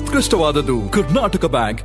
ಉತ್ಕೃಷ್ಟವಾದದ್ದು Karnataka Bank.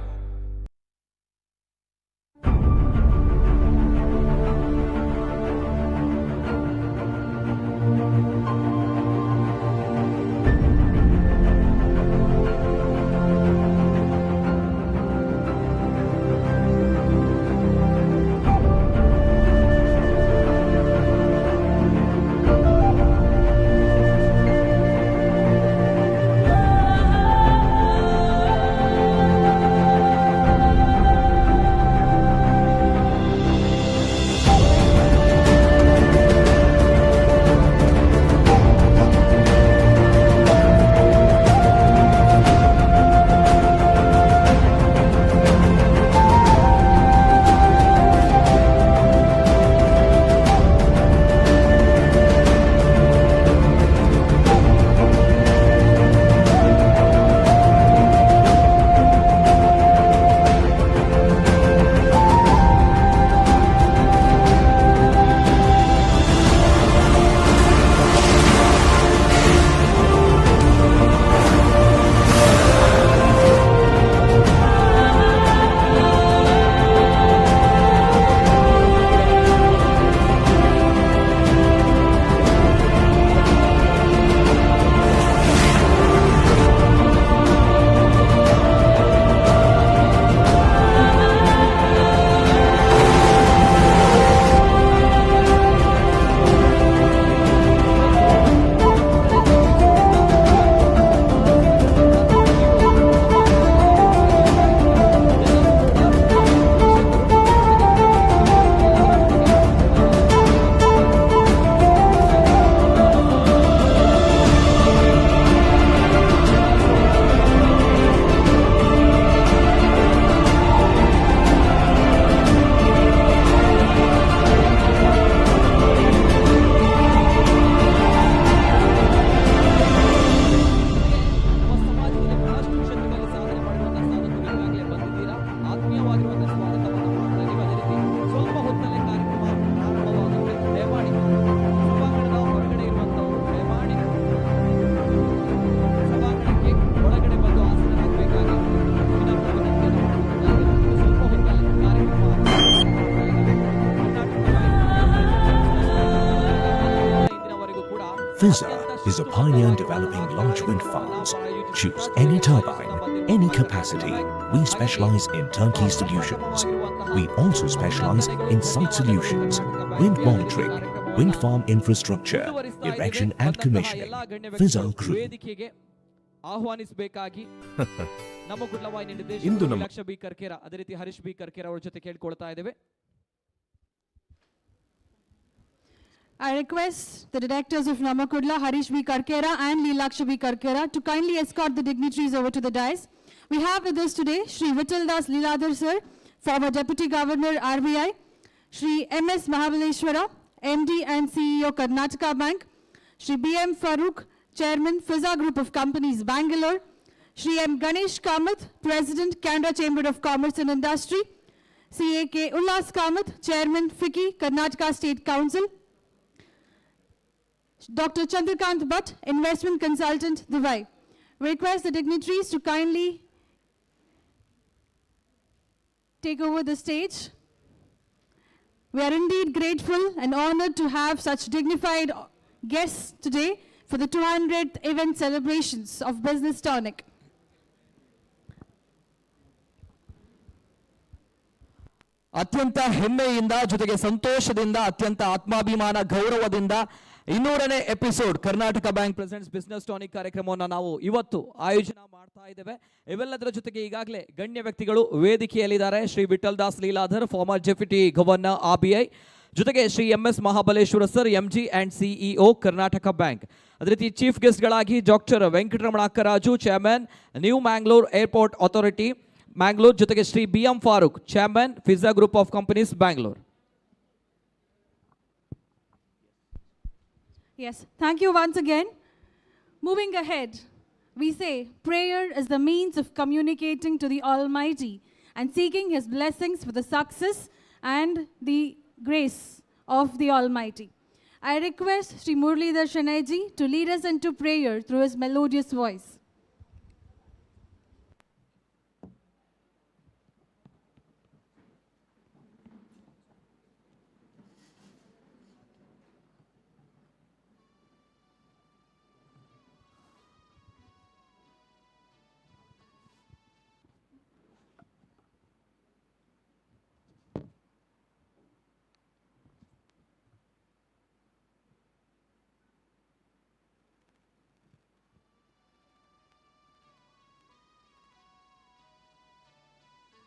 Fizza is a pioneer in developing large wind farms. Choose any turbine, any capacity. We specialize in turnkey solutions. We also specialize in site solutions, wind monitoring, wind farm infrastructure, erection and commissioning. Fizza Group. ಆಹ್ವಾನಿಸಬೇಕಾಗಿ ನಮ್ಮ ಗುಡ್ಲವಾಹಿನಿ ನಿರ್ದೇಶಕ lakh B Karkera ಅದೇ ರೀತಿ Harish B Karkera ಅವರ ಜೊತೆ ಕೇಳಿಕೊಳ್ತಾ ಇದ್ದೇವೆ. I request the directors of Namakudla, Harish B. Karkera and Leelaksha B. Karkera to kindly escort the dignitaries over to the dais. We have with us today Shri Vitaldas Leeladhar sir, former Deputy Governor RBI, Shri M.S. Mahabaleshwara, MD and CEO Karnataka Bank, Shri B.M. Farooq, Chairman Fizza Group of Companies, Bangalore, Shri M. Ganesh Kamath, President, Canada Chamber of Commerce and Industry, C.A.K. Ullas Kamath, Chairman, FICCI, Karnataka State Council, Dr. Chandrakant Bhatt, Investment Consultant, Dubai. We request the dignitaries to kindly take over the stage. We are indeed grateful and honored to have such dignified guests today for the 200th event celebrations of Business TONIC. ಅತ್ಯಂತ ಹೆಮ್ಮೆಯಿಂದ ಜೊತೆಗೆ ಸಂತೋಷದಿಂದ ಅತ್ಯಂತ ಆತ್ಮಾಭಿಮಾನ ಗೌರವದಿಂದ 200ನೇ episode Karnataka bank presents Business Tonic ಕಾರ್ಯಕ್ರಮವನ್ನು ನಾವು ಇವತ್ತು ಆಯೋಜನೆ ಮಾಡ್ತಾ ಇದ್ದೇವೆ. ಇವೆಲ್ಲದರ ಜೊತೆಗೆ ಈಗಾಗಲೇ ಗಣ್ಯ ವ್ಯಕ್ತಿಗಳು ವೇದಿಕೆಯಲ್ಲಿದ್ದಾರೆ. Shri Vithaldas Leeladhar, former deputy governor RBI, ಜೊತೆಗೆ Shri MS Mahabaleshwara sir, MG and CEO Karnataka Bank. ಅದೇ ರೀತಿ ಚೀಫ್ ಗೆಸ್ಟ್ಗಳಾಗಿ doctor Venkataramanakaraju, chairman new Mangalore airport authority Mangalore, ಜೊತೆಗೆ Shri BM Farooq, chairman Fizza group of companies Bangalore. Yes, thank you once again. Moving ahead, we say prayer is the means of communicating to the Almighty and seeking His blessings for the success and the grace of the Almighty. I request Sri Muralidhar Shanaiji to lead us into prayer through his melodious voice.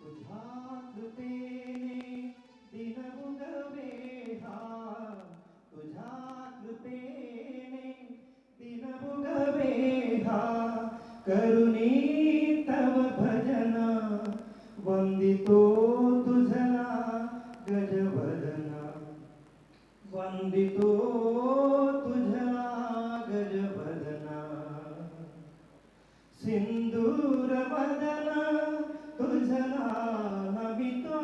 तुझा कृपेने दिन उगवे हा तुझा कृपेने दिन उगवे हा करुणी तव भजना वंदितो तुझला गजवदना वंदितो तुझला गजवदना सिंदूर वदना तुझला नमितो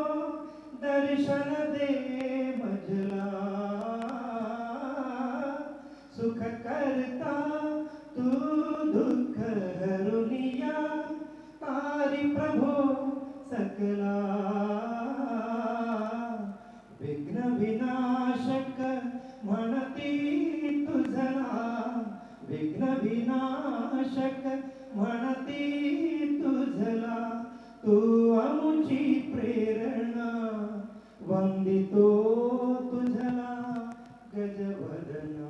दर्शन दे मजला सुख करता तू दुःख हरुनिया तारी प्रभो सकला विघ्न विनाशक म्हणती तुझला विघ्न विनाशक म्हणती तुझला तू आमुची प्रेरणा वंदितो तुझला गजवदना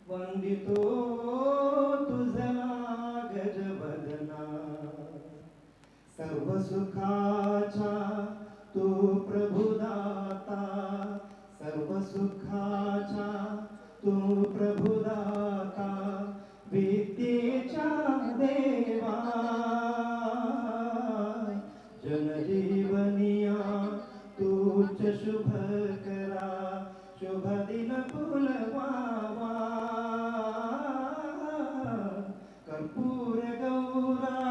वंदितो तुझला गजवदना सर्व सुखाचा तू प्रभुदाता सर्व सुखाचा तू प्रभुदाता विद्येच्या देवा जनजीवनिया तूच शुभ करा शुभ दिन फुलवावा कर्पूर गौरा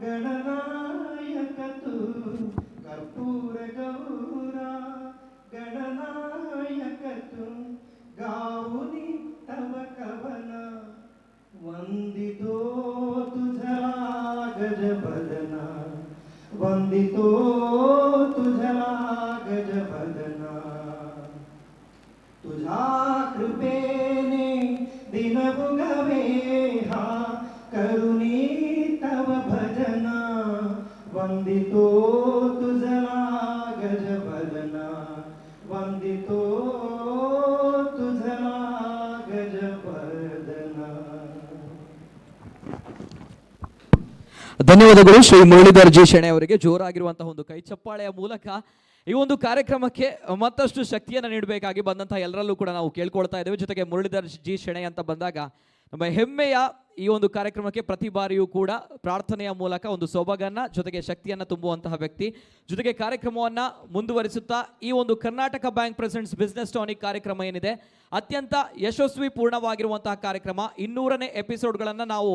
गणनायक तू कर्पूर गौरा गणनायक तू गाऊनी तव कवन वंदितो तुझा गजवदना वंदितो तुझा गजवदना तुझा कृपेने दिन उगवे हा करुणी तव भजना वंदितो तुझा गजवदना वंदितो तुझा गजवदना ಧನ್ಯವಾದಗಳು ಶ್ರೀ ಮುರಳೀಧರ್ ಜಿ ಶೆಣೆ ಅವರಿಗೆ. ಜೋರಾಗಿರುವಂತಹ ಒಂದು ಕೈ ಚಪ್ಪಾಳೆಯ ಮೂಲಕ ಈ ಒಂದು ಕಾರ್ಯಕ್ರಮಕ್ಕೆ ಮತ್ತಷ್ಟು ಶಕ್ತಿಯನ್ನು ನೀಡಬೇಕಾಗಿ ಬಂದಂತಹ ಎಲ್ಲರಲ್ಲೂ ಕೂಡ ನಾವು ಕೇಳ್ಕೊಳ್ತಾ ಇದ್ದೇವೆ. ಜೊತೆಗೆ ಮುರಳೀಧರ್ ಜಿ ಶೆಣೆ ಅಂತ ಬಂದಾಗ ನಮ್ಮ ಹೆಮ್ಮೆಯ ಈ ಒಂದು ಕಾರ್ಯಕ್ರಮಕ್ಕೆ ಪ್ರತಿ ಬಾರಿಯೂ ಕೂಡ ಪ್ರಾರ್ಥನೆಯ ಮೂಲಕ ಒಂದು ಸೊಬಗನ್ನ ಜೊತೆಗೆ ಶಕ್ತಿಯನ್ನು ತುಂಬುವಂತಹ ವ್ಯಕ್ತಿ. ಜೊತೆಗೆ ಕಾರ್ಯಕ್ರಮವನ್ನ ಮುಂದುವರಿಸುತ್ತಾ ಈ ಒಂದು Karnataka bank presents business tonic ಕಾರ್ಯಕ್ರಮ ಏನಿದೆ ಅತ್ಯಂತ ಯಶಸ್ವಿ ಪೂರ್ಣವಾಗಿರುವಂತಹ ಕಾರ್ಯಕ್ರಮ. 200ನೇ ಎಪಿಸೋಡ್ಗಳನ್ನು ನಾವು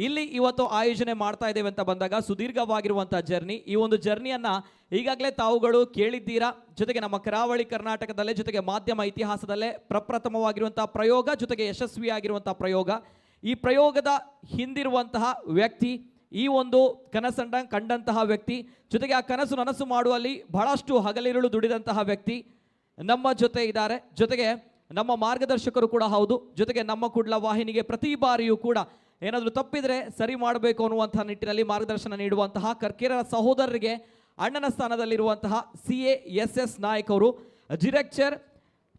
ಇಲ್ಲಿ ಇವತ್ತು ಆಯೋಜನೆ ಮಾಡ್ತಾ ಇದ್ದೇವೆ ಅಂತ ಬಂದಾಗ ಸುದೀರ್ಘವಾಗಿರುವಂತಹ ಜರ್ನಿ. ಈ ಒಂದು ಜರ್ನಿಯನ್ನ ಈಗಾಗಲೇ ತಾವುಗಳು ಕೇಳಿದ್ದೀರಾ. ಜೊತೆಗೆ ನಮ್ಮ ಕರಾವಳಿ ಕರ್ನಾಟಕದಲ್ಲೇ ಜೊತೆಗೆ ಮಾಧ್ಯಮ ಇತಿಹಾಸದಲ್ಲೇ ಪ್ರಪ್ರಥಮವಾಗಿರುವಂತಹ ಪ್ರಯೋಗ ಜೊತೆಗೆ ಯಶಸ್ವಿಯಾಗಿರುವಂತಹ ಪ್ರಯೋಗ. ಈ ಪ್ರಯೋಗದ ಹಿಂದಿರುವಂತಹ ವ್ಯಕ್ತಿ, ಈ ಒಂದು ಕನಸನ್ನ ಕಂಡಂತಹ ವ್ಯಕ್ತಿ, ಜೊತೆಗೆ ಆ ಕನಸು ನನಸು ಮಾಡುವಲ್ಲಿ ಬಹಳಷ್ಟು ಹಗಲಿರುಳು ದುಡಿದಂತಹ ವ್ಯಕ್ತಿ ನಮ್ಮ ಜೊತೆ ಇದ್ದಾರೆ. ಜೊತೆಗೆ ನಮ್ಮ ಮಾರ್ಗದರ್ಶಕರು ಕೂಡ ಹೌದು. ಜೊತೆಗೆ ನಮ್ಮ ಕುಡ್ಲ ವಾಹಿನಿಗೆ ಪ್ರತಿ ಬಾರಿಯೂ ಕೂಡ ಏನಾದರೂ ತಪ್ಪಿದ್ರೆ ಸರಿ ಮಾಡಬೇಕು ಅನ್ನುವಂತಹ ನಿಟ್ಟಿನಲ್ಲಿ ಮಾರ್ಗದರ್ಶನ ನೀಡುವಂತಹ ಕರ್ಕೇರ ಸಹೋದರರಿಗೆ ಅಣ್ಣನ ಸ್ಥಾನದಲ್ಲಿರುವಂತಹ CASS ನಾಯಕ್ ಅವರು, ಡಿರೆಕ್ಟರ್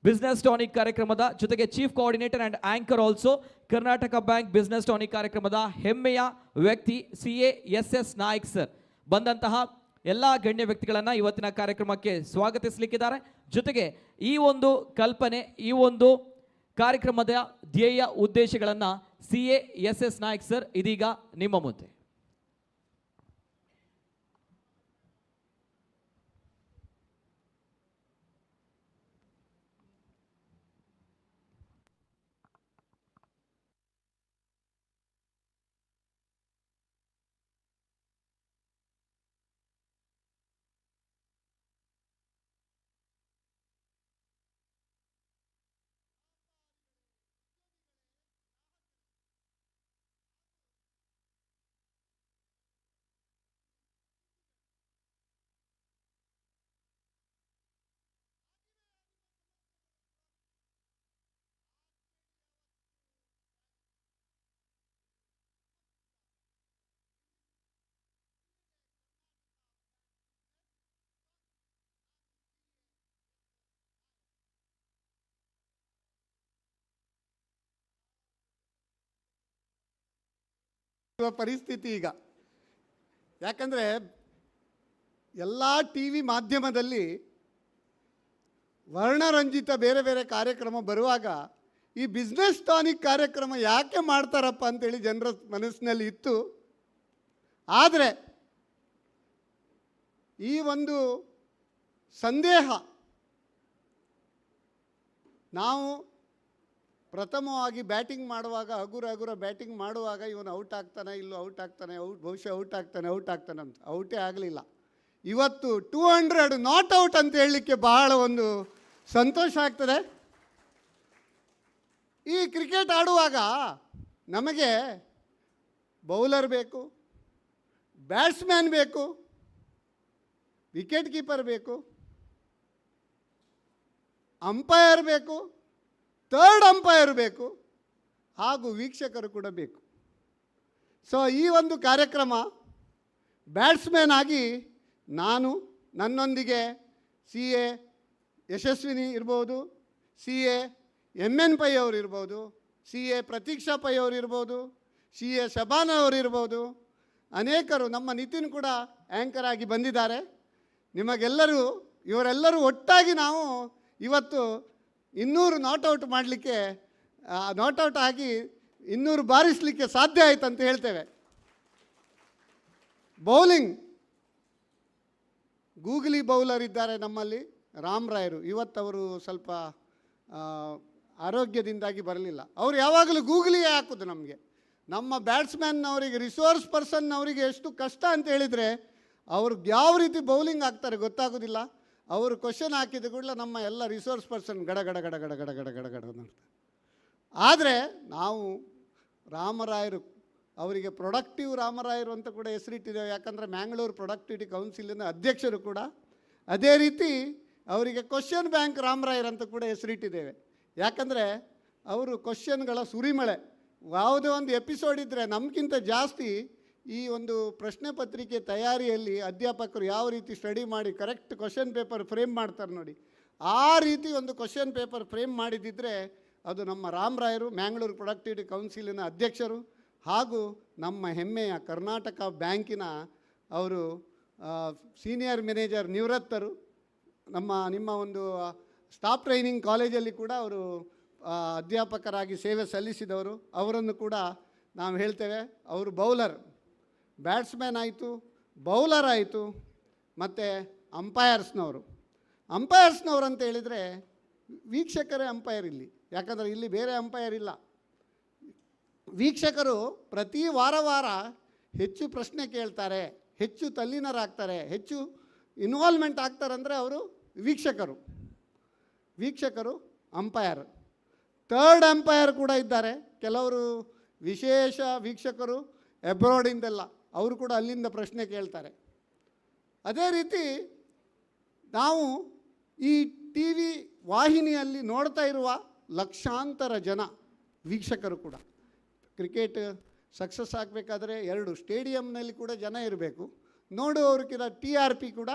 ಬಿಸ್ನೆಸ್ ಟಾನಿಕ್ ಕಾರ್ಯಕ್ರಮದ ಜೊತೆಗೆ chief coordinator and anchor also Karnataka bank business tonic ಕಾರ್ಯಕ್ರಮದ ಹೆಮ್ಮೆಯ ವ್ಯಕ್ತಿ CASS ನಾಯಕ್ ಸರ್ ಬಂದಂತಹ ಎಲ್ಲ ಗಣ್ಯ ವ್ಯಕ್ತಿಗಳನ್ನು ಇವತ್ತಿನ ಕಾರ್ಯಕ್ರಮಕ್ಕೆ ಸ್ವಾಗತಿಸಲಿಕ್ಕಿದ್ದಾರೆ. ಜೊತೆಗೆ ಈ ಒಂದು ಕಲ್ಪನೆ, ಈ ಒಂದು ಕಾರ್ಯಕ್ರಮದ ಧ್ಯೇಯ ಉದ್ದೇಶಗಳನ್ನು CASS ನಾಯಕ್ ಸರ್ ಇದೀಗ ನಿಮ್ಮ ಮುಂದೆ. ಪರಿಸ್ಥಿತಿ ಈಗ. ಯಾಕಂದರೆ ಎಲ್ಲ ಟಿ ವಿ ಮಾಧ್ಯಮದಲ್ಲಿ ವರ್ಣರಂಜಿತ ಬೇರೆ ಬೇರೆ ಕಾರ್ಯಕ್ರಮ ಬರುವಾಗ ಈ ಬಿಸ್ನೆಸ್ ಟಾನಿಕ್ ಕಾರ್ಯಕ್ರಮ ಯಾಕೆ ಮಾಡ್ತಾರಪ್ಪ ಅಂತೇಳಿ ಜನರ ಮನಸ್ಸಿನಲ್ಲಿ ಇತ್ತು. ಆದರೆ ಈ ಒಂದು ಸಂದೇಹ ನಾವು ಪ್ರಥಮವಾಗಿ ಬ್ಯಾಟಿಂಗ್ ಮಾಡುವಾಗ ಹಗುರ ಬ್ಯಾಟಿಂಗ್ ಮಾಡುವಾಗ ಇವನು ಔಟ್ ಆಗ್ತಾನೆ, ಇಲ್ಲೂ ಔಟ್ ಆಗ್ತಾನೆ, ಬಹುಶಃ ಔಟ್ ಆಗ್ತಾನೆ ಅಂತ ಔಟೇ ಆಗಲಿಲ್ಲ. ಇವತ್ತು 200 ನಾಟ್ ಔಟ್ ಅಂತ ಹೇಳಲಿಕ್ಕೆ ಬಹಳ ಒಂದು ಸಂತೋಷ ಆಗ್ತದೆ. ಈ ಕ್ರಿಕೆಟ್ ಆಡುವಾಗ ನಮಗೆ ಬೌಲರ್ ಬೇಕು, ಬ್ಯಾಟ್ಸ್ಮ್ಯಾನ್ ಬೇಕು, ವಿಕೆಟ್ ಕೀಪರ್ ಬೇಕು, ಅಂಪೈರ್ ಬೇಕು, ಥರ್ಡ್ ಅಂಪೈರ್ ಬೇಕು, ಹಾಗೂ ವೀಕ್ಷಕರು ಕೂಡ ಬೇಕು. ಸೊ ಈ ಒಂದು ಕಾರ್ಯಕ್ರಮ ಬ್ಯಾಟ್ಸ್ಮ್ಯಾನ್ ಆಗಿ ನಾನು, ನನ್ನೊಂದಿಗೆ CA ಯಶಸ್ವಿನಿ ಇರ್ಬೋದು, CA MN ಪೈ ಅವರು ಇರ್ಬೋದು, CA ಪ್ರತೀಕ್ಷಾ ಪೈ ಅವರು ಇರ್ಬೋದು, CA ಶಬಾನ ಅವರು ಇರ್ಬೋದು, ಅನೇಕರು, ನಮ್ಮ ನಿತಿನ್ ಕೂಡ ಆ್ಯಂಕರ್ ಆಗಿ ಬಂದಿದ್ದಾರೆ. ನಿಮಗೆಲ್ಲರೂ ಇವರೆಲ್ಲರೂ ಒಟ್ಟಾಗಿ ನಾವು ಇವತ್ತು 200 ನಾಟ್ಔಟ್ ಮಾಡಲಿಕ್ಕೆ, ನಾಟ್ಔಟ್ ಆಗಿ 200 ಬಾರಿಸಲಿಕ್ಕೆ ಸಾಧ್ಯ ಆಯಿತು ಅಂತ ಹೇಳ್ತೇವೆ. ಬೌಲಿಂಗ್ ಗೂಗ್ಲಿ ಬೌಲರ್ ಇದ್ದಾರೆ ನಮ್ಮಲ್ಲಿ, ರಾಮರಾಯರು. ಇವತ್ತವರು ಸ್ವಲ್ಪ ಆರೋಗ್ಯದಿಂದಾಗಿ ಬರಲಿಲ್ಲ. ಅವರು ಯಾವಾಗಲೂ ಗೂಗ್ಲಿಯೇ ಹಾಕೋದು ನಮಗೆ. ನಮ್ಮ ಬ್ಯಾಟ್ಸ್ಮ್ಯಾನ್ನವರಿಗೆ, ರಿಸೋರ್ಸ್ ಪರ್ಸನ್ನವರಿಗೆ ಎಷ್ಟು ಕಷ್ಟ ಅಂತ ಹೇಳಿದರೆ ಅವರು ಯಾವ ರೀತಿ ಬೌಲಿಂಗ್ ಹಾಕ್ತಾರೆ ಗೊತ್ತಾಗೋದಿಲ್ಲ. ಅವರು ಕ್ವಶನ್ ಹಾಕಿದ ಕೂಡಲೇ ನಮ್ಮ ಎಲ್ಲ ರಿಸೋರ್ಸ್ ಪರ್ಸನ್ ಗಡ ಗಡ ಗಡ ಗಡ ಗಡ ಗಡ ಗಡ ಗಡ ಮಾಡ್ತಾರೆ. ಆದರೆ ನಾವು ರಾಮರಾಯರು, ಅವರಿಗೆ ಪ್ರೊಡಕ್ಟಿವ್ ರಾಮರಾಯರು ಅಂತ ಕೂಡ ಹೆಸರಿಟ್ಟಿದ್ದೇವೆ. ಯಾಕಂದರೆ ಮ್ಯಾಂಗ್ಳೂರು ಪ್ರೊಡಕ್ಟಿವಿಟಿ ಕೌನ್ಸಿಲಿನ ಅಧ್ಯಕ್ಷರು ಕೂಡ. ಅದೇ ರೀತಿ ಅವರಿಗೆ ಕ್ವಶನ್ ಬ್ಯಾಂಕ್ ರಾಮರಾಯರ್ ಅಂತ ಕೂಡ ಹೆಸರಿಟ್ಟಿದ್ದೇವೆ. ಯಾಕಂದರೆ ಅವರು ಕ್ವಶನ್ಗಳ ಸುರಿಮಳೆ. ಯಾವುದೇ ಒಂದು ಎಪಿಸೋಡ್ ಇದ್ದರೆ ನಮಗಿಂತ ಜಾಸ್ತಿ ಈ ಒಂದು ಪ್ರಶ್ನೆ ಪತ್ರಿಕೆ ತಯಾರಿಯಲ್ಲಿ ಅಧ್ಯಾಪಕರು ಯಾವ ರೀತಿ ಸ್ಟಡಿ ಮಾಡಿ ಕರೆಕ್ಟ್ ಕ್ವಶನ್ ಪೇಪರ್ ಫ್ರೇಮ್ ಮಾಡ್ತಾರೆ ನೋಡಿ, ಆ ರೀತಿ ಒಂದು ಕ್ವಶನ್ ಪೇಪರ್ ಫ್ರೇಮ್ ಮಾಡಿದ್ದಿದ್ದರೆ ಅದು ನಮ್ಮ ರಾಮರಾಯರು, ಮ್ಯಾಂಗ್ಳೂರು ಪ್ರೊಡಕ್ಟಿವಿಟಿ ಕೌನ್ಸಿಲಿನ ಅಧ್ಯಕ್ಷರು, ಹಾಗೂ ನಮ್ಮ ಹೆಮ್ಮೆಯ ಕರ್ನಾಟಕ ಬ್ಯಾಂಕಿನ ಅವರು ಸೀನಿಯರ್ ಮ್ಯಾನೇಜರ್ ನಿವೃತ್ತರು. ನಿಮ್ಮ ಒಂದು ಸ್ಟಾಫ್ ಟ್ರೈನಿಂಗ್ ಕಾಲೇಜಲ್ಲಿ ಕೂಡ ಅವರು ಅಧ್ಯಾಪಕರಾಗಿ ಸೇವೆ ಸಲ್ಲಿಸಿದವರು. ಅವರನ್ನು ಕೂಡ ನಾವು ಹೇಳ್ತೇವೆ. ಅವರು ಬೌಲರ್, ಬ್ಯಾಟ್ಸ್ಮ್ಯಾನ್ ಆಯಿತು, ಬೌಲರ್ ಆಯಿತು, ಮತ್ತು ಅಂಪೈರ್ಸ್ನವರು ಅಂತ ಹೇಳಿದರೆ ವೀಕ್ಷಕರೇ ಅಂಪೈರ್ ಇಲ್ಲಿ. ಯಾಕಂದರೆ ಇಲ್ಲಿ ಬೇರೆ ಅಂಪೈರ್ ಇಲ್ಲ. ವೀಕ್ಷಕರು ಪ್ರತಿ ವಾರ ಹೆಚ್ಚು ಪ್ರಶ್ನೆ ಕೇಳ್ತಾರೆ, ಹೆಚ್ಚು ತಲ್ಲೀನರಾಗ್ತಾರೆ, ಹೆಚ್ಚು ಇನ್ವಾಲ್ವ್ಮೆಂಟ್ ಆಗ್ತಾರೆ. ಅಂದರೆ ಅವರು ವೀಕ್ಷಕರು ಅಂಪೈರ್. ಥರ್ಡ್ ಅಂಪೈರ್ ಕೂಡ ಇದ್ದಾರೆ. ಕೆಲವರು ವಿಶೇಷ ವೀಕ್ಷಕರು ಅಬ್ರಾಡಿಂದೆಲ್ಲ, ಅವರು ಕೂಡ ಅಲ್ಲಿಂದ ಪ್ರಶ್ನೆ ಕೇಳ್ತಾರೆ. ಅದೇ ರೀತಿ ನಾವು ಈ ಟಿ ವಿ ವಾಹಿನಿಯಲ್ಲಿ ನೋಡ್ತಾ ಇರುವ ಲಕ್ಷಾಂತರ ಜನ ವೀಕ್ಷಕರು ಕೂಡ. ಕ್ರಿಕೆಟ್ ಸಕ್ಸಸ್ ಆಗಬೇಕಾದ್ರೆ 2 ಸ್ಟೇಡಿಯಂನಲ್ಲಿ ಕೂಡ ಜನ ಇರಬೇಕು, ನೋಡುವವ್ರಿಗಿಂತ TRP ಕೂಡ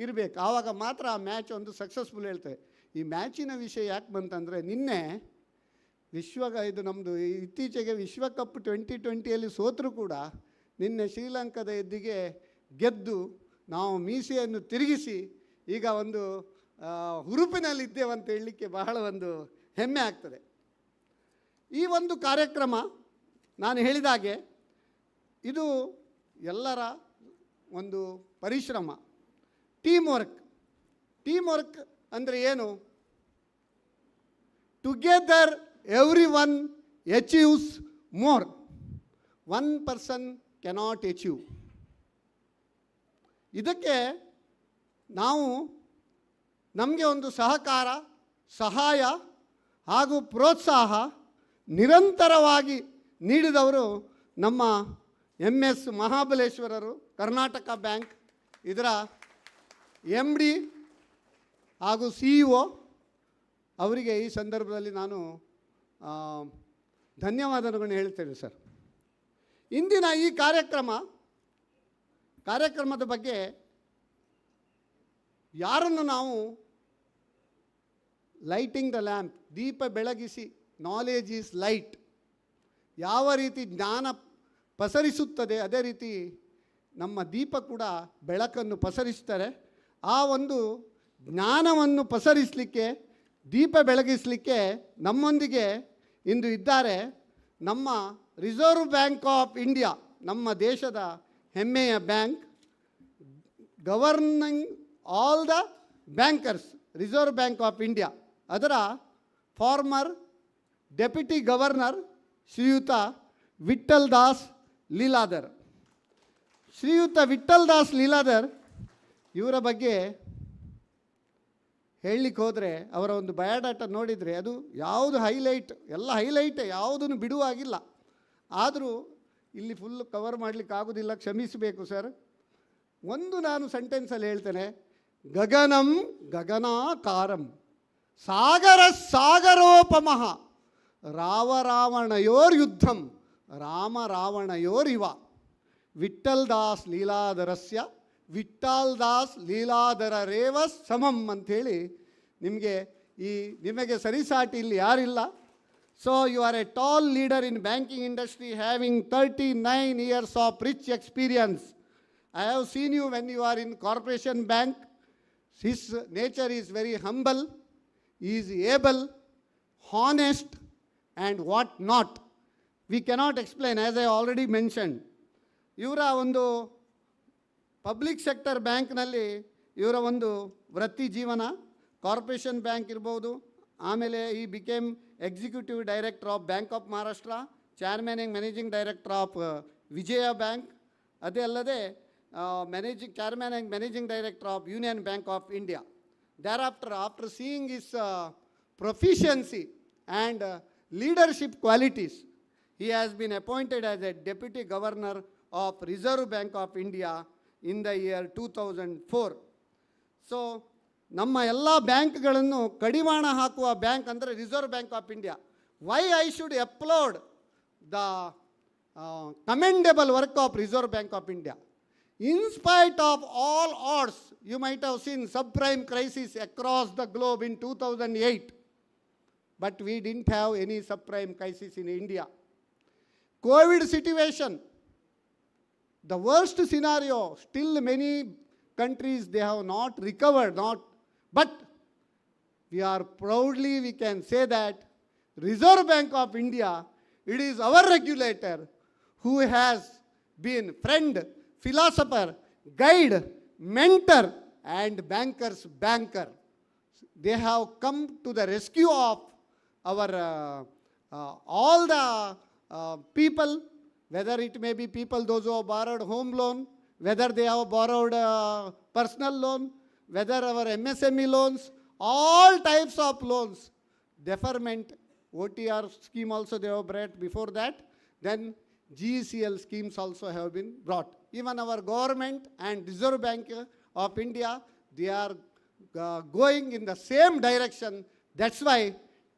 ಇರಬೇಕು. ಆವಾಗ ಮಾತ್ರ ಆ ಮ್ಯಾಚ್ ಒಂದು ಸಕ್ಸಸ್ಫುಲ್ ಹೇಳ್ತೇವೆ. ಈ ಮ್ಯಾಚಿನ ವಿಷಯ ಯಾಕೆ ಬಂತಂದರೆ, ನಿನ್ನೆ ಇದು ನಮ್ಮದು ಇತ್ತೀಚೆಗೆ ವಿಶ್ವಕಪ್ 2020ಯಲ್ಲಿ ಸೋತರೂ ಕೂಡ ನಿನ್ನೆ ಶ್ರೀಲಂಕಾದ ಎದ್ದಿಗೆ ಗೆದ್ದು ನಾವು ಮೀಸೆಯನ್ನು ತಿರುಗಿಸಿ ಈಗ ಒಂದು ಹುರುಪಿನಲ್ಲಿದ್ದೇವೆ ಅಂತ ಹೇಳಲಿಕ್ಕೆ ಬಹಳ ಒಂದು ಹೆಮ್ಮೆ ಆಗ್ತದೆ. ಈ ಒಂದು ಕಾರ್ಯಕ್ರಮ ನಾನು ಹೇಳಿದಾಗೆ ಇದು ಎಲ್ಲರ ಒಂದು ಪರಿಶ್ರಮ, ಟೀಮ್ ವರ್ಕ್ ಅಂದರೆ ಏನು? Together every one achieves more, one person cannot achieve. ಇದಕ್ಕೆ ನಾವು ನಮಗೆ ಒಂದು ಸಹಕಾರ, ಸಹಾಯ ಹಾಗೂ ಪ್ರೋತ್ಸಾಹ ನಿರಂತರವಾಗಿ ನೀಡಿದವರು ನಮ್ಮ MS ಮಹಾಬಲೇಶ್ವರರು, ಕರ್ನಾಟಕ ಬ್ಯಾಂಕ್ ಇದರ MD ಹಾಗೂ CEO. ಅವರಿಗೆ ಈ ಸಂದರ್ಭದಲ್ಲಿ ನಾನು ಧನ್ಯವಾದಗಳನ್ನು ಹೇಳ್ತೇನೆ ಸರ್. ಇಂದಿನ ಈ ಕಾರ್ಯಕ್ರಮದ ಬಗ್ಗೆ ಯಾರನ್ನು ನಾವು ಲೈಟಿಂಗ್ ದ ಲ್ಯಾಂಪ್, ದೀಪ ಬೆಳಗಿಸಿ, ನಾಲೆಜ್ ಈಸ್ ಲೈಟ್, ಯಾವ ರೀತಿ ಜ್ಞಾನ ಪಸರಿಸುತ್ತದೆ ಅದೇ ರೀತಿ ನಮ್ಮ ದೀಪ ಕೂಡ ಬೆಳಕನ್ನು ಪಸರಿಸ್ತಾರೆ. ಆ ಒಂದು ಜ್ಞಾನವನ್ನು ಪಸರಿಸಲಿಕ್ಕೆ, ದೀಪ ಬೆಳಗಿಸಲಿಕ್ಕೆ ನಮ್ಮೊಂದಿಗೆ ಇಂದು ಇದ್ದಾರೆ ನಮ್ಮ ರಿಸರ್ವ್ ಬ್ಯಾಂಕ್ ಆಫ್ ಇಂಡಿಯಾ, ನಮ್ಮ ದೇಶದ ಹೆಮ್ಮೆಯ bank, governing all the bankers, reserve bank of India, ಅದರ ಫಾರ್ಮರ್ ಡೆಪ್ಯೂಟಿ ಗವರ್ನರ್ ಶ್ರೀಯುತ ವಿಠಲ್ ದಾಸ್ ಲೀಲಾಧರ್. ಶ್ರೀಯುತ ವಿಠಲ್ ದಾಸ್ ಲೀಲಾಧರ್ ಇವರ ಬಗ್ಗೆ ಹೇಳಲಿಕ್ಕೆ ಹೋದರೆ, ಅವರ ಒಂದು ಬಯೋಡಾಟ ನೋಡಿದರೆ ಅದು ಯಾವುದು ಹೈಲೈಟ್, ಎಲ್ಲ ಹೈಲೈಟೇ, ಯಾವುದನ್ನು ಬಿಡುವಾಗಿಲ್ಲ. ಆದರೂ ಇಲ್ಲಿ ಫುಲ್ ಕವರ್ ಮಾಡಲಿಕ್ಕೆ ಆಗೋದಿಲ್ಲ, ಕ್ಷಮಿಸಬೇಕು ಸರ್. ಒಂದು ನಾನು ಸೆಂಟೆನ್ಸಲ್ಲಿ ಹೇಳ್ತೇನೆ, ಗಗನಂ ಗಗನಾಕಾರಂ ಸಾಗರ ಸಾಗರೋಪಮಃ ರಾವರಾವಣಯೋರ್ ಯುದ್ಧಂ ರಾಮ ರಾವಣಯೋರಿವ ವಿಠಲ್ ದಾಸ್ ಲೀಲಾಧರಸ್ಯ ವಿಠಲ್ ದಾಸ್ ಲೀಲಾಧರ ರೇವ ಸಮಂ ಅಂಥೇಳಿ ನಿಮಗೆ ಸರಿಸಾಟಿ ಇಲ್ಲಿ ಯಾರಿಲ್ಲ. So you are a tall leader in banking industry having 39 years of rich experience. I have seen you when you are in corporation bank. His nature is very humble, he is able, honest and what not. We cannot explain, as I already mentioned. ಇವರ ಒಂದು public sector ಬ್ಯಾಂಕ್ನಲ್ಲಿ ಇವರ ಒಂದು ವೃತ್ತಿ ಜೀವನ, corporation bank ಇರ್ಬೋದು, ಆಮೇಲೆ ಈ became executive director of bank of Maharashtra, chairman and managing director of Vijaya bank, ಅದೇ ಅಲ್ಲದೆ chairman and managing director of Union Bank of India. Thereafter, after seeing his proficiency and leadership qualities, he has been appointed as a deputy governor of Reserve Bank of India in the year 2004. So, ನಮ್ಮ ಎಲ್ಲ ಬ್ಯಾಂಕ್ಗಳನ್ನು ಕಡಿವಾಣ ಹಾಕುವ bank ಅಂದರೆ reserve bank of India. Why I should upload the commendable work of Reserve Bank of India. In spite of all odds, you might have seen subprime crisis across the globe in 2008, but we didn't have any subprime crisis in India. COVID situation, the worst scenario, still many countries, they have not recovered, but we are proudly, we can say that Reserve Bank of India, it is our regulator who has been friend, philosopher, guide, mentor and banker's banker. They have come to the rescue of our all the people, whether it may be people those who have borrowed home loan, whether they have borrowed personal loan, whether our MSME loans, all types of loans, deferment, OTR scheme also they have brought before that, then GECL schemes also have been brought. Even our government and Reserve Bank of India, they are going in the same direction. That's why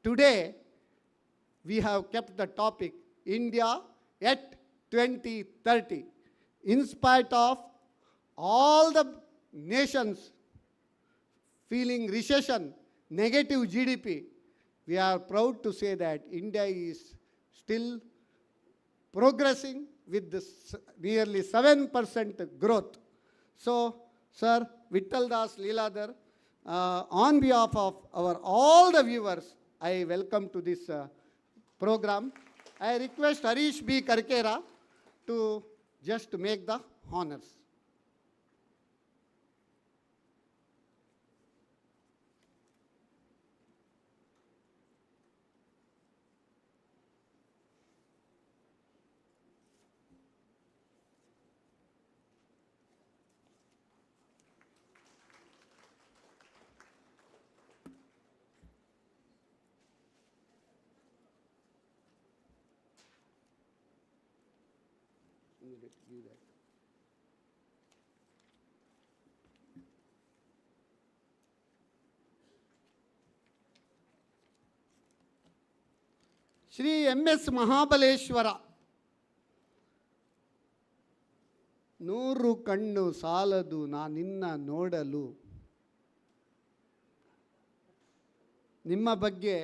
today we have kept the topic India at 2030. In spite of all the nations feeling recession, negative GDP, we are proud to say that India is still progressing with this nearly 7% growth. So, Sir Viఠal Das Lilladhar, on behalf of all the viewers, I welcome to this program. I request Harish B. Karkera to just make the honors. Shri MS Mahabaleshwara, 100 ಕಣ್ಣು ಸಾಲದು ನಾನಿನ್ನ ನೋಡಲು. ನಿಮ್ಮ ಬಗ್ಗೆ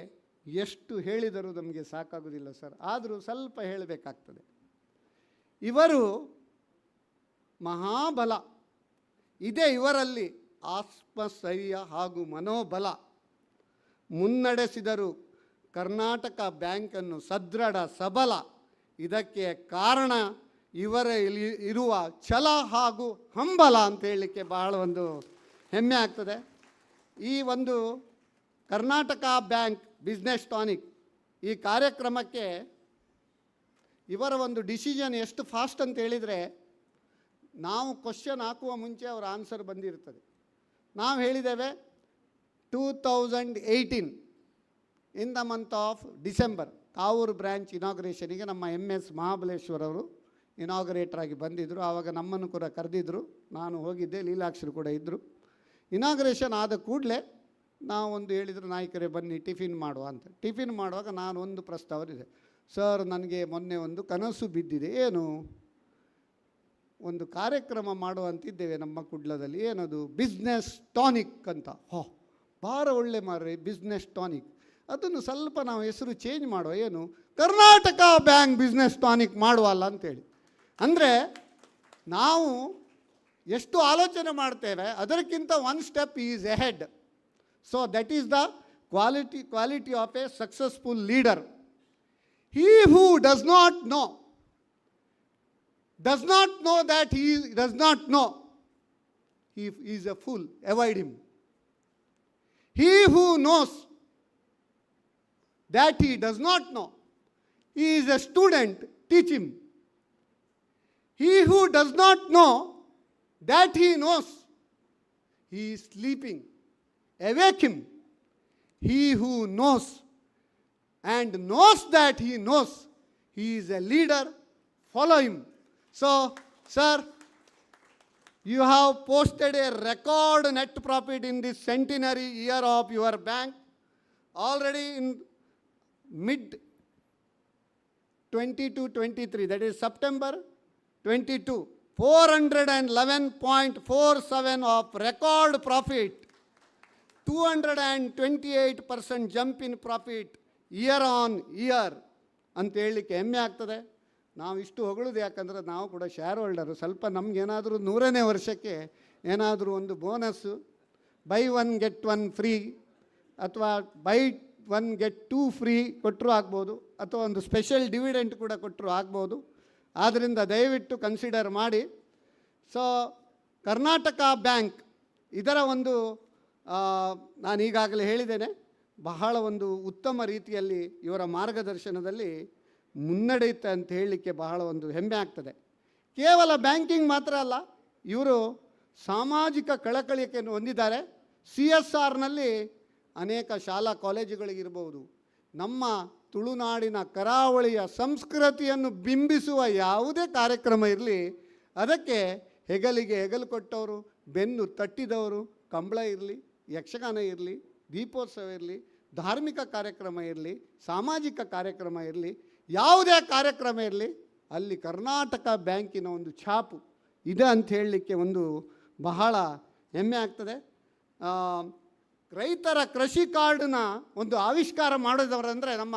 ಎಷ್ಟು ಹೇಳಿದರೂ ನಮಗೆ ಸಾಕಾಗುವುದಿಲ್ಲ ಸರ್, ಆದರೂ ಸ್ವಲ್ಪ ಹೇಳಬೇಕಾಗ್ತದೆ. ಇವರು ಮಹಾಬಲ ಇದೆ ಇವರಲ್ಲಿ. ಆತ್ಮಸ್ಥೈರ್ಯ ಹಾಗೂ ಮನೋಬಲ ಮುನ್ನಡೆಸಿದರು ಕರ್ನಾಟಕ ಬ್ಯಾಂಕನ್ನು ಸದೃಢ ಸಬಲ. ಇದಕ್ಕೆ ಕಾರಣ ಇವರಲ್ಲಿ ಇರುವ ಛಲ ಹಾಗೂ ಹಂಬಲ ಅಂತ ಹೇಳಲಿಕ್ಕೆ ಬಹಳ ಒಂದು ಹೆಮ್ಮೆ ಆಗ್ತದೆ. ಈ ಒಂದು ಕರ್ನಾಟಕ ಬ್ಯಾಂಕ್ ಬಿಸ್ನೆಸ್ ಟಾನಿಕ್ ಈ ಕಾರ್ಯಕ್ರಮಕ್ಕೆ ಇವರ ಒಂದು ಡಿಸಿಷನ್ ಎಷ್ಟು ಫಾಸ್ಟ್ ಅಂತ ಹೇಳಿದರೆ, ನಾವು ಕ್ವಶನ್ ಹಾಕುವ ಮುಂಚೆ ಅವರ ಆನ್ಸರ್ ಬಂದಿರ್ತದೆ. ನಾವು ಹೇಳಿದ್ದೇವೆ 2018 in the month of December Kavoor branch ಇನಾಗ್ರೇಷನಿಗೆ ನಮ್ಮ MS ಮಹಾಬಲೇಶ್ವರ್ ಅವರು ಇನಾಗ್ರೇಟರ್ ಆಗಿ ಬಂದಿದ್ದರು. ಆವಾಗ ನಮ್ಮನ್ನು ಕೂಡ ಕರೆದಿದ್ದರು, ನಾನು ಹೋಗಿದ್ದೆ, ಲೀಲಾಕ್ಷರು ಕೂಡ ಇದ್ದರು. ಇನಾಗ್ರೇಷನ್ ಆದ ಕೂಡಲೇ ನಾವೊಂದು ಹೇಳಿದರು, ನಾಯಕರೇ ಬನ್ನಿ ಟಿಫಿನ್ ಮಾಡುವ ಅಂತ. ಟಿಫಿನ್ ಮಾಡುವಾಗ ನಾನು ಒಂದು ಪ್ರಸ್ತಾವ ಇದೆ, ಸರ್ ನನಗೆ ಮೊನ್ನೆ ಒಂದು ಕನಸು ಬಿದ್ದಿದೆ. ಏನು? ಒಂದು ಕಾರ್ಯಕ್ರಮ ಮಾಡುವಂತಿದ್ದೇವೆ ನಮ್ಮ ಕುಡ್ಲದಲ್ಲಿ. ಏನದು? ಬಿಸ್ನೆಸ್ ಟಾನಿಕ್ ಅಂತ. ಭಾಳ ಒಳ್ಳೆ ಮಾರ್ರೆ, ಬಿಸ್ನೆಸ್ ಟಾನಿಕ್. ಅದನ್ನು ಸ್ವಲ್ಪ ನಾವು ಹೆಸರು ಚೇಂಜ್ ಮಾಡುವ. ಏನು? ಕರ್ನಾಟಕ ಬ್ಯಾಂಕ್ ಬಿಸ್ನೆಸ್ ಟಾನಿಕ್ ಮಾಡುವಲ್ಲ ಅಂತೇಳಿ. ಅಂದರೆ ನಾವು ಎಷ್ಟು ಆಲೋಚನೆ ಮಾಡ್ತೇವೆ ಅದಕ್ಕಿಂತ one step is ahead. So that is the quality of a successful leader. He who does not know that he does not know, he is a fool, avoid him. He who knows that he does not know, he is a student, teach him. He who does not know that he knows, he is sleeping, awake him. He who knows and knows that he knows, he is a leader, follow him. So, sir, you have posted a record net profit in this centenary year of your bank. Already in mid 22-23, that is September 22, 411.47 of record profit, 228% jump in profit year on year ಅಂತ ಹೇಳಲಿಕ್ಕೆ ಹೆಮ್ಮೆ ಆಗ್ತದೆ. ನಾವು ಇಷ್ಟು ಹೊಗಳೋದು ಯಾಕಂದರೆ ನಾವು ಕೂಡ share holder. ಸ್ವಲ್ಪ ನಮಗೇನಾದರೂ 100ನೇ ವರ್ಷಕ್ಕೆ ಏನಾದರೂ ಒಂದು ಬೋನಸ್ಸು, ಬೈ 1 get 1 ಫ್ರೀ ಅಥವಾ ಬೈ 1 get 2 ಫ್ರೀ ಕೊಟ್ಟರೂ ಆಗ್ಬೋದು, ಅಥವಾ ಒಂದು ಸ್ಪೆಷಲ್ ಡಿವಿಡೆಂಟ್ ಕೂಡ ಕೊಟ್ಟರೂ ಆಗ್ಬೋದು. ಆದ್ದರಿಂದ ದಯವಿಟ್ಟು ಕನ್ಸಿಡರ್ ಮಾಡಿ. ಸೊ ಕರ್ನಾಟಕ ಬ್ಯಾಂಕ್ ಇದರ ಒಂದು ನಾನು ಈಗಾಗಲೇ ಹೇಳಿದ್ದೇನೆ, ಬಹಳ ಒಂದು ಉತ್ತಮ ರೀತಿಯಲ್ಲಿ ಇವರ ಮಾರ್ಗದರ್ಶನದಲ್ಲಿ ಮುನ್ನಡೆಯುತ್ತೆ ಅಂತ ಹೇಳಲಿಕ್ಕೆ ಬಹಳ ಒಂದು ಹೆಮ್ಮೆ ಆಗ್ತದೆ. ಕೇವಲ ಬ್ಯಾಂಕಿಂಗ್ ಮಾತ್ರ ಅಲ್ಲ, ಇವರು ಸಾಮಾಜಿಕ ಕಳಕಳಿಕೆಯನ್ನು ಹೊಂದಿದ್ದಾರೆ. CSRನಲ್ಲಿ ಅನೇಕ ಶಾಲಾ ಕಾಲೇಜುಗಳಿಗಿರ್ಬೋದು, ನಮ್ಮ ತುಳುನಾಡಿನ ಕರಾವಳಿಯ ಸಂಸ್ಕೃತಿಯನ್ನು ಬಿಂಬಿಸುವ ಯಾವುದೇ ಕಾರ್ಯಕ್ರಮ ಇರಲಿ, ಅದಕ್ಕೆ ಹೆಗಲಿಗೆ ಹೆಗಲು ಕೊಟ್ಟವರು, ಬೆನ್ನು ತಟ್ಟಿದವರು, ಕಂಬಳ ಇರಲಿ, ಯಕ್ಷಗಾನ ಇರಲಿ, ದೀಪೋತ್ಸವ ಇರಲಿ, ಧಾರ್ಮಿಕ ಕಾರ್ಯಕ್ರಮ ಇರಲಿ, ಸಾಮಾಜಿಕ ಕಾರ್ಯಕ್ರಮ ಇರಲಿ, ಯಾವುದೇ ಕಾರ್ಯಕ್ರಮ ಇರಲಿ, ಅಲ್ಲಿ ಕರ್ನಾಟಕ ಬ್ಯಾಂಕಿನ ಒಂದು ಛಾಪು ಇದೆ ಅಂತ ಹೇಳಲಿಕ್ಕೆ ಒಂದು ಬಹಳ ಹೆಮ್ಮೆ ಆಗ್ತದೆ. ರೈತರ ಕೃಷಿ ಕಾರ್ಡನ್ನ ಒಂದು ಆವಿಷ್ಕಾರ ಮಾಡಿದವರಂದರೆ ನಮ್ಮ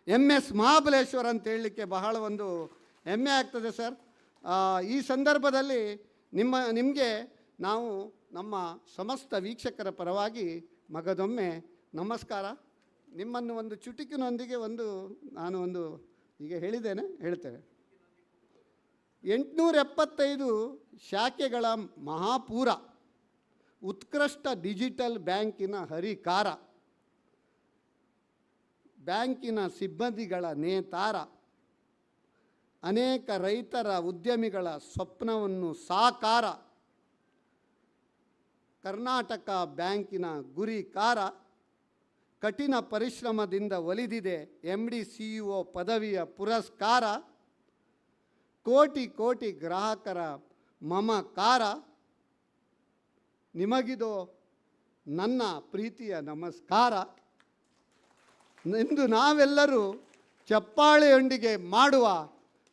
MS ಮಹಾಬಲೇಶ್ವರ್ ಅಂತ ಹೇಳಲಿಕ್ಕೆ ಬಹಳ ಒಂದು ಹೆಮ್ಮೆ ಆಗ್ತದೆ ಸರ್. ಈ ಸಂದರ್ಭದಲ್ಲಿ ನಿಮಗೆ ನಾವು ನಮ್ಮ ಸಮಸ್ತ ವೀಕ್ಷಕರ ಪರವಾಗಿ ಮಗದೊಮ್ಮೆ ನಮಸ್ಕಾರ. ನಿಮ್ಮನ್ನು ಒಂದು ಚುಟುಕಿನೊಂದಿಗೆ ನಾನು ಈಗ ಹೇಳ್ತೇವೆ. 875 ಶಾಖೆಗಳ ಮಹಾಪೂರ, ಉತ್ಕೃಷ್ಟ ಡಿಜಿಟಲ್ ಬ್ಯಾಂಕಿನ ಹರಿಕಾರ, ಬ್ಯಾಂಕಿನ ಸಿಬ್ಬಂದಿಗಳ ನೇತಾರ, ಅನೇಕ ರೈತರ ಉದ್ಯಮಿಗಳ ಸ್ವಪ್ನವನ್ನು ಸಾಕಾರ, ಕರ್ನಾಟಕ ಬ್ಯಾಂಕಿನ ಗುರಿಕಾರ, ಕಠಿಣ ಪರಿಶ್ರಮದಿಂದ ಒಲಿದಿದೆ MD CEO ಪದವಿಯ ಪುರಸ್ಕಾರ, ಕೋಟಿ ಕೋಟಿ ಗ್ರಾಹಕರ ಮಮಕಾರ, ನಿಮಗಿದೋ ನನ್ನ ಪ್ರೀತಿಯ ನಮಸ್ಕಾರ ಎಂದು ನಾವೆಲ್ಲರೂ ಚಪ್ಪಾಳೆಯೊಂದಿಗೆ ಮಾಡುವ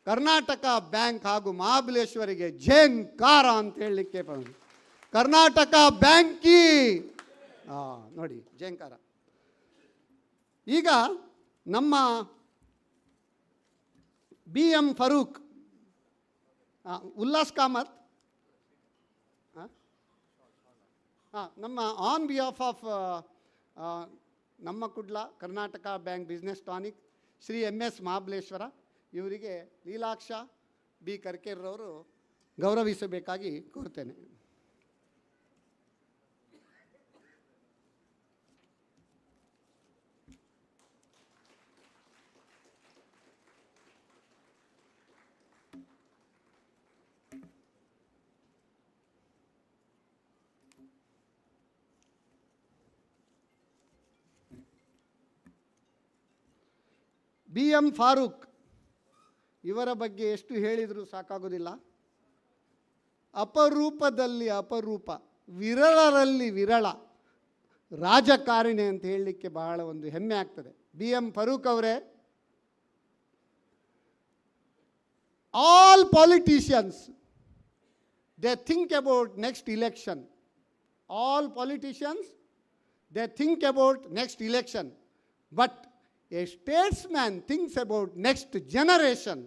ಕರ್ನಾಟಕ ಬ್ಯಾಂಕ್ ಹಾಗೂ ಮಹಾಬಲೇಶ್ವರಿಗೆ ಜೇಂಕಾರ ಅಂತ ಹೇಳಲಿಕ್ಕೆ ಕರ್ನಾಟಕ ಬ್ಯಾಂಕಿ ನೋಡಿ ಜೇಂಕಾರ. ಈಗ ನಮ್ಮ BM ಫರೂಕ್, ಉಲ್ಲಾಸ್ ಕಾಮತ್ ನಮ್ಮ ಆನ್ ಬಿಹಾಫ್ ಆಫ್ ನಮ್ಮ Kudla Karnataka bank business tonic Shri MS Mahabaleshwara ಇವರಿಗೆ ಲೀಲಾಕ್ಷ ಬಿ ಕರ್ಕೇರ್ರವರು ಗೌರವಿಸಬೇಕಾಗಿ ಕೋರ್ತೇನೆ. BM ಫಾರೂಕ್ ಇವರ ಬಗ್ಗೆ ಎಷ್ಟು ಹೇಳಿದರೂ ಸಾಕಾಗೋದಿಲ್ಲ. ಅಪರೂಪದಲ್ಲಿ ಅಪರೂಪ, ವಿರಳರಲ್ಲಿ ವಿರಳ ರಾಜಕಾರಣಿ ಅಂತ ಹೇಳಲಿಕ್ಕೆ ಬಹಳ ಒಂದು ಹೆಮ್ಮೆ ಆಗ್ತದೆ. BM ಫಾರೂಕ್ ಅವರೇ, all politicians they think about next election. All politicians they think about next election, but a statesman thinks about next generation.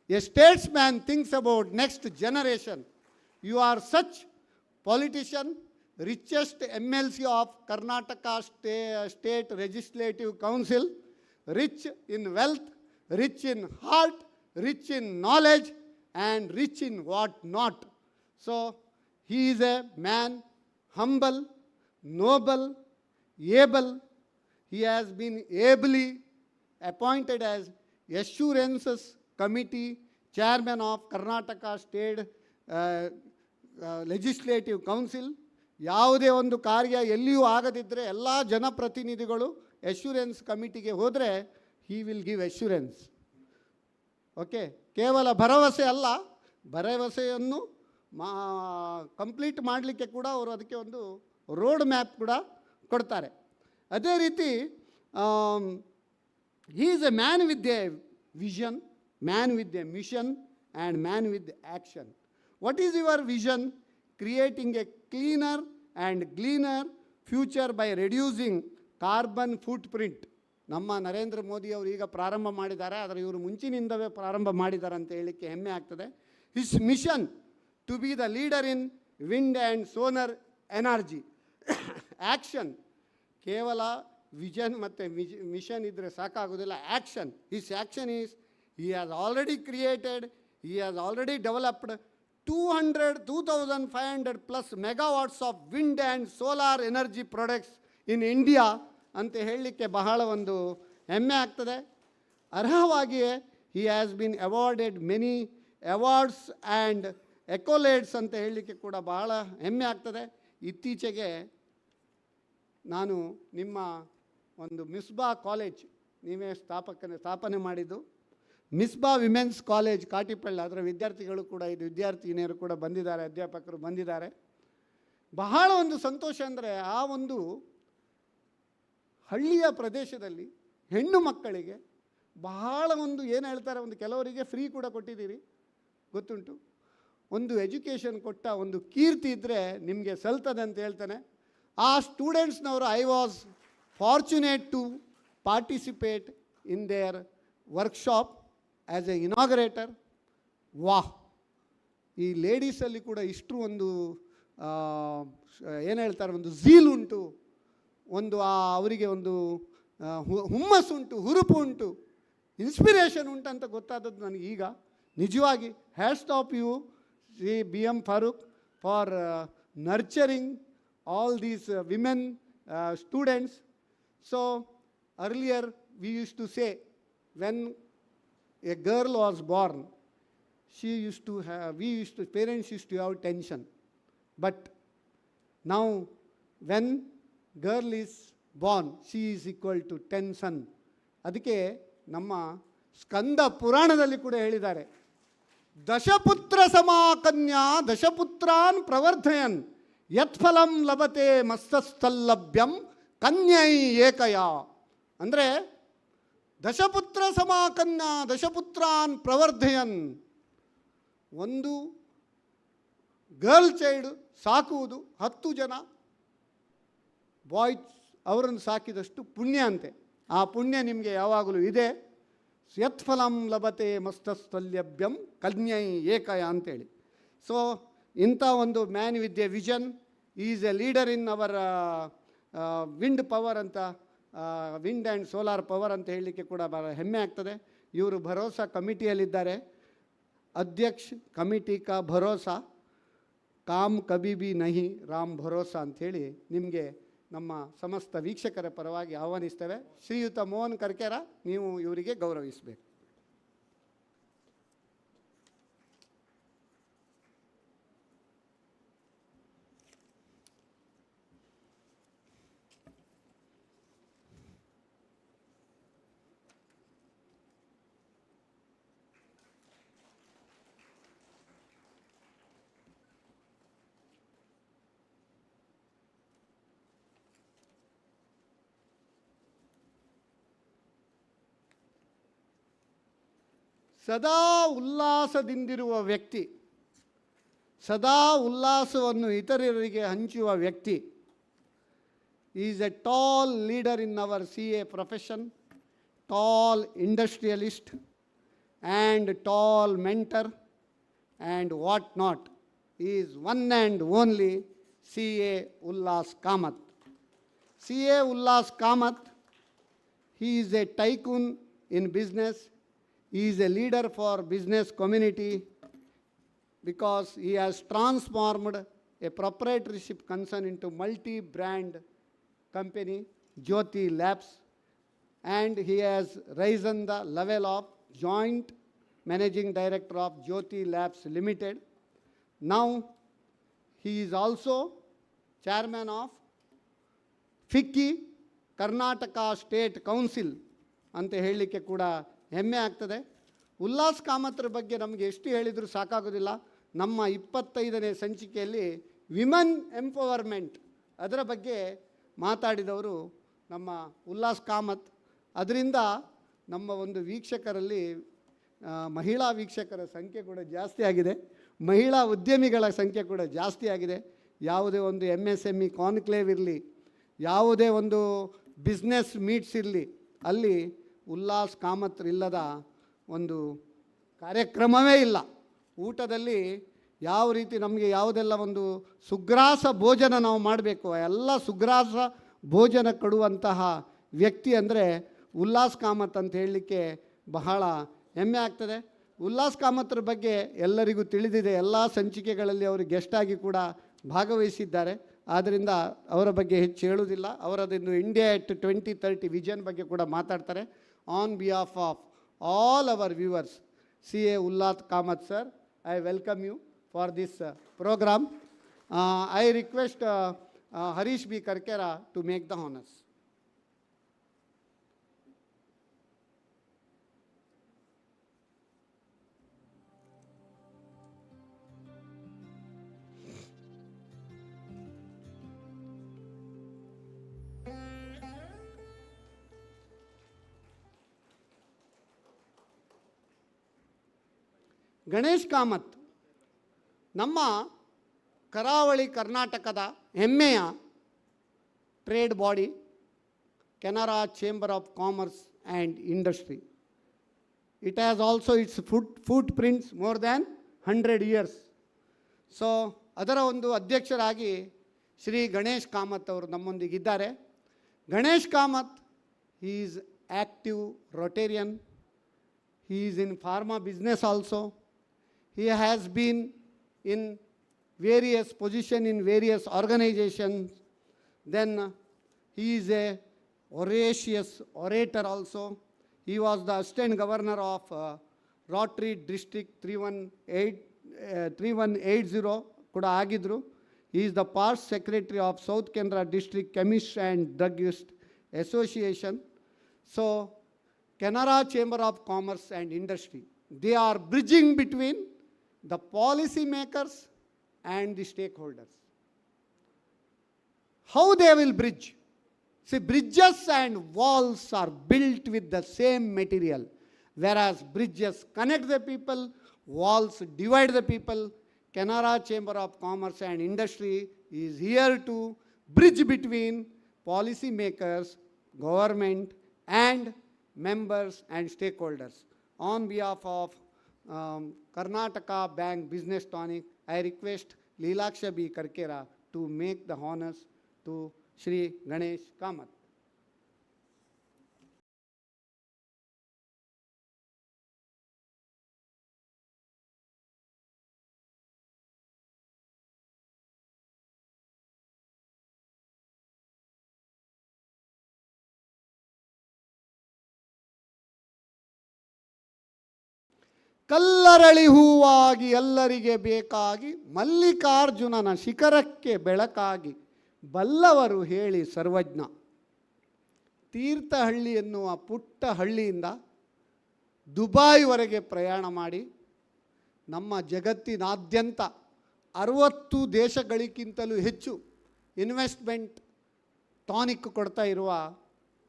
A statesman thinks about next generation. You are such politician, richest MLC of Karnataka State Legislative Council, rich in wealth, rich in heart, rich in knowledge, and rich in what not. So, he is a man humble, noble, able. He has been ably appointed as Assurances Committee Chairman of Karnataka State Legislative Council. ಯಾವುದೇ ಒಂದು ಕಾರ್ಯ ಎಲ್ಲಿಯೂ ಆಗದಿದ್ದರೆ ಎಲ್ಲ ಜನಪ್ರತಿನಿಧಿಗಳು assurance ಕಮಿಟಿಗೆ ಹೋದರೆ he will give assurance. Okay, ಕೇವಲ ಭರವಸೆ ಅಲ್ಲ, ಭರವಸೆಯನ್ನು ಕಂಪ್ಲೀಟ್ ಮಾಡಲಿಕ್ಕೆ ಕೂಡ ಅವರು ಅದಕ್ಕೆ ಒಂದು ರೋಡ್ ಮ್ಯಾಪ್ ಕೂಡ ಕೊಡ್ತಾರೆ. ಅದೇ ರೀತಿ he is a man with a vision, man with a mission, and man with action. What is your vision? Creating a cleaner and greener future by reducing carbon footprint. ನಮ್ಮ ನರೇಂದ್ರ ಮೋದಿ ಅವರು ಈಗ ಪ್ರಾರಂಭ ಮಾಡಿದ್ದಾರೆ, ಆದರೆ ಇವರು ಮುಂಚಿನಿಂದವೇ ಪ್ರಾರಂಭ ಮಾಡಿದ್ದಾರೆ ಅಂತ ಹೇಳಲಿಕ್ಕೆ ಹೆಮ್ಮೆ ಆಗ್ತದೆ. His mission to be the leader in wind and solar energy. Action, ಕೇವಲ ವಿಷನ್ ಮತ್ತು ಮಿಷನ್ ಇದ್ದರೆ ಸಾಕಾಗೋದಿಲ್ಲ. Action, his action is he has already created, he has already developed 2,500 plus megawatts of wind and solar energy products in India ಅಂತ ಹೇಳಲಿಕ್ಕೆ ಬಹಳ ಒಂದು ಹೆಮ್ಮೆ ಆಗ್ತದೆ. ಅರ್ಹವಾಗಿಯೇ he has been awarded many awards and accolades ಅಂತ ಹೇಳಲಿಕ್ಕೆ ಕೂಡ ಬಹಳ ಹೆಮ್ಮೆ ಆಗ್ತದೆ. ಇತ್ತೀಚೆಗೆ ನಾನು ನಿಮ್ಮ ಒಂದು ಮಿಸ್ಬಾ ಕಾಲೇಜ್ ನೀವೇ ಸ್ಥಾಪನೆ ಮಾಡಿದ್ದು, ಮಿಸ್ಬಾ ವಿಮೆನ್ಸ್ ಕಾಲೇಜ್ ಕಾಟಿಪಳ್ಳ, ಅದರ ವಿದ್ಯಾರ್ಥಿಗಳು ಕೂಡ ಇದು ವಿದ್ಯಾರ್ಥಿನಿಯರು ಕೂಡ ಬಂದಿದ್ದಾರೆ, ಅಧ್ಯಾಪಕರು ಬಂದಿದ್ದಾರೆ. ಬಹಳ ಒಂದು ಸಂತೋಷ ಅಂದರೆ ಆ ಒಂದು ಹಳ್ಳಿಯ ಪ್ರದೇಶದಲ್ಲಿ ಹೆಣ್ಣು ಮಕ್ಕಳಿಗೆ ಬಹಳ ಒಂದು ಏನು ಹೇಳ್ತಾರೆ, ಒಂದು ಕೆಲವರಿಗೆ ಫ್ರೀ ಕೂಡ ಕೊಟ್ಟಿದ್ದೀರಿ ಗೊತ್ತುಂಟು. ಒಂದು ಎಜುಕೇಷನ್ ಕೊಟ್ಟ ಒಂದು ಕೀರ್ತಿ ಇದ್ದರೆ ನಿಮಗೆ ಸಲ್ತದೆ ಅಂತ ಹೇಳ್ತಾನೆ. ಆ ಸ್ಟೂಡೆಂಟ್ಸ್ನವರು I was fortunate to participate in their workshop as a inaugurator. ವಾಹ್, ಈ ಲೇಡೀಸಲ್ಲಿ ಕೂಡ ಇಷ್ಟು ಒಂದು ಏನು ಹೇಳ್ತಾರೆ, ಒಂದು ಝೀಲ್ ಉಂಟು, ಒಂದು ಅವರಿಗೆ ಒಂದು ಹುಮ್ಮಸ್ಸುಂಟು, ಹುರುಪು ಉಂಟು, ಇನ್ಸ್ಪಿರೇಷನ್ ಉಂಟಂತ ಗೊತ್ತಾದದ್ದು ನನಗೆ ಈಗ. ನಿಜವಾಗಿ hats off you Shri BM Farook for nurturing all these women students. So earlier we used to say, when a girl was born, parents used to have tension, but now when girl is born, she is equal to 10 sun. ಅದಕ್ಕೆ ನಮ್ಮ ಸ್ಕಂದ ಪುರಾಣದಲ್ಲಿ ಕೂಡ ಹೇಳಿದ್ದಾರೆ, ದಶಪುತ್ರ ಸಮಾಕನ್ಯಾ ದಶಪುತ್ರಾನ್ ಪ್ರವರ್ಧಯನ್ ಯತ್ಫಲಂ ಲಭತೆ ಮಸ್ತಸ್ಥಲ್ಲಭ್ಯಂ ಕನ್ಯೈ ಏಕಯ. ಅಂದರೆ ದಶಪುತ್ರ ಸಮಾಕನ್ಯಾ ದಶಪುತ್ರಾನ್ ಪ್ರವರ್ಧಯನ್, ಒಂದು girl child ಸಾಕುವುದು 10 ಜನ boys ಅವರನ್ನು ಸಾಕಿದಷ್ಟು ಪುಣ್ಯ ಅಂತೆ. ಆ ಪುಣ್ಯ ನಿಮಗೆ ಯಾವಾಗಲೂ ಇದೆ. ಯತ್ಫಲಂ ಲಭತೆ ಮಸ್ತಸ್ಥಲ್ಯಭ್ಯಂ ಕನ್ಯೈ ಏಕಯ ಅಂತೇಳಿ. ಸೊ ಇಂಥ ಒಂದು man with A vision, is A leader in our wind power ಅಂತ, ವಿಂಡ್ ಆ್ಯಂಡ್ ಸೋಲಾರ್ ಪವರ್ ಅಂತ ಹೇಳಲಿಕ್ಕೆ ಕೂಡ ಭಾಳ ಹೆಮ್ಮೆ ಆಗ್ತದೆ. ಇವರು ಭರೋಸಾ ಕಮಿಟಿಯಲ್ಲಿದ್ದಾರೆ. ಅಧ್ಯಕ್ಷ ಕಮಿಟಿ ಕಾ ಭರೋಸಾ, ಕಾಮ್ ಕಬಿ ಬಿ ನಹಿ ರಾಮ್ ಭರೋಸಾ ಅಂಥೇಳಿ ನಿಮಗೆ ನಮ್ಮ ಸಮಸ್ತ ವೀಕ್ಷಕರ ಪರವಾಗಿ ಆಹ್ವಾನಿಸ್ತೇವೆ. ಶ್ರೀಯುತ ಮೋಹನ್ ಕರ್ಕೇರ, ನೀವು ಇವರಿಗೆ ಗೌರವಿಸಬೇಕು. ಸದಾ ಉಲ್ಲಾಸದಿಂದಿರುವ ವ್ಯಕ್ತಿ, ಸದಾ ಉಲ್ಲಾಸವನ್ನು ಇತರರಿಗೆ ಹಂಚುವ ವ್ಯಕ್ತಿ, is A tall leader in our CA profession, tall industrialist and tall mentor and what not, is one and only CA Ullas Kamath. CA Ullas Kamath, he is a tycoon in business. He is a leader for business community because he has transformed a proprietorship concern into multi-brand company, Jyoti Labs, and he has risen the level of joint managing director of Jyoti Labs Limited. Now he is also chairman of FICCI, Karnataka state council ಅಂತ ಹೇಳಲಿಕ್ಕೆ ಕೂಡ ಹೆಮ್ಮೆ ಆಗ್ತದೆ. ಉಲ್ಲಾಸ್ ಕಾಮತ್ರ ಬಗ್ಗೆ ನಮಗೆ ಎಷ್ಟು ಹೇಳಿದರೂ ಸಾಕಾಗೋದಿಲ್ಲ. ನಮ್ಮ 25ನೇ ಸಂಚಿಕೆಯಲ್ಲಿ ವಿಮನ್ ಎಂಪವರ್ಮೆಂಟ್ ಅದರ ಬಗ್ಗೆ ಮಾತಾಡಿದವರು ನಮ್ಮ ಉಲ್ಲಾಸ್ ಕಾಮತ್. ಅದರಿಂದ ನಮ್ಮ ಒಂದು ವೀಕ್ಷಕರಲ್ಲಿ ಮಹಿಳಾ ವೀಕ್ಷಕರ ಸಂಖ್ಯೆ ಕೂಡ ಜಾಸ್ತಿ ಆಗಿದೆ, ಮಹಿಳಾ ಉದ್ಯಮಿಗಳ ಸಂಖ್ಯೆ ಕೂಡ ಜಾಸ್ತಿ ಆಗಿದೆ. ಯಾವುದೇ ಒಂದು MSME ಕಾನ್ಕ್ಲೇವ್ ಇರಲಿ, ಯಾವುದೇ ಒಂದು ಬಿಸ್ನೆಸ್ ಮೀಟ್ಸ್ ಇರಲಿ, ಅಲ್ಲಿ ಉಲ್ಲಾಸ್ ಕಾಮತ್ರಿಲ್ಲದ ಒಂದು ಕಾರ್ಯಕ್ರಮವೇ ಇಲ್ಲ. ಊಟದಲ್ಲಿ ಯಾವ ರೀತಿ ನಮಗೆ ಯಾವುದೆಲ್ಲ ಒಂದು ಸುಗ್ರಾಸ ಭೋಜನ ನಾವು ಮಾಡಬೇಕು, ಎಲ್ಲ ಸುಗ್ರಾಸ ಭೋಜನ ಕೊಡುವಂತಹ ವ್ಯಕ್ತಿ ಅಂದರೆ ಉಲ್ಲಾಸ್ ಕಾಮತ್ ಅಂತ ಹೇಳಲಿಕ್ಕೆ ಬಹಳ ಹೆಮ್ಮೆ ಆಗ್ತದೆ. ಉಲ್ಲಾಸ್ ಕಾಮತ್ರ ಬಗ್ಗೆ ಎಲ್ಲರಿಗೂ ತಿಳಿದಿದೆ, ಎಲ್ಲ ಸಂಚಿಕೆಗಳಲ್ಲಿ ಅವರು ಗೆಸ್ಟಾಗಿ ಕೂಡ ಭಾಗವಹಿಸಿದ್ದಾರೆ. ಆದ್ದರಿಂದ ಅವರ ಬಗ್ಗೆ ಹೆಚ್ಚು ಹೇಳುವುದಿಲ್ಲ. ಅವರದನ್ನು ಇಂಡಿಯಾ ಎಟ್ 2030 ವಿಷನ್ ಬಗ್ಗೆ ಕೂಡ ಮಾತಾಡ್ತಾರೆ. On behalf of all our viewers, CA Ullas Kamath sir, I welcome you for this programme. I request Harish B Karkera to make the honours. Ganesh Kamath ನಮ್ಮ ಕರಾವಳಿ ಕರ್ನಾಟಕದ ಹೆಮ್ಮೆಯ trade body Canara Chamber of Commerce and Industry. It has also its footprints more than 100 years. So ಅದರ ಒಂದು ಅಧ್ಯಕ್ಷರಾಗಿ ಶ್ರೀ ಗಣೇಶ್ ಕಾಮತ್ ಅವರು ನಮ್ಮೊಂದಿಗಿದ್ದಾರೆ. Ganesh Kamath is active Rotarian, he is in pharma business also. He has been in various positions in various organizations. Then he is a voracious orator also. He was the assistant governor of Rotary District 3180 ಕೂಡ ಆಗಿದ್ರು. He is the past secretary of South Canara District Chemist and Druggist Association. So Canara Chamber of Commerce and Industry, they are bridging between the policy makers and the stakeholders. How they will bridge? See, bridges and walls are built with the same material, whereas bridges connect the people, walls divide the people. Canara Chamber of Commerce and Industry is here to bridge between policy makers, government and members and stakeholders. On behalf of Karnataka Bank Business Tonic, I request Leelaksha B. Karkera to make the honors to Shri Ganesh Kamath. Kallarali ಹೂವಾಗಿ ಎಲ್ಲರಿಗೆ ಬೇಕಾಗಿ ಮಲ್ಲಿಕಾರ್ಜುನನ ಶಿಖರಕ್ಕೆ ಬೆಳಕಾಗಿ ಬಲ್ಲವರು ಹೇಳಿ ಸರ್ವಜ್ಞ. ತೀರ್ಥಹಳ್ಳಿ ಎನ್ನುವ ಪುಟ್ಟ ಹಳ್ಳಿಯಿಂದ ದುಬಾಯಿವರೆಗೆ ಪ್ರಯಾಣ ಮಾಡಿ ನಮ್ಮ ಜಗತ್ತಿನಾದ್ಯಂತ 60 ದೇಶಗಳಿಗಿಂತಲೂ ಹೆಚ್ಚು ಇನ್ವೆಸ್ಟ್ಮೆಂಟ್ ಟಾನಿಕ್ ಕೊಡ್ತಾ ಇರುವ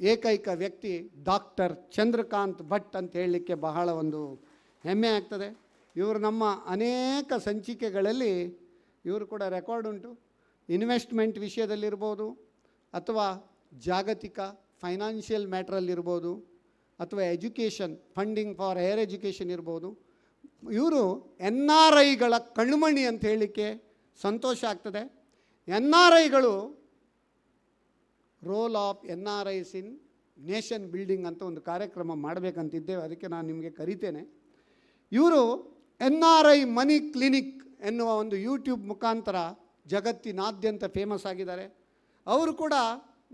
ಏಕೈಕ ವ್ಯಕ್ತಿ ಡಾಕ್ಟರ್ ಚಂದ್ರಕಾಂತ್ ಭಟ್ ಅಂತ ಹೇಳಲಿಕ್ಕೆ ಬಹಳ ಒಂದು ಹೆಮ್ಮೆ ಆಗ್ತದೆ. ಇವರು ನಮ್ಮ ಅನೇಕ ಸಂಚಿಕೆಗಳಲ್ಲಿ ಇವರು ಕೂಡ ರೆಕಾರ್ಡ್ ಉಂಟು. ಇನ್ವೆಸ್ಟ್ಮೆಂಟ್ ವಿಷಯದಲ್ಲಿರ್ಬೋದು, ಅಥವಾ ಜಾಗತಿಕ ಫೈನಾನ್ಷಿಯಲ್ ಮ್ಯಾಟ್ರಲ್ಲಿರ್ಬೋದು, ಅಥವಾ education funding for higher education ಇರ್ಬೋದು. ಇವರು NRIಗಳ ಕಣ್ಮಣಿ ಅಂತ ಹೇಳಲಿಕ್ಕೆ ಸಂತೋಷ ಆಗ್ತದೆ. NRIಗಳು role of NRIs in nation building ಅಂತ ಒಂದು ಕಾರ್ಯಕ್ರಮ ಮಾಡಬೇಕಂತಿದ್ದೇವೆ. ಅದಕ್ಕೆ ನಾನು ನಿಮಗೆ ಕರಿತೇನೆ. ಇವರು NRI ಮನಿ ಕ್ಲಿನಿಕ್ ಎನ್ನುವ ಒಂದು ಯೂಟ್ಯೂಬ್ ಮುಖಾಂತರ ಜಗತ್ತಿನಾದ್ಯಂತ ಫೇಮಸ್ ಆಗಿದ್ದಾರೆ. ಅವರು ಕೂಡ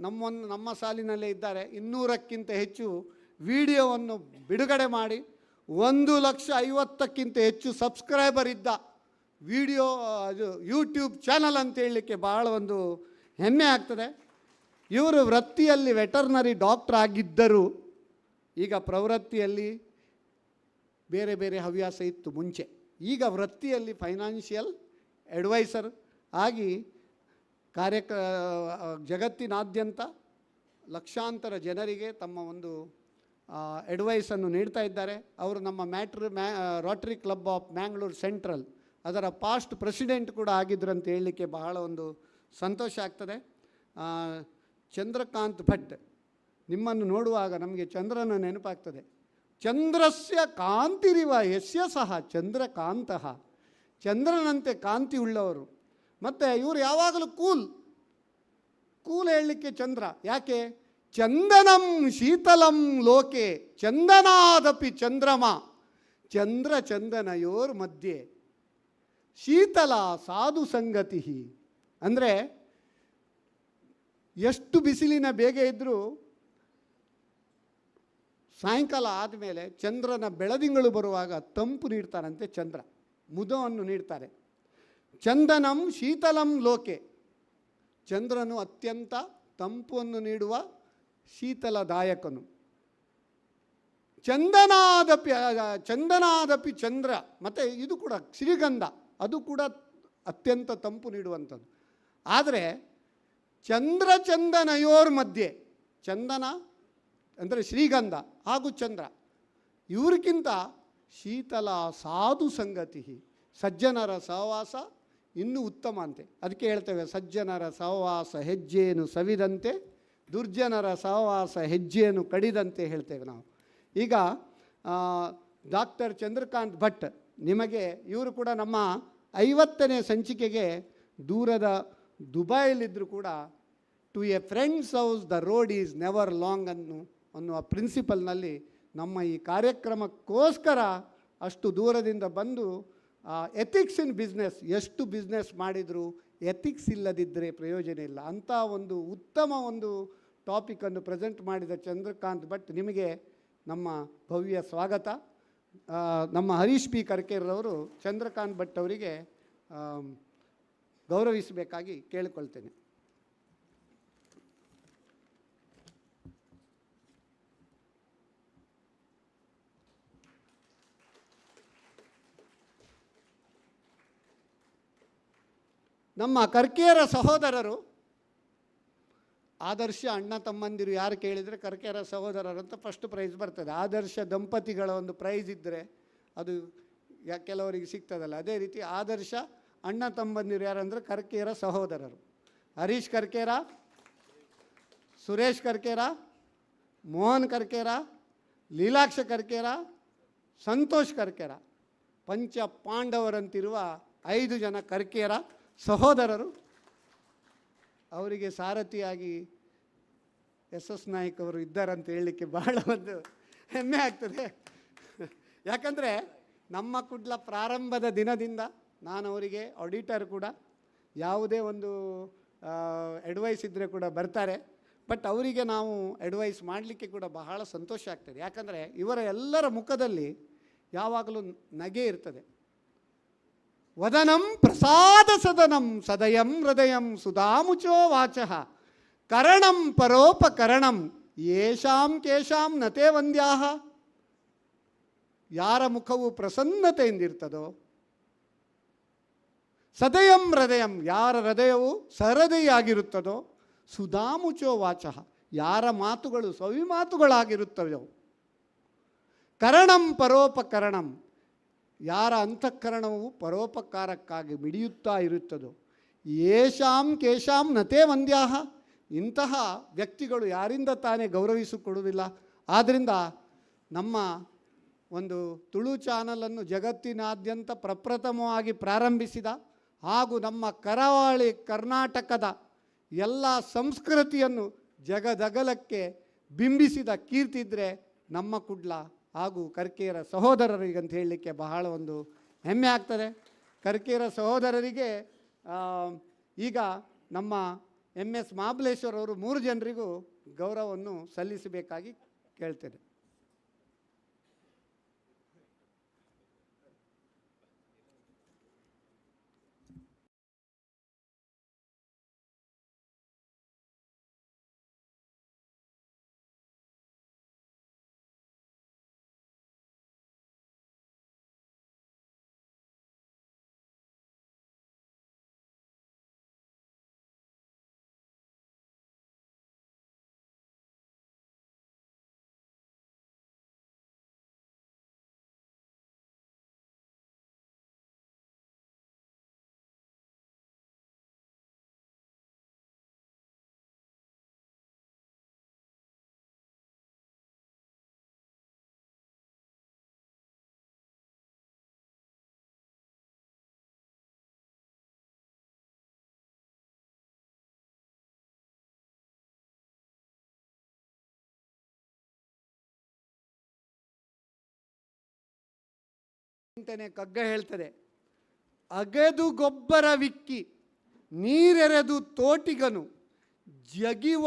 ನಮ್ಮ ಸಾಲಿನಲ್ಲೇ ಇದ್ದಾರೆ. 200ಕ್ಕಿಂತ ಹೆಚ್ಚು ವಿಡಿಯೋವನ್ನು ಬಿಡುಗಡೆ ಮಾಡಿ 1,50,000ಕ್ಕಿಂತ ಹೆಚ್ಚು ಸಬ್ಸ್ಕ್ರೈಬರ್ ಇದ್ದ ವಿಡಿಯೋ ಅದು ಯೂಟ್ಯೂಬ್ ಚಾನಲ್ ಅಂತ ಹೇಳಲಿಕ್ಕೆ ಬಹಳ ಒಂದು ಹೆಮ್ಮೆ ಆಗ್ತದೆ. ಇವರು ವೃತ್ತಿಯಲ್ಲಿ ವೆಟರ್ನರಿ ಡಾಕ್ಟರ್ ಆಗಿದ್ದರು. ಈಗ ಪ್ರವೃತ್ತಿಯಲ್ಲಿ ಬೇರೆ ಬೇರೆ ಹವ್ಯಾಸ ಇತ್ತು ಮುಂಚೆ. ಈಗ ವೃತ್ತಿಯಲ್ಲಿ ಫೈನಾನ್ಷಿಯಲ್ ಅಡ್ವೈಸರ್ ಆಗಿ ಜಗತ್ತಿನಾದ್ಯಂತ ಲಕ್ಷಾಂತರ ಜನರಿಗೆ ತಮ್ಮ ಒಂದು ಅಡ್ವೈಸನ್ನು ನೀಡ್ತಾ ಇದ್ದಾರೆ. ಅವರು ನಮ್ಮ Rotary club of Mangalore central ಅದರ ಪಾಸ್ಟ್ ಪ್ರೆಸಿಡೆಂಟ್ ಕೂಡ ಆಗಿದ್ರು ಅಂತ ಹೇಳಲಿಕ್ಕೆ ಬಹಳ ಒಂದು ಸಂತೋಷ ಆಗ್ತದೆ. ಚಂದ್ರಕಾಂತ್ ಭಟ್, ನಿಮ್ಮನ್ನು ನೋಡುವಾಗ ನಮಗೆ ಚಂದ್ರನ ನೆನಪಾಗ್ತದೆ. ಚಂದ್ರಸ್ಯ ಕಾಂತಿರಿವ ಯಸ್ಯ ಸಹ ಚಂದ್ರಕಾಂತಃ, ಚಂದ್ರನಂತೆ ಕಾಂತಿ ಉಳ್ಳವರು. ಮತ್ತು ಇವರು ಯಾವಾಗಲೂ ಕೂಲ್ ಹೇಳಲಿಕ್ಕೆ ಚಂದ್ರ. ಯಾಕೆ? ಚಂದನಂ ಶೀತಲಂ ಲೋಕೆ ಚಂದನಾದಪಿ ಚಂದ್ರಮ ಚಂದ್ರ ಚಂದನಯೋರ್ ಮಧ್ಯೆ ಶೀತಲ ಸಾಧು ಸಂಗತಿ. ಅಂದರೆ ಎಷ್ಟು ಬಿಸಿಲಿನ ಬೇಗೆ ಇದ್ದರೂ ಸಾಯಂಕಾಲ ಆದಮೇಲೆ ಚಂದ್ರನ ಬೆಳದಿಂಗಳು ಬರುವಾಗ ತಂಪು ನೀಡ್ತಾರಂತೆ. ಚಂದ್ರ ಮುದವನ್ನು ನೀಡ್ತಾರೆ. ಚಂದನಂ ಶೀತಲಂ ಲೋಕೆ, ಚಂದ್ರನು ಅತ್ಯಂತ ತಂಪನ್ನು ನೀಡುವ ಶೀತಲದಾಯಕನು. ಚಂದನಾದಪಿ ಚಂದ್ರ, ಮತ್ತು ಇದು ಕೂಡ ಶ್ರೀಗಂಧ, ಅದು ಕೂಡ ಅತ್ಯಂತ ತಂಪು ನೀಡುವಂಥದ್ದು. ಆದರೆ ಚಂದನಯೋರ್ ಮಧ್ಯೆ, ಚಂದನ ಅಂದರೆ ಶ್ರೀಗಂಧ ಹಾಗೂ ಚಂದ್ರ, ಇವ್ರಿಗಿಂತ ಶೀತಲ ಸಾಧು ಸಂಗತಿ, ಸಜ್ಜನರ ಸಹವಾಸ ಇನ್ನೂ ಉತ್ತಮ ಅಂತೆ. ಅದಕ್ಕೆ ಹೇಳ್ತೇವೆ, ಸಜ್ಜನರ ಸಹವಾಸ ಹೆಜ್ಜೆಯನ್ನು ಸವಿದಂತೆ, ದುರ್ಜನರ ಸಹವಾಸ ಹೆಜ್ಜೆಯನ್ನು ಕಡಿದಂತೆ ಹೇಳ್ತೇವೆ ನಾವು. ಈಗ ಡಾಕ್ಟರ್ ಚಂದ್ರಕಾಂತ್ ಭಟ್, ನಿಮಗೆ ಇವರು ಕೂಡ ನಮ್ಮ 50ನೇ ಸಂಚಿಕೆಗೆ ದೂರದ ದುಬೈಲಿದ್ದರೂ ಕೂಡ to a friend's house the road is never long ಅನ್ನುವ ಪ್ರಿನ್ಸಿಪಲ್ನಲ್ಲಿ ನಮ್ಮ ಈ ಕಾರ್ಯಕ್ರಮಕ್ಕೋಸ್ಕರ ಅಷ್ಟು ದೂರದಿಂದ ಬಂದು ಎಥಿಕ್ಸ್ ಇನ್ ಬಿಸ್ನೆಸ್, ಎಷ್ಟು ಬಿಸ್ನೆಸ್ ಮಾಡಿದರೂ ಎಥಿಕ್ಸ್ ಇಲ್ಲದಿದ್ದರೆ ಪ್ರಯೋಜನ ಇಲ್ಲ ಅಂಥ ಒಂದು ಉತ್ತಮ ಒಂದು ಟಾಪಿಕನ್ನು ಪ್ರೆಸೆಂಟ್ ಮಾಡಿದ ಚಂದ್ರಕಾಂತ್ ಭಟ್, ನಿಮಗೆ ನಮ್ಮ ಭವ್ಯ ಸ್ವಾಗತ. ನಮ್ಮ ಹರೀಶ್ ಪಿ ಕರ್ಕೇರವರು ಚಂದ್ರಕಾಂತ್ ಭಟ್ ಅವರಿಗೆ ಗೌರವಿಸಬೇಕಾಗಿ ಕೇಳಿಕೊಳ್ತೇನೆ. ನಮ್ಮ ಕರ್ಕೇರ ಸಹೋದರರು, ಆದರ್ಶ ಅಣ್ಣ ತಮ್ಮಂದಿರು ಯಾರು ಕೇಳಿದರೆ ಕರ್ಕೇರ ಸಹೋದರರು ಅಂತ ಫಸ್ಟ್ ಪ್ರೈಸ್ ಬರ್ತದೆ. ಆದರ್ಶ ದಂಪತಿಗಳ ಒಂದು ಪ್ರೈಸ್ ಇದ್ದರೆ ಅದು ಕೆಲವರಿಗೆ ಸಿಗ್ತದಲ್ಲ, ಅದೇ ರೀತಿ ಆದರ್ಶ ಅಣ್ಣ ತಮ್ಮಂದಿರು ಯಾರಂದರೆ ಕರ್ಕೇರ ಸಹೋದರರು. ಹರೀಶ್ ಕರ್ಕೇರ, ಸುರೇಶ್ ಕರ್ಕೇರ, ಮೋಹನ್ ಕರ್ಕೇರ, ಲೀಲಾಕ್ಷ ಕರ್ಕೇರ, ಸಂತೋಷ್ ಕರ್ಕೇರ, ಪಂಚ ಪಾಂಡವರಂತಿರುವ 5 ಜನ ಕರ್ಕೇರ ಸಹೋದರರು. ಅವರಿಗೆ ಸಾರಥಿಯಾಗಿ ಎಸ್ ನಾಯ್ಕ್ ಅವರು ಇದ್ದಾರಂತ ಹೇಳಲಿಕ್ಕೆ ಬಹಳ ಒಂದು ಹೆಮ್ಮೆ ಆಗ್ತದೆ. ಯಾಕಂದರೆ ನಮ್ಮ ಕುಡ್ಲ ಪ್ರಾರಂಭದ ದಿನದಿಂದ ನಾನು ಅವರಿಗೆ ಆಡಿಟರ್ ಕೂಡ, ಯಾವುದೇ ಒಂದು ಅಡ್ವೈಸ್ ಇದ್ದರೆ ಕೂಡ ಬರ್ತಾರೆ. ಬಟ್ ಅವರಿಗೆ ನಾವು ಅಡ್ವೈಸ್ ಮಾಡಲಿಕ್ಕೆ ಕೂಡ ಬಹಳ ಸಂತೋಷ ಆಗ್ತದೆ. ಯಾಕಂದರೆ ಇವರ ಎಲ್ಲರ ಮುಖದಲ್ಲಿ ಯಾವಾಗಲೂ ನಗೆ ಇರ್ತದೆ. ವದನಂ ಪ್ರಸಾದ ಸದನಂ ಸದಯಂ ಹೃದಯಂ ಸುಧಾಮುಚೋ ವಾಚಃ ಕರಣಂ ಪರೋಪಕರಣಂ ಯೇಷಾಂ ಕೇಶಾಂ ನತೆ ವಂದ್ಯಾಹ. ಯಾರ ಮುಖವು ಪ್ರಸನ್ನತೆಯಿಂದಿರ್ತದೋ, ಸದಯಂ ಹೃದಯಂ, ಯಾರ ಹೃದಯವು ಸಹೃದಯಿಯಾಗಿರುತ್ತದೋ, ಸುಧಾಮುಚೋ ವಾಚಃ, ಯಾರ ಮಾತುಗಳು ಸವಿ ಮಾತುಗಳಾಗಿರುತ್ತವೆಯೋ, ಕರಣಂ ಪರೋಪಕರಣಂ, ಯಾರ ಅಂತಃಕರಣವು ಪರೋಪಕಾರಕ್ಕಾಗಿ ಮಿಡಿಯುತ್ತಾ ಇರುತ್ತದೋ, ಯೇಷಾಂ ಕೇಶಾಂ ನತೆ ವಂದ್ಯಾಹ, ಇಂತಹ ವ್ಯಕ್ತಿಗಳು ಯಾರಿಂದ ತಾನೇ ಗೌರವಿಸಿಕೊಡುವುದಿಲ್ಲ. ಆದ್ದರಿಂದ ನಮ್ಮ ಒಂದು ತುಳು ಚಾನಲನ್ನು ಜಗತ್ತಿನಾದ್ಯಂತ ಪ್ರಪ್ರಥಮವಾಗಿ ಪ್ರಾರಂಭಿಸಿದ ಹಾಗೂ ನಮ್ಮ ಕರಾವಳಿ ಕರ್ನಾಟಕದ ಎಲ್ಲ ಸಂಸ್ಕೃತಿಯನ್ನು ಜಗದಗಲಕ್ಕೆ ಬಿಂಬಿಸಿದ ಕೀರ್ತಿ ಇದ್ದರೆ ನಮ್ಮ ಕುಡ್ಲ ಹಾಗೂ ಕರ್ಕೇರ ಸಹೋದರರಿಗಂತ ಹೇಳಲಿಕ್ಕೆ ಬಹಳ ಒಂದು ಹೆಮ್ಮೆ ಆಗ್ತದೆ. ಕರ್ಕೇರ ಸಹೋದರರಿಗೆ ಈಗ ನಮ್ಮ MS ಮಹಾಬಲೇಶ್ವರ್ ಅವರು 3 ಜನರಿಗೂ ಗೌರವವನ್ನು ಸಲ್ಲಿಸಬೇಕಾಗಿ ಕೇಳ್ತೇನೆ. ಕಗ್ಗ ಹೇಳ್ತದೆ, ಅಗೆದು ಗೊಬ್ಬರವಿಕ್ಕಿ ನೀರೆರೆದು ತೋಟಿಗನು ಜಗಿವ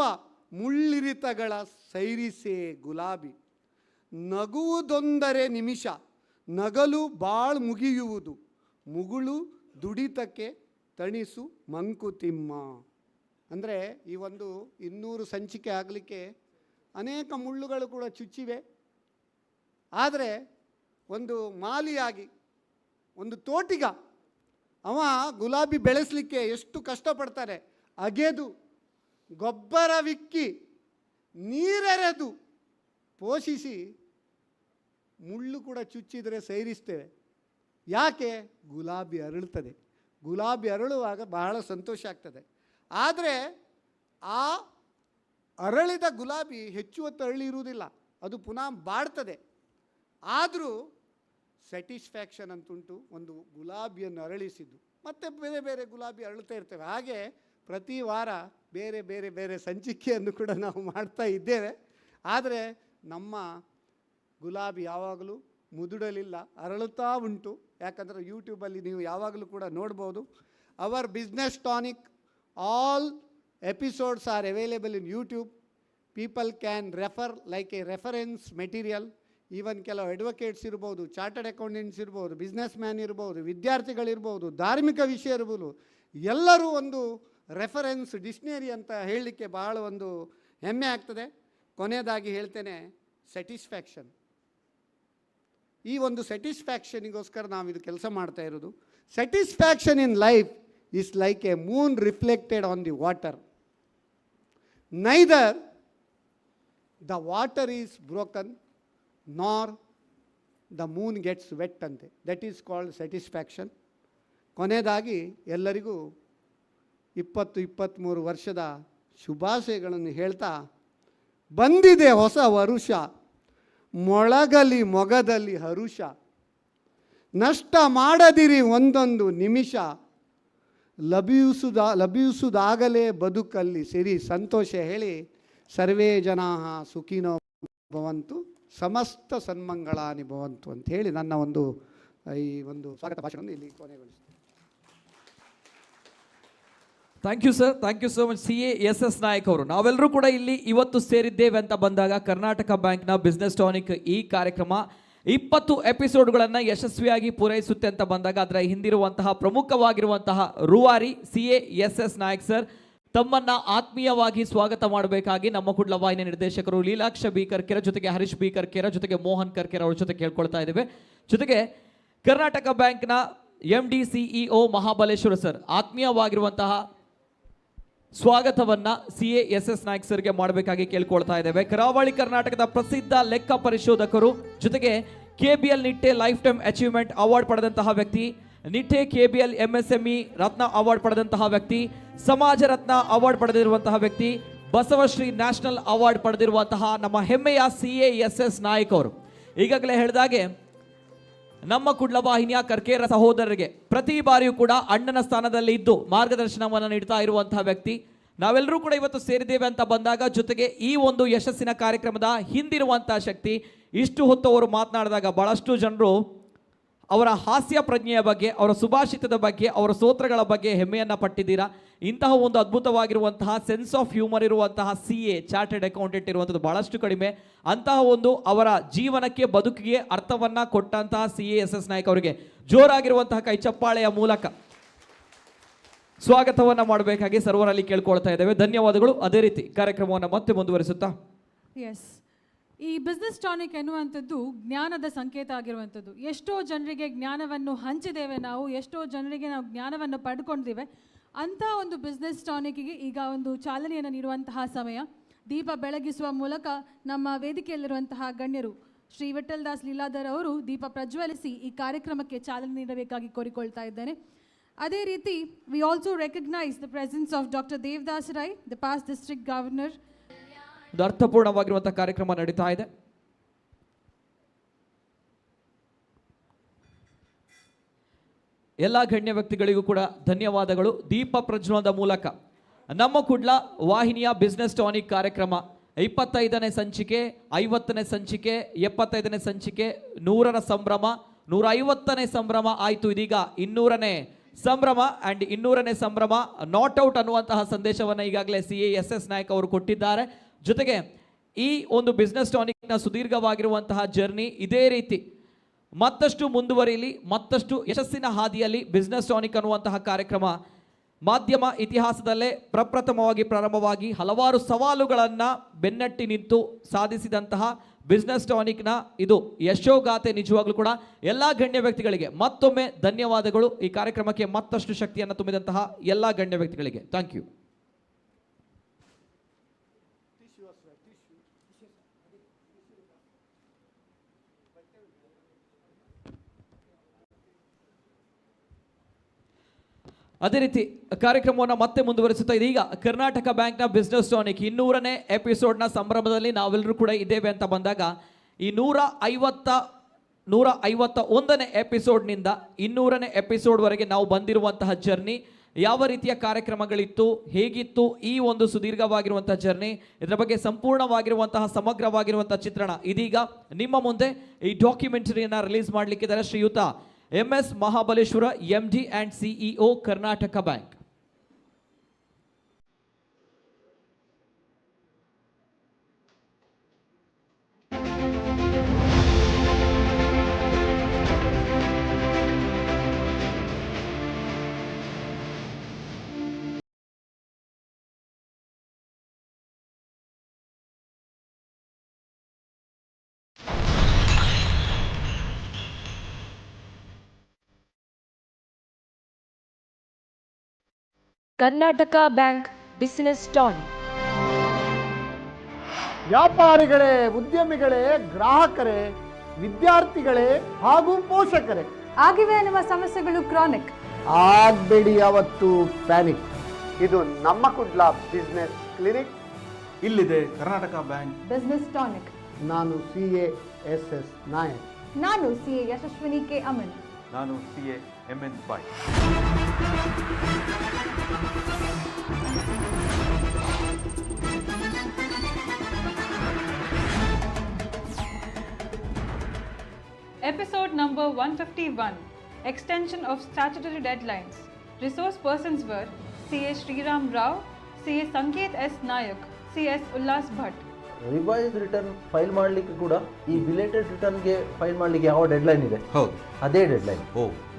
ಮುಳ್ಳಿರಿತಗಳ ಸೈರಿಸೆ ಗುಲಾಬಿ, ನಗುವುದೊಂದರೆ ನಿಮಿಷ ನಗಲು ಬಾಳ್ ಮುಗಿಯುವುದು, ಮುಗುಳು ದುಡಿತಕ್ಕೆ ತಣಿಸು ಮಂಕುತಿಮ್ಮ. ಅಂದರೆ ಈ ಒಂದು 200 ಸಂಚಿಕೆ ಆಗಲಿಕ್ಕೆ ಅನೇಕ ಮುಳ್ಳುಗಳು ಕೂಡ ಚುಚ್ಚಿವೆ. ಆದರೆ ಒಂದು ಮಾಲಿಯಾಗಿ, ಒಂದು ತೋಟಿಗ, ಅವ ಗುಲಾಬಿ ಬೆಳೆಸಲಿಕ್ಕೆ ಎಷ್ಟು ಕಷ್ಟಪಡ್ತಾರೆ. ಅಗೆದು ಗೊಬ್ಬರವಿಕ್ಕಿ ನೀರೆರೆದು ಪೋಷಿಸಿ ಮುಳ್ಳು ಕೂಡ ಚುಚ್ಚಿದರೆ ಸೈರಿಸ್ತೇವೆ. ಯಾಕೆ? ಗುಲಾಬಿ ಅರಳುತ್ತದೆ. ಗುಲಾಬಿ ಅರಳುವಾಗ ಬಹಳ ಸಂತೋಷ ಆಗ್ತದೆ. ಆದರೆ ಆ ಅರಳಿದ ಗುಲಾಬಿ ಹೆಚ್ಚು ಹೊತ್ತು ಅರಳಿರುವುದಿಲ್ಲ, ಅದು ಪುನಃ ಬಾಡ್ತದೆ. ಆದರೂ ಸ್ಯಾಟಿಸ್ಫ್ಯಾಕ್ಷನ್ ಅಂತುಂಟು, ಒಂದು ಗುಲಾಬಿಯನ್ನು ಅರಳಿಸಿದ್ದು ಮತ್ತು ಬೇರೆ ಬೇರೆ ಗುಲಾಬಿ ಅರಳುತ್ತಾ ಇರ್ತೇವೆ. ಹಾಗೆ ಪ್ರತಿ ವಾರ ಬೇರೆ ಬೇರೆ ಬೇರೆ ಸಂಚಿಕೆಯನ್ನು ಕೂಡ ನಾವು ಮಾಡ್ತಾ ಇದ್ದೇವೆ. ಆದರೆ ನಮ್ಮ ಗುಲಾಬಿ ಯಾವಾಗಲೂ ಮುದುಡಲಿಲ್ಲ, ಅರಳುತ್ತಾ ಉಂಟು. ಯಾಕಂದರೆ ಯೂಟ್ಯೂಬಲ್ಲಿ ನೀವು ಯಾವಾಗಲೂ ಕೂಡ ನೋಡ್ಬೋದು. Our business tonic, all episodes are available in YouTube. People can refer like A reference material. Even ಕೆಲವು ಅಡ್ವೊಕೇಟ್ಸ್ ಇರ್ಬೋದು, ಚಾರ್ಟರ್ಡ್ ಅಕೌಂಟೆಂಟ್ಸ್ ಇರ್ಬೋದು, ಬಿಸ್ನೆಸ್ ಮ್ಯಾನ್ ಇರ್ಬೋದು, ವಿದ್ಯಾರ್ಥಿಗಳಿರ್ಬೋದು, ಧಾರ್ಮಿಕ ವಿಷಯ ಇರ್ಬೋದು, ಎಲ್ಲರೂ ಒಂದು ರೆಫರೆನ್ಸ್ ಡಿಕ್ಷನರಿ ಅಂತ ಹೇಳಲಿಕ್ಕೆ ಬಹಳ ಒಂದು ಹೆಮ್ಮೆ ಆಗ್ತದೆ. ಕೊನೆಯದಾಗಿ ಹೇಳ್ತೇನೆ, ಸ್ಯಾಟಿಸ್ಫ್ಯಾಕ್ಷನ್. ಈ ಒಂದು ಸ್ಯಾಟಿಸ್ಫ್ಯಾಕ್ಷನಿಗೋಸ್ಕರ ನಾವು ಇದು ಕೆಲಸ ಮಾಡ್ತಾ ಇರೋದು. Satisfaction in life is like A Moon reflected on the water. Neither the water is broken ನಾರ್ ದ ಮೂನ್ ಗೆಟ್ಸ್ ವೆಟ್ ಅಂತೆ. That is called satisfaction. ಕೊನೆಯದಾಗಿ ಎಲ್ಲರಿಗೂ 20-23 ವರ್ಷದ ಶುಭಾಶಯಗಳನ್ನು ಹೇಳ್ತಾ, ಬಂದಿದೆ ಹೊಸ ವರುಷ, ಮೊಳಗಲಿ ಮೊಗದಲ್ಲಿ ಹರುಷ, ನಷ್ಟ ಮಾಡದಿರಿ ಒಂದೊಂದು ನಿಮಿಷ, ಲಭಿಸುವುದಾಗಲೇ ಬದುಕಲ್ಲಿ ಸಿರಿ ಸಂತೋಷ ಹೇಳಿ ಸರ್ವೇ ಜನಾ ಸುಖಿನೋ ಭವಂತು ಸಮಸ್ತ ಸನ್ಮಂಗಳಾನಿ ಭವಂತು ಅಂತ ಹೇಳಿ ನನ್ನ ಈ ಒಂದು ಸ್ವಾಗತ ಭಾಷಣವನ್ನು ಇಲ್ಲಿ ಕೊನೆಗೊಳಿಸ್ತೀನಿ. Thank you sir, thank you so much. CA Nayak ಅವರು. ನಾವೆಲ್ಲರೂ ಕೂಡ ಇಲ್ಲಿ ಇವತ್ತು ಸೇರಿದ್ದೇವೆ ಅಂತ ಬಂದಾಗ ಕರ್ನಾಟಕ ಬ್ಯಾಂಕ್ನ ಬಿಸ್ನೆಸ್ ಟಾನಿಕ್ ಈ ಕಾರ್ಯಕ್ರಮ 20 ಎಪಿಸೋಡ್ಗಳನ್ನು ಯಶಸ್ವಿಯಾಗಿ ಪೂರೈಸುತ್ತೆ ಅಂತ ಬಂದಾಗ ಅದರ ಹಿಂದಿರುವಂತಹ ಪ್ರಮುಖವಾಗಿರುವಂತಹ ರೂವಾರಿ CA ನಾಯಕ್ ಸರ್ ತಮ್ಮನ್ನ ಆತ್ಮೀಯವಾಗಿ ಸ್ವಾಗತ ಮಾಡಬೇಕಾಗಿ ನಮ್ಮ ಕುಡ್ಲ ವಾಹಿನಿ ನಿರ್ದೇಶಕರು ಲೀಲಾಕ್ಷ ಬಿ ಕರ್ಕೆರ ಜೊತೆಗೆ ಹರೀಶ್ ಬಿ ಕರ್ಕೆರ ಜೊತೆಗೆ ಮೋಹನ್ ಕರ್ಕೆರ ಅವ್ರ ಜೊತೆ ಕೇಳ್ಕೊಳ್ತಾ ಇದ್ದೇವೆ. ಜೊತೆಗೆ ಕರ್ನಾಟಕ ಬ್ಯಾಂಕ್ನ MD CEO ಮಹಾಬಲೇಶ್ವರ ಸರ್ ಆತ್ಮೀಯವಾಗಿರುವಂತಹ ಸ್ವಾಗತವನ್ನ CA ನಾಯಕ್ ಸರ್ಗೆ ಮಾಡಬೇಕಾಗಿ ಕೇಳ್ಕೊಳ್ತಾ ಇದ್ದೇವೆ. ಕರಾವಳಿ ಕರ್ನಾಟಕದ ಪ್ರಸಿದ್ಧ ಲೆಕ್ಕ ಪರಿಶೋಧಕರು, ಜೊತೆಗೆ KBL Nitte life time achievement award ಪಡೆದಂತಹ ವ್ಯಕ್ತಿ, ನಿಟ್ಟೆ KBL MSME ರತ್ನ ಅವಾರ್ಡ್ ಪಡೆದಂತಹ ವ್ಯಕ್ತಿ, ಸಮಾಜ ರತ್ನ ಅವಾರ್ಡ್ ಪಡೆದಿರುವಂತಹ ವ್ಯಕ್ತಿ, ಬಸವಶ್ರೀ ನ್ಯಾಷನಲ್ ಅವಾರ್ಡ್ ಪಡೆದಿರುವಂತಹ ನಮ್ಮ ಹೆಮ್ಮೆಯ CA ನಾಯಕ್ ಅವರು. ಈಗಾಗಲೇ ಹೇಳಿದಾಗೆ ನಮ್ಮ ಕುಡ್ಲ ವಾಹಿನಿಯ ಕರ್ಕೇರ ಸಹೋದರರಿಗೆ ಪ್ರತಿ ಬಾರಿಯೂ ಕೂಡ ಅಣ್ಣನ ಸ್ಥಾನದಲ್ಲಿ ಇದ್ದು ಮಾರ್ಗದರ್ಶನವನ್ನು ನೀಡ್ತಾ ಇರುವಂತಹ ವ್ಯಕ್ತಿ. ನಾವೆಲ್ಲರೂ ಕೂಡ ಇವತ್ತು ಸೇರಿದ್ದೇವೆ ಅಂತ ಬಂದಾಗ ಜೊತೆಗೆ ಈ ಒಂದು ಯಶಸ್ಸಿನ ಕಾರ್ಯಕ್ರಮದ ಹಿಂದಿರುವಂತಹ ಶಕ್ತಿ, ಇಷ್ಟು ಹೊತ್ತು ಅವರು ಮಾತನಾಡಿದಾಗ ಬಹಳಷ್ಟು ಜನರು ಅವರ ಹಾಸ್ಯ ಪ್ರಜ್ಞೆಯ ಬಗ್ಗೆ, ಅವರ ಸುಭಾಷಿತದ ಬಗ್ಗೆ, ಅವರ ಸ್ತೋತ್ರಗಳ ಬಗ್ಗೆ ಹೆಮ್ಮೆಯನ್ನು ಪಟ್ಟಿದ್ದೀರಾ. ಇಂತಹ ಒಂದು ಅದ್ಭುತವಾಗಿರುವಂತಹ ಸೆನ್ಸ್ ಆಫ್ ಹ್ಯೂಮರ್ ಇರುವಂತಹ CA ಚಾರ್ಟೆಡ್ ಅಕೌಂಟೆಂಟ್ ಇರುವಂಥದ್ದು ಬಹಳಷ್ಟು ಕಡಿಮೆ. ಅಂತಹ ಒಂದು ಅವರ ಜೀವನಕ್ಕೆ ಬದುಕಿಗೆ ಅರ್ಥವನ್ನು ಕೊಟ್ಟಂತಹ CA ನಾಯಕ್ ಅವರಿಗೆ ಜೋರಾಗಿರುವಂತಹ ಕೈ ಚಪ್ಪಾಳೆಯ ಮೂಲಕ ಸ್ವಾಗತವನ್ನು ಮಾಡಬೇಕಾಗಿ ಸರ್ವರಲ್ಲಿ ಕೇಳ್ಕೊಳ್ತಾ ಇದ್ದೇವೆ. ಧನ್ಯವಾದಗಳು. ಅದೇ ರೀತಿ ಕಾರ್ಯಕ್ರಮವನ್ನು ಮತ್ತೆ ಮುಂದುವರಿಸುತ್ತಾ ಎಸ್, ಈ ಬಿಸ್ನೆಸ್ ಟಾನಿಕ್ ಎನ್ನುವಂಥದ್ದು ಜ್ಞಾನದ ಸಂಕೇತ ಆಗಿರುವಂಥದ್ದು. ಎಷ್ಟೋ ಜನರಿಗೆ ಜ್ಞಾನವನ್ನು ಹಂಚಿದ್ದೇವೆ ನಾವು, ಎಷ್ಟೋ ಜನರಿಗೆ ನಾವು ಜ್ಞಾನವನ್ನು ಪಡ್ಕೊಂಡಿದ್ದೇವೆ. ಅಂಥ ಒಂದು ಬಿಸ್ನೆಸ್ ಟಾನಿಕ್ಗೆ ಈಗ ಒಂದು ಚಾಲನೆಯನ್ನು ನೀಡುವಂತಹ ಸಮಯ. ದೀಪ ಬೆಳಗಿಸುವ ಮೂಲಕ ನಮ್ಮ ವೇದಿಕೆಯಲ್ಲಿರುವಂತಹ ಗಣ್ಯರು ಶ್ರೀ ವಿಠಲ್ ದಾಸ್ ಲೀಲಾಧರ್ ಅವರು ದೀಪ ಪ್ರಜ್ವಲಿಸಿ ಈ ಕಾರ್ಯಕ್ರಮಕ್ಕೆ ಚಾಲನೆ ನೀಡಬೇಕಾಗಿ ಕೋರಿಕೊಳ್ತಾ ಇದ್ದೇನೆ. ಅದೇ ರೀತಿ we also recognise the presence of doctor Devadas Rai, the past district governor. ಒಂದು ಅರ್ಥಪೂರ್ಣವಾಗಿರುವಂತಹ ಕಾರ್ಯಕ್ರಮ ನಡೀತಾ ಇದೆ. ಎಲ್ಲ ಗಣ್ಯ ವ್ಯಕ್ತಿಗಳಿಗೂ ಕೂಡ ಧನ್ಯವಾದಗಳು. ದೀಪ ಪ್ರಜ್ವಲನದ ಮೂಲಕ ನಮ್ಮ ಕುಡ್ಲ ವಾಹಿನಿಯ ಬಿಸ್ನೆಸ್ ಟಾನಿಕ್ ಕಾರ್ಯಕ್ರಮ 25ನೇ ಸಂಚಿಕೆ, 50ನೇ ಸಂಚಿಕೆ, 75ನೇ ಸಂಚಿಕೆ, 100ರ ಸಂಭ್ರಮ, 150ನೇ ಸಂಭ್ರಮ ಆಯಿತು. ಇದೀಗ 200ನೇ ಸಂಭ್ರಮ ಆ್ಯಂಡ್ 200ನೇ ಸಂಭ್ರಮ ನಾಟ್ ಔಟ್ ಅನ್ನುವಂತಹ ಸಂದೇಶವನ್ನು ಈಗಾಗಲೇ CA ನಾಯಕ್ ಅವರು ಕೊಟ್ಟಿದ್ದಾರೆ. ಜೊತೆಗೆ ಈ ಒಂದು ಬಿಸ್ನೆಸ್ ಟಾನಿಕ್ನ ಸುದೀರ್ಘವಾಗಿರುವಂತಹ ಜರ್ನಿ ಇದೇ ರೀತಿ ಮತ್ತಷ್ಟು ಮುಂದುವರಿಯಲಿ, ಮತ್ತಷ್ಟು ಯಶಸ್ಸಿನ ಹಾದಿಯಲ್ಲಿ ಬಿಸ್ನೆಸ್ ಟಾನಿಕ್ ಅನ್ನುವಂತಹ ಕಾರ್ಯಕ್ರಮ ಮಾಧ್ಯಮ ಇತಿಹಾಸದಲ್ಲೇ ಪ್ರಪ್ರಥಮವಾಗಿ ಪ್ರಾರಂಭವಾಗಿ ಹಲವಾರು ಸವಾಲುಗಳನ್ನು ಬೆನ್ನಟ್ಟಿ ನಿಂತು ಸಾಧಿಸಿದಂತಹ ಬಿಸ್ನೆಸ್ ಟಾನಿಕ್ನ ಇದು ಯಶೋಗಾಥೆ. ನಿಜವಾಗ್ಲೂ ಕೂಡ ಎಲ್ಲ ಗಣ್ಯ ವ್ಯಕ್ತಿಗಳಿಗೆ ಮತ್ತೊಮ್ಮೆ ಧನ್ಯವಾದಗಳು. ಈ ಕಾರ್ಯಕ್ರಮಕ್ಕೆ ಮತ್ತಷ್ಟು ಶಕ್ತಿಯನ್ನು ತುಂಬಿದಂತಹ ಎಲ್ಲ ಗಣ್ಯ ವ್ಯಕ್ತಿಗಳಿಗೆ ಥ್ಯಾಂಕ್ ಯು. ಅದೇ ರೀತಿ ಕಾರ್ಯಕ್ರಮವನ್ನು ಮತ್ತೆ ಮುಂದುವರಿಸುತ್ತಾ ಇದೀಗ ಕರ್ನಾಟಕ ಬ್ಯಾಂಕ್ನ ಬಿಸ್ನೆಸ್ ಟಾನಿಕ್ 200ನೇ ಎಪಿಸೋಡ್ನ ಸಂಭ್ರಮದಲ್ಲಿ ನಾವೆಲ್ಲರೂ ಕೂಡ ಇದ್ದೇವೆ ಅಂತ ಬಂದಾಗ ಈ 151ನೇ ಎಪಿಸೋಡ್ನಿಂದ 200ನೇ ಎಪಿಸೋಡ್ವರೆಗೆ ನಾವು ಬಂದಿರುವಂತಹ ಜರ್ನಿ ಯಾವ ರೀತಿಯ ಕಾರ್ಯಕ್ರಮಗಳಿತ್ತು, ಹೇಗಿತ್ತು ಈ ಒಂದು ಸುದೀರ್ಘವಾಗಿರುವಂತಹ ಜರ್ನಿ, ಇದರ ಬಗ್ಗೆ ಸಂಪೂರ್ಣವಾಗಿರುವಂತಹ ಸಮಗ್ರವಾಗಿರುವಂತಹ ಚಿತ್ರಣ ಇದೀಗ ನಿಮ್ಮ ಮುಂದೆ ಈ ಡಾಕ್ಯುಮೆಂಟರಿಯನ್ನು ರಿಲೀಸ್ ಮಾಡಲಿಕ್ಕಿದ್ದಾರೆ Shriyuta MS Mahabaleshwara MD and CEO Karnataka Bank. Karnataka Bank Business Tonic. ವ್ಯಾಪಾರಿಗಳೇ, ಉದ್ಯಮಿಗಳೇ, ಗ್ರಾಹಕರೇ, ವಿದ್ಯಾರ್ಥಿಗಳೇ ಹಾಗೂ ಪೋಷಕರೇ, ಆಗಿವೆ ನಿಮ್ಮ ಸಮಸ್ಯೆಗಳು ಕ್ರಾನಿಕ್, ಆಗಬೇಡಿ ಯಾವತ್ತು ಪ್ಯಾನಿಕ್. ಇದು ನಮ್ಮ ಕುಡ್ಲ ಬಿಸ್ನೆಸ್ ಕ್ಲಿನಿಕ್. ಇಲ್ಲಿದೆ ಕರ್ನಾಟಕ ಬ್ಯಾಂಕ್ ಬಿಸ್ನೆಸ್ ಟಾನಿಕ್. ನಾನು CA ನಾಯಕ್. ನಾನು CA ಯಶಸ್ವಿನಿ ಕೆ ಅಮನ್. ನಾನು CA MN bye. Episode number 151, Extension of Statutory Deadlines. Resource persons were C.A. Sriram Rao, C.A. Sanket S. Nayak, C.S. Ullas Bhatt. Revise return file ಮಾಡಲಿಕ್ಕೆ ಕೂಡ ಈ belated ರಿಟರ್ನ್ಗೆ file ಮಾಡಲಿಕ್ಕೆ ಯಾವ deadline ಇದೆ? ಹೌದು, ಅದೇ ಡೆಡ್ಲೈನ್.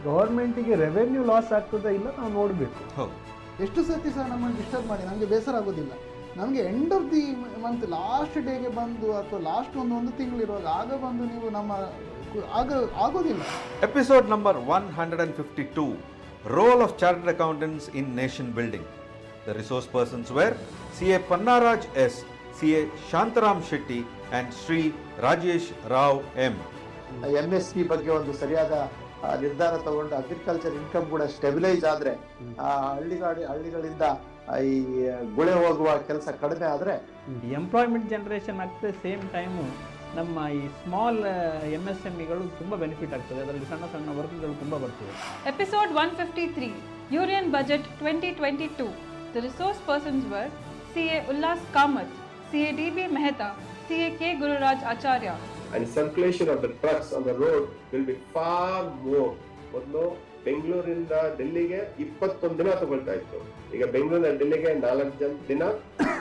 ಗವರ್ಮೆಂಟಿಗೆ ರೆವೆನ್ಯೂ ಲಾಸ್ ಆಗ್ತದೆ ಇಲ್ಲ ನಾವು ನೋಡಬೇಕು. ಹೌದು, ಎಷ್ಟು ಸರ್ತಿ ಸಹ ನಮ್ಮನ್ನು ಡಿಸ್ಟರ್ಬ್ ಮಾಡಿ ನಮಗೆ ಬೇಸರ ಆಗೋದಿಲ್ಲ. ನಮಗೆ end of the month last ಡೇಗೆ ಬಂದು ಅಥವಾ ಲಾಸ್ಟ್ ಒಂದು ತಿಂಗಳಿರುವಾಗ ಆಗ ಬಂದು ನೀವು ನಮ್ಮ ಆಗೋದಿಲ್ಲ. Episode number 152, Role of Chartered Accountants in Nation Building. The resource persons were C.A. Pannaraj S., C.A. Shantaram Shetty and Sri Rajesh Rao M. MSP ಬಗ್ಗೆ ಒಂದು ಸರಿಯಾದ ನಿರ್ಧಾರ ತಗೊಂಡು ಅಗ್ರಿಕಲ್ಚರ್ ಇನ್ಕಮ್ ಕೂಡ ಸ್ಟೆಬಿಲೈಸ್ ಆದರೆ ಹಳ್ಳಿಗಳಿಂದ ಈ ಗುಳೆ ಹೋಗುವ ಕೆಲಸ ಕಡಿಮೆ ಆದರೆ ಎಂಪ್ಲಾಯ್ಮೆಂಟ್ ಜನರೇಷನ್ ಆಗ್ತದೆ. ಸೇಮ್ ಟೈಮು ನಮ್ಮ ಈ ಸ್ಮಾಲ್ MSMEಗಳು ತುಂಬ ಬೆನಿಫಿಟ್ ಆಗ್ತದೆ. ಅದರಲ್ಲಿ ಸಣ್ಣ ಸಣ್ಣ ವರ್ಕ್ಗಳು ತುಂಬ ಬರ್ತದೆ. Episode 153, Union Budget 2022. The resource persons were C.A. Ullas Kamath, C.A. D.B. Mehta, C.A. K. Gururaj Acharya. And circulation of the trucks on the road will be far more. ಮೊದಲು ಬೆಂಗಳೂರಿಂದ ಡೆಲ್ಲಿಗೆ 21 ದಿನ ತಗೊಳ್ತಾ ಇತ್ತು. ಈಗ ಬೆಂಗಳೂರಿಂದ ಡೆಲ್ಲಿಗೆ 4 ದಿನ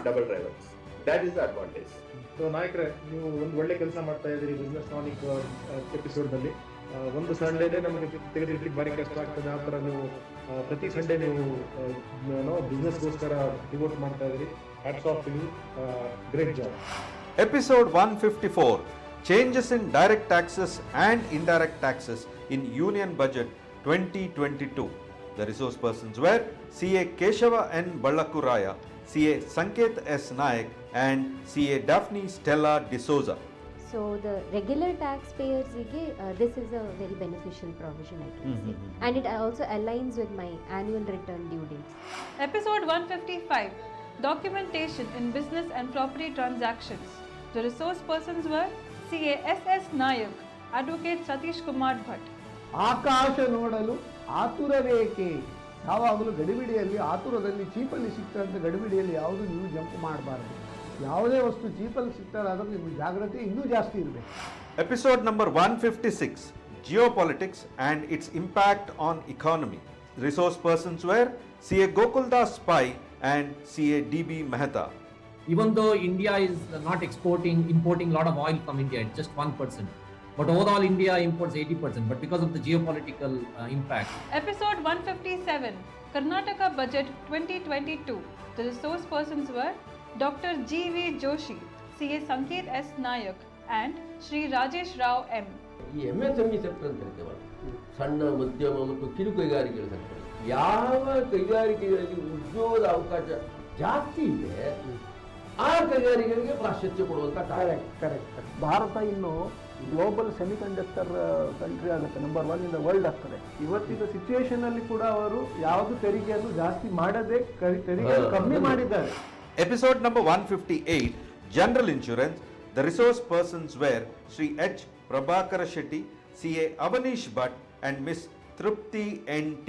double drivers. That is the advantage. So ನಾಯಕರೇ, ನೀವು ಒಂದು ಒಳ್ಳೆ ಕೆಲಸ ಮಾಡ್ತಾ ಇದ್ದೀರಿ ಬಿಸ್ನೆಸ್ ಟಾನಿಕ್ ಎಪಿಸೋಡ್ನಲ್ಲಿ. ಒಂದು ಸಂಡೇನೇ ನಮಗೆ ತೆಗೆದಿಡ್ಲಿಕ್ಕೆ ಭಾರಿ ಕಷ್ಟ ಆಗ್ತದೆ. ಆ ಥರ ನೀವು ಪ್ರತಿ ಸಂಡೇ ನೀವು ಬಿಸ್ನೆಸ್ಗೋಸ್ಕರ ಡಿವೋಟ್ ಮಾಡ್ತಾ ಇದ್ದೀರಿ. Hats off to you, great job. Episode 154, Changes in Direct Taxes and Indirect Taxes in Union Budget 2022. The resource persons were C.A. Keshava N. Ballakuraya, C.A. Sanket S. Nayak and C.A. Daphne Stella D'Souza. So the regular taxpayers, this is a very beneficial provision, I can say. And it also aligns with my annual return due dates. Episode 155, Documentation in Business and Property Transactions. The resource persons were C.A. S.S. Nayak, Advocate Satish Kumar Bhatt. ಆಕಾಶ ನೋಡಲು ಆತುರವೇಕೆ? ಯಾವಾಗಲೂ ಗಡಿಬಿಡಿಯಲ್ಲಿ ಆತುರದಲ್ಲಿ ಚೀಪಲ್ಲಿ ಸಿಗ್ತಂಥ ಗಡಿಬಿಡಿಯಲ್ಲಿ ಯಾವುದು ನೀವು jump ಮಾಡಬಾರ್ದು. ಯಾವುದೇ ವಸ್ತು ಚೀಪಲ್ಲಿ ಸಿಗ್ತಾರೆ ಅದರ ನಿಮ್ಮ ಜಾಗ್ರತೆ ಇನ್ನೂ ಜಾಸ್ತಿ ಇರಬೇಕು. Episode number 156, Geopolitics and its impact on economy. Resource persons were C.A. Gokuldas Pai and C.A. D.B. Mehta. Even though India is not importing a lot of oil from India, it's just 1%. But overall India imports 80%, but because of the geopolitical impact. Episode 157, Karnataka Budget 2022. The resource persons were Dr. G.V. Joshi, C.A. Sanket S. Nayak and Sri Rajesh Rao M. ಈ MSME sector ಅಂತ ಹೇಳ್ತೇವಲ್ಲ, ಸಣ್ಣ ಮಧ್ಯಮ ಮತ್ತು ಕಿರು ಕೈಗಾರಿಕೆಗಳ sector, ಯಾವ ಕೈಗಾರಿಕೆಗಳಲ್ಲಿ ಉದ್ಯೋಗದ ಅವಕಾಶ ಜಾಸ್ತಿ ಇದೆ ಆ ಕೈಗಾರಿಕೆಗಳಿಗೆ ಪ್ರಾಶಸ್ತ್ಯ ಕೊಡುವಂಥ ಕರೆಕ್ಟ್. ಭಾರತ ಇನ್ನು ಗ್ಲೋಬಲ್ ಸೆಮಿಕಂಡಕ್ಟರ್ ಕಂಟ್ರಿ ಆಗುತ್ತೆ, ನಂಬರ್ 1 ಇನ್ ದ ವರ್ಲ್ಡ್ ಆಗ್ತದೆ. ಇವತ್ತಿನ ಸಿಚುವೇಶನ್ ಅಲ್ಲಿ ಕೂಡ ಅವರು ಯಾವುದು ತೆರಿಗೆಯನ್ನು ಜಾಸ್ತಿ ಮಾಡದೆ ತೆರಿಗೆ ಕಮ್ಮಿ ಮಾಡಿದ್ದಾರೆ. Episode number 158, General Insurance. The resource persons were Sri H. Prabhakara Shetty, C.A. Avanish Bhatt and Miss Trupti N.T.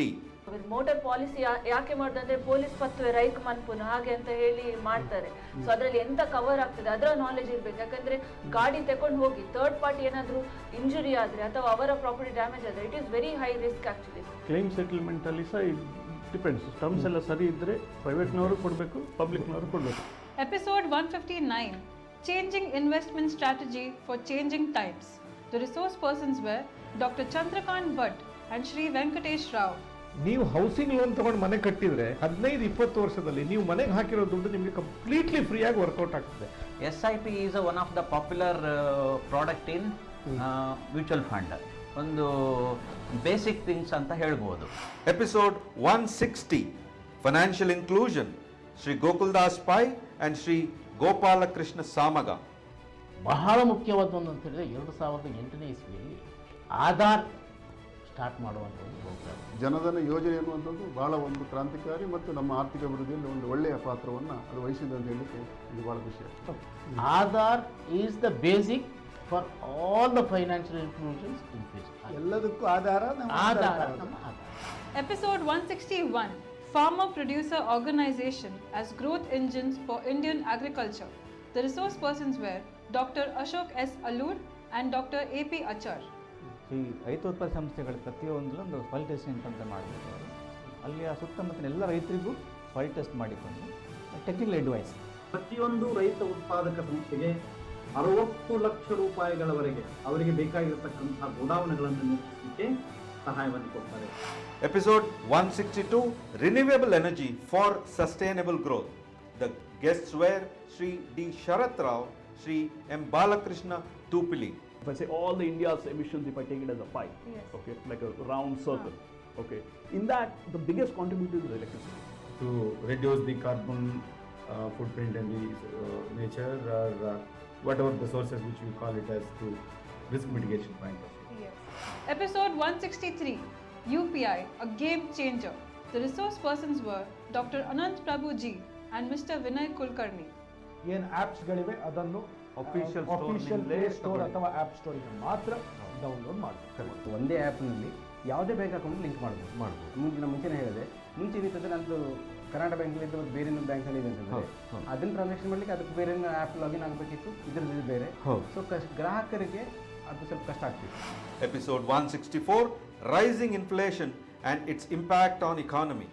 Motor policy ಯಾಕೆ ಮಾಡಿದ್ರೆ ಪೊಲೀಸ್ ಪತ್ವೆ ರೈಕ್ ಮನ್ಪುನ ಹಾಗೆ ಅಂತ ಹೇಳಿ ಮಾಡ್ತಾರೆ. ಸೊ ಅದರಲ್ಲಿ ಎಂತ ಕವರ್ ಆಗ್ತದೆ ಅದರ ನಾಲೆಜ್ ಇರ್ಬೇಕು. ಯಾಕಂದ್ರೆ ಗಾಡಿ ತಗೊಂಡು ಹೋಗಿ ಥರ್ಡ್ ಪಾರ್ಟಿ ಏನಾದ್ರು ಇಂಜುರಿ ಆದ್ರೆ ಅಥವಾ ಅವರ ಪ್ರಾಪರ್ಟಿ ಡ್ಯಾಮೇಜ್ ಆದ್ರೆ it is very high risk actually. Claim settlement ಅಲ್ಲಿ ಸಹ ಡಿಪೆಂಡ್ಸ್. ಟರ್ಮ್ಸ್ ಎಲ್ಲ ಸರಿ ಇದ್ರೆ ಪ್ರೈವೇಟ್ನವರು ಕೊಡಬೇಕು, ಪಬ್ಲಿಕ್ನವರು ಕೊಡಬೇಕು. Episode 159, Changing Investment Strategy for Changing Times. The resource persons were Dr. Chandrakant Bhatt and Sri Venkatesh Rao. ನೀವು ಹೌಸಿಂಗ್ ಲೋನ್ ತಗೊಂಡು ಮನೆ ಕಟ್ಟಿದ್ರೆ 15-20 ವರ್ಷದಲ್ಲಿ ನೀವು ಮನೆಗೆ ಹಾಕಿರೋ ದುಡ್ಡು ನಿಮಗೆ ಕಂಪ್ಲೀಟ್ಲಿ ಫ್ರೀಯಾಗಿ ವರ್ಕೌಟ್ ಆಗ್ತದೆ. SIP is one of the popular product in mutual fund. ಒಂದು ಬೇಸಿಕ್ ಥಿಂಗ್ಸ್ ಅಂತ ಹೇಳ್ಬೋದು. Episode 160, Financial Inclusion. Sri Gokuldas Pai and Sri Gopala Krishna Samaga. ಬಹಳ ಮುಖ್ಯವಾದದ್ದು ಅಂತ ಹೇಳಿದ್ರೆ 2008ನೇ ಇಸ್ವಿಯಲ್ಲಿ ಆಧಾರ್ ಸ್ಟಾರ್ಟ್ ಮಾಡುವಂಥ ಒಂದು ಪ್ರೋಗ್ರಾಮ್. ಜನಧನ ಯೋಜನೆ ಅನ್ನುವಂಥದ್ದು ಬಹಳ ಒಂದು ಕ್ರಾಂತಿಕಾರಿ ಮತ್ತು ನಮ್ಮ ಆರ್ಥಿಕ ಅಭಿವೃದ್ಧಿಯಲ್ಲಿ ಒಂದು ಒಳ್ಳೆಯ ಪಾತ್ರವನ್ನು ಅದು ವಹಿಸಿದೆ ಅಂತ ಹೇಳಲಿಕ್ಕೆ ಇದು ಬಹಳ ಖುಷಿ. Aadhaar is the basic for all the financial institutions in future. ಎಲ್ಲದಕ್ಕೂ ಆಧಾರ ನಮ್ಮ ಆಧಾರ ಸರ್ಕಾರ. ನಮ್ಮ ಆಧಾರ. Episode 161, Farmer Producer Organization as Growth Engines for Indian Agriculture. The resource persons were Dr. Ashok S. Allur and Dr. A.P. Achar. ಈ ರೈತೋತ್ಪನ್ನ ಸಂಸ್ಥೆಗಳು ಪ್ರತಿಯೊಂದು ಒಂದು soil testing ಅಂತ ಮಾಡಬೇಕು ಅವರು. ಅಲ್ಲಿ ಆ ಸುತ್ತಮುತ್ತಲಿನ ಎಲ್ಲ ರೈತರಿಗೂ ಸಾಯಿಲ್ ಟೆಸ್ಟ್ ಮಾಡಿಕೊಂಡು ಟೆಕ್ನಿಕಲ್ ಅಡ್ವೈಸ್. ಪ್ರತಿಯೊಂದು ರೈತ ಉತ್ಪಾದಕ ಸಂಸ್ಥೆಗೆ 60 ಲಕ್ಷ ರೂಪಾಯಿಗಳವರೆಗೆ ಅವರಿಗೆ ಬೇಕಾಗಿರತಕ್ಕಂತಹ ಗೋದಾಮುಗಳನ್ನು ನಿರ್ಮಿಸಲಿಕ್ಕೆ ಸಹಾಯವನ್ನು ಕೊಡ್ತಾರೆ. Episode 162, Renewable Energy for Sustainable Growth. The guests were Sri D. Sharat Rao, Sri M. Balakrishna Tupili. If I say all the India's emissions, if I take it as a pie, Yes. okay, like a round circle, okay, in that the biggest contributor is electricity. To reduce the carbon footprint in the nature, or whatever the sources which we call it as, to risk mitigation point of view. Yes. Episode 163, UPI, a game changer. The resource persons were Dr. Anant Prabhu Ji and Mr. Vinay Kulkarni. ಏನು ಆ್ಯಪ್ಸ್ಗಳಿವೆ ಅದನ್ನು Official play store ಅಥವಾ app ಸ್ಟೋರಿಗೆ ಮಾತ್ರ download ಮಾಡಬೇಕು. ಒಂದೇ ಆ್ಯಪ್ನಲ್ಲಿ ಯಾವುದೇ bank account link ಮಾಡ್ಬೋದು. ಮುಂಚೆನೇ ಹೇಳಿದೆ, ಮುಂಚೆ ಏನಿರ್ತದೆ ನಂದು ಕರ್ನಾಟಕ ಬ್ಯಾಂಕಲ್ಲಿದ್ದು ಮತ್ತು ಬೇರೆ ಬ್ಯಾಂಕಲ್ಲಿ ಇದೆ ಅಂತಂದರೆ ಅದನ್ನು ಟ್ರಾನ್ಸಾಕ್ಷನ್ ಮಾಡಲಿಕ್ಕೆ ಅದಕ್ಕೆ ಬೇರೆ ಆ್ಯಪ್ ಲಾಗಿನ್ ಆಗಬೇಕಿತ್ತು, ಇದರಲ್ಲಿ ಬೇರೆ. ಸೊ ಗ್ರಾಹಕರಿಗೆ ಅದು ಸ್ವಲ್ಪ ಕಷ್ಟ ಆಗ್ತಿತ್ತು. Episode 164, Rising Inflation and its Impact on Economy.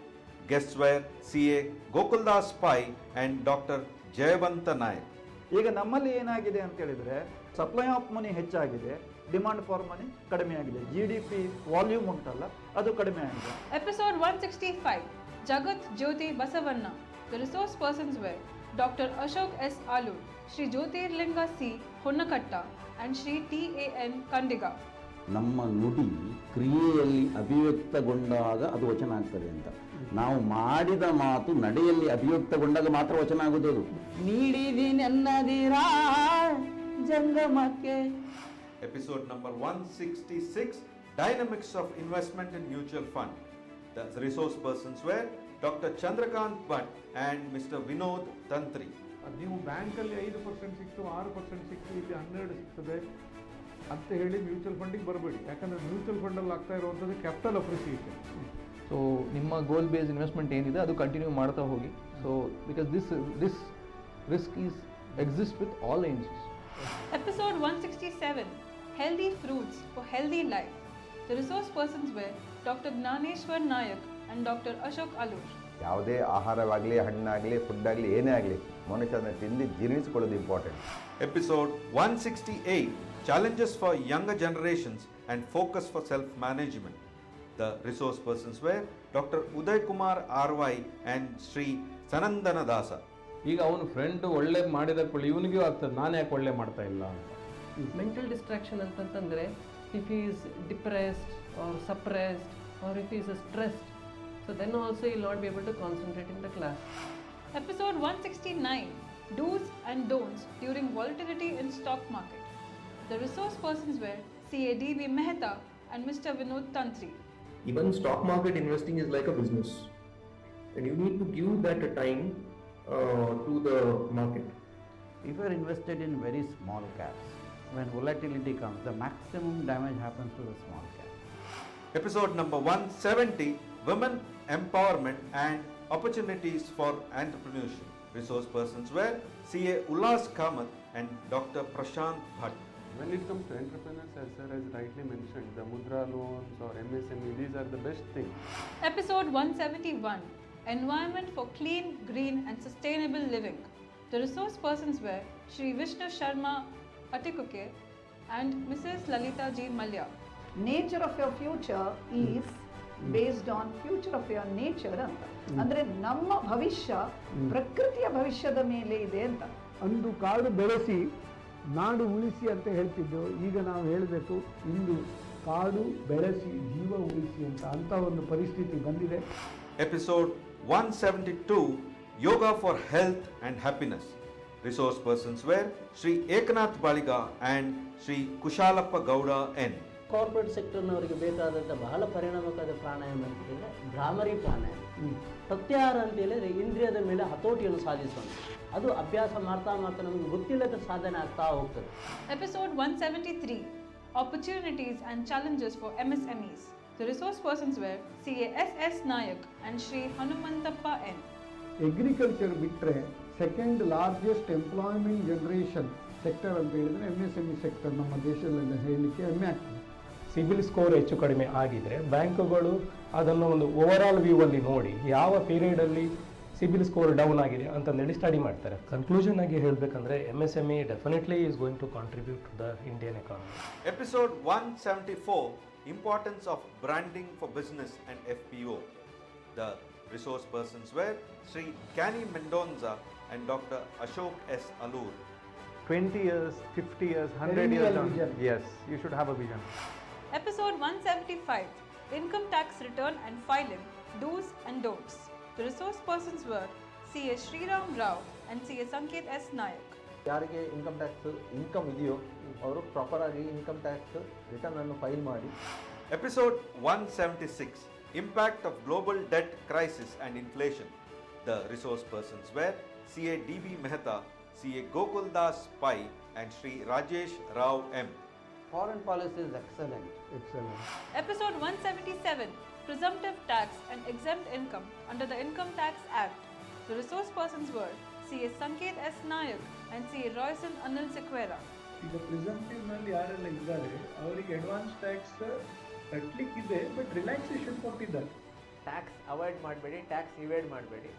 Guests were C.A. Gokuldas Pai and Dr. Jayavanta Nayak. ಈಗ ನಮ್ಮಲ್ಲಿ ಏನಾಗಿದೆ ಅಂತ ಹೇಳಿದ್ರೆ ಸಪ್ಲೈ ಆಫ್ ಮನಿ ಹೆಚ್ಚಾಗಿದೆ, ಡಿಮಾಂಡ್ ಫಾರ್ ಮನಿ ಕಡಿಮೆ ಆಗಿದೆ. GDP ವಾಲ್ಯೂಮ್ ಉಂಟಲ್ಲ ಅದು ಕಡಿಮೆ ಆಗಿದೆ. Episode 165, Jagat Jyoti Basavanna. The resource persons were Dr. Ashok S. Allur, Sri Jyotirlinga C. Honnakatta and Sri T.A.N. Kandiga. ನಮ್ಮ ನುಡಿ ಕ್ರಿಯೆಯಲ್ಲಿ ಅಭಿವ್ಯಕ್ತಗೊಂಡಾಗ ಅದು ವಚನ ಆಗ್ತದೆ ಅಂತ. ನಾವು ಮಾಡಿದ ಮಾತು ನಡೆಯಲ್ಲಿ ಅಭಿವ್ಯಕ್ತಗೊಂಡಾಗ ಮಾತ್ರ ವಚನ ಆಗುವುದು. ನೀಡಿದಿನೆನ್ನದಿರಾ ಜಂಗಮಕ್ಕೆ. Episode number 166, Dynamics of Investment in Mutual Fund. The resource persons were Dr. Chandrakant Bhatt and Mr. Vinod Tantri. ನೀವು ಬ್ಯಾಂಕಲ್ಲಿ 5% ಸಿಕ್ತು, 6% ಸಿಕ್ತು, ಇಲ್ಲಿ 12 ಸಿಗ್ತದೆ ಅಂತ ಹೇಳಿ ಮ್ಯೂಚುವಲ್ ಫಂಡಿಗೆ ಬರಬೇಡಿ. ಯಾಕಂದರೆ ಮ್ಯೂಚುವಲ್ ಫಂಡಲ್ಲಿ ಆಗ್ತಾ ಇರುವಂಥದ್ದು ಕ್ಯಾಪಿಟಲ್ ಅಪ್ರಿಸಿಯೇಷನ್. ಸೊ ನಿಮ್ಮ ಗೋಲ್ ಬೇಸ್ಡ್ ಇನ್ವೆಸ್ಟ್ಮೆಂಟ್ ಏನಿದೆ ಅದು ಕಂಟಿನ್ಯೂ ಮಾಡ್ತಾ ಹೋಗಿ. So because this risk exist with all avenues. Episode 167, Healthy Fruits for Healthy Life. The resource persons were Dr. Gnaneshwar Nayak and Dr. Ashok Allur. ಯಾವುದೇ ಆಹಾರವಾಗಲಿ, ಹಣ್ಣಾಗಲಿ, food ಆಗಲಿ, ಏನೇ ಆಗಲಿ ಮನುಷ್ಯನ ತಿಂದು ಜೀರ್ಣಿಸಿಕೊಳ್ಳೋದು important. Episode 168, Challenges for Younger Generations and Focus for Self-Management. The resource persons were Dr. Uday Kumar R.Y. and Sri Sanandana Dasa. ಈಗ ಅವನು friend ಒಳ್ಳೆ ಮಾಡಿದ ಇವನಿಗೂ ಆಗ್ತದೆ, ನಾನು ಯಾಕೆ ಒಳ್ಳೆ ಮಾಡ್ತಾ ಇಲ್ಲ ಅಂತ. ಮೆಂಟಲ್ ಡಿಸ್ಟ್ರಾಕ್ಷನ್ ಅಂತಂತಂದರೆ if is depressed or suppressed or if is stressed, so then also you will not be able to concentrate in the class. Episode 169, Do's and Don'ts During Volatility in Stock Market. The resource persons were C.A. D.B. Mehta and Mr. Vinod Tantri. Even stock market investing is like a business, and you need to give that a time to the market. If you are invested in very small caps, when volatility comes, the maximum damage happens to the small cap. Episode number 170, Women Empowerment and Opportunities for Entrepreneurship. Resource persons were C.A. Ullas Kamath and Dr. Prashant Bhatt. When it comes to entrepreneurs, as sir has rightly mentioned, the Mudra loans or MSME, these are the best things. Episode 171, Environment for Clean, Green and Sustainable Living. The resource persons were Shri Vishnu Sharma Atikuke and Mrs. Lalita G. Malya. Nature of your future is based on future of your nature ಅಂತ. ಅಂದರೆ ನಮ್ಮ ಭವಿಷ್ಯ ಪ್ರಕೃತಿಯ ಭವಿಷ್ಯದ ಮೇಲೆ ಇದೆ ಅಂತ. ಅಂದು ಕಾಡು ಬೆಳೆಸಿ ನಾಡು ಉಳಿಸಿ ಅಂತ ಹೇಳ್ತಿದ್ದು, ಈಗ ನಾವು ಹೇಳಬೇಕು ಇಂದು ಕಾಡು ಬೆಳೆಸಿ ಜೀವ ಉಳಿಸಿ ಅಂತ ಒಂದು ಪರಿಸ್ಥಿತಿ ಬಂದಿದೆ. Episode 172, Yoga for Health and Happiness. Resource persons were Sri Eknath Baliga and Sri Kushalappa Gowda N. Corporate ಸೆಕ್ಟರ್ನವರಿಗೆ ಬೇಕಾದಂಥ ಬಹಳ ಪರಿಣಾಮಕಾರಿ ಪ್ರಾಣಾಯಾಮ ಅಂತ ಹೇಳಿದರೆ ಭ್ರಾಮರಿ ಪ್ರಾಣಾಯಾಮ. ಪ್ರತ್ಯಾಹಾರ ಅಂತ ಹೇಳಿದರೆ ಇಂದ್ರಿಯದ ಮೇಲೆ ಹತೋಟಿಯನ್ನು ಸಾಧಿಸುವಂಥ, ಅದು ಅಭ್ಯಾಸ ಮಾಡ್ತಾ ಮಾಡ್ತಾ ನಮಗೆ ಗೊತ್ತಿಲ್ಲದ ಸಾಧನೆ ಆಗ್ತಾ ಹೋಗ್ತದೆ. Episode 173, Opportunities and Challenges for MSMEs. The resource persons were CA S.S. Nayak and Shri Hanumantappa N. Agriculture ಬಿಟ್ಟರೆ second largest employment generation sector ಅಂತ ಹೇಳಿದರೆ MSME ಸೆಕ್ಟರ್ ನಮ್ಮ ದೇಶದಲ್ಲಿ ಹೇಳಲಿಕ್ಕೆ ಹೆಮ್ಮೆ ಆಗ್ತದೆ. ಸಿಬಿಲ್ ಸ್ಕೋರ್ ಹೆಚ್ಚು ಕಡಿಮೆ ಆಗಿದ್ರೆ ಬ್ಯಾಂಕುಗಳು ಅದನ್ನು ಒಂದು ಓವರಾಲ್ ವ್ಯೂ ಅಲ್ಲಿ ನೋಡಿ ಯಾವ ಪೀರಿಯಡಲ್ಲಿ ಸಿಬಿಲ್ ಸ್ಕೋರ್ ಡೌನ್ ಆಗಿದೆ ಅಂತಂದೇಳಿ ಸ್ಟಡಿ ಮಾಡ್ತಾರೆ. ಕನ್ಕ್ಲೂಷನ್ ಆಗಿ ಹೇಳಬೇಕಂದ್ರೆ MSME definitely is going to contribute to the Indian economy. Episode 174, Importance of Branding for Business and FPO. The resource persons were Sri Canny Mendonza and Dr. Ashok S. Alur. 20 years, 50 years, 100 years down. Yes, you should have a vision. Episode 175, Income Tax Return and Filing, Do's and Don'ts. The resource persons were C.A. Sriram Rao and C.A. Sanket S. Nayak. ಯಾರಿಗೆ income tax income ಇದೆಯೋ ಅವರು proper ಆಗಿ income tax return ಅನ್ನು file ಮಾಡಿ. Episode 176, Impact of Global Debt Crisis and Inflation. The resource persons were C.A. D.B. Mehta, C.A. Gokuldas Pai and Sri Rajesh Rao M. Foreign policy is excellent. Episode 177, Presumptive Tax and Exempt Income under the Income Tax Act. The resource persons were C.A. Sanket S. Nayak and C.A. Royson Anil Sequera. ಈಗ ಪ್ರಿಸಂಪ್ಟಿವ್ನಲ್ಲಿ ಯಾರೆಲ್ಲ ಇದ್ದಾರೆ ಅವರಿಗೆ advance tax ಕಟ್ಟಲಿಕ್ಕಿದೆ, but relaxation ಕೊಟ್ಟಿದ್ದಾರೆ. Tax avoid ಮಾಡಬೇಡಿ, tax ಇವೇಡ್ ಮಾಡಬೇಡಿ.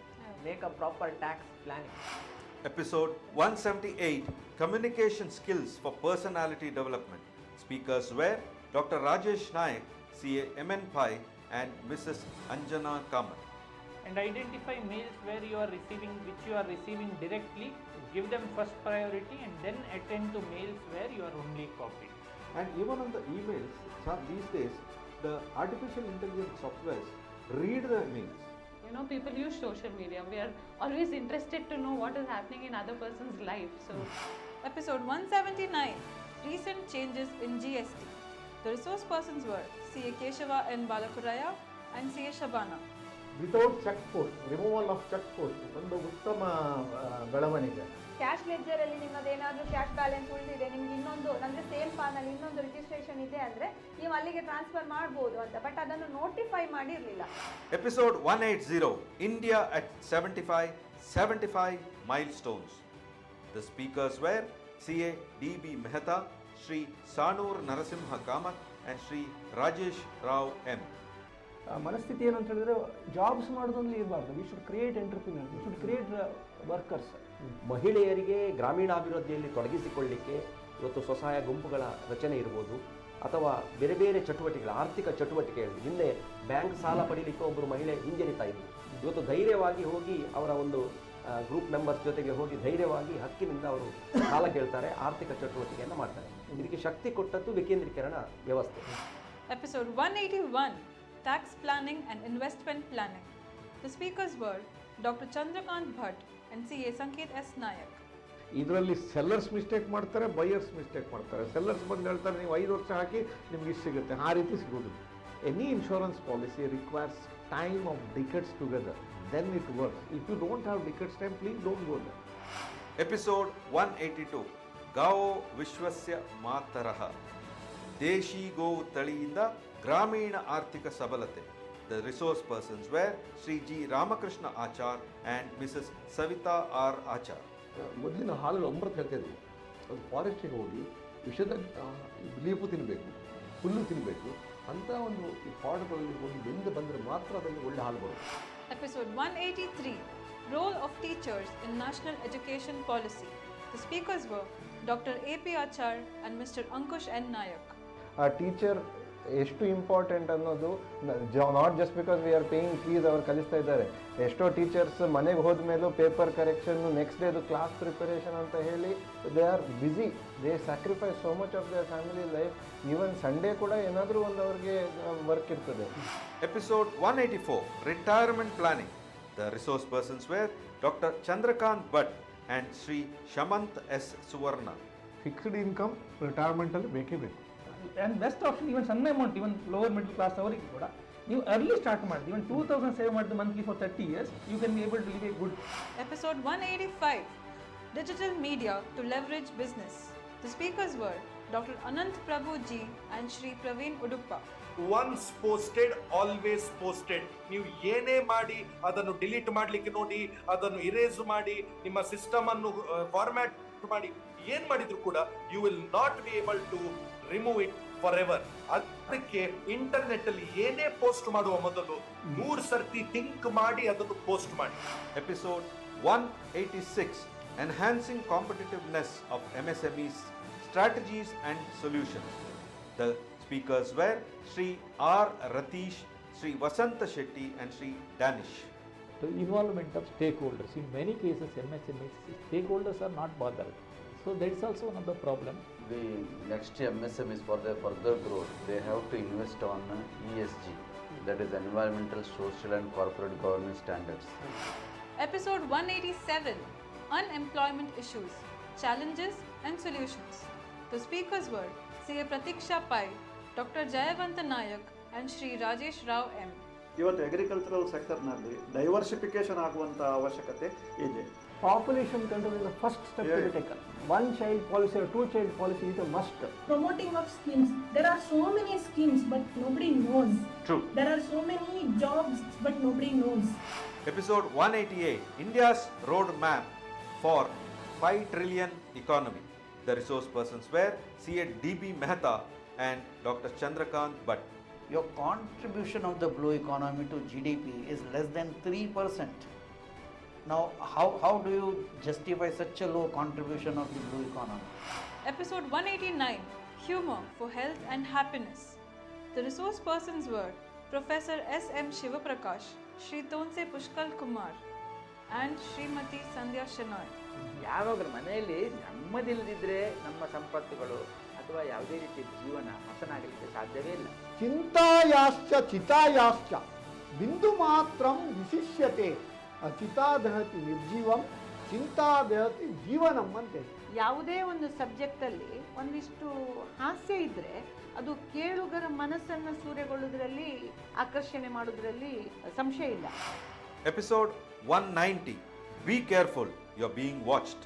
Make a proper tax planning. Episode 178, Communication Skills for Personality Development. Speakers were Dr. Rajesh Nayak, C.A. M.N. Pai and Mrs. Anjana Kamath. And identify mails where you are receiving, which you are receiving directly, give them first priority and then attend to mails where you are only copied. And even on the emails, these days, the artificial intelligence softwares read the mails. You know, people use social media. We are always interested to know what is happening in other person's life. So, Episode 179, Recent Changes in GST. The resource persons were C.A. Keshava N. Balakuraya and C.A. Shabana. Without check post, removal of check post ಒಂದು ಉತ್ತಮ ಬೆಳವಣಿಗೆ. Cash ledger ಅಲ್ಲಿ ನಿಮ್ಮದೇನಾದ್ರೂ cash balance ಉಳಿದಿದೆ, ನಿಮ್ಗೆ ಇನ್ನೊಂದು ಅಂದ್ರೆ sale ಪಾನಲ್ಲಿ ಇನ್ನೊಂದು registration ಇದೆ ಅಂದ್ರೆ ನೀವು ಅಲ್ಲಿಗೆ ಟ್ರಾನ್ಸ್ಫರ್ ಮಾಡ್ಬೋದು ಅಂತ, ಬಟ್ ಅದನ್ನು ನೋಟಿಫೈ ಮಾಡಿರಲಿಲ್ಲ. Episode 180, India at 75 milestones. The speakers were C.A. D.B. Mehta, Sri Sanur Narasimha Kamath and Sri Rajesh Rao M. ಮನಸ್ಥಿತಿ ಏನು ಅಂತ ಹೇಳಿದ್ರೆ ಜಾಬ್ಸ್ ಮಾಡೋದ್ರಲ್ಲಿ ಇರಬಾರ್ದು. We should create entrepreneurs, we should create workers. ಮಹಿಳೆಯರಿಗೆ ಗ್ರಾಮೀಣಾಭಿವೃದ್ಧಿಯಲ್ಲಿ ತೊಡಗಿಸಿಕೊಳ್ಳಲಿಕ್ಕೆ ಇವತ್ತು ಸ್ವಸಹಾಯ ಗುಂಪುಗಳ ರಚನೆ ಇರ್ಬೋದು, ಅಥವಾ ಬೇರೆ ಬೇರೆ ಚಟುವಟಿಕೆಗಳು, ಆರ್ಥಿಕ ಚಟುವಟಿಕೆಗಳು. ಹಿಂದೆ ಬ್ಯಾಂಕ್ ಸಾಲ ಪಡೀಲಿಕ್ಕೆ ಒಬ್ಬರು ಮಹಿಳೆ ಹಿಂಜರಿತಾ ಇದ್ರು. ಇವತ್ತು ಧೈರ್ಯವಾಗಿ ಹೋಗಿ ಅವರ ಒಂದು ಗ್ರೂಪ್ ಮೆಂಬರ್ಸ್ ಜೊತೆಗೆ ಹೋಗಿ ಧೈರ್ಯವಾಗಿ ಹಕ್ಕಿನಿಂದ ಅವರು ಸಾಲ ಕೇಳ್ತಾರೆ, ಆರ್ಥಿಕ ಚಟುವಟಿಕೆಯನ್ನು ಮಾಡ್ತಾರೆ. ಇದಕ್ಕೆ ಶಕ್ತಿ ಕೊಟ್ಟದ್ದು ವಿಕೇಂದ್ರೀಕರಣ ವ್ಯವಸ್ಥೆ. Episode 181, Tax Planning and Investment Planning. The speakers were Dr. Chandrakant Bhatt and C.A. Sanket S. Nayak. ಇದರಲ್ಲಿ ಸೆಲ್ಲರ್ಸ್ ಮಿಸ್ಟೇಕ್ ಮಾಡ್ತಾರೆ, ಬೈಯರ್ಸ್ ಮಿಸ್ಟೇಕ್ ಮಾಡ್ತಾರೆ. ಸೆಲ್ಲರ್ಸ್ ಬಂದು ಹೇಳ್ತಾರೆ ನೀವು 5 ವರ್ಷ ಹಾಕಿ ನಿಮ್ಗೆ ಇಷ್ಟು ಸಿಗುತ್ತೆ, ಆ ರೀತಿ ಸಿಗೋದು. Any insurance policy requires time of decades together, then it works. If you don't have decades time, please don't go there. Episode 182, Gao Vishwasya Matarah. ದೇಶಿ ಗೋವು ತಳಿಯಿಂದ ಗ್ರಾಮೀಣ ಆರ್ಥಿಕ ಸಬಲತೆ. The resource persons were Sri G. Ramakrishna Achar and Mrs. Savita R. Achar. ಮೊದಲಿನ ಹಾಲಲ್ಲಿ ಅಮೃತ ಹೇಳ್ತಾ ಇದ್ವಿ. ಅದು ಫಾರೆಸ್ಟಿಗೆ ಹೋಗಿ ವಿಷದ ಲೀಪು ತಿನ್ನಬೇಕು, ಹುಲ್ಲು ತಿನ್ನಬೇಕು ಅಂತ ಒಂದು ಈ ಪಾಡ್ಗಳಲ್ಲಿ ಹೋಗಿ ಬೆಂದು ಬಂದರೆ ಮಾತ್ರ ಅದರಲ್ಲಿ ಒಳ್ಳೆ ಹಾಲು ಬರುತ್ತೆ. Episode 183, Role of Teachers in National Education Policy. The speakers were Dr. A.P. Achar and Mr. Ankush N. Nayak. ಆ ಟೀಚರ್ ಎಷ್ಟು ಇಂಪಾರ್ಟೆಂಟ್ ಅನ್ನೋದು not just because we are paying fees ಅವ್ರು ಕಲಿಸ್ತಾ ಇದ್ದಾರೆ. ಎಷ್ಟೋ ಟೀಚರ್ಸ್ ಮನೆಗೆ ಹೋದ ಮೇಲೂ ಪೇಪರ್ ಕರೆಕ್ಷನ್ನು, ನೆಕ್ಸ್ಟ್ ಡೇದು ಕ್ಲಾಸ್ ಪ್ರಿಪರೇಷನ್ ಅಂತ ಹೇಳಿ they are busy. They sacrifice so much of their family life. Even Sunday ಕೂಡ ಏನಾದರೂ ಒಂದು ಅವ್ರಿಗೆ ವರ್ಕ್ ಇರ್ತದೆ. Episode 184, Retirement Planning. The resource persons were Dr. Chandrakant Bhatt and Sri Shamant S. Suvarna. Fixed income ರಿಟೈರ್ಮೆಂಟಲ್ಲಿ ಬೇಕೇ ಬೇಕು. And best option even ಸಣ್ಣ amount even lower middle class ಅವರಿಗೆ ಕೂಡ ನೀವು ಅರ್ಲಿ ಸ್ಟಾರ್ಟ್ ಮಾಡಿ ಇವನ್ 2000 ಸೇವ್ ಮಾಡಿದ್ದು monthly for 30 years you can be able to live a good. Episode 185, Digital Media to Leverage Business. The speakers were Dr. Anant Prabhu Ji and Shri Praveen Uduppa. Once posted always posted. ನೀವು ಏನೇ ಮಾಡಿ ಅದನ್ನು delete ಮಾಡಲಿಕ್ಕೆ ನೋಡಿ, ಅದನ್ನು erase ಮಾಡಿ, ನಿಮ್ಮ system ಅನ್ನು ಫಾರ್ಮ್ಯಾಟ್ ಮಾಡಿ, ಏನ್ ಮಾಡಿದ್ರು ಕೂಡ you will not be able to remove it forever. ಅದಕ್ಕೆ ಇಂಟರ್ನೆಟ್ ಅಲ್ಲಿ ಏನೇ ಪೋಸ್ಟ್ ಮಾಡುವ ಮೊದಲು 100 ಸರ್ತಿ ಥಿಂಕ್ ಮಾಡಿ ಅದನ್ನು ಪೋಸ್ಟ್ ಮಾಡಿ. Episode 186, Enhancing Competitiveness of MSMEs, Strategies and Solutions. The speakers were Sri R. Ratish, Sri Vasanta Shetty and Sri Danish. The involvement of stakeholders. In many cases, MSMEs, stakeholders are not bothered. So that is also one of the problem. The next MSMEs for their further growth, they have to invest on ESG, that is environmental, social and corporate governance standards. Episode 187, Unemployment Issues, Challenges and Solutions. The speakers were C.A. Pratiksha Pai, Dr. Jayavanta Nayak and Shri Rajesh Rao M. ಇವತ್ತು agricultural ಸೆಕ್ಟರ್ನಲ್ಲಿ diversification ಆಗುವಂಥ ಅವಶ್ಯಕತೆ ಇದೆ. Population control is the first step to be taken. One child policy or two child policy is a must. Promoting of schemes. There are so many schemes but nobody knows. True. There are so many jobs but nobody knows. Episode 188, India's Roadmap for 5 Trillion Economy. The resource persons were C.A. D.B. Mehta and Dr. Chandrakant Bhatt. Your contribution of the blue economy to GDP is less than 3%. Now, how do you justify such a low contribution of the blue economy? Episode 189, Humor for Health and Happiness. The resource persons were Professor S.M. Shivaprakash, Shri Tonse Pushkal Kumar and Srimati Sandhya Shenoy. ಯಾವಾಗ ಮನೆಯಲ್ಲಿ ನೆಮ್ಮದಿಲ್ಲದಿದ್ದರೆ ನಮ್ಮ ಸಂಪತ್ತುಗಳು ಅಥವಾ ಯಾವುದೇ ರೀತಿಯ ಜೀವನ ಹಸನಾಗಲಿಕ್ಕೆ ಸಾಧ್ಯವೇ ಇಲ್ಲ. ಚಿಂತಾಯಾಶ್ಚ ಚಿತಾಯಾಶ್ಚ ಬಿಂದು ಮಾತ್ರಂ ವಿಶಿಷ್ಯತೆ ಅಚಿತಾ ದಹತಿ ನಿರ್ಜೀವಂ ಚಿಂತಾ ದಹತಿ ಜೀವನಂ ಅಂತೆ. ಯಾವುದೇ ಒಂದು ಸಬ್ಜೆಕ್ಟಲ್ಲಿ ಒಂದಿಷ್ಟು ಹಾಸ್ಯ ಇದ್ದರೆ ಅದು ಕೇಳುಗರ ಮನಸ್ಸನ್ನು ಸೂರೆಗೊಳ್ಳುವುದರಲ್ಲಿ ಆಕರ್ಷಣೆ ಮಾಡೋದ್ರಲ್ಲಿ ಸಂಶಯ ಇಲ್ಲ. Episode 190, Be Careful, You're Being Watched.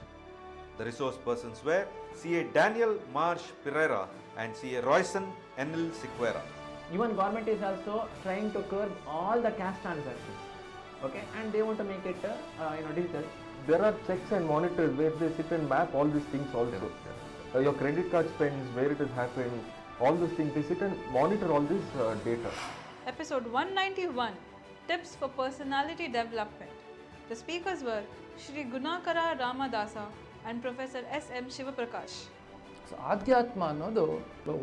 The resource persons were C.A. Daniel Marsh Pereira and C.A. Royson Enil Siquera. Even government is also trying to curb all the cash transactions, okay, and they want to make it digital. There are checks and monitors where they sit and map all these things also. Your credit card spends, where it has happened, all these things, they sit and monitor all this data. Episode 191, Tips for Personality Development. The speakers were Shri Gunakara Ramadasa and Professor S.M. Shivaprakash. So ಆಧ್ಯಾತ್ಮ ಅನ್ನೋದು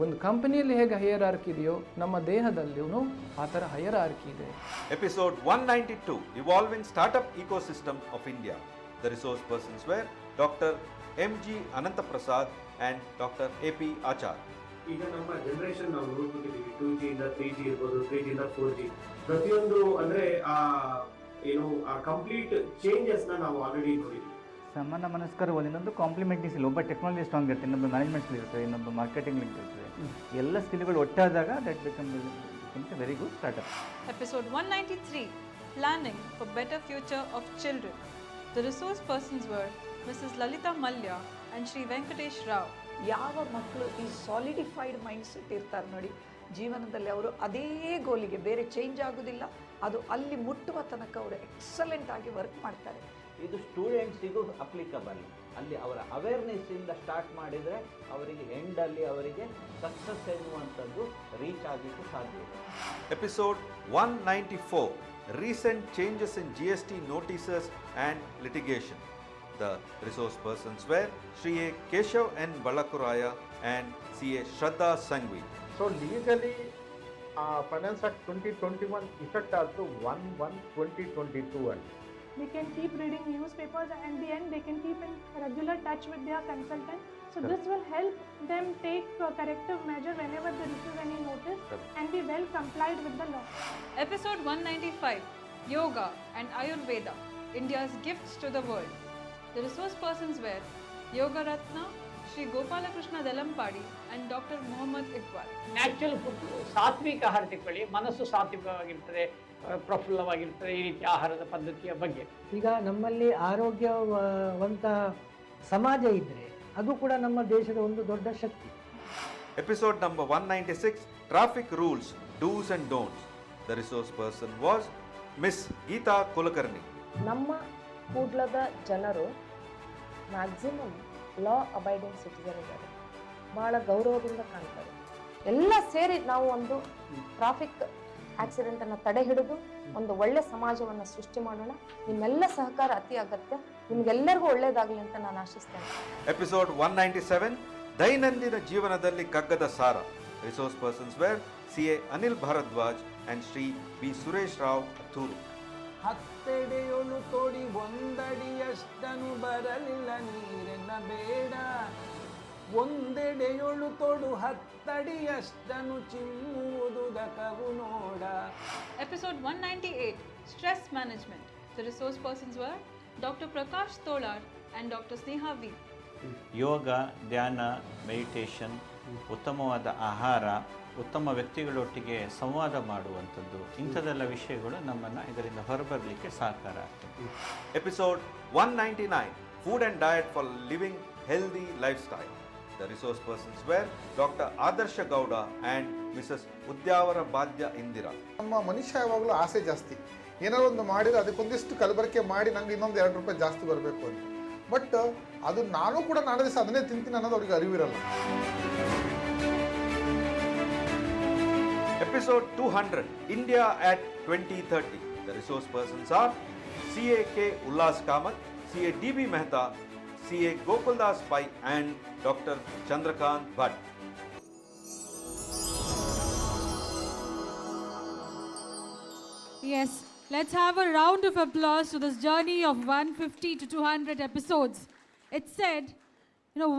ಒಂದು ಕಂಪನಿಯಲ್ಲಿ ಹೇಗೆ ಹೈಯರಾರ್ಕಿ ಇದೆಯೋ ನಮ್ಮ ದೇಹದಲ್ಲಿಯೂ ಆ ಥರ ಹೈಯರಾರ್ಕಿ ಇದೆ. Episode 192, Evolving Startup Ecosystem of India. The resource persons were Dr. M.G. Anantaprasad and Dr. A.P. Achar. ಈಗ ನಮ್ಮ ಜನರೇಷನ್ ನಾವು ನೋಡ್ಬಿಟ್ಟಿದ್ದೀವಿ, 2G ಇಂದ 3G ಇರ್ಬೋದು, 3G ಇಂದ 4G, ಪ್ರತಿಯೊಂದು ಅಂದ್ರೆ ಆ ಕಂಪ್ಲೀಟ್ ಚೇಂಜಸ್ ನಾವು ಆಲ್ರೆಡಿ ನೋಡಿದ್ದೀವಿ. ಸಮಾನ ಮನಸ್ಕರು ಇನ್ನೊಂದು ಕಾಂಪ್ಲಿಮೆಂಟ್ಸ್ ಇಲ್ಲ. ಒಬ್ಬ ಟೆಕ್ನಾಲಜಿ ಸ್ಟ್ರಾಂಗ್ ಇರುತ್ತೆ, ಇನ್ನೊಂದು ಮ್ಯಾನೇಜ್ಮೆಂಟ್ ಸ್ಕಿಲ್ ಇರುತ್ತೆ, ಇನ್ನೊಂದು ಮಾರ್ಕೆಟಿಂಗ್ ಲಿಂಕ್ ಇರ್ತದೆ. ಎಲ್ಲ ಸ್ಕಿಲ್ಗಳು ಒಟ್ಟಾದಾಗ that becomes very good startup. Episode 193, Planning for Better Future of Children. The resource persons were Mrs. Lalita Malya and Shri Venkatesh Rao. ಯಾವ ಮಕ್ಕಳು ಈ ಸಾಲಿಡಿಫೈಡ್ ಮೈಂಡ್ಸೆಟ್ ಇರ್ತಾರೆ ನೋಡಿ, ಜೀವನದಲ್ಲಿ ಅವರು ಅದೇ ಗೋಲಿಗೆ ಬೇರೆ ಚೇಂಜ್ ಆಗೋದಿಲ್ಲ, ಅದು ಅಲ್ಲಿ ಮುಟ್ಟುವ ತನಕ ಅವರು ಎಕ್ಸಲೆಂಟ್ ಆಗಿ ವರ್ಕ್ ಮಾಡ್ತಾರೆ. ಇದು ಸ್ಟೂಡೆಂಟ್ಸಿಗೂ ಅಪ್ಲಿಕಬಲ್. ಅಲ್ಲಿ ಅವರ ಅವೇರ್ನೆಸ್ಸಿಂದ ಸ್ಟಾರ್ಟ್ ಮಾಡಿದರೆ ಅವರಿಗೆ ಎಂಡಲ್ಲಿ ಅವರಿಗೆ ಸಕ್ಸಸ್ ಎನ್ನುವಂಥದ್ದು ರೀಚ್ ಆಗಲಿಕ್ಕೆ ಸಾಧ್ಯ ಇದೆ. Episode 194, Recent Changes in GST Notices and Litigation. The resource persons were Shri A. Keshav N. Balakuraya and C.A. Shraddha Sangvi. So legally, Finance Act 2021 effect ಆಯಿತು 1/1/2022 ಅಲ್ಲಿ. They can keep reading newspapers and in the end they can keep in regular touch with their consultant. So this will help them take corrective measure whenever they receive any notice and be well complied with the law. Episode 195, Yoga and Ayurveda, India's Gifts to the World. The resource persons were Yoga Ratna, Shri Gopalakrishna Delampadi and Dr. Mohammad Iqbal. Natural food, ಸಾತ್ವಿಕ ಆಹಾರ ತಗೊಳ್ಳಿ, ಮನಸ್ಸು ಸಾತ್ವಿಕವಾಗಿರ್ತದೆ, ಪ್ರಫುಲ್ಲವಾಗಿರ್ತದೆ. ಈ ರೀತಿ ಆಹಾರದ ಪದ್ಧತಿಯ ಬಗ್ಗೆ ಈಗ ನಮ್ಮಲ್ಲಿ ಆರೋಗ್ಯವಂತ ಸಮಾಜ ಇದ್ದರೆ ಅದು ಕೂಡ ನಮ್ಮ ದೇಶದ ಒಂದು ದೊಡ್ಡ ಶಕ್ತಿ. Episode number 196, Traffic Rules, Do's and Don'ts. The resource person was Miss Geeta Kulakarni. ನಮ್ಮ ಕೂಡ್ಲದ ಜನರು ಮ್ಯಾಕ್ಸಿಮಮ್ ಲಾ ಅಬೈಡಿಂಗ್ ಸಿಟಿಸನ್ ಇದ್ದಾರೆ, ಭಾಳ ಗೌರವದಿಂದ ಕಾಣ್ತಾರೆ. ಎಲ್ಲ ಸೇರಿ ನಾವು ಒಂದು ಟ್ರಾಫಿಕ್ ಆಕ್ಸಿಡೆಂಟನ್ನು ತಡೆ ಹಿಡಿದು ಒಂದು ಒಳ್ಳೆ ಸಮಾಜವನ್ನು ಸೃಷ್ಟಿ ಮಾಡೋಣ. ನಿಮ್ಮೆಲ್ಲ ಸಹಕಾರ ಅತಿ ಅಗತ್ಯ. ನಿಮ್ಗೆಲ್ಲರಿಗೂ ಒಳ್ಳೇದಾಗಲಿ ಅಂತ ನಾನು ಆಶಿಸ್ತೇನೆ. Episode 197, ದೈನಂದಿನ ಜೀವನದಲ್ಲಿ ಕಗ್ಗದ ಸಾರ. Resource persons were CA Anil Bharadwaj and Shri B. Suresh Rao Thuru. ಹತ್ತೆಡೆಯೊಳು ತೋಡಿ ಒಂದಡಿಯಷ್ಟನು ಬರಲಿಲ್ಲ ನೀರೆನ್ನ ಬೇಡ, ಒಂದೆಡೆಯೊಳು ತೊಡು ಹತ್ತಡಿಯಷ್ಟನು ಚಿಮ್ಮುವುದು ದಕವು ನೋಡ. Episode 198, Stress Management. The resource persons were Dr. Prakash Tolar and Dr. Sneha V. ಯೋಗ, ಧ್ಯಾನ, ಮೆಡಿಟೇಷನ್, ಉತ್ತಮವಾದ ಆಹಾರ, ಉತ್ತಮ ವ್ಯಕ್ತಿಗಳೊಟ್ಟಿಗೆ ಸಂವಾದ ಮಾಡುವಂಥದ್ದು, ಇಂಥದ್ದೆಲ್ಲ ವಿಷಯಗಳು ನಮ್ಮನ್ನು ಇದರಿಂದ ಹೊರಬರಲಿಕ್ಕೆ ಸಹಕಾರ ಆಗ್ತದೆ. Episode 199, Food and Diet for Living Healthy Lifestyle. The resource persons were Dr. Adarsha Gowda and Mrs. Udyavara Badya Indira. ನಮ್ಮ ಮನುಷ್ಯ ಯಾವಾಗಲೂ ಆಸೆ ಜಾಸ್ತಿ. ಏನಾದ್ರು ಒಂದು ಮಾಡಿದ್ರೆ ಅದಕ್ಕೊಂದಿಷ್ಟು ಕಲಬೆರಕೆ ಮಾಡಿ ನಂಗೆ ಇನ್ನೊಂದು ₹2 ಜಾಸ್ತಿ ಬರಬೇಕು ಅಂತ. ಬಟ್ ಅದು ನಾನು ಕೂಡ ನಾಳೆ ದಿವಸ ಅದನ್ನೇ ತಿಂತೀನಿ ಅನ್ನೋದು ಅವ್ರಿಗೆ ಅರಿವಿರಲ್ಲ. Episode 200, India at 2030. The resource persons are CA K. Ullas Kamath, CA D.B. Mehta, CA Gokuldas Pai and Dr. Chandrakant Bhatt. Yes, let's have a round of applause to this journey of 150 to 200 episodes. It said,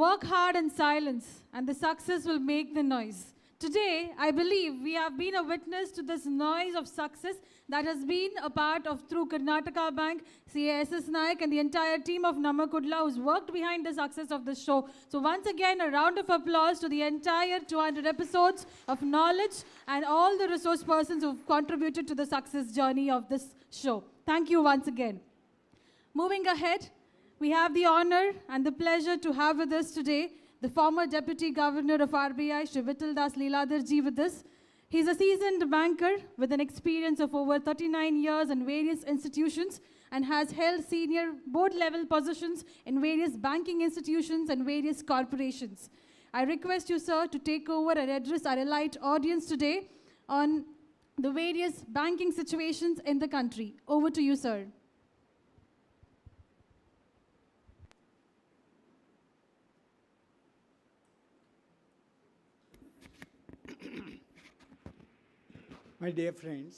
work hard in silence and the success will make the noise. Today, I believe we have been a witness to this noise of success that has been a part of through Karnataka Bank, CASS Naik and the entire team of Namakudla who's worked behind the success of this show. So once again, a round of applause to the entire 200 episodes of knowledge and all the resource persons who've contributed to the success journey of this show. Thank you once again. Moving ahead, we have the honor and the pleasure to have with us today the former Deputy Governor of RBI, Shri Vittal Das Leeladhar ji with us. He's a seasoned banker with an experience of over 39 years in various institutions and has held senior board-level positions in various banking institutions and various corporations. I request you, sir, to take over and address our elite audience today on the various banking situations in the country. Over to you, sir. My dear friends,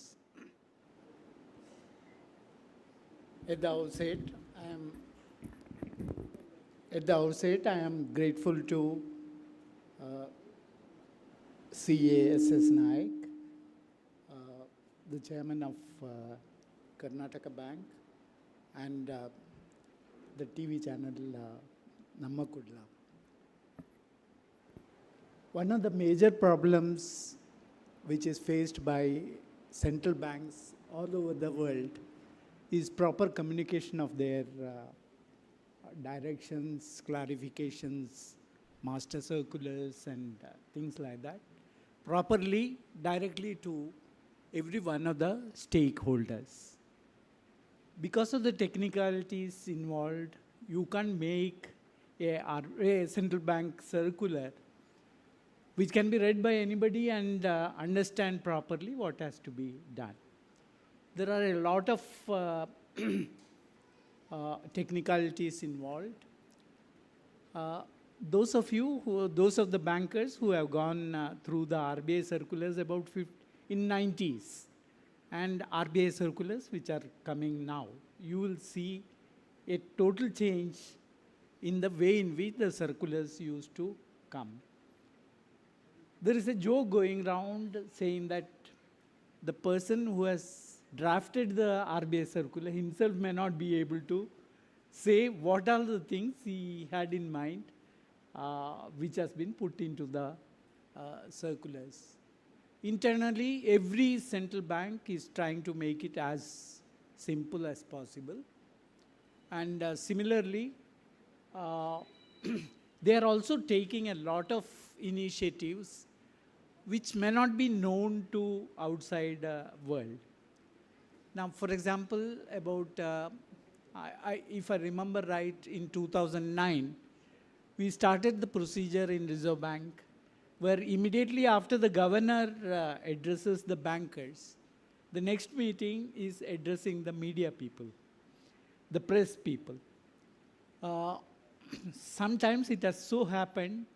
at the outset, I am grateful to CASS Naik, the chairman of Karnataka Bank, and the TV channel Namakudla. One of the major problems which is faced by central banks all over the world is proper communication of their directions, clarifications, master circulars and things like that, properly, directly to every one of the stakeholders. Because of the technicalities involved, you can't make a central bank circular which can be read by anybody and understand properly what has to be done. There are a lot of technicalities involved. Those of the bankers who have gone through the RBI circulars in 90s and RBI circulars which are coming now, you will see a total change in the way in which the circulars used to come. There is a joke going around saying that the person who has drafted the RBI circular himself may not be able to say what are the things he had in mind which has been put into the circulars. Internally, every central bank is trying to make it as simple as possible. And similarly, they are also taking a lot of initiatives which may not be known to outside world. Now, for example, about, if I remember right, in 2009, we started the procedure in Reserve Bank where immediately after the governor addresses the bankers, the next meeting is addressing the media people, the press people. Sometimes it has so happened,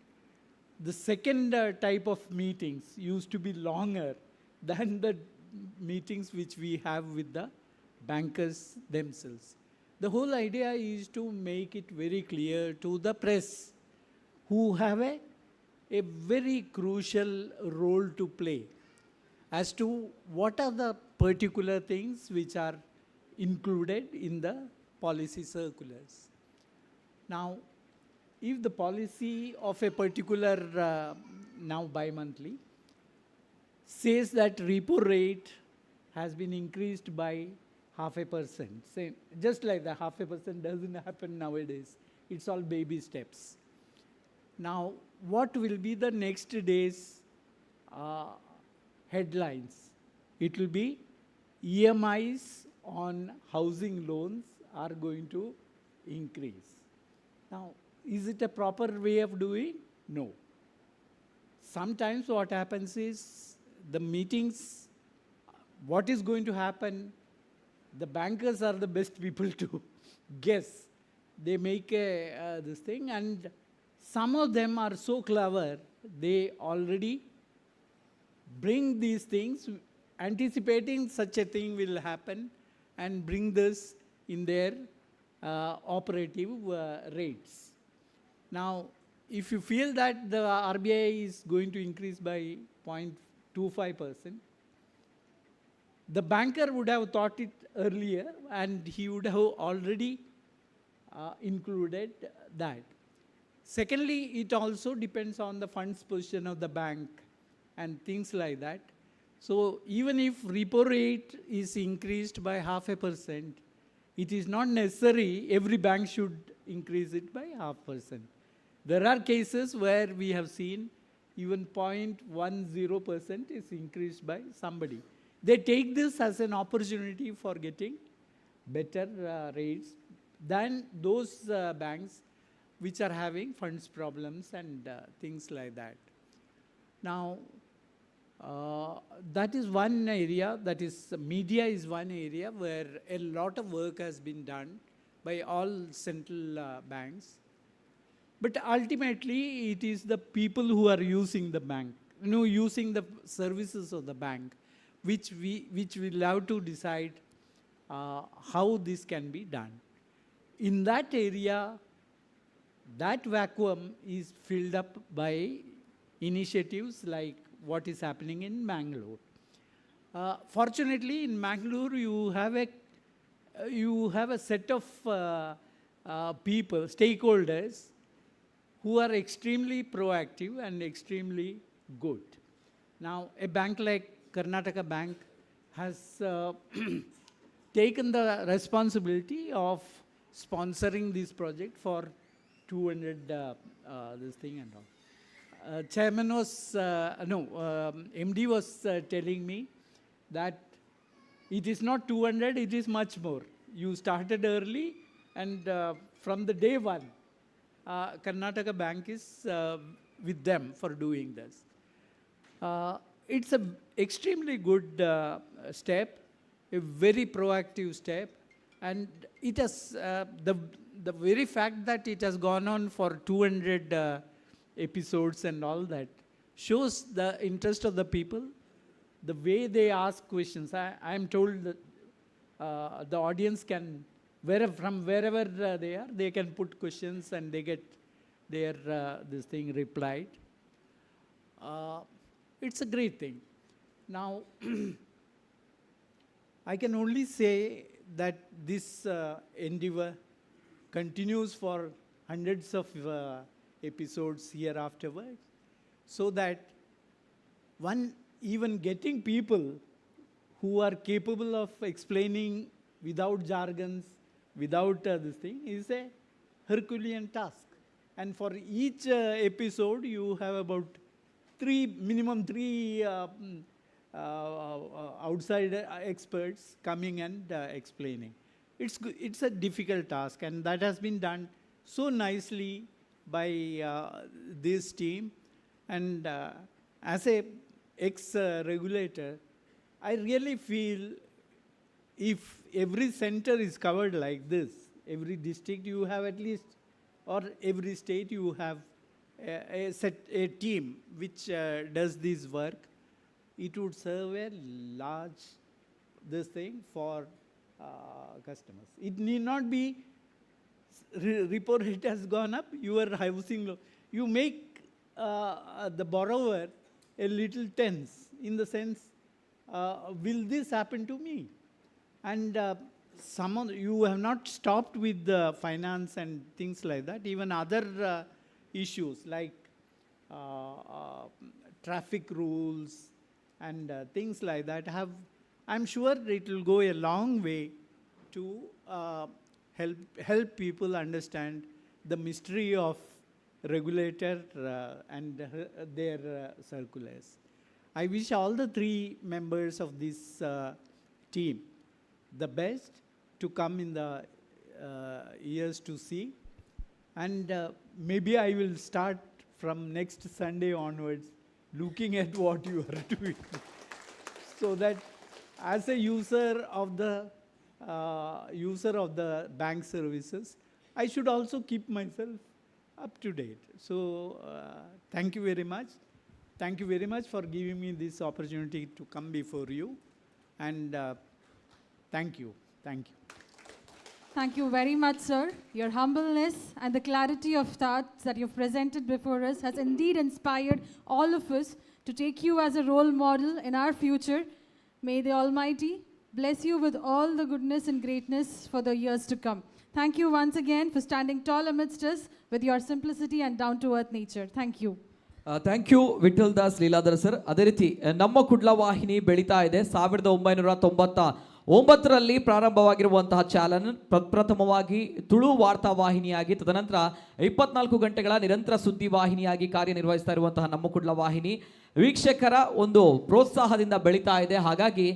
the second type of meetings used to be longer than the meetings which we have with the bankers themselves. The whole idea is to make it very clear to the press, who have a very crucial role to play as to what are the particular things which are included in the policy circulars. Now, if the policy of a particular, now bi-monthly, says that repo rate has been increased by 0.5%, say, just like the 0.5% doesn't happen nowadays. It's all baby steps. Now, what will be the next day's headlines? It will be EMIs on housing loans are going to increase. Now, is it a proper way of doing? No. Sometimes what happens is the meetings, what is going to happen, the bankers are the best people to guess. They make this thing, and some of them are so clever, they already bring these things, anticipating such a thing will happen, and bring this in their operative rates. Now, if you feel that the RBI is going to increase by 0.25%, the banker would have thought it earlier, and he would have already included that. Secondly, it also depends on the funds position of the bank and things like that. So even if repo rate is increased by 0.5%, it is not necessary every bank should increase it by 0.5%. There are cases where we have seen even 0.10% is increased by somebody. They take this as an opportunity for getting better rates than those banks which are having funds problems and things like that. Now, that is one area, that is media is one area where a lot of work has been done by all central banks. But ultimately, it is the people who are using the bank, using the services of the bank, which will have to decide how this can be done. In that area, that vacuum is filled up by initiatives like what is happening in Mangalore. Fortunately, in Mangalore, you have a set of people, stakeholders, who are extremely proactive and extremely good. Now, a bank like Karnataka Bank has taken the responsibility of sponsoring this project for 200 this thing and all. Chairman was, MD was telling me that it is not 200, it is much more. You started early, and from the day one, Karnataka Bank is with them for doing this. It's an extremely good step, a very proactive step, and it has, the very fact that it has gone on for 200 episodes and all that shows the interest of the people, the way they ask questions. I am told that the audience can, from wherever they are, they can put questions and they get their this thing replied. It's a great thing. Now, I can only say that this endeavor continues for hundreds of episodes here afterwards, so that one even getting people who are capable of explaining without jargons, without this thing, is a Herculean task. And for each episode, you have about minimum three outside experts coming and explaining. It's a difficult task, and that has been done so nicely by this team. And as a ex-regulator, I really feel if every center is covered like this, every district you have at least, or every state you have a team which does this work, it would serve a large this thing for customers. It need not be repo rate has gone up, your housing loan. You make the borrower a little tense in the sense, will this happen to me? And you have not stopped with the finance and things like that. Even other issues like traffic rules and things like that I'm sure it will go a long way to help people understand the mystery of regulator and their circulars. I wish all the three members of this team the best to come in the years to see. And maybe I will start from next Sunday onwards looking at what you are doing. So that as a user of the bank services, I should also keep myself up to date. So thank you very much. Thank you very much for giving me this opportunity to come before you. And thank you. Thank you. Thank you very much, sir. Your humbleness and the clarity of thoughts that you've presented before us has indeed inspired all of us to take you as a role model in our future. May the Almighty bless you with all the goodness and greatness for the years to come. Thank you once again for standing tall amidst us with your simplicity and down-to-earth nature. Thank you. Thank you Vittal Das Leeladhar sir. ಅದೇ ರೀತಿ ನಮ್ಮ ಕುಡ್ಲ ವಾಹಿನಿ ಬೆಳೀತಾ ಇದೆ. 1999ರಲ್ಲಿ ಪ್ರಾರಂಭವಾಗಿರುವಂತಹ channel ಪ್ರಪ್ರಥಮವಾಗಿ ತುಳು ವಾರ್ತಾ ವಾಹಿನಿಯಾಗಿ, ತದನಂತರ 24 ಗಂಟೆಗಳ ನಿರಂತರ ಸುದ್ದಿ ವಾಹಿನಿಯಾಗಿ ಕಾರ್ಯನಿರ್ವಹಿಸ್ತಾ ಇರುವಂತಹ ನಮ್ಮ ಕುಡ್ಲ ವಾಹಿನಿ ವೀಕ್ಷಕರ ಒಂದು ಪ್ರೋತ್ಸಾಹದಿಂದ ಬೆಳೀತಾ ಇದೆ. ಹಾಗಾಗಿ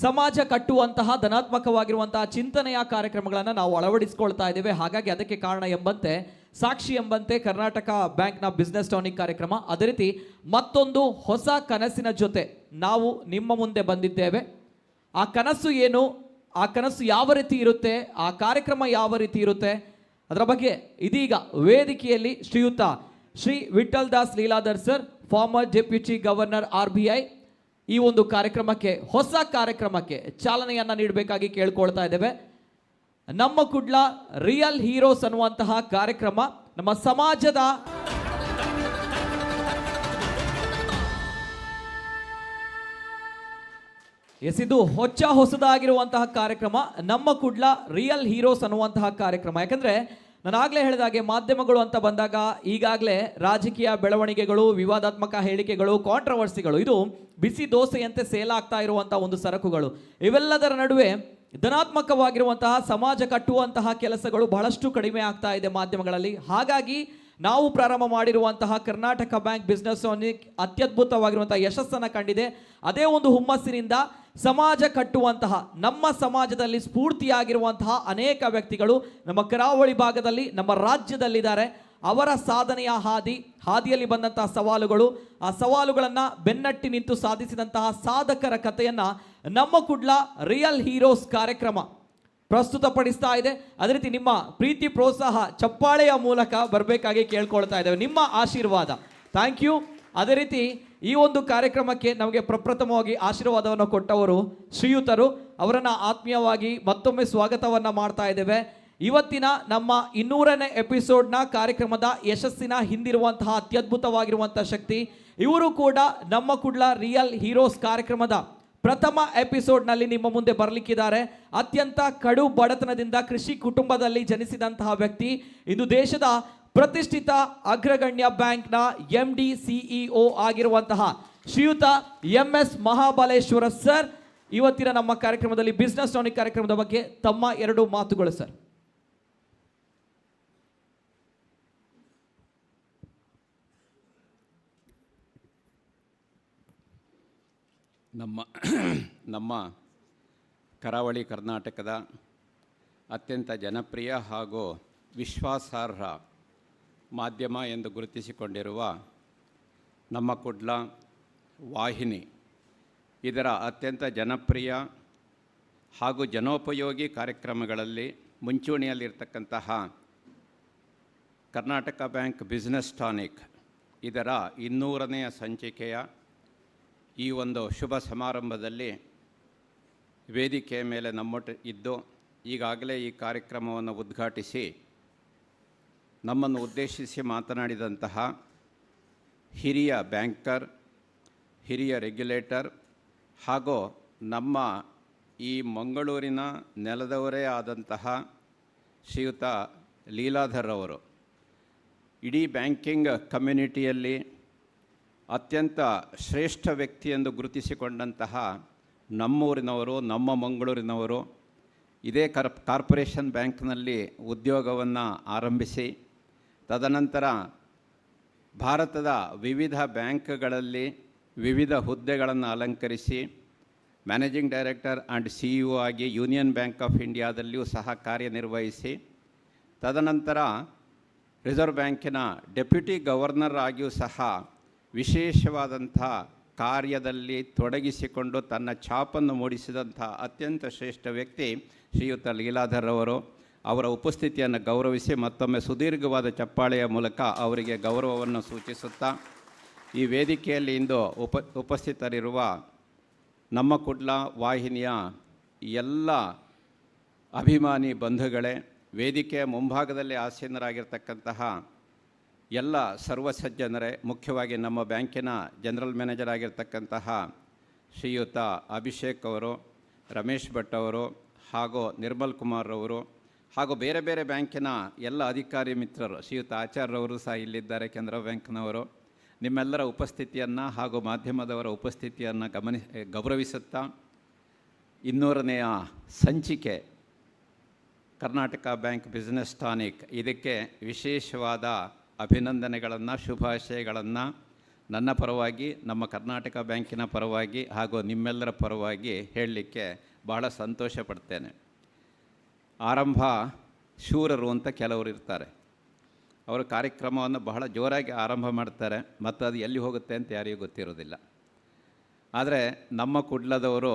ಸಮಾಜ ಕಟ್ಟುವಂತಹ ಧನಾತ್ಮಕವಾಗಿರುವಂತಹ ಚಿಂತನೆಯ ಕಾರ್ಯಕ್ರಮಗಳನ್ನು ನಾವು ಅಳವಡಿಸಿಕೊಳ್ತಾ ಇದ್ದೇವೆ. ಹಾಗಾಗಿ ಅದಕ್ಕೆ ಕಾರಣ ಎಂಬಂತೆ ಸಾಕ್ಷಿ ಎಂಬಂತೆ ಕರ್ನಾಟಕ ಬ್ಯಾಂಕ್ನ ಬಿಸ್ನೆಸ್ ಟಾನಿಕ್ ಕಾರ್ಯಕ್ರಮ. ಅದೇ ರೀತಿ ಮತ್ತೊಂದು ಹೊಸ ಕನಸಿನ ಜೊತೆ ನಾವು ನಿಮ್ಮ ಮುಂದೆ ಬಂದಿದ್ದೇವೆ. ಆ ಕನಸು ಏನು, ಆ ಕನಸು ಯಾವ ರೀತಿ ಇರುತ್ತೆ, ಆ ಕಾರ್ಯಕ್ರಮ ಯಾವ ರೀತಿ ಇರುತ್ತೆ, ಅದರ ಬಗ್ಗೆ ಇದೀಗ ವೇದಿಕೆಯಲ್ಲಿ Shri Vittal Das Leeladhar sir, former deputy governor RBI, ಈ ಒಂದು ಕಾರ್ಯಕ್ರಮಕ್ಕೆ, ಹೊಸ ಕಾರ್ಯಕ್ರಮಕ್ಕೆ ಚಾಲನೆಯನ್ನು ನೀಡಬೇಕಾಗಿ ಕೇಳ್ಕೊಳ್ತಾ ಇದ್ದೇವೆ. ನಮ್ಮ ಕುಡ್ಲ ರಿಯಲ್ ಹೀರೋಸ್ ಅನ್ನುವಂತಹ ಕಾರ್ಯಕ್ರಮ ನಮ್ಮ ಸಮಾಜದ ಇದು ಹೊಸದಾಗಿರುವಂತಹ ಕಾರ್ಯಕ್ರಮ. ನಮ್ಮ ಕುಡ್ಲ ರಿಯಲ್ ಹೀರೋಸ್ ಅನ್ನುವಂತಹ ಕಾರ್ಯಕ್ರಮ. ಯಾಕಂದ್ರೆ ನಾನು ಆಗಲೇ ಹೇಳಿದಾಗೆ ಮಾಧ್ಯಮಗಳು ಅಂತ ಬಂದಾಗ ಈಗಾಗಲೇ ರಾಜಕೀಯ ಬೆಳವಣಿಗೆಗಳು, ವಿವಾದಾತ್ಮಕ ಹೇಳಿಕೆಗಳು, ಕಾಂಟ್ರವರ್ಸಿಗಳು, ಇದು ಬಿಸಿ ದೋಸೆಯಂತೆ ಸೇಲ್ ಆಗ್ತಾ ಇರುವಂತಹ ಒಂದು ಸರಕುಗಳು. ಇವೆಲ್ಲದರ ನಡುವೆ ಧನಾತ್ಮಕವಾಗಿರುವಂತಹ ಸಮಾಜ ಕಟ್ಟುವಂತಹ ಕೆಲಸಗಳು ಬಹಳಷ್ಟು ಕಡಿಮೆ ಆಗ್ತಾ ಇದೆ ಮಾಧ್ಯಮಗಳಲ್ಲಿ. ಹಾಗಾಗಿ ನಾವು ಪ್ರಾರಂಭ ಮಾಡಿರುವಂತಹ ಕರ್ನಾಟಕ ಬ್ಯಾಂಕ್ ಬಿಸ್ನೆಸ್ ಟಾನಿಕ್ ಅತ್ಯದ್ಭುತವಾಗಿರುವಂತಹ ಯಶಸ್ಸನ್ನು ಕಂಡಿದೆ. ಅದೇ ಒಂದು ಹುಮ್ಮಸ್ಸಿನಿಂದ ಸಮಾಜ ಕಟ್ಟುವಂತಹ, ನಮ್ಮ ಸಮಾಜದಲ್ಲಿ ಸ್ಫೂರ್ತಿಯಾಗಿರುವಂತಹ ಅನೇಕ ವ್ಯಕ್ತಿಗಳು ನಮ್ಮ ಕರಾವಳಿ ಭಾಗದಲ್ಲಿ, ನಮ್ಮ ರಾಜ್ಯದಲ್ಲಿದ್ದಾರೆ. ಅವರ ಸಾಧನೆಯ ಹಾದಿಯಲ್ಲಿ ಬಂದಂತಹ ಸವಾಲುಗಳು, ಆ ಸವಾಲುಗಳನ್ನು ಬೆನ್ನಟ್ಟಿ ನಿಂತು ಸಾಧಿಸಿದಂತಹ ಸಾಧಕರ ಕಥೆಯನ್ನು ನಮ್ಮ ಕುಡ್ಲ ರಿಯಲ್ ಹೀರೋಸ್ ಕಾರ್ಯಕ್ರಮ ಪ್ರಸ್ತುತಪಡಿಸ್ತಾ ಇದೆ. ಅದೇ ರೀತಿ ನಿಮ್ಮ ಪ್ರೀತಿ ಪ್ರೋತ್ಸಾಹ ಚಪ್ಪಾಳೆಯ ಮೂಲಕ ಬರಬೇಕಾಗಿ ಕೇಳ್ಕೊಳ್ತಾ ಇದ್ದೇವೆ, ನಿಮ್ಮ ಆಶೀರ್ವಾದ. Thank you. ಅದೇ ರೀತಿ ಈ ಒಂದು ಕಾರ್ಯಕ್ರಮಕ್ಕೆ ನಮಗೆ ಪ್ರಪ್ರಥಮವಾಗಿ ಆಶೀರ್ವಾದವನ್ನು ಕೊಟ್ಟವರು ಶ್ರೀಯುತರು, ಅವರನ್ನು ಆತ್ಮೀಯವಾಗಿ ಮತ್ತೊಮ್ಮೆ ಸ್ವಾಗತವನ್ನು ಮಾಡ್ತಾ ಇದ್ದೇವೆ. ಇವತ್ತಿನ ನಮ್ಮ 200ನೇ ಎಪಿಸೋಡ್ನ ಕಾರ್ಯಕ್ರಮದ ಯಶಸ್ಸಿನ ಹಿಂದಿರುವಂತಹ ಅತ್ಯದ್ಭುತವಾಗಿರುವಂತಹ ಶಕ್ತಿ ಇವರು ಕೂಡ ನಮ್ಮ ಕುಡ್ಲ ರಿಯಲ್ ಹೀರೋಸ್ ಕಾರ್ಯಕ್ರಮದ ಪ್ರಥಮ ಎಪಿಸೋಡ್ನಲ್ಲಿ ನಿಮ್ಮ ಮುಂದೆ ಬರಲಿಕ್ಕಿದ್ದಾರೆ. ಅತ್ಯಂತ ಕಡು ಬಡತನದಿಂದ ಕೃಷಿ ಕುಟುಂಬದಲ್ಲಿ ಜನಿಸಿದಂತಹ ವ್ಯಕ್ತಿ, ಇಂದು ದೇಶದ ಪ್ರತಿಷ್ಠಿತ ಅಗ್ರಗಣ್ಯ ಬ್ಯಾಂಕ್ನ MD CEO ಆಗಿರುವಂತಹ ಶ್ರೀಯುತ MS ಮಹಾಬಲೇಶ್ವರ ಸರ್ ಇವತ್ತಿನ ನಮ್ಮ ಕಾರ್ಯಕ್ರಮದಲ್ಲಿ ಬಿಸ್ನೆಸ್ ಟಾನಿಕ್ ಕಾರ್ಯಕ್ರಮದ ಬಗ್ಗೆ ತಮ್ಮ 2 ಮಾತುಗಳು ಸರ್. ನಮ್ಮ ಕರಾವಳಿ ಕರ್ನಾಟಕದ ಅತ್ಯಂತ ಜನಪ್ರಿಯ ಹಾಗೂ ವಿಶ್ವಾಸಾರ್ಹ ಮಾಧ್ಯಮ ಎಂದು ಗುರುತಿಸಿಕೊಂಡಿರುವ ನಮ್ಮ ಕುಡ್ಲ ವಾಹಿನಿ ಇದರ ಅತ್ಯಂತ ಜನಪ್ರಿಯ ಹಾಗೂ ಜನೋಪಯೋಗಿ ಕಾರ್ಯಕ್ರಮಗಳಲ್ಲಿ ಮುಂಚೂಣಿಯಲ್ಲಿರ್ತಕ್ಕಂತಹ ಕರ್ನಾಟಕ ಬ್ಯಾಂಕ್ ಬಿಸ್ನೆಸ್ ಟಾನಿಕ್ ಇದರ 200ನೇ ಸಂಚಿಕೆಯ ಈ ಒಂದು ಶುಭ ಸಮಾರಂಭದಲ್ಲಿ ವೇದಿಕೆಯ ಮೇಲೆ ನಮ್ಮೊಟ್ಟು ಇದ್ದು ಈಗಾಗಲೇ ಈ ಕಾರ್ಯಕ್ರಮವನ್ನು ಉದ್ಘಾಟಿಸಿ ನಮ್ಮನ್ನು ಉದ್ದೇಶಿಸಿ ಮಾತನಾಡಿದಂತಹ ಹಿರಿಯ ಬ್ಯಾಂಕರ್, ಹಿರಿಯ ರೆಗ್ಯುಲೇಟರ್ ಹಾಗೂ ನಮ್ಮ ಈ ಮಂಗಳೂರಿನ ನೆಲದವರೇ ಆದಂತಹ ಶ್ರೀಯುತ ಲೀಲಾಧರ್ ಅವರು ಇಡೀ ಬ್ಯಾಂಕಿಂಗ್ ಕಮ್ಯುನಿಟಿಯಲ್ಲಿ ಅತ್ಯಂತ ಶ್ರೇಷ್ಠ ವ್ಯಕ್ತಿ ಎಂದು ಗುರುತಿಸಿಕೊಂಡಂತಹ ನಮ್ಮೂರಿನವರು, ನಮ್ಮ ಮಂಗಳೂರಿನವರು, ಇದೇ ಕಾರ್ಪೊರೇಷನ್ ಬ್ಯಾಂಕ್ನಲ್ಲಿ ಉದ್ಯೋಗವನ್ನು ಆರಂಭಿಸಿ ತದನಂತರ ಭಾರತದ ವಿವಿಧ ಬ್ಯಾಂಕ್ಗಳಲ್ಲಿ ವಿವಿಧ ಹುದ್ದೆಗಳನ್ನು ಅಲಂಕರಿಸಿ ಮ್ಯಾನೇಜಿಂಗ್ ಡೈರೆಕ್ಟರ್ ಆ್ಯಂಡ್ CEO ಆಗಿ ಯೂನಿಯನ್ ಬ್ಯಾಂಕ್ ಆಫ್ ಇಂಡಿಯಾದಲ್ಲಿಯೂ ಸಹ ಕಾರ್ಯನಿರ್ವಹಿಸಿ ತದನಂತರ ರಿಸರ್ವ್ ಬ್ಯಾಂಕಿನ ಡೆಪ್ಯೂಟಿ ಗವರ್ನರ್ ಆಗಿಯೂ ಸಹ ವಿಶೇಷವಾದಂಥ ಕಾರ್ಯದಲ್ಲಿ ತೊಡಗಿಸಿಕೊಂಡು ತನ್ನ ಛಾಪನ್ನು ಮೂಡಿಸಿದಂಥ ಅತ್ಯಂತ ಶ್ರೇಷ್ಠ ವ್ಯಕ್ತಿ ಶ್ರೀಯುತ ಲೀಲಾಧರ್ ಅವರು. ಅವರ ಉಪಸ್ಥಿತಿಯನ್ನು ಗೌರವಿಸಿ ಮತ್ತೊಮ್ಮೆ ಸುದೀರ್ಘವಾದ ಚಪ್ಪಾಳೆಯ ಮೂಲಕ ಅವರಿಗೆ ಗೌರವವನ್ನು ಸೂಚಿಸುತ್ತಾ ಈ ವೇದಿಕೆಯಲ್ಲಿ ಇಂದು ಉಪಸ್ಥಿತರಿರುವ ನಮ್ಮ ಕುಡ್ಲ ವಾಹಿನಿಯ ಎಲ್ಲ ಅಭಿಮಾನಿ ಬಂಧುಗಳೇ, ವೇದಿಕೆಯ ಮುಂಭಾಗದಲ್ಲಿ ಆಸೀನರಾಗಿರ್ತಕ್ಕಂತಹ ಎಲ್ಲ ಸರ್ವಸಜ್ಜನರೇ, ಮುಖ್ಯವಾಗಿ ನಮ್ಮ ಬ್ಯಾಂಕಿನ ಜನರಲ್ ಮ್ಯಾನೇಜರ್ ಆಗಿರ್ತಕ್ಕಂತಹ ಶ್ರೀಯುತ ಅಭಿಷೇಕ್ ಅವರು, ರಮೇಶ್ ಭಟ್ ಅವರು ಹಾಗೂ ನಿರ್ಮಲ್ ಕುಮಾರ್ ಅವರು ಹಾಗೂ ಬೇರೆ ಬೇರೆ ಬ್ಯಾಂಕಿನ ಎಲ್ಲ ಅಧಿಕಾರಿ ಮಿತ್ರರು, ಶ್ರೀಯುತ ಆಚಾರ್ಯವರು ಸಹ ಇಲ್ಲಿದ್ದಾರೆ, ಕೆನರಾ ಬ್ಯಾಂಕ್ನವರು. ನಿಮ್ಮೆಲ್ಲರ ಉಪಸ್ಥಿತಿಯನ್ನು ಹಾಗೂ ಮಾಧ್ಯಮದವರ ಉಪಸ್ಥಿತಿಯನ್ನು ಗೌರವಿಸುತ್ತಾ 200ನೇ ಸಂಚಿಕೆ ಕರ್ನಾಟಕ ಬ್ಯಾಂಕ್ ಬಿಸ್ನೆಸ್ ಟಾನಿಕ್ ಇದಕ್ಕೆ ವಿಶೇಷವಾದ ಅಭಿನಂದನೆಗಳನ್ನು, ಶುಭಾಶಯಗಳನ್ನು ನನ್ನ ಪರವಾಗಿ, ನಮ್ಮ ಕರ್ನಾಟಕ ಬ್ಯಾಂಕಿನ ಪರವಾಗಿ ಹಾಗೂ ನಿಮ್ಮೆಲ್ಲರ ಪರವಾಗಿ ಹೇಳಲಿಕ್ಕೆ ಭಾಳ ಸಂತೋಷ ಪಡ್ತೇನೆ. ಆರಂಭ ಶೂರರು ಅಂತ ಕೆಲವರು ಇರ್ತಾರೆ. ಅವರು ಕಾರ್ಯಕ್ರಮವನ್ನು ಬಹಳ ಜೋರಾಗಿ ಆರಂಭ ಮಾಡ್ತಾರೆ ಮತ್ತು ಅದು ಎಲ್ಲಿ ಹೋಗುತ್ತೆ ಅಂತ ಯಾರಿಗೂ ಗೊತ್ತಿರೋದಿಲ್ಲ. ಆದರೆ ನಮ್ಮ ಕುಡ್ಲದವರು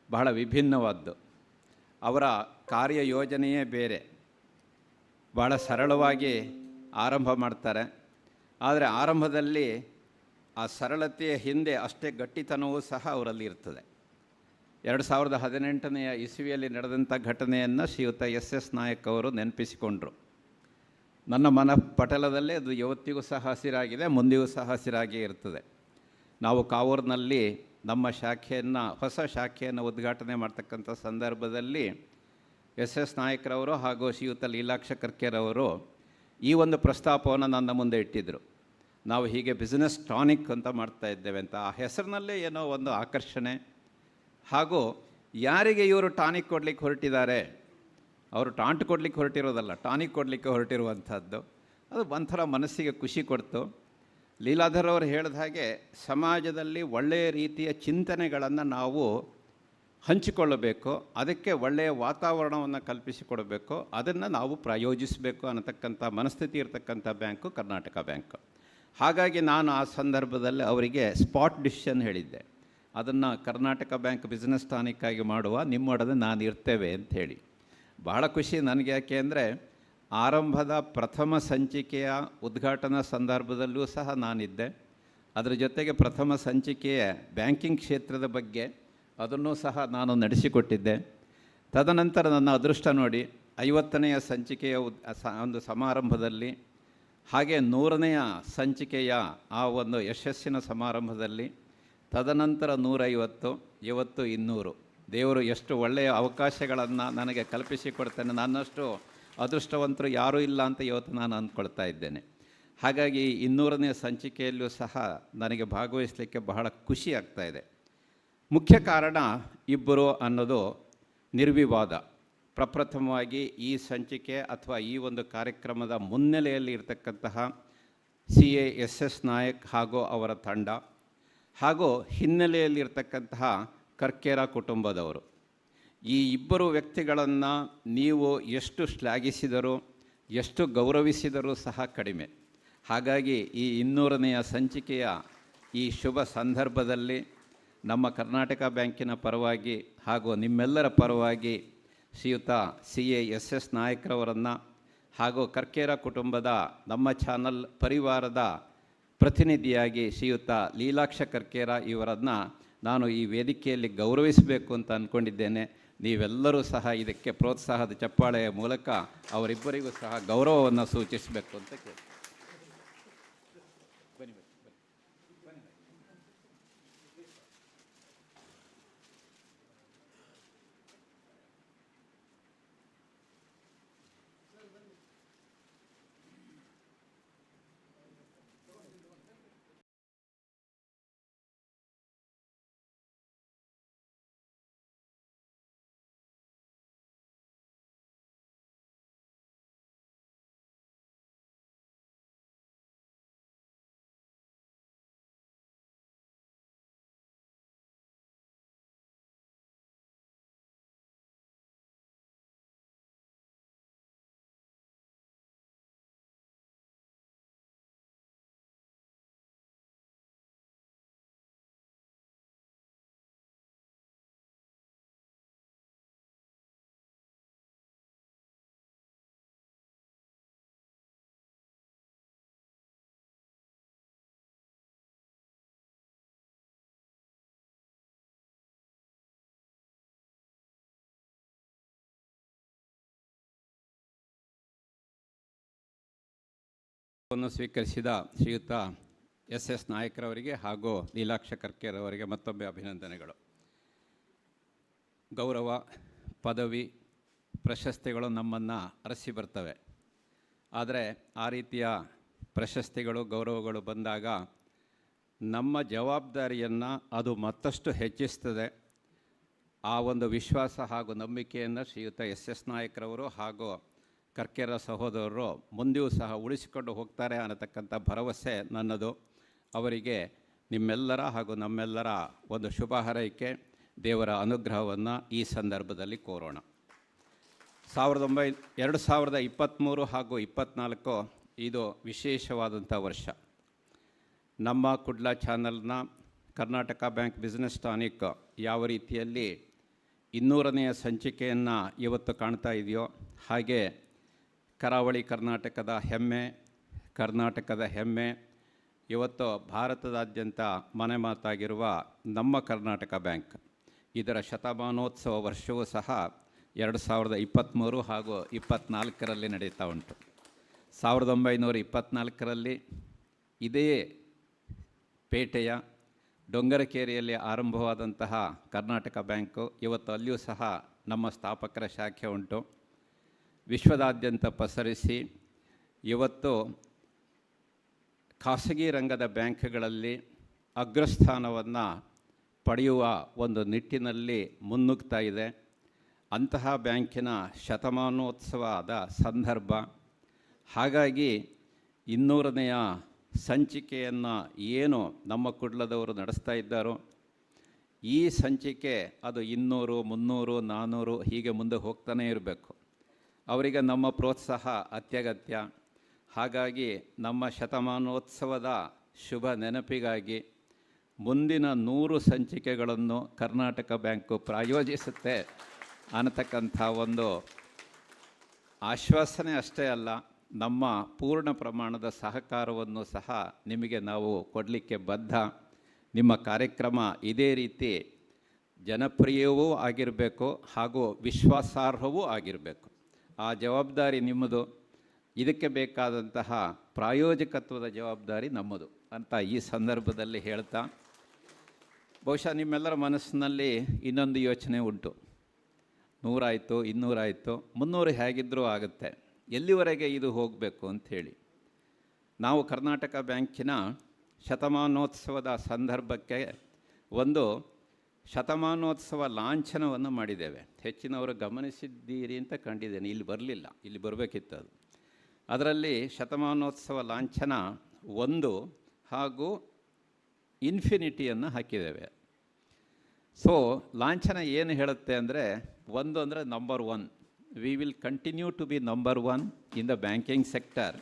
ಬಹಳ ವಿಭಿನ್ನವಾದ್ದು. ಅವರ ಕಾರ್ಯಯೋಜನೆಯೇ ಬೇರೆ. ಭಾಳ ಸರಳವಾಗಿ ಆರಂಭ ಮಾಡ್ತಾರೆ. ಆದರೆ ಆರಂಭದಲ್ಲಿ ಆ ಸರಳತೆಯ ಹಿಂದೆ ಅಷ್ಟೇ ಗಟ್ಟಿತನವೂ ಸಹ ಅವರಲ್ಲಿ ಇರ್ತದೆ. 2018ನೇ ಇಸವಿಯಲ್ಲಿ ನಡೆದಂಥ ಘಟನೆಯನ್ನು ಶ್ರೀಯುತ SS ನಾಯಕ್ ಅವರು ನೆನಪಿಸಿಕೊಂಡರು. ನನ್ನ ಮನಪಟಲದಲ್ಲೇ ಅದು ಯಾವತ್ತಿಗೂ ಸಹ ಹಸಿರಾಗಿದೆ, ಮುಂದೆಯೂ ಸಹ ಹಸಿರಾಗಿಯೇ ಇರ್ತದೆ. ನಾವು ಕಾವೂರಿನಲ್ಲಿ ನಮ್ಮ ಶಾಖೆಯನ್ನು, ಹೊಸ ಶಾಖೆಯನ್ನು ಉದ್ಘಾಟನೆ ಮಾಡ್ತಕ್ಕಂಥ ಸಂದರ್ಭದಲ್ಲಿ SS ನಾಯಕರವರು ಹಾಗೂ ಶ್ರೀಯುತ ಲೀಲಾಕ್ಷ ಕರ್ಕೆರವರು ಈ ಒಂದು ಪ್ರಸ್ತಾಪವನ್ನು ನನ್ನ ಮುಂದೆ ಇಟ್ಟಿದ್ದರು. ನಾವು ಹೀಗೆ ಬಿಸ್ನೆಸ್ ಟಾನಿಕ್ ಅಂತ ಮಾಡ್ತಾ ಇದ್ದೇವೆ ಅಂತ. ಆ ಹೆಸರಿನಲ್ಲೇ ಏನೋ ಒಂದು ಆಕರ್ಷಣೆ, ಹಾಗೂ ಯಾರಿಗೆ ಇವರು ಟಾನಿಕ್ ಕೊಡಲಿಕ್ಕೆ ಹೊರಟಿದ್ದಾರೆ, ಅವರು ಟಾಂಟ್ ಕೊಡಲಿಕ್ಕೆ ಹೊರಟಿರೋದಲ್ಲ, ಟಾನಿಕ್ ಕೊಡಲಿಕ್ಕೆ ಹೊರಟಿರುವಂಥದ್ದು, ಅದು ಒಂಥರ ಮನಸ್ಸಿಗೆ ಖುಷಿ ಕೊಡ್ತು. ಲೀಲಾಧರ್ ಅವರು ಹೇಳಿದ ಹಾಗೆ ಸಮಾಜದಲ್ಲಿ ಒಳ್ಳೆಯ ರೀತಿಯ ಚಿಂತನೆಗಳನ್ನು ನಾವು ಹಂಚಿಕೊಳ್ಳಬೇಕು, ಅದಕ್ಕೆ ಒಳ್ಳೆಯ ವಾತಾವರಣವನ್ನು ಕಲ್ಪಿಸಿಕೊಡಬೇಕು, ಅದನ್ನು ನಾವು ಪ್ರಯೋಜಿಸಬೇಕು ಅನ್ನತಕ್ಕಂಥ ಮನಸ್ಥಿತಿ ಇರತಕ್ಕಂಥ ಬ್ಯಾಂಕು ಕರ್ನಾಟಕ ಬ್ಯಾಂಕು. ಹಾಗಾಗಿ ನಾನು ಆ ಸಂದರ್ಭದಲ್ಲಿ ಅವರಿಗೆ ಸ್ಪಾಟ್ ಡಿಸಿಷನ್ ಹೇಳಿದ್ದೆ, ಅದನ್ನು ಕರ್ನಾಟಕ ಬ್ಯಾಂಕ್ ಬಿಸ್ನೆಸ್ ಟಾನಿಕ್ಕಾಗಿ ಮಾಡುವ, ನಿಮ್ಮೊಡನೆ ನಾನು ಇರ್ತೇವೆ ಅಂಥೇಳಿ. ಬಹಳ ಖುಷಿ ನನಗೆ. ಯಾಕೆ ಅಂದರೆ ಆರಂಭದ ಪ್ರಥಮ ಸಂಚಿಕೆಯ ಉದ್ಘಾಟನಾ ಸಂದರ್ಭದಲ್ಲೂ ಸಹ ನಾನಿದ್ದೆ. ಅದರ ಜೊತೆಗೆ ಪ್ರಥಮ ಸಂಚಿಕೆಯ ಬ್ಯಾಂಕಿಂಗ್ ಕ್ಷೇತ್ರದ ಬಗ್ಗೆ ಅದನ್ನು ಸಹ ನಾನು ನಡೆಸಿಕೊಟ್ಟಿದ್ದೆ. ತದನಂತರ ನನ್ನ ಅದೃಷ್ಟ ನೋಡಿ 50ನೇ ಸಂಚಿಕೆಯ ಒಂದು ಸಮಾರಂಭದಲ್ಲಿ, ಹಾಗೆ 100ನೇ ಸಂಚಿಕೆಯ ಆ ಒಂದು ಯಶಸ್ಸಿನ ಸಮಾರಂಭದಲ್ಲಿ, ತದನಂತರ 150, ಇವತ್ತು 200. ದೇವರು ಎಷ್ಟು ಒಳ್ಳೆಯ ಅವಕಾಶಗಳನ್ನು ನನಗೆ ಕಲ್ಪಿಸಿಕೊಡ್ತೇನೆ. ನನ್ನಷ್ಟು ಅದೃಷ್ಟವಂತರು ಯಾರೂ ಇಲ್ಲ ಅಂತ ಇವತ್ತು ನಾನು ಅಂದ್ಕೊಳ್ತಾ ಇದ್ದೇನೆ. ಹಾಗಾಗಿ 200ನೇ ಸಂಚಿಕೆಯಲ್ಲೂ ಸಹ ನನಗೆ ಭಾಗವಹಿಸಲಿಕ್ಕೆ ಬಹಳ ಖುಷಿ ಆಗ್ತಾ ಇದೆ. ಮುಖ್ಯ ಕಾರಣ ಇಬ್ಬರು ಅನ್ನೋದು ನಿರ್ವಿವಾದ. ಪ್ರಪ್ರಥಮವಾಗಿ ಈ ಸಂಚಿಕೆ ಅಥವಾ ಈ ಒಂದು ಕಾರ್ಯಕ್ರಮದ ಮುನ್ನೆಲೆಯಲ್ಲಿ ಇರತಕ್ಕಂತಹ CA ನಾಯಕ್ ಹಾಗೂ ಅವರ ತಂಡ, ಹಾಗೂ ಹಿನ್ನೆಲೆಯಲ್ಲಿರ್ತಕ್ಕಂತಹ ಕರ್ಕೇರ ಕುಟುಂಬದವರು. ಈ ಇಬ್ಬರು ವ್ಯಕ್ತಿಗಳನ್ನು ನೀವು ಎಷ್ಟು ಶ್ಲಾಘಿಸಿದರೂ ಎಷ್ಟು ಗೌರವಿಸಿದರೂ ಸಹ ಕಡಿಮೆ. ಹಾಗಾಗಿ ಈ 200ನೇ ಸಂಚಿಕೆಯ ಈ ಶುಭ ಸಂದರ್ಭದಲ್ಲಿ ನಮ್ಮ ಕರ್ನಾಟಕ ಬ್ಯಾಂಕಿನ ಪರವಾಗಿ ಹಾಗೂ ನಿಮ್ಮೆಲ್ಲರ ಪರವಾಗಿ ಶ್ರೀಯುತ CA ನಾಯಕ್ರವರನ್ನು ಹಾಗೂ ಕರ್ಕೇರ ಕುಟುಂಬದ ನಮ್ಮ ಚಾನಲ್ ಪರಿವಾರದ ಪ್ರತಿನಿಧಿಯಾಗಿ ಶ್ರೀಯುತ ಲೀಲಾಕ್ಷ ಕರ್ಕೇರ ಇವರನ್ನು ನಾನು ಈ ವೇದಿಕೆಯಲ್ಲಿ ಗೌರವಿಸಬೇಕು ಅಂತ ಅಂದ್ಕೊಂಡಿದ್ದೇನೆ. ನೀವೆಲ್ಲರೂ ಸಹ ಇದಕ್ಕೆ ಪ್ರೋತ್ಸಾಹದ ಚಪ್ಪಾಳೆಯ ಮೂಲಕ ಅವರಿಬ್ಬರಿಗೂ ಸಹ ಗೌರವವನ್ನು ಸೂಚಿಸಬೇಕು ಅಂತ ಕೇಳಿ. ಸ್ವೀಕರಿಸಿದ ಶ್ರೀಯುತ ನಾಯಕ್ರವರಿಗೆ ಹಾಗೂ ಲೀಲಾಕ್ಷ ಕರ್ಕೇರವರಿಗೆ ಮತ್ತೊಮ್ಮೆ ಅಭಿನಂದನೆಗಳು. ಗೌರವ, ಪದವಿ, ಪ್ರಶಸ್ತಿಗಳು ನಮ್ಮನ್ನು ಅರಸಿ ಬರ್ತವೆ. ಆದರೆ ಆ ರೀತಿಯ ಪ್ರಶಸ್ತಿಗಳು, ಗೌರವಗಳು ಬಂದಾಗ ನಮ್ಮ ಜವಾಬ್ದಾರಿಯನ್ನು ಅದು ಮತ್ತಷ್ಟು ಹೆಚ್ಚಿಸ್ತದೆ. ಆ ಒಂದು ವಿಶ್ವಾಸ ಹಾಗೂ ನಂಬಿಕೆಯನ್ನು ಶ್ರೀಯುತ ನಾಯಕ್ರವರು ಹಾಗೂ ಕರ್ಕೇರ ಸಹೋದರರು ಮುಂದೆಯೂ ಸಹ ಉಳಿಸಿಕೊಂಡು ಹೋಗ್ತಾರೆ ಅನ್ನತಕ್ಕಂಥ ಭರವಸೆ ನನ್ನದು. ಅವರಿಗೆ ನಿಮ್ಮೆಲ್ಲರ ಹಾಗೂ ನಮ್ಮೆಲ್ಲರ ಒಂದು ಶುಭ ಹಾರೈಕೆ, ದೇವರ ಅನುಗ್ರಹವನ್ನು ಈ ಸಂದರ್ಭದಲ್ಲಿ ಕೋರೋಣ. 2023 ಹಾಗೂ 24 ಇದು ವಿಶೇಷವಾದಂಥ ವರ್ಷ. ನಮ್ಮ ಕುಡ್ಲ ಚಾನಲ್ನ ಕರ್ನಾಟಕ ಬ್ಯಾಂಕ್ ಬಿಸ್ನೆಸ್ ಟಾನಿಕ್ ಯಾವ ರೀತಿಯಲ್ಲಿ 200ನೇ ಸಂಚಿಕೆಯನ್ನು ಇವತ್ತು ಕಾಣ್ತಾ ಇದೆಯೋ, ಹಾಗೆ ಕರಾವಳಿ ಕರ್ನಾಟಕದ ಹೆಮ್ಮೆ, ಕರ್ನಾಟಕದ ಹೆಮ್ಮೆ, ಇವತ್ತು ಭಾರತದಾದ್ಯಂತ ಮನೆ ಮಾತಾಗಿರುವ ನಮ್ಮ ಕರ್ನಾಟಕ ಬ್ಯಾಂಕ್, ಇದರ ಶತಮಾನೋತ್ಸವ ವರ್ಷವೂ ಸಹ 2023 ಹಾಗೂ 24ರಲ್ಲಿ ನಡೀತಾ ಉಂಟು. 1924ರಲ್ಲಿ ಇದೇ ಪೇಟೆಯ ಡೊಂಗರಕೇರಿಯಲ್ಲಿ ಆರಂಭವಾದಂತಹ ಕರ್ನಾಟಕ ಬ್ಯಾಂಕು ಇವತ್ತು ಅಲ್ಲಿಯೂ ಸಹ ನಮ್ಮ ಸ್ಥಾಪಕರ ಶಾಖೆ ಉಂಟು. ವಿಶ್ವದಾದ್ಯಂತ ಪಸರಿಸಿ ಇವತ್ತು ಖಾಸಗಿ ರಂಗದ ಬ್ಯಾಂಕ್ಗಳಲ್ಲಿ ಅಗ್ರಸ್ಥಾನವನ್ನು ಪಡೆಯುವ ಒಂದು ನಿಟ್ಟಿನಲ್ಲಿ ಮುನ್ನುಗ್ತಾ ಇದೆ. ಅಂತಹ ಬ್ಯಾಂಕಿನ ಶತಮಾನೋತ್ಸವದ ಸಂದರ್ಭ. ಹಾಗಾಗಿ 200ನೇ ಸಂಚಿಕೆಯನ್ನು ಏನು ನಮ್ಮ ಕುಡ್ಲದವರು ನಡೆಸ್ತಾ ಇದ್ದಾರೋ, ಈ ಸಂಚಿಕೆ ಅದು 200, 300, 400 ಹೀಗೆ ಮುಂದೆ ಹೋಗ್ತಾನೇ ಇರಬೇಕು. ಅವರಿಗೆ ನಮ್ಮ ಪ್ರೋತ್ಸಾಹ ಅತ್ಯಗತ್ಯ. ಹಾಗಾಗಿ ನಮ್ಮ ಶತಮಾನೋತ್ಸವದ ಶುಭ ನೆನಪಿಗಾಗಿ ಮುಂದಿನ 100 ಸಂಚಿಕೆಗಳನ್ನು ಕರ್ನಾಟಕ ಬ್ಯಾಂಕು ಪ್ರಾಯೋಜಿಸುತ್ತೆ ಅನ್ನತಕ್ಕಂಥ ಒಂದು ಆಶ್ವಾಸನೆ ಅಷ್ಟೇ ಅಲ್ಲ, ನಮ್ಮ ಪೂರ್ಣ ಪ್ರಮಾಣದ ಸಹಕಾರವನ್ನು ಸಹ ನಿಮಗೆ ನಾವು ಕೊಡಲಿಕ್ಕೆ ಬದ್ಧ. ನಿಮ್ಮ ಕಾರ್ಯಕ್ರಮ ಇದೇ ರೀತಿ ಜನಪ್ರಿಯವೂ ಆಗಿರಬೇಕು ಹಾಗೂ ವಿಶ್ವಾಸಾರ್ಹವೂ ಆಗಿರಬೇಕು. ಆ ಜವಾಬ್ದಾರಿ ನಿಮ್ಮದು. ಇದಕ್ಕೆ ಬೇಕಾದಂತಹ ಪ್ರಾಯೋಜಕತ್ವದ ಜವಾಬ್ದಾರಿ ನಮ್ಮದು ಅಂತ ಈ ಸಂದರ್ಭದಲ್ಲಿ ಹೇಳ್ತಾ, ಬಹುಶಃ ನಿಮ್ಮೆಲ್ಲರ ಮನಸ್ಸಿನಲ್ಲಿ ಇನ್ನೊಂದು ಯೋಚನೆ ಉಂಟು. 100 ಆಯಿತು, 200 ಆಯಿತು, 300 ಹೇಗಿದ್ದರೂ ಆಗುತ್ತೆ. ಎಲ್ಲಿವರೆಗೆ ಇದು ಹೋಗಬೇಕು ಅಂಥೇಳಿ. ನಾವು ಕರ್ನಾಟಕ ಬ್ಯಾಂಕಿನ ಶತಮಾನೋತ್ಸವದ ಸಂದರ್ಭಕ್ಕೆ ಒಂದು ಶತಮಾನೋತ್ಸವ ಲಾಂಛನವನ್ನು ಮಾಡಿದ್ದೇವೆ. ಹೆಚ್ಚಿನವರು ಗಮನಿಸಿದ್ದೀರಿ ಅಂತ ಕಂಡಿದ್ದೇನೆ, ಇಲ್ಲಿ ಬರಲಿಲ್ಲ, ಇಲ್ಲಿ ಬರಬೇಕಿತ್ತು ಅದು. ಅದರಲ್ಲಿ ಶತಮಾನೋತ್ಸವ ಲಾಂಛನ 1 ಹಾಗೂ ಇನ್ಫಿನಿಟಿಯನ್ನು ಹಾಕಿದ್ದೇವೆ. ಸೊ ಲಾಂಛನ ಏನು ಹೇಳುತ್ತೆ ಅಂದರೆ, 1 ಅಂದರೆ number 1, we will continue to be number 1 in the banking sector.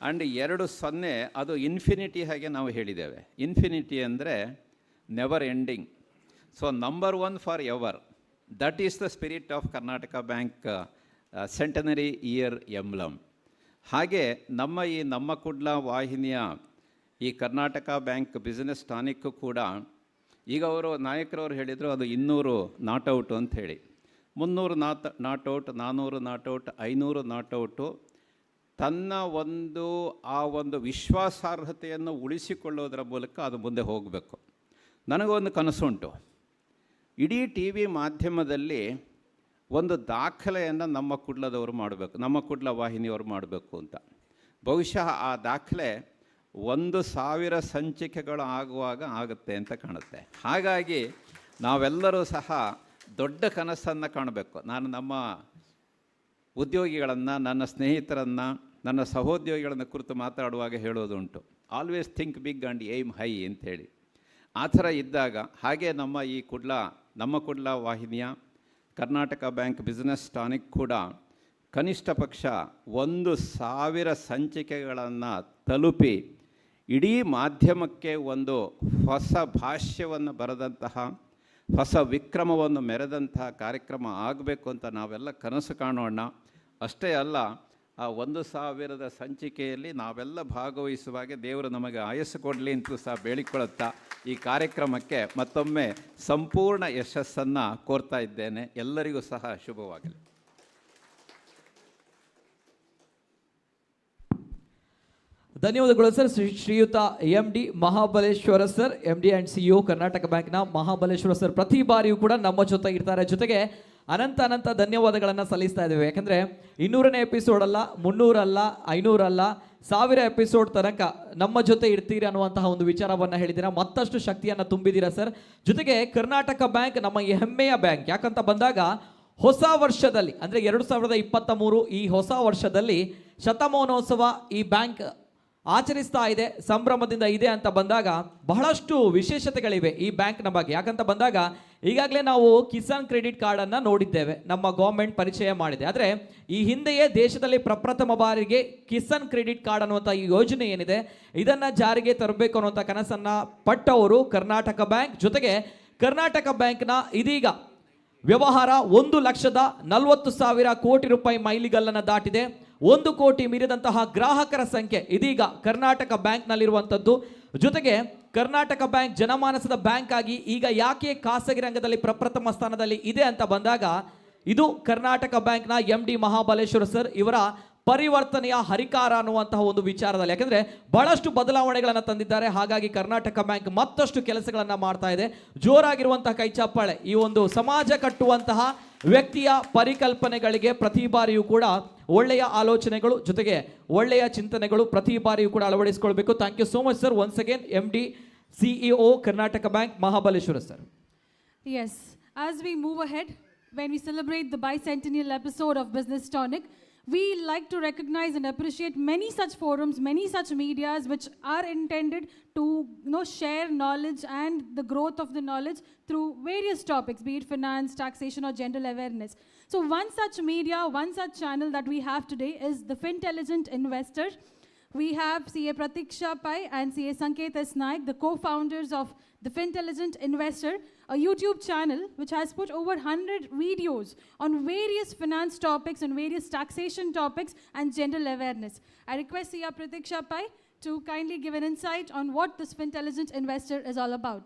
And 2 ಅದು ಇನ್ಫಿನಿಟಿ ಹಾಗೆ ನಾವು ಹೇಳಿದ್ದೇವೆ. ಇನ್ಫಿನಿಟಿ ಅಂದರೆ never ending. So number 1 for ever, that is the spirit of Karnataka bank centenary year emblem. ಹಾಗೆ ನಮ್ಮ ಕುಡ್ಲ ವಾಹಿನಿಯ ಈ ಕರ್ನಾಟಕ ಬ್ಯಾಂಕ್ ಬಿಸ್ನೆಸ್ ಟಾನಿಕ್ ಕೂಡ, ಈಗ ಅವರು ನಾಯಕರವರು ಹೇಳಿದರು ಅದು 200 ನಾಟ್ಔಟು ಅಂತ ಹೇಳಿ. 300 ನಾಟ್ಔಟ್, 400 ನಾಟ್ಔಟ್, 500 ನಾಟ್ಔಟು. ತನ್ನ ಆ ಒಂದು ವಿಶ್ವಾಸಾರ್ಹತೆಯನ್ನು ಉಳಿಸಿಕೊಳ್ಳೋದರ ಮೂಲಕ ಅದು ಮುಂದೆ ಹೋಗಬೇಕು. ನನಗೊಂದು ಕನಸುಂಟು, ಇಡೀ ಟಿ ವಿ ಮಾಧ್ಯಮದಲ್ಲಿ ಒಂದು ದಾಖಲೆಯನ್ನು ನಮ್ಮ ಕುಡ್ಲದವರು ಮಾಡಬೇಕು, ನಮ್ಮ ಕುಡ್ಲ ವಾಹಿನಿಯವರು ಮಾಡಬೇಕು ಅಂತ. ಬಹುಶಃ ಆ ದಾಖಲೆ 1,000 ಸಂಚಿಕೆಗಳು ಆಗುವಾಗ ಆಗುತ್ತೆ ಅಂತ ಕಾಣುತ್ತೆ. ಹಾಗಾಗಿ ನಾವೆಲ್ಲರೂ ಸಹ ದೊಡ್ಡ ಕನಸನ್ನು ಕಾಣಬೇಕು. ನಾನು ನಮ್ಮ ಉದ್ಯೋಗಿಗಳನ್ನು, ನನ್ನ ಸ್ನೇಹಿತರನ್ನು, ನನ್ನ ಸಹೋದ್ಯೋಗಿಗಳನ್ನು ಕುರಿತು ಮಾತಾಡುವಾಗ ಹೇಳೋದುಂಟು, always think big and aim high ಅಂಥೇಳಿ. ಆ ಥರ ಇದ್ದಾಗ ಹಾಗೆ ನಮ್ಮ ಕುಡ್ಲ ವಾಹಿನಿಯ ಕರ್ನಾಟಕ ಬ್ಯಾಂಕ್ ಬಿಸ್ನೆಸ್ ಟಾನಿಕ್ ಕೂಡ ಕನಿಷ್ಠ ಪಕ್ಷ 1,000 ಸಂಚಿಕೆಗಳನ್ನು ತಲುಪಿ ಇಡೀ ಮಾಧ್ಯಮಕ್ಕೆ ಒಂದು ಹೊಸ ಭಾಷ್ಯವನ್ನು ಬರೆದಂತಹ, ಹೊಸ ವಿಕ್ರಮವನ್ನು ಮೆರೆದಂತಹ ಕಾರ್ಯಕ್ರಮ ಆಗಬೇಕು ಅಂತ ನಾವೆಲ್ಲ ಕನಸು ಕಾಣೋಣ. ಅಷ್ಟೇ ಅಲ್ಲ, ಆ 1,000 ಸಂಚಿಕೆಯಲ್ಲಿ ನಾವೆಲ್ಲ ಭಾಗವಹಿಸುವಾಗೆ ದೇವರು ನಮಗೆ ಆಯಸ್ಸು ಕೊಡಲಿ ಅಂತಲೂ ಸಹ ಬೇಡಿಕೊಳ್ಳುತ್ತಾ ಈ ಕಾರ್ಯಕ್ರಮಕ್ಕೆ ಮತ್ತೊಮ್ಮೆ ಸಂಪೂರ್ಣ ಯಶಸ್ಸನ್ನು ಕೋರ್ತಾ ಇದ್ದೇನೆ. ಎಲ್ಲರಿಗೂ ಸಹ ಶುಭವಾಗಲಿ. ಧನ್ಯವಾದಗಳು ಸರ್. ಶ್ರೀಯುತ MD Mahabaleshwara sir, MD and CEO Karnataka ಬ್ಯಾಂಕ್ನ ಮಹಾಬಲೇಶ್ವರ ಸರ್ ಪ್ರತಿ ಬಾರಿಯೂ ಕೂಡ ನಮ್ಮ ಜೊತೆ ಇರ್ತಾರೆ. ಜೊತೆಗೆ ಅನಂತ ಧನ್ಯವಾದಗಳನ್ನು ಸಲ್ಲಿಸ್ತಾ ಇದ್ದೇವೆ. ಯಾಕಂದರೆ 200ನೇ ಎಪಿಸೋಡ್ ಅಲ್ಲ, 300 ಅಲ್ಲ, 500 ಅಲ್ಲ, 1000 ಎಪಿಸೋಡ್ ತನಕ ನಮ್ಮ ಜೊತೆ ಇರ್ತೀರಿ ಅನ್ನುವಂತಹ ಒಂದು ವಿಚಾರವನ್ನು ಹೇಳಿದ್ದೀರಾ. ಮತ್ತಷ್ಟು ಶಕ್ತಿಯನ್ನು ತುಂಬಿದ್ದೀರಾ ಸರ್. ಜೊತೆಗೆ ಕರ್ನಾಟಕ ಬ್ಯಾಂಕ್ ನಮ್ಮ ಹೆಮ್ಮೆಯ ಬ್ಯಾಂಕ್. ಯಾಕಂತ ಬಂದಾಗ ಹೊಸ ವರ್ಷದಲ್ಲಿ ಅಂದರೆ 2023 ಈ ಹೊಸ ವರ್ಷದಲ್ಲಿ ಶತಮಾನೋತ್ಸವ ಈ ಬ್ಯಾಂಕ್ ಆಚರಿಸ್ತಾ ಇದೆ, ಸಂಭ್ರಮದಿಂದ ಇದೆ ಅಂತ ಬಂದಾಗ ಬಹಳಷ್ಟು ವಿಶೇಷತೆಗಳಿವೆ ಈ ಬ್ಯಾಂಕ್ನ ಬಗ್ಗೆ. ಯಾಕಂತ ಬಂದಾಗ ಈಗಾಗಲೇ ನಾವು ಕಿಸಾನ್ ಕ್ರೆಡಿಟ್ ಕಾರ್ಡನ್ನು ನೋಡಿದ್ದೇವೆ, ನಮ್ಮ ಗೌರ್ಮೆಂಟ್ ಪರಿಚಯ ಮಾಡಿದೆ. ಆದರೆ ಈ ಹಿಂದೆಯೇ ದೇಶದಲ್ಲಿ ಪ್ರಪ್ರಥಮ ಬಾರಿಗೆ ಕಿಸಾನ್ ಕ್ರೆಡಿಟ್ ಕಾರ್ಡ್ ಅನ್ನುವಂಥ ಈ ಯೋಜನೆ ಏನಿದೆ ಇದನ್ನು ಜಾರಿಗೆ ತರಬೇಕು ಅನ್ನುವಂಥ ಕನಸನ್ನು ಪಟ್ಟವರು ಕರ್ನಾಟಕ ಬ್ಯಾಂಕ್. ಜೊತೆಗೆ ಕರ್ನಾಟಕ ಬ್ಯಾಂಕ್ನ ಇದೀಗ ವ್ಯವಹಾರ 1,40,40,000 ಕೋಟಿ ರೂಪಾಯಿ ಮೈಲಿಗಲ್ಲನ್ನು ದಾಟಿದೆ. 1 ಕೋಟಿ ಮೀರಿದಂತಹ ಗ್ರಾಹಕರ ಸಂಖ್ಯೆ ಇದೀಗ ಕರ್ನಾಟಕ ಬ್ಯಾಂಕ್ನಲ್ಲಿರುವಂಥದ್ದು. ಜೊತೆಗೆ ಕರ್ನಾಟಕ ಬ್ಯಾಂಕ್ ಜನಮಾನಸದ ಬ್ಯಾಂಕ್ ಆಗಿ ಈಗ ಯಾಕೆ ಖಾಸಗಿ ರಂಗದಲ್ಲಿ ಪ್ರಪ್ರಥಮ ಸ್ಥಾನದಲ್ಲಿ ಇದೆ ಅಂತ ಬಂದಾಗ ಇದು ಕರ್ನಾಟಕ ಬ್ಯಾಂಕ್ನ MD ಮಹಾಬಲೇಶ್ವರ ಸರ್ ಇವರ ಪರಿವರ್ತನೆಯ ಹರಿಕಾರ ಅನ್ನುವಂತಹ ಒಂದು ವಿಚಾರದಲ್ಲಿ. ಯಾಕಂದರೆ ಬಹಳಷ್ಟು ಬದಲಾವಣೆಗಳನ್ನು ತಂದಿದ್ದಾರೆ. ಹಾಗಾಗಿ ಕರ್ನಾಟಕ ಬ್ಯಾಂಕ್ ಮತ್ತಷ್ಟು ಕೆಲಸಗಳನ್ನು ಮಾಡ್ತಾ ಇದೆ. ಜೋರಾಗಿರುವಂತಹ ಕೈಚಾಪ್ಪಾಳೆ ಈ ಒಂದು ಸಮಾಜ ಕಟ್ಟುವಂತಹ ವ್ಯಕ್ತಿಯ ಪರಿಕಲ್ಪನೆಗಳಿಗೆ ಪ್ರತಿ ಬಾರಿಯೂ ಕೂಡ ಒಳ್ಳೆಯ ಆಲೋಚನೆಗಳು ಜೊತೆಗೆ ಒಳ್ಳೆಯ ಚಿಂತನೆಗಳು ಪ್ರತಿ ಬಾರಿಯೂ ಕೂಡ ಅಳವಡಿಸಿಕೊಳ್ಬೇಕು. Thank you so much sir. Once again MD CEO Karnataka bank Mahabaleshwar sir. Yes, as we move ahead, when we celebrate the bicentennial episode of Business Tonic, we like to recognize and appreciate many such forums, many such medias which are intended to share knowledge and the growth of the knowledge through various topics, be it finance, taxation or general awareness. So one such media, one such channel that we have today is the Fintelligent Investor. We have CA Pratiksha Pai and CA Sanket S. Naik, the co-founders of the Fintelligent Investor, a YouTube channel which has put over 100 videos on various finance topics and various taxation topics and general awareness. I request CA Pratiksha Pai to kindly give an insight on what this Fintelligent Investor is all about.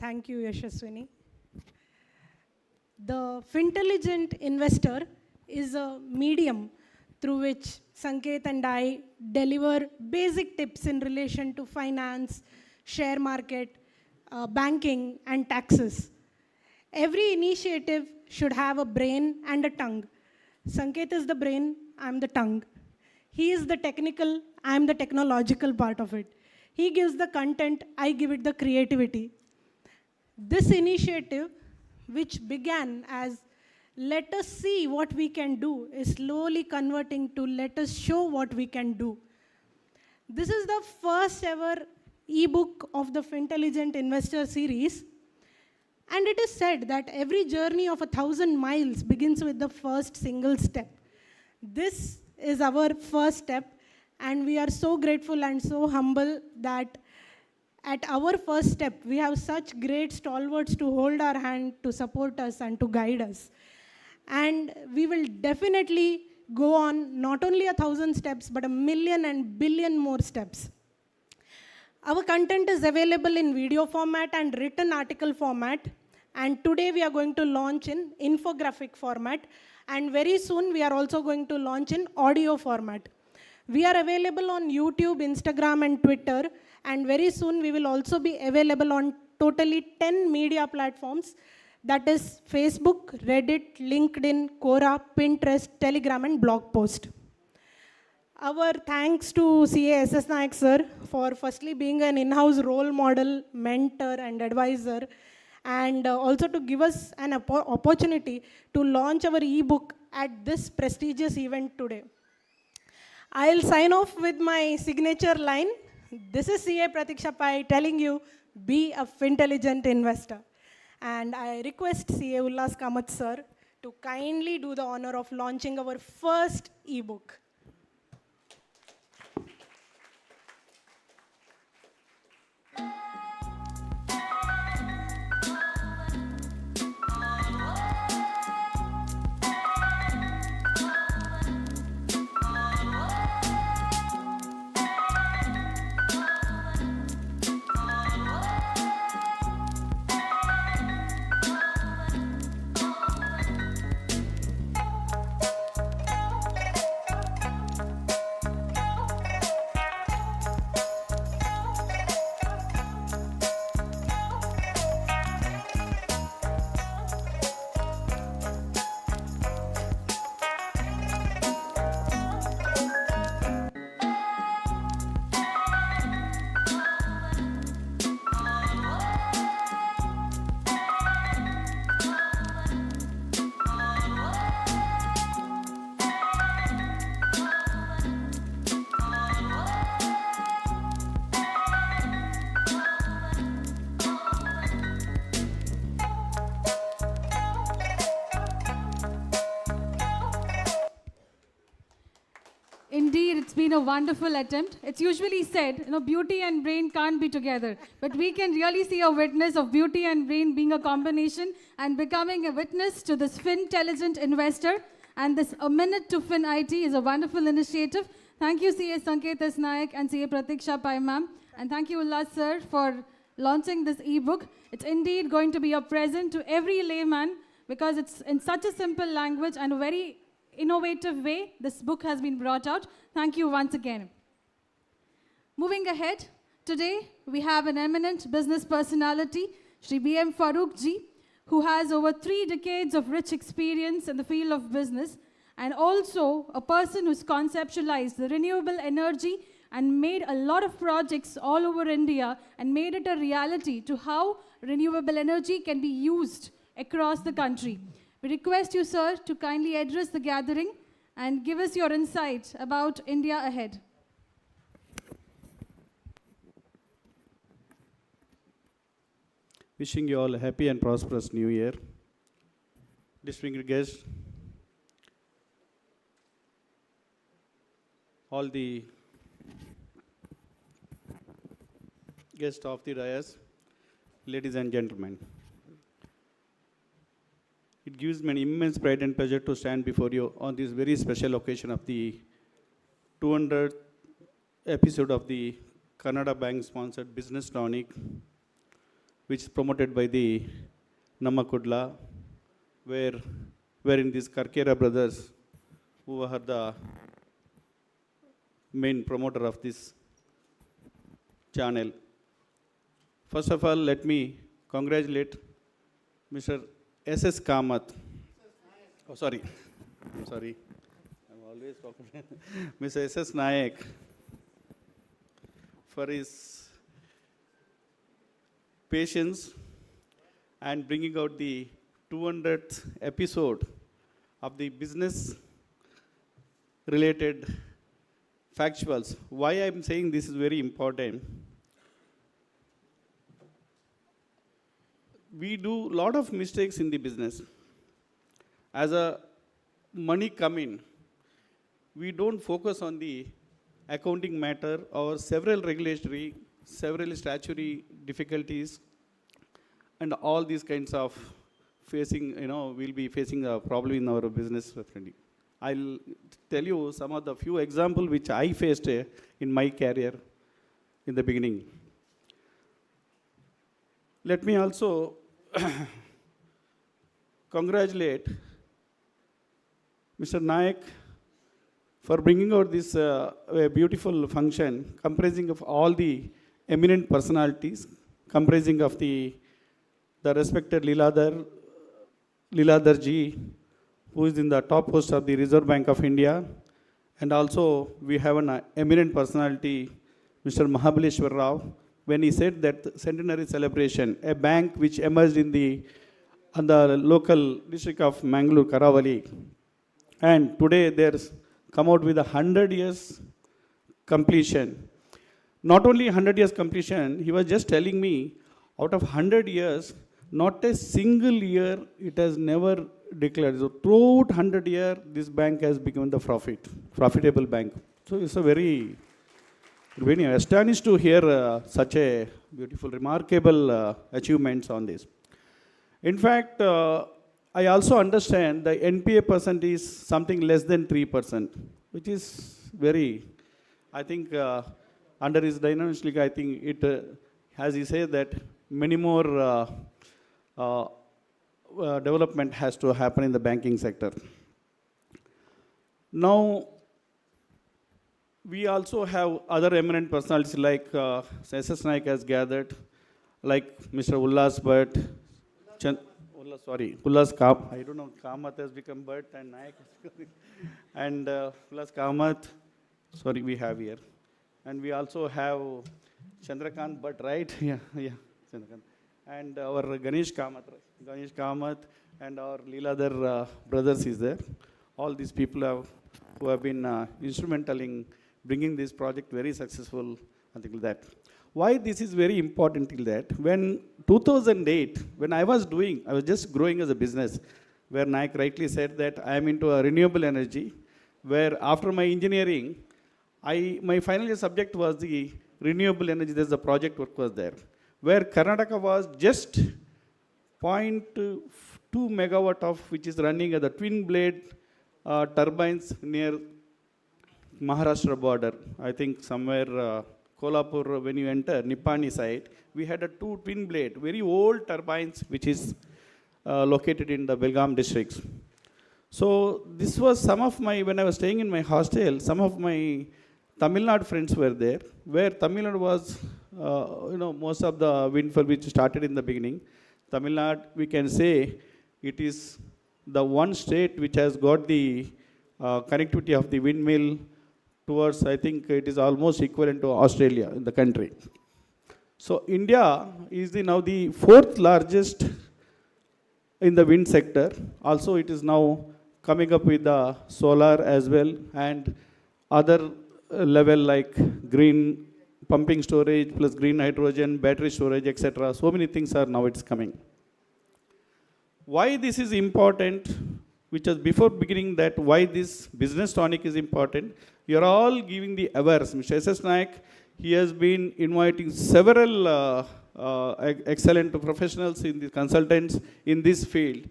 Thank you, Yashaswini. The Fintelligent Investor is a medium through which Sanket and I deliver basic tips in relation to finance, share market, banking, and taxes. Every initiative should have a brain and a tongue. Sanket is the brain, I'm the tongue. He is the technical, I'm the technological part of it. He gives the content, I give it the creativity. This initiative, which began as let us see what we can do, is slowly converting to let us show what we can do. This is the first ever ebook of the Fintelligent Investor series. And it is said that every journey of 1,000 miles begins with the first single step. This is our first step, and we are so grateful and so humble that at our first step, we have such great stalwarts to hold our hand, to support us, and to guide us. And we will definitely go on not only 1,000 steps, but 1,000,000 and billion more steps. Our content is available in video format and written article format. And today we are going to launch in infographic format. And very soon we are also going to launch in audio format. We are available on YouTube, Instagram, and Twitter. And very soon we will also be available on totally 10 media platforms. That is Facebook, Reddit, LinkedIn, Quora, Pinterest, Telegram, and blog post. Our thanks to CA SS Nayak sir for firstly being an in-house role model, mentor, and advisor, and also to give us an opportunity to launch our ebook at this prestigious event today. I'll sign off with my signature line. This is CA Pratiksha Pai telling you, be a fintelligent investor. And I request CA Ullas Kamath sir to kindly do the honor of launching our first ebook. Indeed, it's been a wonderful attempt. It's usually said, beauty and brain can't be together. But we can really see a witness of beauty and brain being a combination and becoming a witness to this Fintelligent Investor. And this A Minute to Fin IT is a wonderful initiative. Thank you, CA Sanket S. Nayak and CA Pratiksha Pai ma'am. And thank you, Ullas sir, for launching this ebook. It's indeed going to be a present to every layman because it's in such a simple language and a very innovative way this book has been brought out. Thank you once again. Moving ahead, today we have an eminent business personality, Shri B.M. Farooq ji, who has over 3 decades of rich experience in the field of business and also a person who's conceptualized the renewable energy and made a lot of projects all over India and made it a reality to how renewable energy can be used across the country. We request you, sir, to kindly address the gathering and give us your insight about India ahead. Wishing you all a happy and prosperous New Year. Distinguished guests, all the guests of the dais, ladies and gentlemen. It gives me an immense pride and pleasure to stand before you on this very special occasion of the 200th episode of the Kannada Bank sponsored Business Tonic, which is promoted by the Namma Kudla, wherein these Karkera brothers, who are the main promoter of this channel, First of all, let me congratulate Mr. S.S. Kamath. Oh, sorry. I'm sorry. I'm always talking. Mr. S.S. Nayak for his patience and bringing out the 200th episode of the business related factuals. Why I'm saying this is very important. We do a lot of mistakes in the business. As a money come in, we don't focus on the accounting matter or several regulatory, several statutory difficulties, and all these kinds of facing, we'll be facing a problem in our business. I'll tell you some of the few examples which I faced in my career in the beginning. Let me also congratulate Mr. Nayak for bringing out this beautiful function comprising of all the eminent personalities, comprising of the respected Liladhar ji, who is in the top post of the Reserve Bank of India, and also we have an eminent personality, Mr. Mahabaleshwar Rao, when he said that centenary celebration, a bank which emerged in the local district of Mangalore, Karavali, and today there's come out with 100 years completion. Not only 100 years completion, he was just telling me, out of 100 years, not a single year it has never declared. So throughout 100 years, this bank has become the profitable bank. So it's a very astonished to hear such a beautiful, remarkable achievements on this. In fact, I also understand the NPA percent is something less than 3%, which is very, I think, under his dynamic, I think it, as he said, that many more development has to happen in the banking sector. Now, we also have other eminent personalities like S.S. Nayak has gathered, like Mr. Ullas Bhatt, Ullas Kamath. I don't know, Kamath has become Bhatt and Nayak has become and Ullas Kamath, we have here. And we also have Chandrakant Bhatt, right? Yeah, Chandrakant. And our Ganesh Kamath and our Liladhar brothers is there. All these people who have been instrumental in bringing this project very successful, and things like that. Why this is very important till that, when 2008, when I was just growing as a business, where Nayak rightly said that I am into a renewable energy, where after my engineering, my final year subject was the renewable energy, there's a project work was there, where Karnataka was just 0.2 megawatt of, which is running at the twin blade turbines near Maharashtra border. I think somewhere Kolhapur, when you enter Nippani side, we had a 2 twin blade, very old turbines, which is located in the Belgaum districts. So this was some of my, when I was staying in my hostel, some of my Tamil Nadu friends were there, where Tamil Nadu was, most of the wind farm which started in the beginning. Tamil Nadu, we can say, it is the one state which has got the connectivity of the windmill towards, I think it is almost equivalent to Australia in the country. So India is now the 4th largest in the wind sector. Also it is now coming up with the solar as well and other level like green pumping storage plus green hydrogen, battery storage, etc. So many things are now it's coming. Why this is important, which was before beginning that why this business tonic is important, you are all giving the awareness. Mr. S.S. Nayak, he has been inviting several excellent professionals in the consultants in this field.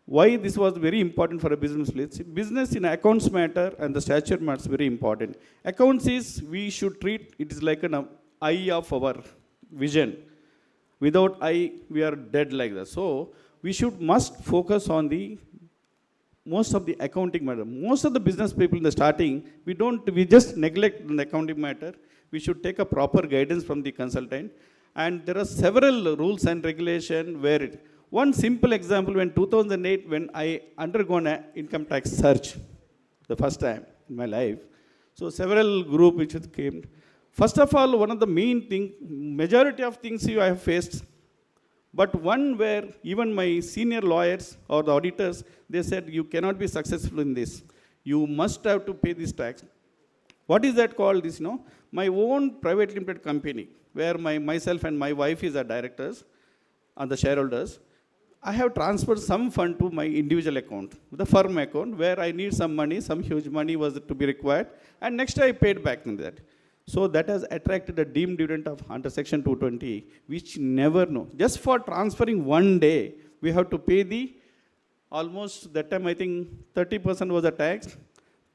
Why this was very important for a business place? Business in accounts matter and the stature matter is very important. Accounts is, we should treat it is like an eye of our vision. Without eye, we are dead like that. So we must focus on the most of the accounting matter. Most of the business people in the starting, we just neglect the accounting matter. We should take a proper guidance from the consultant. and there are several rules and regulation where it. One simple example, when 2008, when I undergone an income tax surge, the first time in my life, so several group which came. First of all, one of the main thing, majority of things I have faced, but one where even my senior lawyers or the auditors, they said, you cannot be successful in this. You must have to pay this tax. What is that called? This, my own private limited company, where myself and my wife is the directors and the shareholders. I have transferred some fund to my individual account, the firm account, where I need some money, some huge money was to be required, and next I paid back in that. So that has attracted a deemed dividend of under section 220, which never know. Just for transferring one day, we have to pay the, almost that time I think 30% was the tax,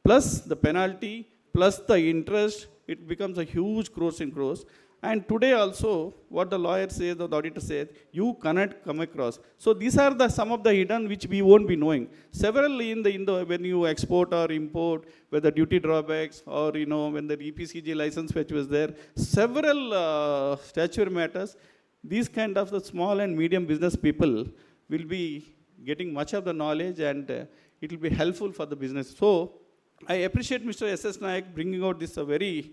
plus the penalty, plus the interest. It becomes a huge crores in crores. And today also, what the lawyer says or the auditor says, you cannot come across. So these are some of the hidden which we won't be knowing. Several in the when you export or import, whether duty drawbacks or when the EPCG license which was there, several statutory matters. These kind of the small and medium business people will be getting much of the knowledge, and it will be helpful for the business. So I appreciate Mr. S.S. Nayak bringing out this very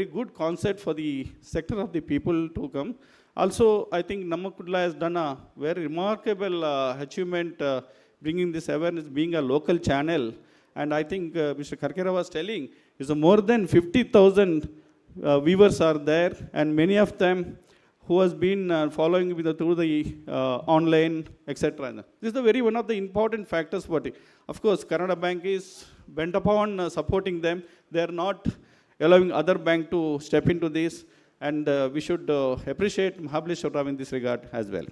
good concept for the sector of the people to come. Also, I think Namakudla has done a very remarkable achievement bringing this awareness, being a local channel. And I think Mr. Karkera was telling, is more than 50,000 viewers are there, and many of them who has been following through the online, etc. This is one of the important factors for it. Of course, Kannada Bank is bent upon supporting them. They are not allowing other bank to step into this, and we should appreciate Mahabaleshwar Rao in this regard as well.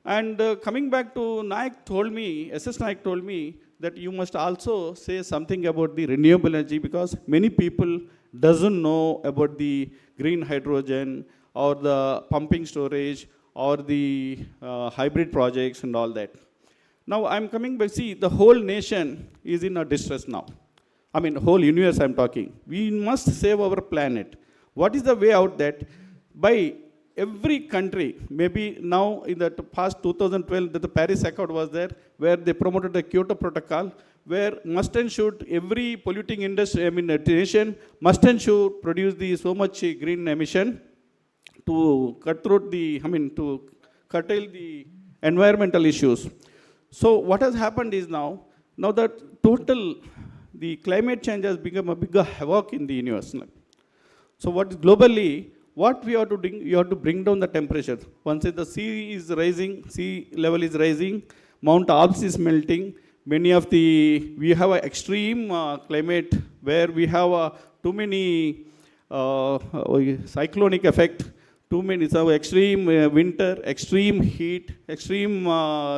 And coming back to Nayak told me, SS Nayak told me that you must also say something about the renewable energy, because many people doesn't know about the green hydrogen or the pumping storage or the hybrid projects and all that. Now I'm coming back, see, the whole nation is in a distress now. I mean, whole universe I'm talking. We must save our planet. What is the way out that by every country, maybe now in the past 2012, that the Paris Accord was there, where they promoted the Kyoto Protocol, where must and should every polluting industry, nation must and should produce so much green emission to cut through to curtail the environmental issues. So what has happened is now that the climate change has become a bigger havoc in the universe. So globally, what we have to do, you have to bring down the temperature. Once the sea level is rising, Mount Alps is melting. We have an extreme climate where we have too many cyclonic effect, too many, so extreme winter, extreme heat, extreme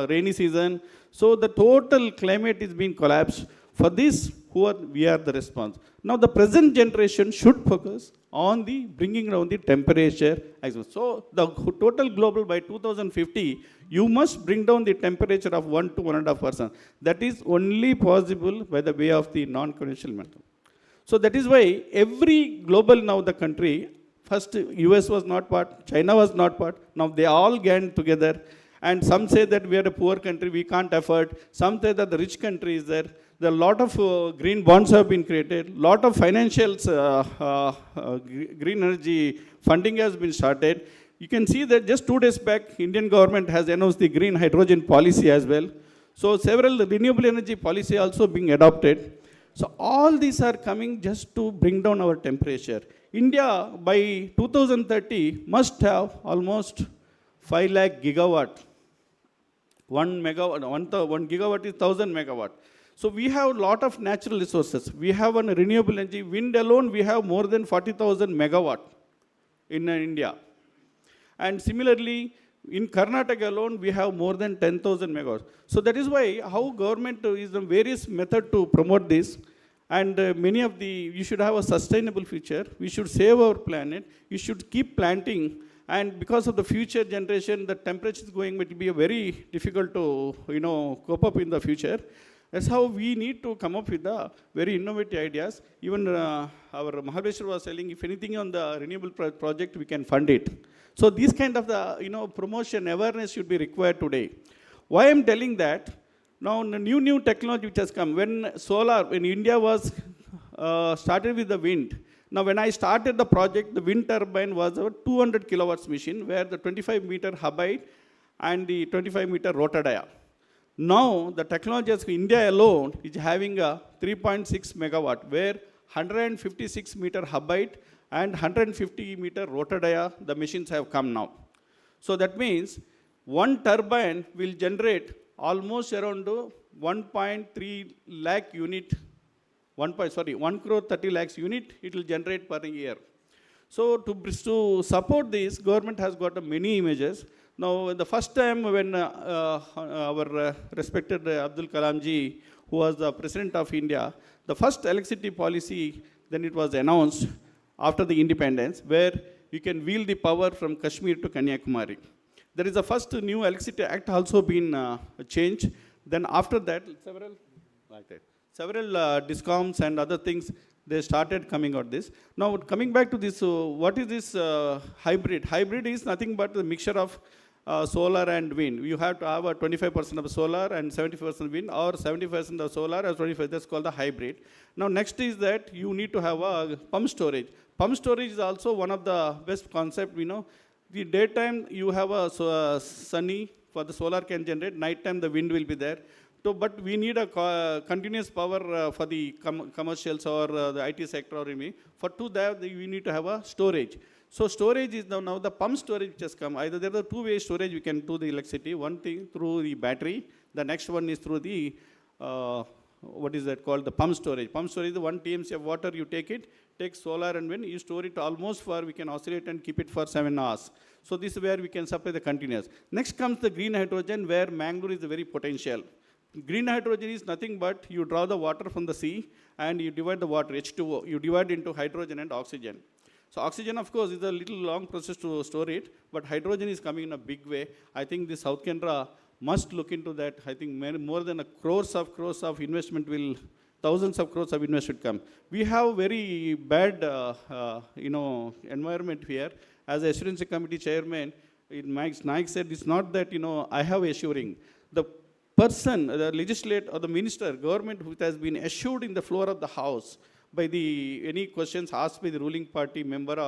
rainy season. So the total climate is being collapsed. For this, we are the response. Now the present generation should focus on the bringing down the temperature. So the total global by 2050, you must bring down the temperature of 1 to 1.5%. That is only possible by the way of the non-conventional method. So that is why every global now the country, first US was not part, China was not part, now they all gang together. And some say that we are a poor country, we can't afford. Some say that the rich country is there. There are a lot of green bonds have been created. Lot of financials, green energy funding has been started. You can see that just 2 days back, Indian government has announced the green hydrogen policy as well. So several renewable energy policy also being adopted. So all these are coming just to bring down our temperature. India by 2030 must have almost 5 lakh gigawatt. 1 gigawatt is 1000 megawatt. So we have a lot of natural resources. We have a renewable energy. Wind alone, we have more than 40,000 megawatt in India. And similarly, in Karnataka alone, we have more than 10,000 megawatts. So that is why how government is a various method to promote this. And you should have a sustainable future. We should save our planet. You should keep planting. And because of the future generation, the temperature is going, it will be very difficult to cope up in the future. That's how we need to come up with the very innovative ideas. Even our Mahabeshwar was telling, if anything on the renewable project, we can fund it. So these kind of the promotion, awareness should be required today. Why I'm telling that? Now the new technology which has come, when India was started with the wind. Now when I started the project, the wind turbine was a 200 kilowatts machine, where the 25 meter hub height and the 25 meter rotor dia. Now the technology of India alone is having a 3.6 megawatt, where 156 meter hub height and 150 meter rotor dia, the machines have come now. So that means one turbine will generate almost around 1.3 lakh unit, 1 crore 30 lakhs unit it will generate per year. So to support this, government has got many images. Now the first time when our respected Abdul Kalam ji, who was the President of India, the first electricity policy, then it was announced after the independence, where you can wheel the power from Kashmir to Kanyakumari. There is a first new electricity act also been changed. Then after that, several discoms and other things, they started coming out this. Now coming back to this, what is this hybrid? Hybrid is nothing but the mixture of solar and wind. You have to have a 25% of solar and 70% wind, or 70% of solar and 25%. That's called the hybrid. Now next is that you need to have a pump storage. Pump storage is also one of the best concept. The daytime you have a sunny for the solar can generate. Nighttime the wind will be there. So, but we need a continuous power for the commercials or the IT sector or anything. For that, we need to have a storage. So storage is now the pump storage which has come. Either there are two-way storage we can do the electricity. One thing through the battery. The next one is through the what is that called? The pump storage. Pump storage is 1 TMC of water. You take solar and wind. You store it almost we can oscillate and keep it for 7 hours. So this is where we can supply the continuous. Next comes the green hydrogen, where Mangalore is very potential. Green hydrogen is nothing but you draw the water from the sea and you divide the water, H2O. You divide into hydrogen and oxygen. So oxygen, of course, is a little long process to store it, but hydrogen is coming in a big way. I think the South Canara must look into that. I think more than crores of investment will, thousands of crores of investment come. We have very bad, environment here. As the Assurance Committee Chairman, Mike Naik said, it's not that, I have assuring. The person, the legislator or the minister, government who has been assured in the floor of the House by any questions asked by the ruling party member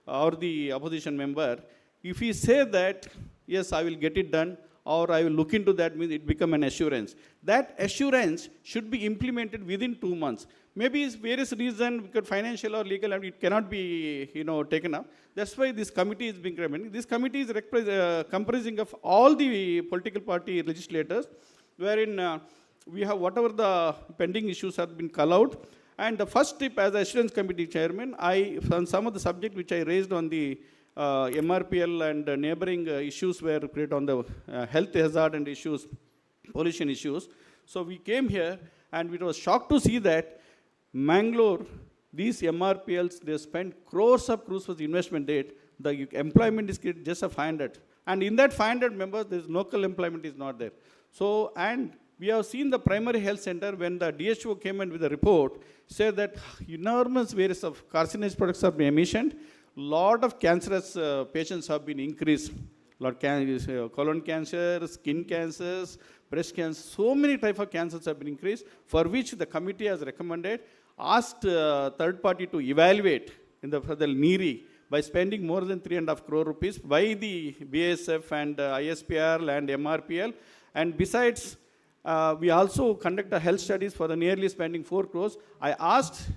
or the opposition member, if he say that, yes, I will get it done, or I will look into that, means it become an assurance. That assurance should be implemented within 2 months. Maybe it's various reasons, because financial or legal, it cannot be taken up. That's why this committee is being recommended. This committee is comprising of all the political party legislators, wherein we have whatever the pending issues have been called out. And the first step, as Assurance Committee Chairman, on some of the subject which I raised on the MRPL and neighboring issues were created on the health hazard and issues, pollution issues. So we came here and we was shocked to see that Mangalore, these MRPLs, they spent crores of for the investment date. The employment is just a 500. And in that 500 members, there's local employment is not there. So, and we have seen the primary health center when the DHO came in with a report, said that enormous various of carcinogenic products have been emissioned. Lot of cancerous patients have been increased. Colon cancer, skin cancers, breast cancer, so many types of cancers have been increased, for which the committee has recommended, asked third party to evaluate for the NEERI by spending more than 3.5 crore rupees by the BASF and ISPR and MRPL. And besides, we also conduct health studies for the nearly spending 4 crores. I asked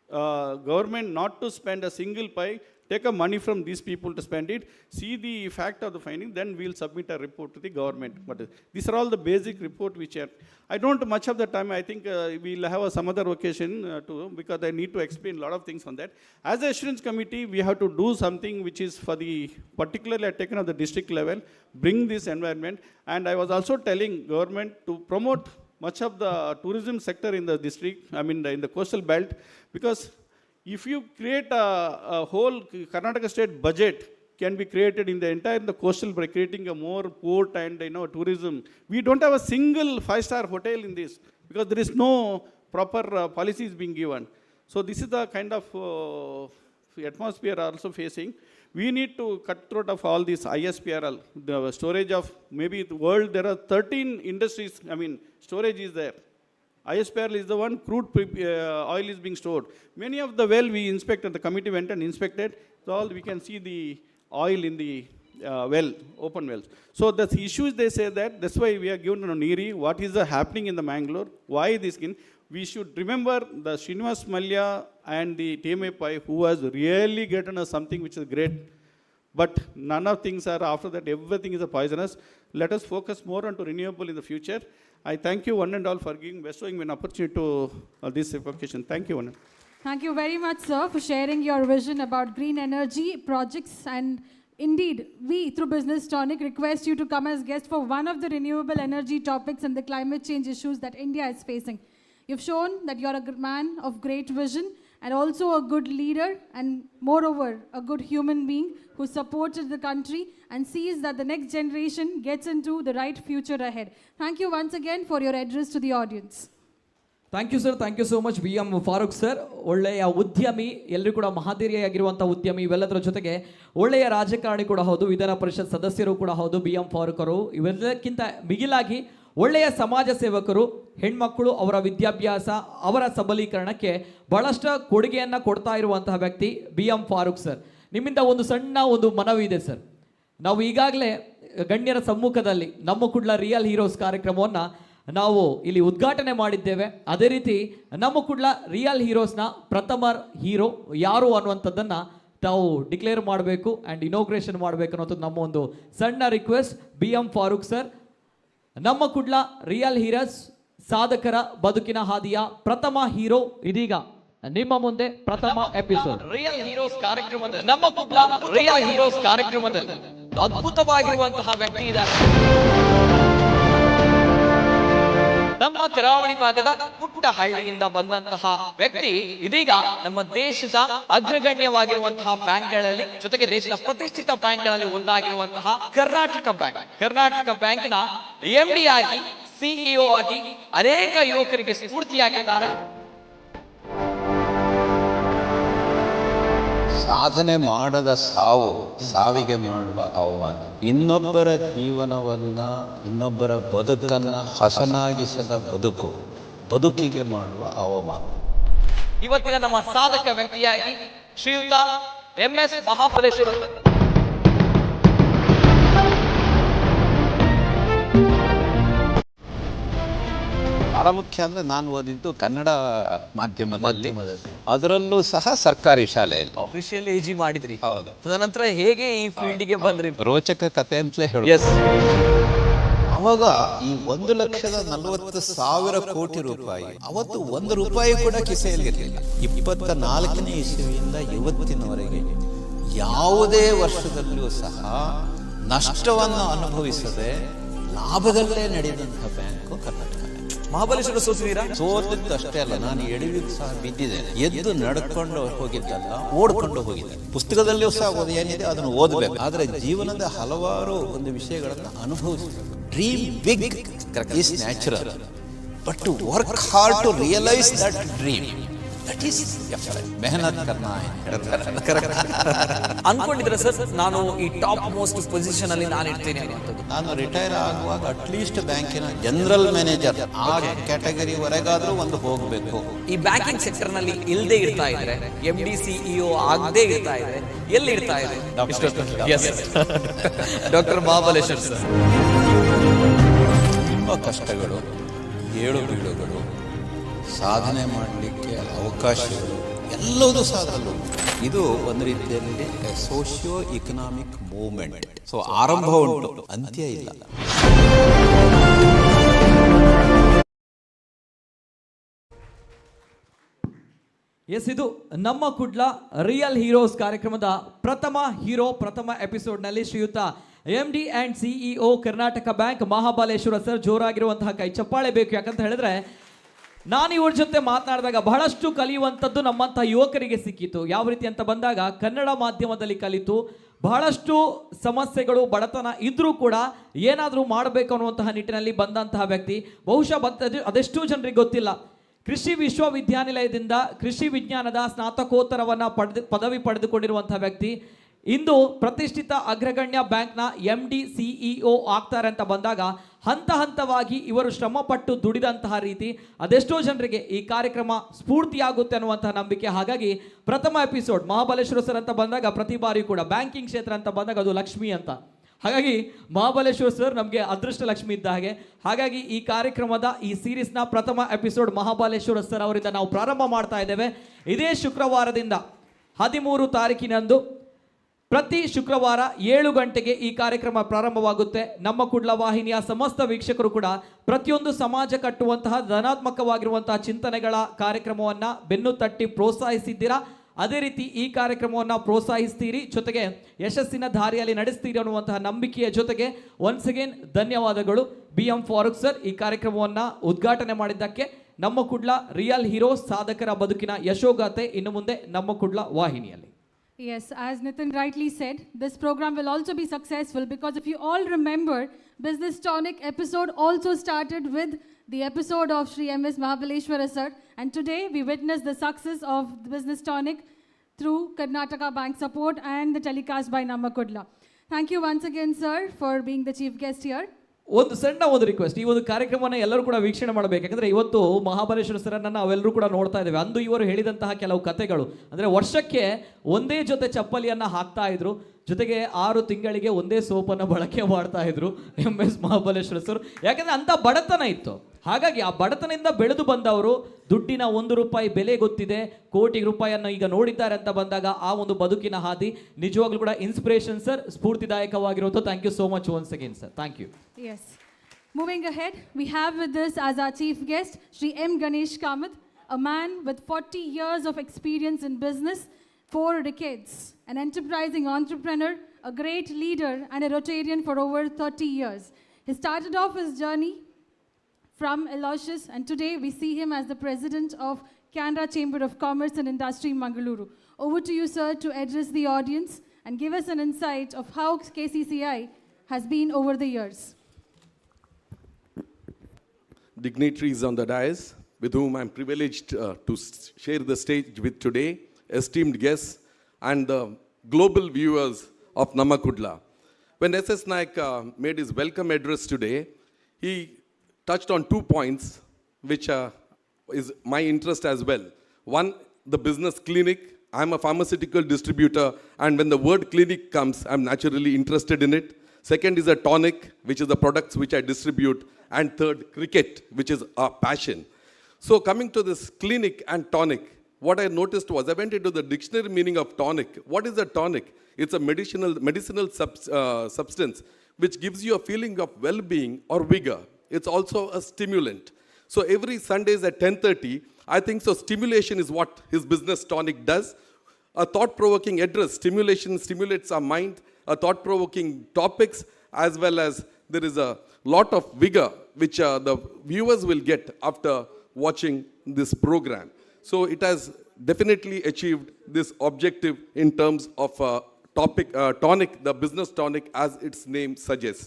government not to spend a single pie, take a money from these people to spend it, see the fact of the finding, then we'll submit a report to the government. But these are all the basic report which are, I don't much of the time, I think we'll have some other occasion too, because I need to explain a lot of things on that. As the Assurance Committee, we have to do something which is for the, particularly taken at the district level, bring this environment. And I was also telling government to promote much of the tourism sector in the district, in the coastal belt, because if you create a whole Karnataka state budget can be created in the coastal by creating a more port and tourism. We don't have a single 5-star hotel in this. because there is no proper policies being given. So this is the kind of atmosphere also facing. We need to cut throat of all this ISPRL, the storage of maybe the world, there are 13 industries, I mean, storage is there. ISPRL is the one, crude oil is being stored. Many of the well we inspected, the committee went and inspected, so all we can see the oil in the well, open wells. So the issues they say that's why we are given on Niri, what is happening in the Mangalore, why this skin. We should remember the Srinivas Malya and the TMA Pai who has really gotten us something which is great. But none of things are, after that everything is a poisonous. Let us focus more on to renewable in the future. I thank you one and all for bestowing me an opportunity to this occasion. Thank you one and all. Thank you very much, sir, for sharing your vision about green energy projects. And indeed, we, through Business Tonic, request you to come as guest for one of the renewable energy topics and the climate change issues that India is facing. You've shown that you're a man of great vision and also a good leader and moreover a good human being who supported the country and sees that the next generation gets into the right future ahead. Thank you once again for your address to the audience. Thank you sir, thank you so much BM Farooq sir. ಒಳ್ಳೆಯ ಉದ್ಯಮಿ, ಎಲ್ಲರೂ ಕೂಡ ಮಹದೀರಿಯಾಗಿರುವಂಥ ಉದ್ಯಮಿ, ಇವೆಲ್ಲದರ ಜೊತೆಗೆ ಒಳ್ಳೆಯ ರಾಜಕಾರಣಿ ಕೂಡ ಹೌದು, ವಿಧಾನ ಪರಿಷತ್ ಸದಸ್ಯರು ಕೂಡ ಹೌದು BM ಫಾರೂಕ್ ಅವರು. ಇವೆಲ್ಲಕ್ಕಿಂತ ಮಿಗಿಲಾಗಿ ಒಳ್ಳೆಯ ಸಮಾಜ ಸೇವಕರು, ಹೆಣ್ಮಕ್ಕಳು ಅವರ ವಿದ್ಯಾಭ್ಯಾಸ, ಅವರ ಸಬಲೀಕರಣಕ್ಕೆ ಬಹಳಷ್ಟು ಕೊಡುಗೆಯನ್ನು ಕೊಡ್ತಾ ಇರುವಂತಹ ವ್ಯಕ್ತಿ BM ಫಾರೂಕ್ ಸರ್. ನಿಮ್ಮಿಂದ ಒಂದು ಸಣ್ಣ ಮನವಿ ಇದೆ ಸರ್. ನಾವು ಈಗಾಗಲೇ ಗಣ್ಯರ ಸಮ್ಮುಖದಲ್ಲಿ ನಮ್ಮ ಕುಡ್ಲ ರಿಯಲ್ ಹೀರೋಸ್ ಕಾರ್ಯಕ್ರಮವನ್ನು ನಾವು ಇಲ್ಲಿ ಉದ್ಘಾಟನೆ ಮಾಡಿದ್ದೇವೆ. ಅದೇ ರೀತಿ ನಮ್ಮ ಕುಡ್ಲ ರಿಯಲ್ ಹೀರೋಸ್ನ ಪ್ರಥಮ ಹೀರೋ ಯಾರು ಅನ್ನುವಂಥದ್ದನ್ನು ನಾವು ಡಿಕ್ಲೇರ್ ಮಾಡಬೇಕು ಆ್ಯಂಡ್ ಇನೋಗ್ರೇಷನ್ ಮಾಡಬೇಕು ಅನ್ನೋದು ನಮ್ಮ ಒಂದು ಸಣ್ಣ ರಿಕ್ವೆಸ್ಟ್. BM ಫಾರೂಕ್ ಸರ್, ನಮ್ಮ ಕುಡ್ಲ ರಿಯಲ್ ಹೀರೋಸ್ ಸಾಧಕರ ಬದುಕಿನ ಹಾದಿಯ ಪ್ರಥಮ ಹೀರೋ ಇದೀಗ ನಿಮ್ಮ ಮುಂದೆ ಪ್ರಥಮ ಎಪಿಸೋಡ್ ರಿಯಲ್ ಹೀರೋಸ್ ಕಾರ್ಯಕ್ರಮದಲ್ಲಿ ನಮ್ಮ ಕುಡ್ಲ ರಿಯಲ್ ಹೀರೋಸ್ ಕಾರ್ಯಕ್ರಮದಲ್ಲಿ ಅದ್ಭುತವಾಗಿರುವಂತಹ ವ್ಯಕ್ತಿ ಇದ್ದಾರೆ. ನಮ್ಮ ಕರಾವಳಿ ಭಾಗದ ಪುಟ್ಟ ಹಳ್ಳಿಯಿಂದ ಬಂದಂತಹ ವ್ಯಕ್ತಿ ಇದೀಗ ನಮ್ಮ ದೇಶದ ಅಗ್ರಗಣ್ಯವಾಗಿರುವಂತಹ ಬ್ಯಾಂಕ್ಗಳಲ್ಲಿ ಜೊತೆಗೆ ದೇಶದ ಪ್ರತಿಷ್ಠಿತ ಬ್ಯಾಂಕ್ಗಳಲ್ಲಿ ಒಂದಾಗಿರುವಂತಹ ಕರ್ನಾಟಕ ಬ್ಯಾಂಕಿನ MD ಆಗಿ CEO ಆಗಿ ಅನೇಕ ಯುವಕರಿಗೆ ಸ್ಫೂರ್ತಿಯಾಗಿದ್ದಾರೆ. ಸಾಧನೆ ಮಾಡದ ಸಾವಿಗೆ ಮಾಡುವ ಅವಮಾನ, ಇನ್ನೊಬ್ಬರ ಜೀವನವನ್ನ, ಇನ್ನೊಬ್ಬರ ಬದುಕನ್ನ ಹಸನಾಗಿಸದ ಬದುಕಿಗೆ ಮಾಡುವ ಅವಮಾನ. ಇವತ್ತಿನ ನಮ್ಮ ಸಾಧಕ ವ್ಯಕ್ತಿಯಾಗಿ ಶ್ರೀಯುತ MS ಮಹಾಬಲೇಶ್ವರ. ಬಹಳ ಮುಖ್ಯ ಅಂದರೆ ನಾನು ಓದಿದ್ದು ಕನ್ನಡ ಮಾಧ್ಯಮದಲ್ಲಿ, ಅದರಲ್ಲೂ ಸಹ ಸರ್ಕಾರಿ ಶಾಲೆಯಲ್ಲಿ. ಆಫೀಷಿಯಲ್ AG ಮಾಡಿದ್ರಿ? ಹೌದು. ತದನಂತರ ಹೇಗೆ ಈ ಫೀಲ್ಡ್ಗೆ ಬಂದ್ರಿ? ರೋಚಕ ಕಥೆ ಅಂತಲೇ ಹೇಳಿ. ಅವಾಗ ಈ 1,40,40,000 ಕೋಟಿ ರೂಪಾಯಿ, ಅವತ್ತು 1 ರೂಪಾಯಿ ಕೂಡ ಕಿಸೆಯಲ್ಲಿರಲಿಲ್ಲ. 24ನೇ ಇಸವಿಯಿಂದ ಇವತ್ತಿನವರೆಗೆ ಯಾವುದೇ ವರ್ಷದಲ್ಲೂ ಸಹ ನಷ್ಟವನ್ನು ಅನುಭವಿಸದೆ ಲಾಭದಲ್ಲೇ ನಡೆದಂಥ ಬ್ಯಾಂಕು ಕರ್ನಾಟಕ. ಮಹಾಬಲೇಶ್ವರ ಸೋತಿದ್ದು ಅಷ್ಟೇ ಅಲ್ಲ, ನಾನು ಎಡವಿಗೂ ಸಹ ಬಿದ್ದಿದ್ದೇನೆ. ಎದ್ದು ನಡ್ಕೊಂಡು ಹೋಗಿದ್ದಲ್ಲ, ಓಡ್ಕೊಂಡು ಹೋಗಿದ್ದೆ. ಪುಸ್ತಕದಲ್ಲಿಯೂ ಸಹ ಏನಿದೆ ಅದನ್ನು ಓದಬೇಕು, ಆದರೆ ಜೀವನದ ಹಲವಾರು ಒಂದು ವಿಷಯಗಳನ್ನು ಅನುಭವಿಸಬೇಕು. Dream big is natural, but to work hard to realise that dream, that is ಮೆಹನತ್ ಕರ್ನಾ ಹೈ. ಅನ್ಕೊಂಡಿದ್ರೆ ಸರ್ ನಾನು ಈ ಟಾಪ್ ಮೋಸ್ಟ್ ಪೊಸಿಷನ್ ಅಲ್ಲಿ ನಾನು ಇರ್ತೀನಿ ಅನ್ನೋದು? ನಾನು ರಿಟೈರ್ ಆಗುವಾಗ ಅಟ್ಲೀಸ್ಟ್ ಬ್ಯಾಂಕಿನ ಜನರಲ್ ಮ್ಯಾನೇಜರ್ ಆ ಕ್ಯಾಟಗರಿ ವರೆಗಾದ್ರೂ ಒಂದು ಹೋಗಬೇಕು. ಈ ಬ್ಯಾಂಕಿಂಗ್ ಸೆಕ್ಟರ್ ನಲ್ಲಿ ಇಲ್ಲದೆ ಇರ್ತಾ ಇದ್ರೆ, MD CEO ಆಗದೆ ಇರ್ತಾ ಇದ್ರೆ ಎಲ್ಲಿ ಇರ್ತಾ ಇದೆ? Doctor Mahabaleshwar sir. ತುಂಬ ಕಷ್ಟಗಳು, ಏಳು ಬೀಳುಗಳು, ಸಾಧನೆ ಮಾಡಲಿಕ್ಕೆ ಅವಕಾಶಗಳು ಎಲ್ಲವೂ ಸಾಧಲು. ಇದು ಒಂದು ರೀತಿಯಲ್ಲಿ ಸೋಷಿಯೋ ಇಕನಾಮಿಕ್ ಮೂವ್ಮೆಂಟ್. ಸೊ ಆರಂಭ ಉಂಟು, ಅಂತ್ಯ ಇಲ್ಲ. ಇದು ನಮ್ಮ ಕುಡ್ಲ ರಿಯಲ್ ಹೀರೋಸ್ ಕಾರ್ಯಕ್ರಮದ ಪ್ರಥಮ ಹೀರೋ, ಪ್ರಥಮ ಎಪಿಸೋಡ್ನಲ್ಲಿ ಶ್ರೀಯುತ MD and CEO Karnataka bank Mahabaleshwar sir. ಜೋರಾಗಿರುವಂತಹ ಕೈ ಚಪ್ಪಾಳೆ ಬೇಕು. ಯಾಕಂತ ಹೇಳಿದ್ರೆ ನಾನು ಇವ್ರ ಜೊತೆ ಮಾತನಾಡಿದಾಗ ಬಹಳಷ್ಟು ಕಲಿಯುವಂಥದ್ದು ನಮ್ಮಂಥ ಯುವಕರಿಗೆ ಸಿಕ್ಕಿತು. ಯಾವ ರೀತಿ ಅಂತ ಬಂದಾಗ ಕನ್ನಡ ಮಾಧ್ಯಮದಲ್ಲಿ ಕಲಿತು ಬಹಳಷ್ಟು ಸಮಸ್ಯೆಗಳು ಬಡತನ ಇದ್ರೂ ಕೂಡ ಏನಾದರೂ ಮಾಡಬೇಕು ಅನ್ನುವಂತಹ ನಿಟ್ಟಿನಲ್ಲಿ ಬಂದಂತಹ ವ್ಯಕ್ತಿ. ಬಹುಶಃ ಅದೆಷ್ಟೋ ಜನರಿಗೆ ಗೊತ್ತಿಲ್ಲ, ಕೃಷಿ ವಿಶ್ವವಿದ್ಯಾನಿಲಯದಿಂದ ಕೃಷಿ ವಿಜ್ಞಾನದ ಸ್ನಾತಕೋತ್ತರವನ್ನು ಪದವಿ ಪಡೆದುಕೊಂಡಿರುವಂತಹ ವ್ಯಕ್ತಿ ಇಂದು ಪ್ರತಿಷ್ಠಿತ ಅಗ್ರಗಣ್ಯ ಬ್ಯಾಂಕ್ನ MD CEO ಆಗ್ತಾರೆ ಅಂತ ಬಂದಾಗ ಹಂತ ಹಂತವಾಗಿ ಇವರು ಶ್ರಮಪಟ್ಟು ದುಡಿದಂತಹ ರೀತಿ ಅದೆಷ್ಟೋ ಜನರಿಗೆ ಈ ಕಾರ್ಯಕ್ರಮ ಸ್ಫೂರ್ತಿಯಾಗುತ್ತೆ ಅನ್ನುವಂತಹ ನಂಬಿಕೆ. ಹಾಗಾಗಿ ಪ್ರಥಮ ಎಪಿಸೋಡ್ ಮಹಾಬಲೇಶ್ವರ ಸರ್ ಅಂತ ಬಂದಾಗ ಪ್ರತಿ ಬಾರಿ ಕೂಡ ಬ್ಯಾಂಕಿಂಗ್ ಕ್ಷೇತ್ರ ಅಂತ ಬಂದಾಗ ಅದು ಲಕ್ಷ್ಮಿ ಅಂತ, ಹಾಗಾಗಿ ಮಹಾಬಲೇಶ್ವರ ಸರ್ ನಮಗೆ ಅದೃಷ್ಟ ಲಕ್ಷ್ಮಿ ಇದ್ದ ಹಾಗೆ. ಹಾಗಾಗಿ ಈ ಕಾರ್ಯಕ್ರಮದ ಈ ಸೀರೀಸ್ನ ಪ್ರಥಮ ಎಪಿಸೋಡ್ ಮಹಾಬಲೇಶ್ವರ ಸರ್ ಅವರಿಂದ ನಾವು ಪ್ರಾರಂಭ ಮಾಡ್ತಾ ಇದ್ದೇವೆ. ಇದೇ ಶುಕ್ರವಾರದಿಂದ 13 ತಾರೀಕಿನಂದು ಪ್ರತಿ ಶುಕ್ರವಾರ 7 ಗಂಟೆಗೆ ಈ ಕಾರ್ಯಕ್ರಮ ಪ್ರಾರಂಭವಾಗುತ್ತೆ. ನಮ್ಮ ಕುಡ್ಲ ವಾಹಿನಿಯ ಸಮಸ್ತ ವೀಕ್ಷಕರು ಕೂಡ ಪ್ರತಿಯೊಂದು ಸಮಾಜ ಕಟ್ಟುವಂತಹ ಧನಾತ್ಮಕವಾಗಿರುವಂತಹ ಚಿಂತನೆಗಳ ಕಾರ್ಯಕ್ರಮವನ್ನು ಬೆನ್ನು ತಟ್ಟಿ ಪ್ರೋತ್ಸಾಹಿಸಿದ್ದೀರಾ. ಅದೇ ರೀತಿ ಈ ಕಾರ್ಯಕ್ರಮವನ್ನು ಪ್ರೋತ್ಸಾಹಿಸ್ತೀರಿ, ಜೊತೆಗೆ ಯಶಸ್ಸಿನ ದಾರಿಯಲ್ಲಿ ನಡೆಸ್ತೀರಿ ಅನ್ನುವಂತಹ ನಂಬಿಕೆಯ ಜೊತೆಗೆ ಒನ್ಸ್ ಅಗೇನ್ ಧನ್ಯವಾದಗಳು BM ಫಾರೂಕ್ ಸರ್ ಈ ಕಾರ್ಯಕ್ರಮವನ್ನು ಉದ್ಘಾಟನೆ ಮಾಡಿದ್ದಕ್ಕೆ. ನಮ್ಮ ಕುಡ್ಲ ರಿಯಲ್ ಹೀರೋಸ್, ಸಾಧಕರ ಬದುಕಿನ ಯಶೋಗಾಥೆ ಇನ್ನು ಮುಂದೆ ನಮ್ಮ ಕುಡ್ಲ ವಾಹಿನಿಯಲ್ಲಿ. Yes, as Nitin rightly said, this program will also be successful because if you all remember, Business Tonic episode also started with the episode of Shri M.S. Mahabaleshwara sir, and today we witness the success of the Business Tonic through Karnataka Bank support and the telecast by Namma Kudla. Thank you once again sir for being the chief guest here. ಒಂದು request, ಈ ಒಂದು ಕಾರ್ಯಕ್ರಮವನ್ನು ಎಲ್ಲರೂ ಕೂಡ ವೀಕ್ಷಣೆ ಮಾಡಬೇಕು. ಯಾಕಂದರೆ ಇವತ್ತು ಮಹಾಬಲೇಶ್ವರ ಸರನ್ನು ನಾವೆಲ್ಲರೂ ಕೂಡ ನೋಡ್ತಾ ಇದ್ದೇವೆ. ಅಂದು ಇವರು ಹೇಳಿದಂತಹ ಕೆಲವು ಕಥೆಗಳು, ಅಂದರೆ ವರ್ಷಕ್ಕೆ ಒಂದೇ ಜೊತೆ ಚಪ್ಪಲಿಯನ್ನು ಹಾಕ್ತಾ ಇದ್ರು, ಜೊತೆಗೆ 6 ತಿಂಗಳಿಗೆ ಒಂದೇ ಸೋಪನ್ನು ಬಳಕೆ ಮಾಡ್ತಾ ಇದ್ರು MS ಮಹಾಬಲೇಶ್ವರ ಸರ್. ಯಾಕಂದರೆ ಅಂಥ ಬಡತನ ಇತ್ತು. ಹಾಗಾಗಿ ಆ ಬಡತನದಿಂದ ಬೆಳೆದು ಬಂದವರು ದುಡ್ಡಿನ 1 ರೂಪಾಯಿ ಬೆಲೆ ಗೊತ್ತಿದೆ, ಕೋಟಿ ರೂಪಾಯಿಯನ್ನು ಈಗ ನೋಡಿದ್ದಾರೆ ಅಂತ ಬಂದಾಗ ಆ ಒಂದು ಬದುಕಿನ ಹಾದಿ ನಿಜವಾಗ್ಲೂ ಕೂಡ ಇನ್ಸ್ಪಿರೇಷನ್ ಸರ್, ಸ್ಫೂರ್ತಿದಾಯಕವಾಗಿರೋದು. Thank you so much once again sir. Thank you. Yes. Moving ahead, we have with us as our chief guest Shri M. Ganesh Kamath, a man with 40 years of experience in business, 4 decades, an enterprising entrepreneur, a great leader and a Rotarian for over 30 years. He started off his journey from Aloysius, and today we see him as the president of Canara Chamber of Commerce and Industry, Mangaluru. Over to you, sir, to address the audience and give us an insight of how KCCI has been over the years. Dignitaries on the dais, with whom I'm privileged to share the stage with today, esteemed guests, and the global viewers of Namakudla. When SS Naik made his welcome address today, he touched on 2 points which is my interest as well. One, the business clinic. I'm a pharmaceutical distributor, and when the word clinic comes, I'm naturally interested in it. Second is a tonic, which is the products which I distribute. And third, cricket, which is our passion. So coming to this clinic and tonic, what I noticed was I went into the dictionary meaning of tonic. What is a tonic? It's a medicinal substance which gives you a feeling of well-being or vigor. It's also a stimulant. So every Sundays at 10:30, I think so stimulation is what his business tonic does. A thought-provoking address, stimulates our mind, a thought-provoking topics, as well as there is a lot of vigor which the viewers will get after watching this program. So it has definitely achieved this objective in terms of tonic, the business tonic, as its name suggests.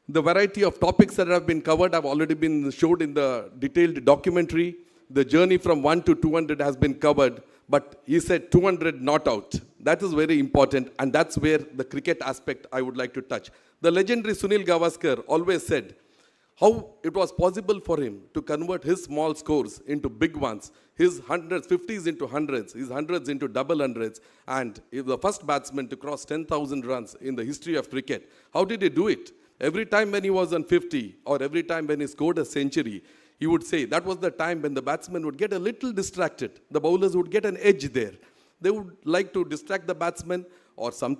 The variety of topics that have been covered have already been showed in the detailed documentary. The journey from 1 to 200 has been covered, but he said 200 not out. That is very important, and that's where the cricket aspect I would like to touch. The legendary Sunil Gavaskar always said how it was possible for him to convert his small scores into big ones, his 50s into hundreds, his hundreds into double hundreds, and he was the first batsman to cross 10,000 runs in the history of cricket. How did he do it? Every time when he was on 50 or every time when he scored a century, he would say that was the time when the batsman would get a little distracted. The bowlers would get an edge there. They would like to distract the batsman or some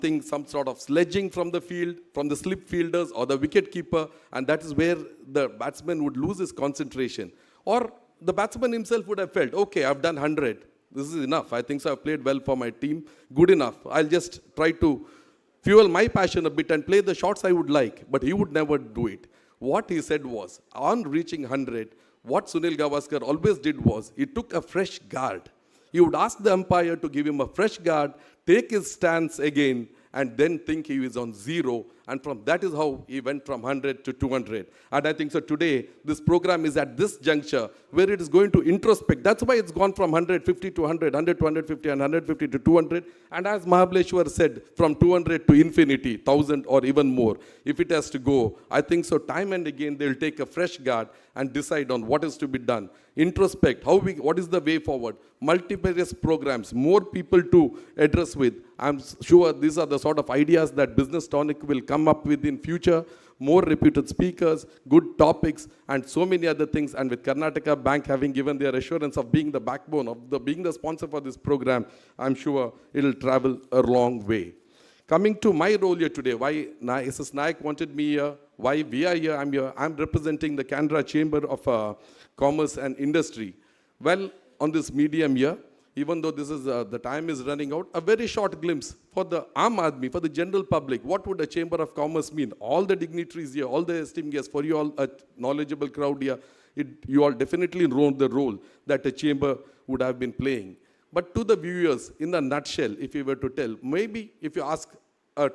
sort of sledging from the field, from the slip fielders or the wicket keeper, and that is where the batsman would lose his concentration. Or the batsman himself would have felt, okay, I've done 100. This is enough. I think so I've played well for my team. Good enough. I'll just try to fuel my passion a bit and play the shots I would like. But he would never do it. What he said was, on reaching 100, what Sunil Gavaskar always did was, he took a fresh guard. He would ask the umpire to give him a fresh guard, take his stance again, and then think he is on zero. And from that is how he went from 100 to 200. And I think so today, this program is at this juncture where it is going to introspect. That's why it's gone from 150 to 100, 100 to 150, and 150 to 200. And as Mahabaleshwar said, from 200 to infinity, 1,000 or even more. If it has to go, I think so time and again they'll take a fresh guard and decide on what is to be done. Introspect, what is the way forward? Multifarious programs, more people to address with. I'm sure these are the sort of ideas that Business Tonic will come up with in future. More reputed speakers, good topics, and so many other things. And with Karnataka Bank having given their assurance of being the backbone, being the sponsor for this program, I'm sure it'll travel a long way. Coming to my role here today, why SS Nayak wanted me here, why we are here, I'm representing the Canara Chamber of Commerce and Industry. Well, on this medium here, even though this is the time is running out, a very short glimpse for the Aam Aadmi, for the general public. What would a Chamber of Commerce mean? All the dignitaries here, all the esteemed guests, for you all, a knowledgeable crowd here, you all definitely know the role that a chamber would have been playing. But to the viewers, in a nutshell, if you were to tell, maybe if you ask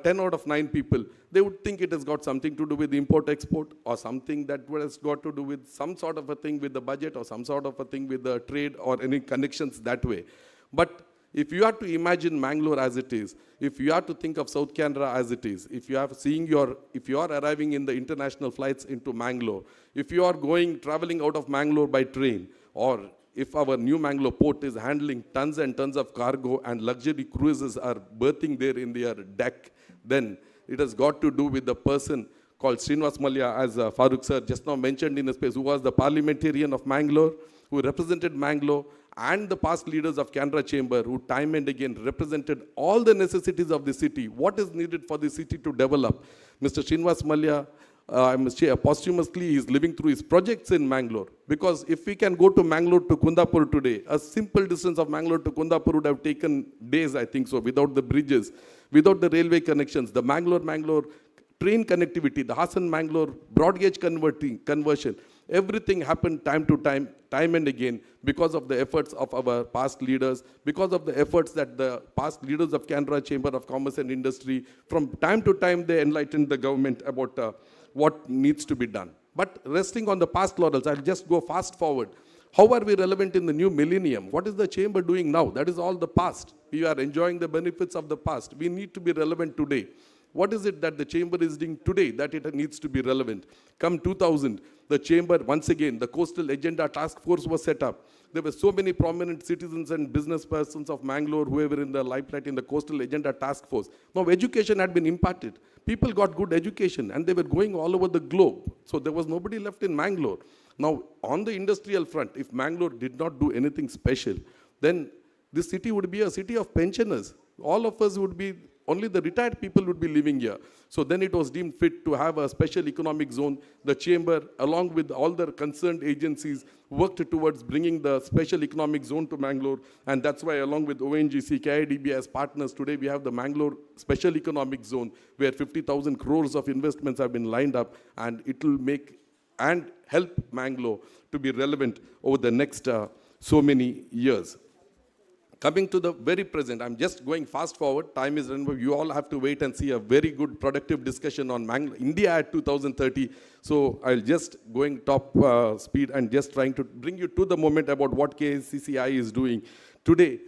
10 out of 9 people, they would think it has got something to do with import-export, or something that has got to do with some sort of a thing with the budget, or some sort of a thing with the trade, or any connections that way. But if you are to imagine Mangalore as it is, if you are to think of South Canara as it is, if you are arriving in the international flights into Mangalore, if you are traveling out of Mangalore by train, or if our new Mangalore port is handling tons and tons of cargo and luxury cruises are berthing there in their deck, then it has got to do with the person called Srinivas Mallya, as Farooq sir just now mentioned in a space, who was the parliamentarian of Mangalore, who represented Mangalore, and the past leaders of Canara Chamber, who time and again represented all the necessities of the city, what is needed for the city to develop. Mr. Srinivas Mallya, I must say, posthumously, he is living through his projects in Mangalore. Because if we can go to Mangalore to Kundapur today, a simple distance of Mangalore to Kundapur would have taken days, I think so, without the bridges, without the railway connections, the Mangalore train connectivity, the Hassan-Mangalore broad gauge conversion. Everything happened time and again, because of the efforts of our past leaders, because of the efforts that the past leaders of Canara Chamber of Commerce and Industry, from time to time they enlightened the government about what needs to be done. But resting on the past laurels, I'll just go fast forward. How are we relevant in the new millennium? What is the chamber doing now? That is all the past. We are enjoying the benefits of the past. We need to be relevant today. What is it that the chamber is doing today that it needs to be relevant? Come 2000, the chamber, once again, the Coastal Agenda Task Force was set up. There were so many prominent citizens and business persons of Mangalore who were in the limelight in the Coastal Agenda Task Force. Now, education had been imparted. People got good education and they were going all over the globe. So there was nobody left in Mangalore. Now, on the industrial front, if Mangalore did not do anything special, then this city would be a city of pensioners. All of us would be, only the retired people would be living here. So then it was deemed fit to have a special economic zone. The chamber, along with all the concerned agencies, worked towards bringing the special economic zone to Mangalore. And that's why, along with ONGC, KIDB as partners, today we have the Mangalore Special Economic Zone, where 50,000 crores of investments have been lined up, and it will make and help Mangalore to be relevant over the next so many years. Coming to the very present, I'm just going fast forward. Time is running. You all have to wait and see a very good, productive discussion on India at 2030. So I'll just going top speed and just trying to bring you to the moment about what KCCI is doing. Today,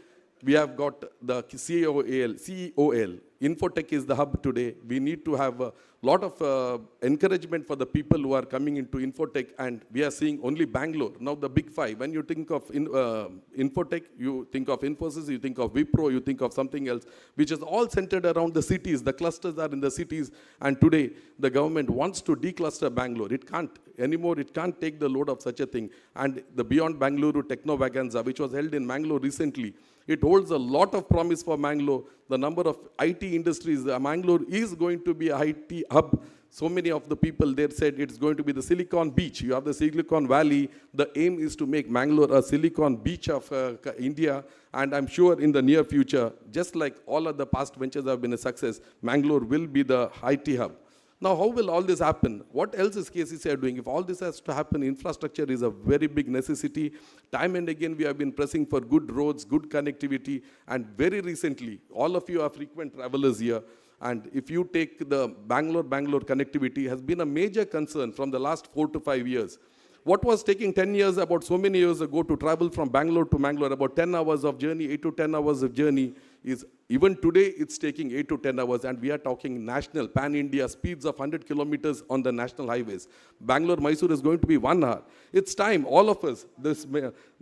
we have got the CEOL. Infotech is the hub today. We need to have a lot of encouragement for the people who are coming into Infotech, and we are seeing only Bangalore. Now the big five, when you think of Infotech, you think of Infosys, you think of Wipro, you think of something else, which is all centered around the cities. The clusters are in the cities, and today the government wants to decluster Bangalore. It can't anymore. It can't take the load of such a thing. And the Beyond Bangalore Techno Vaganza, which was held in Mangalore recently, it holds a lot of promise for Mangalore. The number of IT industries, Mangalore is going to be a IT hub. So many of the people there said it's going to be the Silicon Beach. You have the Silicon Valley. The aim is to make Mangalore a Silicon Beach of India. And I'm sure in the near future, just like all of the past ventures have been a success, Mangalore will be the IT hub. Now, how will all this happen? What else is KCCI doing? If all this has to happen, infrastructure is a very big necessity. Time and again, we have been pressing for good roads, good connectivity, and very recently, all of you are frequent travelers here. And if you take the Bangalore connectivity has been a major concern from the last 4 to 5 years. What was taking 10 years, about so many years ago, to travel from Bangalore to Mangalore, about 10 hours of journey, 8 to 10 hours of journey, is even today it's taking 8 to 10 hours, and we are talking national, pan-India speeds of 100 kilometers on the national highways. Bangalore-Mysore is going to be 1 hour. It's time, all of us, this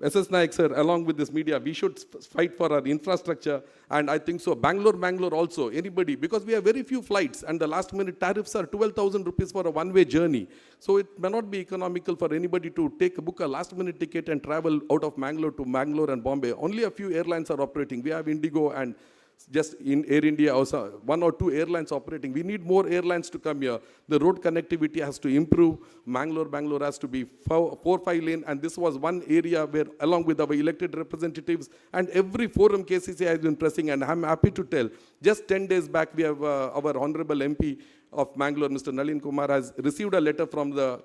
SS Naik sir, along with this media, we should fight for our infrastructure, and I think so, Bangalore also, anybody, because we have very few flights, and the last minute tariffs are 12,000 rupees for a one-way journey. So it may not be economical for anybody to book a last minute ticket and travel out of Mangalore to Mangalore and Bombay. Only a few airlines are operating. We have Indigo and just in Air India also 1 or 2 airlines operating. We need more airlines to come here. The road connectivity has to improve. Bangalore has to be 4-5 lane, and this was one area where, along with our elected representatives and every forum KCC has been pressing, and I'm happy to tell, just 10 days back we have our Honorable MP of Mangalore, Mr. Nalin Kumar, has received a letter from the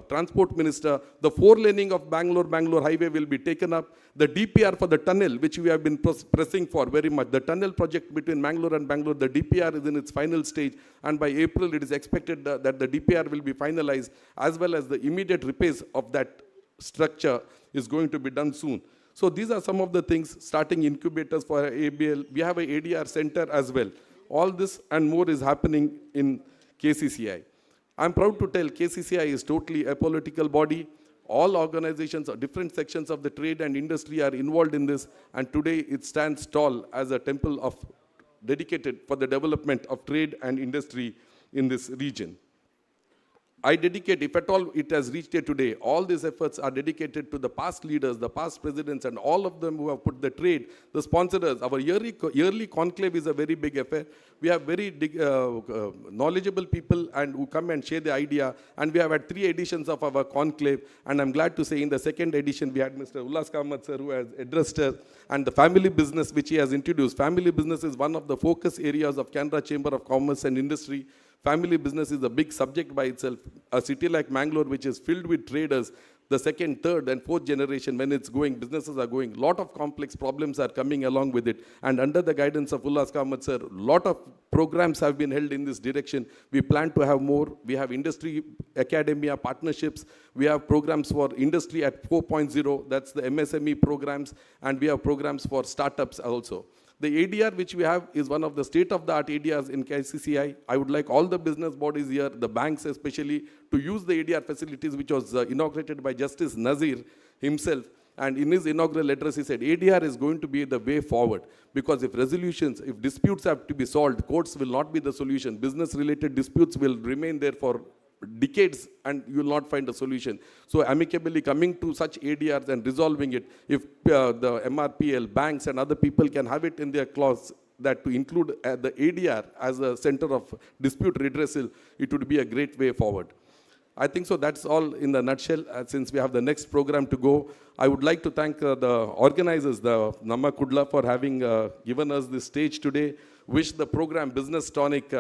Transport Minister. The 4-laning of Bangalore highway will be taken up. The DPR for the tunnel, which we have been pressing for very much, the tunnel project between Mangalore and Bangalore, the DPR is in its final stage, and by April it is expected that the DPR will be finalized, as well as the immediate repairs of that structure is going to be done soon. So these are some of the things, starting incubators for ABL. We have a ADR center as well. All this and more is happening in KCCI. I'm proud to tell KCCI is totally a political body. All organizations or different sections of the trade and industry are involved in this, and today it stands tall as a temple of dedicated for the development of trade and industry in this region. I dedicate, if at all it has reached here today, all these efforts are dedicated to the past leaders, the past presidents, and all of them who have put the trade, the sponsors. Our yearly conclave is a very big affair. We have very knowledgeable people and who come and share the idea, and we have had 3 editions of our conclave, and I'm glad to say in the 2nd edition we had Mr. Ullas Kamath sir, who has addressed us, and the family business which he has introduced. Family business is one of the focus areas of Canara Chamber of Commerce and Industry. Family business is a big subject by itself. A city like Mangalore, which is filled with traders, the 2nd, 3rd, and 4th generation, when it's going, businesses are going. Lot of complex problems are coming along with it. And under the guidance of Ullas Kamath sir, lot of programs have been held in this direction. We plan to have more. We have industry academia partnerships. We have programs for industry at 4.0. That's the MSME programs. And we have programs for startups also. The ADR which we have is one of the state-of-the-art ADRs in KCCI. I would like all the business bodies here, the banks especially, to use the ADR facilities which was inaugurated by Justice Nazir himself. And in his inaugural address, he said, ADR is going to be the way forward, because if disputes have to be solved, courts will not be the solution. Business-related disputes will remain there for decades and you will not find a solution. So amicably coming to such ADRs and resolving it, if the MRPL, banks and other people can have it in their clause that to include the ADR as a center of dispute redressal, it would be a great way forward. I think so that's all in the nutshell. Since we have the next program to go, I would like to thank the organizers, the Namma Kudla, for having given us this stage today. Wish the program Business Tonic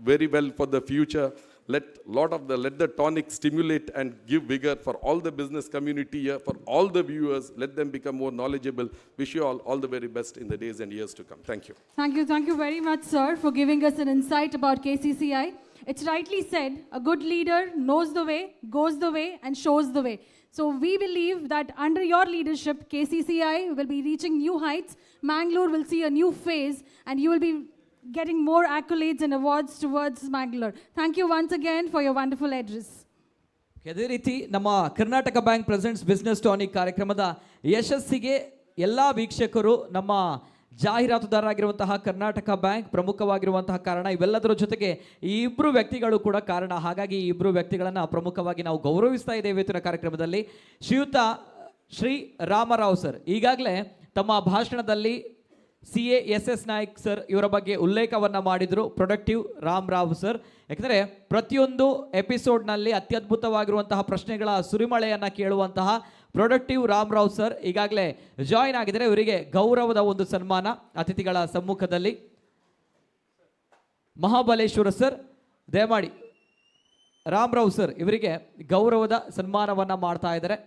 very well for the future. Let the tonic stimulate and give vigor for all the business community here, for all the viewers. Let them become more knowledgeable. Wish you all the very best in the days and years to come. Thank you. Thank you very much, sir, for giving us an insight about KCCI. It's rightly said, a good leader knows the way, goes the way, and shows the way. So we believe that under your leadership, KCCI will be reaching new heights. Mangalore will see a new phase, and you will be getting more accolades and awards towards Mangalore. Thank you once again for your wonderful address. ಅದೇ ರೀತಿ ನಮ್ಮ Karnataka bank presents business tonic ಕಾರ್ಯಕ್ರಮದ ಯಶಸ್ಸಿಗೆ ಎಲ್ಲ ವೀಕ್ಷಕರು ನಮ್ಮ ಜಾಹೀರಾತುದಾರರಾಗಿರುವಂತಹ Karnataka bank ಪ್ರಮುಖವಾಗಿರುವಂತಹ ಕಾರಣ. ಇವೆಲ್ಲದರ ಜೊತೆಗೆ ಈ ಇಬ್ಬರು ವ್ಯಕ್ತಿಗಳು ಕೂಡ ಕಾರಣ. ಹಾಗಾಗಿ ಈ ಇಬ್ಬರು ವ್ಯಕ್ತಿಗಳನ್ನು ಪ್ರಮುಖವಾಗಿ ನಾವು ಗೌರವಿಸ್ತಾ ಇದ್ದೇವೆ ಇವತ್ತಿನ ಕಾರ್ಯಕ್ರಮದಲ್ಲಿ. ಶ್ರೀಯುತ ಶ್ರೀ ರಾಮರಾವ್ ಸರ್ ಈಗಾಗಲೇ ತಮ್ಮ ಭಾಷಣದಲ್ಲಿ CA SS ನಾಯ್ಕ್ ಸರ್ ಇವರ ಬಗ್ಗೆ ಉಲ್ಲೇಖವನ್ನು ಮಾಡಿದರು. ಪ್ರೊಡಕ್ಟಿವ್ ರಾಮರಾವ್ ಸರ್, ಯಾಕಂದರೆ ಪ್ರತಿಯೊಂದು ಎಪಿಸೋಡ್ನಲ್ಲಿ ಅತ್ಯದ್ಭುತವಾಗಿರುವಂತಹ ಪ್ರಶ್ನೆಗಳ ಸುರಿಮಳೆಯನ್ನು ಕೇಳುವಂತಹ ಪ್ರೊಡಕ್ಟಿವ್ ರಾಮರಾವ್ ಸರ್ ಈಗಾಗಲೇ ಜಾಯಿನ್ ಆಗಿದ್ದಾರೆ. ಇವರಿಗೆ ಗೌರವದ ಒಂದು ಸನ್ಮಾನ ಅತಿಥಿಗಳ ಸಮ್ಮುಖದಲ್ಲಿ. ಮಹಾಬಲೇಶ್ವರ ಸರ್ ದಯಮಾಡಿ ರಾಮರಾವ್ ಸರ್ ಇವರಿಗೆ ಗೌರವದ ಸನ್ಮಾನವನ್ನು ಮಾಡ್ತಾ ಇದ್ದಾರೆ.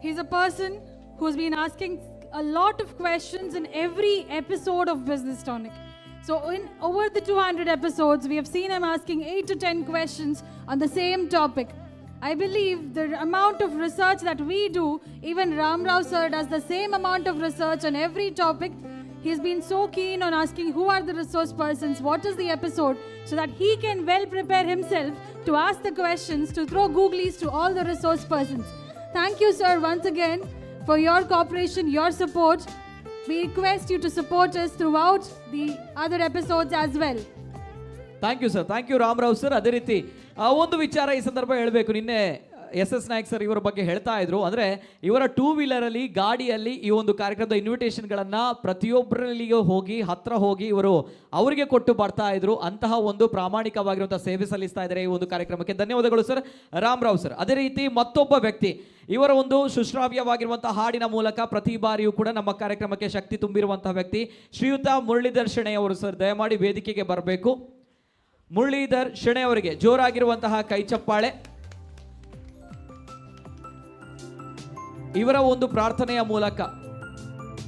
He's a person who's been asking a lot of questions in every episode of Business Tonic. So in over the 200 episodes, we have seen him asking 8 to 10 questions on the same topic. I believe the amount of research that we do, even Ram Rao sir does the same amount of research on every topic. He's been so keen on asking who are the resource persons, what is the episode, so that he can well prepare himself to ask the questions, to throw googlies to all the resource persons. Thank you, sir, once again for your cooperation, your support. We request you to support us throughout the other episodes as well. Thank you sir, thank you Ramarao sir. ಅದೇ ರೀತಿ ಒಂದು ವಿಚಾರ ಈ ಸಂದರ್ಭ ಹೇಳಬೇಕು. ನಿನ್ನೆ SS Nayak sir ಇವರ ಬಗ್ಗೆ ಹೇಳ್ತಾ ಇದ್ರು. ಅಂದರೆ ಇವರ 2 ವೀಲರಲ್ಲಿ ಗಾಡಿಯಲ್ಲಿ ಈ ಒಂದು ಕಾರ್ಯಕ್ರಮದ ಇನ್ವಿಟೇಷನ್ಗಳನ್ನು ಪ್ರತಿಯೊಬ್ಬರಲ್ಲಿಗೂ ಹೋಗಿ ಹತ್ರ ಹೋಗಿ ಇವರು ಅವರಿಗೆ ಕೊಟ್ಟು ಬರ್ತಾ ಇದ್ರು. ಅಂತಹ ಒಂದು ಪ್ರಾಮಾಣಿಕವಾಗಿರುವಂಥ ಸೇವೆ ಸಲ್ಲಿಸ್ತಾ ಇದ್ದಾರೆ ಈ ಒಂದು ಕಾರ್ಯಕ್ರಮಕ್ಕೆ. ಧನ್ಯವಾದಗಳು ಸರ್ ರಾಮರಾವ್ ಸರ್. ಅದೇ ರೀತಿ ಮತ್ತೊಬ್ಬ ವ್ಯಕ್ತಿ, ಇವರ ಒಂದು ಸುಶ್ರಾವ್ಯವಾಗಿರುವಂಥ ಹಾಡಿನ ಮೂಲಕ ಪ್ರತಿ ಬಾರಿಯೂ ಕೂಡ ನಮ್ಮ ಕಾರ್ಯಕ್ರಮಕ್ಕೆ ಶಕ್ತಿ ತುಂಬಿರುವಂತಹ ವ್ಯಕ್ತಿ ಶ್ರೀಯುತ ಮುರಳೀಧರ್ ಶೆಣೈ ಅವರು. ಸರ್ ದಯಮಾಡಿ ವೇದಿಕೆಗೆ ಬರಬೇಕು. ಮುರಳೀಧರ್ ಶೆಣೈ ಅವರಿಗೆ ಜೋರಾಗಿರುವಂತಹ ಕೈ ಚಪ್ಪಾಳೆ. ಇವರ ಒಂದು ಪ್ರಾರ್ಥನೆಯ ಮೂಲಕ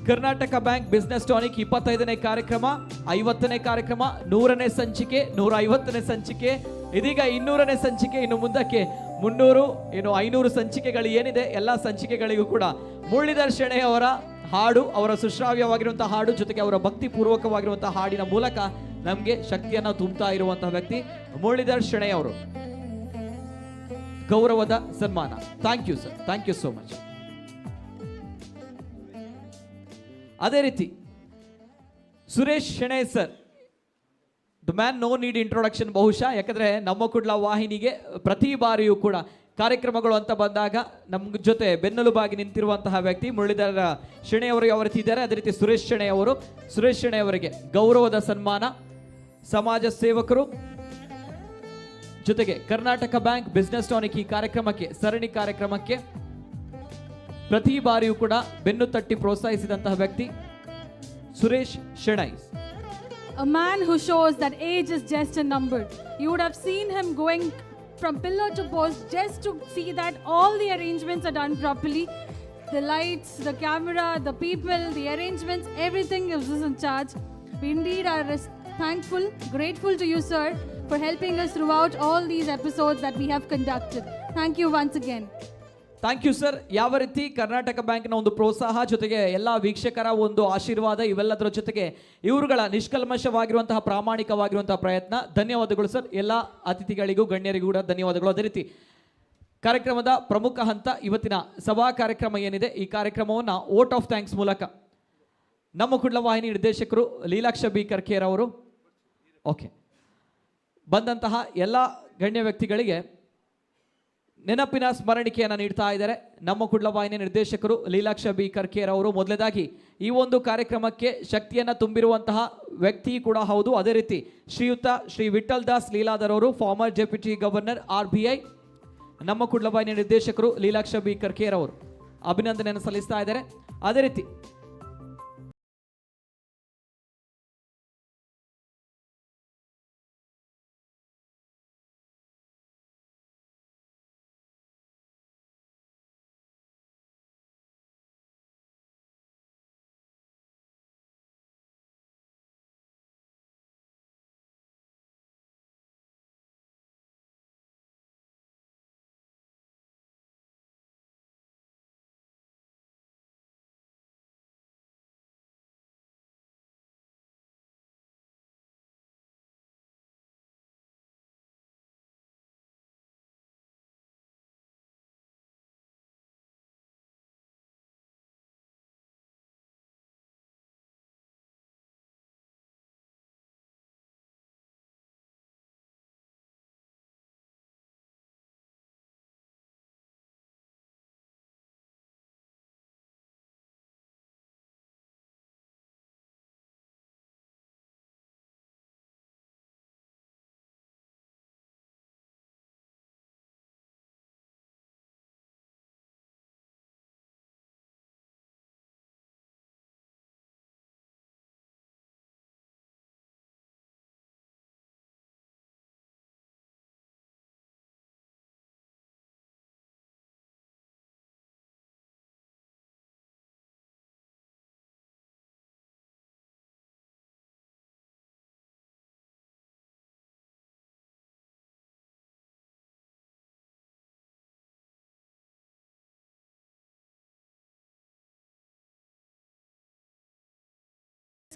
ಕರ್ನಾಟಕ ಬ್ಯಾಂಕ್ ಬಿಸ್ನೆಸ್ ಟಾನಿಕ್ 25ನೇ ಕಾರ್ಯಕ್ರಮ, 50ನೇ ಕಾರ್ಯಕ್ರಮ, 100ನೇ ಸಂಚಿಕೆ, 150ನೇ ಸಂಚಿಕೆ, ಇದೀಗ 200ನೇ ಸಂಚಿಕೆ, ಇನ್ನು ಮುಂದಕ್ಕೆ 300 500 ಸಂಚಿಕೆಗಳು ಏನಿದೆ ಎಲ್ಲ ಸಂಚಿಕೆಗಳಿಗೂ ಕೂಡ ಮುರಳೀಧರ್ ಶೆಣೈ ಅವರ ಹಾಡು, ಅವರ ಸುಶ್ರಾವ್ಯವಾಗಿರುವಂತಹ ಹಾಡು ಜೊತೆಗೆ ಅವರ ಭಕ್ತಿ ಪೂರ್ವಕವಾಗಿರುವಂತಹ ಹಾಡಿನ ಮೂಲಕ ನಮಗೆ ಶಕ್ತಿಯನ್ನು ತುಂಬುತ್ತಾ ಇರುವಂತಹ ವ್ಯಕ್ತಿ ಮುರಳೀಧರ್ ಶೆಣೈ ಅವರು. ಗೌರವದ ಸನ್ಮಾನ. Thank you sir, thank you so much. ಅದೇ ರೀತಿ Suresh Shenoy sir, the man no need introduction ಬಹುಶಃ, ಯಾಕಂದರೆ ನಮ್ಮ ಕುಡ್ಲ ವಾಹಿನಿಗೆ ಪ್ರತಿ ಬಾರಿಯೂ ಕೂಡ ಕಾರ್ಯಕ್ರಮಗಳು ಅಂತ ಬಂದಾಗ ನಮ್ಮ ಜೊತೆ ಬೆನ್ನೆಲುಬಾಗಿ ನಿಂತಿರುವಂತಹ ವ್ಯಕ್ತಿ ಮುರಳೀಧರ ಶೆಣೈ ಅವರು ಯಾವ ರೀತಿ ಇದ್ದಾರೆ, ಅದೇ ರೀತಿ ಸುರೇಶ್ ಶೆಣೈ ಅವರು. ಸುರೇಶ್ ಶೆಣೈ ಅವರಿಗೆ ಗೌರವದ ಸನ್ಮಾನ. ಸಮಾಜ ಸೇವಕರು ಜೊತೆಗೆ ಕರ್ನಾಟಕ ಬ್ಯಾಂಕ್ ಬಿಸ್ನೆಸ್ ಟಾನಿಕ್ ಈ ಕಾರ್ಯಕ್ರಮಕ್ಕೆ, ಸರಣಿ ಕಾರ್ಯಕ್ರಮಕ್ಕೆ ಪ್ರತಿ ಬಾರಿಯೂ ಕೂಡ ಬೆನ್ನು ತಟ್ಟಿ ಪ್ರೋತ್ಸಾಹಿಸಿದಂತಹ ವ್ಯಕ್ತಿ Suresh Shenoy. A man who shows that age is just a number. You would have seen him going from pillar to post just to see that all the arrangements are done properly. The lights, the camera, the people, the arrangements, everything is in charge. We indeed are thankful, grateful to you, sir, for helping us throughout all these episodes that we have conducted. Thank you once again. Thank you sir. ಯಾವ ರೀತಿ ಕರ್ನಾಟಕ ಬ್ಯಾಂಕ್ನ ಒಂದು ಪ್ರೋತ್ಸಾಹ ಜೊತೆಗೆ ಎಲ್ಲ ವೀಕ್ಷಕರ ಒಂದು ಆಶೀರ್ವಾದ ಇವೆಲ್ಲದರ ಜೊತೆಗೆ ಇವರುಗಳ ನಿಷ್ಕಲ್ಮಶವಾಗಿರುವಂತಹ ಪ್ರಾಮಾಣಿಕವಾಗಿರುವಂತಹ ಪ್ರಯತ್ನ. ಧನ್ಯವಾದಗಳು ಸರ್. ಎಲ್ಲ ಅತಿಥಿಗಳಿಗೂ ಗಣ್ಯರಿಗೂ ಕೂಡ ಧನ್ಯವಾದಗಳು. ಅದೇ ರೀತಿ ಕಾರ್ಯಕ್ರಮದ ಪ್ರಮುಖ ಹಂತ ಇವತ್ತಿನ ಸಭಾ ಕಾರ್ಯಕ್ರಮ ಏನಿದೆ, ಈ ಕಾರ್ಯಕ್ರಮವನ್ನು ವೋಟ್ ಆಫ್ ಥ್ಯಾಂಕ್ಸ್ ಮೂಲಕ ನಮ್ಮ ಕುಡ್ಲ ವಾಹಿನಿ ನಿರ್ದೇಶಕರು ಲೀಲಾಕ್ಷ ಬಿ ಕರ್ಕೇರ್ ಅವರು ಬಂದಂತಹ ಎಲ್ಲ ಗಣ್ಯ ವ್ಯಕ್ತಿಗಳಿಗೆ ನೆನಪಿನ ಸ್ಮರಣಿಕೆಯನ್ನು ನೀಡ್ತಾ ಇದ್ದಾರೆ. ನಮ್ಮ ಕುಡ್ಲ ವಾಹಿನಿ ನಿರ್ದೇಶಕರು ಲೀಲಾಕ್ಷ ಬಿ ಕರ್ಕೇರ್ ಅವರು ಮೊದಲನೇದಾಗಿ ಈ ಒಂದು ಕಾರ್ಯಕ್ರಮಕ್ಕೆ ಶಕ್ತಿಯನ್ನು ತುಂಬಿರುವಂತಹ ವ್ಯಕ್ತಿ ಕೂಡ ಹೌದು. ಅದೇ ರೀತಿ ಶ್ರೀಯುತ ಶ್ರೀ ವಿಠಲ್ ದಾಸ್ ಲೀಲಾಧರ್ ಅವರು, ಫಾರ್ಮರ್ ಡೆಪ್ಯೂಟಿ ಗವರ್ನರ್ RBI. ನಮ್ಮ ಕುಡ್ಲ ವಾಹಿನಿ ನಿರ್ದೇಶಕರು ಲೀಲಾಕ್ಷ ಬಿ ಕರ್ಕೇರ್ ಅವರು ಅಭಿನಂದನೆಯನ್ನು ಸಲ್ಲಿಸ್ತಾ ಇದ್ದಾರೆ. ಅದೇ ರೀತಿ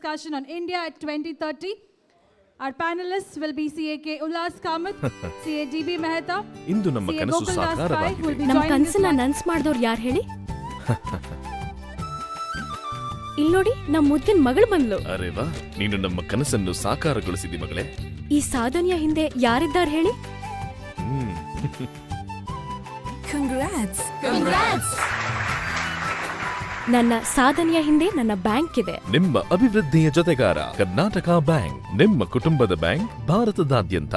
discussion on India at 2030. Our panelists will be CA Ullas Kamath, CA DB Mehta, ಇಂದು ನಮ್ಮ CA ಕನಸು Gokul Das Pai ಸಾಕಾರವಾಗಿದೆ. will be ನಮ್ಮ joining this ಕನಸನ್ನ ನನ್ಸ್ ಮಾಡಿದವ್ರು ಯಾರು ಹೇಳಿ? ಇಲ್ಲಿ ನೋಡಿ, ನಮ್ಮ ಮುದ್ದಿನ ಮಗಳು ಬಂದ್ಲು. ಅರೆ ವಾ, ನೀನು ನಮ್ಮ ಕನಸನ್ನು ಸಾಕಾರಗೊಳಿಸಿದಿ ಮಗಳೇ. ಈ ಸಾಧನೆಯ ಹಿಂದೆ ಯಾರಿದ್ದಾರೆ ಹೇಳಿ? ಕಂಗ್ರಾಟ್ಸ್. ಕಂಗ್ರಾಟ್ಸ್. ನನ್ನ ಸಾಧನೆಯ ಹಿಂದೆ ನನ್ನ ಬ್ಯಾಂಕ್ ಇದೆ. ನಿಮ್ಮ ಅಭಿವೃದ್ಧಿಯ ಜೊತೆಗಾರ ಕರ್ನಾಟಕ ಬ್ಯಾಂಕ್, ನಿಮ್ಮ ಕುಟುಂಬದ ಬ್ಯಾಂಕ್, ಭಾರತದಾದ್ಯಂತ.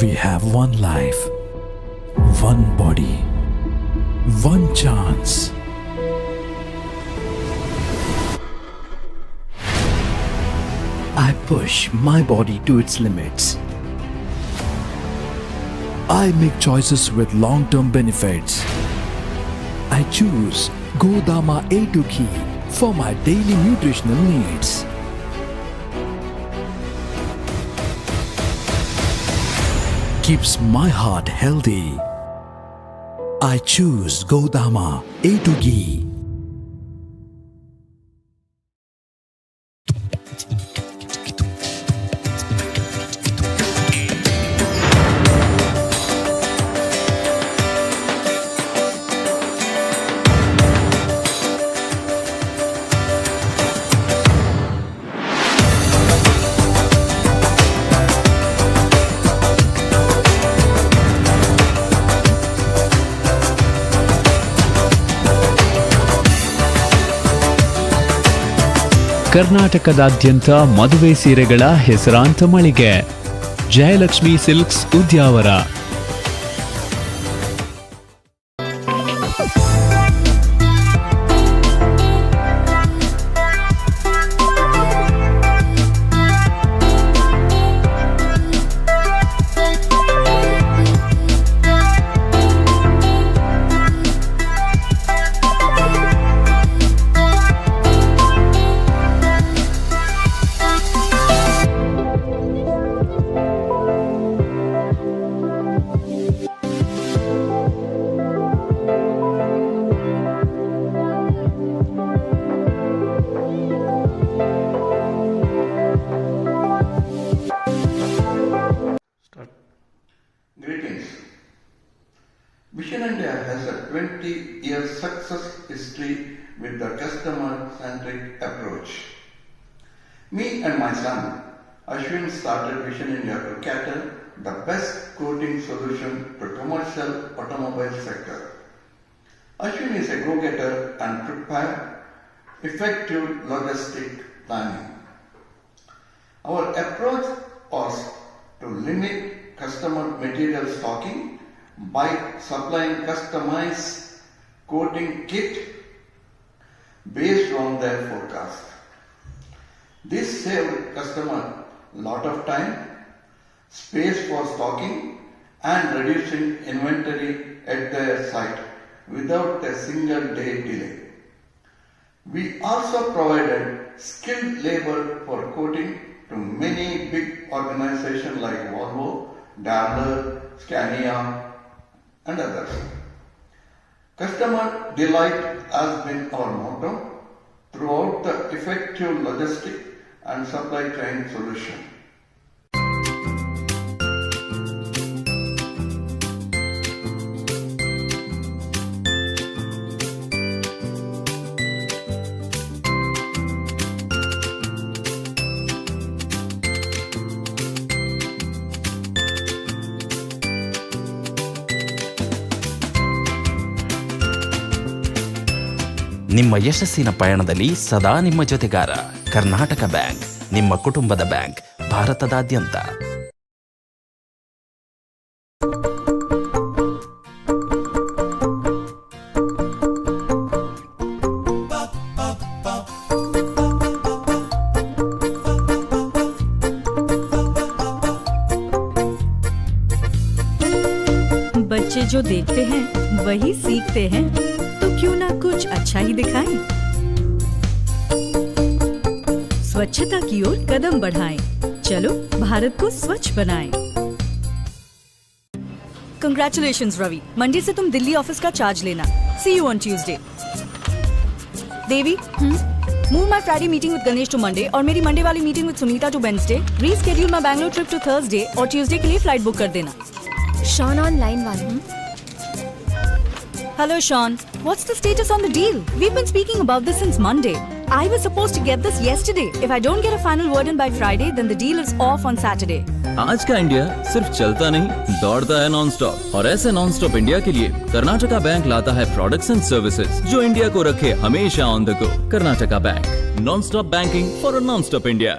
We have one life, one body, one chance. I push my body to its limits. I make choices with long-term benefits. I choose Godama A2 Ghee for my daily nutritional needs. Keeps my heart healthy. I choose Godama A2 Ghee. ಕರ್ನಾಟಕದಾದ್ಯಂತ ಮದುವೆ ಸೀರೆಗಳ ಹೆಸರಾಂತ ಮಳಿಗೆ Jayalakshmi silks Udyavara. Vision India has a 20-year success history with the customer-centric approach. Me and my son, Ashwin, started Vision India to cater the best coating solution to commercial automobile sector. Ashwin is a go-getter and prepare effective logistic planning. Our approach was to limit customer material stocking by supplying customized coating kit based on their forecast. This saved customer a lot of time, space for stocking and reducing inventory at their site without a single day delay. We also provided skilled labor for coating to many big organizations like Volvo, Daimler, Scania and others. Customer delight has been our motto throughout the effective logistic and supply chain solution. ನಿಮ್ಮ ಯಶಸ್ಸಿನ ಪಯಣದಲ್ಲಿ ಸದಾ ನಿಮ್ಮ ಜೊತೆಗಾರ Karnataka bank, ನಿಮ್ಮ ಕುಟುಂಬದ bank, ಭಾರತದಾದ್ಯಂತ. बच्चे जो देखते हैं वही सीखते हैं, तो क्यों ना कुछ अच्छा ही दिखाएं। स्वच्छता की ओर कदम बढ़ाएं, चलो भारत को स्वच्छ बनाएं। Congratulations रवि, मंडे से तुम दिल्ली ऑफिस का चार्ज लेना। See you on Tuesday. Devi, Move my Friday meeting with Ganesh to Monday और मेरी मंडे वाली meeting with Sunita to Wednesday. Reschedule my Bangalore trip to Thursday और Tuesday के लिए फ्लाइट बुक कर देना. Sean on line 1. Hello Sean, what's the status on the deal? We've been speaking about this since Monday. I was supposed to get this yesterday. If I don't get a final word in by Friday, then the deal is off on Saturday. आज का India सिर्फ चलता नहीं, दौड़ता है non stop. और ऐसे non stop India के लिए कर्नाटका बैंक लाता है प्रोडक्ट्स एंड सर्विसेज जो इंडिया को रखे हमेशा on the go. Karnataka bank, non stop banking for a non stop India.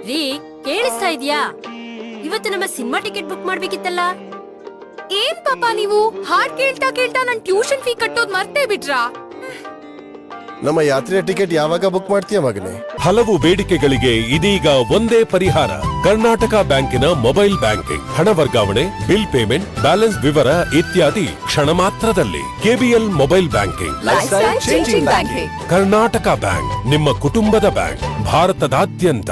ರೀ ಕೇಳಿಸ್ತಾ ಇದೆಯಾ? ಇವತ್ತು ನಮ್ಮ ಸಿನಿಮಾ ಟಿಕೆಟ್ ಬುಕ್ ಮಾಡ್ಬೇಕಿತ್ತಲ್ಲ. ಏನ್ ಪಾಪ ನೀವು ಹಾಡ್ ಕೇಳ್ತಾ ಕೇಳ್ತಾ ನನ್ನ ಟ್ಯೂಷನ್ ಫೀ ಕಟ್ಟೋದ್ ಮರ್ತೇ ಬಿಟ್ರಾ? ನಮ್ಮ ಯಾತ್ರೆಯ ಟಿಕೆಟ್ ಯಾವಾಗ ಬುಕ್ ಮಾಡ್ತೀಯ ಮಗನೇ? ಹಲವು ಬೇಡಿಕೆಗಳಿಗೆ ಇದೀಗ ಒಂದೇ ಪರಿಹಾರ. ಕರ್ನಾಟಕ ಬ್ಯಾಂಕಿನ ಮೊಬೈಲ್ ಬ್ಯಾಂಕಿಂಗ್, ಹಣ ವರ್ಗಾವಣೆ, ಬಿಲ್ ಪೇಮೆಂಟ್, ಬ್ಯಾಲೆನ್ಸ್ ವಿವರ ಇತ್ಯಾದಿ ಕ್ಷಣ ಮಾತ್ರದಲ್ಲಿ. KBL mobile banking, Karnataka bank, ನಿಮ್ಮ ಕುಟುಂಬದ ಬ್ಯಾಂಕ್, ಭಾರತದಾದ್ಯಂತ.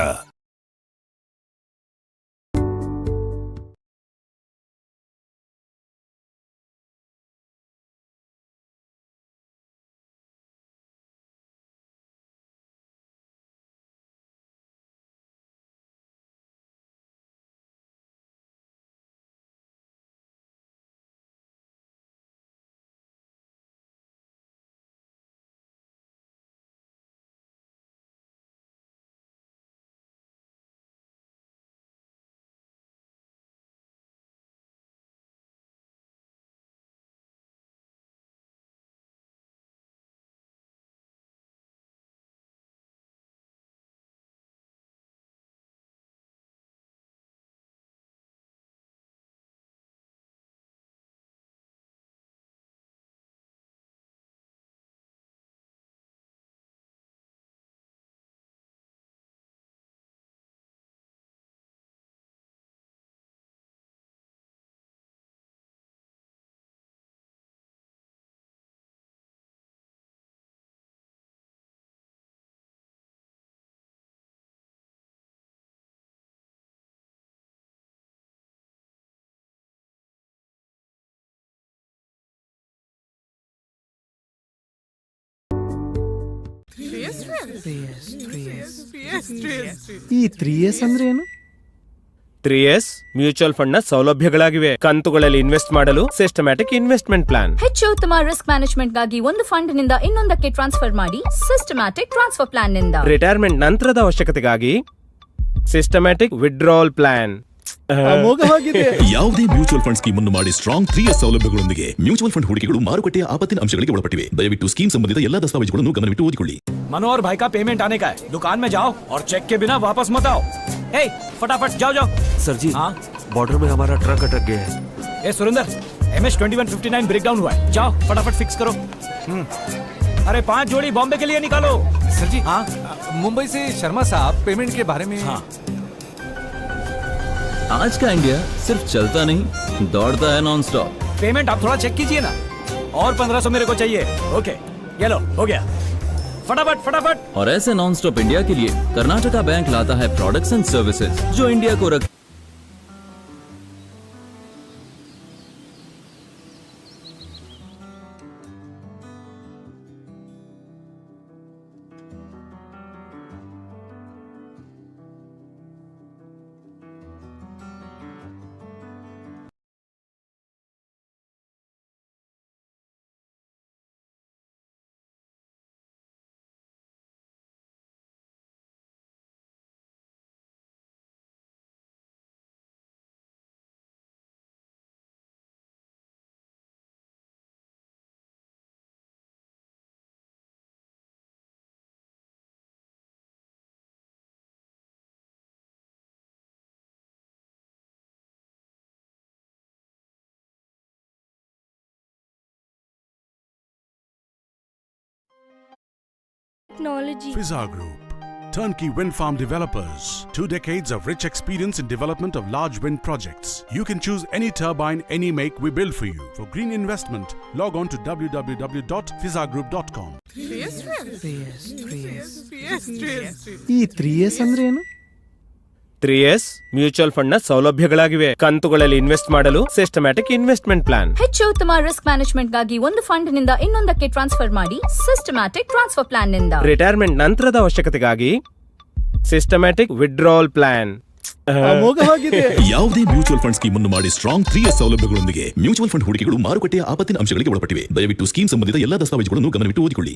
ಈ 3S ಅಂದ್ರೆ ಏನು? 3S ಮ್ಯೂಚುವಲ್ ಫಂಡ್ ನ ಸೌಲಭ್ಯಗಳಾಗಿವೆ. ಕಂತುಗಳಲ್ಲಿ ಇನ್ವೆಸ್ಟ್ ಮಾಡಲು ಸಿಸ್ಟಮ್ಯಾಟಿಕ್ ಇನ್ವೆಸ್ಟ್ಮೆಂಟ್ ಪ್ಲಾನ್. ಹೆಚ್ಚು ಉತ್ತಮ ರಿಸ್ಕ್ ಮ್ಯಾನೇಜ್ಮೆಂಟ್ ಗಾಗಿ ಒಂದು ಫಂಡ್ ನಿಂದ ಇನ್ನೊಂದಕ್ಕೆ ಟ್ರಾನ್ಸ್ಫರ್ ಮಾಡಿ ಸಿಸ್ಟಮ್ಯಾಟಿಕ್ ಟ್ರಾನ್ಸ್ಫರ್ ಪ್ಲಾನ್ ನಿಂದ. ರಿಟೈರ್ಮೆಂಟ್ ನಂತರದ ಅವಶ್ಯಕತೆಗಾಗಿ ಸಿಸ್ಟಮ್ಯಾಟಿಕ್ ವಿಡ್ರಾವಲ್ ಪ್ಲಾನ್. ಯಾವುದೇ ಮ್ಯೂಚುವಲ್ ಫಂಡ್ ಸ್ಕೀಮ್ ಅನ್ನು ಮಾಡಿ ಸ್ಟ್ರಾಂಗ್ 3S ಸೌಲಭ್ಯಗಳೊಂದಿಗೆ. ಮ್ಯೂಚುವಲ್ ಫಂಡ್ ಹೂಡಿಕೆಗಳು ಮಾರುಕಟ್ಟೆಯ ಆಪತ್ತಿನ ಅಂಶಗಳಿಗೆ ಒಳಪಟ್ಟಿವೆ. ದಯವಿಟ್ಟು ಸ್ಕೀಮ್ ಸಂಬಂಧಿತ ಎಲ್ಲಾ ದಸ್ತಾವೇಜುಗಳನ್ನು ಗಮನವಿಟ್ಟು ಓದಿಕೊಳ್ಳಿ. मनोहर भाई का पेमेंट आने का है, दुकान में जाओ और चेक के बिना वापस मत आओ। हे फटाफट जाओ। सर जी, बॉर्डर में हमारा ट्रक अटक गया है। ए सुरेंद्र, MS-2159 ब्रेक डाउन हुआ है, जाओ फटाफट फिक्स करो। अरे 5 जोड़ी बॉम्बे के लिए निकालो। सर जी, मुंबई से शर्मा साहब पेमेंट के बारे में। आज का इंडिया सिर्फ चलता नहीं, दौड़ता है नॉन स्टॉप। पेमेंट आप थोड़ा चेक कीजिए ना, और 1500 मेरे को चाहिए। ओके, ये लो, हो गया, फटाफट। और ऐसे नॉन स्टॉप इंडिया के लिए कर्नाटका बैंक लाता है प्रोडक्ट्स एंड सर्विसेज जो इंडिया को रख। Technology. Fizar Group, turnkey wind farm developers. 2 decades of rich experience in development of large wind projects. You can choose any turbine, any make, we build for you. For green investment, log on to www.fizargroup.com. ಈ 3S ಅಂದ್ರೆ ಏನು? 3S mutual fund ನ ಸೌಲಭ್ಯಗಳಾಗಿವೆ. ಕಂತುಗಳಲ್ಲಿ invest ಮಾಡಲು systematic investment plan. ಹೆಚ್ಚು ಉತ್ತಮ risk management ಗಾಗಿ ಒಂದು ಫಂಡ್ ನಿಂದ ಇನ್ನೊಂದಕ್ಕೆ ಟ್ರಾನ್ಸ್ಫರ್ ಮಾಡಿ ಸಿಸ್ಟಮ್ಯಾಟಿಕ್ ಟ್ರಾನ್ಸ್ಫರ್ ಪ್ಲಾನ್ ನಿಂದ. ರಿಟೈರ್ಮೆಂಟ್ ನಂತರದ ಅವಶ್ಯಕತೆಗಾಗಿ ಸಿಸ್ಟಮ್ಯಾಟಿಕ್ ವಿಡ್ರಾವಲ್ ಪ್ಲಾನ್. ಯಾವುದೇ ಮ್ಯೂಚುವಲ್ ಫಂಡ್ ಸ್ಕೀಮ್ ಅನ್ನು ಮಾಡಿ ಸ್ಟ್ರಾಂಗ್ 3S ಸೌಲಭ್ಯಗಳೊಂದಿಗೆ. ಮ್ಯೂಚುವಲ್ ಫಂಡ್ ಹೂಡಿಕೆಗಳು ಮಾರುಕಟ್ಟೆಯ ಆಪತ್ತಿನ ಅಂಶಗಳಿಗೆ ಒಳಪಟ್ಟಿವೆ. ದಯವಿಟ್ಟು ಸ್ಕೀಮ್ ಸಂಬಂಧಿತ ಎಲ್ಲಾ ದಸ್ತಾವೇಜುಗಳನ್ನು ಗಮನವಿಟ್ಟು ಓದಿಕೊಳ್ಳಿ.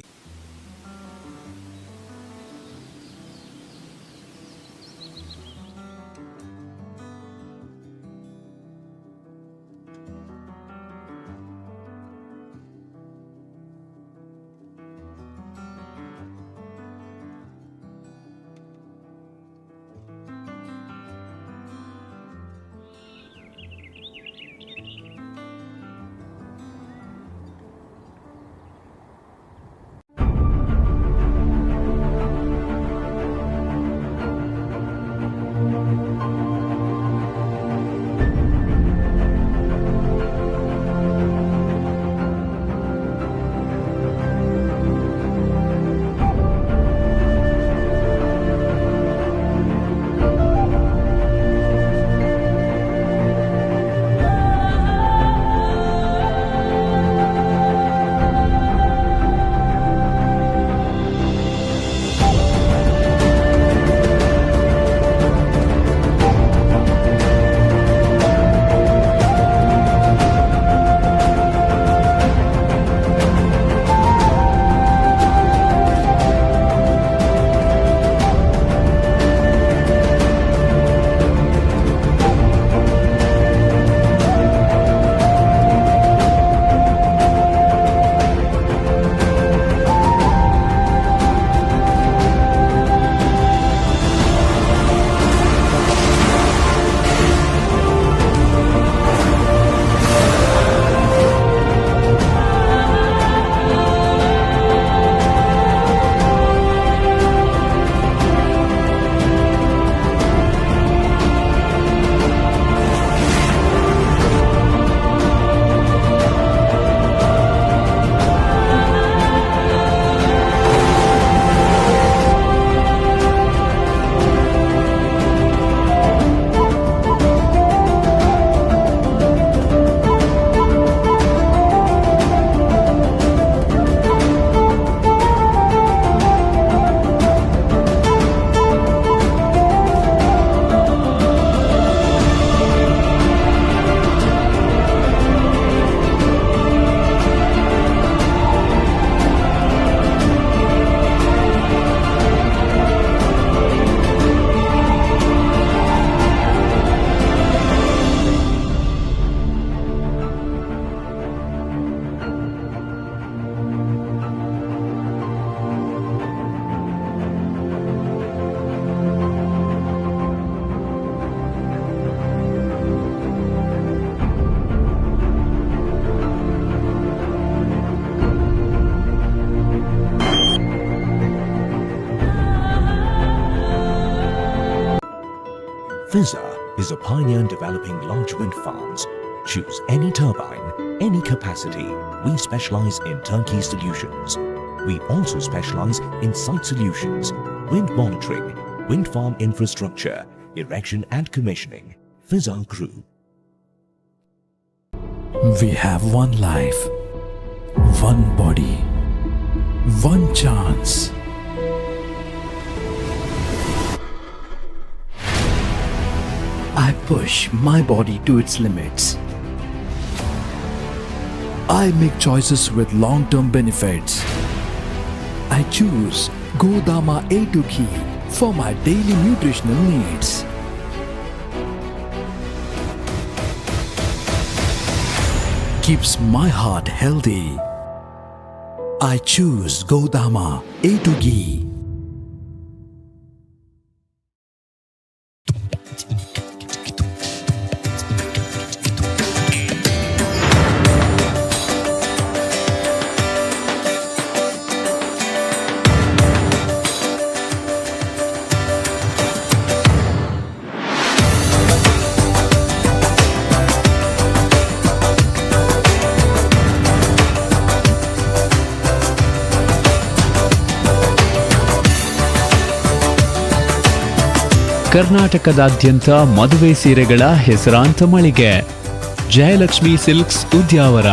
FISA is a pioneer in developing large wind farms. Choose any turbine, any capacity. We specialize in turnkey solutions. We also specialize in site solutions, wind monitoring, wind farm infrastructure, erection and commissioning. FISA Group. We have one life, one body, one chance. I push my body to its limits. I make choices with long-term benefits. I choose Godama A2 Ghee for my daily nutritional needs. Keeps my heart healthy. I choose Godama A2 Ghee. ಕರ್ನಾಟಕದಾದ್ಯಂತ ಮದುವೆ ಸೀರೆಗಳ ಹೆಸರಾಂತ ಮಳಿಗೆ Jayalakshmi silks Udyavara.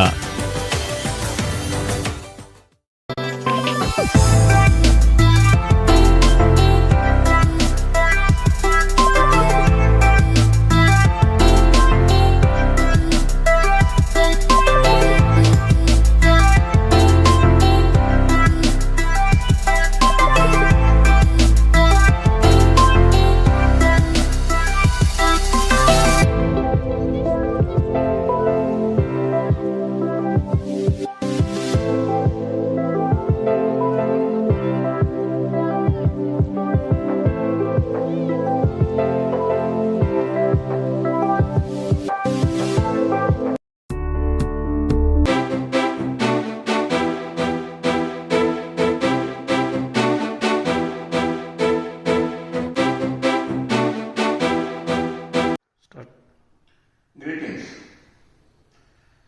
Greetings.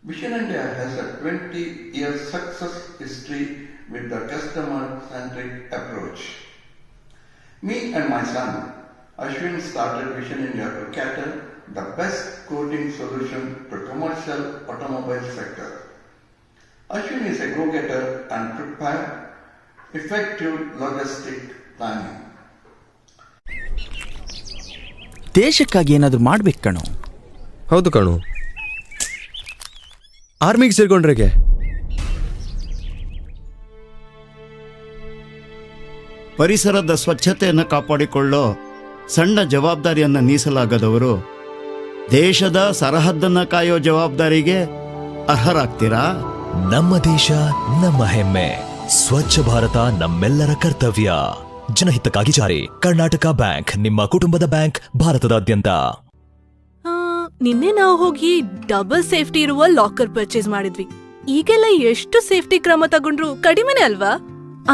Vision India has a 20-year success history with the customer-centric approach. Me and my son, Ashwin, started Vision India to cater the best quoting solution to commercial automobile sector. Ashwin is a go-getter and prepared effective logistic planning. ದೇಶಕ್ಕಾಗಿ ಏನಾದರೂ ಮಾಡ್ಬೇಕು ಕಣೋ. ಹೌದು ಕಣು. ಆರ್ಮಿಗೆ ಸೇರ್ಕೊಂಡ್ರೆಗೆ ಪರಿಸರದ ಸ್ವಚ್ಛತೆಯನ್ನು ಕಾಪಾಡಿಕೊಳ್ಳೋ ಸಣ್ಣ ಜವಾಬ್ದಾರಿಯನ್ನು ನೀಸಲಾಗದವರು ದೇಶದ ಸರಹದ್ದನ್ನು ಕಾಯೋ ಜವಾಬ್ದಾರಿಗೆ ಅರ್ಹರಾಗ್ತೀರಾ? ನಮ್ಮ ದೇಶ ನಮ್ಮ ಹೆಮ್ಮೆ, ಸ್ವಚ್ಛ ಭಾರತ ನಮ್ಮೆಲ್ಲರ ಕರ್ತವ್ಯ. ಜನಹಿತಕ್ಕಾಗಿ ಜಾರಿ. ಕರ್ನಾಟಕ ಬ್ಯಾಂಕ್, ನಿಮ್ಮ ಕುಟುಂಬದ ಬ್ಯಾಂಕ್, ಭಾರತದಾದ್ಯಂತ. ನಿನ್ನೆ ನಾವು ಹೋಗಿ ಡಬಲ್ ಸೇಫ್ಟಿ ಇರುವ ಲಾಕರ್ ಪರ್ಚೇಸ್ ಮಾಡಿದ್ವಿ. ಈಗೆಲ್ಲ ಎಷ್ಟು ಸೇಫ್ಟಿ ಕ್ರಮ ತಗೊಂಡ್ರು ಕಡಿಮೆನೆ ಅಲ್ವಾ?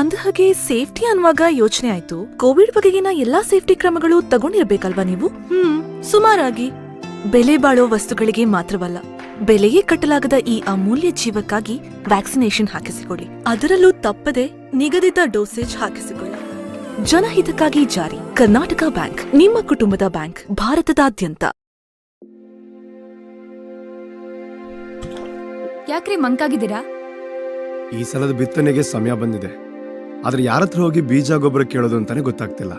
ಅಂದಹಾಗೆ ಸೇಫ್ಟಿ ಅನ್ನುವಾಗ ಯೋಚನೆ ಆಯ್ತು, ಕೋವಿಡ್ ಬಗೆಗಿನ ಎಲ್ಲಾ ಸೇಫ್ಟಿ ಕ್ರಮಗಳು ತಗೊಂಡಿರ್ಬೇಕಲ್ವಾ ನೀವು? ಸುಮಾರಾಗಿ. ಬೆಲೆ ಬಾಳೋ ವಸ್ತುಗಳಿಗೆ ಮಾತ್ರವಲ್ಲ, ಬೆಲೆಯೇ ಕಟ್ಟಲಾಗದ ಈ ಅಮೂಲ್ಯ ಜೀವಕ್ಕಾಗಿ ವ್ಯಾಕ್ಸಿನೇಷನ್ ಹಾಕಿಸಿಕೊಳ್ಳಿ. ಅದರಲ್ಲೂ ತಪ್ಪದೆ ನಿಗದಿತ ಡೋಸೇಜ್ ಹಾಕಿಸಿಕೊಳ್ಳಿ. ಜನಹಿತಕ್ಕಾಗಿ ಜಾರಿ. ಕರ್ನಾಟಕ ಬ್ಯಾಂಕ್, ನಿಮ್ಮ ಕುಟುಂಬದ ಬ್ಯಾಂಕ್, ಭಾರತದಾದ್ಯಂತ. ಯಾಕ್ರಿ ಮಂಕಾಗಿದ್ದೀರಾ? ಈ ಸಲದ ಬಿತ್ತನೆಗೆ ಸಮಯ ಬಂದಿದೆ, ಆದ್ರೆ ಯಾರತ್ರ ಹೋಗಿ ಬೀಜ ಗೊಬ್ಬರ ಕೇಳೋದು ಅಂತಾನೆ ಗೊತ್ತಾಗ್ತಿಲ್ಲ.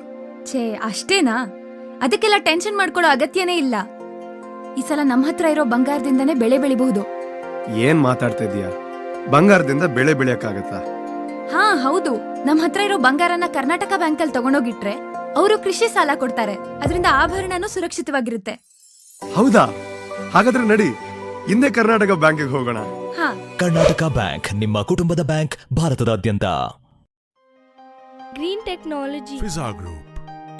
ಛೇ, ಅಷ್ಟೇನಾ? ಅದಕ್ಕೆಲ್ಲ ಟೆನ್ಷನ್ ಮಾಡ್ಕೊಳ್ಳೋ ಅಗತ್ಯನೇ ಇಲ್ಲ. ಈ ಸಲ ನಮ್ಮ ಹತ್ರ ಇರೋ ಬಂಗಾರದಿಂದನೇ ಬೆಳೆ ಬೆಳಿಬಹುದು. ಏನ್ ಮಾತಾಡ್ತಾ ಇದೀಯಾ? ಬಂಗಾರದಿಂದ ಬೆಳೆ ಬೆಳೆಯಕ್ಕಾಗತ್ತಾ? ಹಾ ಹೌದು, ನಮ್ಮ ಹತ್ರ ಇರೋ ಬಂಗಾರನ ಕರ್ನಾಟಕ ಬ್ಯಾಂಕ್ ಅಲ್ಲಿ ತಗೊಂಡೋಗಿಟ್ರೆ ಅವರು ಕೃಷಿ ಸಾಲ ಕೊಡ್ತಾರೆ. ಅದರಿಂದ ಆಭರಣನೂ ಸುರಕ್ಷಿತವಾಗಿರುತ್ತೆ. ಹೌದಾ? ಹಾಗಾದ್ರೆ ನಡಿ, ಹಿಂದೆ ಕರ್ನಾಟಕ ಬ್ಯಾಂಕಿಗೆ ಹೋಗೋಣ. ಕರ್ನಾಟಕ ಬ್ಯಾಂಕ್, ನಿಮ್ಮ ಕುಟುಂಬದ ಬ್ಯಾಂಕ್, ಭಾರತದಾದ್ಯಂತ. Green technology. Fiza Group,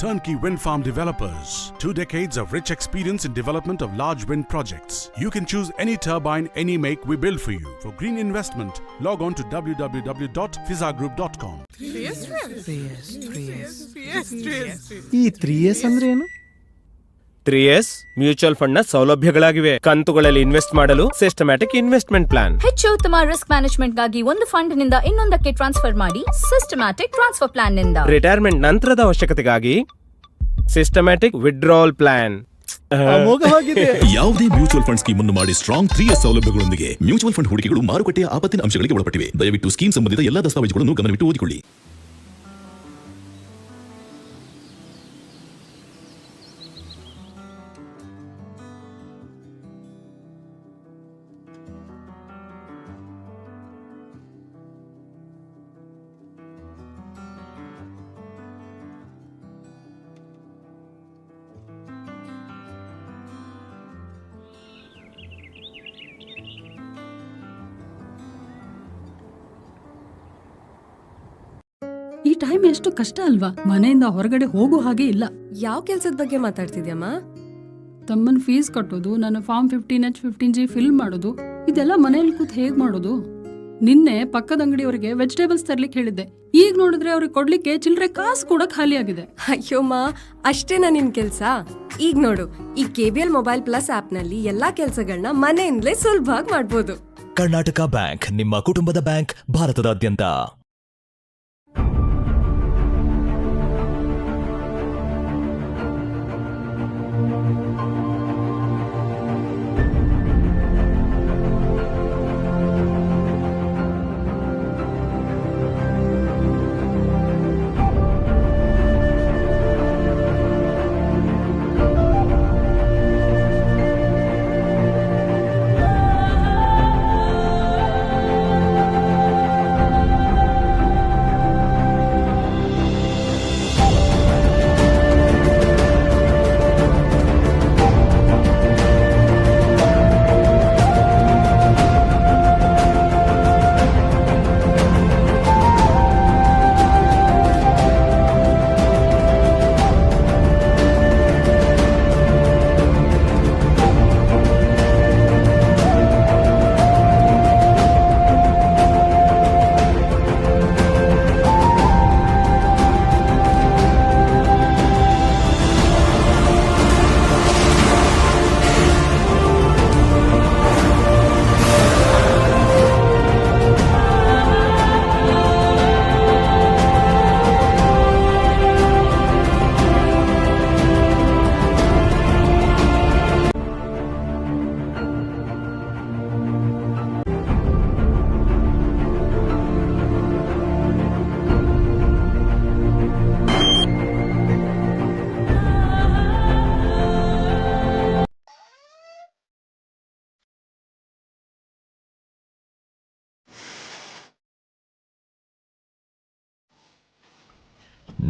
turnkey wind farm developers. 2 decades of rich experience in development of large wind projects. You can choose any turbine, any make, we build for you. For green investment, log on to www.fizagroup.com. ಈ 3S ಅಂದ್ರೆ ಏನು? 3S mutual fund ನ ಸೌಲಭ್ಯಗಳಾಗಿವೆ. ಕಂತುಗಳಲ್ಲಿ invest ಮಾಡಲು systematic investment plan. ಹೆಚ್ಚು ಉತ್ತಮ risk management ಗಾಗಿ ಒಂದು ಫಂಡ್ ನಿಂದ ಇನ್ನೊಂದಕ್ಕೆ ಟ್ರಾನ್ಸ್ಫರ್ ಮಾಡಿ ಸಿಸ್ಟಮ್ಯಾಟಿಕ್ ಟ್ರಾನ್ಸ್ಫರ್ ಪ್ಲಾನ್ ನಿಂದ. ರಿಟೈರ್ಮೆಂಟ್ ನಂತರದ ಅವಶ್ಯಕತೆಗಾಗಿ ಸಿಸ್ಟಮ್ಯಾಟಿಕ್ ವಿಡ್ರಾವಲ್ ಪ್ಲಾನ್. ಯಾವುದೇ ಮ್ಯೂಚುವಲ್ ಫಂಡ್ ಸ್ಕೀಮ್ ಅನ್ನು ಮಾಡಿ ಸ್ಟ್ರಾಂಗ್ 3S ಸೌಲಭ್ಯಗಳೊಂದಿಗೆ. ಮ್ಯೂಚುವಲ್ ಫಂಡ್ ಹೂಡಿಕೆಗಳು ಮಾರುಕಟ್ಟೆಯ ಆಪತ್ತಿನ ಅಂಶಗಳಿಗೆ ಒಳಪಟ್ಟಿವೆ. ದಯವಿಟ್ಟು ಸ್ಕೀಮ್ ಸಂಬಂಧಿತ ಎಲ್ಲಾ ದಸ್ತಾವೇಜುಗಳನ್ನು ಗಮನವಿಟ್ಟು ಓದಿಕೊಳ್ಳಿ. ಈ ಟೈಮ್ ಎಷ್ಟು ಕಷ್ಟ ಅಲ್ವಾ? ಮನೆಯಿಂದ ಹೊರಗಡೆ ಹೋಗೋ ಹಾಗೆ ಇಲ್ಲ. ಯಾವ ಕೆಲ್ಸದ ಬಗ್ಗೆ ಮಾತಾಡ್ತಿದ್ಯಮ್ಮ? ತಮ್ಮನ್ ಫೀಸ್ ಕಟ್ಟೋದು, ನನ್ನ ಫಾರ್ಮ್ 15H 15G ಫಿಲ್ ಮಾಡೋದು, ಇದೆಲ್ಲ ಮನೇಲಿ ಕೂತ್ ಹೇಗ್ ಮಾಡೋದು? ನಿನ್ನೆ ಪಕ್ಕದ ಅಂಗಡಿಯವರಿಗೆ ವೆಜಿಟೇಬಲ್ಸ್ ತರ್ಲಿಕ್ಕೆ ಹೇಳಿದ್ದೆ. ಈಗ ನೋಡಿದ್ರೆ ಅವ್ರಿಗೆ ಕೊಡ್ಲಿಕ್ಕೆ ಚಿಲ್ಲರೆ ಕಾಸು ಕೂಡ ಖಾಲಿ ಆಗಿದೆ. ಅಯ್ಯೋಮ್ಮ, ಅಷ್ಟೇನಾ ನಿನ್ ಕೆಲ್ಸ? ಈಗ ನೋಡು, ಈ KBL ಮೊಬೈಲ್ ಪ್ಲಸ್ ಆಪ್ ನಲ್ಲಿ ಎಲ್ಲಾ ಕೆಲ್ಸಗಳನ್ನ ಮನೆಯಿಂದಲೇ ಸುಲಭವಾಗಿ ಮಾಡ್ಬೋದು. ಕರ್ನಾಟಕ ಬ್ಯಾಂಕ್, ನಿಮ್ಮ ಕುಟುಂಬದ ಬ್ಯಾಂಕ್, ಭಾರತದಾದ್ಯಂತ.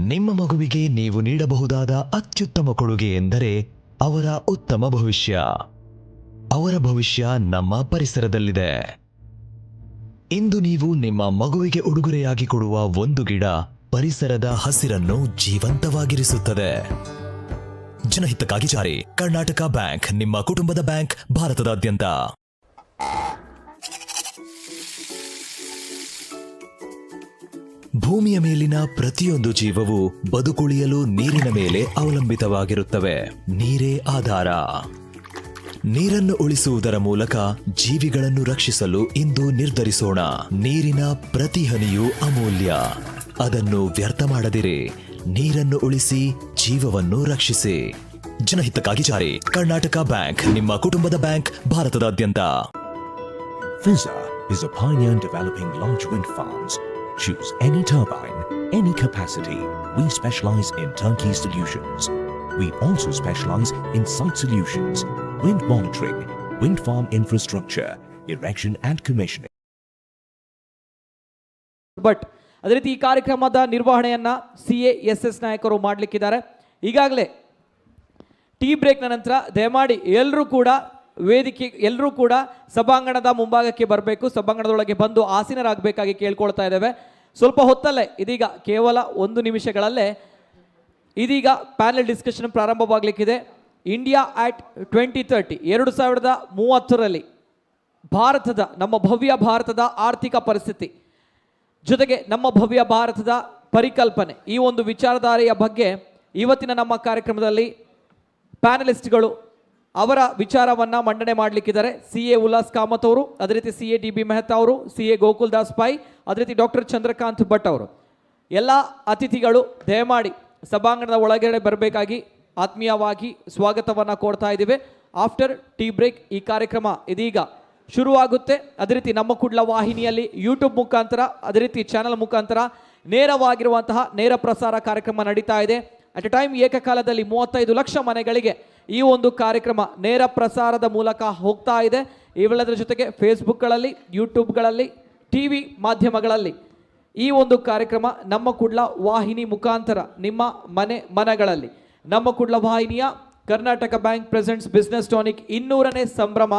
ನಿಮ್ಮ ಮಗುವಿಗೆ ನೀವು ನೀಡಬಹುದಾದ ಅತ್ಯುತ್ತಮ ಕೊಡುಗೆ ಎಂದರೆ ಅವರ ಉತ್ತಮ ಭವಿಷ್ಯ. ಅವರ ಭವಿಷ್ಯ ನಮ್ಮ ಪರಿಸರದಲ್ಲಿದೆ. ಇಂದು ನೀವು ನಿಮ್ಮ ಮಗುವಿಗೆ ಉಡುಗೊರೆಯಾಗಿ ಕೊಡುವ ಒಂದು ಗಿಡ ಪರಿಸರದ ಹಸಿರನ್ನು ಜೀವಂತವಾಗಿರಿಸುತ್ತದೆ. ಜನಹಿತಕ್ಕಾಗಿ ಜಾರಿ. ಕರ್ನಾಟಕ ಬ್ಯಾಂಕ್, ನಿಮ್ಮ ಕುಟುಂಬದ ಬ್ಯಾಂಕ್, ಭಾರತದಾದ್ಯಂತ. ಭೂಮಿಯ ಮೇಲಿನ ಪ್ರತಿಯೊಂದು ಜೀವವು ಬದುಕುಳಿಯಲು ನೀರಿನ ಮೇಲೆ ಅವಲಂಬಿತವಾಗಿರುತ್ತವೆ. ನೀರೇ ಆಧಾರ. ನೀರನ್ನು ಉಳಿಸುವುದರ ಮೂಲಕ ಜೀವಿಗಳನ್ನು ರಕ್ಷಿಸಲು ಇಂದು ನಿರ್ಧರಿಸೋಣ. ನೀರಿನ ಪ್ರತಿ ಹನಿಯೂ ಅಮೂಲ್ಯ. ಅದನ್ನು ವ್ಯರ್ಥ ಮಾಡದಿರಿ. ನೀರನ್ನು ಉಳಿಸಿ, ಜೀವವನ್ನು ರಕ್ಷಿಸಿ. ಜನಹಿತಕ್ಕಾಗಿ ಜಾರಿ. ಕರ್ನಾಟಕ ಬ್ಯಾಂಕ್, ನಿಮ್ಮ ಕುಟುಂಬದ ಬ್ಯಾಂಕ್, ಭಾರತದಾದ್ಯಂತ. Fizza is a pioneer in developing large wind farms. Choose any turbine, any capacity. We specialize in turnkey solutions. We also specialize in site solutions, wind monitoring, wind farm infrastructure, erection and commissioning. But ಅದೇ ರೀತಿ ಈ ಕಾರ್ಯಕ್ರಮದ ನಿರ್ವಹಣೆಯನ್ನ CASS ನಾಯಕರು ಮಾಡಲಿಕ್ಕಿದ್ದಾರೆ. ಈಗಾಗಲೇ tea ಬ್ರೇಕ್ನ ನಂತರ ದಯಮಾಡಿ ಎಲ್ಲರೂ ಕೂಡ ಸಭಾಂಗಣದ ಮುಂಭಾಗಕ್ಕೆ ಬರಬೇಕು. ಸಭಾಂಗಣದೊಳಗೆ ಬಂದು ಆಸೀನರಾಗಬೇಕಾಗಿ ಕೇಳ್ಕೊಳ್ತಾ ಇದ್ದೇವೆ. ಸ್ವಲ್ಪ ಹೊತ್ತಲ್ಲೇ, ಇದೀಗ ಕೇವಲ 1 ನಿಮಿಷಗಳಲ್ಲೇ ಇದೀಗ ಪ್ಯಾನೆಲ್ ಡಿಸ್ಕಷನ್ ಪ್ರಾರಂಭವಾಗಲಿಕ್ಕಿದೆ. ಇಂಡಿಯಾ ಆಟ್ 2030, 2030ರಲ್ಲಿ ನಮ್ಮ ಭವ್ಯ ಭಾರತದ ಆರ್ಥಿಕ ಪರಿಸ್ಥಿತಿ ಜೊತೆಗೆ ನಮ್ಮ ಭವ್ಯ ಭಾರತದ ಪರಿಕಲ್ಪನೆ, ಈ ಒಂದು ವಿಚಾರಧಾರೆಯ ಬಗ್ಗೆ ಇವತ್ತಿನ ನಮ್ಮ ಕಾರ್ಯಕ್ರಮದಲ್ಲಿ ಪ್ಯಾನಲಿಸ್ಟ್ಗಳು ಅವರ ವಿಚಾರವನ್ನು ಮಂಡನೆ ಮಾಡಲಿಕ್ಕಿದ್ದಾರೆ. CA ಉಲ್ಲಾಸ್ ಕಾಮತ್ ಅವರು, ಅದೇ ರೀತಿ CA DB ಮೆಹ್ತಾ ಅವರು, CA ಗೋಕುಲ್ ದಾಸ್ ಪೈ, ಅದೇ ರೀತಿ ಡಾಕ್ಟರ್ ಚಂದ್ರಕಾಂತ್ ಭಟ್ ಅವರು. ಎಲ್ಲ ಅತಿಥಿಗಳು ದಯಮಾಡಿ ಸಭಾಂಗಣದ ಒಳಗಡೆ ಬರಬೇಕಾಗಿ ಆತ್ಮೀಯವಾಗಿ ಸ್ವಾಗತವನ್ನು ಕೋರ್ತಾ ಇದ್ದೀವಿ. ಆಫ್ಟರ್ ಟೀ ಬ್ರೇಕ್ ಈ ಕಾರ್ಯಕ್ರಮ ಇದೀಗ ಶುರುವಾಗುತ್ತೆ. ಅದೇ ರೀತಿ ನಮ್ಮ ಕುಡ್ಲ ವಾಹಿನಿಯಲ್ಲಿ ಯೂಟ್ಯೂಬ್ ಮುಖಾಂತರ, ಅದೇ ರೀತಿ ಚಾನಲ್ ಮುಖಾಂತರ ನೇರವಾಗಿರುವಂತಹ ನೇರ ಪ್ರಸಾರ ಕಾರ್ಯಕ್ರಮ ನಡೀತಾ ಇದೆ. ಅಟ್ ಎ ಟೈಮ್ ಏಕಕಾಲದಲ್ಲಿ 35 ಲಕ್ಷ ಮನೆಗಳಿಗೆ ಈ ಒಂದು ಕಾರ್ಯಕ್ರಮ ನೇರ ಪ್ರಸಾರದ ಮೂಲಕ ಹೋಗ್ತಾ ಇದೆ. ಇವೆಲ್ಲದರ ಜೊತೆಗೆ ಫೇಸ್ಬುಕ್ಗಳಲ್ಲಿ, ಯೂಟ್ಯೂಬ್ಗಳಲ್ಲಿ, TV ಮಾಧ್ಯಮಗಳಲ್ಲಿ ಈ ಒಂದು ಕಾರ್ಯಕ್ರಮ ನಮ್ಮ ಕುಡ್ಲ ವಾಹಿನಿ ಮುಖಾಂತರ ನಿಮ್ಮ ಮನೆಗಳಲ್ಲಿ ನಮ್ಮ ಕುಡ್ಲ ವಾಹಿನಿಯ Karnataka bank presents business tonic 200ನೇ ಸಂಭ್ರಮ.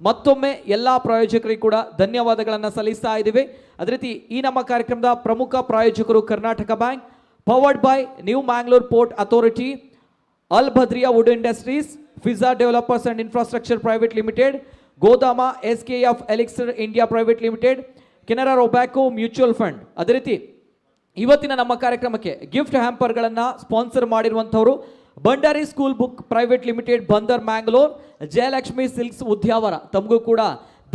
ಮತ್ತೊಮ್ಮೆ ಎಲ್ಲ ಪ್ರಾಯೋಜಕರಿಗೆ ಕೂಡ ಧನ್ಯವಾದಗಳನ್ನು ಸಲ್ಲಿಸ್ತಾ ಇದ್ದೀವಿ. ಅದೇ ರೀತಿ ಈ ನಮ್ಮ ಕಾರ್ಯಕ್ರಮದ ಪ್ರಮುಖ ಪ್ರಾಯೋಜಕರು Karnataka bank, powered by new Mangalore port authority, Al Badriya wood industries, Fiza developers and infrastructure private limited, Godama SKF elixir India private limited, Canara Robeco mutual fund. ಅದೇ ರೀತಿ ಇವತ್ತಿನ ನಮ್ಮ ಕಾರ್ಯಕ್ರಮಕ್ಕೆ ಗಿಫ್ಟ್ ಹ್ಯಾಂಪರ್ಗಳನ್ನು ಸ್ಪಾನ್ಸರ್ ಮಾಡಿರುವಂಥವರು Bhandari school book private limited, Bandar Mangalore, Jayalakshmi silks Udyavara. ತಮಗೂ ಕೂಡ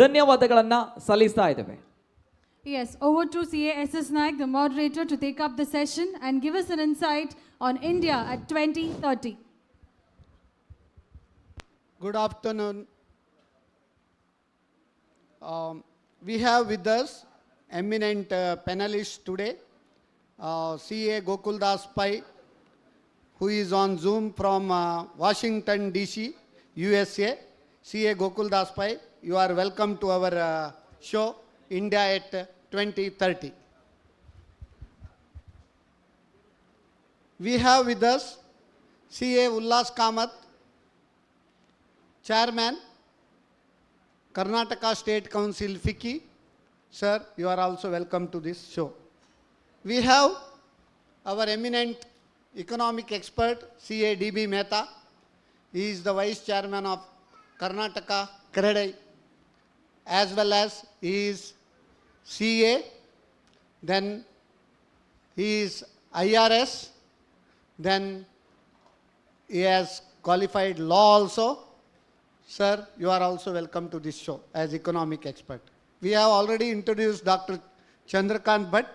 ಧನ್ಯವಾದಗಳನ್ನು ಸಲ್ಲಿಸ್ತಾ ಇದ್ದೇವೆ. Yes, over to CASS Naik, the moderator, to take up the session and give us an insight on India at 2030. Good afternoon. We have with us eminent panelists today, CA Gokul Das Pai, who is on Zoom from Washington DC, USA. CA Gokul Das Pai, you are welcome to our show, India at 2030. We have with us CA Ullas Kamath, Chairman, Karnataka State Council FICCI. Sir, you are also welcome to this show. We have our eminent economic expert, CA DB Mehta. He is the Vice Chairman of Karnataka Credit, as well as he is CA, then he is IRS, then he has qualified law also. Sir, you are also welcome to this show as economic expert. We have already introduced Dr. Chandrakant Bhatt,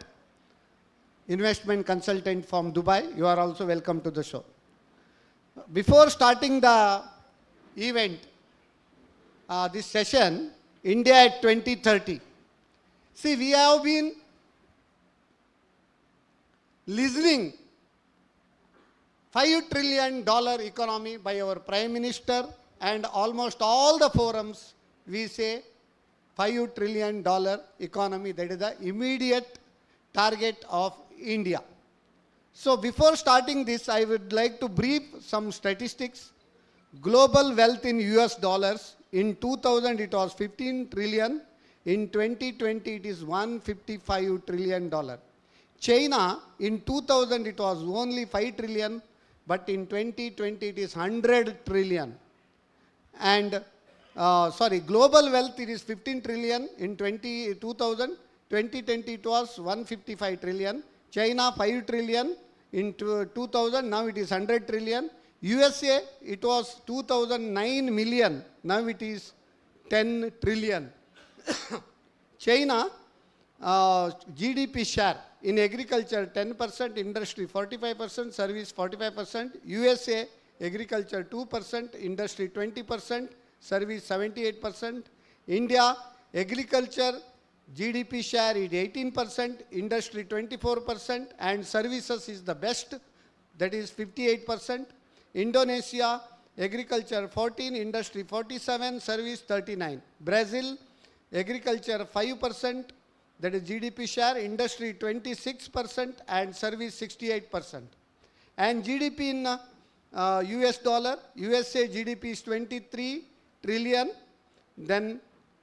investment consultant from Dubai. You are also welcome to the show. Before starting the event, this session, India at 2030. See, we have been listening $5 trillion economy by our Prime Minister, and almost all the forums we say $5 trillion economy, that is the immediate target of India. So before starting this, I would like to brief some statistics. Global wealth in US dollars, in 2000 it was 15 trillion, in 2020 it is $155 trillion. China, in 2000 it was only 5 trillion, but in 2020 it is 100 trillion. And global wealth it is 15 trillion in 2000, 2020 it was 155 trillion. China 5 trillion in 2000, now it is 100 trillion. USA, it was 2009 million, now it is 10 trillion. China, GDP share in agriculture 10%, industry 45%, service 45%. USA, agriculture 2%, industry 20%, service 78%. India, agriculture GDP share is 18%, industry 24%, and services is the best, that is 58%. Indonesia, agriculture 14, industry 47, service 39. Brazil, agriculture 5%, that is GDP share, industry 26%, and service 68%. And GDP in US dollar, USA GDP is 23 trillion, then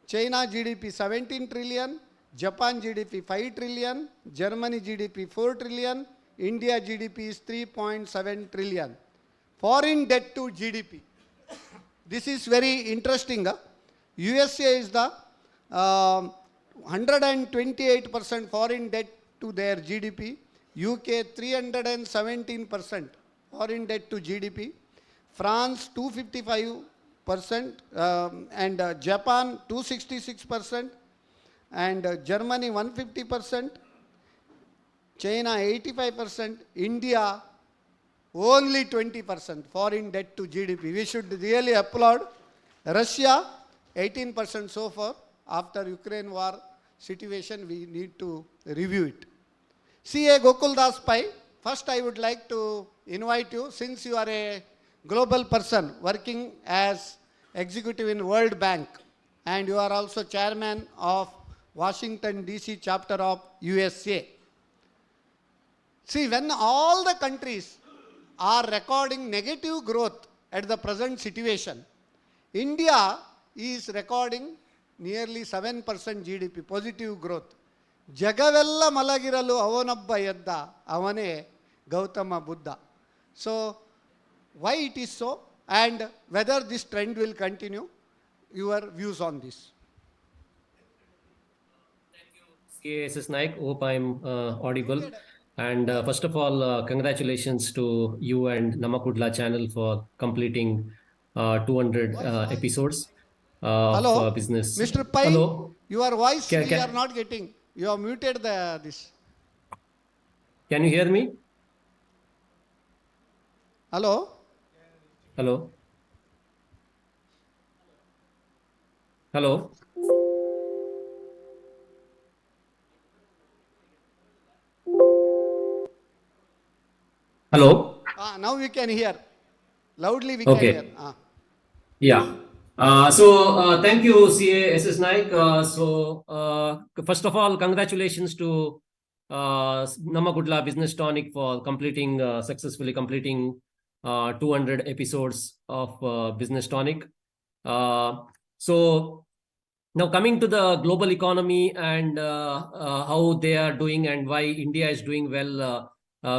China GDP 17 trillion, Japan GDP 5 trillion, Germany GDP 4 trillion, India GDP is 3.7 trillion. Foreign debt to GDP. This is very interesting. USA is the 128% foreign debt to their GDP. UK 317% foreign debt to GDP. France 255%, and Japan 266%, and Germany 150%, China 85%, India only 20% foreign debt to GDP. We should really applaud. Russia 18% so far. After Ukraine war situation, we need to review it. CA Gokul Das Pai, first I would like to invite you, since you are a global person working as executive in World Bank, and you are also chairman of Washington DC chapter of USA. See, when all the countries are recording negative growth at the present situation, India is recording nearly 7% GDP, positive growth. Jagavella malagiralu avanobba yedda, avane Gautama Buddha. So, why it is so, and whether this trend will continue, your views on this. CASS Naik, hope I'm audible. And first of all, congratulations to you and Namakudla channel for completing 200 episodes of business. Mr. Pai, Hello. Your voice we are not getting. You have muted this. Can you hear me? Hello? Hello? Hello? Hello? Now we can hear. Loudly we can hear. Yeah. Thank you, CASS Naik. First of all, congratulations to Namakudla Business Tonic for successfully completing 200 episodes of Business Tonic. Now coming to the global economy and how they are doing and why India is doing well,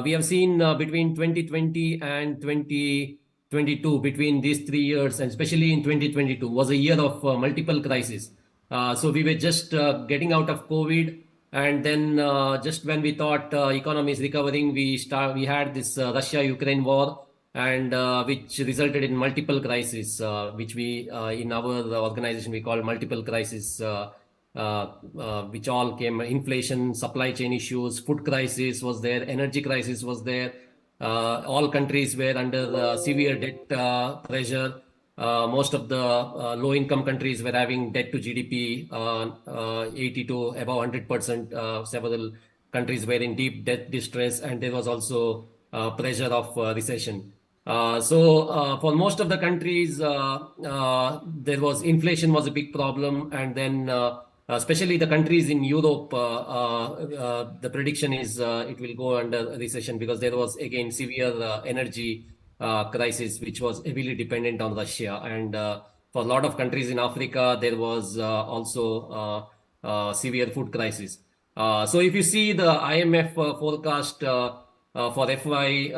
we have seen between 2020 and 2022, between these 3 years, and especially in 2022, was a year of multiple crises. So we were just getting out of COVID, and then just when we thought economy is recovering, we had this Russia-Ukraine war, and which resulted in multiple crises, which we in our organization we call multiple crises, which all came: inflation, supply chain issues, food crisis was there, energy crisis was there. All countries were under severe debt pressure. Most of the low-income countries were having debt to GDP 80 to above 100%. Several countries were in deep debt distress, and there was also pressure of recession. For most of the countries, there was inflation was a big problem, and then especially the countries in Europe, the prediction is it will go under recession because there was again severe energy crisis, which was heavily dependent on Russia. And for a lot of countries in Africa, there was also severe food crisis. So if you see the IMF forecast for FY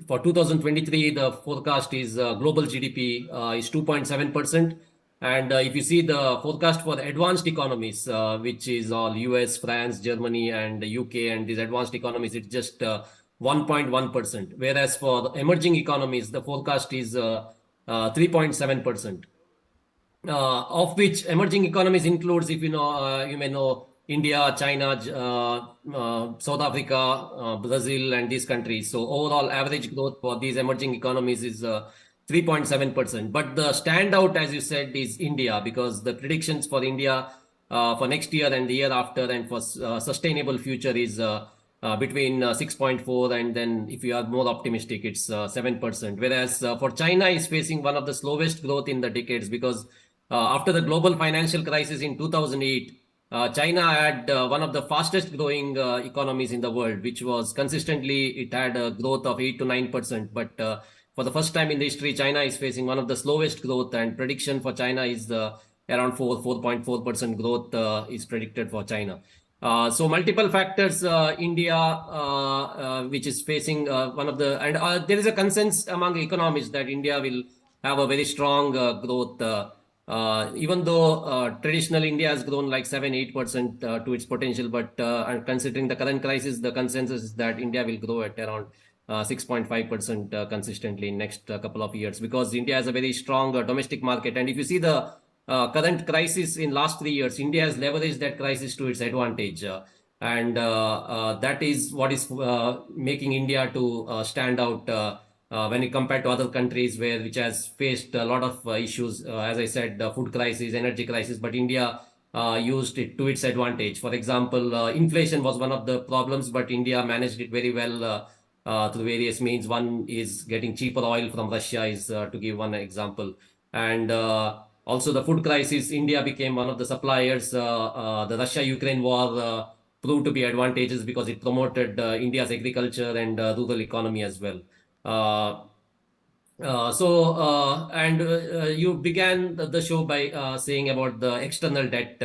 for 2023, the forecast is global GDP is 2.7%. And if you see the forecast for the advanced economies, which is all US, France, Germany, and the UK, and these advanced economies, it's just 1.1%. Whereas for the emerging economies, the forecast is 3.7%. Of which emerging economies includes, if you know, you may know India, China, South Africa, Brazil, and these countries. So overall average growth for these emerging economies is 3.7%. But the standout, as you said, is India, because the predictions for India for next year and the year after and for sustainable future is between 6.4, and then if you are more optimistic, it's 7%. Whereas for China is facing one of the slowest growth in the decades, because after the global financial crisis in 2008, China had one of the fastest growing economies in the world, which was consistently, it had a growth of 8 to 9%. But for the first time in the history, China is facing one of the slowest growth, and prediction for China is around 4.4% growth is predicted for China. So multiple factors, India, which is facing one of the, and there is a consensus among economists that India will have a very strong growth. Even though traditional India has grown like 7-8% to its potential, but and considering the current crisis, the consensus is that India will grow at around 6.5% consistently in next couple of years, because India has a very strong domestic market. And if you see the current crisis in last 3 years, India has leveraged that crisis to its advantage. And that is what is making India to stand out when you compare to other countries which has faced a lot of issues, as I said, food crisis, energy crisis, but India used it to its advantage. For example, inflation was one of the problems, but India managed it very well through various means. One is getting cheaper oil from Russia, is to give one example. And also the food crisis, India became one of the suppliers. The Russia-Ukraine war proved to be advantageous because it promoted India's agriculture and rural economy as well. You began the show by saying about the external debt,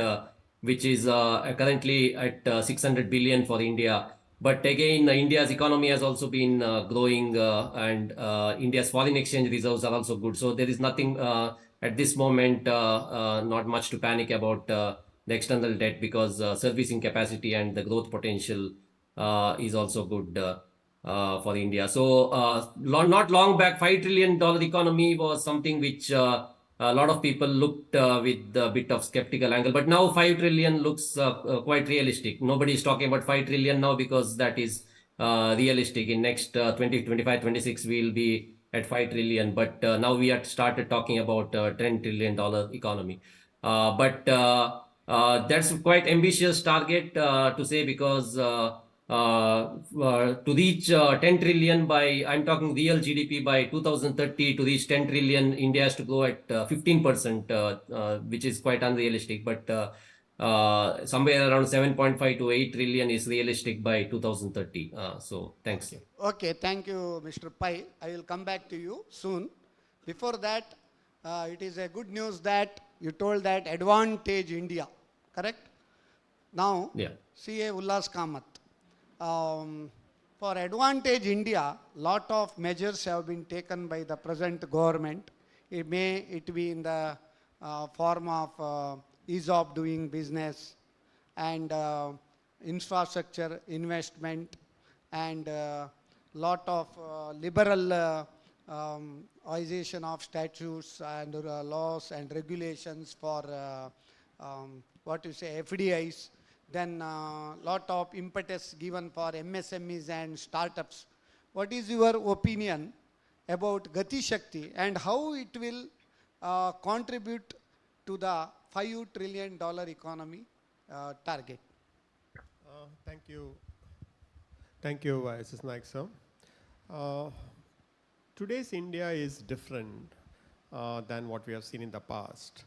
which is currently at 600 billion for India. But again, India's economy has also been growing, and India's foreign exchange reserves are also good. So there is nothing at this moment, not much to panic about the external debt, because servicing capacity and the growth potential is also good for India. So not long back, $5 trillion economy was something which a lot of people looked with a bit of skeptical angle, but now 5 trillion looks quite realistic. Nobody is talking about 5 trillion now, because that is realistic. In next 2025, 26, we'll be at 5 trillion. But now we have started talking about $10 trillion economy. But that's quite ambitious target to say, because to reach 10 trillion by, I'm talking real GDP, by 2030, to reach 10 trillion, India has to grow at 15%, which is quite unrealistic. But somewhere around 7.5 to 8 trillion is realistic by 2030. So thanks. Okay, thank you, Mr. Pai. I will come back to you soon. Before that, it is a good news that you told that advantage India, correct? Now, yeah. CA Ullas Kamath. For advantage India, lot of measures have been taken by the present government. It be in the form of ease of doing business and infrastructure investment, and lot of liberalization of statutes and laws and regulations for FDIs. Then lot of impetus given for MSMEs and startups. What is your opinion about Gati Shakti, and how it will contribute to the $5 trillion economy target? Thank you. Thank you, Mrs. Naik sir. Today's India is different than what we have seen in the past.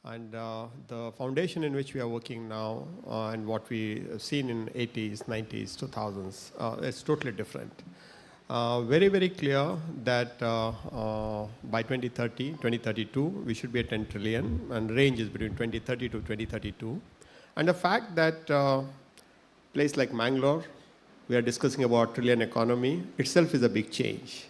And the foundation in which we are working now and what we have seen in 80s, 90s, 2000s is totally different. Very, very clear that by 2030, 2032, we should be at 10 trillion, and range is between 2030 to 2032. And the fact that place like Mangalore, we are discussing about trillion economy, itself is a big change.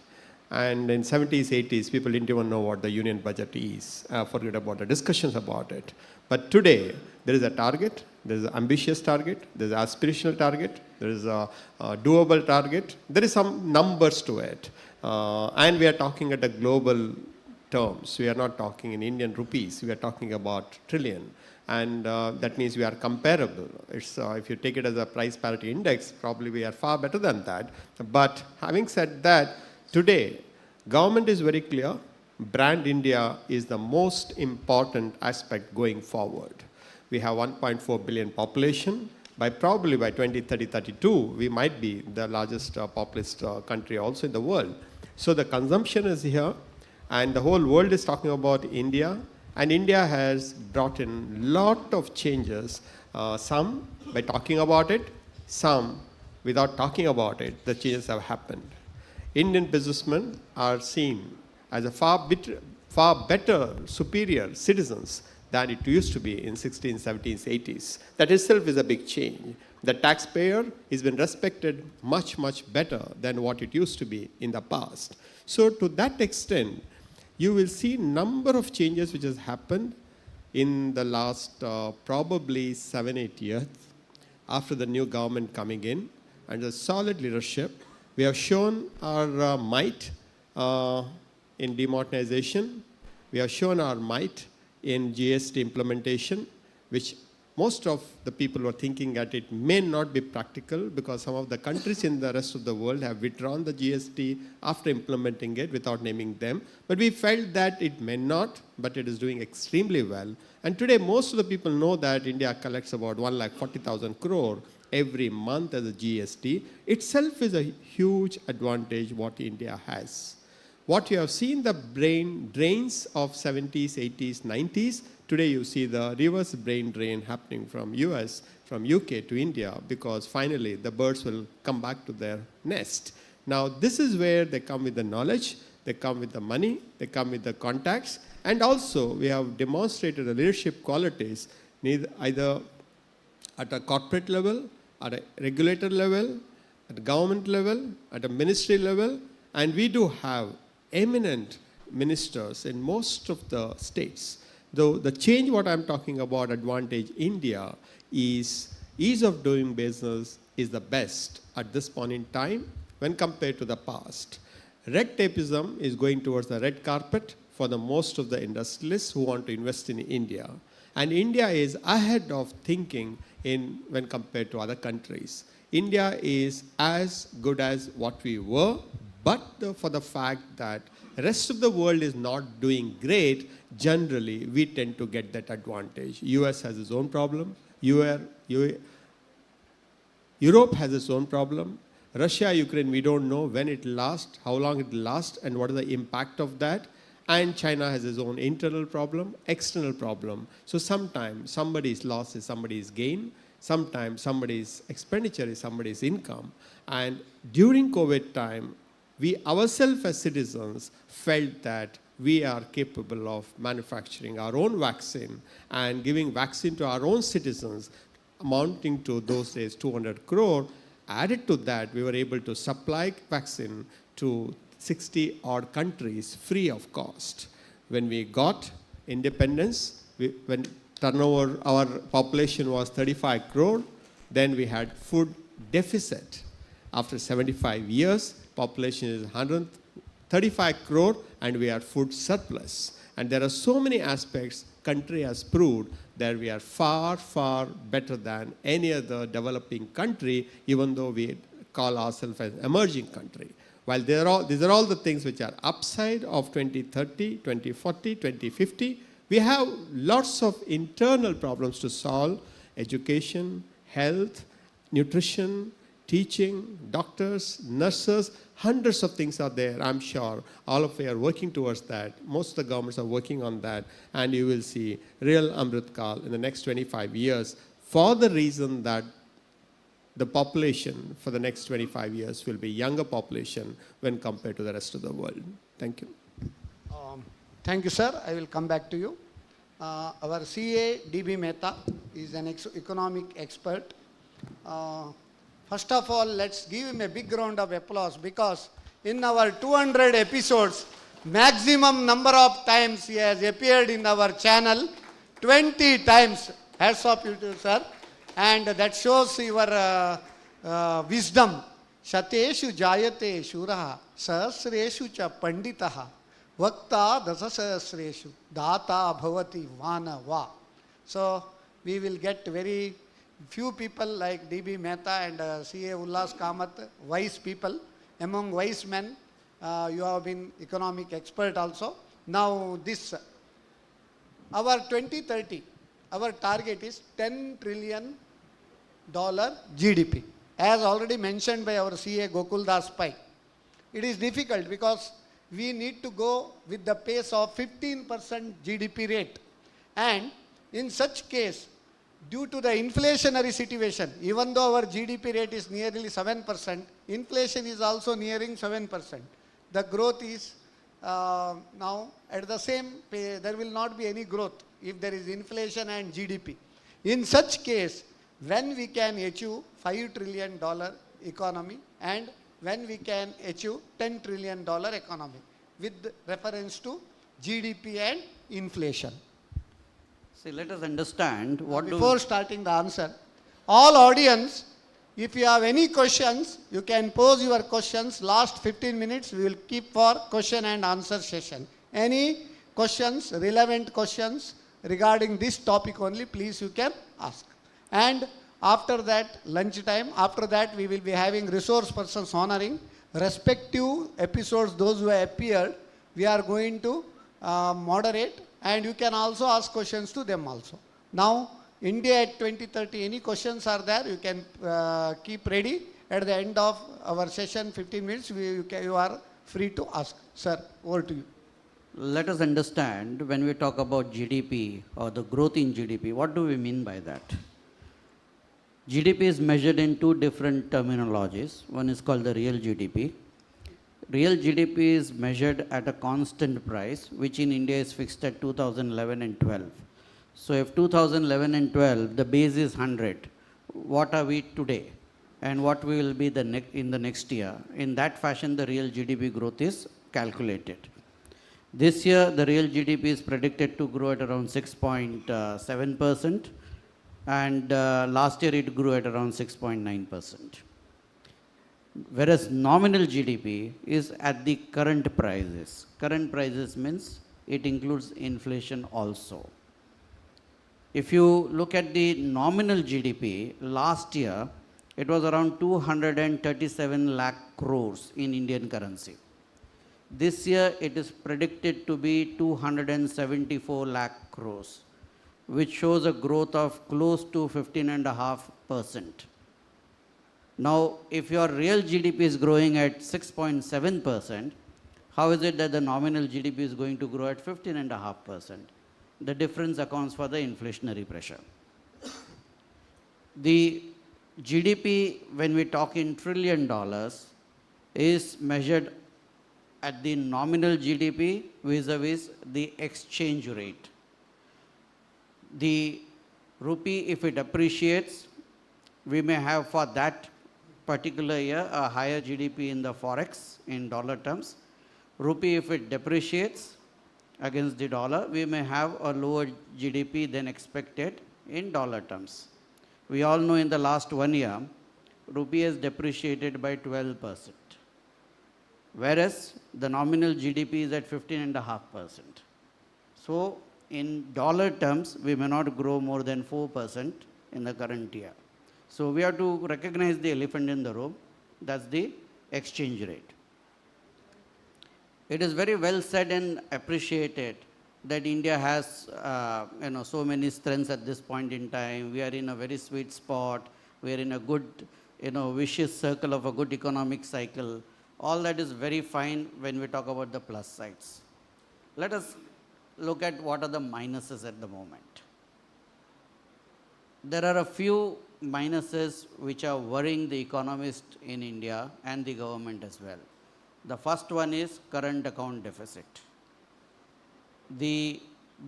And in 70s, 80s, people didn't even know what the union budget is. Forget about the discussions about it. But today, there is a target, there is an ambitious target, there is an aspirational target, there is a doable target, there is some numbers to it. And we are talking at the global terms. We are not talking in Indian rupees, we are talking about trillion. And that means we are comparable. It's, if you take it as a price parity index, probably we are far better than that. But having said that, today, government is very clear, brand India is the most important aspect going forward. We have 1.4 billion population. Probably by 2030-32, we might be the largest populous country also in the world. So the consumption is here, and the whole world is talking about India, and India has brought in lot of changes, some by talking about it, some without talking about it, the changes have happened. Indian businessmen are seen as a far better, superior citizens than it used to be in 16s, 17s, 80s. That itself is a big change. The taxpayer has been respected much, much better than what it used to be in the past. So to that extent, you will see number of changes which has happened in the last probably 7-8 years after the new government coming in, and the solid leadership. We have shown our might in demonetization. We have shown our might in GST implementation, which most of the people were thinking that it may not be practical because some of the countries in the rest of the world have withdrawn the GST after implementing it without naming them. But we felt that it may not, but it is doing extremely well. And today, most of the people know that India collects about 1,40,000 crore every month as a GST. Itself is a huge advantage what India has. What you have seen the brain drains of 70s, 80s, 90s, today you see the reverse brain drain happening from US, from UK to India, because finally the birds will come back to their nest. Now this is where they come with the knowledge, they come with the money, they come with the contacts, and also we have demonstrated the leadership qualities either at a corporate level, at a regulator level, at a government level, at a ministry level, and we do have eminent ministers in most of the states. Though the change what I'm talking about, advantage India, is ease of doing business is the best at this point in time when compared to the past. Red tapeism is going towards the red carpet for the most of the industrialists who want to invest in India. And India is ahead of thinking when compared to other countries. India is as good as what we were, but for the fact that the rest of the world is not doing great, generally we tend to get that advantage. US has its own problem, Europe has its own problem, Russia, Ukraine, we don't know when it lasts, how long it will last, and what is the impact of that. And China has its own internal problem, external problem. So sometimes somebody's loss is somebody's gain, sometimes somebody's expenditure is somebody's income. And during COVID time, we ourselves as citizens felt that we are capable of manufacturing our own vaccine and giving vaccine to our own citizens, amounting to those days 200 crore. Added to that, we were able to supply vaccine to 60 odd countries free of cost. When we got independence, when turnover, our population was 35 crore, then we had food deficit. After 75 years, population is 135 crore and we are food surplus. And there are so many aspects country has proved that we are far, far better than any other developing country, even though we call ourselves an emerging country. While these are all the things which are upside of 2030, 2040, 2050, we have lots of internal problems to solve: education, health, nutrition, teaching, doctors, nurses. Hundreds of things are there, I'm sure. All of you are working towards that. Most of the governments are working on that. And you will see real Amrit Kal in the next 25 years for the reason that the population for the next 25 years will be younger population when compared to the rest of the world. Thank you. Thank you, sir. I will come back to you. Our CA DB Mehta is an economic expert. First of all, let's give him a big round of applause because in our 200 episodes, maximum number of times he has appeared in our channel, 20 times. Hats off you to sir. And that shows your wisdom. Shateshu jayate shuraha, sahasreshu cha panditaha, vakta dasasahasreshu, data bhavati vanava. So we will get very few people like DB Mehta and CA Ullas Kamath, wise people. Among wise men, you have been economic expert also. Now this, our 2030, our target is $10 trillion GDP. As already mentioned by our CA Gokul Das Pai. It is difficult because we need to go with the pace of 15% GDP rate. And in such case, due to the inflationary situation, even though our GDP rate is nearly 7%, inflation is also nearing 7%. The growth is now at the same pace, there will not be any growth if there is inflation and GDP. In such case, when we can achieve $5 trillion economy and when we can achieve $10 trillion economy with reference to GDP and inflation. See, let us understand what before starting the answer, all audience, if you have any questions, you can pose your questions. Last 15 minutes, we will keep for question and answer session. Any questions, relevant questions regarding this topic only, please you can ask. And after that, lunch time, after that we will be having resource persons honoring respective episodes, those who have appeared, we are going to moderate and you can also ask questions to them also. Now, India at 2030, any questions are there, you can keep ready. At the end of our session, 15 minutes, you are free to ask. Sir, over to you. Let us understand when we talk about GDP or the growth in GDP, what do we mean by that? GDP is measured in two different terminologies. One is called the real GDP. Real GDP is measured at a constant price, which in India is fixed at 2011 and 12. So if 2011 and 12, the base is 100, what are we today? And what we will be in the next year? In that fashion, the real GDP growth is calculated. This year, the real GDP is predicted to grow at around 6.7%. And last year it grew at around 6.9%. Whereas nominal GDP is at the current prices. Current prices means it includes inflation also. If you look at the nominal GDP, last year it was around 237 lakh crores in Indian currency. This year it is predicted to be 274 lakh crores, which shows a growth of close to 15.5%. Now, if your real GDP is growing at 6.7%, how is it that the nominal GDP is going to grow at 15.5%? The difference accounts for the inflationary pressure. The GDP, when we talk in $1 trillion, is measured at the nominal GDP vis-a-vis the exchange rate. The rupee, if it appreciates, we may have for that particular year a higher GDP in the forex in dollar terms. Rupee, if it depreciates against the dollar, we may have a lower GDP than expected in dollar terms. We all know in the last 1 year, rupee has depreciated by 12%, whereas the nominal GDP is at 15.5%. So, in dollar terms, we may not grow more than 4% in the current year. So we have to recognize the elephant in the room, that's the exchange rate. It is very well said and appreciated that India has so many strengths at this point in time. We are in a very sweet spot. We are in a good vicious circle of a good economic cycle. All that is very fine when we talk about the plus sides. Let us look at what are the minuses at the moment. There are a few minuses which are worrying the economists in India and the government as well. The first one is current account deficit. The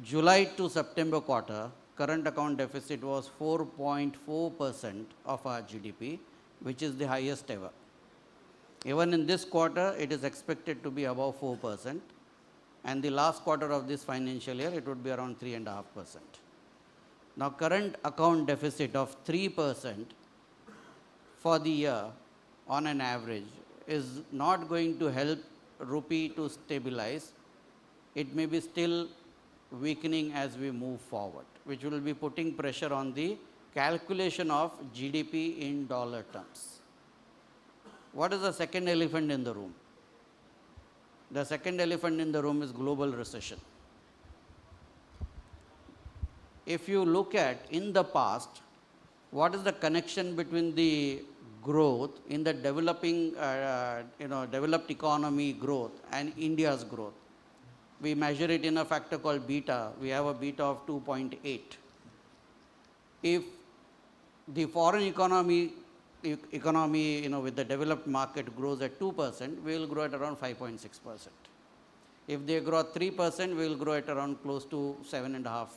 July to September quarter, current account deficit was 4.4% of our GDP, which is the highest ever. Even in this quarter, it is expected to be above 4%, and the last quarter of this financial year, it would be around 3.5%. Now, current account deficit of 3% for the year on an average is not going to help rupee to stabilize. It may be still weakening as we move forward, which will be putting pressure on the calculation of GDP in dollar terms. What is the second elephant in the room? The second elephant in the room is global recession. If you look at in the past, what is the connection between the growth in the developing, developed economy growth and India's growth? We measure it in a factor called beta. We have a beta of 2.8. If the foreign economy with the developed market grows at 2%, we will grow at around 5.6%. If they grow at 3%, we will grow at around close to 7.5%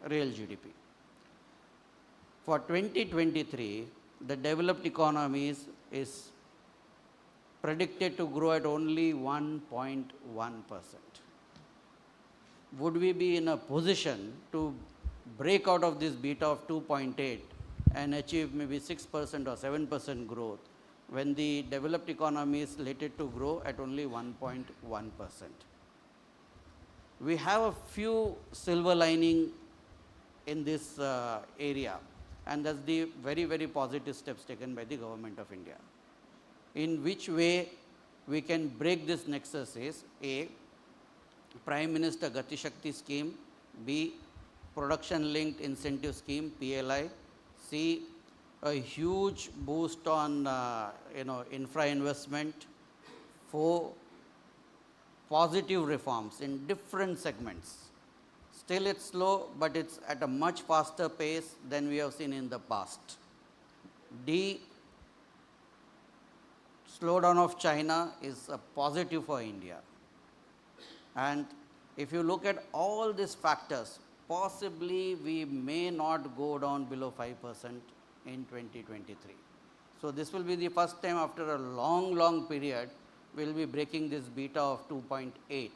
real GDP. For 2023, the developed economies is predicted to grow at only 1.1%. Would we be in a position to break out of this beta of 2.8 and achieve maybe 6% or 7% growth when the developed economy is slated to grow at only 1.1%? We have a few silver lining in this area, and that's the very, very positive steps taken by the government of India. In which way we can break this nexus is A, Prime Minister Gati Shakti scheme, B, production linked incentive scheme, PLI, C, a huge boost on infra investment, 4, positive reforms in different segments. Still it's slow, but it's at a much faster pace than we have seen in the past. D, slowdown of China is a positive for India. And if you look at all these factors, possibly we may not go down below 5% in 2023. So this will be the first time after a long period we will be breaking this beta of 2.8,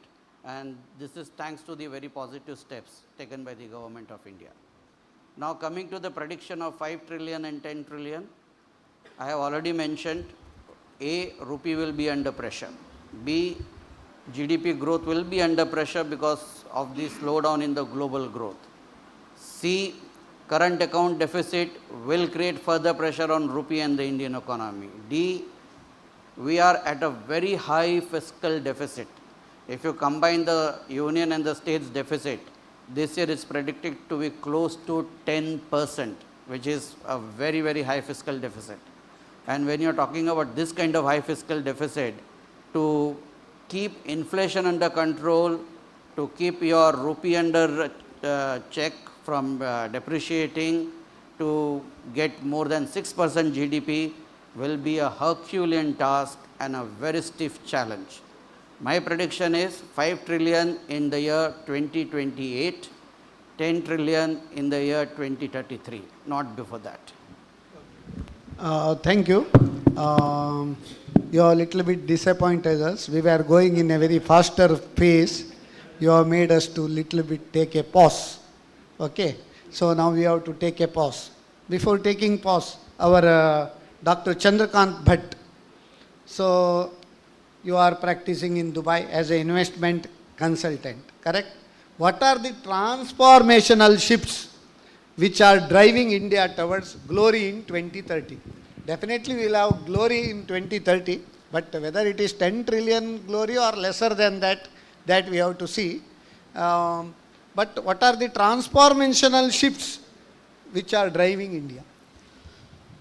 and this is thanks to the very positive steps taken by the government of India. Now coming to the prediction of 5 trillion and 10 trillion, I have already mentioned A, rupee will be under pressure. B, GDP growth will be under pressure because of the slowdown in the global growth. C, current account deficit will create further pressure on rupee and the Indian economy. D, we are at a very high fiscal deficit. If you combine the union and the state's deficit, this year is predicted to be close to 10%, which is a very, very high fiscal deficit. And when you are talking about this kind of high fiscal deficit, to keep inflation under control, to keep your rupee under check from depreciating, to get more than 6% GDP will be a Herculean task and a very stiff challenge. My prediction is 5 trillion in the year 2028, 10 trillion in the year 2033, not before that. Thank you. You are a little bit disappointed us. We were going in a very faster pace. You have made us to little bit take a pause. Okay. So now we have to take a pause. Before taking pause, our Dr. Chandrakant Bhatt. So you are practicing in Dubai as an investment consultant, correct? What are the transformational shifts which are driving India towards glory in 2030? Definitely we will have glory in 2030, but whether it is 10 trillion glory or lesser than that, that we have to see. But what are the transformational shifts which are driving India?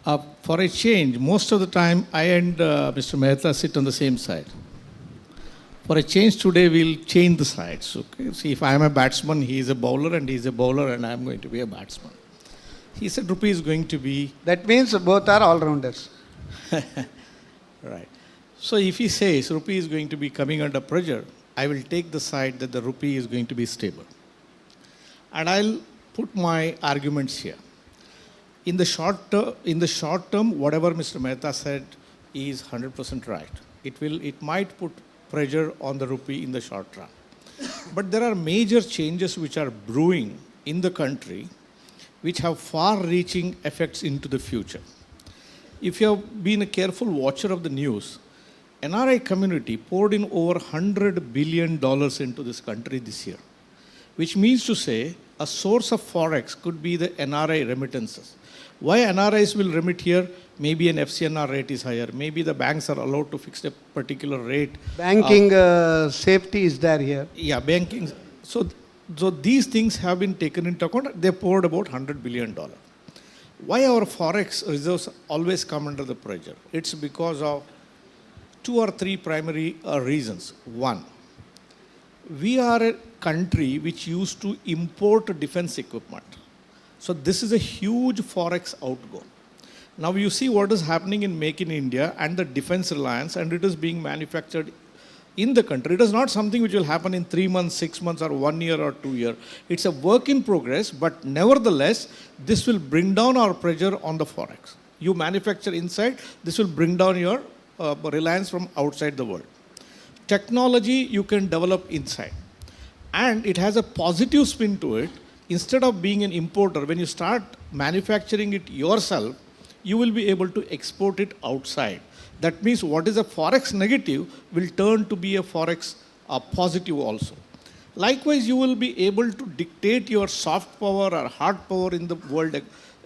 For a change, most of the time I and Mr. Mehta sit on the same side. For a change today, we'll change the sides. Okay? See, if I am a batsman, he is a bowler, and he is a bowler, and I am going to be a batsman. He said rupee is going to be... That means both are all-rounders. Right. So if he says rupee is going to be coming under pressure, I will take the side that the rupee is going to be stable. And I'll put my arguments here. In the short term, whatever Mr. Mehta said is 100% right. It might put pressure on the rupee in the short run. But there are major changes which are brewing in the country which have far-reaching effects into the future. If you have been a careful watcher of the news, NRI community poured in over $100 billion into this country this year, which means to say a source of forex could be the NRI remittances. Why NRIs will remit here? Maybe an FCNR rate is higher. Maybe the banks are allowed to fix a particular rate. Banking safety is there here. Yeah, banking. So these things have been taken into account. They poured about $100 billion. Why our forex reserves always come under the pressure? It's because of 2 or 3 primary reasons. One, we are a country which used to import defense equipment. So this is a huge forex outgo. Now you see what is happening in Make in India and the defense reliance, and it is being manufactured in the country. It is not something which will happen in 3 months, 6 months, or 1 year or 2 years. It's a work in progress, but nevertheless, this will bring down our pressure on the forex. You manufacture inside, this will bring down your reliance from outside the world. Technology you can develop inside. And it has a positive spin to it. Instead of being an importer, when you start manufacturing it yourself, you will be able to export it outside. That means what is a forex negative will turn to be a forex positive also. Likewise, you will be able to dictate your soft power or hard power in the world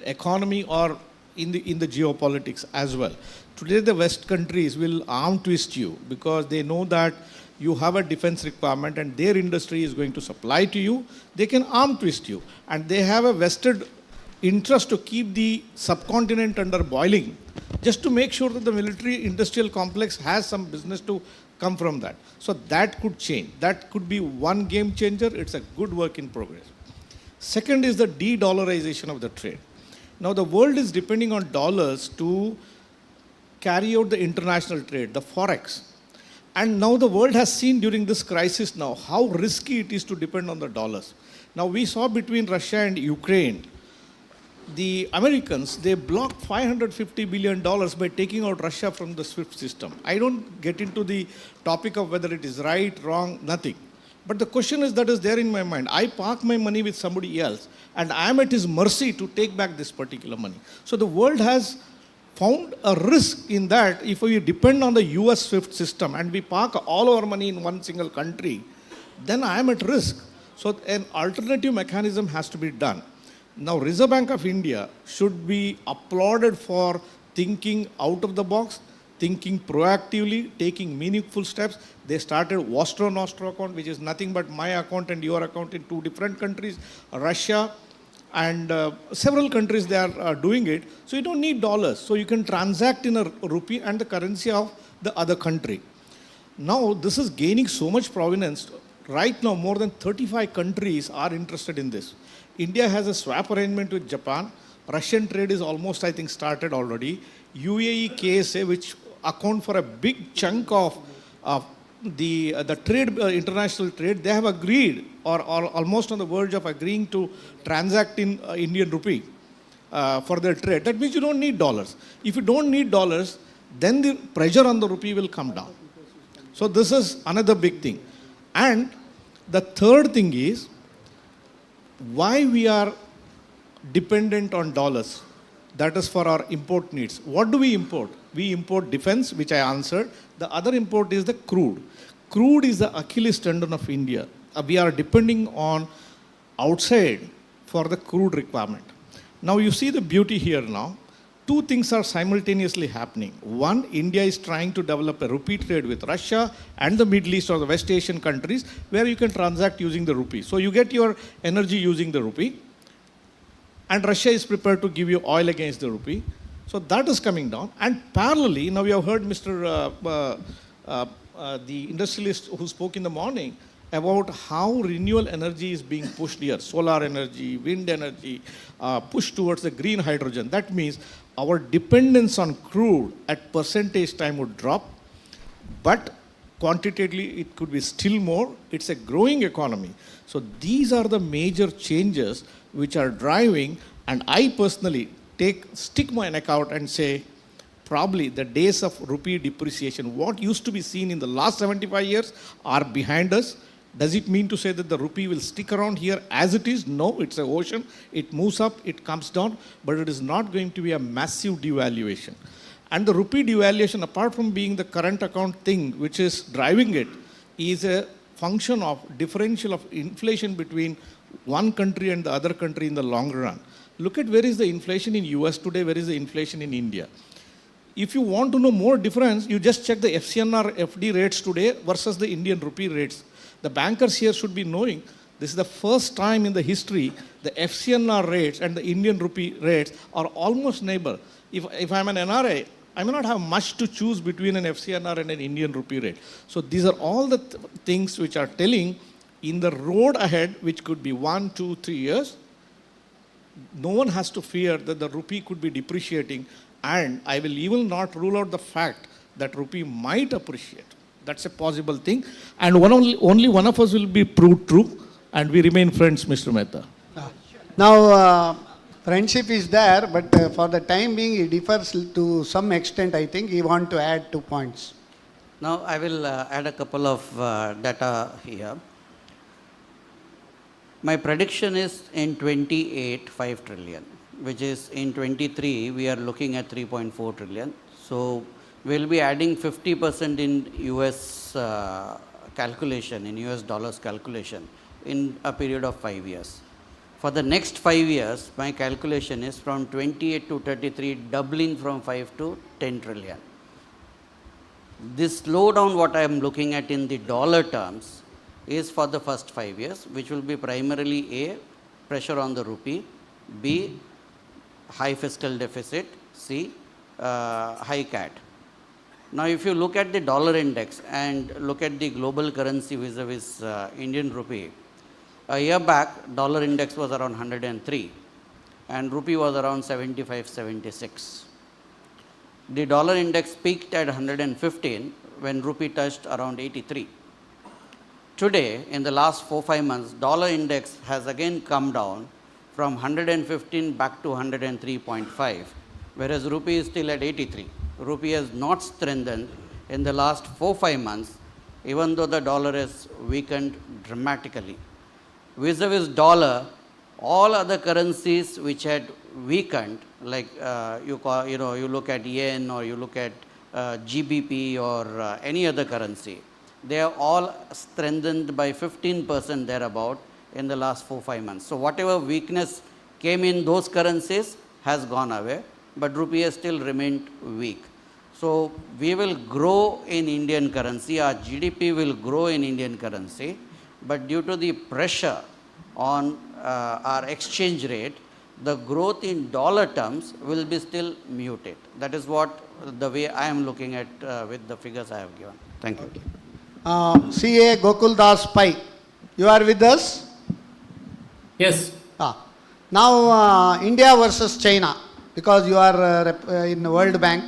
economy or in the geopolitics as well. Today, the West countries will arm twist you because they know that you have a defense requirement and their industry is going to supply to you. They can arm twist you. And they have a vested interest to keep the subcontinent under boiling, just to make sure that the military industrial complex has some business to come from that. So that could change. That could be one game changer. It's a good work in progress. Second is the de-dollarization of the trade. Now the world is depending on dollars to carry out the international trade, the forex. And now the world has seen during this crisis now how risky it is to depend on the dollars. Now we saw between Russia and Ukraine, the Americans, they blocked $550 billion by taking out Russia from the SWIFT system. I don't get into the topic of whether it is right, wrong, nothing. But the question is that is there in my mind. I park my money with somebody else and I am at his mercy to take back this particular money. So the world has found a risk in that if we depend on the US SWIFT system and we park all our money in one single country, then I am at risk. So an alternative mechanism has to be done. Now, Reserve Bank of India should be applauded for thinking out of the box, thinking proactively, taking meaningful steps. They started Vostro Nostro account, which is nothing but my account and your account in 2 different countries, Russia and several countries they are doing it. So you don't need dollars. So you can transact in a rupee and the currency of the other country. Now, this is gaining so much provenance. Right now, more than 35 countries are interested in this. India has a swap arrangement with Japan. Russian trade is almost, I think, started already. UAE, KSA, which account for a big chunk of the trade, international trade, they have agreed or almost on the verge of agreeing to transact in Indian rupee for their trade. That means you don't need dollars. If you don't need dollars, then the pressure on the rupee will come down. So this is another big thing. And the third thing is, why we are dependent on dollars. That is for our import needs. What do we import? We import defense, which I answered. The other import is the crude. Crude is the Achilles tendon of India. We are depending on outside for the crude requirement. Now you see the beauty here now. 2 things are simultaneously happening. One, India is trying to develop a rupee trade with Russia and the Middle East or the West Asian countries where you can transact using the rupee. So you get your energy using the rupee. And Russia is prepared to give you oil against the rupee. So that is coming down. And parallelly, now we have heard the industrialist who spoke in the morning about how renewable energy is being pushed here, solar energy, wind energy, pushed towards the green hydrogen. That means our dependence on crude at percentage time would drop, but quantitatively it could be still more. It's a growing economy. So these are the major changes which are driving, and I personally stick my neck out and say, probably the days of rupee depreciation, what used to be seen in the last 75 years are behind us. Does it mean to say that the rupee will stick around here as it is? No, it's an ocean. It moves up, it comes down, but it is not going to be a massive devaluation. And the rupee devaluation, apart from being the current account thing which is driving it, is a function of differential of inflation between one country and the other country in the long run. Look at where is the inflation in US today, where is the inflation in India. If you want to know more difference, you just check the FCNR FD rates today versus the Indian rupee rates. The bankers here should be knowing this is the first time in the history the FCNR rates and the Indian rupee rates are almost neighbor. If I'm an NRI, I may not have much to choose between an FCNR and an Indian rupee rate. So these are all the things which are telling in the road ahead, which could be 1, 2, 3 years, no one has to fear that the rupee could be depreciating, and I will even not rule out the fact that rupee might appreciate. That's a possible thing, and only one of us will be proved true, and we remain friends, Mr. Mehta. Now, friendship is there, but for the time being, it differs to some extent. I think you want to add 2 points. Now, I will add a couple of data here. My prediction is in 28, 5 trillion, which is in 23, we are looking at 3.4 trillion. So we'll be adding 50% in US calculation, in US dollars calculation, in a period of 5 years. For the next 5 years, my calculation is from 28 to 33, doubling from 5 to 10 trillion. This slowdown, what I am looking at in the dollar terms, is for the first 5 years, which will be primarily A, pressure on the rupee, B, high fiscal deficit, C, high CAT. Now, if you look at the dollar index and look at the global currency vis-a-vis Indian rupee, a year back, dollar index was around 103 and rupee was around 75, 76. The dollar index peaked at 115 when rupee touched around 83. Today, in the last 4-5 months, dollar index has again come down from 115 back to 103.5, whereas rupee is still at 83. Rupee has not strengthened in the last 4-5 months, even though the dollar has weakened dramatically. Vis-a-vis dollar, all other currencies which had weakened, like you look at yen or you look at GBP or any other currency, they are all strengthened by 15% thereabout in the last 4-5 months. So whatever weakness came in those currencies has gone away, but rupee has still remained weak. So we will grow in Indian currency, our GDP will grow in Indian currency, but due to the pressure on our exchange rate, the growth in dollar terms will be still muted. That is what the way I am looking at with the figures I have given. Thank you. CA Gokul Das Pai, you are with us? Yes. Now, India versus China, because you are in the World Bank.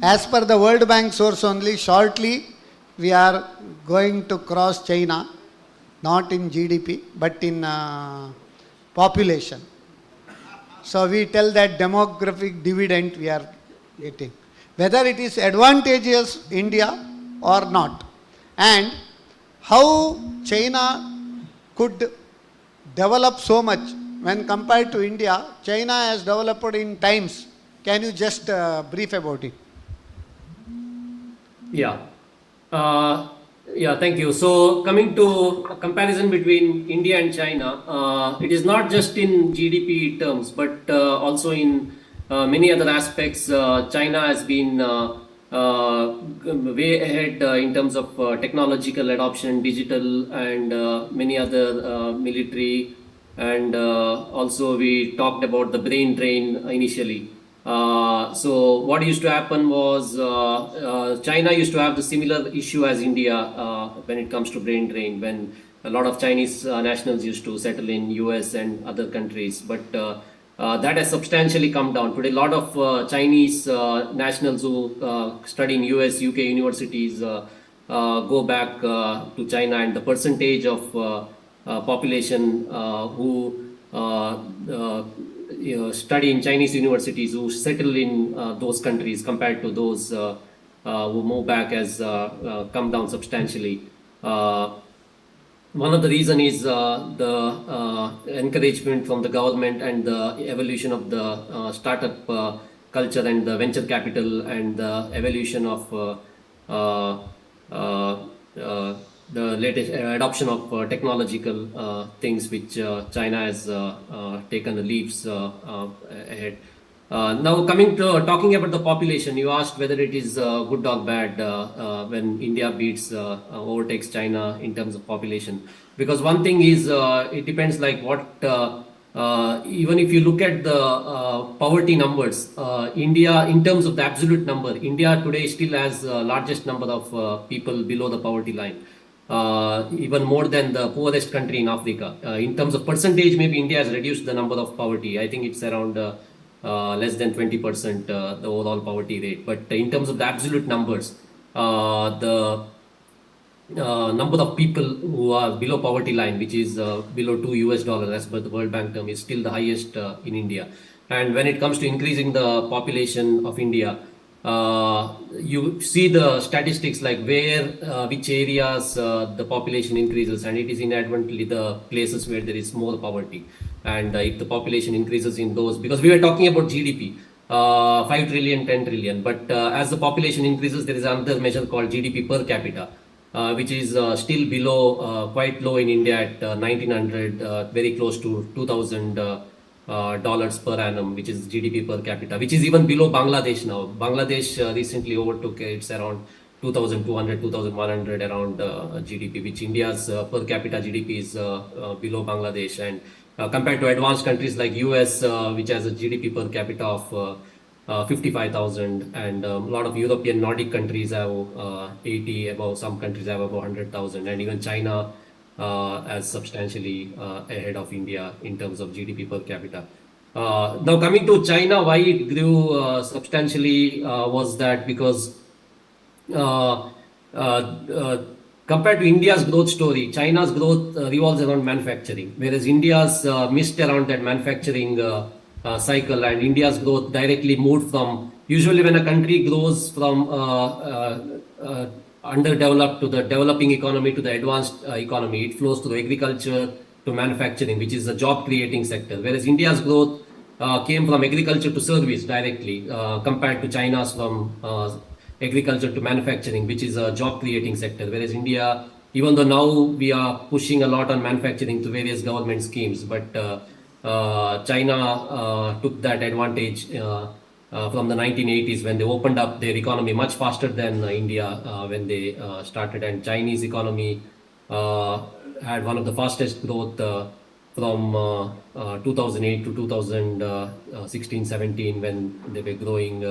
As per the World Bank source only, shortly we are going to cross China, not in GDP, but in population. So we tell that demographic dividend we are getting. Whether it is advantageous India or not. And how China could develop so much when compared to India. China has developed in times. Can you just brief about it? Yeah. Thank you. So coming to a comparison between India and China, it is not just in GDP terms, but also in many other aspects. China has been way ahead in terms of technological adoption, digital, and many other military. And also we talked about the brain drain initially. So what used to happen was China used to have the similar issue as India when it comes to brain drain, when a lot of Chinese nationals used to settle in US and other countries. But that has substantially come down. Today, a lot of Chinese nationals who study in US, UK universities go back to China, and the percentage of population who study in Chinese universities, who settle in those countries compared to those who move back has come down substantially. One of the reason is the encouragement from the government and the evolution of the startup culture and the venture capital and the evolution of the latest adoption of technological things which China has taken the leaps ahead. Now coming to talking about the population, you asked whether it is good or bad when India overtakes China in terms of population. Because one thing is it depends like what even if you look at the poverty numbers, India in terms of the absolute number, India today still has largest number of people below the poverty line. Even more than the poorest country in Africa. In terms of percentage, maybe India has reduced the number of poverty. I think it's around less than 20% the overall poverty rate. But in terms of the absolute numbers, the number of people who are below poverty line, which is below $2 as per the World Bank term, is still the highest in India. And when it comes to increasing the population of India, you see the statistics like where which areas the population increases, and it is inadvertently the places where there is more poverty. And if the population increases in those, because we were talking about GDP, 5 trillion, 10 trillion, but as the population increases, there is another measure called GDP per capita, which is still below, quite low in India at 1900, very close to 2000 dollars per annum, which is GDP per capita, which is even below Bangladesh now. Bangladesh recently overtook it's around 2200, 2100 around GDP, which India's per capita GDP is below Bangladesh. And compared to advanced countries like US, which has a GDP per capita of 55,000, and a lot of European Nordic countries have 80, above some countries have about 100,000, and even China as substantially ahead of India in terms of GDP per capita. Now coming to China, why it grew substantially was that because compared to India's growth story, China's growth revolves around manufacturing, whereas India's missed around that manufacturing cycle, and India's growth directly moved from, usually when a country grows from underdeveloped to the developing economy to the advanced economy, it flows through agriculture to manufacturing, which is a job creating sector, whereas India's growth came from agriculture to service directly, compared to China's from agriculture to manufacturing, which is a job creating sector, whereas India, even though now we are pushing a lot on manufacturing through various government schemes, but China took that advantage from the 1980s when they opened up their economy much faster than India when they started. And Chinese economy had one of the fastest growth from 2008 to 2016-17 when they were growing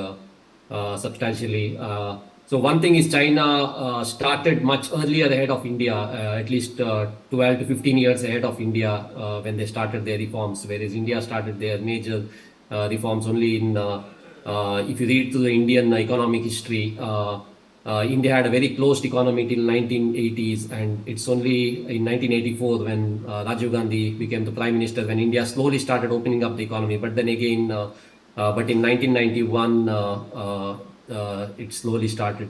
substantially. So one thing is China started much earlier ahead of India, at least 12 to 15 years ahead of India when they started their reforms, whereas India started their major reforms only in if you read through the Indian economic history, India had a very closed economy till 1980s, and it's only in 1984 when Rajiv Gandhi became the prime minister when India slowly started opening up the economy. But then again, but in 1991, it slowly started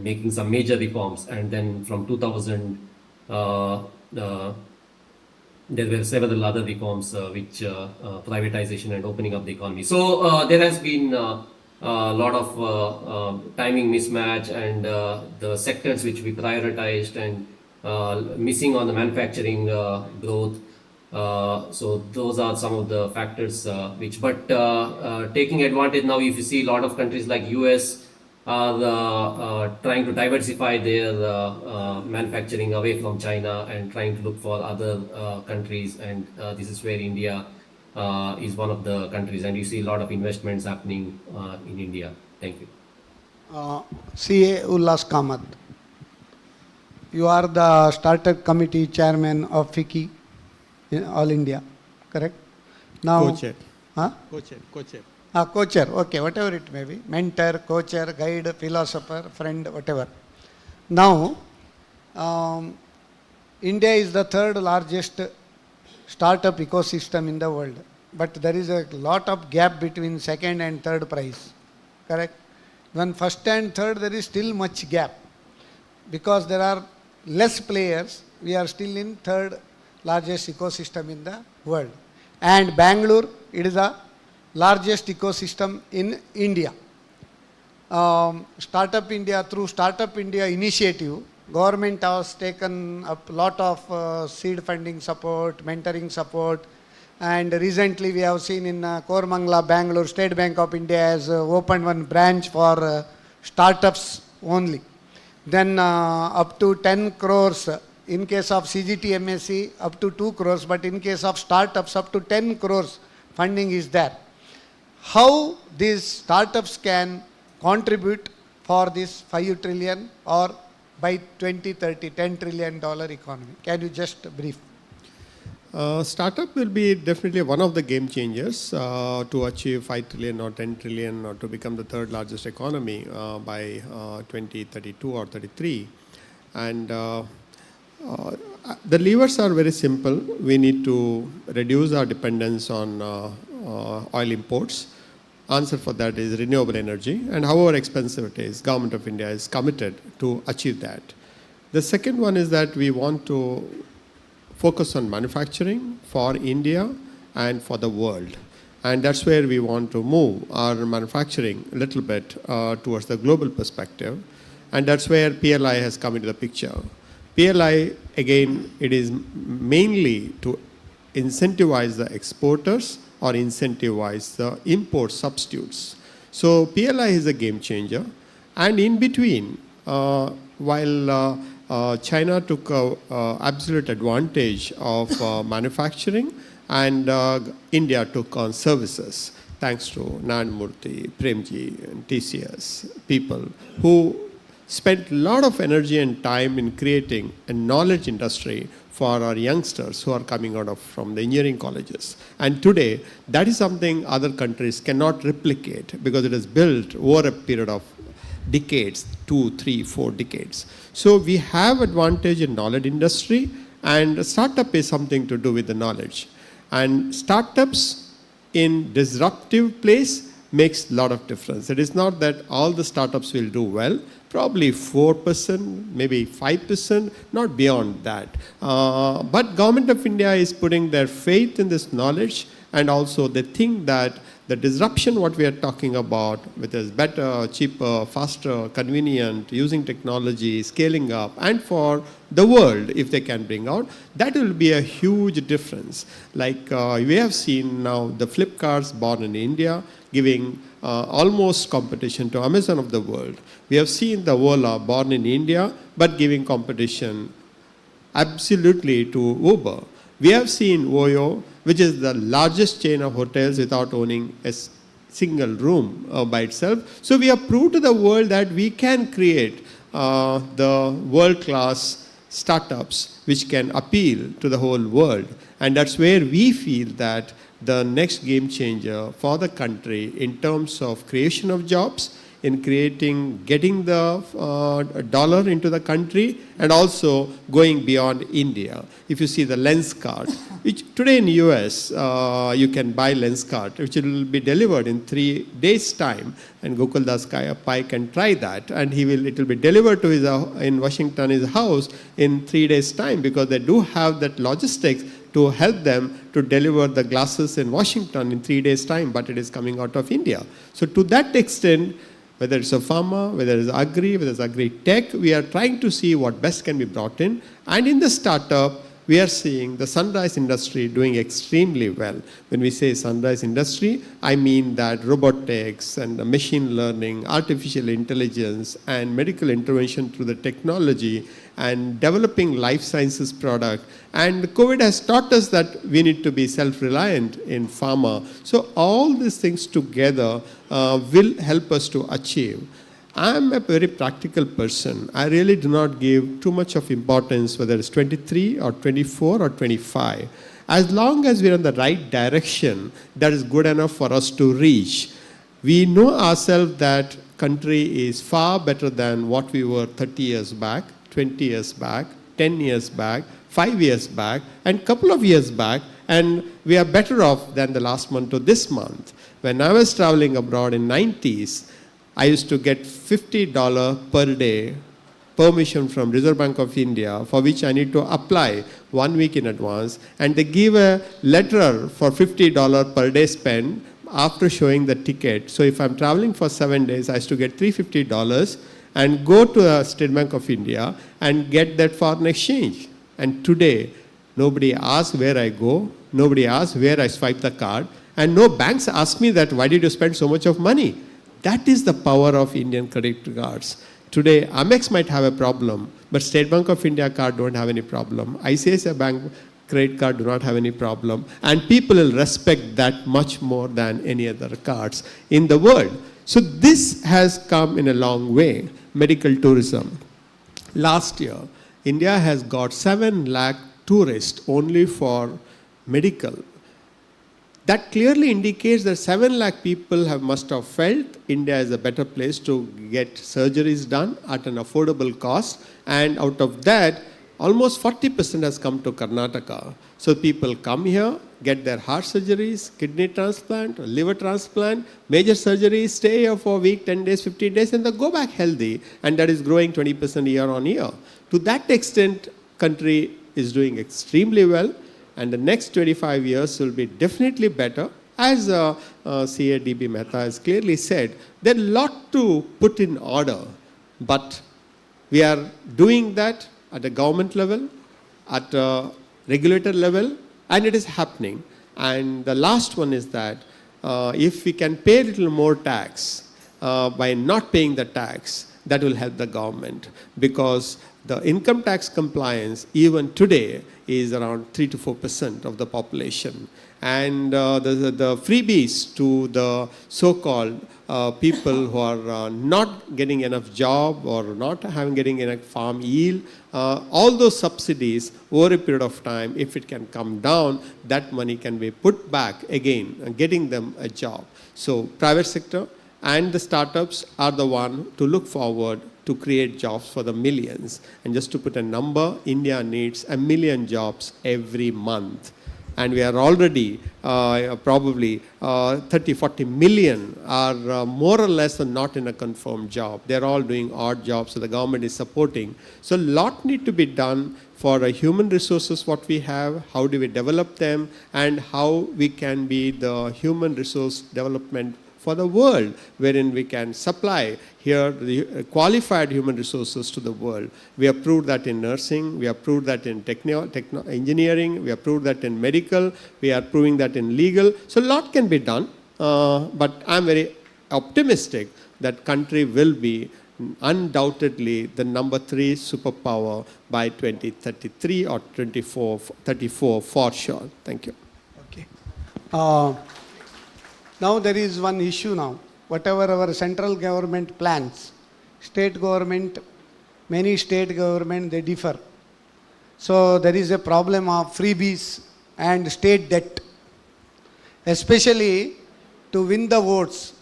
making some major reforms, and then from 2000. There were several other reforms which privatization and opening up the economy. So there has been a lot of timing mismatch, and the sectors which we prioritized and missing on the manufacturing growth. So those are some of the factors which, but taking advantage now, if you see a lot of countries like US are trying to diversify their manufacturing away from China and trying to look for other countries, and this is where India is one of the countries, and you see a lot of investments happening in India. Thank you. CA Ullas Kamath, you are the startup committee chairman of FICCI in All India, correct? Now, Co-chair. Huh? Co-chair. Co-chair, okay, whatever it may be, mentor, co-chair, guide, philosopher, friend, whatever. Now, India is the third largest startup ecosystem in the world, but there is a lot of gap between second and third prize, correct? When first and third, there is still much gap. Because there are less players, we are still in third largest ecosystem in the world. And Bangalore, it is the largest ecosystem in India. Startup India, through Startup India initiative, government has taken a lot of seed funding support, mentoring support, and recently we have seen in Koramangala, Bangalore, State Bank of India has opened one branch for startups only. Then up to 10 crores in case of CGT MSc, up to 2 crores, but in case of startups up to 10 crores funding is there. How these startups can contribute for this 5 trillion or by 2030 $10 trillion economy? Can you just brief? Startup will be definitely one of the game changers to achieve 5 trillion or 10 trillion or to become the third largest economy by 2032 or 33. And the levers are very simple. We need to reduce our dependence on oil imports. Answer for that is renewable energy, and however expensive it is, Government of India is committed to achieve that. The second one is that we want to focus on manufacturing for India and for the world. And that's where we want to move our manufacturing a little bit towards the global perspective. And that's where PLI has come into the picture. PLI, again, it is mainly to incentivize the exporters or incentivize the import substitutes. So PLI is a game changer. And in between, while China took absolute advantage of manufacturing, and India took on services, thanks to Nanmurthy, Premji, and TCS, people who spent a lot of energy and time in creating a knowledge industry for our youngsters who are coming out from the engineering colleges. And today, that is something other countries cannot replicate because it is built over a period of decades, 2, 3, 4 decades. So we have advantage in knowledge industry, and startup is something to do with the knowledge. And startups in disruptive place makes a lot of difference. It is not that all the startups will do well, probably 4%, maybe 5%, not beyond that. But Government of India is putting their faith in this knowledge, and also they think that the disruption what we are talking about, which is better, cheaper, faster, convenient, using technology, scaling up, and for the world, if they can bring out, that will be a huge difference. Like we have seen now the Flipkarts born in India, giving almost competition to Amazon of the world. We have seen the Ola born in India, but giving competition absolutely to Uber. We have seen Oyo, which is the largest chain of hotels without owning a single room by itself. So we have proved to the world that we can create the world-class startups which can appeal to the whole world. And that's where we feel that the next game changer for the country in terms of creation of jobs, in getting the dollar into the country, and also going beyond India. If you see the lens card, which today in US, you can buy lens card, which will be delivered in 3 days' time, and Gokul Das Pai can try that, and it will be delivered to in Washington, his house, in 3 days' time, because they do have that logistics to help them to deliver the glasses in Washington in 3 days' time, but it is coming out of India. So to that extent, whether it's a pharma, whether it's agri, whether it's agri-tech, we are trying to see what best can be brought in. And in the startup, we are seeing the sunrise industry doing extremely well. When we say sunrise industry, I mean that robotics and the machine learning, artificial intelligence, and medical intervention through the technology and developing life sciences product. And COVID has taught us that we need to be self-reliant in pharma. So all these things together will help us to achieve. I'm a very practical person. I really do not give too much of importance whether it's 23 or 24 or 25. As long as we're in the right direction, that is good enough for us to reach. We know ourselves that country is far better than what we were 30 years back, 20 years back, 10 years back, 5 years back, and couple of years back, and we are better off than the last month to this month. When I was traveling abroad in 90s, I used to get $50 per day permission from Reserve Bank of India, for which I need to apply 1 week in advance, and they give a letter for $50 per day spent after showing the ticket. So if I'm traveling for 7 days, I used to get $350 and go to the State Bank of India and get that foreign exchange. And today, nobody asks where I go, nobody asks where I swipe the card, and no banks ask me that, why did you spend so much of money? That is the power of Indian credit cards. Today, Amex might have a problem, but State Bank of India card don't have any problem. ICICI Bank credit card do not have any problem. And people will respect that much more than any other cards in the world. So this has come in a long way. Medical tourism. Last year, India has got 7 lakh tourists only for medical. That clearly indicates that 7 lakh people must have felt India is a better place to get surgeries done at an affordable cost. And out of that, almost 40% has come to Karnataka. So people come here, get their heart surgeries, kidney transplant, liver transplant, major surgeries, stay here for a week, 10 days, 15 days, and they go back healthy. And that is growing 20% year on year. To that extent, country is doing extremely well. And the next 25 years will be definitely better. As CADB Mehta has clearly said, there's a lot to put in order. But we are doing that at a government level, at a regulator level, and it is happening. And the last one is that if we can pay a little more tax by not paying the tax, that will help the government. Because the income tax compliance, even today, is around 3 to 4% of the population. And the freebies to the so-called people who are not getting enough job or not getting enough farm yield, all those subsidies over a period of time, if it can come down, that money can be put back again, getting them a job. So private sector and the startups are the one to look forward to create jobs for the millions. And just to put a number, India needs 1 million jobs every month. And we are already probably 30, 40 million are more or less not in a confirmed job. They're all doing odd jobs, so the government is supporting. So a lot need to be done for human resources, what we have, how do we develop them, and how we can be the human resource development for the world, wherein we can supply here the qualified human resources to the world. We have proved that in nursing, we have proved that in engineering, we have proved that in medical, we are proving that in legal. So a lot can be done, but I'm very optimistic that country will be undoubtedly the number 3 superpower by 2033 or 34 for sure. Thank you. Okay. Now there is one issue now. Whatever our central government plans, state government, many state government, they differ. So there is a problem of freebies and state debt. Especially to win the votes,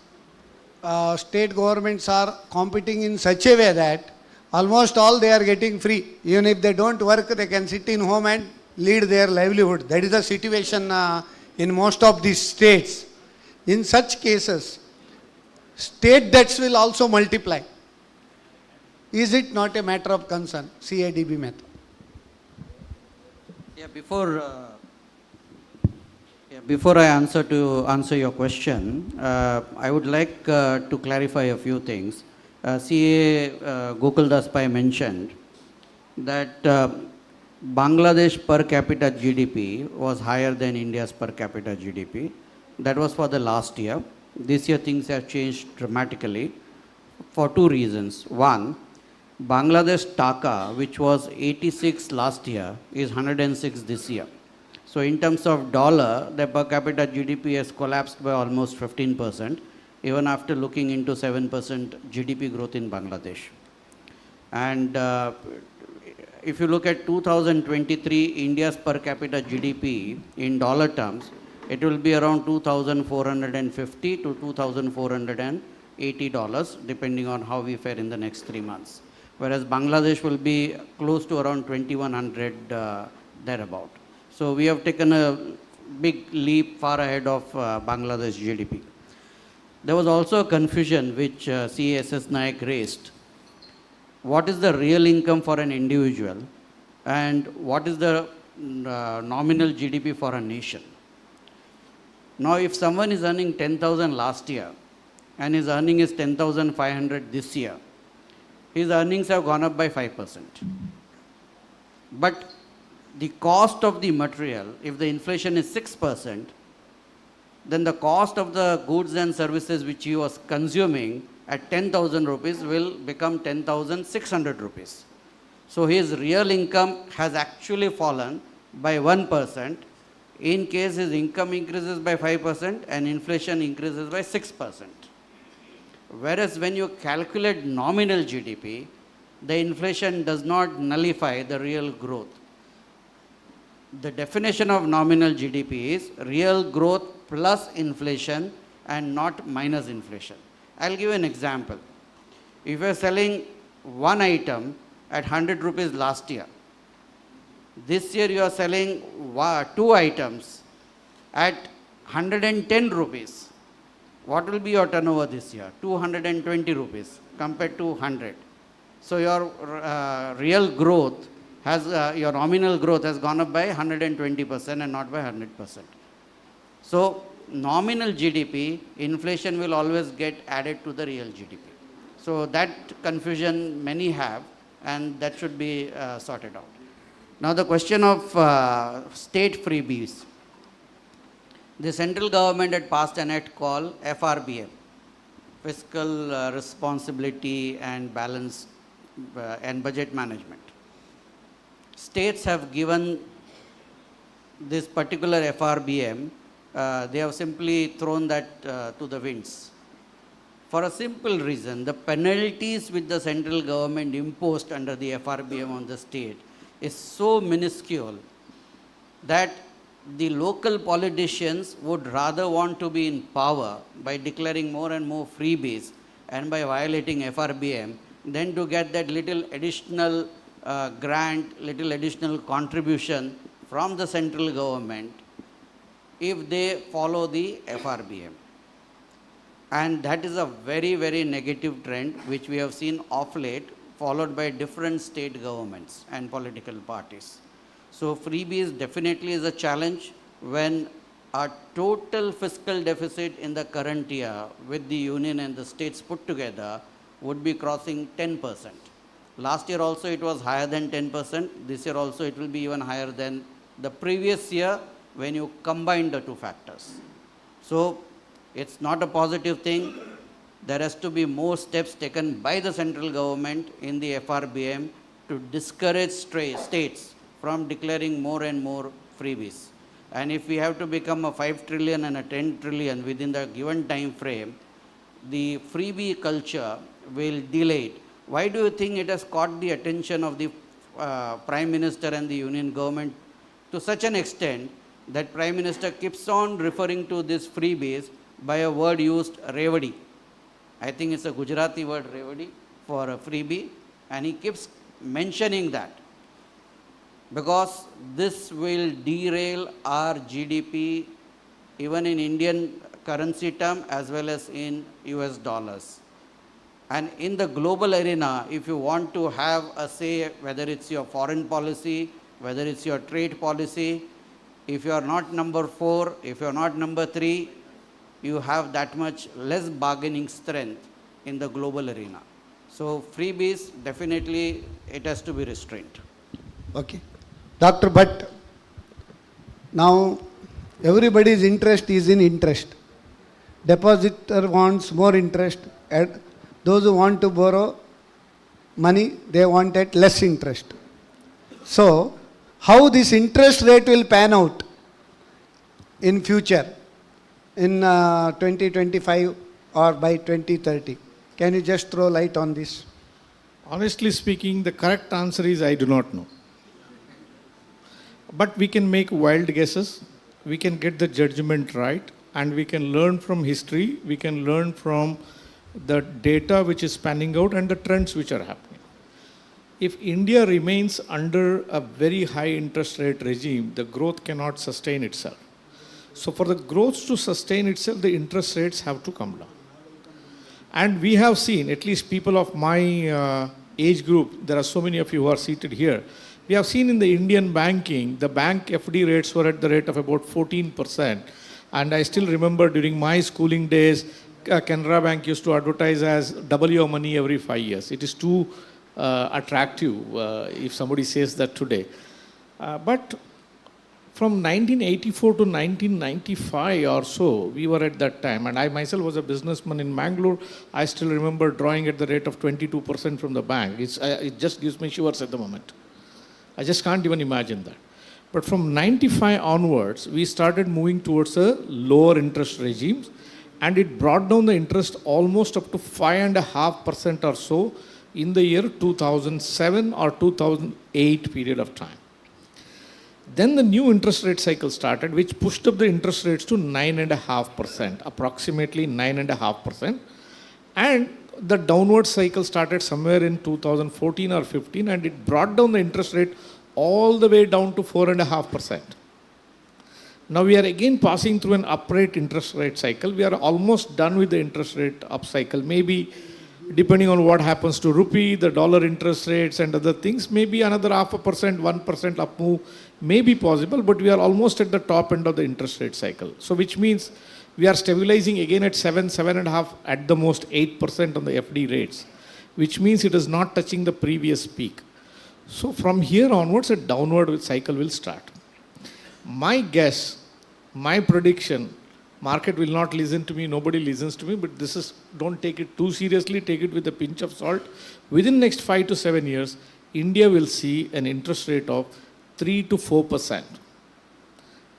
state governments are competing in such a way that almost all they are getting free. Even if they don't work, they can sit in home and lead their livelihood. That is the situation in most of these states. In such cases, state debts will also multiply. Is it not a matter of concern? CADB Mehta. Yeah, before I answer your question, I would like to clarify a few things. CA Gokul Das Pai mentioned that Bangladesh per capita GDP was higher than India's per capita GDP. That was for the last year. This year things have changed dramatically for two reasons. One, Bangladesh Taka, which was 86 last year, is 106 this year. So in terms of dollar, the per capita GDP has collapsed by almost 15%, even after looking into 7% GDP growth in Bangladesh. And if you look at 2023, India's per capita GDP in dollar terms, it will be around $2,450 to $2,480, depending on how we fare in the next 3 months. Whereas Bangladesh will be close to around 2,100 thereabout. So we have taken a big leap far ahead of Bangladesh GDP. There was also a confusion which CASS Naik raised. What is the real income for an individual and what is the nominal GDP for a nation? Now, if someone is earning 10,000 last year and his earning is 10,500 this year, his earnings have gone up by 5%. But the cost of the material, if the inflation is 6%, then the cost of the goods and services which he was consuming at 10,000 rupees will become 10,600 rupees. So his real income has actually fallen by 1%. In case his income increases by 5% and inflation increases by 6%. Whereas when you calculate nominal GDP, the inflation does not nullify the real growth. The definition of nominal GDP is real growth plus inflation and not minus inflation. I'll give you an example. If you're selling one item at 100 rupees last year, this year you are selling two items at 110 rupees. What will be your turnover this year? 220 rupees compared to 100. So your real growth has, your nominal growth has gone up by 120% and not by 100%. So nominal GDP, inflation will always get added to the real GDP. So that confusion many have, and that should be sorted out. Now the question of state freebies. The central government had passed an act called FRBM, Fiscal Responsibility and Balance and Budget Management. States have given this particular FRBM, they have simply thrown that to the winds. For a simple reason, the penalties which the central government imposed under the FRBM on the state is so minuscule that the local politicians would rather want to be in power by declaring more and more freebies and by violating FRBM than to get that little additional grant, little additional contribution from the central government if they follow the FRBM. And that is a very, very negative trend which we have seen of late, followed by different state governments and political parties. So freebies definitely is a challenge when our total fiscal deficit in the current year with the union and the states put together would be crossing 10%. Last year also it was higher than 10%. This year also it will be even higher than the previous year when you combine the two factors. So it's not a positive thing. There has to be more steps taken by the central government in the FRBM to discourage states from declaring more and more freebies. And if we have to become a 5 trillion and a 10 trillion within the given time frame, the freebie culture will delay it. Why do you think it has caught the attention of the Prime Minister and the Union government to such an extent that Prime Minister keeps on referring to this freebies by a word used, revadi. I think it's a Gujarati word, revadi, for a freebie, and he keeps mentioning that because this will derail our GDP even in Indian currency term as well as in US dollars. And in the global arena, if you want to have a say, whether it's your foreign policy, whether it's your trade policy, if you are not number 4, if you are not number 3, you have that much less bargaining strength in the global arena. So freebies, definitely it has to be restrained. Okay. Dr. Bhatt, now everybody's interest is in interest. Depositor wants more interest, and those who want to borrow money, they want at less interest. So, how this interest rate will pan out in future, in 2025 or by 2030? Can you just throw light on this? Honestly speaking, the correct answer is I do not know. But we can make wild guesses, we can get the judgment right, and we can learn from history, we can learn from the data which is panning out and the trends which are happening. If India remains under a very high interest rate regime, the growth cannot sustain itself. So for the growth to sustain itself, the interest rates have to come down. And we have seen, at least people of my age group, there are so many of you who are seated here, we have seen in the Indian banking, the bank FD rates were at the rate of about 14%. And I still remember during my schooling days, Canara Bank used to advertise as double your money every 5 years. It is too attractive if somebody says that today. But from 1984 to 1995 or so, we were at that time. And I myself was a businessman in Mangalore. I still remember drawing at the rate of 22% from the bank. It just gives me shivers at the moment. I just can't even imagine that. But from 95 onwards, we started moving towards a lower interest regime, and it brought down the interest almost up to 5.5% or so in the year 2007 or 2008 period of time. Then the new interest rate cycle started, which pushed up the interest rates to 9.5%, approximately 9.5%. And the downward cycle started somewhere in 2014 or 15, and it brought down the interest rate all the way down to 4.5%. Now we are again passing through an upright interest rate cycle. We are almost done with the interest rate up cycle. Maybe depending on what happens to rupee, the dollar interest rates and other things, maybe another 0.5%, 1% up move may be possible, but we are almost at the top end of the interest rate cycle. So which means we are stabilizing again at 7.5, at the most 8% on the FD rates, which means it is not touching the previous peak. So from here onwards, a downward cycle will start. My guess, my prediction, market will not listen to me, nobody listens to me, but this is, don't take it too seriously, take it with a pinch of salt. Within next 5 to 7 years, India will see an interest rate of 3 to 4%.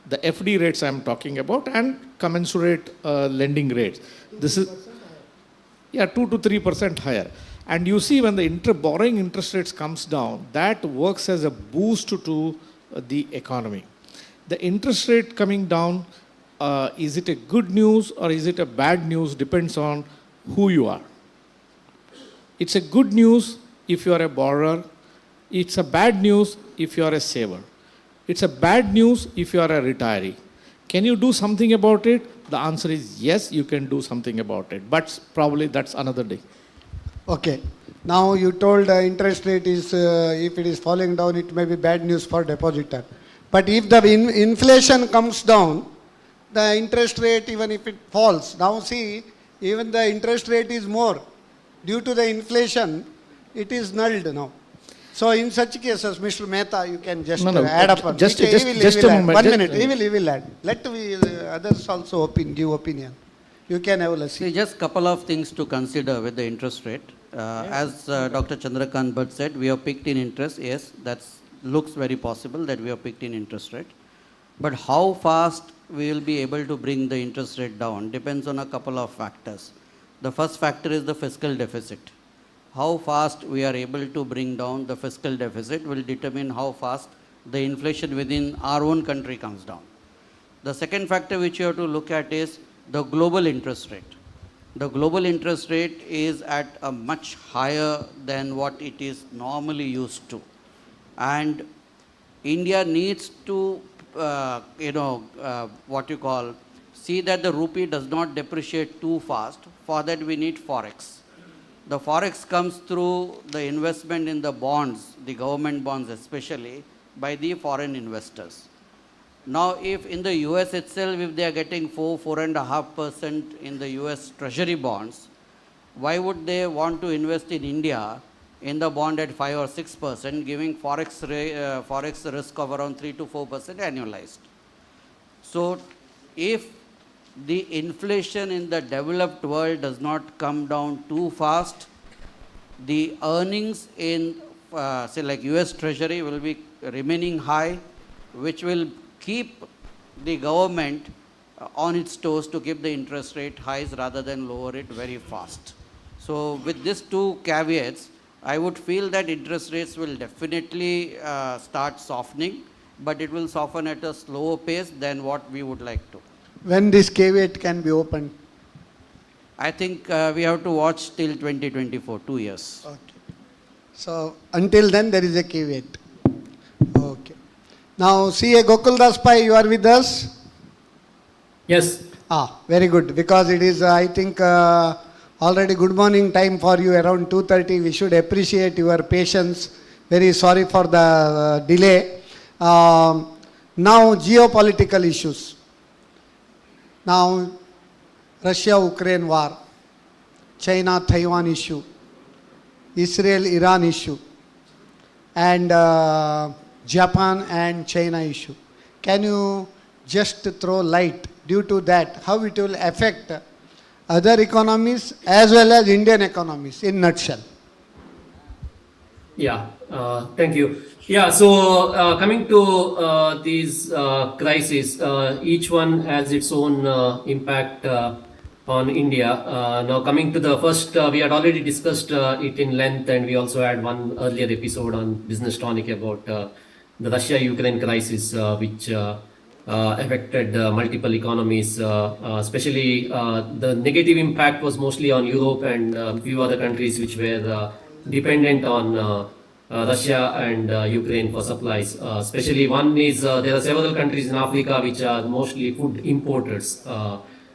The FD rates I'm talking about and commensurate lending rates. This is, 2 to 3% higher. And you see when the borrowing interest rates comes down, that works as a boost to the economy. The interest rate coming down, is it a good news or is it a bad news, depends on who you are. It's a good news if you are a borrower. It's a bad news if you are a saver. It's a bad news if you are a retiree. Can you do something about it? The answer is yes, you can do something about it. But probably that's another day. Okay. Now you told interest rate is, if it is falling down, it may be bad news for depositor. But if the inflation comes down, the interest rate, even if it falls, now see, even the interest rate is more. Due to the inflation, it is nulled now. So in such cases, Mr. Mehta, you can just add up. Just a moment. 1 minute, he will add. Let others also give opinion. You can have a see. Just couple of things to consider with the interest rate. As Dr. Chandrakant Bhatt said, we have peaked in interest. Yes, that looks very possible that we have peaked in interest rate. But how fast we will be able to bring the interest rate down depends on a couple of factors. The first factor is the fiscal deficit. How fast we are able to bring down the fiscal deficit will determine how fast the inflation within our own country comes down. The second factor which you have to look at is the global interest rate. The global interest rate is at a much higher than what it is normally used to. And India needs to, see that the rupee does not depreciate too fast. For that we need forex. The forex comes through the investment in the bonds, the government bonds especially, by the foreign investors. Now, if in the US itself, if they are getting 4.5% in the US treasury bonds, why would they want to invest in India in the bond at 5 or 6%, giving forex risk of around 3 to 4% annualized. So if the inflation in the developed world does not come down too fast, the earnings in say like US Treasury will be remaining high, which will keep the government on its toes to keep the interest rate highs rather than lower it very fast. So with these two caveats, I would feel that interest rates will definitely start softening, but it will soften at a slower pace than what we would like to. When this caveat can be opened? I think we have to watch till 2024, 2 years. Okay. So until then there is a caveat. Okay. Now CA Gokuldas Pai, you are with us? Yes. Very good. Because it is, I think, already good morning time for you, around 2:30. We should appreciate your patience. Very sorry for the delay. Now geopolitical issues. Now Russia-Ukraine war, China-Taiwan issue, Israel-Iran issue, and Japan and China issue. Can you just throw light due to that, how it will affect other economies as well as Indian economies in nutshell? Yeah, thank you. Yeah, so coming to these crises, each one has its own impact on India. Now coming to the first, we had already discussed it in length, and we also had one earlier episode on Business Tonic about the Russia-Ukraine crisis, which affected multiple economies, especially the negative impact was mostly on Europe and a few other countries which were dependent on Russia and Ukraine for supplies. Especially one is there are several countries in Africa which are mostly food importers,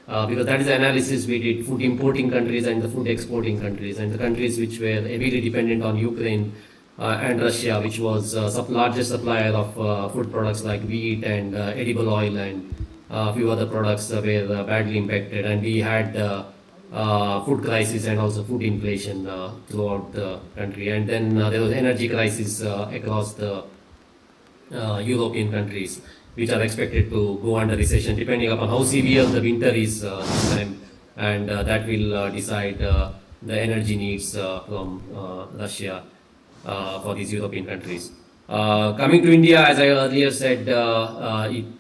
because that is the analysis we did: food importing countries and the food exporting countries, and the countries which were heavily dependent on Ukraine and Russia, which was largest supplier of food products like wheat and edible oil and a few other products were badly impacted, and we had food crisis and also food inflation throughout the country. And then there was energy crisis across the European countries, which are expected to go under recession depending upon how severe the winter is this time, and that will decide the energy needs from Russia for these European countries. Coming to India, as I earlier said, it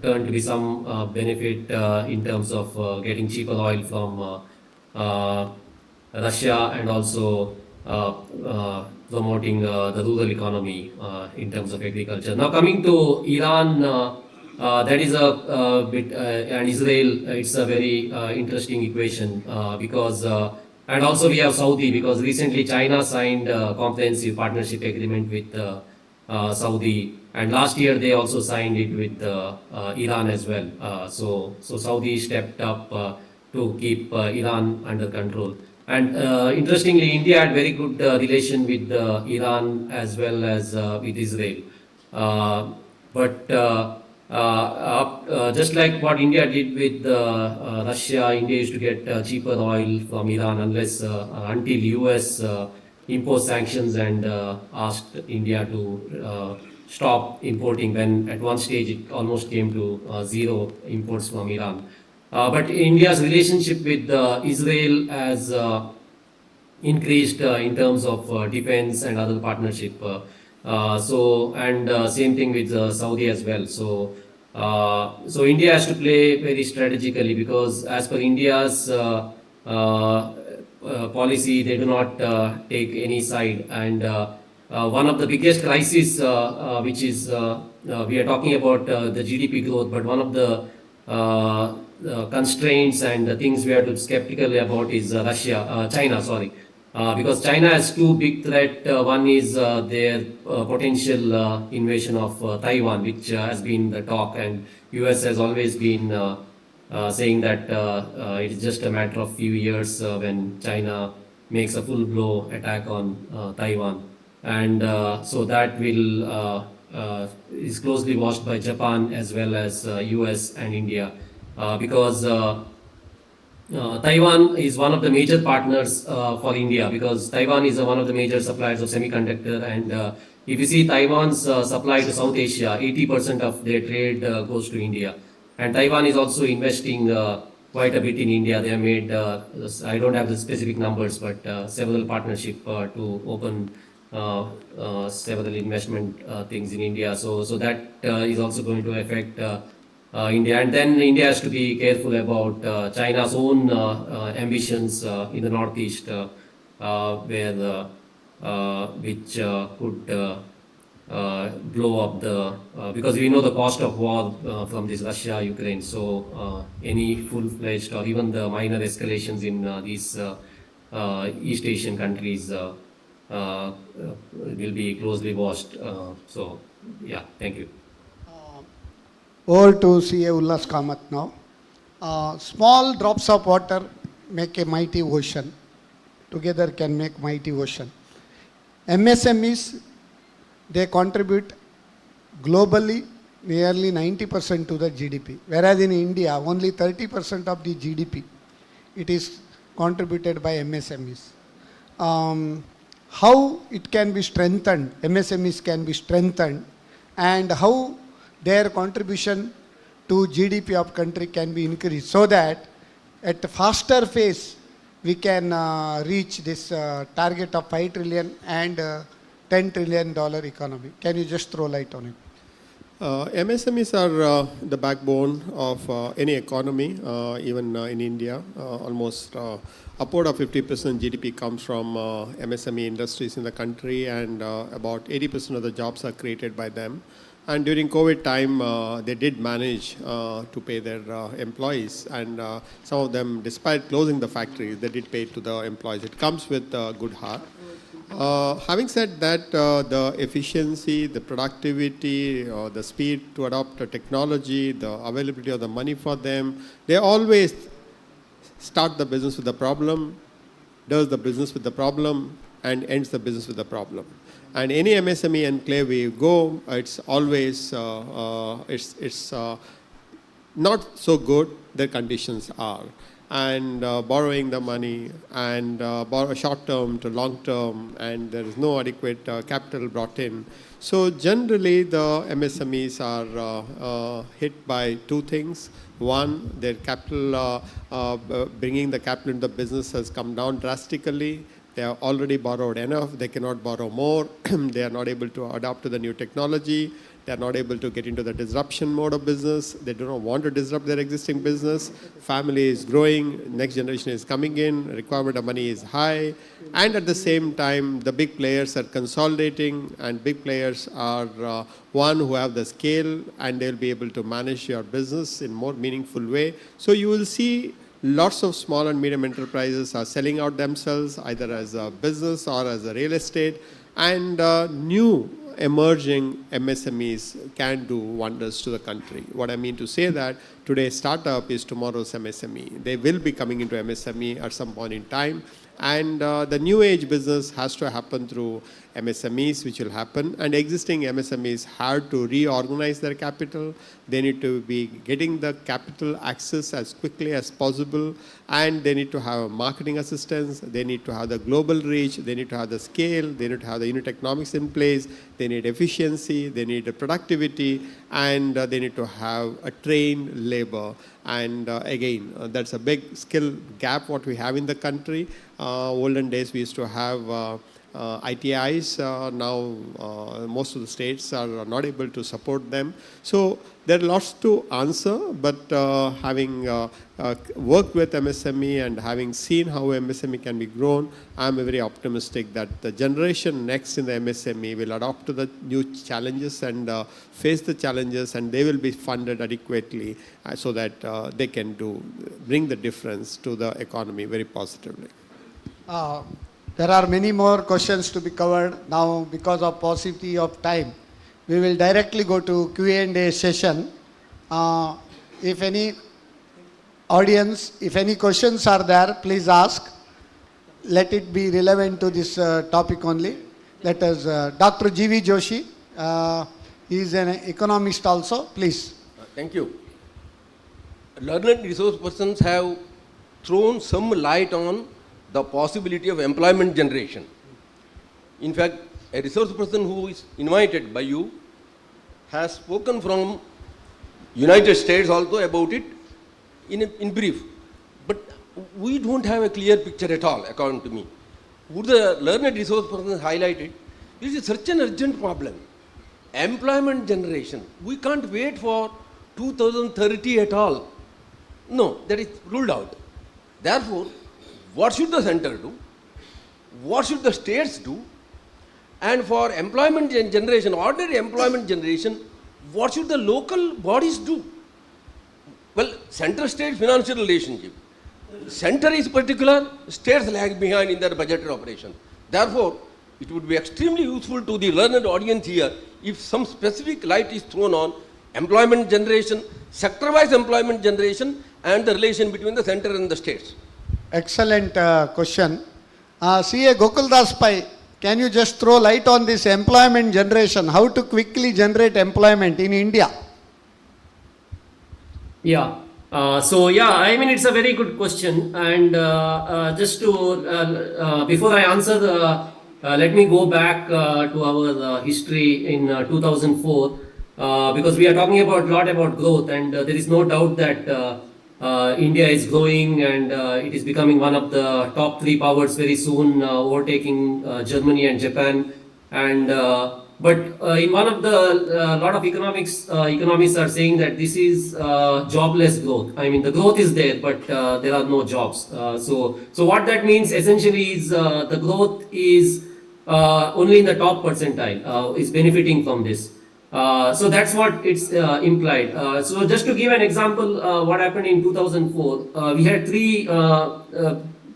turned to be some benefit in terms of getting cheaper oil from Russia, and also promoting the rural economy in terms of agriculture. Now coming to Iran, that is a bit, and Israel, it's a very interesting equation because, and also we have Saudi, because recently China signed a comprehensive partnership agreement with Saudi, and last year they also signed it with Iran as well. So Saudi stepped up to keep Iran under control. And interestingly, India had very good relation with Iran as well as with Israel. But just like what India did with Russia, India used to get cheaper oil from Iran until US imposed sanctions and asked India to stop importing, when at one stage it almost came to zero imports from Iran. But India's relationship with Israel has increased in terms of defense and other partnership. Same thing with Saudi as well. So India has to play very strategically, because as per India's policy, they do not take any side. And one of the biggest crises, which is we are talking about the GDP growth, but one of the constraints and the things we have to be skeptical about is China, because China has two big threats. One is their potential invasion of Taiwan, which has been the talk, and US has always been saying that it is just a matter of few years when China makes a full-blown attack on Taiwan. And so that will is closely watched by Japan as well as US and India, because Taiwan is one of the major partners for India because Taiwan is one of the major suppliers of semiconductor. And if you see Taiwan's supply to South Asia, 80% of their trade goes to India. And Taiwan is also investing quite a bit in India. They have made, I don't have the specific numbers, but several partnership to open several investment things in India. So that is also going to affect India. And then India has to be careful about China's own ambitions in the northeast, where which could blow up because we know the cost of war from this Russia-Ukraine. So any full-fledged or even the minor escalations in these East Asian countries will be closely watched. So yeah, thank you. Over to CA Ullas Kamath now. Small drops of water make a mighty ocean. Together can make mighty ocean. MSMEs, they contribute globally nearly 90% to the GDP, whereas in India only 30% of the GDP it is contributed by MSMEs. How it can be strengthened, MSMEs can be strengthened, and how their contribution to GDP of country can be increased so that at a faster pace we can reach this target of 5 trillion and $10 trillion economy. Can you just throw light on it? MSMEs are the backbone of any economy, even in India. Almost upward of 50% GDP comes from MSME industries in the country, and about 80% of the jobs are created by them. And during COVID time, they did manage to pay their employees, and some of them, despite closing the factories, they did pay to the employees. It comes with a good heart. Having said that, the efficiency, the productivity, the speed to adopt technology, the availability of the money for them, they always start the business with the problem, does the business with the problem, and ends the business with the problem. And any MSME enclave we go, it's always it's not so good. The conditions are, and borrowing the money and borrow short term to long term, and there is no adequate capital brought in. So generally, the MSMEs are hit by two things. One, their capital, bringing the capital into the business has come down drastically. They have already borrowed enough. They cannot borrow more. They are not able to adapt to the new technology. They are not able to get into the disruption mode of business. They do not want to disrupt their existing business. Family is growing. Next generation is coming in. Requirement of money is high. And at the same time, the big players are consolidating, and big players are one who have the scale, and they'll be able to manage your business in more meaningful way. So you will see lots of small and medium enterprises are selling out themselves either as a business or as a real estate, and new emerging MSMEs can do wonders to the country. What I mean to say that today's startup is tomorrow's MSME. They will be coming into MSME at some point in time, and the new age business has to happen through MSMEs, which will happen, and existing MSMEs have to reorganize their capital. They need to be getting the capital access as quickly as possible, and they need to have marketing assistance. They need to have the global reach. They need to have the scale. They need to have the unit economics in place. They need efficiency. They need productivity, and they need to have a trained labor. And again, that's a big skill gap what we have in the country. Olden days we used to have ITIs. Now most of the states are not able to support them. So there are lots to answer, but having worked with MSME and having seen how MSME can be grown, I'm very optimistic that the generation next in the MSME will adapt to the new challenges and face the challenges, and they will be funded adequately so that they can bring the difference to the economy very positively. There are many more questions to be covered. Now, because of paucity of time, we will directly go to Q&A session. If any audience, if any questions are there, please ask. Let it be relevant to this topic only. Let us, Dr. G.V. Joshi, he is an economist also. Please. Thank you. Learned resource persons have thrown some light on the possibility of employment generation. In fact, a resource person who is invited by you has spoken from United States also about it in brief. But we don't have a clear picture at all, according to me. Would the learned resource person highlight it? This is such an urgent problem. Employment generation. We can't wait for 2030 at all. No, that is ruled out. Therefore, what should the center do? What should the states do? And for employment generation, ordinary employment generation, what should the local bodies do? Well, center-state financial relationship. Center is particular, states lag behind in their budgetary operation. Therefore, it would be extremely useful to the learned audience here if some specific light is thrown on employment generation, sector-wise employment generation, and the relation between the center and the states. Excellent question. CA Gokuldas Pai, can you just throw light on this employment generation, how to quickly generate employment in India? Yeah. I mean, it's a very good question. And just to, before I answer, let me go back to our history in 2004, because we are talking about a lot about growth, and there is no doubt that India is growing and it is becoming one of the top 3 powers very soon, overtaking Germany and Japan. And but in one of the lot of economists are saying that this is jobless growth. I mean, the growth is there, but there are no jobs. So what that means essentially is the growth is only in the top percentile is benefiting from this. So that's what it's implied. So just to give an example, what happened in 2004, we had 3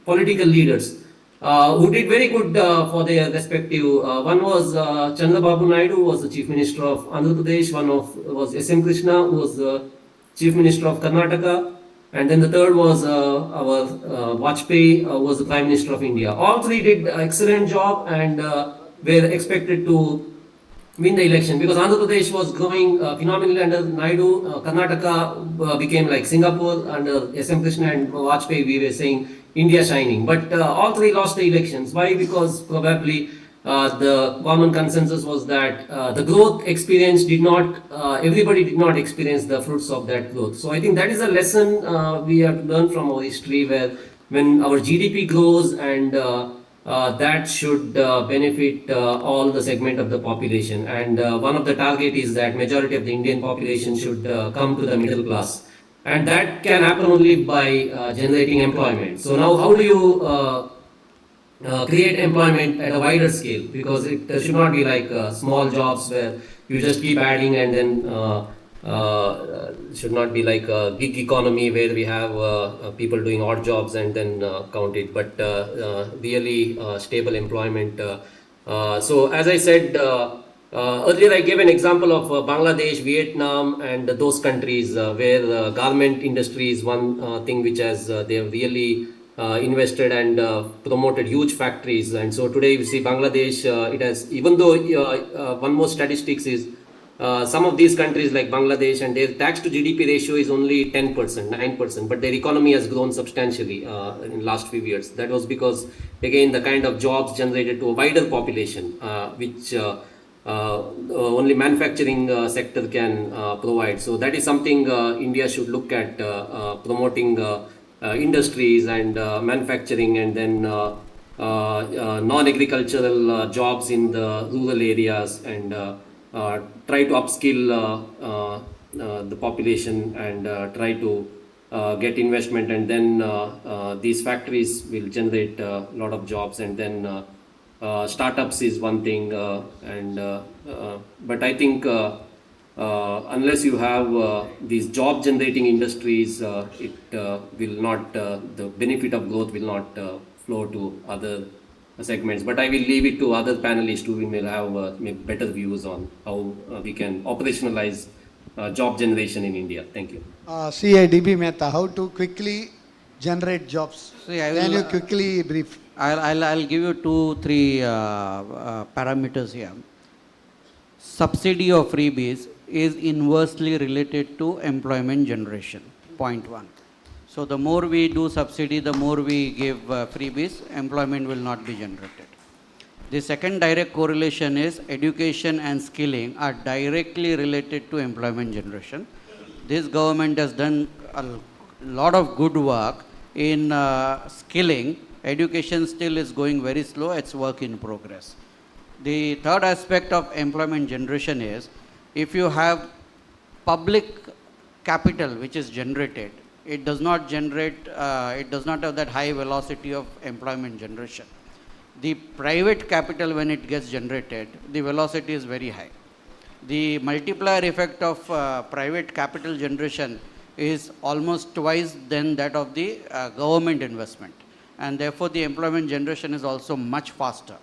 political leaders who did very good for their respective. One was Chandrababu Naidu, who was the Chief Minister of Andhra Pradesh. One was S.M. Krishna, who was the Chief Minister of Karnataka. And then the third was our Vajpayee, who was the Prime Minister of India. All 3 did an excellent job and were expected to win the election, because Andhra Pradesh was growing phenomenally under Naidu. Karnataka became like Singapore under S.M. Krishna, and Vajpayee, we were saying India shining. But all 3 lost the elections. Why? Because probably the common consensus was that the growth experience did not, everybody did not experience the fruits of that growth. So I think that is a lesson we have learned from our history, where when our GDP grows and that should benefit all the segment of the population. And one of the target is that majority of the Indian population should come to the middle class. And that can happen only by generating employment. So now how do you create employment at a wider scale? Because it should not be like small jobs where you just keep adding, and then should not be like a gig economy where we have people doing odd jobs and then count it, but really stable employment. So as I said earlier, I gave an example of Bangladesh, Vietnam, and those countries where garment industry is one thing which has they have really invested and promoted huge factories. And so today we see Bangladesh, it has, even though one more statistics is some of these countries like Bangladesh, and their tax to GDP ratio is only 10%, 9%, but their economy has grown substantially in last few years. That was because, again, the kind of jobs generated to a wider population, which only manufacturing sector can provide. So that is something India should look at, promoting industries and manufacturing, and then non-agricultural jobs in the rural areas, and try to upskill the population and try to get investment, and then these factories will generate a lot of jobs, and then startups is one thing, but I think unless you have these job generating industries, it will not, the benefit of growth will not flow to other segments. But I will leave it to other panelists who will have better views on how we can operationalize job generation in India. Thank you. CA DB Mehta, how to quickly generate jobs? Can you quickly brief? I'll give you 2-3 parameters here. Subsidy or freebies is inversely related to employment generation, point 1. So the more we do subsidy, the more we give freebies, employment will not be generated. The second direct correlation is education and skilling are directly related to employment generation. This government has done a lot of good work in skilling. Education still is going very slow, it's work in progress. The third aspect of employment generation is, if you have public capital which is generated, it does not generate, it does not have that high velocity of employment generation. The private capital, when it gets generated, the velocity is very high. The multiplier effect of private capital generation is almost twice than that of the government investment, and therefore the employment generation is also much faster.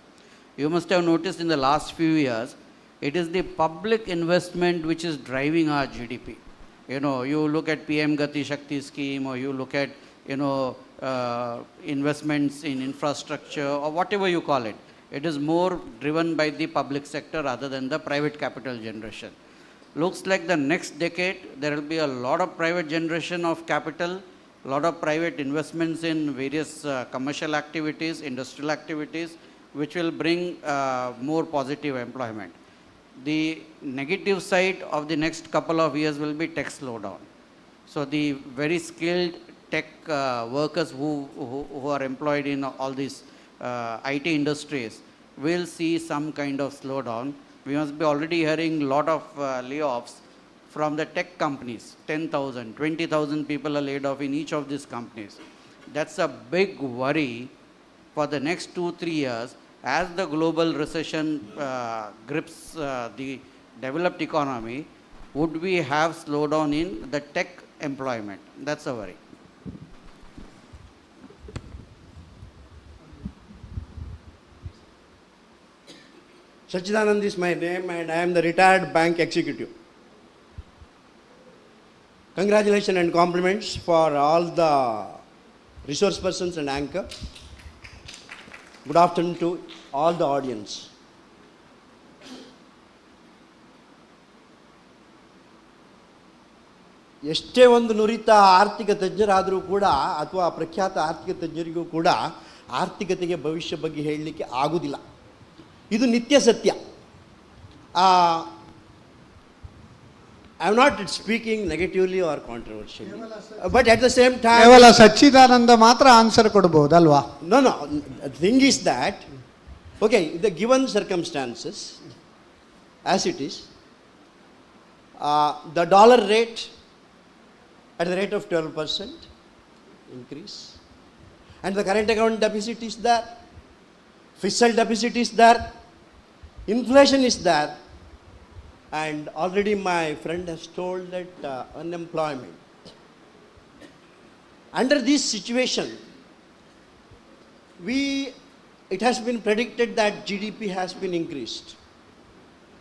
You must have noticed in the last few years, it is the public investment which is driving our GDP. You know, you look at PM Gati Shakti scheme, or you look at, you know, investments in infrastructure, or whatever you call it. It is more driven by the public sector rather than the private capital generation. Looks like the next decade, there will be a lot of private generation of capital, a lot of private investments in various commercial activities, industrial activities, which will bring more positive employment. The negative side of the next couple of years will be tech slowdown. So the very skilled tech workers who are employed in all these IT industries will see some kind of slowdown. We must be already hearing a lot of layoffs from the tech companies. 10,000, 20,000 people are laid off in each of these companies. That's a big worry for the next 2-3 years. As the global recession grips the developed economy, would we have slowdown in the tech employment? That's a worry. Sachidanand is my name, and I am the retired bank executive. Congratulations and compliments for all the resource persons and anchor. Good afternoon to all the audience. ಎಷ್ಟೇ ಒಂದು ನುರಿತ ಆರ್ಥಿಕ ತಜ್ಞರಾದರೂ ಕೂಡ, ಅಥವಾ ಪ್ರಖ್ಯಾತ ಆರ್ಥಿಕ ತಜ್ಞರಿಗೂ ಕೂಡ ಆರ್ಥಿಕತೆಗೆ ಭವಿಷ್ಯ ಬಗ್ಗೆ ಹೇಳಲಿಕ್ಕೆ ಆಗುವುದಿಲ್ಲ. ಇದು ನಿತ್ಯ ಸತ್ಯ. I am not speaking negatively or controversially, but at the same time ಕೇವಲ ಸಚ್ಚಿದಾನಂದ ಮಾತ್ರ ಆನ್ಸರ್ ಕೊಡಬಹುದಲ್ವಾ? No, the thing is that, okay, the given circumstances as it is, the dollar rate at the rate of 12% increase, and the current account deficit is there, fiscal deficit is there, inflation is there, and already my friend has told that unemployment. Under this situation, it has been predicted that GDP has been increased.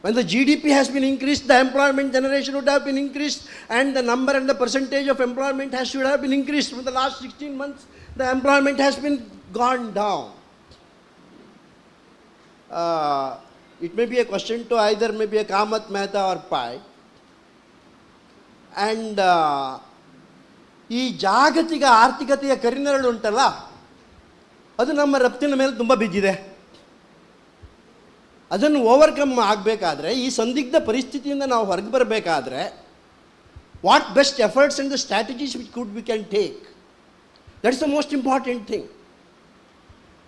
When the GDP has been increased, the employment generation would have been increased, and the number and the percentage of employment should have been increased. For the last 16 months, the employment has been gone down. It may be a question to either maybe a Kamath Mehta or Pai. And ಈ ಜಾಗತಿಕ ಆರ್ಥಿಕತೆಯ ಕರಿನೆರಳು ಉಂಟಲ್ಲ, ಅದು ನಮ್ಮ ರಫ್ತಿನ ಮೇಲೆ ತುಂಬ ಬಿದ್ದಿದೆ. ಅದನ್ನು ಓವರ್ಕಮ್ ಆಗಬೇಕಾದ್ರೆ, ಈ ಸಂದಿಗ್ಧ ಪರಿಸ್ಥಿತಿಯಿಂದ ನಾವು ಹೊರಗೆ ಬರಬೇಕಾದ್ರೆ, what best efforts and the strategies we can take, that is the most important thing.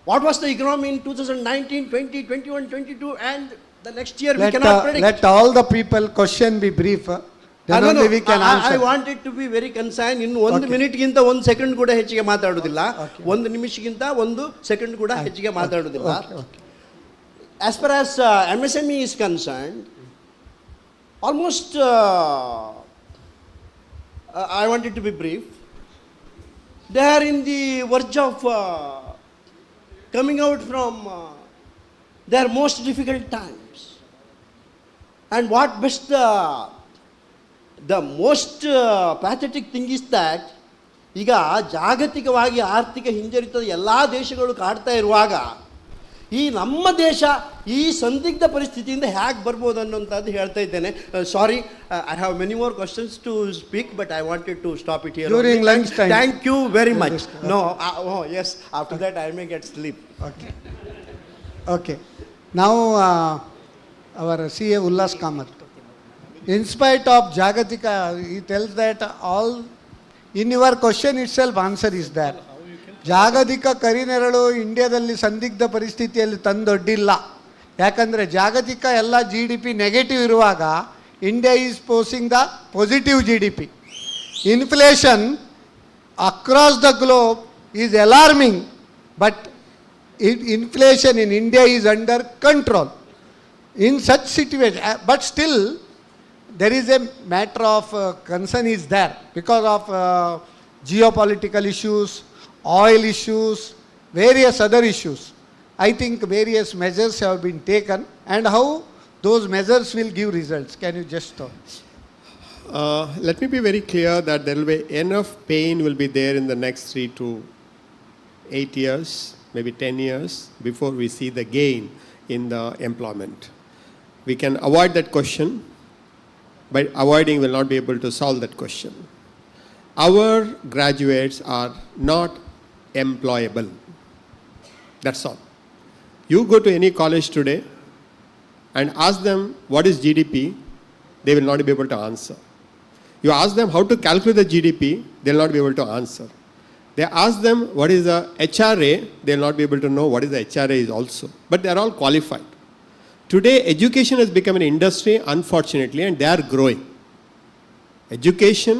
What was the economy in 2019, 20, 21, 22, and the next year we cannot predict. Let all the people question be brief. Then only we can answer. I want it to be very concise. In 1 minute ಗಿಂತ 1 second ಕೂಡ ಹೆಚ್ಚಿಗೆ ಮಾತಾಡೋದಿಲ್ಲ, 1 ನಿಮಿಷಕ್ಕಿಂತ 1 second ಕೂಡ ಹೆಚ್ಚಿಗೆ ಮಾತಾಡೋದಿಲ್ಲ. As far as MSME is concerned, almost I want it to be brief. They are in the verge of coming out from their most difficult times. And what best, the most pathetic thing is that, ಈಗ ಜಾಗತಿಕವಾಗಿ ಆರ್ಥಿಕ ಹಿಂಜರಿತದ ಎಲ್ಲ ದೇಶಗಳು ಕಾಡ್ತಾ ಇರುವಾಗ, ಈ ನಮ್ಮ ದೇಶ ಈ ಸಂದಿಗ್ಧ ಪರಿಸ್ಥಿತಿಯಿಂದ ಹೇಗೆ ಬರ್ಬೋದು ಅನ್ನೋಂಥದ್ದು ಹೇಳ್ತಾ ಇದ್ದೇನೆ. Sorry, I have many more questions to speak, but I wanted to stop it here. During lunch time. Thank you very much. No, yes, after that I may get sleep. Okay. Okay. Now, our CA Ullas Kamath. In spite of Jagatika, he tells that all, in your question itself, answer is there. ಜಾಗತಿಕ ಕರಿನೆರಳು ಇಂಡಿಯಾದಲ್ಲಿ ಸಂದಿಗ್ಧ ಪರಿಸ್ಥಿತಿಯಲ್ಲಿ ತಂದೊಡ್ಡಿಲ್ಲ. ಯಾಕಂದರೆ ಜಾಗತಿಕ ಎಲ್ಲ GDP negative ಇರುವಾಗ India is posing the positive GDP. Inflation across the globe is alarming, but inflation in India is under control. In such situation, but still there is a matter of concern is there because of geopolitical issues, oil issues, various other issues. I think various measures have been taken, and how those measures will give results. Can you just talk? Let me be very clear that there will be enough pain will be there in the next 3 to 8 years, maybe 10 years before we see the gain in the employment. We can avoid that question, but avoiding will not be able to solve that question. Our graduates are not employable. That's all. You go to any college today and ask them what is GDP, they will not be able to answer. You ask them how to calculate the GDP, they will not be able to answer. They ask them what is the HRA, they will not be able to know what is the HRA is also. But they are all qualified. Today, education has become an industry, unfortunately, and they are growing. Education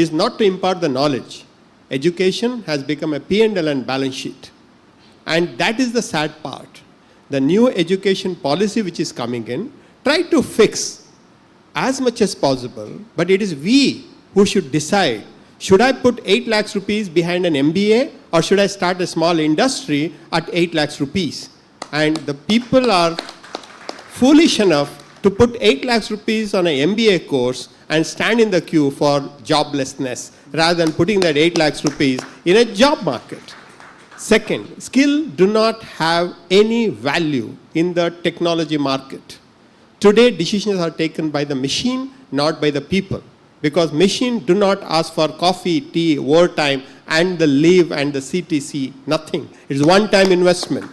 is not to impart the knowledge. Education has become a P&L and balance sheet. And that is the sad part. The new education policy which is coming in, try to fix as much as possible, but it is we who should decide, should I put 8 lakhs rupees behind an MBA or should I start a small industry at 8 lakhs rupees? And the people are foolish enough to put 8 lakhs rupees on an MBA course and stand in the queue for joblessness rather than putting that 8 lakhs rupees in a job market. Second, skill do not have any value in the technology market. Today, decisions are taken by the machine, not by the people. Because machine do not ask for coffee, tea, overtime, and the leave and the CTC, nothing. It's one-time investment.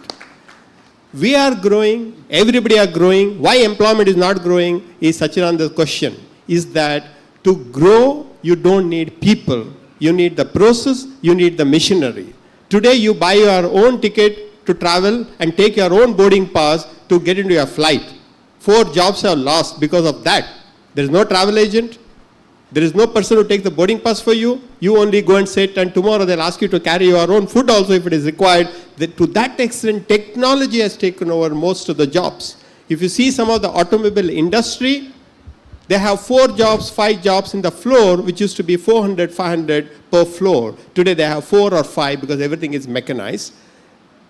We are growing, everybody are growing. Why employment is not growing is Sachidananda's question. Is that to grow, you don't need people. You need the process, you need the machinery. Today you buy your own ticket to travel and take your own boarding pass to get into your flight. 4 jobs are lost because of that. There is no travel agent. There is no person who takes the boarding pass for you. You only go and sit, and tomorrow they'll ask you to carry your own food also if it is required. To that extent, technology has taken over most of the jobs. If you see some of the automobile industry, they have 4 jobs, 5 jobs in the floor, which used to be 400, 500 per floor. Today they have 4 or 5 because everything is mechanized.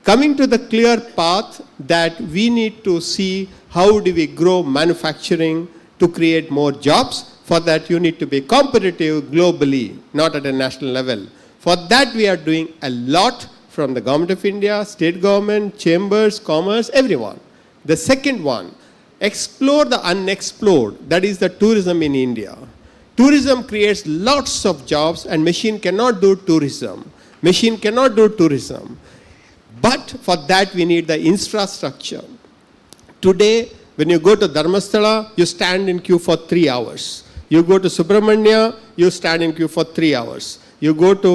Coming to the clear path that we need to see how do we grow manufacturing to create more jobs. For that, you need to be competitive globally, not at a national level. For that, we are doing a lot from the Government of India, state government, chambers, commerce, everyone. The second one, explore the unexplored. That is the tourism in India. Tourism creates lots of jobs, and machine cannot do tourism. Machine cannot do tourism. But for that, we need the infrastructure. Today, when you go to Dharmasthala, you stand in queue for 3 hours. You go to Subramanya, you stand in queue for 3 hours. You go to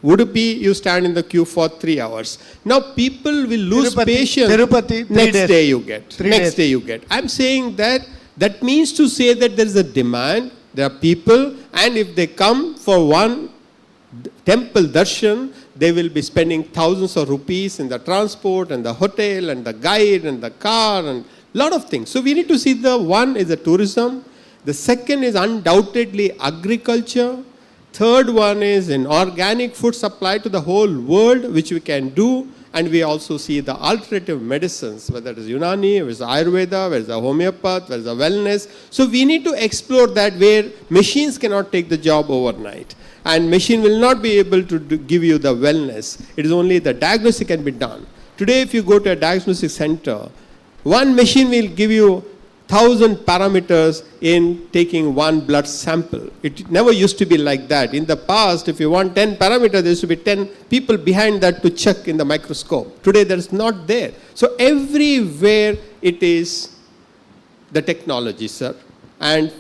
Udupi, you stand in the queue for 3 hours. Now people will lose patience. Tirupati, next day you get. 3 Next days. day you get. I'm saying that means to say that there is a demand, there are people, and if they come for one temple darshan, they will be spending thousands of rupees in the transport and the hotel and the guide and the car and lot of things. So we need to see the one is the tourism. The second is undoubtedly agriculture. Third one is an organic food supply to the whole world, which we can do. And we also see the alternative medicines, whether it is Unani, whether it is Ayurveda, whether it is the homeopath, whether it is the wellness. So we need to explore that where machines cannot take the job overnight. And machine will not be able to give you the wellness. It is only the diagnosis can be done. Today, if you go to a diagnostic center, one machine will give you 1,000 parameters in taking one blood sample. It never used to be like that. In the past, if you want 10 parameters, there used to be 10 people behind that to check in the microscope. Today, that is not there. So everywhere it is the technology, sir. And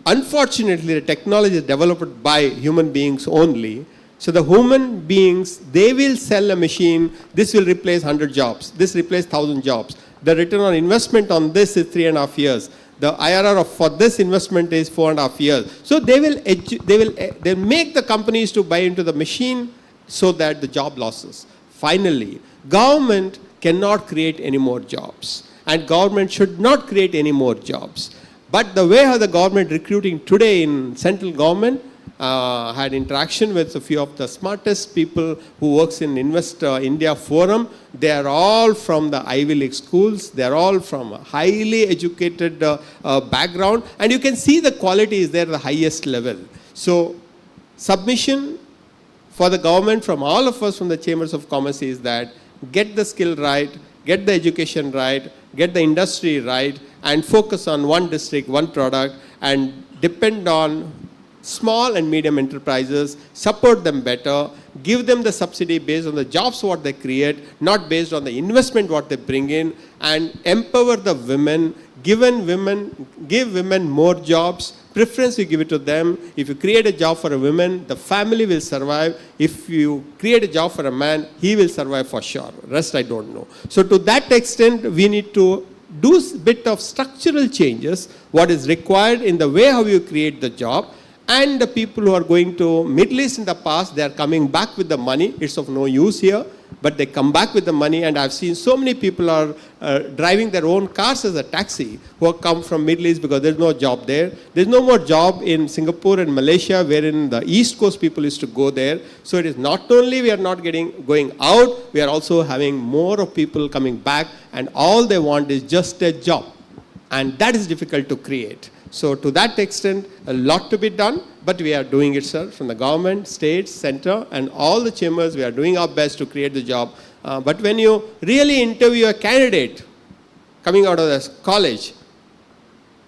unfortunately, the technology is developed by human beings only. So the human beings, they will sell a machine, this will replace 100 jobs, this replace 1,000 jobs. The return on investment on this is 3.5 years. The IRR for this investment is 4.5 years. So they will make the companies to buy into the machine so that the job losses. Finally, government cannot create any more jobs, and government should not create any more jobs. But the way how the government recruiting today in central government, had interaction with a few of the smartest people who works in Invest India Forum. They are all from the Ivy League schools. They are all from a highly educated background. And you can see the quality is there at the highest level. So submission for the government from all of us from the Chambers of Commerce is that get the skill right, get the education right, get the industry right, and focus on one district, one product, and depend on small and medium enterprises, support them better, give them the subsidy based on the jobs what they create, not based on the investment what they bring in, and empower the women, give women more jobs, preference you give it to them. If you create a job for a woman, the family will survive. If you create a job for a man, he will survive for sure. Rest I don't know. So to that extent, we need to do a bit of structural changes, what is required in the way how you create the job. And the people who are going to Middle East in the past, they are coming back with the money. It's of no use here, but they come back with the money. And I've seen so many people are driving their own cars as a taxi who have come from Middle East because there's no job there. There's no more job in Singapore and Malaysia, wherein the East Coast people used to go there. So it is not only we are not going out, we are also having more of people coming back, and all they want is just a job. And that is difficult to create. So to that extent, a lot to be done, but we are doing it, sir, from the government, states, center, and all the chambers. We are doing our best to create the job. But when you really interview a candidate coming out of this college,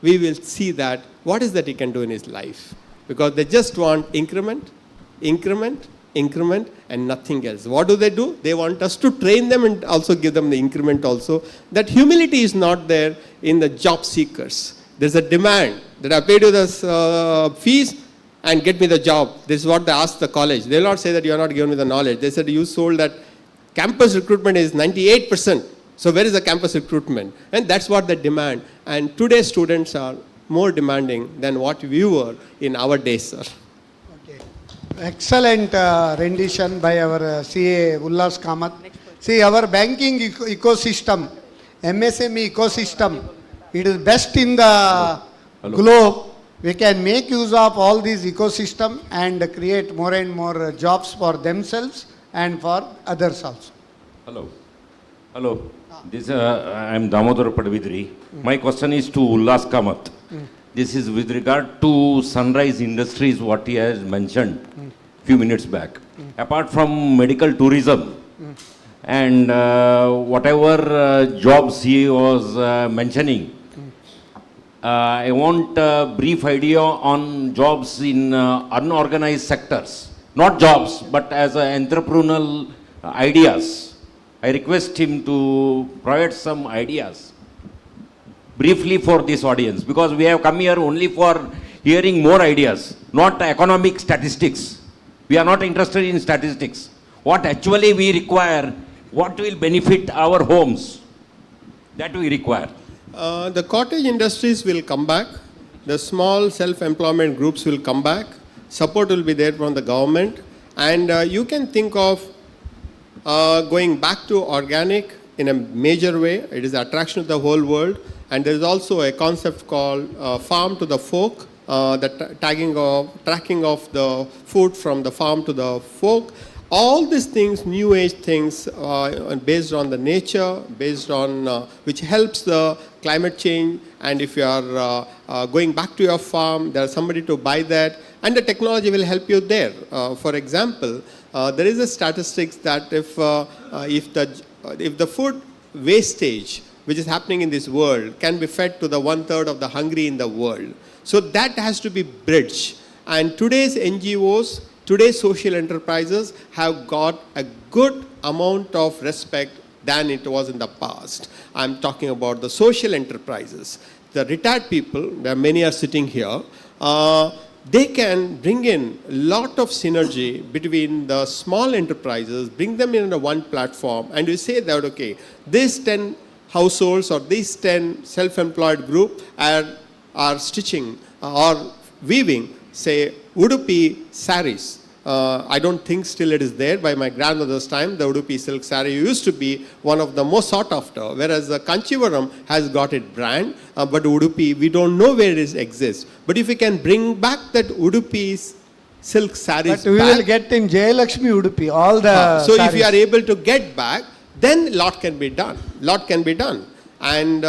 we will see that what is that he can do in his life. Because they just want increment, increment, increment, and nothing else. What do? They want us to train them and also give them the increment also. That humility is not there in the job seekers. There's a demand that I paid you the fees and get me the job. This is what they ask the college. They will not say that you are not giving me the knowledge. They said you sold that campus recruitment is 98%. So where is the campus recruitment? And that's what they demand. And today's students are more demanding than what we were in our days, sir. Okay. Excellent rendition by our CA Ullas Kamath. See, our banking ecosystem, MSME ecosystem, it is best in the globe. We can make use of all these ecosystem and create more and more jobs for themselves and for others also. Hello. This I am Damodar Padvidri. My question is to Ullas Kamath. This is with regard to Sunrise Industries, what he has mentioned few minutes back. Apart from medical tourism and whatever jobs he was mentioning, I want a brief idea on jobs in unorganized sectors. Not jobs, but as entrepreneurial ideas. I request him to provide some ideas briefly for this audience, because we have come here only for hearing more ideas, not economic statistics. We are not interested in statistics. What actually we require, what will benefit our homes, that we require. The cottage industries will come back. The small self-employment groups will come back. Support will be there from the government. And you can think of going back to organic in a major way. It is the attraction of the whole world. And there is also a concept called farm to the fork, the tracking of the food from the farm to the fork. All these things, new age things, based on the nature, based on which helps the climate change. And if you are going back to your farm, there is somebody to buy that, and the technology will help you there. For example, there is a statistics that if the if the food wastage which is happening in this world can be fed to the 1/3 of the hungry in the world. So that has to be bridged. And today's NGOs, today's social enterprises have got a good amount of respect than it was in the past. I'm talking about the social enterprises. The retired people, where many are sitting here, they can bring in a lot of synergy between the small enterprises, bring them in one platform, and you say that, okay, these 10 households or these 10 self-employed group are stitching or weaving, say, Udupi saris. I don't think still it is there. By my grandmother's time, the Udupi silk saree used to be one of the most sought after, whereas the Kanchivaram has got its brand, but Udupi, we don't know where it exists. But if we can bring back that Udupi silk sarees But we back, will get in Jayalakshmi Udupi, all the so if sarees. you are able to get back, then a lot can be done. Lot can be done. And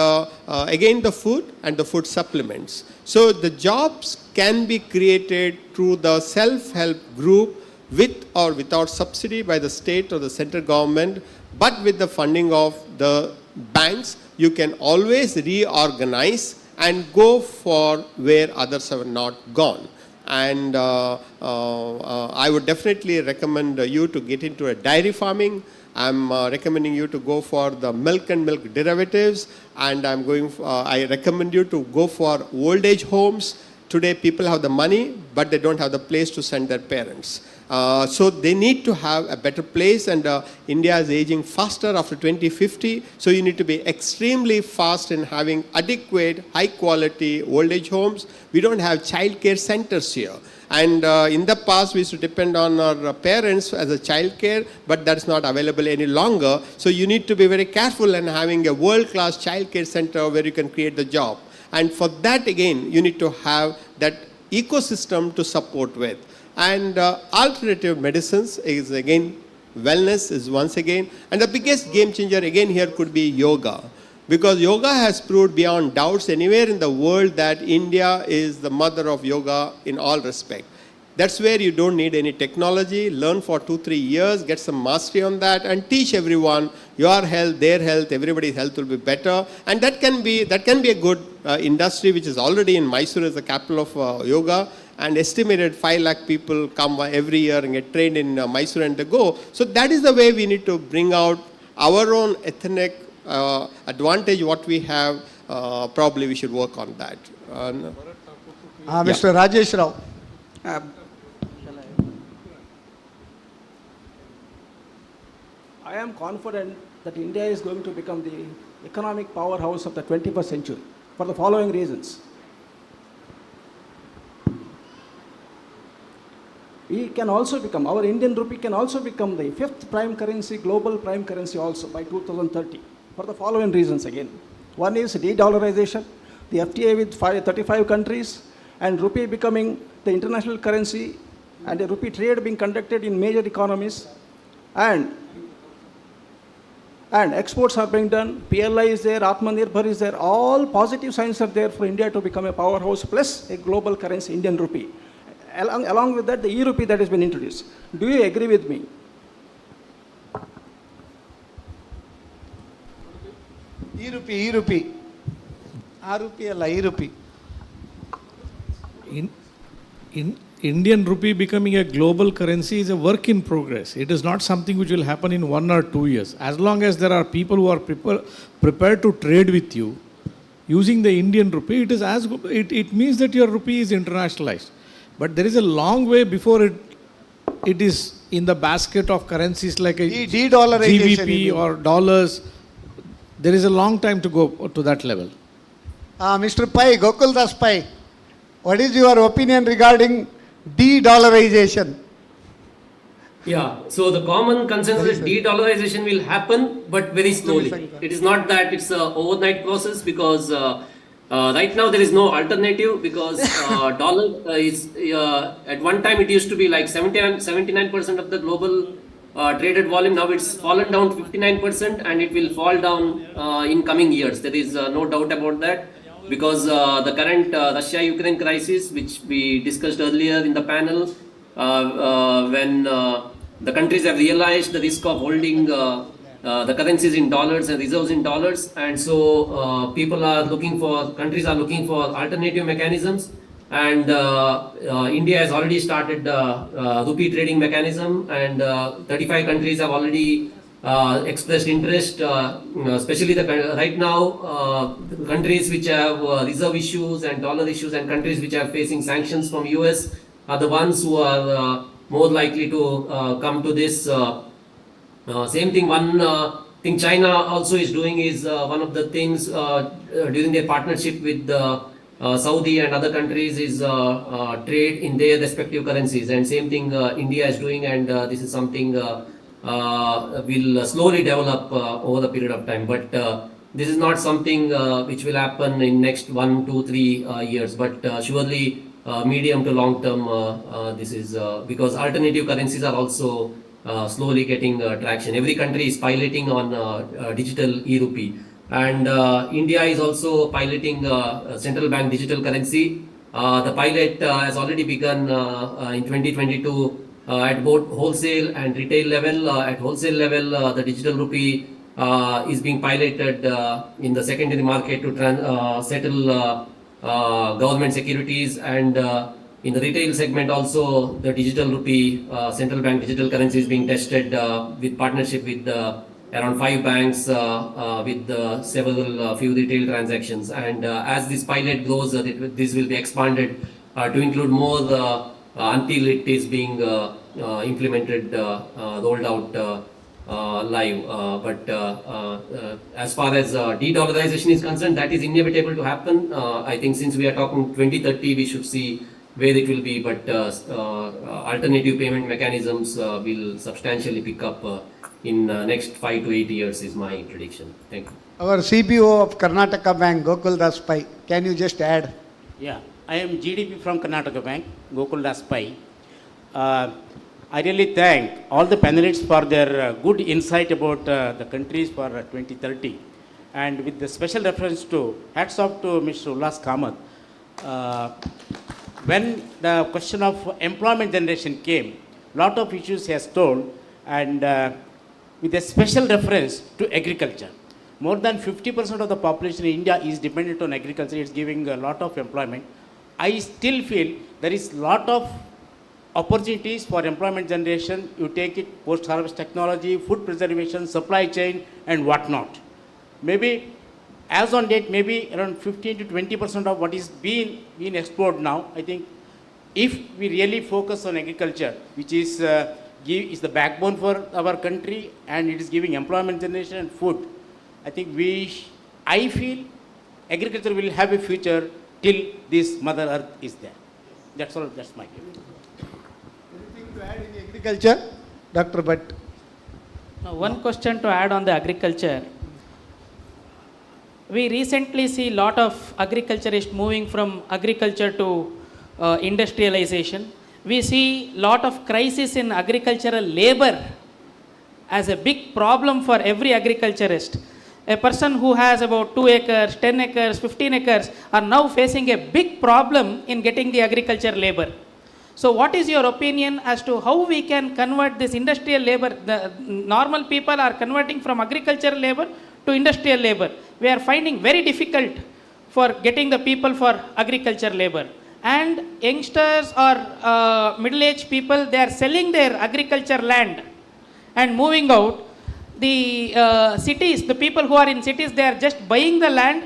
again, the food and the food supplements. So the jobs can be created through the self-help group with or without subsidy by the state or the central government, but with the funding of the banks, you can always reorganize and go for where others have not gone. And I would definitely recommend you to get into a dairy farming. I'm recommending you to go for the milk and milk derivatives, and I recommend you to go for old age homes. Today people have the money, but they don't have the place to send their parents. So they need to have a better place, and India is aging faster after 2050. So you need to be extremely fast in having adequate, high quality old age homes. We don't have child care centers here. And in the past, we used to depend on our parents as a child care, but that's not available any longer. So you need to be very careful in having a world-class child care center where you can create the job. And for that, again, you need to have that ecosystem to support with. And alternative medicines is, again, wellness is once again. And the biggest game changer, again, here could be yoga. Because yoga has proved beyond doubts anywhere in the world that India is the mother of yoga in all respect. That's where you don't need any technology. Learn for 2-3 years, get some mastery on that, and teach everyone your health, their health, everybody's health will be better. And that can be a good industry, which is already in Mysore as the capital of yoga. And estimated 5 lakh people come every year and get trained in Mysore and they go. So that is the way we need to bring out our own ethnic advantage, what we have. Probably we should work on that. Mr. Rajesh Rao. I am confident that India is going to become the economic powerhouse of the 21st century for the following reasons. We can also become, our Indian rupee can also become the 5th prime currency, global prime currency also by 2030 for the following reasons again. One is de-dollarization, the FTA with 35 countries, and rupee becoming the international currency, and the rupee trade being conducted in major economies, and exports are being done, PLI is there, Atmanirbhar is there, all positive signs are there for India to become a powerhouse, plus a global currency, Indian rupee. Along with that, the e-rupee that has been introduced. Do you agree with me? E-rupee. A-rupee alla, e-rupee. In Indian rupee becoming a global currency is a work in progress. It is not something which will happen in 1 or 2 years. As long as there are people who are prepared to trade with you using the Indian rupee, it means that your rupee is internationalized. But there is a long way before it is in the basket of currencies like a GBP or dollars. There is a long time to go to that level. Mr. Pai, Gokul Das Pai, what is your opinion regarding de-dollarization? Yeah, so the common consensus is de-dollarization will happen, but very slowly. It is not that it's an overnight process, because right now there is no alternative, because dollar is, at one time it used to be like 79% of the global traded volume. Now it's fallen down to 59%, and it will fall down in coming years. There is no doubt about that, because the current Russia-Ukraine crisis, which we discussed earlier in the panel, when the countries have realized the risk of holding the currencies in dollars and reserves in dollars, and so countries are looking for alternative mechanisms, and India has already started rupee trading mechanism, and 35 countries have already expressed interest, especially right now the countries which have reserve issues and dollar issues, and countries which are facing sanctions from US are the ones who are more likely to come to this. Same thing, one thing China also is doing is one of the things during their partnership with Saudi and other countries is trade in their respective currencies, and same thing India is doing, and this is something will slowly develop over the period of time. But this is not something which will happen in next 1, 2, 3 years, but surely medium to long term this is because alternative currencies are also slowly getting traction. Every country is piloting on digital e-rupee, and India is also piloting central bank digital currency. The pilot has already begun in 2022 at both wholesale and retail level. At wholesale level, the digital rupee is being piloted in the secondary market to settle government securities, and in the retail segment also the digital rupee central bank digital currency is being tested with partnership with around 5 banks with several few retail transactions, and as this pilot grows this will be expanded to include more until it is being implemented, rolled out live. But as far as de-dollarization is concerned, that is inevitable to happen. I think since we are talking 2030, we should see where it will be, but alternative payment mechanisms will substantially pick up in next 5 to 8 years is my prediction. Thank you. Our CPO of Karnataka Bank, Gokul Das Pai, can you just add? Yeah, I am GDP from Karnataka Bank, Gokul Das Pai. I really thank all the panelists for their good insight about the countries for 2030. And with the special reference to, hats off to Mr. Ullas Kamath. When the question of employment generation came, lot of issues he has told, and with a special reference to agriculture. More than 50% of the population in India is dependent on agriculture. It's giving a lot of employment. I still feel there is lot of opportunities for employment generation. You take it post-harvest technology, food preservation, supply chain, and whatnot. Maybe, as on date, maybe around 15 to 20% of what is being explored now. I think if we really focus on agriculture, which is the backbone for our country, and it is giving employment generation and food, I think I feel agriculture will have a future till this Mother Earth is there. That's all, that's my view. Anything to add in agriculture? Dr. Bhatt. Now, one question to add on the agriculture. We recently see a lot of agriculturists moving from agriculture to industrialization. We see a lot of crisis in agricultural labor as a big problem for every agriculturist. A person who has about 2 acres, 10 acres, 15 acres are now facing a big problem in getting the agriculture labor. So what is your opinion as to how we can convert this industrial labor? The normal people are converting from agricultural labor to industrial labor. We are finding very difficult for getting the people for agriculture labor. And youngsters or middle-aged people, they are selling their agriculture land and moving out. The cities, the people who are in cities, they are just buying the land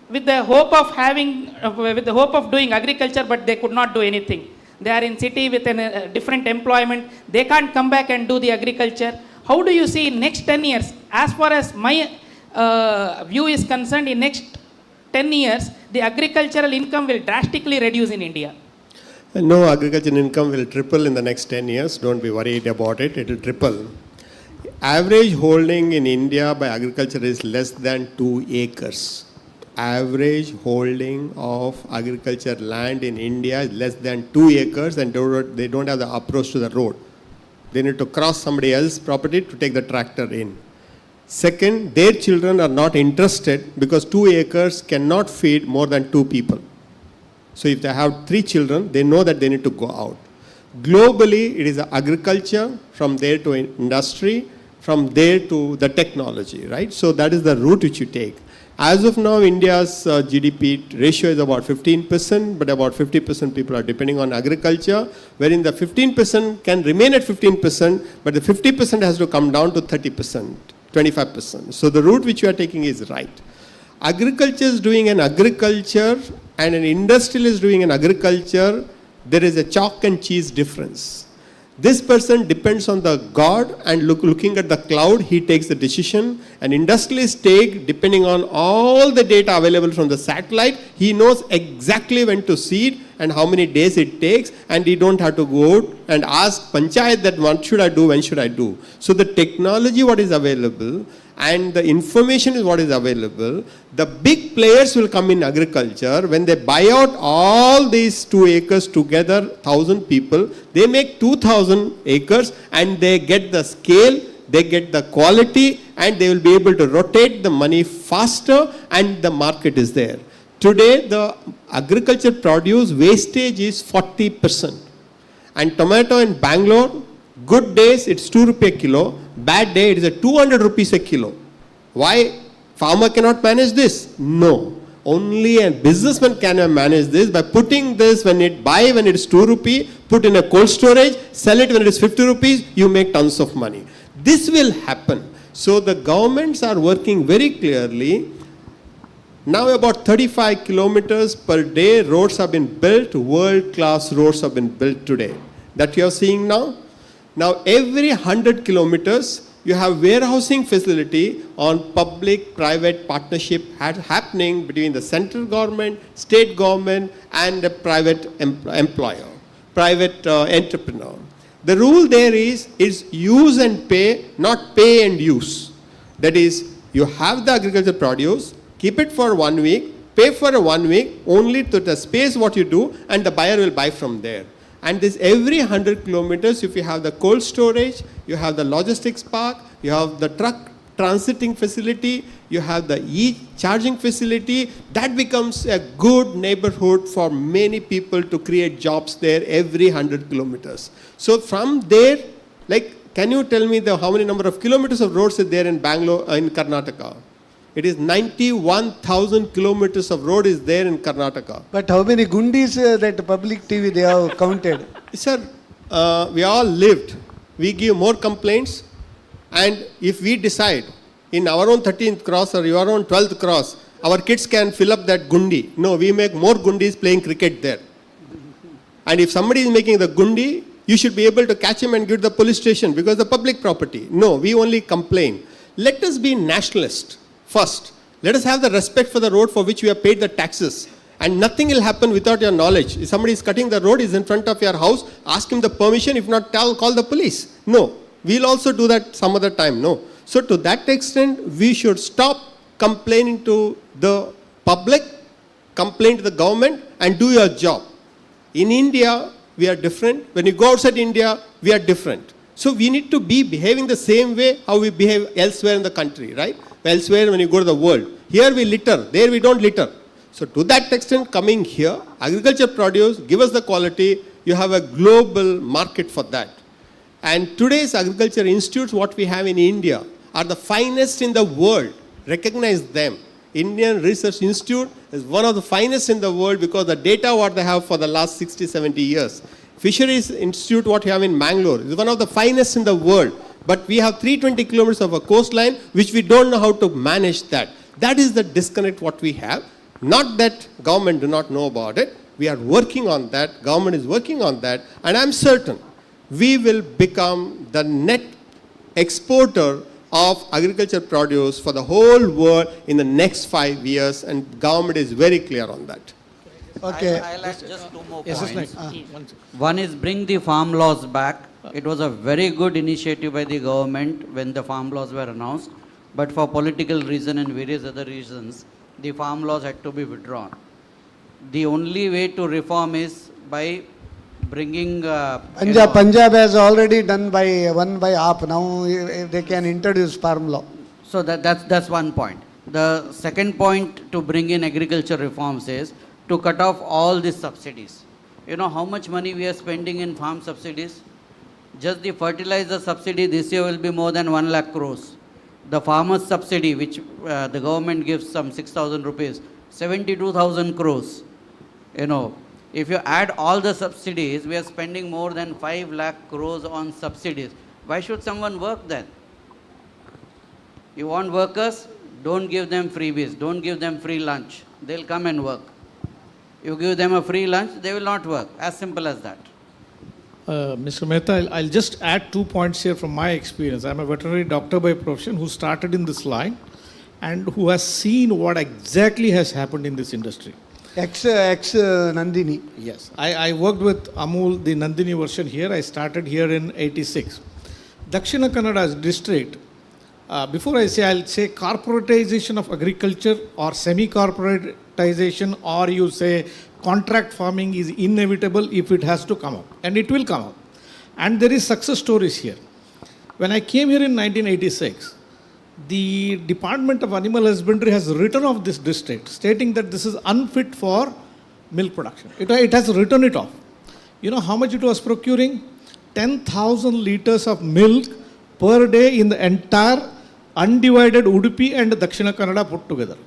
with the hope of doing agriculture, but they could not do anything. They are in city with a different employment. They can't come back and do the agriculture. How do you see in next 10 years? As far as my view is concerned, in next 10 years, the agricultural income will drastically reduce in India. No, agricultural income will triple in the next 10 years. Don't be worried about it. It will triple. Average holding in India by agriculture is less than 2 acres. Average holding of agriculture land in India is less than 2 acres, and they don't have the approach to the road. They need to cross somebody else's property to take the tractor in. Second, their children are not interested because 2 acres cannot feed more than 2 people. So if they have 3 children, they know that they need to go out. Globally, it is agriculture, from there to industry, from there to the technology, right? So that is the route which you take. As of now, India's GDP ratio is about 15%, but about 50% people are depending on agriculture, wherein the 15% can remain at 15%, but the 50% has to come down to 30%, 25%. So the route which you are taking is right. Agriculture is doing an agriculture and an industrial is doing an agriculture. There is a chalk and cheese difference. This person depends on the God and looking at the cloud, he takes the decision. An industrialist depending on all the data available from the satellite, he knows exactly when to seed and how many days it takes, and he don't have to go out and ask Panchayat that what should I do, when should I do. So the technology what is available and the information is what is available. The big players will come in agriculture. When they buy out all these 2 acres together, 1,000 people, they make 2,000 acres and they get the scale, they get the quality, and they will be able to rotate the money faster, and the market is there. Today, the agriculture produce wastage is 40%. And tomato in Bangalore, good days it's 2 rupee a kilo, bad day it is a 200 rupees a kilo. Why? Farmer cannot manage this? No. Only a businessman can manage this by putting this when it's 2 rupee, put in a cold storage, sell it when it is 50 rupees, you make tons of money. This will happen. So the governments are working very clearly. Now about 35 kilometers per day roads have been built, world-class roads have been built today. That you are seeing now. Now every 100 kilometers you have warehousing facility on public-private partnership happening between the central government, state government and the private employer, private entrepreneur. The rule there is use and pay, not pay and use. That is, you have the agricultural produce, keep it for 1 week, pay for 1 week, only to the space what you do, and the buyer will buy from there. And this every 100 kilometers, if you have the cold storage, you have the logistics park, you have the truck transiting facility, you have the e-charging facility, that becomes a good neighborhood for many people to create jobs there every 100 kilometers. So from there, like, can you tell me how many number of kilometers of roads is there in Bangalore, in Karnataka? It is 91,000 kilometers of road is there in Karnataka. But how many gundis that public TV they have counted? Sir, we all lived. We give more complaints, and if we decide in our own 13th cross or your own 12th cross, our kids can fill up that gundi. No, we make more gundis playing cricket there. And if somebody is making the gundi, you should be able to catch him and give the police station because the public property. No, we only complain. Let us be nationalist. First, let us have the respect for the road for which we have paid the taxes. And nothing will happen without your knowledge. If somebody is cutting the road, is in front of your house, ask him the permission. If not, call the police. No. We'll also do that some other time. No. So to that extent, we should stop complaining to the public, complain to the government, and do your job. In India, we are different. When you go outside India, we are different. So we need to be behaving the same way how we behave elsewhere in the country, right? Elsewhere when you go to the world. Here we litter, there we don't litter. So to that extent, coming here, agriculture produce, give us the quality, you have a global market for that. And today's agriculture institutes, what we have in India, are the finest in the world. Recognize them. Indian Research Institute is one of the finest in the world because the data what they have for the last 60, 70 years. Fisheries Institute, what we have in Bangalore, is one of the finest in the world. But we have 320 kilometers of a coastline, which we don't know how to manage that. That is the disconnect what we have. Not that government do not know about it. We are working on that. Government is working on that. And I'm certain we will become the net exporter of agriculture produce for the whole world in the next 5 years. And government is very clear on that. Okay. I'll add just 2 more Yes, points. yes, One is bring the farm laws back. It was a very good initiative by the government when the farm laws were announced. But for political reason and various other reasons, the farm laws had to be withdrawn. The only way to reform is by bringing... Punjab has already done one by half. Now they can introduce farm law. So that's one point. The second point to bring in agriculture reforms is to cut off all these subsidies. You know how much money we are spending in farm subsidies? Just the fertilizer subsidy this year will be more than 1 lakh crores. The farmers' subsidy, which the government gives some 6,000 rupees, 72,000 crores. You know, if you add all the subsidies, we are spending more than 5 lakh crores on subsidies. Why should someone work then? You want workers? Don't give them freebies. Don't give them free lunch. They'll come and work. You give them a free lunch, they will not work. As simple as that. Mr. Mehta, I'll just add 2 points here from my experience. I'm a veterinary doctor by profession who started in this line and who has seen what exactly has happened in this industry. Ex Nandini. Yes, I worked with Amul, the Nandini version here. I started here in 86. Dakshina Kannada district, before I'll say corporatization of agriculture or semi-corporatization, or you say contract farming is inevitable if it has to come up, and it will come up. And there is success stories here. When I came here in 1986, the Department of Animal Husbandry has written off this district, stating that this is unfit for milk production. It has written it off. You know how much it was procuring? 10,000 liters of milk per day in the entire undivided Udupi and Dakshina Kannada put together.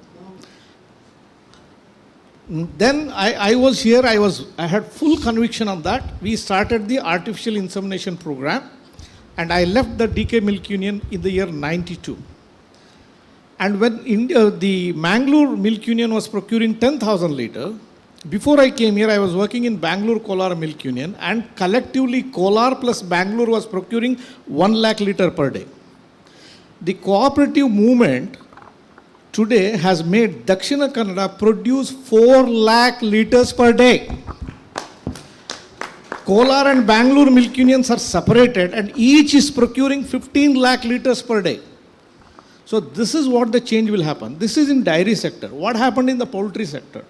Then I was here, I had full conviction on that. We started the artificial insemination program, and I left the DK Milk Union in the year 92. And when the Mangalore Milk Union was procuring 10,000 liters, before I came here, I was working in Bangalore Kolar Milk Union, and collectively Kolar plus Bangalore was procuring 1 lakh liter per day. The cooperative movement today has made Dakshina Kannada produce 4 lakh liters per day. Kolar and Bangalore milk unions are separated and each is procuring 15 lakh liters per day. So this is what the change will happen. This is in dairy sector. What happened in the poultry sector?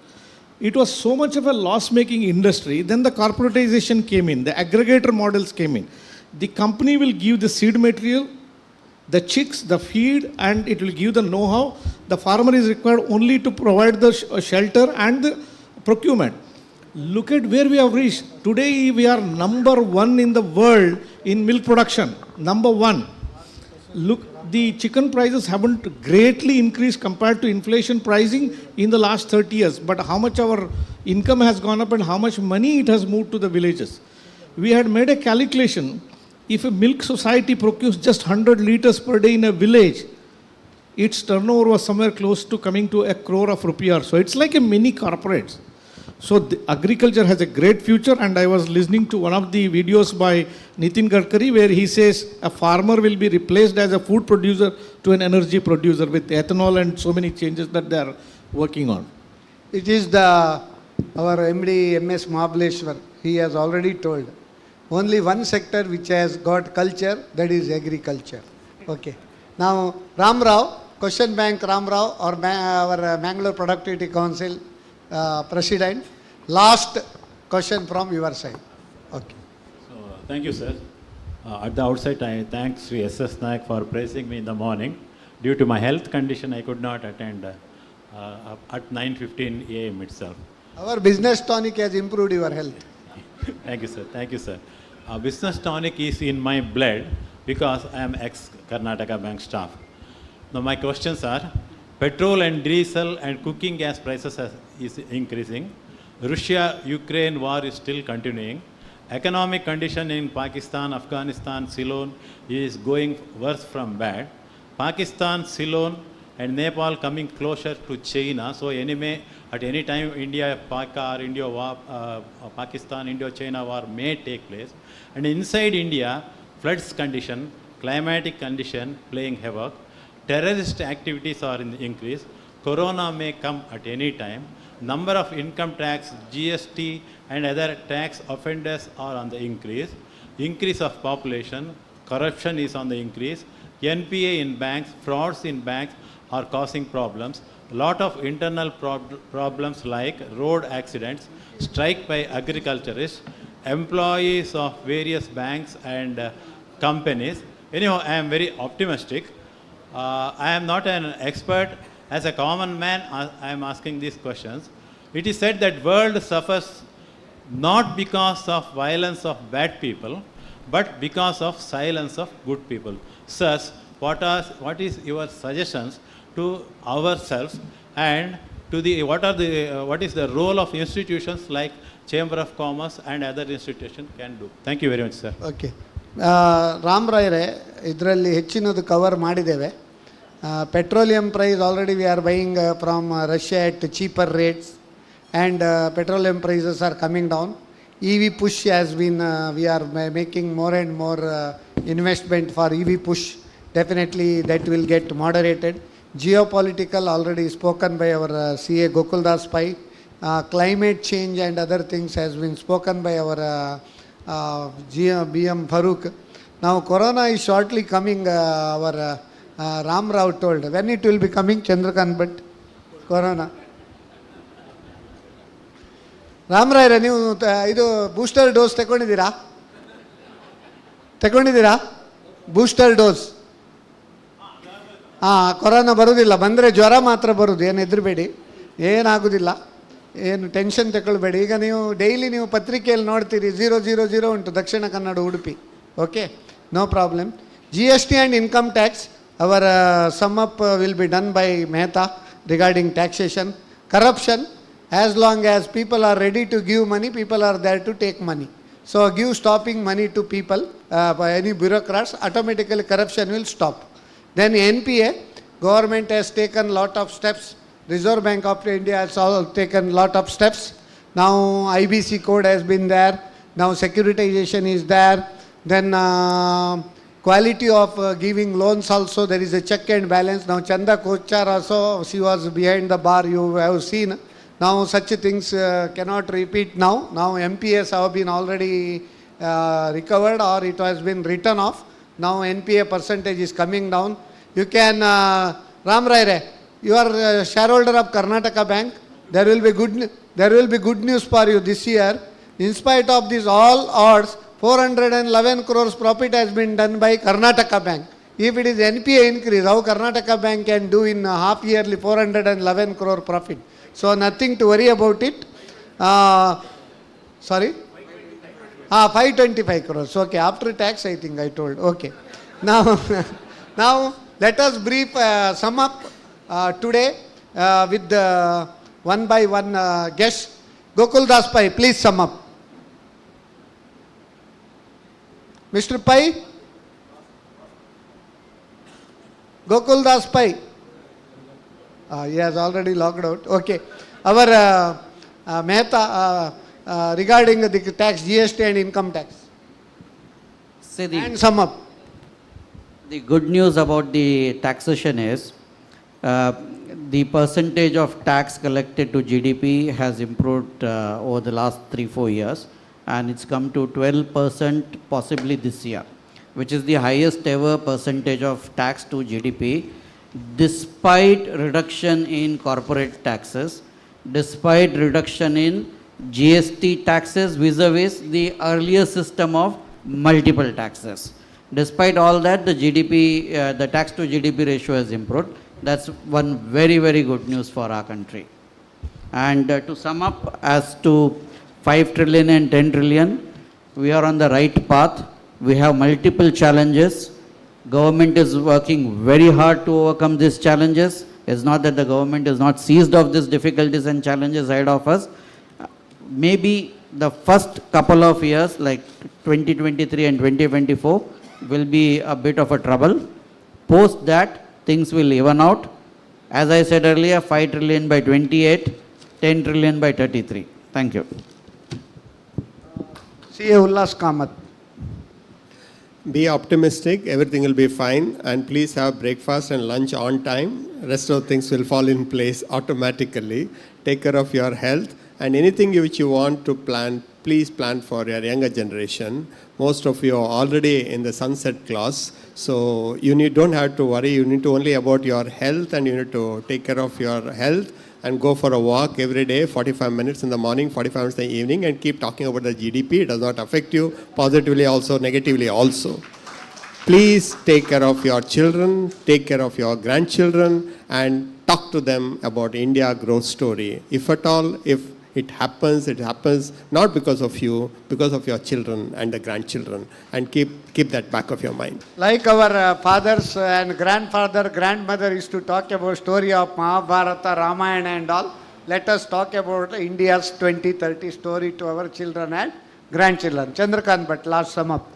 It was so much of a loss-making industry, then the corporatization came in, the aggregator models came in. The company will give the seed material, the chicks, the feed, and it will give the know-how. The farmer is required only to provide the shelter and the procurement. Look at where we have reached. Today we are number 1 in the world in milk production. Number 1. Look, the chicken prices haven't greatly increased compared to inflation pricing in the last 30 years. But how much our income has gone up and how much money it has moved to the villages. We had made a calculation. If a milk society procures just 100 liters per day in a village, its turnover was somewhere close to coming to 1 crore of rupees. So it's like a mini corporate. So the agriculture has a great future, and I was listening to one of the videos by Nitin Gadkari where he says a farmer will be replaced as a food producer to an energy producer with ethanol and so many changes that they are working on. It is our MD MS Mahabaleshwar. He has already told. Only one sector which has got culture, that is agriculture. Okay. Now, Ram Rao, Question Bank Ram Rao, or our Mangalore Productivity Council President. Last question from your side. Okay. So, thank you, sir. At the outset, I thank Sri S.S. Naik for praising me in the morning. Due to my health condition, I could not attend at 9:15 a.m. itself. Our business tonic has improved your health. Thank you, sir. Thank you, sir. Business tonic is in my blood because I am ex-Karnataka Bank staff. Now, my questions are, petrol and diesel and cooking gas prices is increasing. Russia-Ukraine war is still continuing. Economic condition in Pakistan, Afghanistan, Ceylon is going worse from bad. Pakistan, Ceylon and Nepal coming closer to China. So anyway, at any time, Pakistan, India-China war may take place. And inside India, floods condition, climatic condition playing havoc. Terrorist activities are in increase. Corona may come at any time. Number of income tax, GST and other tax offenders are on the increase. Increase of population, corruption is on the increase. NPA in banks, frauds in banks are causing problems. A lot of internal problems like road accidents, strike by agriculturists, employees of various banks and companies. Anyhow, I am very optimistic. I am not an expert. As a common man, I am asking these questions. It is said that world suffers not because of violence of bad people, but because of silence of good people. Sirs, what is your suggestions to ourselves and to what is the role of institutions like Chamber of Commerce and other institutions can do? Thank you very much, sir. Okay Ram ರಾಯ್ರೆ, ಇದರಲ್ಲಿ ಹೆಚ್ಚಿನದು cover ಮಾಡಿದ್ದೇವೆ. Petroleum price already we are buying from Russia at cheaper rates and petroleum prices are coming down. EV push has been, we are making more and more investment for EV push. Definitely that will get moderated. Geopolitical already spoken by our CA Gokuldas Pai. Climate change and other things has been spoken by our BM Farooq. Now Corona is shortly coming, our Ram Rao told. When it will be coming, Chandrakant, but Corona. ರಾಮರಾಯರೇ, ನೀವು ಇದು booster dose ತಗೊಂಡಿದ್ದೀರಾ? Booster dose? ಹಾಂ, corona ಬರೋದಿಲ್ಲ, ಬಂದರೆ ಜ್ವರ ಮಾತ್ರ ಬರೋದು, ಏನು ಹೆದರಬೇಡಿ, ಏನಾಗೋದಿಲ್ಲ, ಏನು ಟೆನ್ಷನ್ ತಗೊಳ್ಬೇಡಿ. ಈಗ ನೀವು ಡೈಲಿ ನೀವು ಪತ್ರಿಕೆಯಲ್ಲಿ ನೋಡ್ತೀರಿ 000 ಉಂಟು Dakshina Kannada Udupi. Okay, no problem. GST and income tax, our sum up will be done by Mehta regarding taxation. Corruption, as long as people are ready to give money, people are there to take money. So give stopping money to people by any bureaucrats, automatically corruption will stop. Then NPA, government has taken lot of steps. Reserve Bank of India has also taken lot of steps. Now IBC code has been there. Now securitization is there. Then quality of giving loans also, there is a check and balance. Now Chanda Kochar also, she was behind the bar, you have seen. Now such things cannot repeat now. Now MPS have been already recovered or it has been written off. Now NPA percentage is coming down. You can, Ram Raire, you are shareholder of Karnataka Bank. There will be good news for you this year. In spite of these all odds, 411 crores profit has been done by Karnataka Bank. If it is NPA increase, how Karnataka Bank can do in half yearly 411 crore profit? So nothing to worry about it. Sorry? 525 crores. Okay, after tax I think I told. Okay. Now let us brief sum up today with the one by one guest. Gokuldas Pai, please sum up. Mr. Pai? Gokuldas Pai? He has already logged out. Okay. Our Mehta regarding the tax, GST and income tax. And sum up. The good news about the taxation is the percentage of tax collected to GDP has improved over the last 3-4 years, and it's come to 12% possibly this year, which is the highest ever percentage of tax to GDP. Despite reduction in corporate taxes, despite reduction in GST taxes vis-a-vis the earlier system of multiple taxes. Despite all that, the GDP, the tax to GDP ratio has improved. That's one very, very good news for our country. And to sum up, as to 5 trillion and 10 trillion, we are on the right path. We have multiple challenges. Government is working very hard to overcome these challenges. It's not that the government is not seized of these difficulties and challenges ahead of us. Maybe the first couple of years, like 2023 and 2024, will be a bit of a trouble. Post that, things will even out. As I said earlier, 5 trillion by 28, 10 trillion by 33. Thank you. CA Ullas Kamath. Be optimistic, everything will be fine, and please have breakfast and lunch on time. Rest of things will fall in place automatically. Take care of your health, and anything which you want to plan, please plan for your younger generation. Most of you are already in the sunset clause, so you don't have to worry. You need to only about your health, and you need to take care of your health and go for a walk every day, 45 minutes in the morning, 45 minutes in the evening, and keep talking about the GDP. It does not affect you positively also, negatively also. Please take care of your children, take care of your grandchildren, and talk to them about India growth story. If at all, if It happens not because of you, because of your children and the grandchildren. And keep that back of your mind. Like our fathers and grandmother used to talk about story of Mahabharata, Ramayana and all. Let us talk about India's 2030 story to our children and grandchildren. Chandrakant, but last sum up.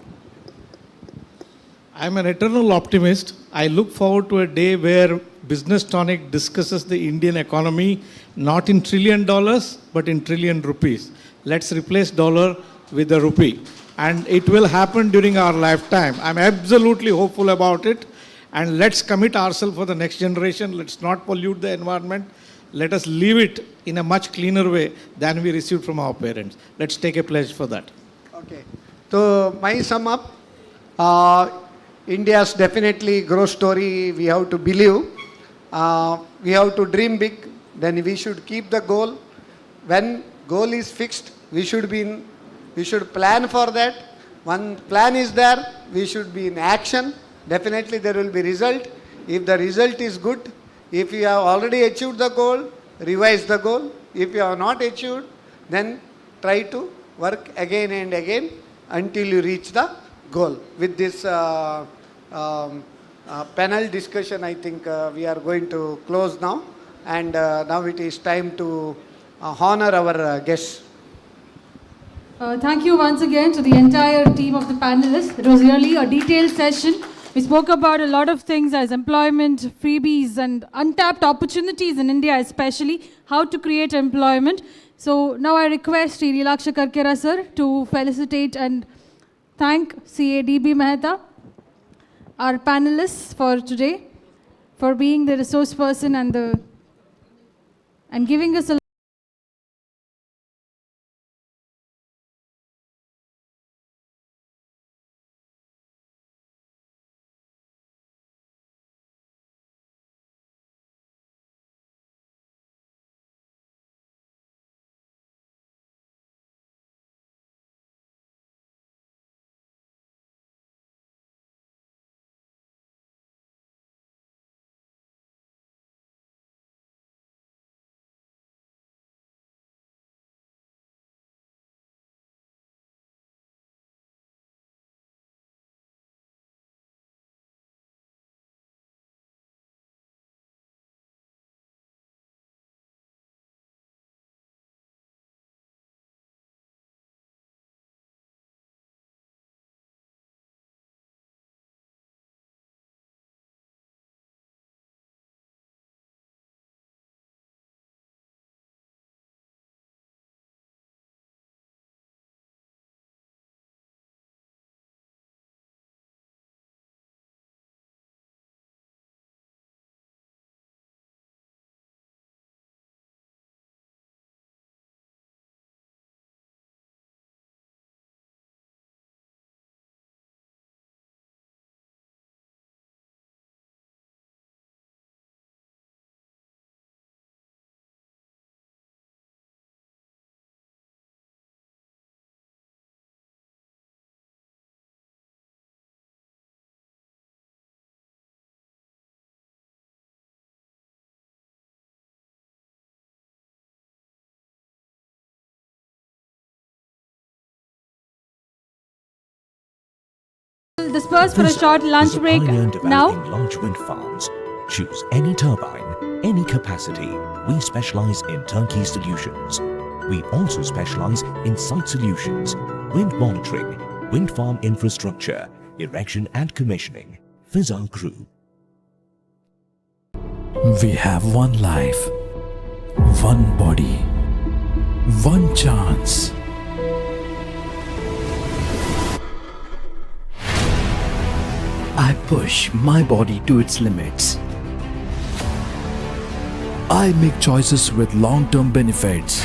I'm an eternal optimist. I look forward to a day where Business Tonic discusses the Indian economy not in $1 trillion, but in trillion rupees. Let's replace dollar with the rupee. And it will happen during our lifetime. I'm absolutely hopeful about it. And let's commit ourselves for the next generation. Let's not pollute the environment. Let us leave it in a much cleaner way than we received from our parents. Let's take a pledge for that. Okay. So my sum up, India's definitely growth story we have to believe. We have to dream big. Then we should keep the goal. When goal is fixed, we should plan for that. When plan is there, we should be in action. Definitely there will be result. If the result is good, if you have already achieved the goal, revise the goal. If you have not achieved, then try to work again and again until you reach the goal. With this panel discussion, I think we are going to close now. And now it is time to honor our guests. Thank you once again to the entire team of the panelists. It was really a detailed session. We spoke about a lot of things as employment, freebies, and untapped opportunities in India, especially how to create employment. So now I request Sri Lilaksha Karkera sir to felicitate and thank CADB Mehta, our panelists for today, for being the resource person and giving us a disperse for a short lunch break now. Large wind farms. Choose any turbine, any capacity. We specialize in turnkey solutions. We also specialize in site solutions, wind monitoring, wind farm infrastructure, erection and commissioning. Fizan Group. We have one life, one body, one chance. I push my body to its limits. I make choices with long-term benefits.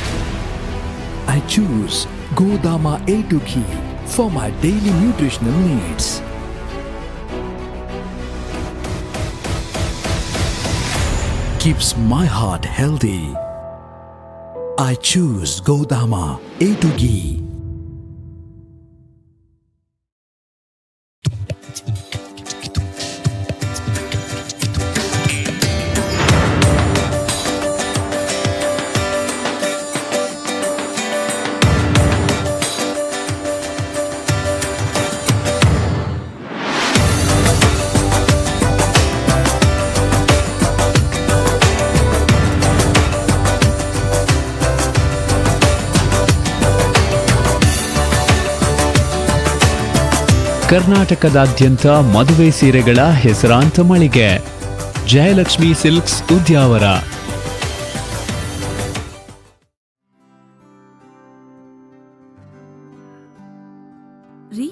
I choose Godama A2 Ghee for my daily nutritional needs. Keeps my heart healthy. I choose Godama A2 Ghee. ಕರ್ನಾಟಕದಾದ್ಯಂತ ಮದುವೆ ಸೀರೆಗಳ ಹೆಸರಾಂತ ಮಳಿಗೆ Jayalakshmi silks Udyavara. ರೀ,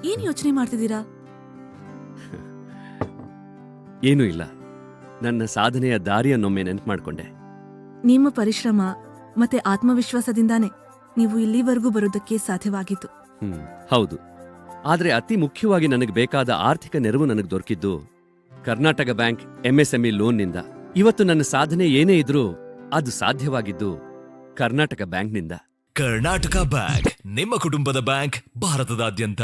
ಏನ್ ಯೋಚನೆ ಮಾಡ್ತಿದ್ದೀರಾ? ಏನೂ ಇಲ್ಲ, ನನ್ನ ಸಾಧನೆಯ ದಾರಿಯನ್ನೊಮ್ಮೆ ನೆನಪು ಮಾಡ್ಕೊಂಡೆ. ನಿಮ್ಮ ಪರಿಶ್ರಮ ಮತ್ತೆ ಆತ್ಮವಿಶ್ವಾಸದಿಂದಾನೇ ನೀವು ಇಲ್ಲಿವರೆಗೂ ಬರೋದಕ್ಕೆ ಸಾಧ್ಯವಾಗಿತ್ತು. ಹೌದು, ಆದ್ರೆ ಅತಿ ಮುಖ್ಯವಾಗಿ ನನಗೆ ಬೇಕಾದ ಆರ್ಥಿಕ ನೆರವು ನನಗೆ ದೊರಕಿದ್ದು ಕರ್ನಾಟಕ ಬ್ಯಾಂಕ್ MSME ಲೋನ್ನಿಂದ. ಇವತ್ತು ನನ್ನ ಸಾಧನೆ ಏನೇ ಇದ್ರೂ ಅದು ಸಾಧ್ಯವಾಗಿದ್ದು ಕರ್ನಾಟಕ ಬ್ಯಾಂಕ್ನಿಂದ. ಕರ್ನಾಟಕ ಬ್ಯಾಂಕ್, ನಿಮ್ಮ ಕುಟುಂಬದ ಬ್ಯಾಂಕ್, ಭಾರತದಾದ್ಯಂತ.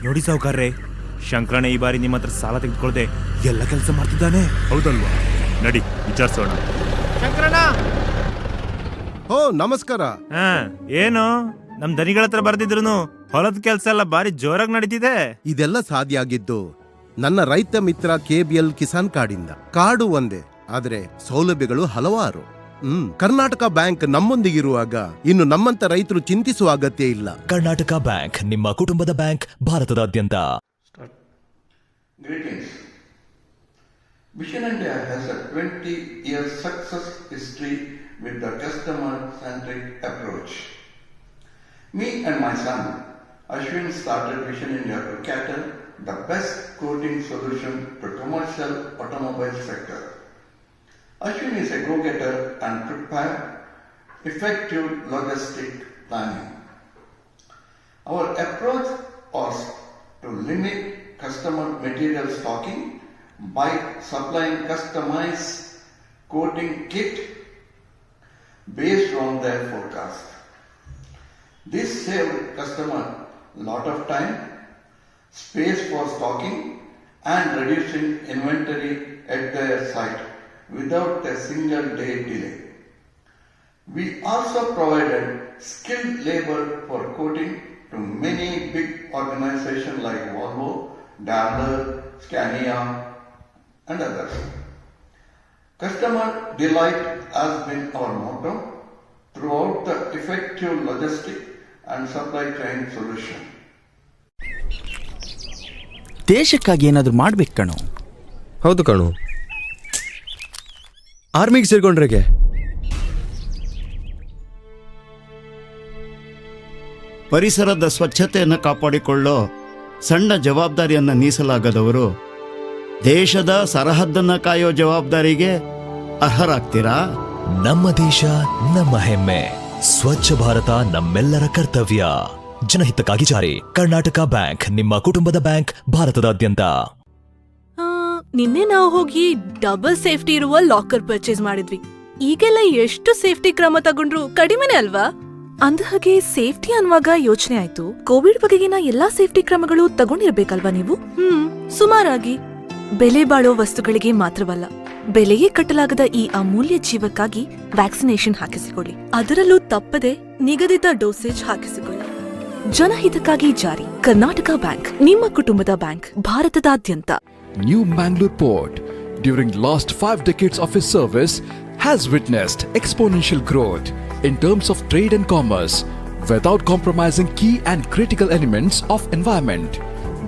ನೋಡಿ ಸಾವುಕಾರ್ರೆ, ಶಂಕರಣ್ಣ ಈ ಬಾರಿ ನಿಮ್ಮ ಹತ್ರ ಸಾಲ ತೆಗೆದುಕೊಳ್ಳದೆ ಎಲ್ಲ ಕೆಲಸ ಮಾಡ್ತಿದ್ದಾನೆ, ಹೌದಲ್ವಾ? ನಡಿ ವಿಚಾರಿಸೋಣ. ಶಂಕರಣ್ಣ, ಓ ನಮಸ್ಕಾರ. ಏನು ನಮ್ ದನಿಗಳ ಹತ್ರ ಬರ್ದಿದ್ರು ಹೊಲದ ಕೆಲಸ ಎಲ್ಲ ಬಾರಿ ಜೋರಾಗಿ ನಡೀತಿದೆ. ಇದೆಲ್ಲ ಸಾಧ್ಯ ಆಗಿದ್ದು ನನ್ನ ರೈತ ಮಿತ್ರ KBL ಕಿಸಾನ್ ಕಾರ್ಡಿಂದ. ಕಾರ್ಡು ಒಂದೇ, ಆದ್ರೆ ಸೌಲಭ್ಯಗಳು ಹಲವಾರು. ಕರ್ನಾಟಕ ಬ್ಯಾಂಕ್ ನಮ್ಮೊಂದಿಗಿರುವಾಗ ಇನ್ನು ನಮ್ಮಂತ ರೈತರು ಚಿಂತಿಸುವ ಅಗತ್ಯ ಇಲ್ಲ. ಕರ್ನಾಟಕ ಬ್ಯಾಂಕ್, ನಿಮ್ಮ ಕುಟುಂಬದ ಬ್ಯಾಂಕ್, ಭಾರತದಾದ್ಯಂತ. Greetings. Vision India has a 20-year success history with the customer-centric approach. Me and my son, Ashwin, started Vision India to cater the best coating solution to commercial automobile sector. Ashwin is a go-getter and prepared effective logistic planning. Our approach was to limit customer material stocking by supplying customized coating kit based on their forecast. This saved customer lot of time, space for stocking and reducing inventory at their site without a single day delay. We also provided skilled labor for coating to many big organizations like Volvo, Daimler, Scania and others. Customer delight has been our motto throughout the effective logistic and supply chain solution. ದೇಶಕ್ಕಾಗಿ ಏನಾದರೂ ಮಾಡ್ಬೇಕು ಕಣೋ. ಹೌದು ಕಣೋ. ಆರ್ಮಿಗೆ ಸೇರ್ಕೊಂಡ್ರೆಗೆ ಪರಿಸರದ ಸ್ವಚ್ಛತೆಯನ್ನು ಕಾಪಾಡಿಕೊಳ್ಳೋ ಸಣ್ಣ ಜವಾಬ್ದಾರಿಯನ್ನು ನೀಸಲಾಗದವರು ದೇಶದ ಸರಹದ್ದನ್ನು ಕಾಯೋ ಜವಾಬ್ದಾರಿಗೆ ಅರ್ಹರಾಗ್ತೀರಾ? ನಮ್ಮ ದೇಶ, ನಮ್ಮ ಹೆಮ್ಮೆ. ಸ್ವಚ್ಛ ಭಾರತ ನಮ್ಮೆಲ್ಲರ ಕರ್ತವ್ಯ. ಜನಹಿತಕ್ಕಾಗಿ ಜಾರಿ. ಕರ್ನಾಟಕ ಬ್ಯಾಂಕ್, ನಿಮ್ಮ ಕುಟುಂಬದ ಬ್ಯಾಂಕ್, ಭಾರತದಾದ್ಯಂತ. ನಿನ್ನೆ ನಾವು ಹೋಗಿ ಡಬಲ್ ಸೇಫ್ಟಿ ಇರುವ ಲಾಕರ್ ಪರ್ಚೇಸ್ ಮಾಡಿದ್ವಿ. ಈಗೆಲ್ಲ ಎಷ್ಟು ಸೇಫ್ಟಿ ಕ್ರಮ ತಗೊಂಡ್ರು ಕಡಿಮೆನೆ ಅಲ್ವಾ? ಅಂದಹಾಗೆ ಸೇಫ್ಟಿ ಅನ್ನುವಾಗ ಯೋಚನೆ ಆಯ್ತು, ಕೋವಿಡ್ ಬಗೆಗಿನ ಎಲ್ಲಾ ಸೇಫ್ಟಿ ಕ್ರಮಗಳು ತಗೊಂಡಿರ್ಬೇಕಲ್ವಾ ನೀವು? ಸುಮಾರಾಗಿ. ಬೆಲೆ ಬಾಳೋ ವಸ್ತುಗಳಿಗೆ ಮಾತ್ರವಲ್ಲ, ಬೆಲೆಯೇ ಕಟ್ಟಲಾಗದ ಈ ಅಮೂಲ್ಯ ಜೀವಕ್ಕಾಗಿ ವ್ಯಾಕ್ಸಿನೇಷನ್ ಹಾಕಿಸಿಕೊಳ್ಳಿ. ಅದರಲ್ಲೂ ತಪ್ಪದೆ ನಿಗದಿತ ಡೋಸೇಜ್ ಹಾಕಿಸಿಕೊಳ್ಳಿ. ಜನಹಿತಕ್ಕಾಗಿ ಜಾರಿ. ಕರ್ನಾಟಕ ಬ್ಯಾಂಕ್, ನಿಮ್ಮ ಕುಟುಂಬದ ಬ್ಯಾಂಕ್, ಭಾರತದಾದ್ಯಂತ. New Mangalore Port, during last 5 decades of its service, has witnessed exponential growth in terms of trade and commerce without compromising key and critical elements of environment.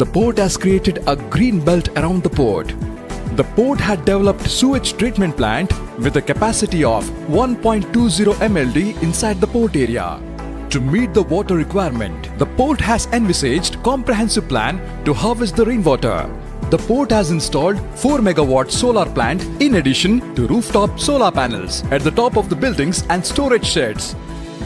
The port has created a green belt around the port. The port had developed sewage treatment plant with a capacity of 1.20 MLD inside the port area. To meet the water requirement, the port has envisaged comprehensive plan to harvest the rainwater. The port has installed 4 megawatt solar plant in addition to rooftop solar panels at the top of the buildings and storage sheds.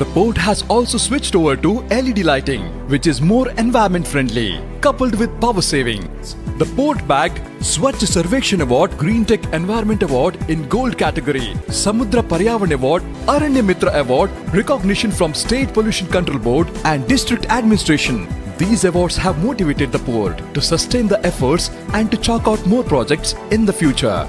The port has also switched over to LED lighting, which is more environment friendly, coupled with power savings. The port bagged Swachh Sarvekshan Award, Green Tech Environment Award in Gold category, Samudra Paryavan Award, Aranya Mitra Award, recognition from State Pollution Control Board and District Administration. These awards have motivated the port to sustain the efforts and to chalk out more projects in the future.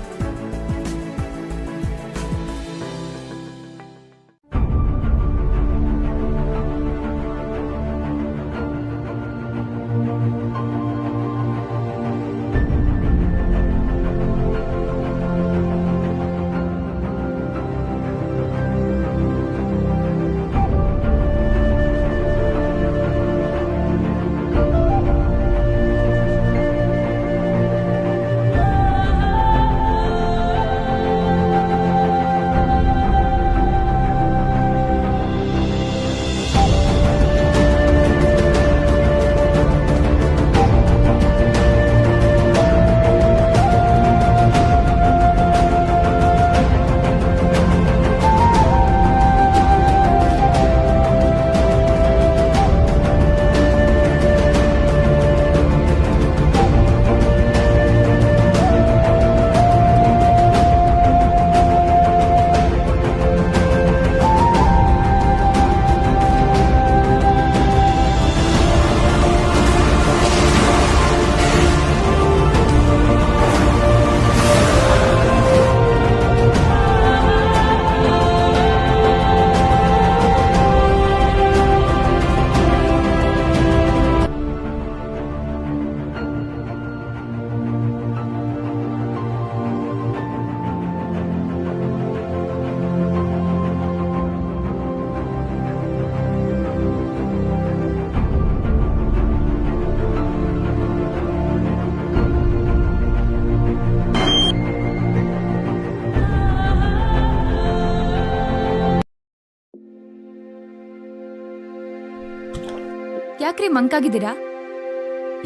ಯಾಕ್ರಿ ಮಂಕಾಗಿದ್ದೀರಾ?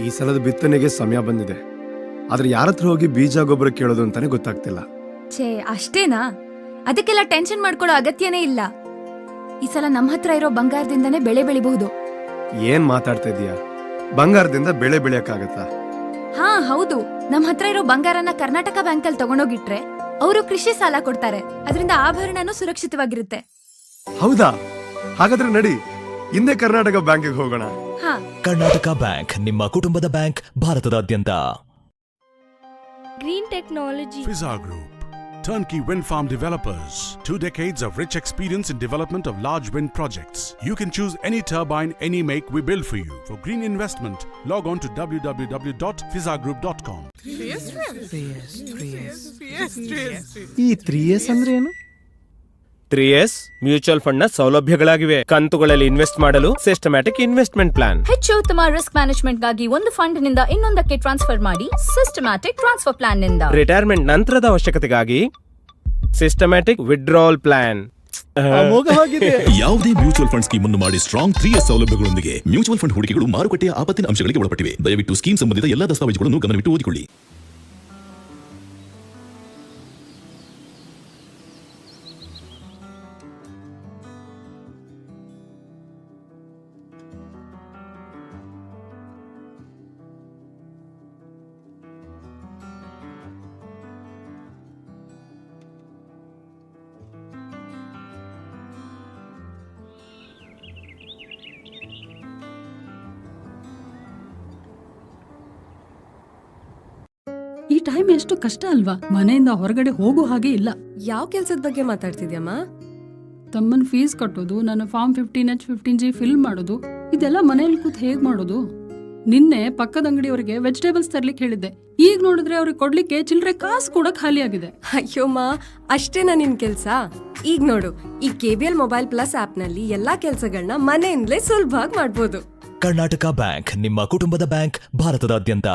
ಈ ಸಲದ ಬಿತ್ತನೆಗೆ ಸಮಯ ಬಂದಿದೆ, ಆದ್ರೆ ಯಾರ ಹತ್ರ ಹೋಗಿ ಬೀಜ ಗೊಬ್ಬರ ಕೇಳೋದು ಅಂತಾನೆ ಗೊತ್ತಾಗ್ತಿಲ್ಲ. ಛೇ ಅಷ್ಟೇನಾ? ಅದಕ್ಕೆಲ್ಲ ಟೆನ್ಷನ್ ಮಾಡ್ಕೊಳ್ಳೋ ಅಗತ್ಯನೇ ಇಲ್ಲ. ಈ ಸಲ ನಮ್ಮ ಹತ್ರ ಇರೋ ಬಂಗಾರದಿಂದನೇ ಬೆಳೆ ಬೆಳಿಬಹುದು. ಏನ್ ಮಾತಾಡ್ತಾ ಇದೀಯಾ? ಬಂಗಾರದಿಂದ ಬೆಳೆ ಬೆಳೆಯಕ್ಕಾಗತ್ತಾ? ಹಾ ಹೌದು, ನಮ್ಮ ಹತ್ರ ಇರೋ ಬಂಗಾರನ ಕರ್ನಾಟಕ ಬ್ಯಾಂಕ್ ಅಲ್ಲಿ ತಗೊಂಡೋಗಿಟ್ರೆ ಅವರು ಕೃಷಿ ಸಾಲ ಕೊಡ್ತಾರೆ. ಅದರಿಂದ ಆಭರಣನೂ ಸುರಕ್ಷಿತವಾಗಿರುತ್ತೆ. ಹೌದಾ? ಹಾಗಾದ್ರೆ ನಡಿ, ಹಿಂದೆ ಕರ್ನಾಟಕ ಬ್ಯಾಂಕಿಗೆ ಹೋಗೋಣ. ಕರ್ನಾಟಕ ಬ್ಯಾಂಕ್, ನಿಮ್ಮ ಕುಟುಂಬದ ಬ್ಯಾಂಕ್, ಭಾರತದಾದ್ಯಂತ. Green technology. Fizar Group, turnkey wind farm developers. 2 decades of rich experience in development of large wind projects. You can choose any turbine, any make, we build for you. For green investment, log on to www.fizargroup.com. ಈ 3S ಅಂದ್ರೆ ಏನು? 3S mutual fund ನ ಸೌಲಭ್ಯಗಳಾಗಿವೆ. ಕಂತುಗಳಲ್ಲಿ invest ಮಾಡಲು systematic investment plan. ಹೆಚ್ಚು ಉತ್ತಮ risk management ಗಾಗಿ ಒಂದು ಫಂಡ್ ನಿಂದ ಇನ್ನೊಂದಕ್ಕೆ ಟ್ರಾನ್ಸ್ಫರ್ ಮಾಡಿ ಸಿಸ್ಟಮ್ಯಾಟಿಕ್ ಟ್ರಾನ್ಸ್ಫರ್ ಪ್ಲಾನ್ ನಿಂದ. ರಿಟೈರ್ಮೆಂಟ್ ನಂತರದ ಅವಶ್ಯಕತೆಗಾಗಿ ಸಿಸ್ಟಮ್ಯಾಟಿಕ್ ವಿಡ್ರಾವಲ್ ಪ್ಲಾನ್. ಯಾವುದೇ ಮ್ಯೂಚುವಲ್ ಫಂಡ್ ಸ್ಕೀಮ್ ಅನ್ನು ಮಾಡಿ ಸ್ಟ್ರಾಂಗ್ 3S ಸೌಲಭ್ಯಗಳೊಂದಿಗೆ. ಮ್ಯೂಚುವಲ್ ಫಂಡ್ ಹೂಡಿಕೆಗಳು ಮಾರುಕಟ್ಟೆಯ ಆಪತ್ತಿನ ಅಂಶಗಳಿಗೆ ಒಳಪಟ್ಟಿವೆ. ದಯವಿಟ್ಟು ಸ್ಕೀಮ್ ಸಂಬಂಧಿತ ಎಲ್ಲಾ ದಸ್ತಾವೇಜುಗಳನ್ನು ಗಮನವಿಟ್ಟು ಓದಿಕೊಳ್ಳಿ. ಈ ಟೈಮ್ ಎಷ್ಟು ಕಷ್ಟ ಅಲ್ವಾ? ಮನೆಯಿಂದ ಹೊರಗಡೆ ಹೋಗೋ ಹಾಗೆ ಇಲ್ಲ. ಯಾವ ಕೆಲ್ಸದ ಬಗ್ಗೆ ಮಾತಾಡ್ತಿದ್ಯಮ್ಮ? ತಮ್ಮನ್ ಫೀಸ್ ಕಟ್ಟೋದು, ನನ್ನ ಫಾರ್ಮ್ 15H 15G ಫಿಲ್ ಮಾಡೋದು, ಇದೆಲ್ಲ ಮನೇಲಿ ಕೂತ್ ಹೇಗ್ ಮಾಡೋದು? ನಿನ್ನೆ ಪಕ್ಕದ ಅಂಗಡಿಯವರಿಗೆ ವೆಜಿಟೇಬಲ್ಸ್ ತರ್ಲಿಕ್ಕೆ ಹೇಳಿದ್ದೆ. ಈಗ ನೋಡಿದ್ರೆ ಅವ್ರಿಗೆ ಕೊಡ್ಲಿಕ್ಕೆ ಚಿಲ್ಲರೆ ಕಾಸು ಕೂಡ ಖಾಲಿ ಆಗಿದೆ. ಅಯ್ಯೋಮ್ಮ, ಅಷ್ಟೇನಾ ನಿನ್ ಕೆಲ್ಸ? ಈಗ ನೋಡು, ಈ KBL ಮೊಬೈಲ್ ಪ್ಲಸ್ ಆಪ್ ನಲ್ಲಿ ಎಲ್ಲಾ ಕೆಲ್ಸಗಳನ್ನ ಮನೆಯಿಂದಲೇ ಸುಲಭವಾಗಿ ಮಾಡ್ಬೋದು. ಕರ್ನಾಟಕ ಬ್ಯಾಂಕ್, ನಿಮ್ಮ ಕುಟುಂಬದ ಬ್ಯಾಂಕ್, ಭಾರತದಾದ್ಯಂತ.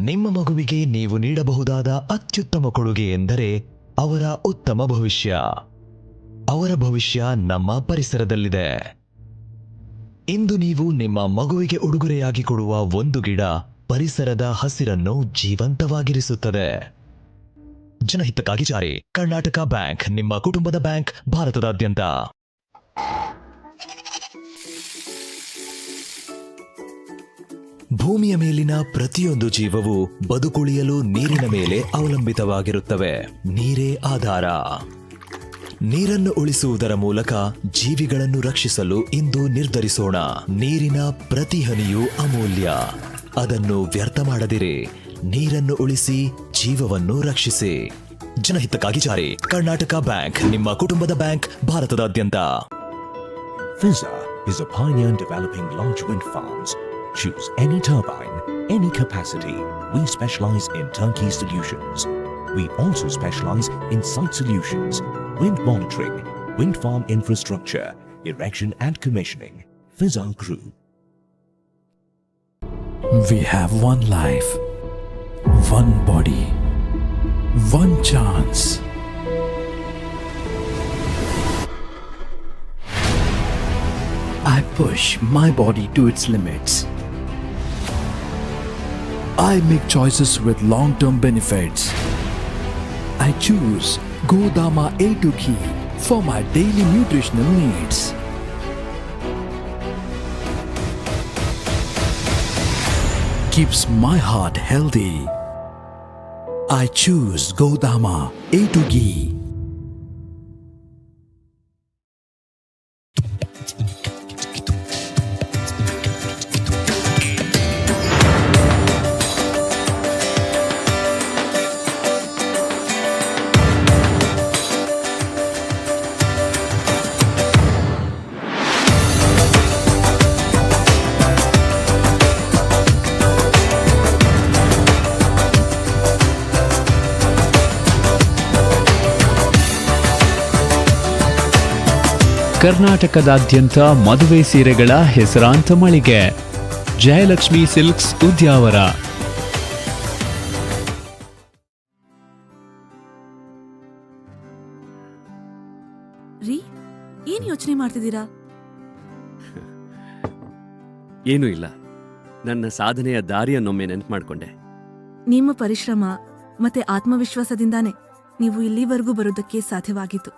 ನಿಮ್ಮ ಮಗುವಿಗೆ ನೀವು ನೀಡಬಹುದಾದ ಅತ್ಯುತ್ತಮ ಕೊಡುಗೆ ಎಂದರೆ ಅವರ ಉತ್ತಮ ಭವಿಷ್ಯ. ಅವರ ಭವಿಷ್ಯ ನಮ್ಮ ಪರಿಸರದಲ್ಲಿದೆ. ಇಂದು ನೀವು ನಿಮ್ಮ ಮಗುವಿಗೆ ಉಡುಗೊರೆಯಾಗಿ ಕೊಡುವ ಒಂದು ಗಿಡ ಪರಿಸರದ ಹಸಿರನ್ನು ಜೀವಂತವಾಗಿರಿಸುತ್ತದೆ. ಜನಹಿತಕ್ಕಾಗಿ ಜಾರಿ. ಕರ್ನಾಟಕ ಬ್ಯಾಂಕ್, ನಿಮ್ಮ ಕುಟುಂಬದ ಬ್ಯಾಂಕ್, ಭಾರತದಾದ್ಯಂತ. ಭೂಮಿಯ ಮೇಲಿನ ಪ್ರತಿಯೊಂದು ಜೀವವು ಬದುಕುಳಿಯಲು ನೀರಿನ ಮೇಲೆ ಅವಲಂಬಿತವಾಗಿರುತ್ತವೆ. ನೀರೇ ಆಧಾರ. ನೀರನ್ನು ಉಳಿಸುವುದರ ಮೂಲಕ ಜೀವಿಗಳನ್ನು ರಕ್ಷಿಸಲು ಇಂದು ನಿರ್ಧರಿಸೋಣ. ನೀರಿನ ಪ್ರತಿ ಹನಿಯೂ ಅಮೂಲ್ಯ. ಅದನ್ನು ವ್ಯರ್ಥ ಮಾಡದಿರಿ. ನೀರನ್ನು ಉಳಿಸಿ, ಜೀವವನ್ನು ರಕ್ಷಿಸಿ. ಜನಹಿತಕ್ಕಾಗಿ ಜಾರಿ. ಕರ್ನಾಟಕ ಬ್ಯಾಂಕ್, ನಿಮ್ಮ ಕುಟುಂಬದ ಬ್ಯಾಂಕ್, ಭಾರತದಾದ್ಯಂತ. Fizza is a pioneer in developing large wind farms. Choose any turbine, any capacity. We specialize in turnkey solutions. We also specialize in site solutions, wind monitoring, wind farm infrastructure, erection and commissioning. Fizza Group. We have one life, one body, one chance. I push my body to its limits. I make choices with long-term benefits. I choose Godama A2 Ghee for my daily nutritional needs. Keeps my heart healthy. I choose Godama A2 Ghee. ಕರ್ನಾಟಕದಾದ್ಯಂತ ಮದುವೆ ಸೀರೆಗಳ ಹೆಸರಾಂತ ಮಳಿಗೆ Jayalakshmi silks, Udyavara. ರೀ, ಏನ್ ಯೋಚನೆ ಮಾಡ್ತಿದ್ದೀರಾ? ಏನೂ ಇಲ್ಲ. ನನ್ನ ಸಾಧನೆಯ ದಾರಿಯನ್ನೊಮ್ಮೆ ನೆನಪು ಮಾಡ್ಕೊಂಡೆ. ನಿಮ್ಮ ಪರಿಶ್ರಮ ಮತ್ತೆ ಆತ್ಮವಿಶ್ವಾಸದಿಂದಾನೇ ನೀವು ಇಲ್ಲಿವರೆಗೂ ಬರೋದಕ್ಕೆ ಸಾಧ್ಯವಾಗಿತ್ತು.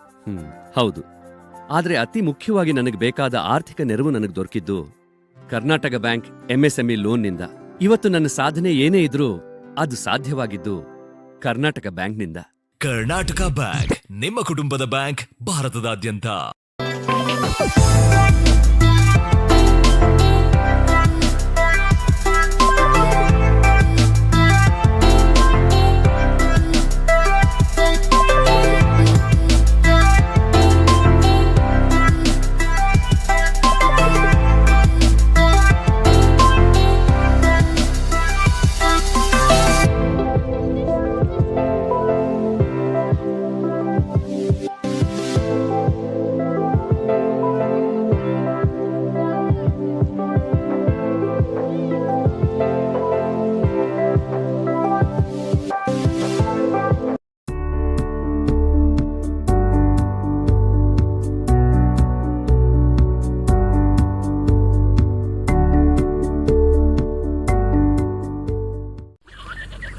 ಹೌದು. ಆದ್ರೆ ಅತಿ ಮುಖ್ಯವಾಗಿ ನನಗೆ ಬೇಕಾದ ಆರ್ಥಿಕ ನೆರವು ನನಗೆ ದೊರಕಿದ್ದು ಕರ್ನಾಟಕ ಬ್ಯಾಂಕ್ MSME ಲೋನ್ನಿಂದ. ಇವತ್ತು ನನ್ನ ಸಾಧನೆ ಏನೇ ಇದ್ರೂ ಅದು ಸಾಧ್ಯವಾಗಿದ್ದು ಕರ್ನಾಟಕ ಬ್ಯಾಂಕ್ನಿಂದ. ಕರ್ನಾಟಕ ಬ್ಯಾಂಕ್, ನಿಮ್ಮ ಕುಟುಂಬದ ಬ್ಯಾಂಕ್, ಭಾರತದಾದ್ಯಂತ.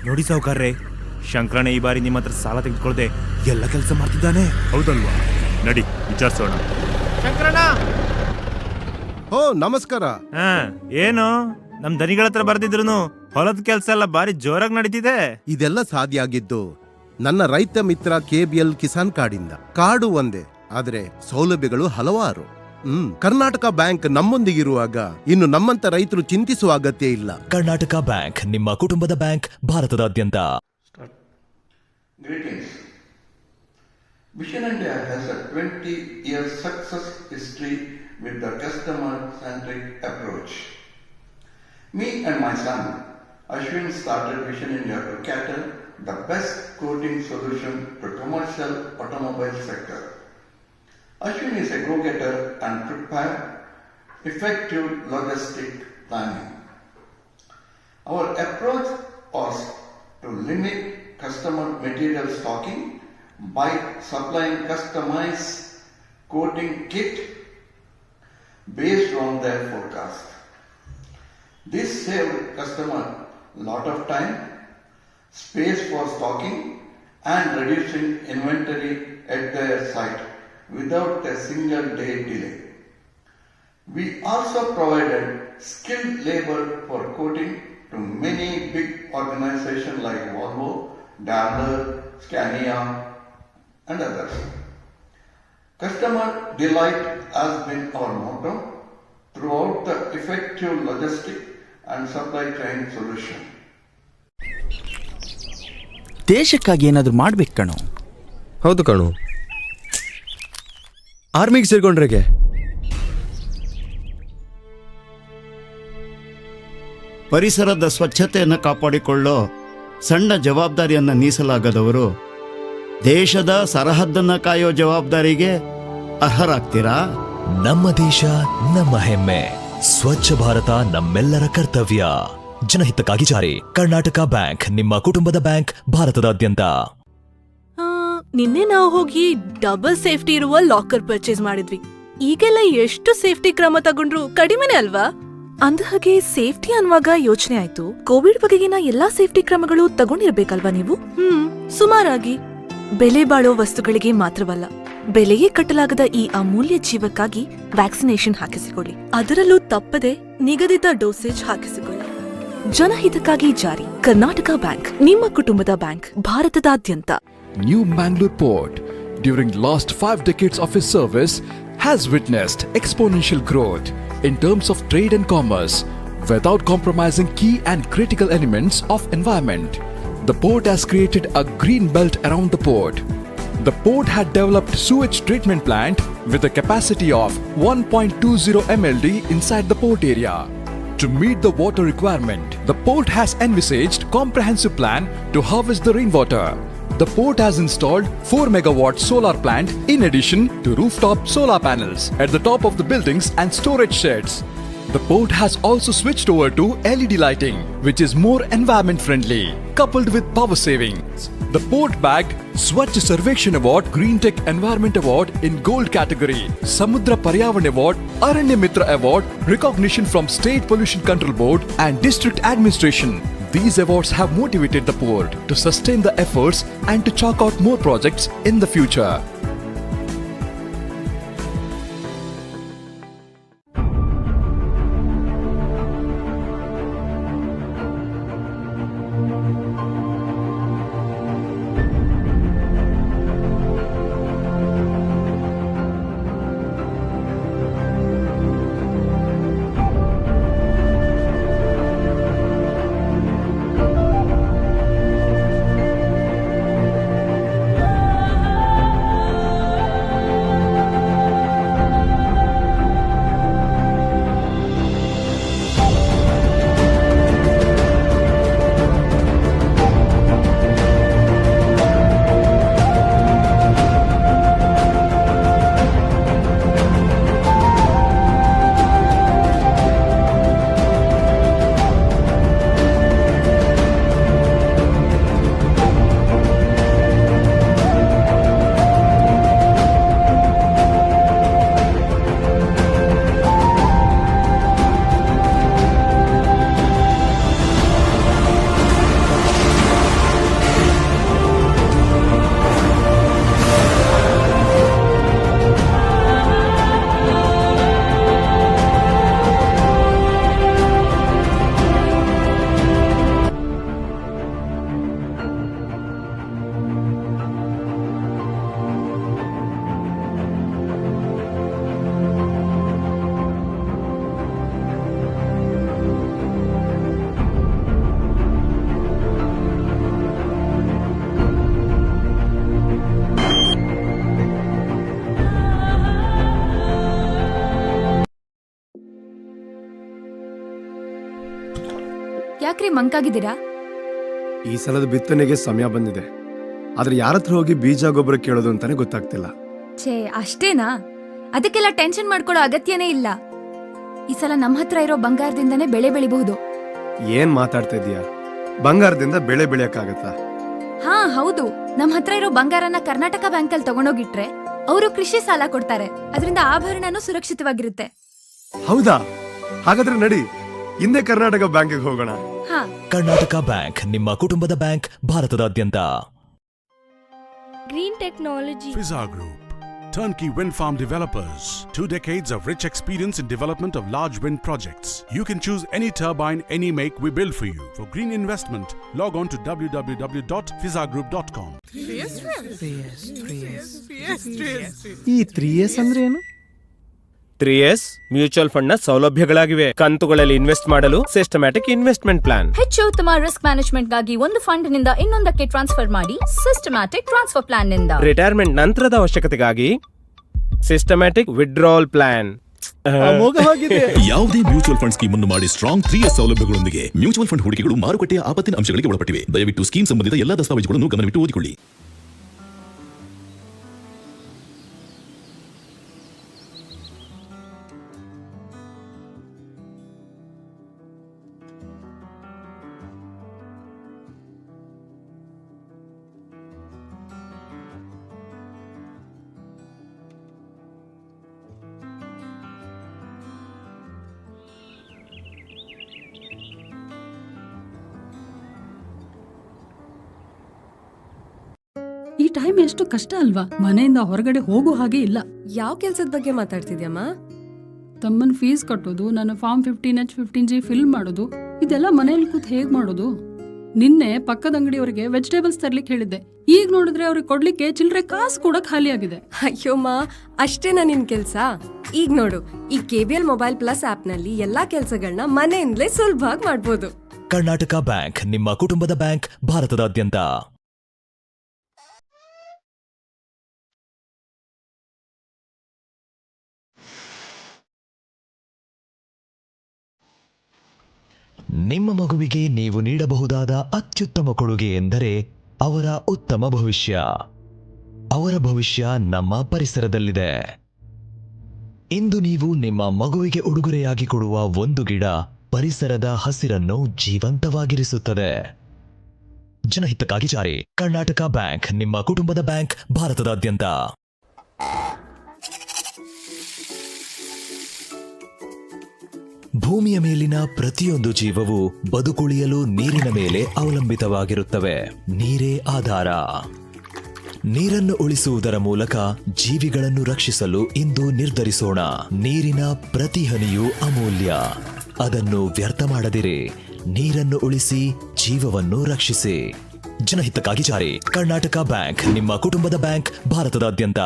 ನೋಡಿ ಸಾವುಕಾರ್ರೆ, ಶಂಕರಣ್ಣ ಈ ಬಾರಿ ನಿಮ್ಮ ಹತ್ರ ಸಾಲ ತೆಗೆದುಕೊಳ್ಳದೆ ಎಲ್ಲ ಕೆಲಸ ಮಾಡ್ತಿದ್ದಾನೆ. ಹೌದಲ್ವಾ? ನಡಿ ವಿಚಾರಿಸೋಣ. ಶಂಕರಣ್ಣ! ಓ ನಮಸ್ಕಾರ. ಏನು ನಮ್ ದನಿಗಳ ಹತ್ರ ಬರ್ದಿದ್ರು ಹೊಲದ ಕೆಲಸ ಎಲ್ಲ ಬಾರಿ ಜೋರಾಗಿ ನಡೀತಿದೆ. ಇದೆಲ್ಲ ಸಾಧ್ಯ ಆಗಿದ್ದು ನನ್ನ ರೈತ ಮಿತ್ರ KBL ಕಿಸಾನ್ ಕಾರ್ಡಿಂದ. ಕಾರ್ಡು ಒಂದೇ, ಆದ್ರೆ ಸೌಲಭ್ಯಗಳು ಹಲವಾರು. ಕರ್ನಾಟಕ ಬ್ಯಾಂಕ್ ನಮ್ಮೊಂದಿಗಿರುವಾಗ ಇನ್ನು ನಮ್ಮಂತ ರೈತರು ಚಿಂತಿಸುವ ಅಗತ್ಯ ಇಲ್ಲ. ಕರ್ನಾಟಕ ಬ್ಯಾಂಕ್, ನಿಮ್ಮ ಕುಟುಂಬದ ಬ್ಯಾಂಕ್, ಭಾರತದಾದ್ಯಂತ. Greetings. Vision India has a 20-year success history with the customer-centric approach. Me and my son, Ashwin, started Vision India to cater the best coating solution to commercial automobile sector. Ashwin is a go-getter and prepared effective logistic planning. Our approach was to limit customer material stocking by supplying customized coating kit based on their forecast. This saved customer lot of time, space for stocking and reducing inventory at their site without a single day delay. We also provided skilled labor for coating to many big organizations like Volvo, Daimler, Scania and others. Customer delight has been our motto throughout the effective logistic and supply chain solution. ದೇಶಕ್ಕಾಗಿ ಏನಾದರೂ ಮಾಡ್ಬೇಕು ಕಣೋ. ಹೌದು ಕಣು. ಆರ್ಮಿಗೆ ಸೇರ್ಕೊಂಡ್ರೆಗೆ ಪರಿಸರದ ಸ್ವಚ್ಛತೆಯನ್ನು ಕಾಪಾಡಿಕೊಳ್ಳೋ ಸಣ್ಣ ಜವಾಬ್ದಾರಿಯನ್ನು ನೀಸಲಾಗದವರು ದೇಶದ ಸರಹದ್ದನ್ನು ಕಾಯೋ ಜವಾಬ್ದಾರಿಗೆ ಅರ್ಹರಾಗ್ತೀರಾ? ನಮ್ಮ ದೇಶ ನಮ್ಮ ಹೆಮ್ಮೆ, ಸ್ವಚ್ಛ ಭಾರತ ನಮ್ಮೆಲ್ಲರ ಕರ್ತವ್ಯ. ಜನಹಿತಕ್ಕಾಗಿ ಜಾರಿ, ಕರ್ನಾಟಕ ಬ್ಯಾಂಕ್, ನಿಮ್ಮ ಕುಟುಂಬದ ಬ್ಯಾಂಕ್, ಭಾರತದಾದ್ಯಂತ. ನಿನ್ನೆ ನಾವು ಹೋಗಿ ಡಬಲ್ ಸೇಫ್ಟಿ ಇರುವ ಲಾಕರ್ ಪರ್ಚೇಸ್ ಮಾಡಿದ್ವಿ. ಈಗೆಲ್ಲ ಎಷ್ಟು ಸೇಫ್ಟಿ ಕ್ರಮ ತಗೊಂಡ್ರು ಕಡಿಮೆನೆ ಅಲ್ವಾ? ಅಂದಹಾಗೆ ಸೇಫ್ಟಿ ಅನ್ನುವಾಗ ಯೋಚನೆ ಆಯ್ತು, ಕೋವಿಡ್ ಬಗೆಗಿನ ಎಲ್ಲಾ ಸೇಫ್ಟಿ ಕ್ರಮಗಳು ತಗೊಂಡಿರ್ಬೇಕಲ್ವಾ ನೀವು? ಸುಮಾರಾಗಿ. ಬೆಲೆ ಬಾಳೋ ವಸ್ತುಗಳಿಗೆ ಮಾತ್ರವಲ್ಲ, ಬೆಲೆಯೇ ಕಟ್ಟಲಾಗದ ಈ ಅಮೂಲ್ಯ ಜೀವಕ್ಕಾಗಿ ವ್ಯಾಕ್ಸಿನೇಷನ್ ಹಾಕಿಸಿಕೊಳ್ಳಿ. ಅದರಲ್ಲೂ ತಪ್ಪದೆ ನಿಗದಿತ ಡೋಸೇಜ್ ಹಾಕಿಸಿಕೊಳ್ಳಿ. ಜನಹಿತಕ್ಕಾಗಿ ಜಾರಿ, ಕರ್ನಾಟಕ ಬ್ಯಾಂಕ್, ನಿಮ್ಮ ಕುಟುಂಬದ ಬ್ಯಾಂಕ್, ಭಾರತದಾದ್ಯಂತ. New Mangalore Port, during last 5 decades of its service, has witnessed exponential growth in terms of trade and commerce without compromising key and critical elements of environment. The port has created a green belt around the port. The port had developed sewage treatment plant with a capacity of 1.20 MLD inside the port area. To meet the water requirement, the port has envisaged comprehensive plan to harvest the rainwater. The port has installed 4 megawatt solar plant in addition to rooftop solar panels at the top of the buildings and storage sheds. The port has also switched over to LED lighting, which is more environment friendly, coupled with power savings. The port bagged Swachh Sarvekshan Award, Green Tech Environment Award in Gold category, Samudra Paryavan Award, Aranya Mitra Award, recognition from State Pollution Control Board and District Administration. These awards have motivated the port to sustain the efforts and to chalk out more projects in the future. ಯಾಕ್ರಿ ಮಂಕಾಗಿದ್ದೀರಾ? ಈ ಸಲದ ಬಿತ್ತನೆಗೆ ಸಮಯ ಬಂದಿದೆ, ಆದ್ರೆ ಯಾರ ಹತ್ರ ಹೋಗಿ ಬೀಜ ಗೊಬ್ಬರ ಕೇಳೋದು ಅಂತಾನೆ ಗೊತ್ತಾಗ್ತಿಲ್ಲ. ಛೇ, ಅಷ್ಟೇನಾ? ಅದಕ್ಕೆಲ್ಲ ಟೆನ್ಷನ್ ಮಾಡ್ಕೊಳ್ಳೋ ಅಗತ್ಯನೇ ಇಲ್ಲ. ಈ ಸಲ ನಮ್ಮ ಹತ್ರ ಇರೋ ಬಂಗಾರದಿಂದನೇ ಬೆಳೆ ಬೆಳಿಬಹುದು. ಏನ್ ಮಾತಾಡ್ತಾ ಇದೀಯಾ? ಬಂಗಾರದಿಂದ ಬೆಳೆ ಬೆಳೆಯಕ್ಕಾಗತ್ತಾ? ಹಾ ಹೌದು, ನಮ್ ಹತ್ರ ಇರೋ ಬಂಗಾರನ ಕರ್ನಾಟಕ ಬ್ಯಾಂಕಲ್ಲಿ ತಗೊಂಡೋಗಿಟ್ರೆ ಅವರು ಕೃಷಿ ಸಾಲ ಕೊಡ್ತಾರೆ. ಅದರಿಂದ ಆಭರಣನೂ ಸುರಕ್ಷಿತವಾಗಿರುತ್ತೆ. ಹೌದಾ? ಹಾಗಾದ್ರೆ ನಡಿ, ಹಿಂದೆ ಕರ್ನಾಟಕ ಬ್ಯಾಂಕಿಗೆ ಹೋಗೋಣ. ಕರ್ನಾಟಕ ಬ್ಯಾಂಕ್ ನಿಮ್ಮ ಕುಟುಂಬದ ಬ್ಯಾಂಕ್, ಭಾರತದಾದ್ಯಂತ. Green technology. Fizza Group, turnkey wind farm developers. 2 decades of rich experience in development of large wind projects. You can choose any turbine, any make, we build for you. For green investment, log on to www.fizzagroup.com. ಈ 3S ಅಂದ್ರೆ ಏನು? 3S mutual fund ನ ಸೌಲಭ್ಯಗಳಾಗಿವೆ. ಕಂತುಗಳಲ್ಲಿ invest ಮಾಡಲು systematic investment plan. ಹೆಚ್ಚು ಉತ್ತಮ risk management ಗಾಗಿ ಒಂದು ಫಂಡ್ ನಿಂದ ಇನ್ನೊಂದಕ್ಕೆ ಟ್ರಾನ್ಸ್ಫರ್ ಮಾಡಿ ಸಿಸ್ಟಮ್ಯಾಟಿಕ್ ಟ್ರಾನ್ಸ್ಫರ್ ಪ್ಲಾನ್ ನಿಂದ. ರಿಟೈರ್ಮೆಂಟ್ ನಂತರದ ಅವಶ್ಯಕತೆಗಾಗಿ ಸಿಸ್ಟಮ್ಯಾಟಿಕ್ ವಿಡ್ರಾವಲ್ ಪ್ಲಾನ್. ಯಾವುದೇ ಮ್ಯೂಚುವಲ್ ಫಂಡ್ ಸ್ಕೀಮ್ ಅನ್ನು ಮಾಡಿ ಸ್ಟ್ರಾಂಗ್ 3S ಸೌಲಭ್ಯಗಳೊಂದಿಗೆ. ಮ್ಯೂಚುವಲ್ ಫಂಡ್ ಹೂಡಿಕೆಗಳು ಮಾರುಕಟ್ಟೆಯ ಆಪತ್ತಿನ ಅಂಶಗಳಿಗೆ ಒಳಪಟ್ಟಿವೆ. ದಯವಿಟ್ಟು ಸ್ಕೀಮ್ ಸಂಬಂಧಿತ ಎಲ್ಲಾ ದಸ್ತಾವೇಜುಗಳನ್ನು ಗಮನವಿಟ್ಟು ಓದಿಕೊಳ್ಳಿ. ಈ ಟೈಮ್ ಎಷ್ಟು ಕಷ್ಟ ಅಲ್ವಾ? ಮನೆಯಿಂದ ಹೊರಗಡೆ ಹೋಗೋ ಹಾಗೆ ಇಲ್ಲ. ಯಾವ ಕೆಲ್ಸದ ಬಗ್ಗೆ ಮಾತಾಡ್ತಿದ್ಯಮ್ಮ? ತಮ್ಮನ್ ಫೀಸ್ ಕಟ್ಟೋದು, ನನ್ನ ಫಾರ್ಮ್ 15H 15G ಫಿಲ್ ಮಾಡೋದು, ಇದೆಲ್ಲ ಮನೇಲಿ ಕೂತ್ ಹೇಗ್ ಮಾಡೋದು? ನಿನ್ನೆ ಪಕ್ಕದ ಅಂಗಡಿಯವರಿಗೆ ವೆಜಿಟೇಬಲ್ಸ್ ತರ್ಲಿಕ್ಕೆ ಹೇಳಿದ್ದೆ. ಈಗ ನೋಡಿದ್ರೆ ಅವ್ರಿಗೆ ಕೊಡ್ಲಿಕ್ಕೆ ಚಿಲ್ಲರೆ ಕಾಸು ಕೂಡ ಖಾಲಿ ಆಗಿದೆ. ಅಯ್ಯೋಮ್ಮ, ಅಷ್ಟೇನಾ ನಿನ್ ಕೆಲ್ಸ? ಈಗ ನೋಡು, ಈ KBL ಮೊಬೈಲ್ ಪ್ಲಸ್ ಆಪ್ ನಲ್ಲಿ ಎಲ್ಲಾ ಕೆಲ್ಸಗಳನ್ನ ಮನೆಯಿಂದಲೇ ಸುಲಭವಾಗಿ ಮಾಡ್ಬೋದು. ಕರ್ನಾಟಕ ಬ್ಯಾಂಕ್ ನಿಮ್ಮ ಕುಟುಂಬದ ಬ್ಯಾಂಕ್, ಭಾರತದಾದ್ಯಂತ. ನಿಮ್ಮ ಮಗುವಿಗೆ ನೀವು ನೀಡಬಹುದಾದ ಅತ್ಯುತ್ತಮ ಕೊಡುಗೆ ಎಂದರೆ ಅವರ ಉತ್ತಮ ಭವಿಷ್ಯ. ಅವರ ಭವಿಷ್ಯ ನಮ್ಮ ಪರಿಸರದಲ್ಲಿದೆ. ಇಂದು ನೀವು ನಿಮ್ಮ ಮಗುವಿಗೆ ಉಡುಗೊರೆಯಾಗಿ ಕೊಡುವ ಒಂದು ಗಿಡ ಪರಿಸರದ ಹಸಿರನ್ನು ಜೀವಂತವಾಗಿರಿಸುತ್ತದೆ. ಜನಹಿತಕ್ಕಾಗಿ ಜಾರಿ. ಕರ್ನಾಟಕ ಬ್ಯಾಂಕ್ ನಿಮ್ಮ ಕುಟುಂಬದ ಬ್ಯಾಂಕ್, ಭಾರತದಾದ್ಯಂತ. ಭೂಮಿಯ ಮೇಲಿನ ಪ್ರತಿಯೊಂದು ಜೀವವು ಬದುಕುಳಿಯಲು ನೀರಿನ ಮೇಲೆ ಅವಲಂಬಿತವಾಗಿರುತ್ತವೆ. ನೀರೇ ಆಧಾರ. ನೀರನ್ನು ಉಳಿಸುವುದರ ಮೂಲಕ ಜೀವಿಗಳನ್ನು ರಕ್ಷಿಸಲು ಇಂದು ನಿರ್ಧರಿಸೋಣ. ನೀರಿನ ಪ್ರತಿ ಹನಿಯೂ ಅಮೂಲ್ಯ. ಅದನ್ನು ವ್ಯರ್ಥ ಮಾಡದಿರಿ. ನೀರನ್ನು ಉಳಿಸಿ, ಜೀವವನ್ನು ರಕ್ಷಿಸಿ. ಜನಹಿತಕ್ಕಾಗಿ ಜಾರಿ. ಕರ್ನಾಟಕ ಬ್ಯಾಂಕ್ ನಿಮ್ಮ ಕುಟುಂಬದ ಬ್ಯಾಂಕ್, ಭಾರತದಾದ್ಯಂತ.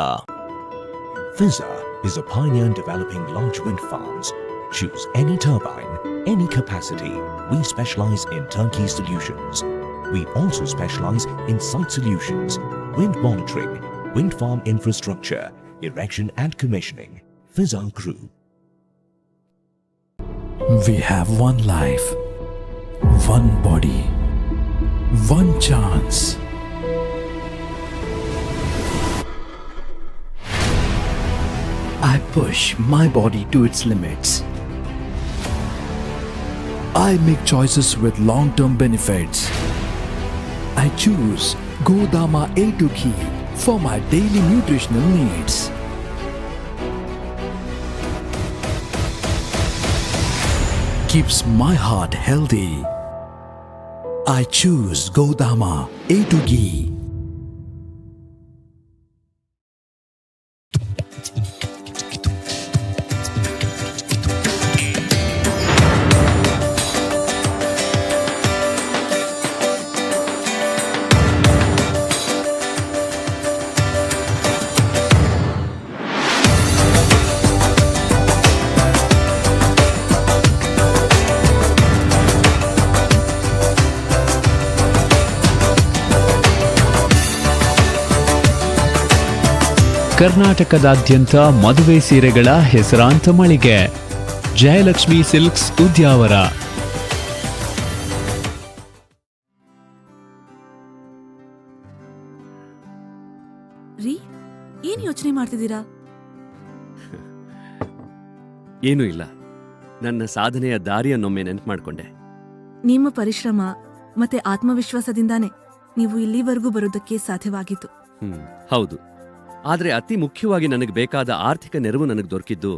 Fizza is a pioneer in developing large wind farms. Choose any turbine, any capacity. We specialize in turnkey solutions. We also specialize in site solutions, wind monitoring, wind farm infrastructure, erection and commissioning. Fizza Group. We have one life, one body, one chance. I push my body to its limits. I make choices with long-term benefits. I choose Godama A2 Ghee for my daily nutritional needs. Keeps my heart healthy. I choose Godama A2 Ghee. ಕರ್ನಾಟಕದಾದ್ಯಂತ ಮದುವೆ ಸೀರೆಗಳ ಹೆಸರಾಂತ ಮಳಿಗೆ Jayalakshmi silks, Udyavara. ರೀ, ಏನ್ ಯೋಚನೆ ಮಾಡ್ತಿದ್ದೀರಾ? ಏನೂ ಇಲ್ಲ. ನನ್ನ ಸಾಧನೆಯ ದಾರಿಯನ್ನೊಮ್ಮೆ ನೆನ್ಪು ಮಾಡ್ಕೊಂಡೆ. ನಿಮ್ಮ ಪರಿಶ್ರಮ ಮತ್ತೆ ಆತ್ಮವಿಶ್ವಾಸದಿಂದಾನೆ ನೀವು ಇಲ್ಲಿವರೆಗೂ ಬರೋದಕ್ಕೆ ಸಾಧ್ಯವಾಗಿತ್ತು. ಹೌದು. ಆದ್ರೆ ಅತಿ ಮುಖ್ಯವಾಗಿ ನನಗೆ ಬೇಕಾದ ಆರ್ಥಿಕ ನೆರವು ನನಗೆ ದೊರಕಿದ್ದು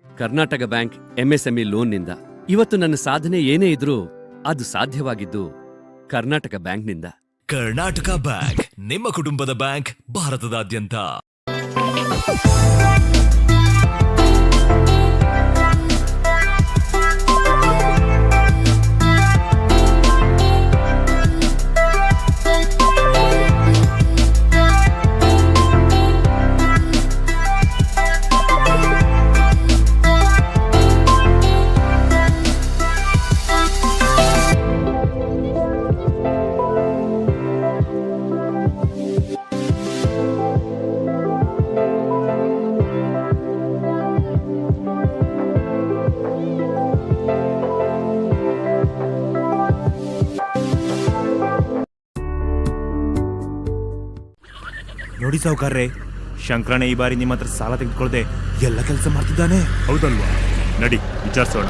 ಕರ್ನಾಟಕ ಬ್ಯಾಂಕ್ MSME ಲೋನ್ನಿಂದ. ಇವತ್ತು ನನ್ನ ಸಾಧನೆ ಏನೇ ಇದ್ರೂ ಅದು ಸಾಧ್ಯವಾಗಿದ್ದು ಕರ್ನಾಟಕ ಬ್ಯಾಂಕ್ನಿಂದ. ಕರ್ನಾಟಕ ಬ್ಯಾಂಕ್ ನಿಮ್ಮ ಕುಟುಂಬದ ಬ್ಯಾಂಕ್, ಭಾರತದಾದ್ಯಂತ. ನೋಡಿ ಸಾವುಕಾರ್ರೆ, ಶಂಕರಣ್ಣ ಈ ಬಾರಿ ನಿಮ್ಮ ಹತ್ರ ಸಾಲ ತೆಗೆದುಕೊಳ್ಳದೆ ಎಲ್ಲ ಕೆಲಸ ಮಾಡ್ತಿದ್ದಾನೆ. ಹೌದಲ್ವಾ? ನಡಿ ವಿಚಾರಿಸೋಣ.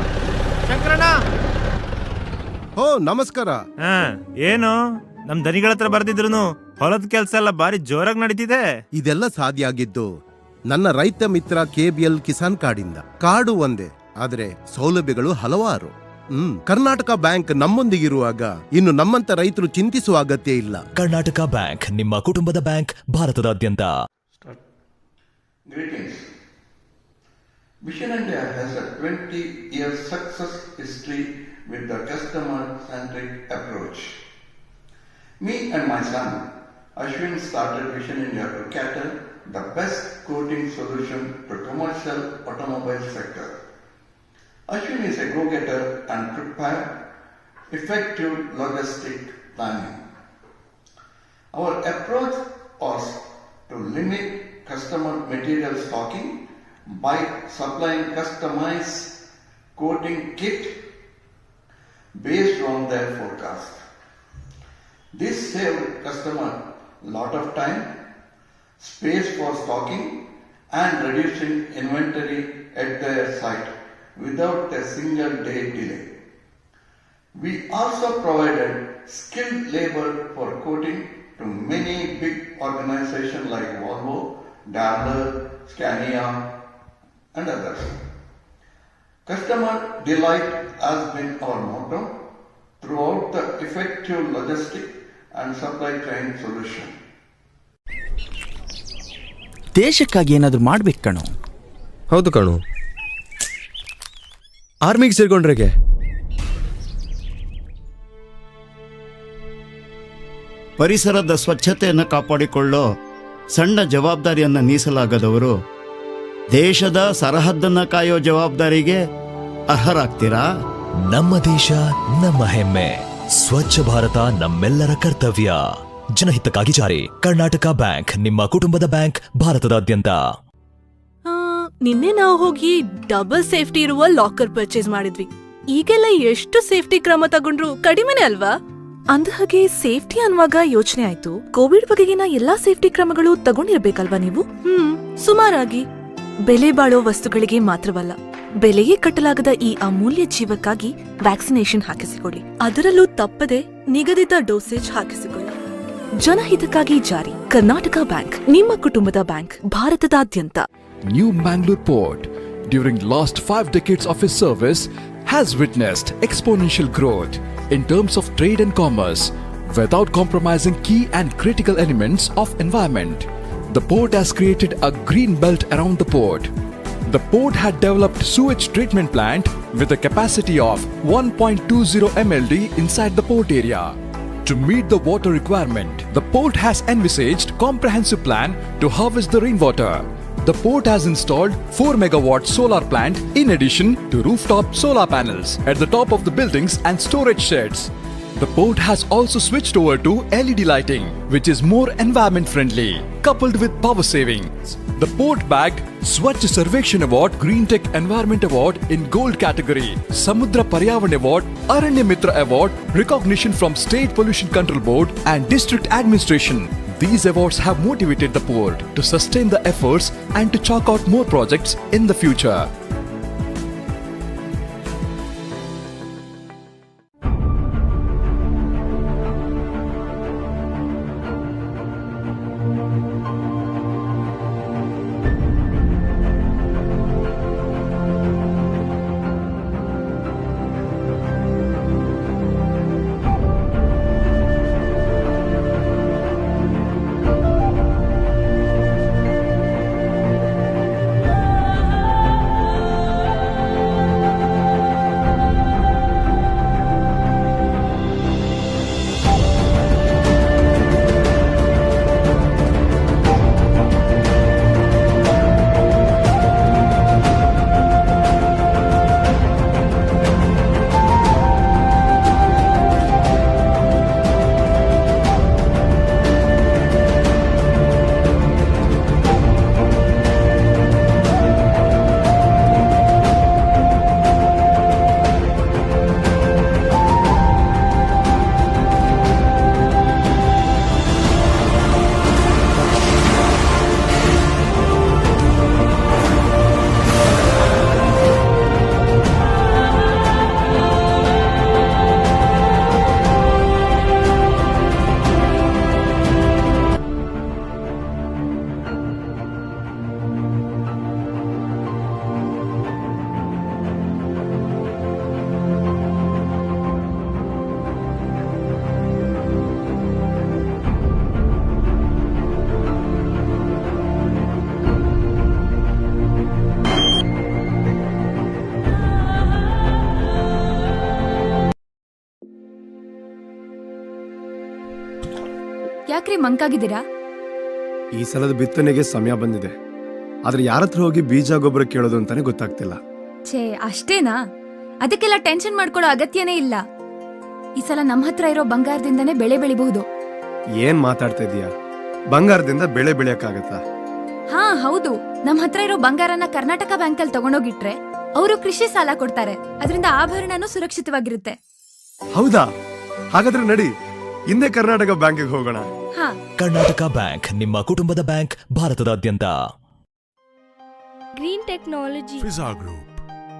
ಶಂಕರಣ್ಣ! ಓ ನಮಸ್ಕಾರ. ಏನು ನಮ್ ದನಿಗಳ ಹತ್ರ ಬರ್ದಿದ್ರು ಹೊಲದ ಕೆಲಸ ಎಲ್ಲ ಬಾರಿ ಜೋರಾಗಿ ನಡೀತಿದೆ. ಇದೆಲ್ಲ ಸಾಧ್ಯ ಆಗಿದ್ದು ನನ್ನ ರೈತ ಮಿತ್ರ KBL ಕಿಸಾನ್ ಕಾರ್ಡಿಂದ. ಕಾರ್ಡು ಒಂದೇ, ಆದ್ರೆ ಸೌಲಭ್ಯಗಳು ಹಲವಾರು. ಕರ್ನಾಟಕ ಬ್ಯಾಂಕ್ ನಮ್ಮೊಂದಿಗಿರುವಾಗ ಇನ್ನು ನಮ್ಮಂತ ರೈತರು ಚಿಂತಿಸುವ ಅಗತ್ಯ ಇಲ್ಲ. ಕರ್ನಾಟಕ ಬ್ಯಾಂಕ್ ನಿಮ್ಮ ಕುಟುಂಬದ ಬ್ಯಾಂಕ್, ಭಾರತದಾದ್ಯಂತ. Greetings. Vision India has a 20-year success history with the customer-centric approach. Me and my son, Ashwin, started Vision India to cater the best coating solution to commercial automobile sector. Ashwin is a go-getter and prepared effective logistic planning. Our approach was to limit customer material stocking by supplying customized coating kit based on their forecast. This saved customer lot of time, space for stocking and reducing inventory at their site without a single day delay. We also provided skilled labor for coating to many big organizations like Volvo, Daimler, Scania and others. Customer delight has been our motto throughout the effective logistic and supply chain solution. ದೇಶಕ್ಕಾಗಿ ಏನಾದರೂ ಮಾಡ್ಬೇಕು ಕಣೋ. ಹೌದು ಕಣು. ಆರ್ಮಿಗೆ ಸೇರ್ಕೊಂಡ್ರೆಗೆ ಪರಿಸರದ ಸ್ವಚ್ಛತೆಯನ್ನು ಕಾಪಾಡಿಕೊಳ್ಳೋ ಸಣ್ಣ ಜವಾಬ್ದಾರಿಯನ್ನು ನೀಸಲಾಗದವರು ದೇಶದ ಸರಹದ್ದನ್ನ ಕಾಯೋ ಜವಾಬ್ದಾರಿಗೆ ಅರ್ಹರಾಗ್ತೀರಾ? ನಮ್ಮ ದೇಶ ನಮ್ಮ ಹೆಮ್ಮೆ, ಸ್ವಚ್ಛ ಭಾರತ ನಮ್ಮೆಲ್ಲರ ಕರ್ತವ್ಯ. ಜನಹಿತಕ್ಕಾಗಿ ಜಾರಿ. ಕರ್ನಾಟಕ ಬ್ಯಾಂಕ್ ನಿಮ್ಮ ಕುಟುಂಬದ ಬ್ಯಾಂಕ್, ಭಾರತದಾದ್ಯಂತ. ನಿನ್ನೆ ನಾವು ಹೋಗಿ ಡಬಲ್ ಸೇಫ್ಟಿ ಇರುವ ಲಾಕರ್ ಪರ್ಚೇಸ್ ಮಾಡಿದ್ವಿ. ಈಗೆಲ್ಲ ಎಷ್ಟು ಸೇಫ್ಟಿ ಕ್ರಮ ತಗೊಂಡ್ರು ಕಡಿಮೆನೆ ಅಲ್ವಾ? ಅಂದಹಾಗೆ ಸೇಫ್ಟಿ ಅನ್ನುವಾಗ ಯೋಚನೆ ಆಯ್ತು, ಕೋವಿಡ್ ಬಗೆಗಿನ ಎಲ್ಲಾ ಸೇಫ್ಟಿ ಕ್ರಮಗಳು ತಗೊಂಡಿರ್ಬೇಕಲ್ವಾ ನೀವು? ಸುಮಾರಾಗಿ. ಬೆಲೆ ಬಾಳೋ ವಸ್ತುಗಳಿಗೆ ಮಾತ್ರವಲ್ಲ, ಬೆಲೆಯೇ ಕಟ್ಟಲಾಗದ ಈ ಅಮೂಲ್ಯ ಜೀವಕ್ಕಾಗಿ ವ್ಯಾಕ್ಸಿನೇಷನ್ ಹಾಕಿಸಿಕೊಳ್ಳಿ. ಅದರಲ್ಲೂ ತಪ್ಪದೆ ನಿಗದಿತ ಡೋಸೇಜ್ ಹಾಕಿಸಿಕೊಳ್ಳಿ. ಜನಹಿತಕ್ಕಾಗಿ ಜಾರಿ. ಕರ್ನಾಟಕ ಬ್ಯಾಂಕ್ ನಿಮ್ಮ ಕುಟುಂಬದ ಬ್ಯಾಂಕ್, ಭಾರತದಾದ್ಯಂತ. New Mangalore Port, during last 5 decades of its service, has witnessed exponential growth in terms of trade and commerce without compromising key and critical elements of environment. The port has created a green belt around the port. The port had developed sewage treatment plant with a capacity of 1.20 MLD inside the port area. To meet the water requirement, the port has envisaged comprehensive plan to harvest the rainwater. The port has installed 4 megawatt solar plant in addition to rooftop solar panels at the top of the buildings and storage sheds. The port has also switched over to LED lighting, which is more environment friendly, coupled with power savings. The port bagged Swachh Sarvekshan Award, Green Tech Environment Award in Gold category, Samudra Paryavan Award, Aranya Mitra Award, recognition from State Pollution Control Board and District Administration. These awards have motivated the port to sustain the efforts and to chalk out more projects in the future. ಯಾಕ್ರಿ ಮಂಕಾಗಿದ್ದೀರಾ? ಈ ಸಲದ ಬಿತ್ತನೆಗೆ ಸಮಯ ಬಂದಿದೆ, ಆದ್ರೆ ಯಾರ ಹತ್ರ ಹೋಗಿ ಬೀಜ ಗೊಬ್ಬರ ಕೇಳೋದು ಅಂತಾನೆ ಗೊತ್ತಾಗ್ತಿಲ್ಲ. ಛೇ, ಅಷ್ಟೇನಾ? ಅದಕ್ಕೆಲ್ಲ ಟೆನ್ಷನ್ ಮಾಡ್ಕೊಳ್ಳೋ ಅಗತ್ಯನೇ ಇಲ್ಲ. ಈ ಸಲ ನಮ್ಮ ಹತ್ರ ಇರೋ ಬಂಗಾರದಿಂದನೇ ಬೆಳೆ ಬೆಳಿಬಹುದು. ಏನ್ ಮಾತಾಡ್ತಾ ಇದೀಯಾ? ಬಂಗಾರದಿಂದ ಬೆಳೆ ಬೆಳೆಯಕ್ಕಾಗತ್ತಾ? ಹಾ ಹೌದು, ನಮ್ಮ ಹತ್ರ ಇರೋ ಬಂಗಾರನ ಕರ್ನಾಟಕ ಬ್ಯಾಂಕಲ್ಲಿ ತಗೊಂಡೋಗಿಟ್ರೆ ಅವರು ಕೃಷಿ ಸಾಲ ಕೊಡ್ತಾರೆ. ಅದರಿಂದ ಆಭರಣನೂ ಸುರಕ್ಷಿತವಾಗಿರುತ್ತೆ. ಹೌದಾ? ಹಾಗಾದ್ರೆ ನಡಿ, ಹಿಂದೆ ಕರ್ನಾಟಕ ಬ್ಯಾಂಕಿಗೆ ಹೋಗೋಣ. ಹಾ, ಕರ್ನಾಟಕ ಬ್ಯಾಂಕ್ ನಿಮ್ಮ ಕುಟುಂಬದ ಬ್ಯಾಂಕ್, ಭಾರತದಾದ್ಯಂತ. Green technology. Fizza Group,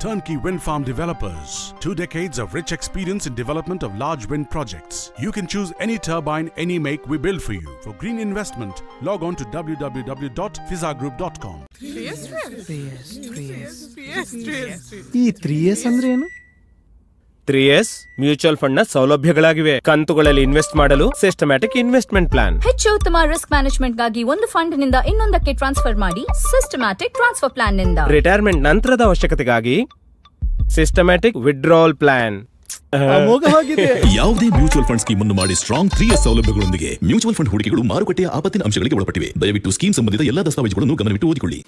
turnkey wind farm developers. 2 decades of rich experience in development of large wind projects. You can choose any turbine, any make, we build for you. For green investment, log on to www.fizzagroup.com. ಈ 3S ಅಂದ್ರೆ ಏನು? 3S mutual fund ನ ಸೌಲಭ್ಯಗಳಾಗಿವೆ. ಕಂತುಗಳಲ್ಲಿ invest ಮಾಡಲು systematic investment plan. ಹೆಚ್ಚು ಉತ್ತಮ risk management ಗಾಗಿ ಒಂದು ಫಂಡ್ ನಿಂದ ಇನ್ನೊಂದಕ್ಕೆ ಟ್ರಾನ್ಸ್ಫರ್ ಮಾಡಿ ಸಿಸ್ಟಮ್ಯಾಟಿಕ್ ಟ್ರಾನ್ಸ್ಫರ್ ಪ್ಲಾನ್ ನಿಂದ. ರಿಟೈರ್ಮೆಂಟ್ ನಂತರದ ಅವಶ್ಯಕತೆಗಾಗಿ ಸಿಸ್ಟಮ್ಯಾಟಿಕ್ ವಿಡ್ರಾವಲ್ ಪ್ಲಾನ್. ಯಾವುದೇ ಮ್ಯೂಚುವಲ್ ಫಂಡ್ ಸ್ಕೀಮ್ ಅನ್ನು ಮಾಡಿ ಸ್ಟ್ರಾಂಗ್ 3S ಸೌಲಭ್ಯಗಳೊಂದಿಗೆ ಮ್ಯೂಚುವಲ್ ಫಂಡ್ ಹೂಡಿಕೆಗಳು ಮಾರುಕಟ್ಟೆಯ ಆಪತ್ತಿನ ಅಂಶಗಳಿಗೆ ಒಳಪಟ್ಟಿವೆ. ದಯವಿಟ್ಟು ಸ್ಕೀಮ್ ಸಂಬಂಧಿತ ಎಲ್ಲಾ ದಸ್ತಾವೇಜುಗಳನ್ನು ಗಮನವಿಟ್ಟು ಓದಿಕೊಳ್ಳಿ.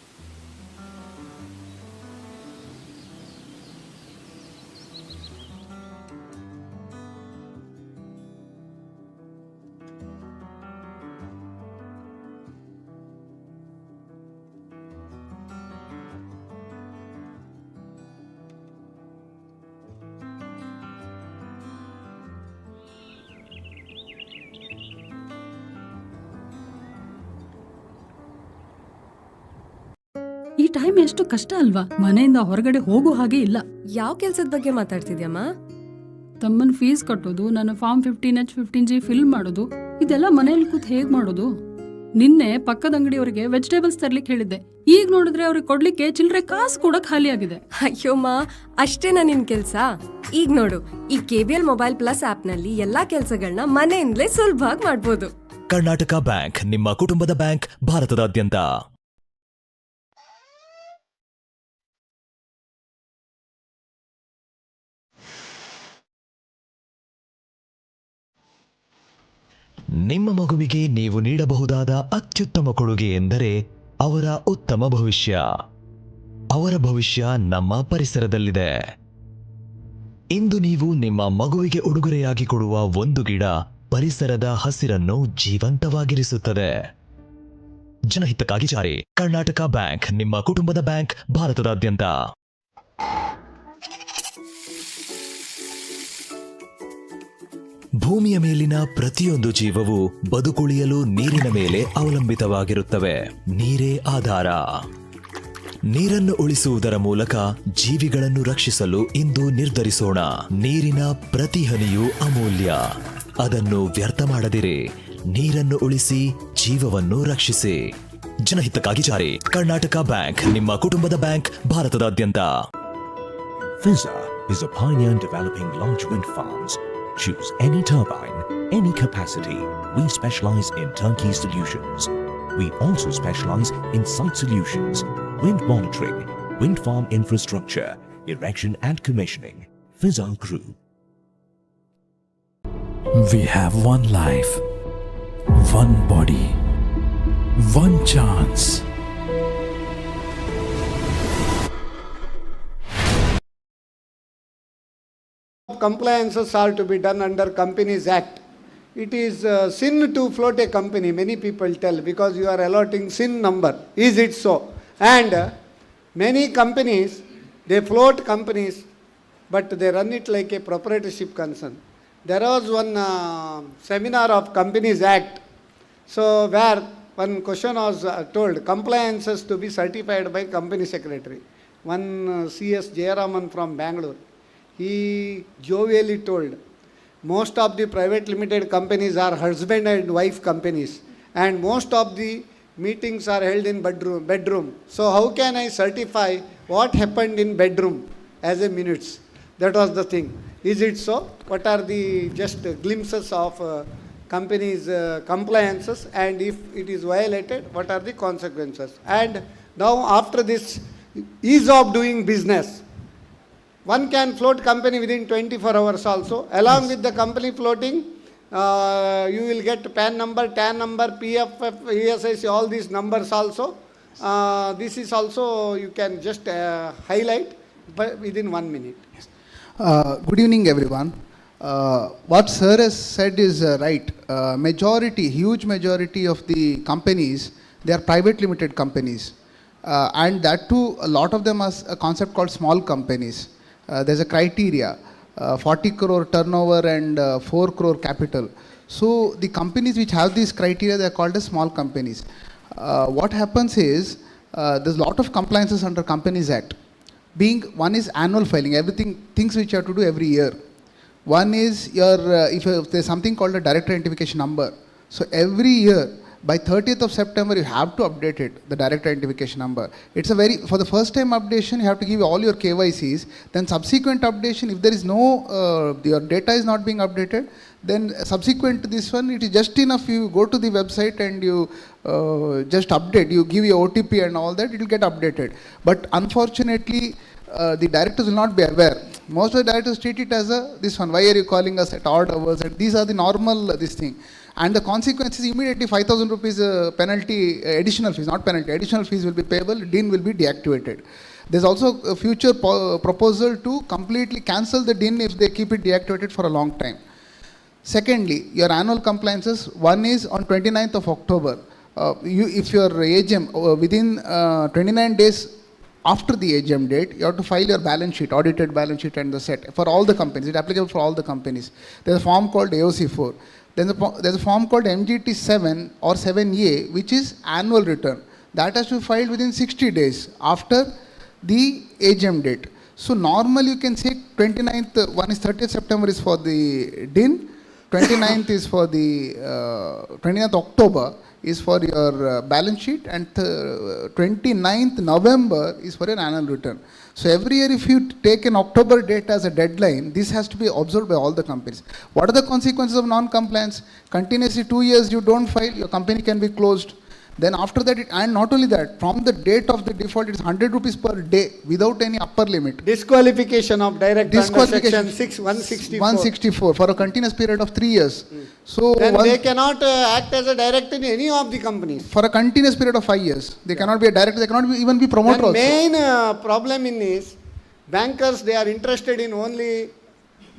ಈ ಟೈಮ್ ಎಷ್ಟು ಕಷ್ಟ ಅಲ್ವಾ? ಮನೆಯಿಂದ ಹೊರಗಡೆ ಹೋಗೋ ಹಾಗೆ ಇಲ್ಲ. ಯಾವ ಕೆಲ್ಸದ ಬಗ್ಗೆ ಮಾತಾಡ್ತಿದ್ಯಮ್ಮ? ತಮ್ಮನ್ ಫೀಸ್ ಕಟ್ಟೋದು, ನನ್ನ ಫಾರ್ಮ್ 15H 15G ಫಿಲ್ ಮಾಡೋದು, ಇದೆಲ್ಲ ಮನೇಲಿ ಕೂತ್ ಹೇಗ್ ಮಾಡೋದು? ನಿನ್ನೆ ಪಕ್ಕದ ಅಂಗಡಿಯವರಿಗೆ ವೆಜಿಟೇಬಲ್ಸ್ ತರ್ಲಿಕ್ಕೆ ಹೇಳಿದ್ದೆ. ಈಗ ನೋಡಿದ್ರೆ ಅವ್ರಿಗೆ ಕೊಡ್ಲಿಕ್ಕೆ ಚಿಲ್ಲರೆ ಕಾಸು ಕೂಡ ಖಾಲಿ ಆಗಿದೆ. ಅಯ್ಯೋಮ್ಮ, ಅಷ್ಟೇನಾ ನಿನ್ ಕೆಲ್ಸ? ಈಗ ನೋಡು, ಈ KBL ಮೊಬೈಲ್ ಪ್ಲಸ್ ಆಪ್ ನಲ್ಲಿ ಎಲ್ಲಾ ಕೆಲ್ಸಗಳನ್ನ ಮನೆಯಿಂದಲೇ ಸುಲಭವಾಗಿ ಮಾಡ್ಬೋದು. ಕರ್ನಾಟಕ ಬ್ಯಾಂಕ್ ನಿಮ್ಮ ಕುಟುಂಬದ ಬ್ಯಾಂಕ್, ಭಾರತದಾದ್ಯಂತ. ನಿಮ್ಮ ಮಗುವಿಗೆ ನೀವು ನೀಡಬಹುದಾದ ಅತ್ಯುತ್ತಮ ಕೊಡುಗೆ ಎಂದರೆ ಅವರ ಉತ್ತಮ ಭವಿಷ್ಯ. ಅವರ ಭವಿಷ್ಯ ನಮ್ಮ ಪರಿಸರದಲ್ಲಿದೆ. ಇಂದು ನೀವು ನಿಮ್ಮ ಮಗುವಿಗೆ ಉಡುಗೊರೆಯಾಗಿ ಕೊಡುವ ಒಂದು ಗಿಡ ಪರಿಸರದ ಹಸಿರನ್ನು ಜೀವಂತವಾಗಿರಿಸುತ್ತದೆ. ಜನಹಿತಕ್ಕಾಗಿ ಜಾರಿ. ಕರ್ನಾಟಕ ಬ್ಯಾಂಕ್ ನಿಮ್ಮ ಕುಟುಂಬದ ಬ್ಯಾಂಕ್, ಭಾರತದಾದ್ಯಂತ. ಭೂಮಿಯ ಮೇಲಿನ ಪ್ರತಿಯೊಂದು ಜೀವವು ಬದುಕುಳಿಯಲು ನೀರಿನ ಮೇಲೆ ಅವಲಂಬಿತವಾಗಿರುತ್ತವೆ. ನೀರೇ ಆಧಾರ. ನೀರನ್ನು ಉಳಿಸುವುದರ ಮೂಲಕ ಜೀವಿಗಳನ್ನು ರಕ್ಷಿಸಲು ಇಂದು ನಿರ್ಧರಿಸೋಣ. ನೀರಿನ ಪ್ರತಿ ಹನಿಯೂ ಅಮೂಲ್ಯ. ಅದನ್ನು ವ್ಯರ್ಥ ಮಾಡದಿರಿ. ನೀರನ್ನು ಉಳಿಸಿ, ಜೀವವನ್ನು ರಕ್ಷಿಸಿ. ಜನಹಿತಕ್ಕಾಗಿ ಜಾರಿ. ಕರ್ನಾಟಕ ಬ್ಯಾಂಕ್ ನಿಮ್ಮ ಕುಟುಂಬದ ಬ್ಯಾಂಕ್, ಭಾರತದಾದ್ಯಂತ. Fizza is a pioneer in developing large wind farms. Choose any turbine, any capacity. We specialize in turnkey solutions. We also specialize in site solutions, wind monitoring, wind farm infrastructure, erection and commissioning. Fizza Group. We have one life, one body, one chance. Compliances are to be done under Companies Act. It is sin to float a company, many people tell, because you are allotting sin number. Is it so? And many companies, they float companies, but they run it like a proprietorship concern. There was one seminar of Companies Act, so where one question was told, compliances to be certified by company secretary. One CS Jayaraman from Bangalore, he jovially told, most of the private limited companies are husband and wife companies, and most of the meetings are held in bedroom. So how can I certify what happened in bedroom as a minutes? That was the thing. Is it so? What are the just glimpses of companies' compliances, and if it is violated, what are the consequences? And now after this ease of doing business, one can float company within 24 hours also. Along with the company floating, You will get PAN number, TAN number, PFF, ESIC, all these numbers also. This is also you can just highlight within 1 minute. Good evening, everyone. What sir has said is right. Huge majority of the companies, they are private limited companies. And that too, a lot of them are a concept called small companies. There's a criteria, 40 crore turnover and 4 crore capital. So the companies which have these criteria, they are called as small companies. What happens is, there's a lot of compliances under Companies Act. One is annual filing, things which you have to do every year. One is if there's something called a direct identification number. So every year, by 30th of September, you have to update it, the direct identification number. It's for the first time updation, you have to give all your KYCs. Then subsequent updation, if there is your data is not being updated, then subsequent to this one, it is just enough you go to the website and you just update, you give your OTP and all that, it will get updated. But unfortunately, the directors will not be aware. Most of the directors treat it as this one, why are you calling us at odd hours? These are the normal, this thing. And the consequence is immediately 5,000 rupees penalty, additional fees, not penalty, additional fees will be payable, DIN will be deactivated. There's also a future proposal to completely cancel the DIN if they keep it deactivated for a long time. Secondly, your annual compliances, one is on 29th of October. If your AGM, within 29 days after the AGM date, you have to file your balance sheet, audited balance sheet and the set for all the companies. It's applicable for all the companies. There's a form called AOC4. Then there's a form called MGT 7 or 7A, which is annual return. That has to be filed within 60 days after the AGM date. So normally you can say 29th, one is 30th September is for the DIN, 29th is for the 29th October is for your balance sheet, and 29th November is for your annual return. So every year if you take an October date as a deadline, this has to be observed by all the companies. What are the consequences of non-compliance? Continuously 2 years you don't file, your company can be closed. Then after that, and not only that, from the date of the default, it's 100 rupees per day without any upper limit. Disqualification of director under section 164 for a continuous period of 3 years. So then they cannot act as a director in any of the companies. For a continuous period of 5 years. They cannot be a director, they cannot even be promoter also. The main problem in is, bankers, they are interested in only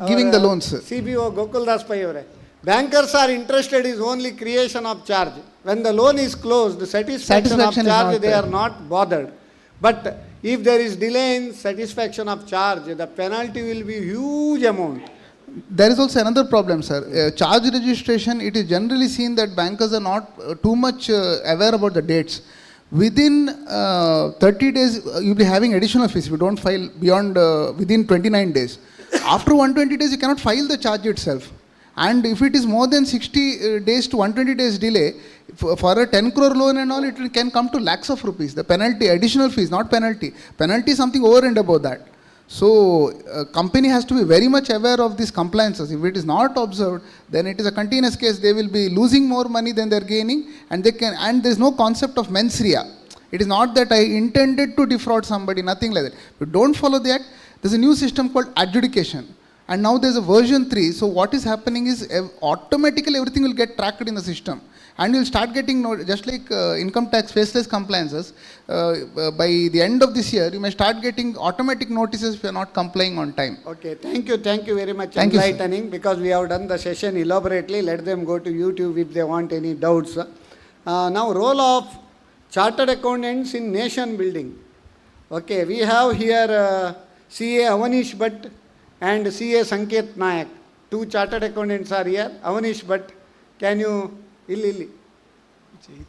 giving the loans. CBO Gokul Das Pai. Bankers are interested in only creation of charge. When the loan is closed, the satisfaction of charge, they are not bothered. But if there is delay in satisfaction of charge, the penalty will be huge amount. There is also another problem, sir. Charge registration, it is generally seen that bankers are not too much aware about the dates. Within 30 days, you'll be having additional fees if you don't file beyond within 29 days. After 120 days, you cannot file the charge itself. And if it is more than 60 days to 120 days delay, for a 10 crore loan and all, it can come to lakhs of rupees. The penalty, additional fees, not penalty. Penalty is something over and above that. So, company has to be very much aware of these compliances. If it is not observed, then it is a continuous case. They will be losing more money than they are gaining, and there is no concept of mens rea. It is not that I intended to defraud somebody, nothing like that. If you don't follow the act, there is a new system called adjudication. And now there's a version 3. So what is happening is automatically everything will get tracked in the system. And you'll start getting, just like income tax faceless compliances, by the end of this year, you may start getting automatic notices if you're not complying on time. Okay, thank you very much enlightening, because we have done the session elaborately. Let them go to YouTube if they want any doubts. Now, role of chartered accountants in nation building. Okay, we have here CA Avanish Bhatt and CA Sanket Nayak. 2 chartered accountants are here. Avanish Bhatt, can you...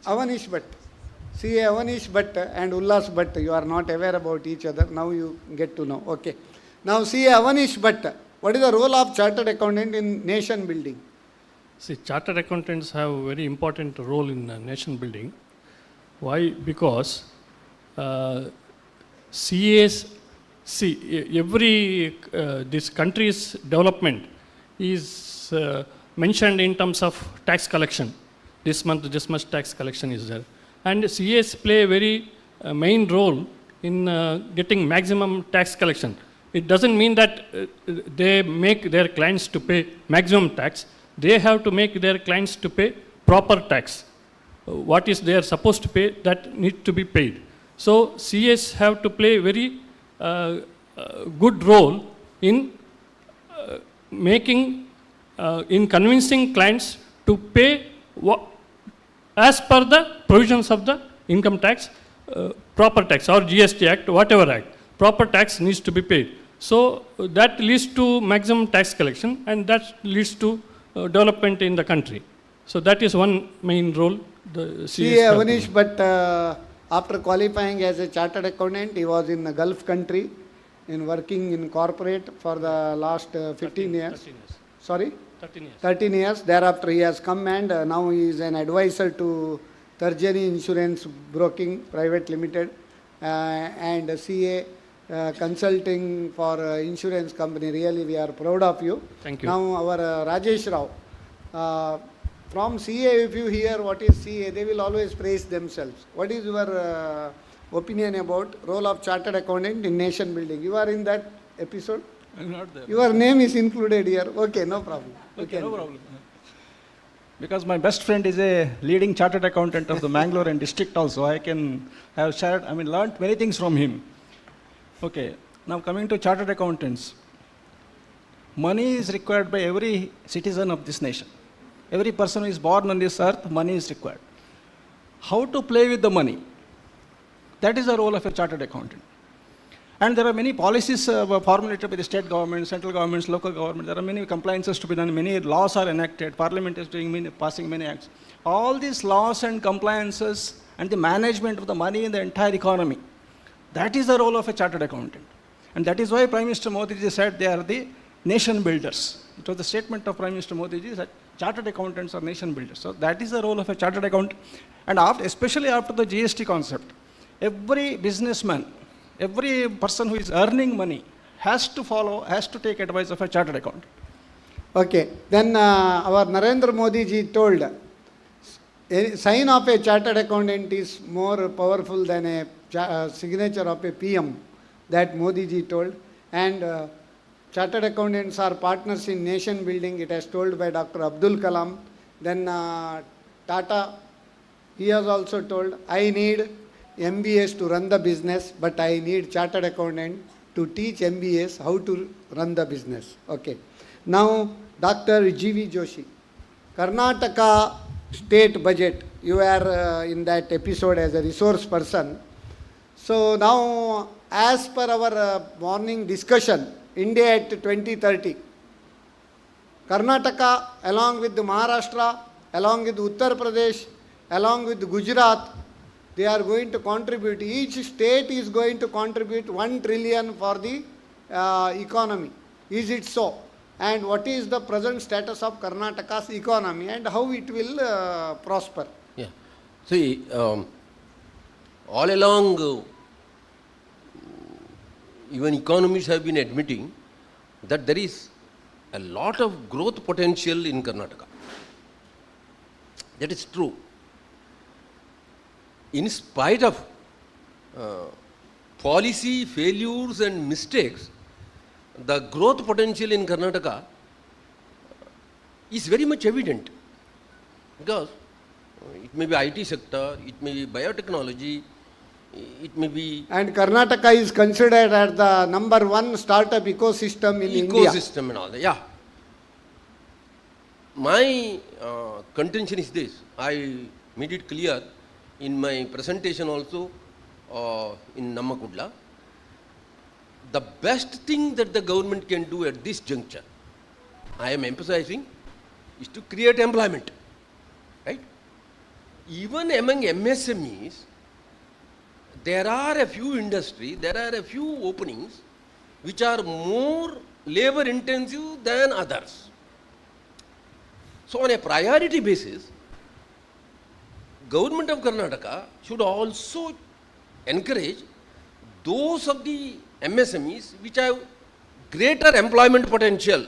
Avanish Bhatt. CA Avanish Bhatt and Ullas Bhatt, you are not aware about each other. Now you get to know. Okay. Now CA Avanish Bhatt, what is the role of chartered accountant in nation building? See, chartered accountants have a very important role in nation building. Why? Because CAs, every this country's development is mentioned in terms of tax collection. This month, this much tax collection is there. And CAs play a very main role in getting maximum tax collection. It doesn't mean that they make their clients to pay maximum tax, they have to make their clients to pay proper tax. What is they are supposed to pay, that need to be paid. So CAs have to play very good role in in convincing clients to pay as per the provisions of the income tax, proper tax or GST Act, whatever act, proper tax needs to be paid. So that leads to maximum tax collection, and that leads to development in the country. So that is one main role the CA Avanish, but after qualifying as a chartered accountant, he was in a Gulf country in working in corporate for the last 15 years. 13 years. Sorry? 13 years. 13 years. Thereafter he has come and now he is an advisor to Tarjani Insurance Broking Private Limited and CA consulting for insurance company. Really we are proud of you. Thank you. Now our Rajesh Rao. From CA, if you hear what is CA, they will always praise themselves. What is your opinion about role of chartered accountant in nation building? You are in that episode? I'm not there. Your name is included here. Okay, no problem. Okay, no problem. Because my best friend is a leading chartered accountant of the Mangalore and district also. I can have shared, learned many things from him. Okay, now coming to chartered accountants. Money is required by every citizen of this nation. Every person who is born on this earth, money is required. How to play with the money? That is the role of a chartered accountant. And there are many policies formulated by the state government, central governments, local government. There are many compliances to be done. Many laws are enacted. Parliament is passing many acts. All these laws and compliances and the management of the money in the entire economy, that is the role of a chartered accountant. And that is why Prime Minister Modi ji said they are the nation builders. It was the statement of Prime Minister Modi ji that chartered accountants are nation builders. So that is the role of a chartered accountant. And especially after the GST concept, every businessman, every person who is earning money has to take advice of a chartered accountant. Okay, then our Narendra Modi ji told, sign of a chartered accountant is more powerful than a signature of a PM. That Modi ji told. And chartered accountants are partners in nation building, it has told by Dr. Abdul Kalam. Then Tata, he has also told, I need MBAs to run the business, but I need chartered accountant to teach MBAs how to run the business. Okay. Now, Dr. G.V. Joshi, Karnataka state budget, you are in that episode as a resource person. So now, as per our morning discussion, India at 2030, Karnataka along with Maharashtra, along with Uttar Pradesh, along with Gujarat, they are going to contribute, each state is going to contribute 1 trillion for the economy. Is it so? And what is the present status of Karnataka's economy and how it will prosper? Yeah. See, all along, even economists have been admitting that there is a lot of growth potential in Karnataka. That is true. In spite of policy failures and mistakes, the growth potential in Karnataka is very much evident. Because it may be IT sector, it may be biotechnology, it may be... And Karnataka is considered as the number 1 startup ecosystem in India. Ecosystem and all that, yeah. My contention is this, I made it clear in my presentation also in Nammakudla. The best thing that the government can do at this juncture, I am emphasizing, is to create employment, right? Even among MSMEs, there are a few industries, there are a few openings which are more labor intensive than others. So on a priority basis, Government of Karnataka should also encourage those of the MSMEs which have greater employment potential.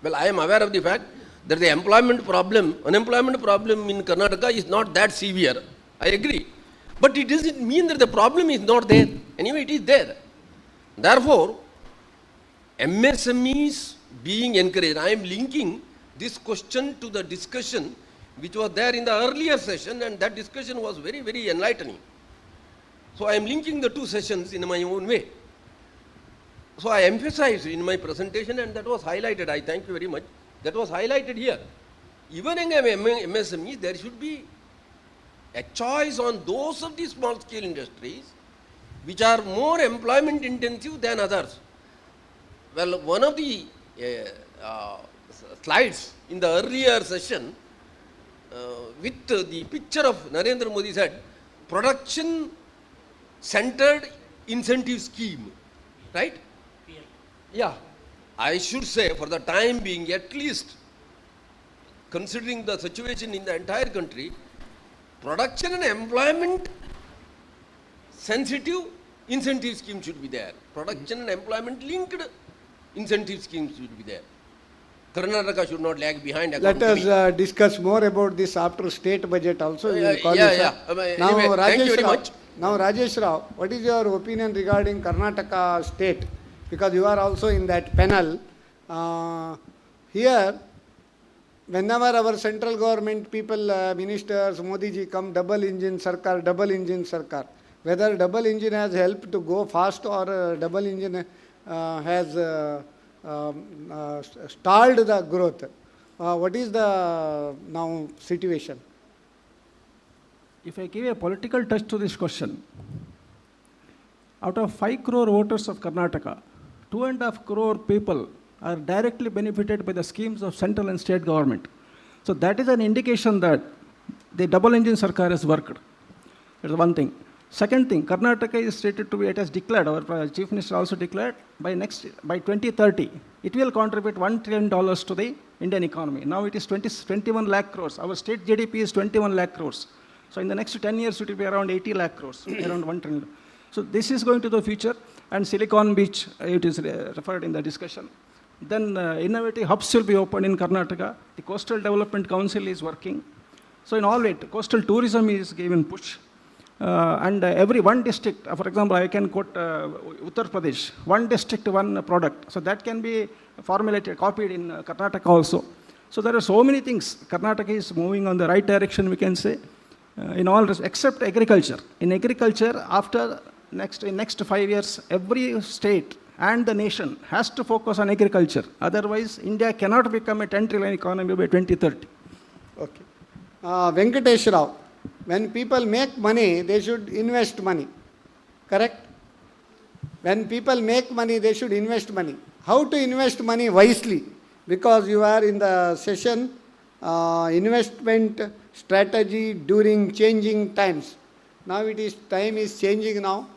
Well, I am aware of the fact that the unemployment problem in Karnataka is not that severe. I agree. But it doesn't mean that the problem is not there. Anyway, it is there. Therefore, MSMEs being encouraged, I am linking this question to the discussion which was there in the earlier session, and that discussion was very, very enlightening. So I am linking the two sessions in my own way. So I emphasized in my presentation, and that was highlighted. I thank you very much. That was highlighted here. Even in MSME, there should be a choice on those of the small scale industries which are more employment intensive than others. Well, one of the slides in the earlier session with the picture of Narendra Modi said, production centered incentive scheme, right? Yeah, I should say for the time being, at least considering the situation in the entire country, production and employment sensitive incentive scheme should be there. Production and employment linked incentive schemes should be there. Karnataka should not lag behind. Let us discuss more about this after state budget also. Now, anyway, thank you very much. Now, Rajesh Rao, what is your opinion regarding Karnataka state? Because you are also in that panel. Here, whenever our central government people, ministers, Modi ji come, double engine sarkar. Whether double engine has helped to go fast or double engine has stalled the growth. What is the now situation? If I give a political touch to this question, out of 5 crore voters of Karnataka, 2.5 crore people are directly benefited by the schemes of central and state government. So that is an indication that the double engine sarkar has worked. That's one thing. Second thing, Karnataka is stated to be, it has declared, our Chief Minister also declared, by 2030, it will contribute $1 trillion to the Indian economy. Now it is 21 lakh crores. Our state GDP is 21 lakh crores. So in the next 10 years, it will be around 80 lakh crores, around 1 trillion. So this is going to the future, and Silicon Beach, it is referred in the discussion. Then innovative hubs will be opened in Karnataka. The Coastal Development Council is working. So in all it, coastal tourism is given push. And every one district, for example, I can quote Uttar Pradesh, one district, one product. So that can be formulated, copied in Karnataka also. So there are so many things. Karnataka is moving on the right direction, we can say, in all, except agriculture. In agriculture, after next 5 years, every state and the nation has to focus on agriculture. Otherwise, India cannot become a 10 trillion economy by 2030. Okay. Venkatesh Rao, when people make money, they should invest money. Correct? When people make money, they should invest money. How to invest money wisely? Because you are in the session, investment strategy during changing times. Now time is changing now.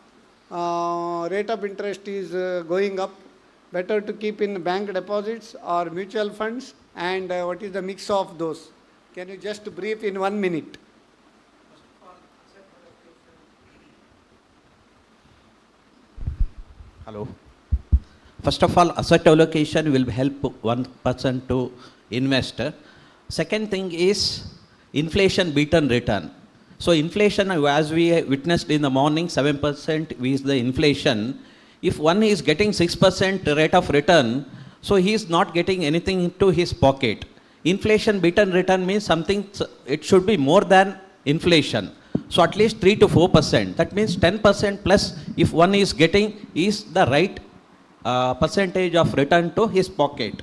Rate of interest is going up. Better to keep in bank deposits or mutual funds, and what is the mix of those? Can you just brief in 1 minute? Hello. First of all, asset allocation will help one person to invest. Second thing is inflation beaten return. So inflation, as we witnessed in the morning, 7% is the inflation. If one is getting 6% rate of return, so he is not getting anything into his pocket. Inflation beaten return means something, it should be more than inflation. So at least 3 to 4%. That means 10% plus if one is getting is the right percentage of return to his pocket.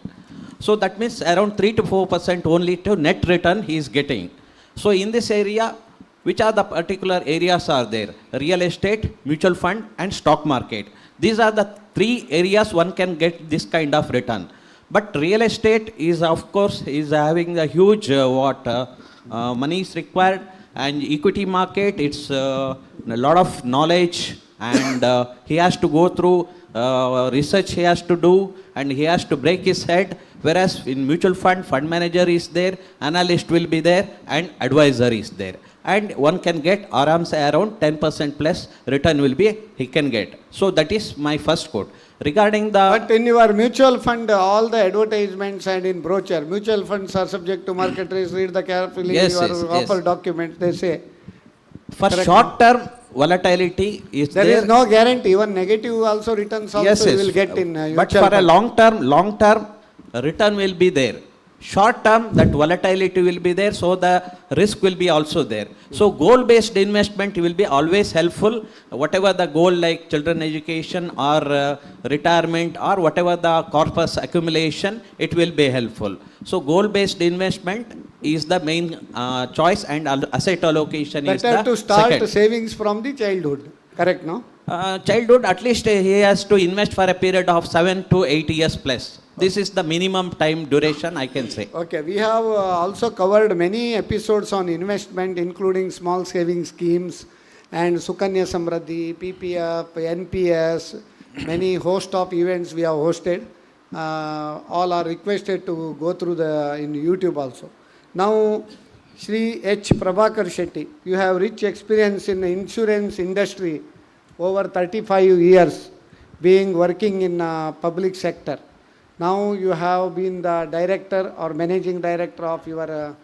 So that means around 3 to 4% only to net return he is getting. So in this area, which are the particular areas are there? Real estate, mutual fund and stock market. These are the 3 areas one can get this kind of return. But real estate is of course is having a huge money is required, and equity market, it's a lot of knowledge, and he has to go through research he has to do, and he has to break his head. Whereas in mutual fund, fund manager is there, analyst will be there, and advisor is there. And one can get around 10% plus return will be he can get. So that is my first quote. Regarding the... But in your mutual fund, all the advertisements and in brochure, mutual funds are subject to market risk, read the carefully, your offer document, they say. For short term volatility is there. There is no guarantee, even negative also returns also you will get in mutual But for a long term return will be there. Short term, that volatility will be there, so the risk will be also there. So goal-based investment will be always helpful. Whatever the goal, like children education or retirement or whatever the corpus accumulation, it will be helpful. So goal-based investment is the main choice, and asset allocation is the Better to start second. savings from the childhood, correct, no? Childhood, at least he has to invest for a period of 7 to 8 years plus. This is the minimum time duration, I can say. Okay, we have also covered many episodes on investment, including small saving schemes and Sukanya Samriddhi, PPF, NPS, many host of events we have hosted. All are requested to go through in YouTube also. Now, Shri H. Prabhakar Shetty, you have rich experience in the insurance industry, over 35 years being working in public sector. Now you have been the director or managing director of your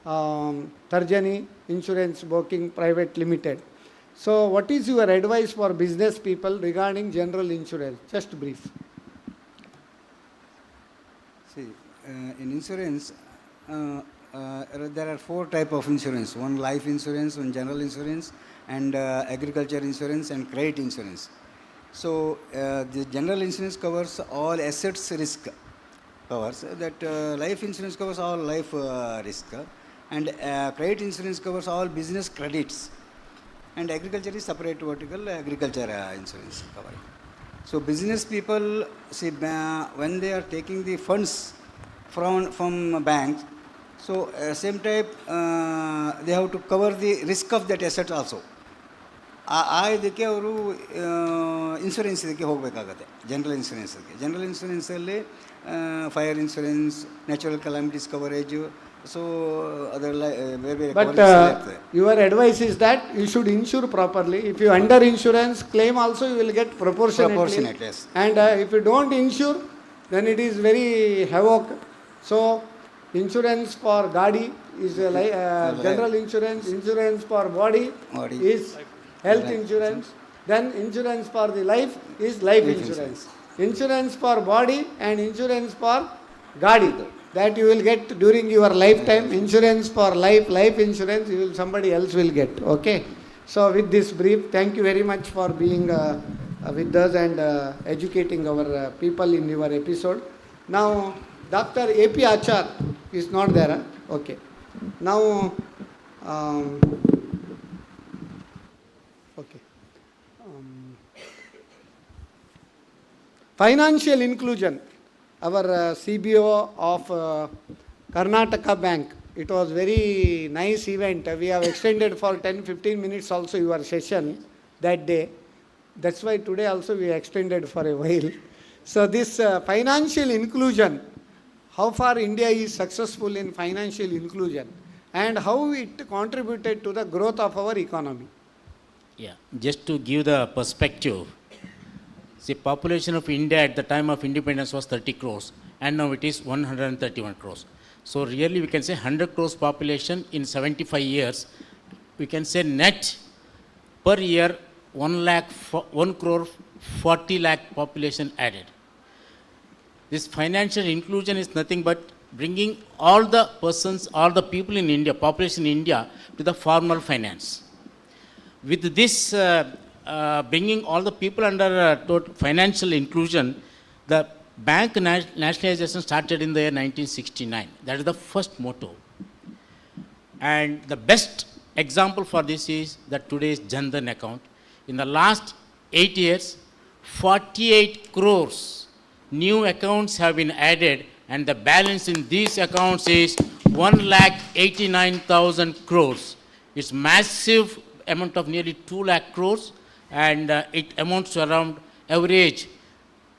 Tarjani Insurance Broking Private Limited. So what is your advice for business people regarding general insurance? Just brief. See, in insurance, there are 4 types of insurance. One life insurance, one general insurance, and agriculture insurance and credit insurance. So the general insurance covers all assets risk, covers that life insurance covers all life risk, and credit insurance covers all business credits, and agriculture is separate vertical agriculture insurance covering. So business people, see, when they are taking the funds from banks, so same type they have to cover the risk of that asset also. ಇದಕ್ಕೆ ಅವರು insurance ಇದಕ್ಕೆ ಹೋಗಬೇಕಾಗತ್ತೆ, general ಇನ್ಶೂರೆನ್ಸಲ್ಲಿ fire insurance, natural calamities coverage, so ಅದೆಲ್ಲ ಬೇರೆ ಬೇರೆ. But your advice is that you should insure properly. If you under insurance claim also, you will get proportionately. Yes. And if you don't insure, then it is very havoc. So insurance for Gadi is general insurance. Insurance for body is health insurance. Then insurance for the life is life insurance. Insurance for body and insurance for Gadi, that you will get during your lifetime. Insurance for life insurance somebody else will get. Okay. So with this brief, thank you very much for being with us and educating our people in your episode. Now Dr. A.P. Achar is not there. Okay. Now financial inclusion. Our CBO of Karnataka Bank. It was very nice event. We have extended for 10-15 minutes also your session that day. That's why today also we extended for a while. So this financial inclusion, how far India is successful in financial inclusion and how it contributed to the growth of our economy. Yeah, just to give the perspective, the population of India at the time of independence was 30 crores and now it is 131 crores. So really we can say 100 crores population in 75 years. We can say net per year 1 crore 40 lakh population added. This financial inclusion is nothing but bringing all the persons, all the people in India, population in India to the formal finance. With this bringing all the people under financial inclusion, the bank nationalization started in the year 1969. That is the first motto. And the best example for this is that today's Jan Dhan account. In the last 8 years, 48 crores new accounts have been added, and the balance in these accounts is 1,89,000 crores. It's massive amount of nearly 2 lakh crores. And it amounts to around average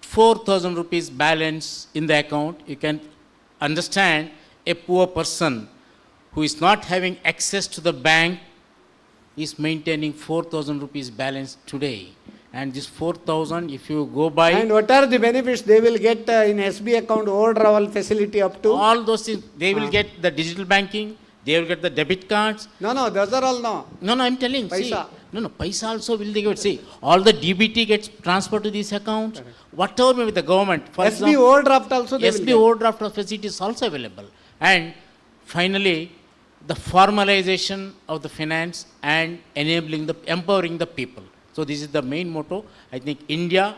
4,000 rupees balance in the account. You can understand a poor person who is not having access to the bank is maintaining 4,000 rupees balance today. And this 4,000, if you go by... And what are the benefits they will get in SB account overdraft facility up to? All those things. They will get the digital banking. They will get the debit cards. No, those are all no. No, I'm telling. Paisa. See, paisa also will they get. See, all the DBT gets transferred to these accounts. Correct. Whatever may be the government. For SB overdraft also they SB overdraft facility is also available. And finally, the formalization of the finance and empowering the people. So this is the main motto. I think India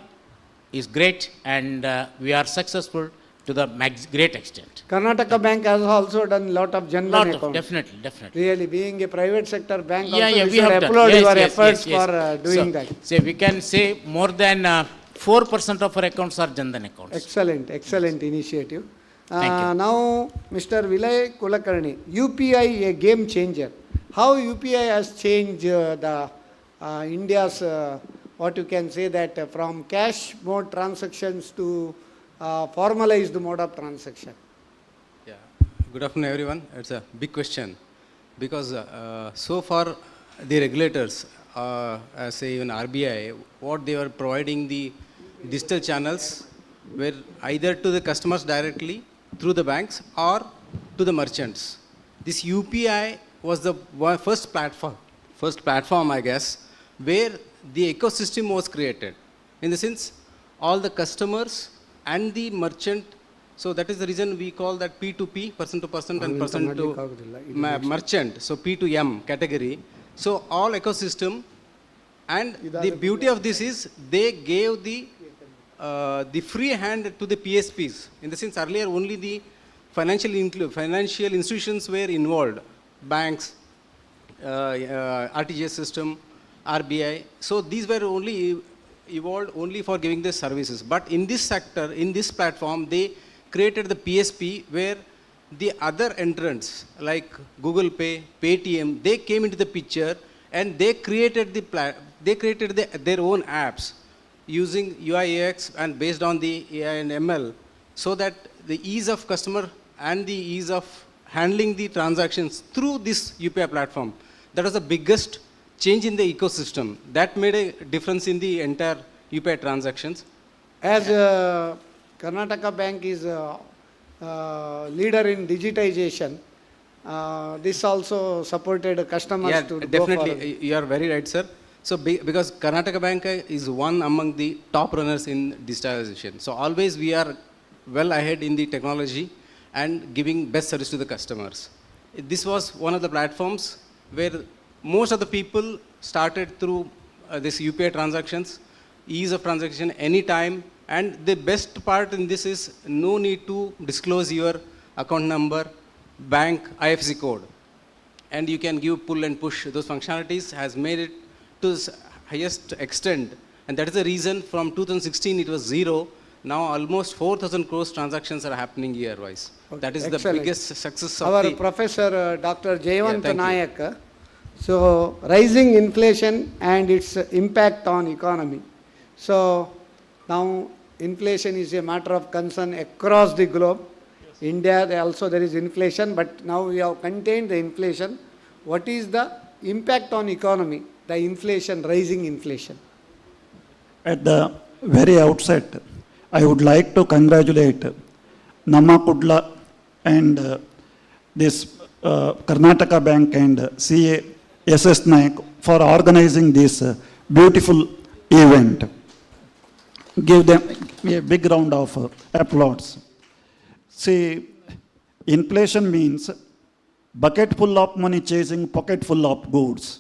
is great, and we are successful to the great extent. Karnataka Bank has also done a lot of Jan-Dhan accounts. Definitely. Really, being a private sector bank, Yeah, also we should have done. applaud Yes, your yes, efforts yes, yes. for doing So, that. say we can say more than 4% of our accounts are Jan-Dhan accounts. Excellent initiative. Thank you. Now, Mr. Vilay Kulakarni, UPI a game changer. How UPI has changed the India's, what you can say that from cash mode transactions to formalized mode of transaction? Yeah. Good afternoon, everyone. It's a big question because so far the regulators, say even RBI, what they were providing the digital channels were either to the customers directly through the banks or to the merchants. This UPI was the first platform, I guess, where the ecosystem was created. In the sense, all the customers and the merchant, so that is the reason we call that P2P, person to person and person to merchant, so P to M category. So all ecosystem, and the beauty of this is they gave the free hand to the PSPs. In the sense, earlier only the financial institutions were involved, banks, RTGS system, RBI. So these were only evolved only for giving the services. But in this sector, in this platform, they created the PSP where the other entrants like Google Pay, Paytm, they came into the picture and they created their own apps using UI/UX and based on the AI and ML, so that the ease of customer and the ease of handling the transactions through this UPI platform, that was the biggest change in the ecosystem. That made a difference in the entire UPI transactions. As Karnataka Bank is a leader in digitization, this also supported customers to Definitely, go for. you are very right, sir. So because Karnataka Bank is one among the top runners in digitalization. So always we are well ahead in the technology and giving best service to the customers. This was one of the platforms where most of the people started through this UPI transactions, ease of transaction anytime, and the best part in this is no need to disclose your account number, bank, IFSC code. And you can give pull and push. Those functionalities has made it to the highest extent. And that is the reason from 2016 it was zero. Now almost 4,000 crores transactions are happening year-wise. Okay, that is excellent. the biggest success of Our the... Professor Dr. Jayavant thank you. Nayak. So rising inflation and its impact on economy. So now inflation is a matter of concern across the globe. India also there is inflation, but now we have contained the inflation. What is the impact on economy, the inflation, rising inflation? At the very outset, I would like to congratulate Namma Kudla and this Karnataka Bank and CA SS Naik for organizing this beautiful event. Give them a big round of applause. See, inflation means bucket full of money chasing pocket full of goods.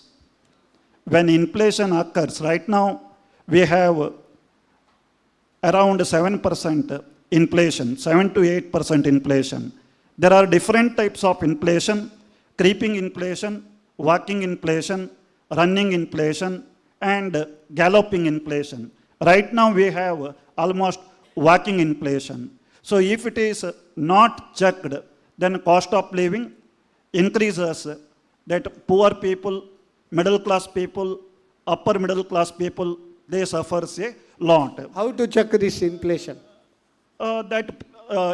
When inflation occurs, right now we have around 7% inflation, 7 to 8% inflation. There are different types of inflation: creeping inflation, walking inflation, running inflation, and galloping inflation. Right now we have almost walking inflation. So if it is not checked, then cost of living increases, that poor people, middle class people, upper middle class people, they suffer a lot. How to check this inflation?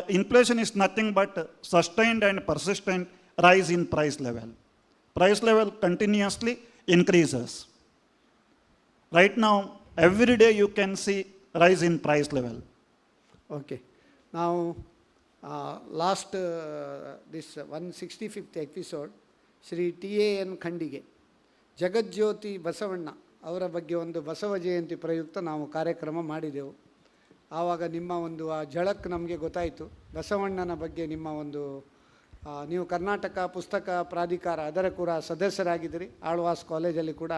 Inflation is nothing but sustained and persistent rise in price level. Price level continuously increases. Right now, every day you can see rise in price level. Okay. Now, last this 165th episode, Shri T.A.N. Khandige, ಜಗಜ್ಯೋತಿ ಬಸವಣ್ಣ ಅವರ ಬಗ್ಗೆ ಒಂದು ಬಸವ ಜಯಂತಿ ಪ್ರಯುಕ್ತ ನಾವು ಕಾರ್ಯಕ್ರಮ ಮಾಡಿದೆವು. ಆವಾಗ ನಿಮ್ಮ ಒಂದು ಆ ಝಳಕ್ ನಮಗೆ ಗೊತ್ತಾಯಿತು, ಬಸವಣ್ಣನ ಬಗ್ಗೆ ನಿಮ್ಮ ಒಂದು ನೀವು ಕರ್ನಾಟಕ ಪುಸ್ತಕ ಪ್ರಾಧಿಕಾರ ಅದರ ಕೂಡ ಸದಸ್ಯರಾಗಿದ್ದೀರಿ. ಆಳ್ವಾಸ್ ಕಾಲೇಜಲ್ಲಿ ಕೂಡ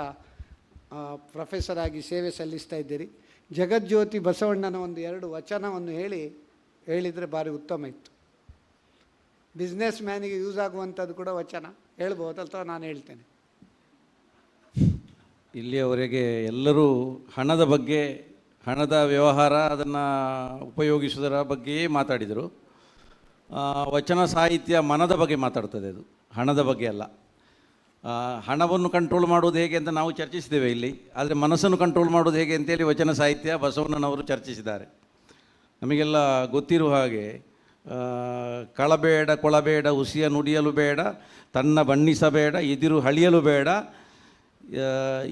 ಪ್ರೊಫೆಸರ್ ಆಗಿ ಸೇವೆ ಸಲ್ಲಿಸ್ತಾ ಇದ್ದೀರಿ. ಜಗಜ್ಯೋತಿ ಬಸವಣ್ಣನ ಒಂದು 2 ವಚನವನ್ನು ಹೇಳಿದರೆ ಭಾರಿ ಉತ್ತಮ ಇತ್ತು. ಬಿಸ್ನೆಸ್ ಮ್ಯಾನಿಗೆ ಯೂಸ್ ಆಗುವಂಥದ್ದು ಕೂಡ ವಚನ ಹೇಳ್ಬೋದು, ಅಥವಾ ನಾನು ಹೇಳ್ತೇನೆ. ಇಲ್ಲಿಯವರೆಗೆ ಎಲ್ಲರೂ ಹಣದ ಬಗ್ಗೆ, ಹಣದ ವ್ಯವಹಾರ, ಅದನ್ನು ಉಪಯೋಗಿಸುವುದರ ಬಗ್ಗೆಯೇ ಮಾತಾಡಿದರು. ವಚನ ಸಾಹಿತ್ಯ ಮನದ ಬಗ್ಗೆ ಮಾತಾಡ್ತದೆ, ಅದು ಹಣದ ಬಗ್ಗೆ ಅಲ್ಲ. ಹಣವನ್ನು ಕಂಟ್ರೋಲ್ ಮಾಡೋದು ಹೇಗೆ ಅಂತ ನಾವು ಚರ್ಚಿಸಿದ್ದೇವೆ ಇಲ್ಲಿ, ಆದರೆ ಮನಸ್ಸನ್ನು ಕಂಟ್ರೋಲ್ ಮಾಡೋದು ಹೇಗೆ ಅಂತೇಳಿ ವಚನ ಸಾಹಿತ್ಯ ಬಸವಣ್ಣನವರು ಚರ್ಚಿಸಿದ್ದಾರೆ. ನಮಗೆಲ್ಲ ಗೊತ್ತಿರುವ ಹಾಗೆ ಕಳಬೇಡ ಕೊಳಬೇಡ ಹುಸಿಯ ನುಡಿಯಲು ಬೇಡ, ತನ್ನ ಬಣ್ಣಿಸಬೇಡ ಎದಿರು ಹಳಿಯಲು ಬೇಡ,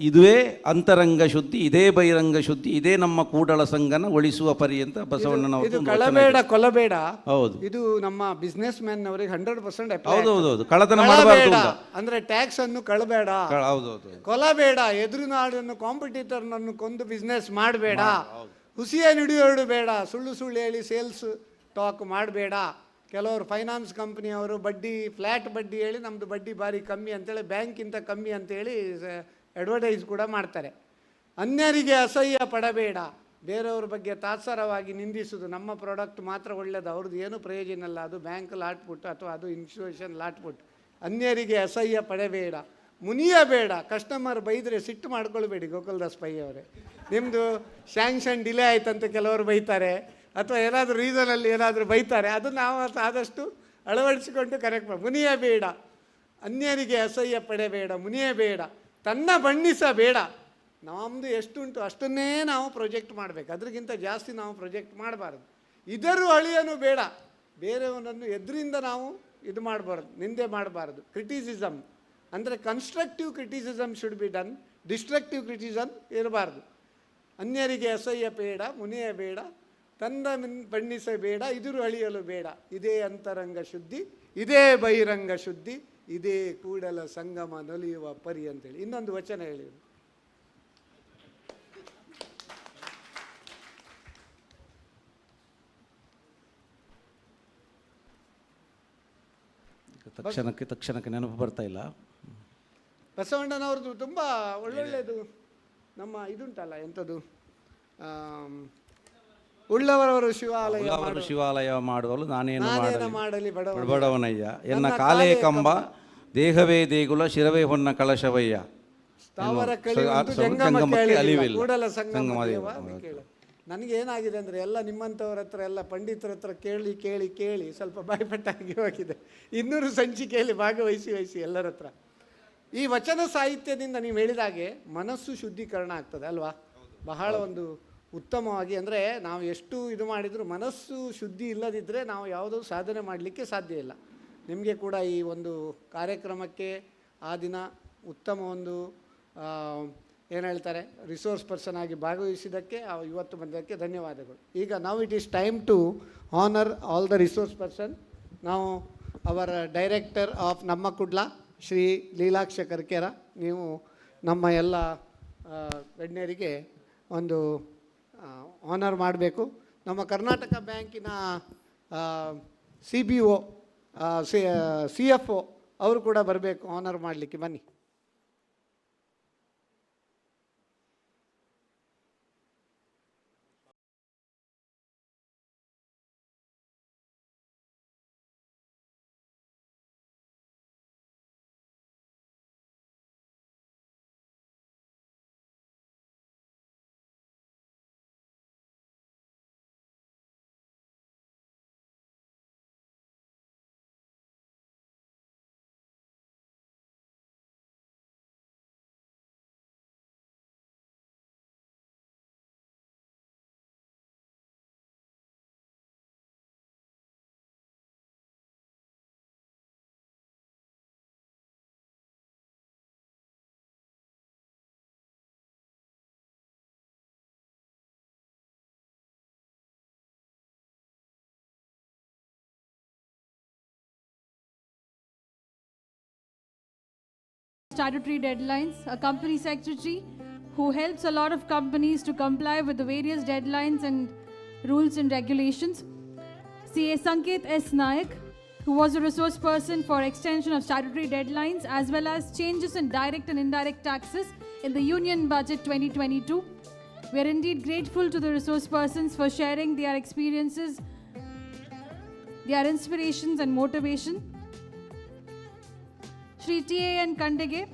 ಇದುವೇ ಅಂತರಂಗ ಶುದ್ಧಿ, ಇದೇ ಬಹಿರಂಗ ಶುದ್ಧಿ, ಇದೇ ನಮ್ಮ ಕೂಡಲ ಸಂಗನ ಒಳಿಸುವ ಪರಿ ಅಂತ ಬಸವಣ್ಣನವರು. ಕಳಬೇಡ ಕೊಲಬೇಡ, ಹೌದು, ಇದು ನಮ್ಮ ಬಿಸ್ನೆಸ್ ಮ್ಯಾನ್ ಅವರಿಗೆ 100% ಹೌದೌದು. ಕಳ್ಳತನ ಮಾಡಬಾರ್ದು ಅಂದ್ರೆ ಟ್ಯಾಕ್ಸ್ ಅನ್ನು ಕಳಬೇಡ, ಹೌದೌದು. ಕೊಲಬೇಡ, ಎದುರು ನಾಡನ್ನು ಕಾಂಪಿಟೇಟರ್ನನ್ನು ಕೊಂದು ಬಿಸ್ನೆಸ್ ಮಾಡಬೇಡ, ಹುಸಿಯ ನುಡಿಯೋಡು ಬೇಡ, ಸುಳ್ಳು ಹೇಳಿ ಸೇಲ್ಸ್ ಟಾಕ್ ಮಾಡಬೇಡ. ಕೆಲವರು ಫೈನಾನ್ಸ್ ಕಂಪ್ನಿಯವರು ಬಡ್ಡಿ, ಫ್ಲ್ಯಾಟ್ ಬಡ್ಡಿ ಹೇಳಿ ನಮ್ಮದು ಬಡ್ಡಿ ಭಾರಿ ಕಮ್ಮಿ ಅಂತೇಳಿ, ಬ್ಯಾಂಕಿಂತ ಕಮ್ಮಿ ಅಂತೇಳಿ ಅಡ್ವರ್ಟೈಸ್ ಕೂಡ ಮಾಡ್ತಾರೆ. ಅನ್ಯರಿಗೆ ಅಸಹ್ಯ ಪಡಬೇಡ, ಬೇರೆಯವ್ರ ಬಗ್ಗೆ ತಾತ್ಸಾರವಾಗಿ ನಿಂದಿಸೋದು, ನಮ್ಮ ಪ್ರಾಡಕ್ಟ್ ಮಾತ್ರ ಒಳ್ಳೆಯದು, ಅವ್ರದ್ದು ಏನೂ ಪ್ರಯೋಜನ ಇಲ್ಲ, ಅದು ಬ್ಯಾಂಕ್ ಲಾಟ್ಬಿಟ್ಟು ಅಥವಾ ಅದು ಇನ್ಸ್ಟಿಟ್ಯೂಷನ್ ಲಾಟ್ಬಿಟ್ಟು. ಅನ್ಯರಿಗೆ ಅಸಹ್ಯ ಪಡಬೇಡ, ಮುನಿಯಬೇಡ, ಕಸ್ಟಮರ್ ಬೈದರೆ ಸಿಟ್ಟು ಮಾಡ್ಕೊಳ್ಬೇಡಿ. ಗೋಕುಲ್ದಾಸ್ ಪೈ ಅವರೇ, ನಿಮ್ಮದು ಸ್ಯಾಂಕ್ಷನ್ ಡಿಲೇ ಆಯ್ತಂತ ಕೆಲವರು ಬೈತಾರೆ, ಅಥವಾ ಏನಾದರೂ ರೀಸನಲ್ಲಿ ಏನಾದರೂ ಬೈತಾರೆ, ಅದು ನಾವು ಆದಷ್ಟು ಅಳವಡಿಸಿಕೊಂಡು ಕರೆಕ್ಟ್ ಮಾಡಿ. ಮುನಿಯಬೇಡ, ಅನ್ಯರಿಗೆ ಅಸಹ್ಯ ಪಡಬೇಡ, ಮುನಿಯಬೇಡ, ತನ್ನ ಬಣ್ಣಿಸಬೇಡ. ನಮ್ಮದು ಎಷ್ಟುಂಟು ಅಷ್ಟನ್ನೇ ನಾವು ಪ್ರೊಜೆಕ್ಟ್ ಮಾಡಬೇಕು, ಅದಕ್ಕಿಂತ ಜಾಸ್ತಿ ನಾವು ಪ್ರೊಜೆಕ್ಟ್ ಮಾಡಬಾರ್ದು. ಇದರೂ ಅಳಿಯನು ಬೇಡ, ಬೇರೆಯವನನ್ನು ಎದುರಿಂದ ನಾವು ಇದು ಮಾಡಬಾರ್ದು, ನಿಂದೆ ಮಾಡಬಾರ್ದು. ಕ್ರಿಟಿಸಿಸಮ್ ಅಂದರೆ constructive criticism should be done, destructive criticism ಇರಬಾರ್ದು. ಅನ್ಯರಿಗೆ ಅಸಹ್ಯ ಬೇಡ, ಮುನಿಯಬೇಡ, ತನ್ನ ಬಣ್ಣಿಸಬೇಡ, ಇದುರು ಅಳಿಯಲು ಬೇಡ, ಇದೇ ಅಂತರಂಗ ಶುದ್ಧಿ, ಇದೇ ಬಹಿರಂಗ ಶುದ್ಧಿ, ಇದೇ ಕೂಡಲ ಸಂಗಮ ನಲಿಯುವ ಪರಿ ಅಂತೇಳಿ. ಇನ್ನೊಂದು ವಚನ ಹೇಳಿದರು, ತಕ್ಷಣಕ್ಕೆ ನೆನಪು ಬರ್ತಾ ಇಲ್ಲ. ಬಸವಣ್ಣನವ್ರದ್ದು ತುಂಬ ಒಳ್ಳೊಳ್ಳೆಯದು. ನಮ್ಮ ಇದುಂಟಲ್ಲ ಎಂಥದ್ದು, ಉಳ್ಳವರವರು ಶಿವಾಲಯ ಮಾಡುವಲು ನಾನೇನು ಮಾಡಲಿ ಬಡವನಯ್ಯ, ಎನ್ನ ಕಾಲೇ ಕಂಬ ದೇಹವೇ ದೇಗುಲ ಶಿರವೇ ಹೊನ್ನ ಕಳಶವಯ್ಯ, ಕೂಡಲ ಸಂಗಮ ದೇವ. ನನಗೆ ಏನಾಗಿದೆ ಅಂದರೆ ಎಲ್ಲ ನಿಮ್ಮಂಥವ್ರ ಹತ್ರ, ಎಲ್ಲ ಪಂಡಿತರ ಹತ್ರ ಕೇಳಿ ಕೇಳಿ ಕೇಳಿ ಸ್ವಲ್ಪ ಬಾಯ್ಪಟ್ಟಾಗಿ ಹೋಗಿದೆ. 200 ಸಂಚಿಕೆಯಲ್ಲಿ ಭಾಗವಹಿಸಿ ಎಲ್ಲರ ಹತ್ರ. ಈ ವಚನ ಸಾಹಿತ್ಯದಿಂದ ನೀವು ಹೇಳಿದಾಗೆ ಮನಸ್ಸು ಶುದ್ಧೀಕರಣ ಆಗ್ತದೆ ಅಲ್ವಾ, ಬಹಳ ಒಂದು ಉತ್ತಮವಾಗಿ. ಅಂದರೆ ನಾವು ಎಷ್ಟು ಇದು ಮಾಡಿದರೂ ಮನಸ್ಸು ಶುದ್ಧಿ ಇಲ್ಲದಿದ್ದರೆ ನಾವು ಯಾವುದೂ ಸಾಧನೆ ಮಾಡಲಿಕ್ಕೆ ಸಾಧ್ಯ ಇಲ್ಲ. ನಿಮಗೆ ಕೂಡ ಈ ಒಂದು ಕಾರ್ಯಕ್ರಮಕ್ಕೆ ಆ ದಿನ ಉತ್ತಮ ಒಂದು ಏನು ಹೇಳ್ತಾರೆ ರಿಸೋರ್ಸ್ ಪರ್ಸನ್ ಆಗಿ ಭಾಗವಹಿಸಿದ್ದಕ್ಕೆ, ಇವತ್ತು ಬಂದಕ್ಕೆ ಧನ್ಯವಾದಗಳು. ಈಗ ನಾವು it is time to honour all the resource person. ನಾವು ಅವರ ಡೈರೆಕ್ಟರ್ ಆಫ್ ನಮ್ಮ ಕುಡ್ಲ ಶ್ರೀ ಲೀಲಾಕ್ಷ ಕರ್ಕೇರ, ನೀವು ನಮ್ಮ ಎಲ್ಲ ಗಣ್ಯರಿಗೆ ಒಂದು ಆನರ್ ಮಾಡಬೇಕು. ನಮ್ಮ ಕರ್ನಾಟಕ ಬ್ಯಾಂಕಿನ CBO CFO ಅವರು ಕೂಡ ಬರಬೇಕು ಆನರ್ ಮಾಡಲಿಕ್ಕೆ. ಬನ್ನಿ. Statutory deadlines, a company secretary who helps a lot of companies to comply with the various deadlines and rules and regulations. CA Sanket S. Naik, who was a resource person for extension of statutory deadlines as well as changes in direct and indirect taxes in the Union Budget 2022. We are indeed grateful to the resource persons for sharing their experiences, their inspirations and motivation. Shri T.A.N. Kandege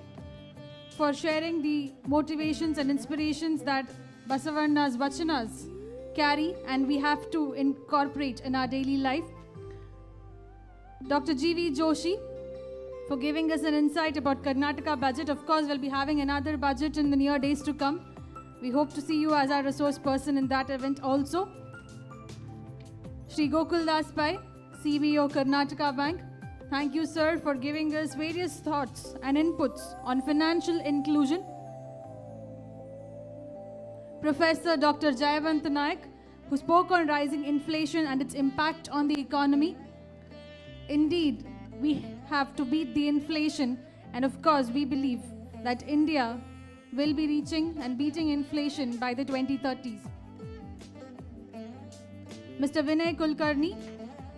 for sharing the motivations and inspirations that Basavanna's Vachanas carry and we have to incorporate in our daily life. Dr. G.V. Joshi for giving us an insight about Karnataka budget. Of course, we'll be having another budget in the near days to come. We hope to see you as our resource person in that event also. Shri Gokul Das Pai, CBO Karnataka Bank. Thank you, sir, for giving us various thoughts and inputs on financial inclusion. Professor Dr. Jayavant Naik, who spoke on rising inflation and its impact on the economy. Indeed, we have to beat the inflation, and of course, we believe that India will be reaching and beating inflation by the 2030s. Mr. Vinay Kulkarni,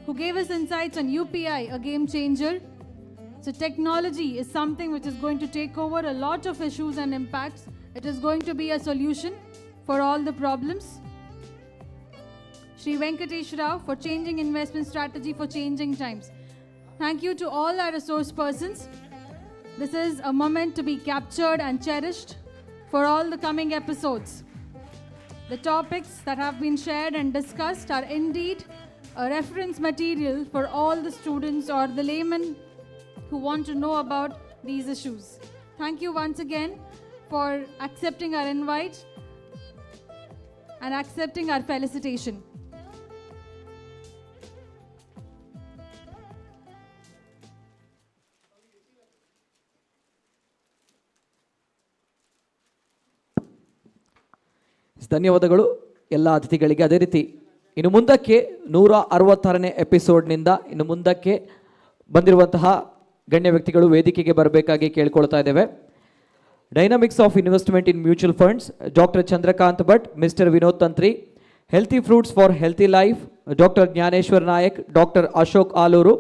who gave us insights on UPI, a game changer. So technology is something which is going to take over a lot of issues and impacts. It is going to be a solution for all the problems. Shri Venkatesh Rao for changing investment strategy for changing times. Thank you to all our resource persons. This is a moment to be captured and cherished for all the coming episodes. The topics that have been shared and discussed are indeed a reference material for all the students or the laymen who want to know about these issues. Thank you once again for accepting our invite and accepting our felicitation. ಧನ್ಯವಾದಗಳು ಎಲ್ಲ ಅತಿಥಿಗಳಿಗೆ. ಅದೇ ರೀತಿ ಇನ್ನು ಮುಂದಕ್ಕೆ 166ನೇ ಎಪಿಸೋಡ್ನಿಂದ ಇನ್ನು ಮುಂದಕ್ಕೆ ಬಂದಿರುವಂತಹ ಗಣ್ಯ ವ್ಯಕ್ತಿಗಳು ವೇದಿಕೆಗೆ ಬರಬೇಕಾಗಿ ಕೇಳ್ಕೊಳ್ತಾ ಇದ್ದೇವೆ. Dynamics of investment in mutual funds, doctor Chandrakant Bhat, mister Vinod Tantri. Healthy fruits for healthy life, doctor Dnyaneshwar Nayak, doctor Ashok Aluru.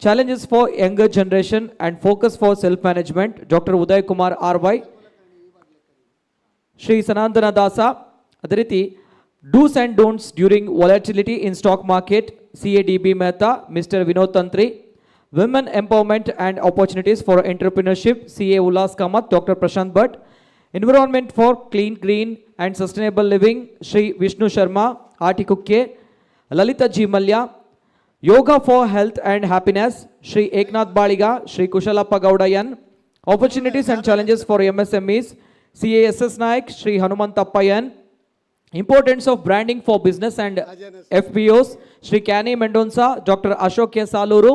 Challenges for younger generation and focus for self management, doctor Uday Kumar R Y. Shri Sanatana Dasa. ಅದೇ ರೀತಿ dos and don'ts during volatility in stock market, CADB Mehta, mister Vinod Tantri. Women empowerment and opportunities for entrepreneurship, CA Ullas Kamath, doctor Prashanth Bhat. Environment for clean green and sustainable living, Shri Vishnu Sharma, Atikukke. Lalitha G Mallya. Yoga for health and happiness, Shri Eknath Baliga, Shri Kushalappa Gowdayyan. Opportunities and challenges for MSMEs, CASS Nayak, Shri Hanumanthappa N. Importance of branding for business and FPOs, Shri Kani Mendonsa, Dr. Ashok K. Saluru.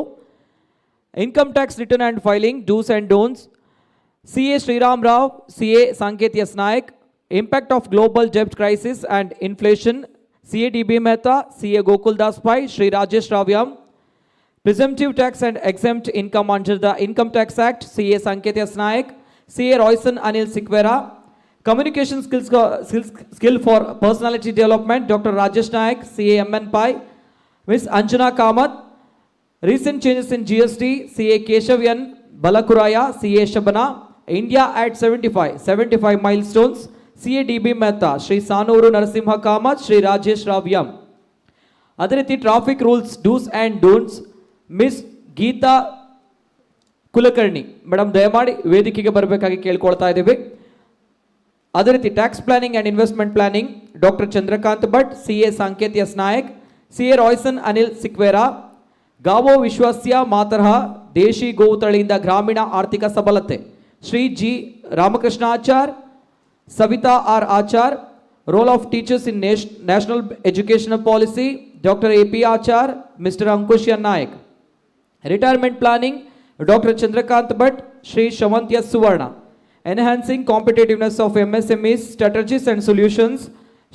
Income tax return and filing, do's and don'ts, CA Sriram Rao, CA Sanket Yes Naik. Impact of global debt crisis and inflation, CADB Mehta, CA Gokul Das Pai, Shri Rajesh Ravyam. Presumptive tax and exempt income under the Income Tax Act, CA Sanket Yes Naik, CA Royson Anil Sikvera. Communication skill for personality development, Dr. Rajesh Naik, CA MN Pai. Ms. Anjana Kamath. Recent changes in GST, CA Keshavyan Balakuraya, CA Shabana. India at 75 milestones, CADB Mehta, Shri Sanuru Narasimha Kamath, Shri Rajesh Ravyam. ಅದೇ ರೀತಿ traffic rules, dos and don'ts, miss Geetha Kulkarni madam ದಯಮಾಡಿ ವೇದಿಕೆಗೆ ಬರಬೇಕಾಗಿ ಕೇಳ್ಕೊಳ್ತಾ ಇದ್ದೀವಿ. ಅದೇ ರೀತಿ tax planning and investment planning, doctor Chandrakant Bhat, CA Sanketh S Nayak, CA Royson Anil Sequeira. ಗಾವೋ ವಿಶ್ವಾಸ್ಯ ಮಾತರಹ, ದೇಶಿ ಗೋವು ತಳಿಯಿಂದ ಗ್ರಾಮೀಣ ಆರ್ಥಿಕ ಸಬಲತೆ, Shri G Ramakrishna Achar, Savitha R Achar. Role of teachers in national educational policy, doctor AP Achar, mister Ankush N Nayak. Retirement planning, doctor Chandrakant Bhat, Shri Shavanth S Suvarna. Enhancing competitiveness of MSMEs, strategies and solutions,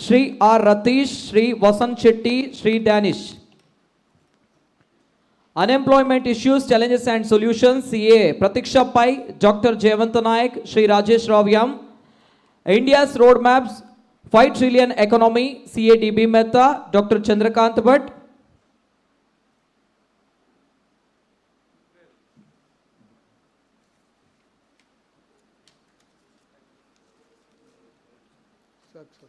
Shri R. Ratish, Shri Vasant Shetty, Shri Danish. Unemployment issues, challenges and solutions, CA Pratiksha Pai, Dr. Jayavant Naik, Shri Rajesh Ravyam. India's roadmaps, 5 trillion economy, CADB Mehta, Dr. Chandrakant Bhatt. ಸಾಕು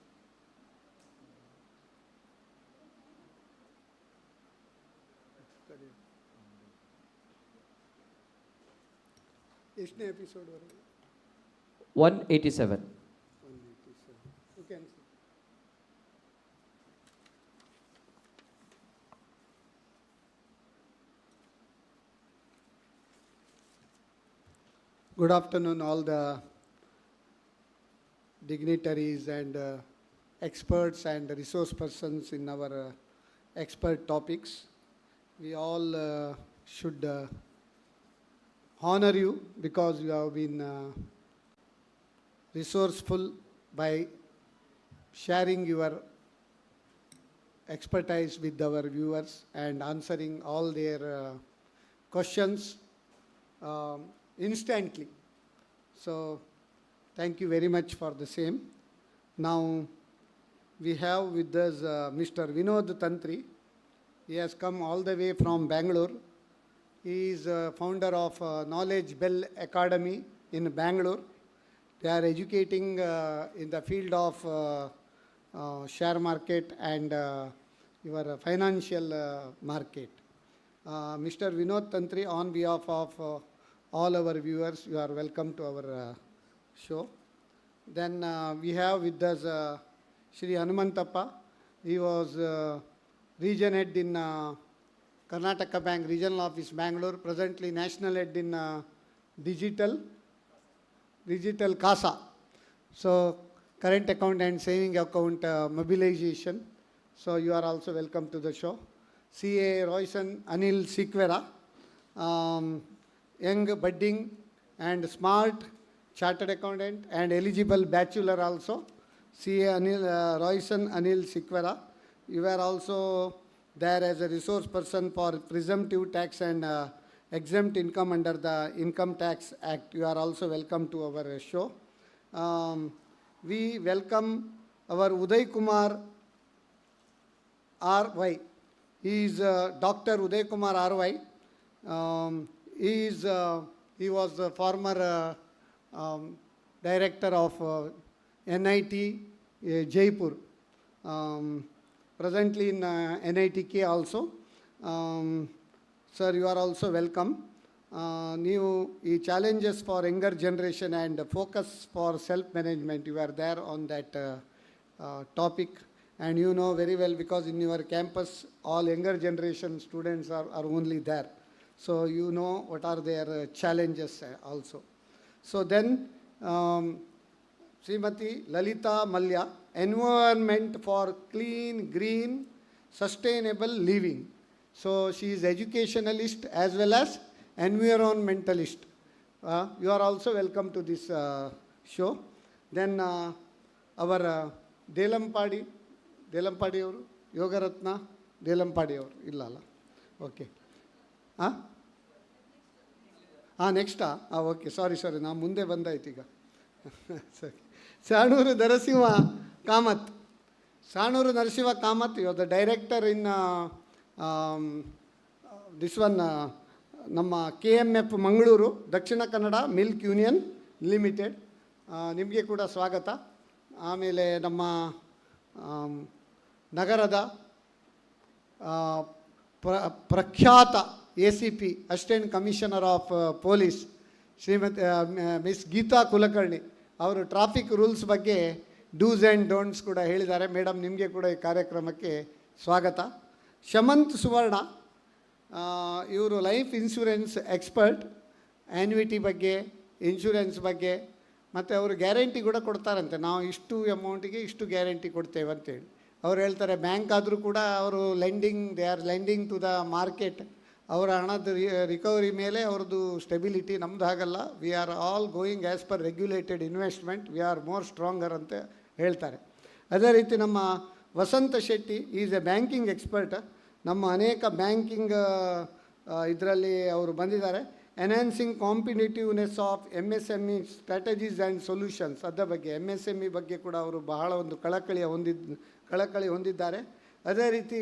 ಎಷ್ಟನೇ ಎಪಿಸೋಡ್ವರೆಗೆ? 187. Okay. Good afternoon, all the dignitaries and experts and resource persons in our expert topics. We all should honor you because you have been resourceful by sharing your expertise with our viewers and answering all their questions instantly. So thank you very much for the same. Now we have with us Mr. Vinod Tantri. He has come all the way from Bangalore. He is founder of Knowledge Bell Academy in Bangalore. They are educating in the field of share market and your financial market. Mr. Vinod Tantri, on behalf of all our viewers, you are welcome to our show. Then we have with us Shri Hanumantappa. He was region head in Karnataka Bank, Regional Office, Bangalore, presently national head in digital CASA. So current account and saving account mobilization. So you are also welcome to the show. CA Royson Anil Sikwera, young, budding and smart chartered accountant and eligible bachelor also. CA Royson Anil Sikwera. You are also there as a resource person for presumptive tax and exempt income under the Income Tax Act. You are also welcome to our show. We welcome our Uday Kumar R.Y. He is Dr. Uday Kumar R.Y. He was the former director of NIT Jaipur. Presently in NITK also. Sir, you are also welcome. ನೀವು ಈ challenges for younger generation and focus for self management, you are there on that topic and you know very well because in your campus all younger generation students are only there. So you know what are their challenges also. So then Srimati Lalita Malya, environment for clean, green, sustainable living. So she is educationalist as well as environmentalist. You are also welcome to this show. Then our Delampadi ಅವರು ಯೋಗರತ್ನ ದೇಲಂಪಾಡಿ ಅವರು ಇಲ್ಲಲ್ಲ, okay. ನೆಕ್ಸ್ಟಾ? Okay, ಸಾರಿ ನಾ ಮುಂದೆ ಬಂದಾಯ್ತು ಈಗ. ಸರಿ. Sanur Narasimha Kamath. Sanur Narasimha Kamath, you are the director in this one ನಮ್ಮ KMF Mangaluru Dakshina Kannada milk union limited. ನಿಮಗೆ ಕೂಡ ಸ್ವಾಗತ. ಆಮೇಲೆ ನಮ್ಮ ನಗರದ ಪ್ರಖ್ಯಾತ ACP assistant commissioner of police Shrimati miss Geetha Kulkarni ಅವರು ಟ್ರಾಫಿಕ್ ರೂಲ್ಸ್ ಬಗ್ಗೆ ಡೂಸ್ ಆ್ಯಂಡ್ ಡೋಂಟ್ಸ್ ಕೂಡ ಹೇಳಿದ್ದಾರೆ. ಮೇಡಮ್, ನಿಮಗೆ ಕೂಡ ಈ ಕಾರ್ಯಕ್ರಮಕ್ಕೆ ಸ್ವಾಗತ. ಶಮಂತ್ ಸುವರ್ಣ, ಇವರು ಲೈಫ್ ಇನ್ಶೂರೆನ್ಸ್ ಎಕ್ಸ್ಪರ್ಟ್, ಆ್ಯನ್ಯುಯಿಟಿ ಬಗ್ಗೆ, ಇನ್ಶೂರೆನ್ಸ್ ಬಗ್ಗೆ, ಮತ್ತು ಅವರು ಗ್ಯಾರಂಟಿ ಕೂಡ ಕೊಡ್ತಾರಂತೆ. ನಾವು ಇಷ್ಟು ಅಮೌಂಟಿಗೆ ಇಷ್ಟು ಗ್ಯಾರಂಟಿ ಕೊಡ್ತೇವೆ ಅಂತೇಳಿ ಅವ್ರು ಹೇಳ್ತಾರೆ. ಬ್ಯಾಂಕ್ ಆದರೂ ಕೂಡ ಅವರು they are lending to the market. ಅವರ ಹಣದ ರಿಕವರಿ ಮೇಲೆ ಅವ್ರದ್ದು ಸ್ಟೆಬಿಲಿಟಿ. ನಮ್ಮದು ಹಾಗಲ್ಲ, we are all going as per regulated investment, we are more stronger ಅಂತ ಹೇಳ್ತಾರೆ. ಅದೇ ರೀತಿ ನಮ್ಮ Vasantha Shetty is a banking expert. ನಮ್ಮ ಅನೇಕ ಬ್ಯಾಂಕಿಂಗ್ ಇದರಲ್ಲಿ ಅವರು ಬಂದಿದ್ದಾರೆ. Enhancing competitiveness of MSME strategies and solutions, ಅದರ ಬಗ್ಗೆ MSME ಬಗ್ಗೆ ಕೂಡ ಅವರು ಬಹಳ ಒಂದು ಕಳಕಳಿ ಹೊಂದಿದ್ದಾರೆ. ಅದೇ ರೀತಿ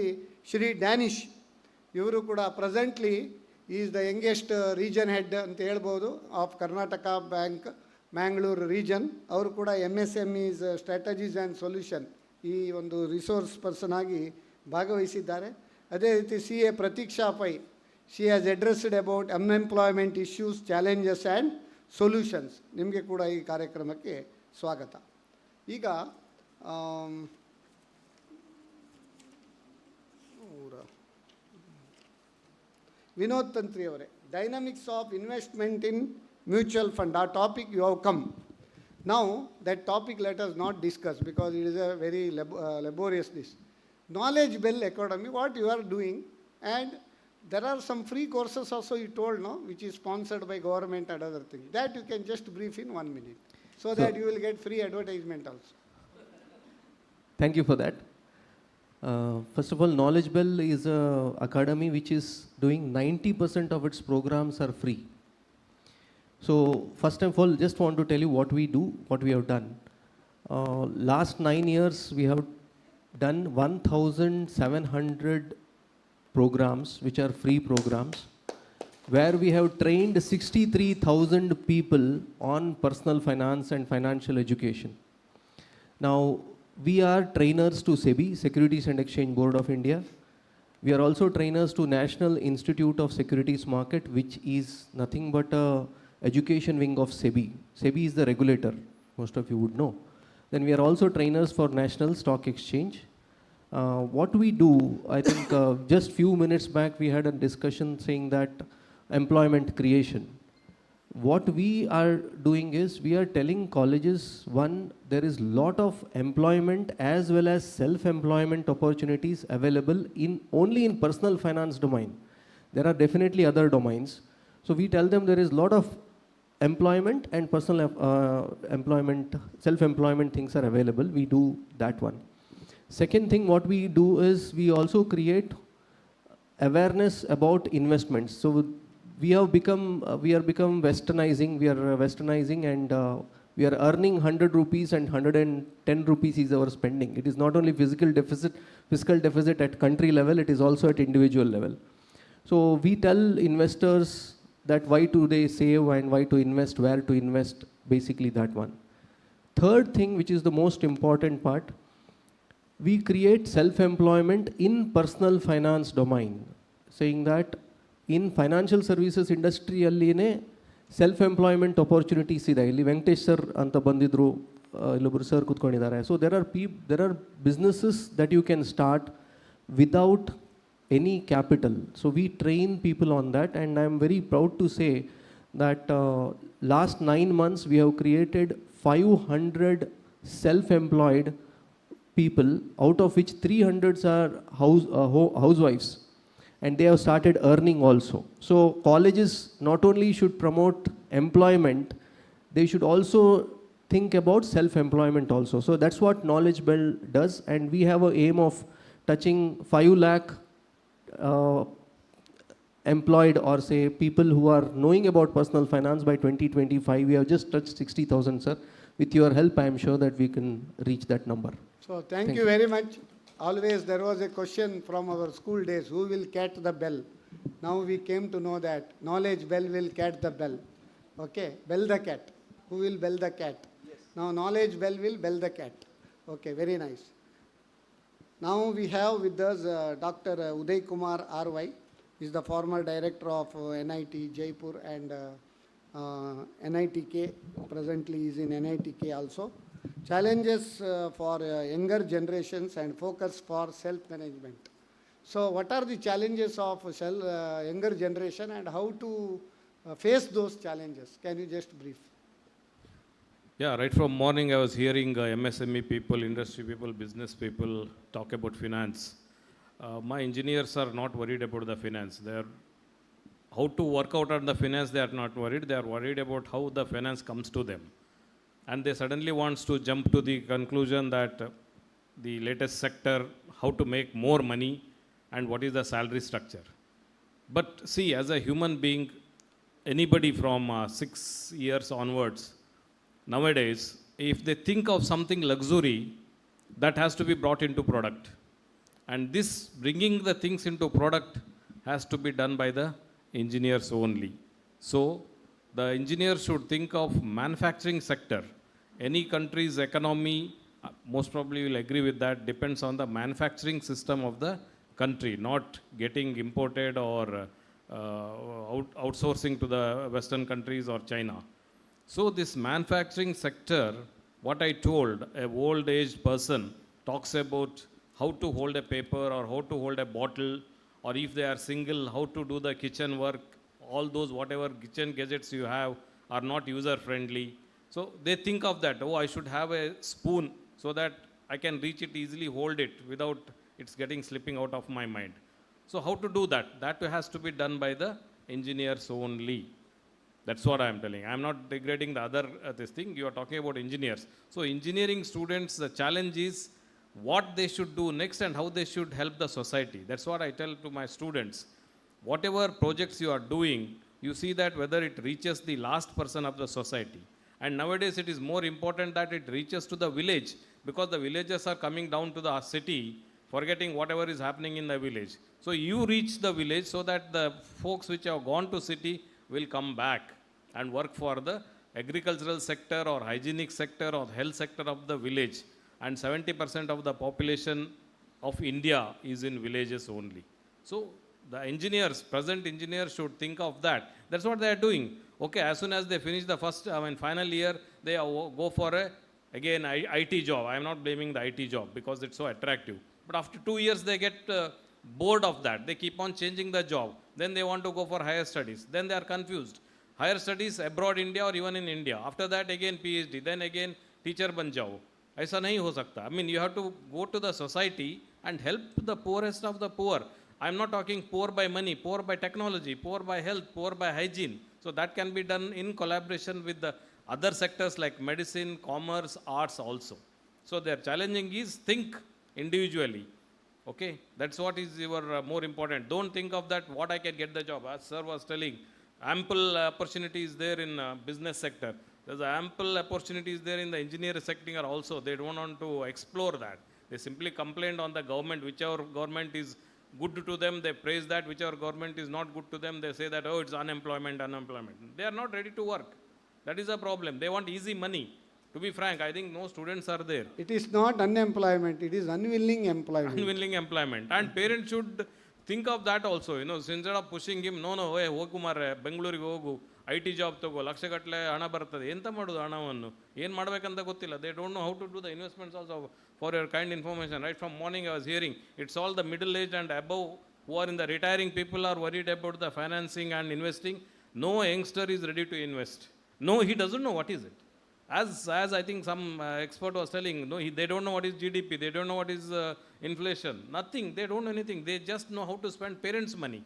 ಶ್ರೀ ಡ್ಯಾನಿಶ್, ಇವರು ಕೂಡ presently is the youngest region head ಅಂತ ಹೇಳ್ಬೋದು of Karnataka bank Mangalore region. ಅವರು ಕೂಡ MSMEs ಸ್ಟ್ರಾಟಜೀಸ್ ಆ್ಯಂಡ್ ಸೊಲ್ಯೂಷನ್ ಈ ಒಂದು ರಿಸೋರ್ಸ್ ಪರ್ಸನ್ ಆಗಿ ಭಾಗವಹಿಸಿದ್ದಾರೆ. ಅದೇ ರೀತಿ CA Prateeksha Pai, she has addressed about unemployment issues, challenges and solutions. ನಿಮಗೆ ಕೂಡ ಈ ಕಾರ್ಯಕ್ರಮಕ್ಕೆ ಸ್ವಾಗತ. ಈಗ ವಿನೋದ್ ತಂತ್ರಿ ಅವರೇ, dynamics of investment in mutual fund, ಆ topic you have come. Now, that topic let us not discuss because it is a very laborious this. Knowledge Bell Academy, what you are doing, and there are some free courses also you told, no, which is sponsored by government and other things. That you can just brief in 1 minute, so that you will get free advertisement also. Thank you for that. First of all, Knowledge Bell is a academy which is doing 90% of its programs are free. So first of all, just want to tell you what we do, what we have done. Last 9 years, we have done 1,700 programs, which are free programs, where we have trained 63,000 people on personal finance and financial education. Now, we are trainers to SEBI, Securities and Exchange Board of India. We are also trainers to National Institute of Securities Market, which is nothing but a education wing of SEBI. SEBI is the regulator, most of you would know. Then we are also trainers for National Stock Exchange. What we do, I think just few minutes back we had a discussion saying that employment creation. What we are doing is we are telling colleges, one, there is lot of employment as well as self-employment opportunities available only in personal finance domain. There are definitely other domains. So we tell them there is lot of employment and personal employment, self-employment things are available. We do that one. Second thing what we do is we also create awareness about investments. So we are become westernizing, and we are earning 100 rupees and 110 rupees is our spending. It is not only fiscal deficit at country level, it is also at individual level. So we tell investors that why do they save and why to invest, where to invest, basically that one. Third thing, which is the most important part, we create self-employment in personal finance domain, saying that in financial services industry alline self-employment opportunities ide. Illi Venkatesh sir anta bandidru, illobru sir kutkonidare. So there are businesses that you can start without any capital. So we train people on that, and I am very proud to say that last 9 months we have created 500 self-employed people, out of which 300 are housewives, and they have started earning also. So colleges not only should promote employment, they should also think about self-employment also. So that's what Knowledge Bell does, and we have an aim of touching 5 lakh employed, or say people who are knowing about personal finance by 2025. We have just touched 60,000, sir. With your help, I am sure that we can reach that number. So thank you very much. Always there was a question from our school days, who will catch the bell? Now we came to know that Knowledge Bell will catch the bell. Okay, bell the cat. Who will bell the cat? Yes. Now Knowledge Bell will bell the cat. Okay, very nice. Now we have with us Dr. Uday Kumar R.Y. He is the former director of NIT Jaipur and NITK. Presently he is in NITK also. Challenges for younger generations and focus for self-management. So what are the challenges of younger generation and how to face those challenges? Can you just brief? Yeah, right from morning I was hearing MSME people, industry people, business people talk about finance. My engineers are not worried about the finance. They are how to work out on the finance, they are not worried. They are worried about how the finance comes to them. And they suddenly wants to jump to the conclusion that the latest sector, how to make more money and what is the salary structure. But see, as a human being, anybody from 6 years onwards, nowadays, if they think of something luxury, that has to be brought into product. And this bringing the things into product has to be done by the engineers only. So the engineers should think of manufacturing sector. Any country's economy, most probably will agree with that, depends on the manufacturing system of the country, not getting imported or outsourcing to the Western countries or China. So this manufacturing sector, what I told, a old-aged person talks about how to hold a paper or how to hold a bottle, or if they are single, how to do the kitchen work. All those whatever kitchen gadgets you have are not user-friendly. So they think of that, oh, I should have a spoon so that I can reach it easily, hold it without it's getting slipping out of my mind. So how to do that? That has to be done by the engineers only. That's what I am telling. I am not degrading the other this thing. You are talking about engineers. So engineering students, the challenge is what they should do next and how they should help the society. That's what I tell to my students. Whatever projects you are doing, you see that whether it reaches the last person of the society. And nowadays it is more important that it reaches to the village, because the villagers are coming down to the city, forgetting whatever is happening in the village. So you reach the village so that the folks which have gone to city will come back and work for the agricultural sector or hygienic sector or health sector of the village. And 70% of the population of India is in villages only. So the engineers, present engineers should think of that. That's what they are doing. Okay, as soon as they finish the final year, they go for again IT job. I am not blaming the IT job because it's so attractive. But after 2 years, they get bored of that. They keep on changing the job. Then they want to go for higher studies. Then they are confused. Higher studies abroad India or even in India. After that, again PhD. Then again teacher ban jao. ऐसा नहीं हो सकता. I mean, you have to go to the society and help the poorest of the poor. I am not talking poor by money, poor by technology, poor by health, poor by hygiene. So that can be done in collaboration with the other sectors like medicine, commerce, arts also. So their challenging is think individually. Okay, that's what is your more important. Don't think of that what I can get the job. As sir was telling, ample opportunities there in business sector. There's ample opportunities there in the engineering sector also. They don't want to explore that. They simply complain on the government. Whichever government is good to them, they praise that. Whichever government is not good to them, they say that, oh, it's unemployment. They are not ready to work. That is a problem. They want easy money. To be frank, I think no students are there. It is not unemployment, it is unwilling employment. Unwilling employment. And parents should think of that also, instead of pushing him, no, hey, hogu marre, Bengaluru hogu, IT job togo, lakshagatle hana bartade, enta madudu hanavannu, ಏನು ಮಾಡಬೇಕಂತ ಗೊತ್ತಿಲ್ಲ. They don't know how to do the investments also. For your kind information, right from morning I was hearing, it's all the middle-aged and above who are in the retiring people are worried about the financing and investing. No youngster is ready to invest. No, he doesn't know what is it. As I think some expert was telling, no, they don't know what is GDP, they don't know what is inflation, nothing, they don't know anything, they just know how to spend parents' money.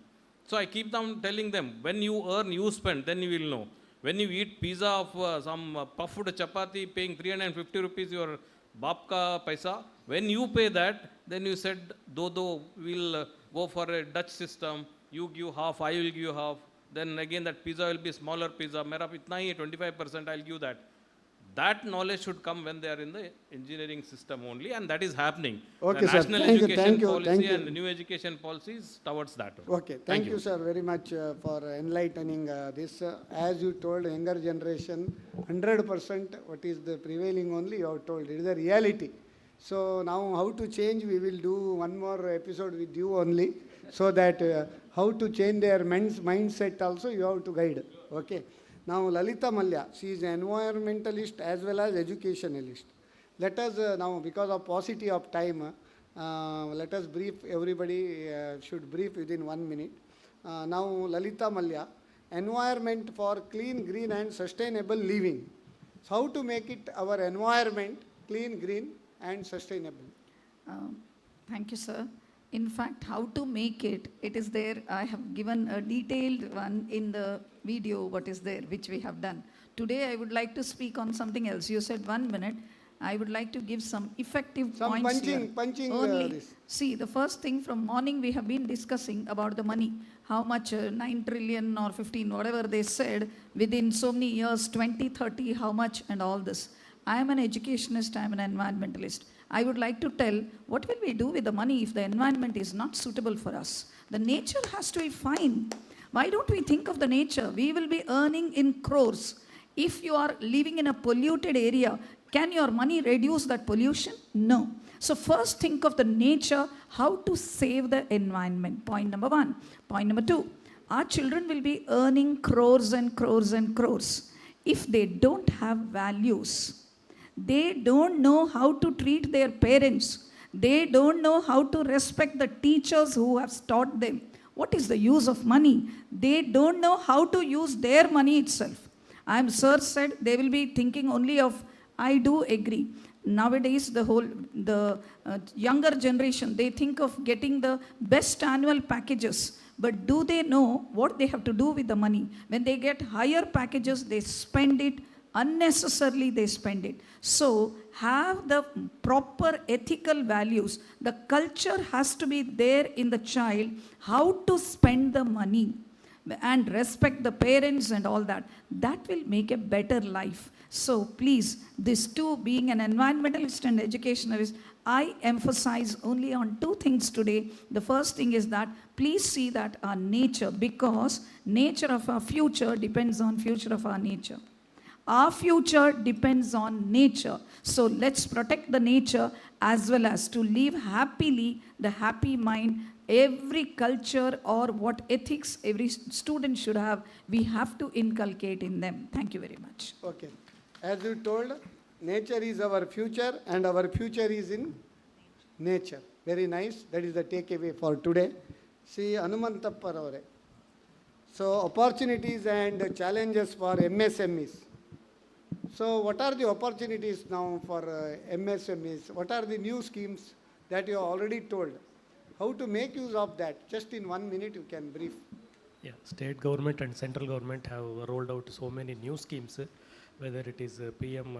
So I keep on telling them, when you earn, you spend, then you will know. When you eat pizza of some puffed chapati paying 350 rupees, your baap ka paisa, when you pay that, then you said, we'll go for a Dutch system, you give half, I will give half, then again that pizza will be smaller pizza, mera itna hi 25% I'll give that. That knowledge should come when they are in the engineering system only, and that is happening. Okay, the sir. national Thank you, education thank policy you. and the new education policies towards that. Okay, thank you, sir, very much for enlightening this. As you told, younger generation, 100% what is the prevailing only, you have told. It is a reality. So now how to change, we will do one more episode with you only, so that how to change their mindset also, you have to guide. Okay. Now Lalita Malya, she is an environmentalist as well as educationalist. Let us now, because of paucity of time, let us brief everybody, should brief within 1 minute. Now Lalita Malya, environment for clean, green and sustainable living. So how to make it our environment clean, green and sustainable? Thank you, sir. In fact, how to make it, it is there. I have given a detailed one in the video, what is there, which we have done. Today, I would like to speak on something else. You said 1 minute. I would like to give some effective points here. Punching this. See, the first thing from morning we have been discussing about the money. How much 9 trillion or 15, whatever they said, within so many years, 20, 30, how much and all this. I am an educationist, I am an environmentalist. I would like to tell, what will we do with the money if the environment is not suitable for us? The nature has to be fine. Why don't we think of the nature? We will be earning in crores. If you are living in a polluted area, can your money reduce that pollution? No. So first think of the nature, how to save the environment. Point number one. Point number two, our children will be earning crores and crores and crores. If they don't have values, they don't know how to treat their parents, they don't know how to respect the teachers who have taught them. What is the use of money? They don't know how to use their money itself. Sir said they will be thinking only of, I do agree. Nowadays, the younger generation, they think of getting the best annual packages. But do they know what they have to do with the money? When they get higher packages, they spend it unnecessarily, they spend it. So have the proper ethical values. The culture has to be there in the child, how to spend the money and respect the parents and all that. That will make a better life. So please, this too, being an environmentalist and educationalist, I emphasize only on two things today. The first thing is that please see that our nature, because nature of our future depends on future of our nature. Our future depends on nature. So let's protect the nature as well as to live happily, the happy mind. Every culture or what ethics every student should have, we have to inculcate in them. Thank you very much. Okay. As you told, nature is our future and our future is in nature. Very nice. That is the takeaway for today. See, Hanumantappar. So, opportunities and challenges for MSMEs. So, what are the opportunities now for MSMEs? What are the new schemes that you have already told? How to make use of that? Just in 1 minute you can brief. Yeah, state government and central government have rolled out so many new schemes, whether it is PM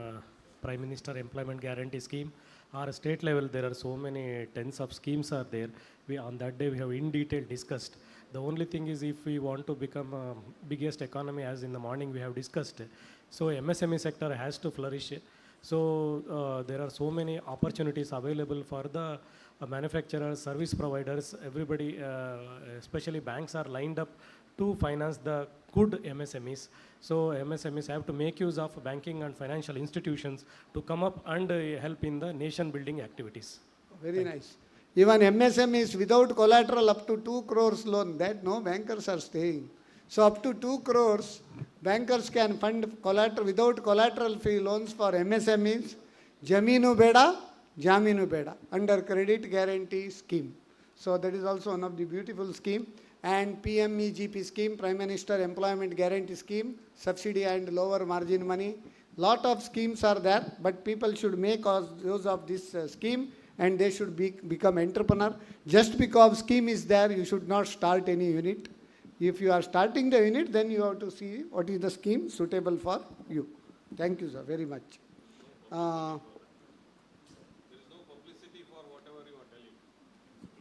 Prime Minister Employment Guarantee Scheme or state level, there are so many tens of schemes are there. On that day we have in detail discussed. The only thing is if we want to become biggest economy, as in the morning we have discussed, so MSME sector has to flourish. So there are so many opportunities available for the manufacturers, service providers, everybody, especially banks are lined up to finance the good MSMEs. So MSMEs have to make use of banking and financial institutions to come up and help in the nation building activities. Very nice. Even MSMEs without collateral up to 2 crores loan, that no bankers are staying. So up to 2 crores, bankers can fund collateral without collateral fee loans for MSMEs, Jaminu Beda, Jaminu Beda, under credit guarantee scheme. So that is also one of the beautiful scheme. And PMEGP scheme, Prime Minister Employment Guarantee Scheme, subsidy and lower margin money. Lot of schemes are there, but people should make use of this scheme and they should become entrepreneur. Just because scheme is there, you should not start any unit. If you are starting the unit, then you have to see what is the scheme suitable for you. Thank you, sir, very much.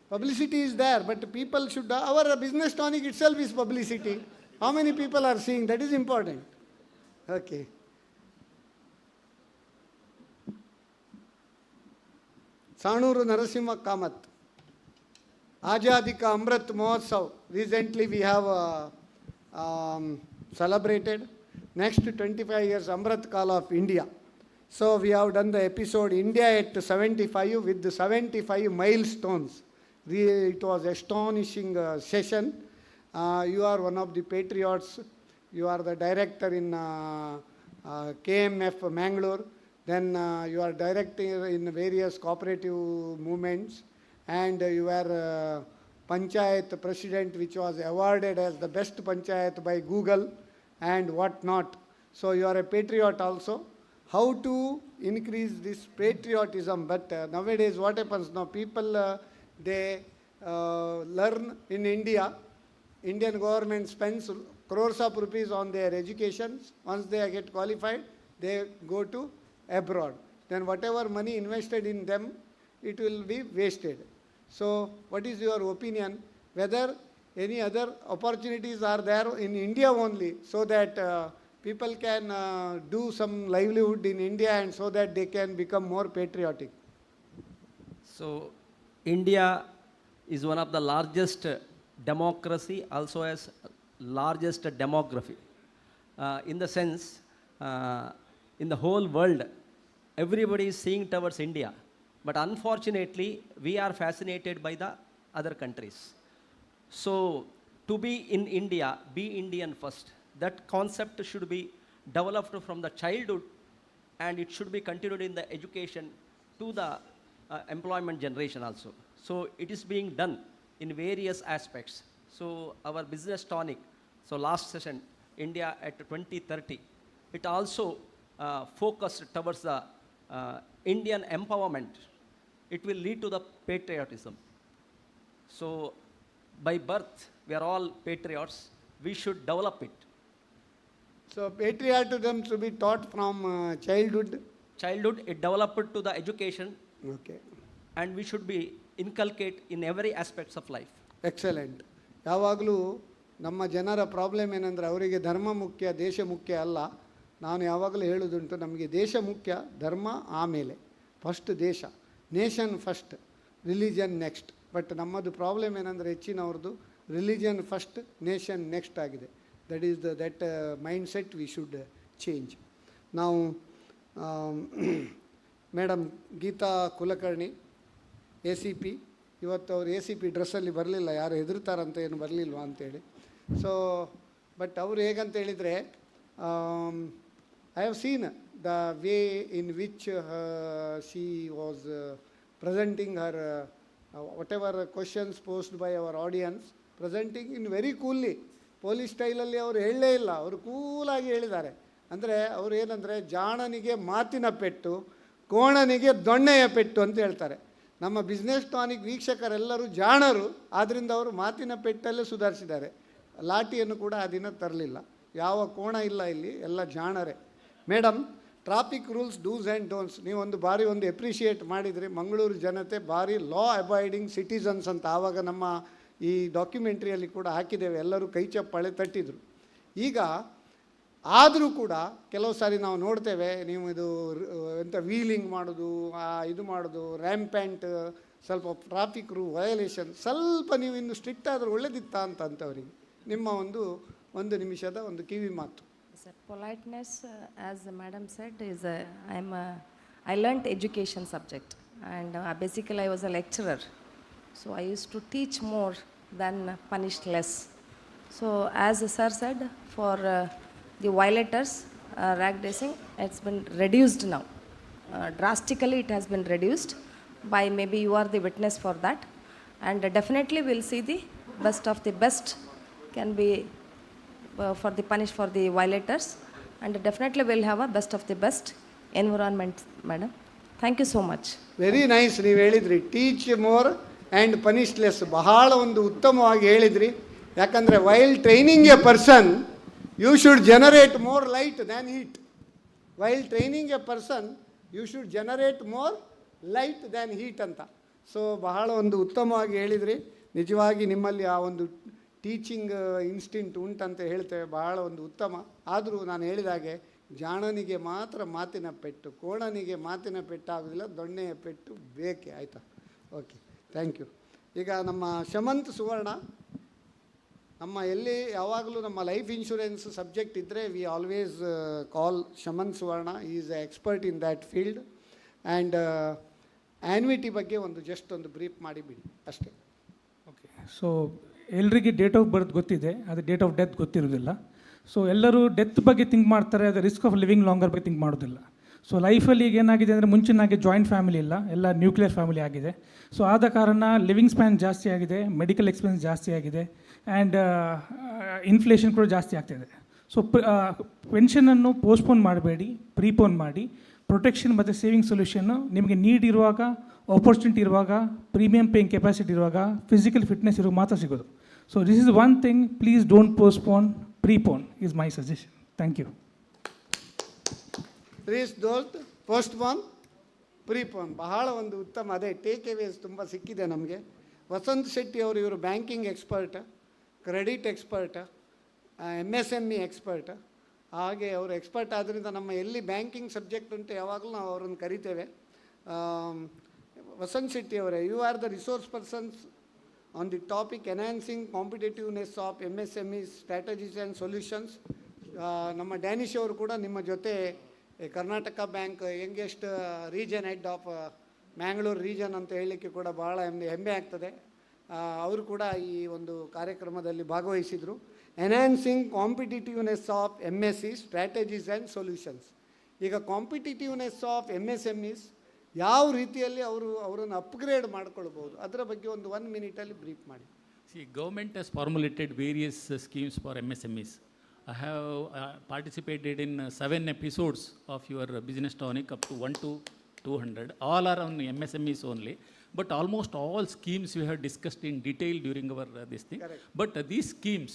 Publicity is there, but people should, our business tonic itself is publicity. How many people are seeing? That is important. Okay. Sanuru Narasimha Kamath. Azadi Ka Amrit Mahotsav. Recently we have celebrated. Next 25 years Amrit Kala of India. So we have done the episode India at 75 with the 75 milestones. It was astonishing session. You are one of the patriots. You are the director in KMF Mangalore. Then you are director in various cooperative movements. And you are Panchayat President, which was awarded as the best Panchayat by Google and what not. So you are a patriot also. How to increase this patriotism? But nowadays what happens now? People they learn in India. Indian government spends crores of rupees on their education. Once they get qualified, they go to abroad. Then whatever money invested in them, it will be wasted. So what is your opinion? Whether any other opportunities are there in India only, so that people can do some livelihood in India and so that they can become more patriotic? So India is one of the largest democracy, also as largest demography. In the sense, in the whole world, everybody is seeing towards India. But unfortunately, we are fascinated by the other countries. So, to be in India, be Indian first. That concept should be developed from the childhood, and it should be continued in the education to the employment generation also. So, it is being done in various aspects. So, our business tonic, so last session, India at 2030, it also focused towards the Indian empowerment. It will lead to the patriotism. So, by birth, we are all patriots. We should develop it. So, patriotism should be taught from childhood. Childhood, it developed to the education. Okay. And we should be inculcate in every aspects of life. Excellent. ಯಾವಾಗಲೂ ನಮ್ಮ ಜನರ problem ಏನಂದರೆ ಅವರಿಗೆ ಧರ್ಮ ಮುಖ್ಯ, ದೇಶ ಮುಖ್ಯ ಅಲ್ಲ. ನಾನು ಯಾವಾಗಲೂ ಹೇಳೋದುಂಟು, ನಮಗೆ ದೇಶ ಮುಖ್ಯ, ಧರ್ಮ ಆಮೇಲೆ. ಫಸ್ಟ್ ದೇಶ, nation first, religion next. But ನಮ್ಮದು ಪ್ರಾಬ್ಲಮ್ ಏನಂದರೆ ಹೆಚ್ಚಿನವ್ರದ್ದು ರಿಲಿಜನ್ ಫಸ್ಟ್, ನೇಷನ್ ನೆಕ್ಸ್ಟ್ ಆಗಿದೆ. That is that mind set we should change. ನಾವು ಮೇಡಮ್ ಗೀತಾ ಕುಲಕರ್ಣಿ ACP, ಇವತ್ತು ಅವರು ACP ಡ್ರೆಸ್ಸಲ್ಲಿ ಬರಲಿಲ್ಲ, ಯಾರು ಹೆದರ್ತಾರಂತ ಏನು ಬರಲಿಲ್ವಾ ಅಂತೇಳಿ. ಸೊ ಬಟ್ ಅವರು ಹೇಗಂತ ಹೇಳಿದರೆ, I have seen the way in which she was presenting her whatever questions posed by our audience, presenting in very coolly. Police ಸ್ಟೈಲಲ್ಲಿ ಅವರು ಹೇಳಲೇ ಇಲ್ಲ, ಅವರು ಕೂಲಾಗಿ ಹೇಳಿದ್ದಾರೆ. ಅಂದರೆ ಅವರು ಏನಂದರೆ, ಜಾಣನಿಗೆ ಮಾತಿನ ಪೆಟ್ಟು, ಕೋಣನಿಗೆ ದೊಣ್ಣೆಯ ಪೆಟ್ಟು ಅಂತ ಹೇಳ್ತಾರೆ. ನಮ್ಮ ಬಿಸ್ನೆಸ್ ಟಾನಿಕ್ ವೀಕ್ಷಕರೆಲ್ಲರೂ ಜಾಣರು, ಆದ್ದರಿಂದ ಅವರು ಮಾತಿನ ಪೆಟ್ಟಲ್ಲೇ ಸುಧಾರಿಸಿದ್ದಾರೆ. ಲಾಠಿಯನ್ನು ಕೂಡ ಆ ದಿನ ತರಲಿಲ್ಲ. ಯಾವ ಕೋಣ ಇಲ್ಲ ಇಲ್ಲಿ, ಎಲ್ಲ ಜಾಣರೇ. Madam, traffic rules, dos and don'ts, ನೀವೊಂದು ಬಾರಿ ಒಂದು ಎಪ್ರಿಷಿಯೇಟ್ ಮಾಡಿದ್ರಿ. ಮಂಗಳೂರು ಜನತೆ ಭಾರಿ ಲಾ ಅಬೈಡಿಂಗ್ ಸಿಟಿಸನ್ಸ್ ಅಂತ ಆವಾಗ ನಮ್ಮ ಈ ಡಾಕ್ಯುಮೆಂಟ್ರಿಯಲ್ಲಿ ಕೂಡ ಹಾಕಿದ್ದೇವೆ, ಎಲ್ಲರೂ ಕೈ ಚಪ್ಪಾಳೆ ತಟ್ಟಿದ್ರು. ಈಗ ಆದರೂ ಕೂಡ ಕೆಲವು ಸಾರಿ ನಾವು ನೋಡ್ತೇವೆ, ನೀವು ಇದು ಎಂಥ ವೀಲಿಂಗ್ ಮಾಡೋದು, ಇದು ಮಾಡೋದು, ರ್ಯಾಂಪ್ಯಾಂಟ್, ಸ್ವಲ್ಪ ಟ್ರಾಫಿಕ್ ರೂಲ್ ವಯೋಲೇಷನ್, ಸ್ವಲ್ಪ ನೀವು ಇನ್ನು ಸ್ಟ್ರಿಕ್ಟ್ ಆದರೂ ಒಳ್ಳೆದಿತ್ತಾ ಅಂತವರಿಗೆ ನಿಮ್ಮ ಒಂದು ನಿಮಿಷದ ಒಂದು ಕಿವಿ ಮಾತು. Sir, politeness, as the madam said, is I learnt education subject, and basically I was a lecturer, so I used to teach more than punish less. So as the sir said, for the violators, rag racing, it's been reduced now. Drastically it has been reduced by, maybe you are the witness for that, and definitely we'll see the best of the best can be for the punish for the violators, and definitely we'll have a best of the best environment, madam. Thank you so much. Very nice. ನೀವು ಹೇಳಿದ್ರಿ teach more and punish less, ಬಹಳ ಒಂದು ಉತ್ತಮವಾಗಿ ಹೇಳಿದ್ರಿ. ಯಾಕಂದರೆ while training a person you should generate more light than heat. While training a person you should generate more light than heat ಅಂತ. So ಬಹಳ ಒಂದು ಉತ್ತಮವಾಗಿ ಹೇಳಿದ್ರಿ. ನಿಜವಾಗಿ ನಿಮ್ಮಲ್ಲಿ ಆ ಒಂದು ಟೀಚಿಂಗ್ ಇನ್ಸ್ಟಿಂಕ್ಟ್ ಉಂಟಂತ ಹೇಳ್ತೇವೆ, ಬಹಳ ಒಂದು ಉತ್ತಮ. ಆದರೂ ನಾನು ಹೇಳಿದಾಗೆ, ಜಾಣನಿಗೆ ಮಾತ್ರ ಮಾತಿನ ಪೆಟ್ಟು, ಕೋಣನಿಗೆ ಮಾತಿನ ಪೆಟ್ಟಾಗೋದಿಲ್ಲ, ದೊಣ್ಣೆಯ ಪೆಟ್ಟು ಬೇಕೇ. ಆಯಿತಾ? Okay, thank you. ಈಗ ನಮ್ಮ ಶಮಂತ್ ಸುವರ್ಣ, ನಮ್ಮ ಎಲ್ಲಿ ಯಾವಾಗಲೂ ನಮ್ಮ ಲೈಫ್ ಇನ್ಶೂರೆನ್ಸ್ ಸಬ್ಜೆಕ್ಟ್ ಇದ್ದರೆ we always call Shamanth Suvarna. Is a expert in that field. And annuity ಬಗ್ಗೆ ಜಸ್ಟ್ ಒಂದು ಬ್ರೀಫ್ ಮಾಡಿಬಿಡಿ ಅಷ್ಟೇ. ಓಕೆ, ಸೊ ಎಲ್ರಿಗೆ ಡೇಟ್ ಆಫ್ ಬರ್ತ್ ಗೊತ್ತಿದೆ, ಅದು ಡೇಟ್ ಆಫ್ ಡೆತ್ ಗೊತ್ತಿರೋದಿಲ್ಲ. ಸೊ ಎಲ್ಲರೂ ಡೆತ್ ಬಗ್ಗೆ ಥಿಂಕ್ ಮಾಡ್ತಾರೆ, ಅದು ರಿಸ್ಕ್ ಆಫ್ ಲಿವಿಂಗ್ ಲಾಂಗರ್ ಬಗ್ಗೆ ಥಿಂಕ್ ಮಾಡೋದಿಲ್ಲ. ಸೊ ಲೈಫಲ್ಲಿ ಈಗ ಏನಾಗಿದೆ ಅಂದರೆ, ಮುಂಚಿನಾಗೆ ಜಾಯಿಂಟ್ ಫ್ಯಾಮಿಲಿ ಇಲ್ಲ, ಎಲ್ಲ ನ್ಯೂಕ್ಲಿಯರ್ ಫ್ಯಾಮಿಲಿ ಆಗಿದೆ. ಸೊ ಆದ ಕಾರಣ ಲಿವಿಂಗ್ ಸ್ಪ್ಯಾನ್ ಜಾಸ್ತಿ ಆಗಿದೆ, ಮೆಡಿಕಲ್ ಎಕ್ಸ್ಪೆನ್ಸ್ ಜಾಸ್ತಿ ಆಗಿದೆ, ಆ್ಯಂಡ್ ಇನ್ಫ್ಲೇಷನ್ ಕೂಡ ಜಾಸ್ತಿ ಆಗ್ತಾಯಿದೆ. ಸೊ ಪೆನ್ಷನನ್ನು ಪೋಸ್ಟ್ಪೋನ್ ಮಾಡಬೇಡಿ, ಪ್ರೀಪೋನ್ ಮಾಡಿ. ಪ್ರೊಟೆಕ್ಷನ್ ಮತ್ತು ಸೇವಿಂಗ್ ಸೊಲ್ಯೂಷನ್ನು ನಿಮಗೆ ನೀಡ್ ಇರುವಾಗ, ಆಪರ್ಚುನಿಟಿ ಇರುವಾಗ, ಪ್ರೀಮಿಯಂ ಪೇಯಿಂಗ್ ಕೆಪಾಸಿಟಿ ಇರುವಾಗ, ಫಿಸಿಕಲ್ ಫಿಟ್ನೆಸ್ ಇರುವಾಗ ಮಾತ್ರ ಸಿಗೋದು. So this is one thing, please don't postpone, prepone is my suggestion. Thank you. Please don't postpone, prepone, ಬಹಳ ಒಂದು ಉತ್ತಮ. ಅದೇ ಟೇಕ್ ಅವೇಸ್ ತುಂಬ ಸಿಕ್ಕಿದೆ ನಮಗೆ. ವಸಂತ್ ಶೆಟ್ಟಿ ಅವರು, ಇವರು banking expert, credit expert, MSME expert. ಹಾಗೆ ಅವರು ಎಕ್ಸ್ಪರ್ಟ್ ಆದ್ದರಿಂದ ನಮ್ಮ ಎಲ್ಲಿ ಬ್ಯಾಂಕಿಂಗ್ ಸಬ್ಜೆಕ್ಟ್ ಉಂಟು ಯಾವಾಗಲೂ ನಾವು ಅವರನ್ನು ಕರಿತೇವೆ. ವಸಂತ್ ಶೆಟ್ಟಿ ಅವರೇ, you are the resource persons on the topic enhancing competitiveness of MSMEs strategies and solutions. ನಮ್ಮ ಡ್ಯಾನಿಶ್ ಅವರು ಕೂಡ ನಿಮ್ಮ ಜೊತೆ Karnataka bank youngest region head of Mangalore region ಅಂತ ಹೇಳಲಿಕ್ಕೆ ಕೂಡ ಭಾಳ ಹೆಮ್ಮೆ ಆಗ್ತದೆ. ಅವರು ಕೂಡ ಈ ಒಂದು ಕಾರ್ಯಕ್ರಮದಲ್ಲಿ ಭಾಗವಹಿಸಿದರು. Enhancing competitiveness of MSE strategies and solutions. ಈಗ ಕಾಂಪಿಟಿಟಿವ್ನೆಸ್ ಆಫ್ MSMEs ಯಾವ ರೀತಿಯಲ್ಲಿ ಅವರನ್ನು ಅಪ್ಗ್ರೇಡ್ ಮಾಡ್ಕೊಳ್ಬೋದು ಅದರ ಬಗ್ಗೆ ಒಂದು 1 minute ಬ್ರೀಫ್ ಮಾಡಿ. See, government has formulated various schemes for MSMEs. I have participated in 7 episodes of your business tonic up to 1 to 200. All are on MSMEs only. But almost all schemes we have discussed in detail during our this thing. Correct. But these schemes,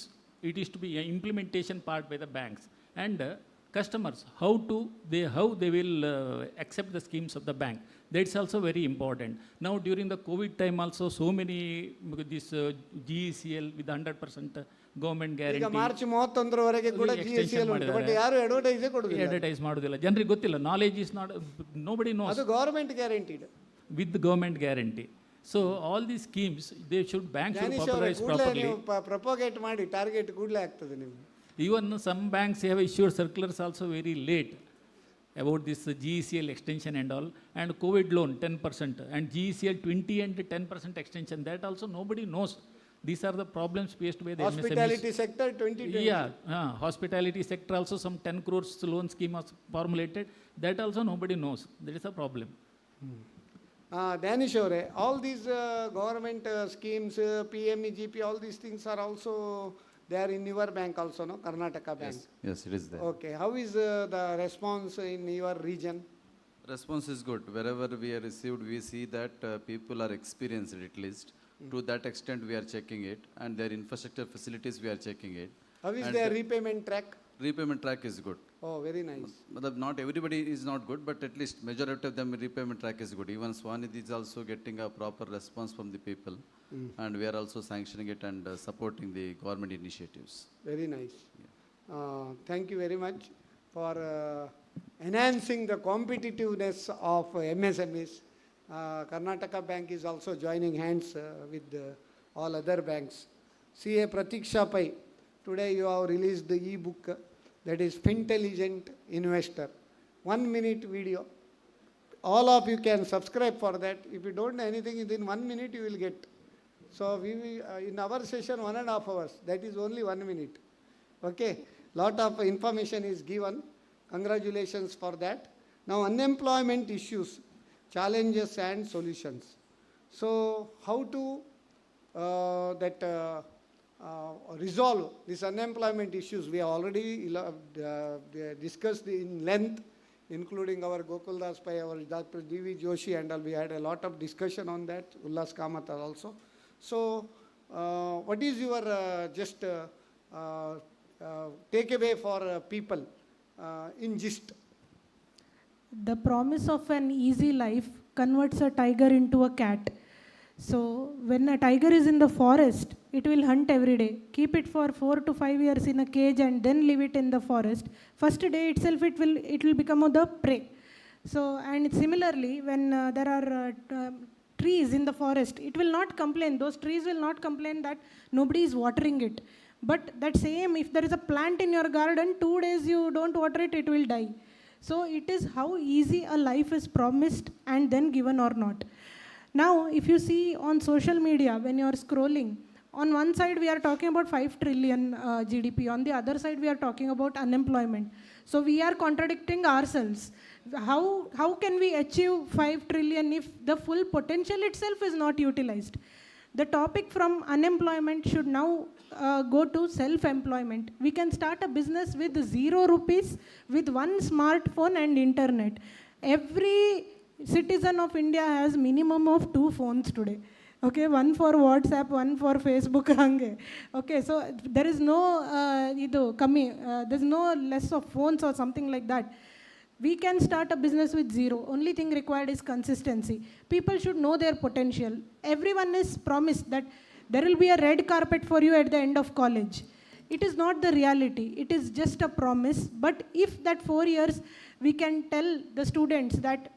it is to be an implementation part by the banks. And customers, how they will accept the schemes of the bank. That's also very important. Now during the COVID time also, so many this GECL with 100% government guarantee. ಈಗ March 31ರವರೆಗೆ ಕೂಡ GECL ಉಂಟು, but ಯಾರು advertise ಮಾಡೋದಿಲ್ಲ, ಜನರಿಗೆ ಗೊತ್ತಿಲ್ಲ. Knowledge is not, nobody knows. ಅದು government guaranteed with the government guarantee. So all these schemes, they should, banks should popularize properly. Propagate ಮಾಡಿ target ಕೂಡಲೇ ಆಗ್ತದೆ ನಿಮಗೆ. Even some banks have issued circulars also very late about this GECL extension and all, and COVID loan 10% and GECL 20 and 10% extension, that also nobody knows. These are the problems faced by the Hospitality MSMEs. sector 2020. Yeah, hospitality sector also some 10 crores loan scheme was formulated, that also nobody knows. That is a problem. Danish ಅವರೇ, all these government schemes, PME, GP, all these things are also there in your bank also, no? Karnataka Bank. Yes, it is there. Okay, how is the response in your region? Response is good. Wherever we are received, we see that people are experienced at least. To that extent, we are checking it, and their infrastructure facilities, we are checking it. How is And their repayment track? Repayment track is good. Oh, very nice. But not everybody is not good, but at least majority of them repayment track is good. Even Swanidhi is also getting a proper response from the people, and we are also sanctioning it and supporting the government initiatives. Very nice. Thank you very much for enhancing the competitiveness of MSMEs. Karnataka Bank is also joining hands with all other banks. CA Pratiksha Pai, today you have released the e-book that is Fintelligent Investor. 1 minute video. All of you can subscribe for that. If you don't know anything, within 1 minute you will get. So we will, in our session 1.5 hours, that is only 1 minute. Okay, lot of information is given. Congratulations for that. Now unemployment issues, challenges and solutions. So how to resolve these unemployment issues? We have already discussed in length, including our Gokuldas Pai, our Dr. D.V. Joshi, and all. We had a lot of discussion on that, Ullas Kamath also. So what is your takeaway for people in gist? The promise of an easy life converts a tiger into a cat. So when a tiger is in the forest, it will hunt every day. Keep it for 4 to 5 years in a cage and then leave it in the forest. First day itself it will become the prey. So, and similarly, when there are trees in the forest, it will not complain. Those trees will not complain that nobody is watering it. But that same, if there is a plant in your garden, 2 days you don't water it, it will die. So it is how easy a life is promised and then given or not. Now, if you see on social media, when you are scrolling, on one side we are talking about 5 trillion GDP, on the other side we are talking about unemployment. So we are contradicting ourselves. How can we achieve 5 trillion if the full potential itself is not utilized? The topic from unemployment should now go to self-employment. We can start a business with 0 rupees, with 1 smartphone and internet. Every citizen of India has minimum of 2 phones today. Okay, one for WhatsApp, one for Facebook. Okay, so there is no there's no less of phones or something like that. We can start a business with 0. Only thing required is consistency. People should know their potential. Everyone is promised that there will be a red carpet for you at the end of college. It is not the reality. It is just a promise. But if that 4 years we can tell the students that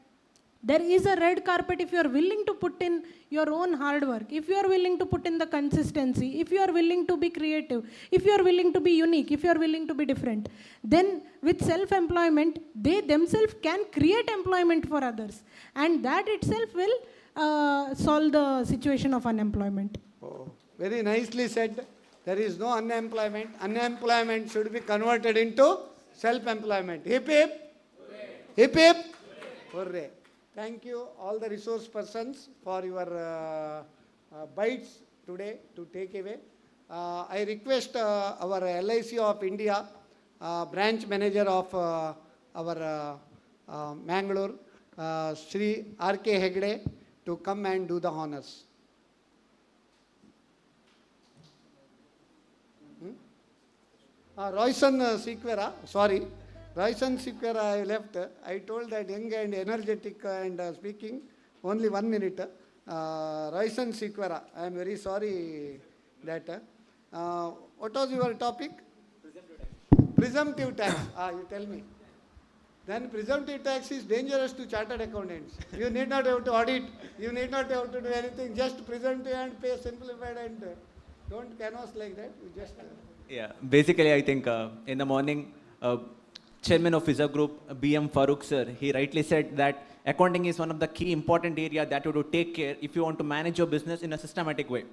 There is a red carpet if you are willing to put in your own hard work, if you are willing to put in the consistency, if you are willing to be creative, if you are willing to be unique, if you are willing to be different. Then with self-employment, they themselves can create employment for others. And that itself will solve the situation of unemployment. Oh, very nicely said. There is no unemployment. Unemployment should be converted into self-employment. Hip hip. Hip hip. Hooray. Thank you all the resource persons for your bites today to take away. I request our LIC of India branch manager of our Mangalore, Sri R.K. Hegde, to come and do the honors. Royson Sequera, sorry. Royson Sequera I left. I told that young and energetic and speaking, only 1 minute. Royson Sequera, I am very sorry that. What was your topic? Presumptive tax. You tell me. Then presumptive tax is dangerous to chartered accountants. You need not have to audit. You need not have to do anything. Just presumptive and pay simplified and don't canvas like that. You just... Yeah, basically I think in the morning, Chairman of Visa Group, B.M. Farooq sir, he rightly said that accounting is one of the key important area that you have to take care if you want to manage your business in a systematic way.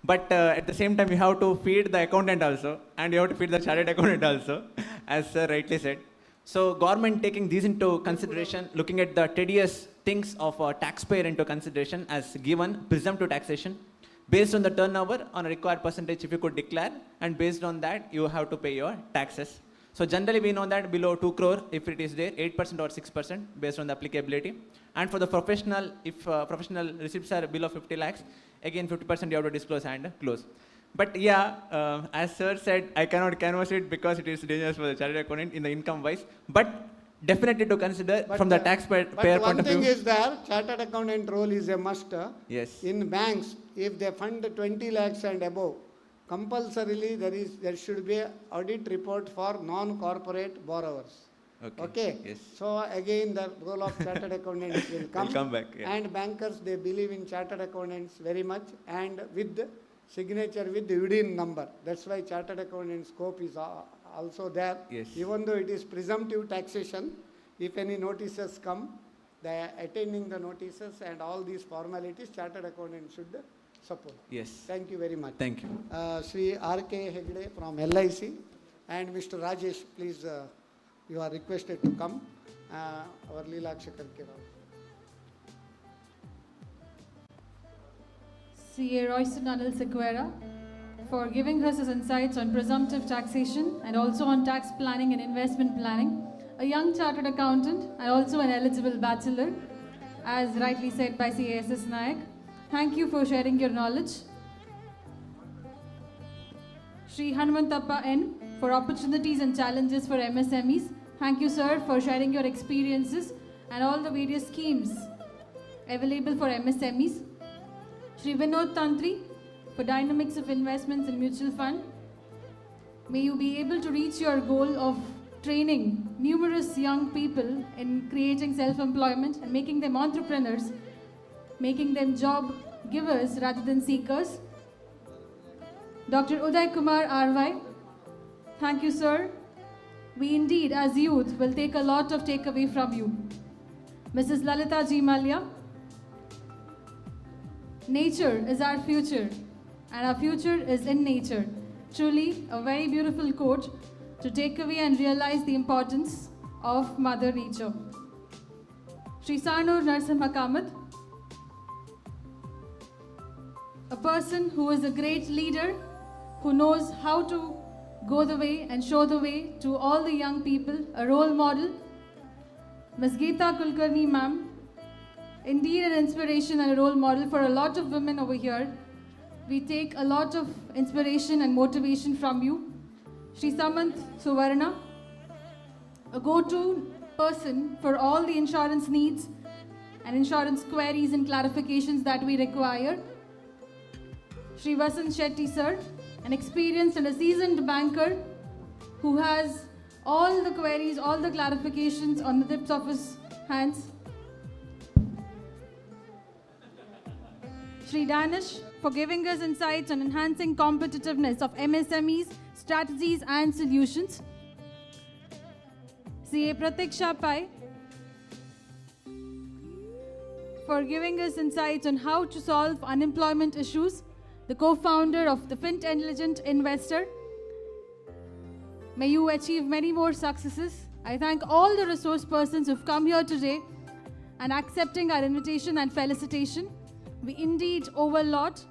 But at the same time, you have to feed the accountant also, and you have to feed the chartered accountant also, as sir rightly said. So government taking these into consideration, looking at the tedious things of a taxpayer into consideration as given presumptive taxation, based on the turnover on a required percentage if you could declare, and based on that you have to pay your taxes. So generally we know that below 2 crore, if it is there, 8% or 6% based on the applicability. And for the professional, if professional receipts are below 50 lakhs, again 50% you have to disclose and close. But yeah, as sir said, I cannot canvass it because it is dangerous for the chartered accountant in the income wise. But definitely to consider from the taxpayer point of view. But one thing is there, chartered accountant role is a must. Yes. In banks, if they fund 20 lakhs and above, compulsorily there should be an audit report for non-corporate borrowers. Okay. Yes. So again the role of chartered accountants will come. Will come back. Yeah. And bankers, they believe in chartered accountants very much, and with signature with the UDIN number. That's why chartered accountant scope is also there. Yes. Even though it is presumptive taxation, if any notices come, attending the notices and all these formalities, chartered accountant should support. Yes. Thank you very much. Thank you. Sri R.K. Hegde from LIC and Mr. Rajesh, please, you are requested to come. Our Leelaksha Karkirao. CA Royston Anil Sequera for giving us his insights on presumptive taxation and also on tax planning and investment planning. A young chartered accountant and also an eligible bachelor, as rightly said by CASS Nayak. Thank you for sharing your knowledge. Shri Hanumantappa N for opportunities and challenges for MSMEs. Thank you, sir, for sharing your experiences and all the various schemes available for MSMEs. Shri Vinod Tantri for dynamics of investments in mutual fund. May you be able to reach your goal of training numerous young people in creating self-employment and making them entrepreneurs, making them job givers rather than seekers. Dr. Uday Kumar R.Y. Thank you, sir. We indeed, as youth, will take a lot of takeaway from you. Mrs. Lalita G. Malya. Nature is our future, and our future is in nature. Truly, a very beautiful quote to take away and realize the importance of Mother Nature. Shri Sarnur Narsimha Kamath, a person who is a great leader, who knows how to go the way and show the way to all the young people, a role model. Ms. Geeta Kulkarni ma'am, indeed an inspiration and a role model for a lot of women over here. We take a lot of inspiration and motivation from you. Shri Samant Suvarna, a go-to person for all the insurance needs and insurance queries and clarifications that we require. Shri Vasant Shetty sir, an experienced and a seasoned banker who has all the queries, all the clarifications on the tips of his hands. Shri Danish, for giving us insights on enhancing competitiveness of MSMEs, strategies and solutions. CA Pratiksha Pai, for giving us insights on how to solve unemployment issues, the co-founder of the Fintelligent Investor. May you achieve many more successes. I thank all the resource persons who've come here today and accepting our invitation and felicitation. We indeed owe a lot.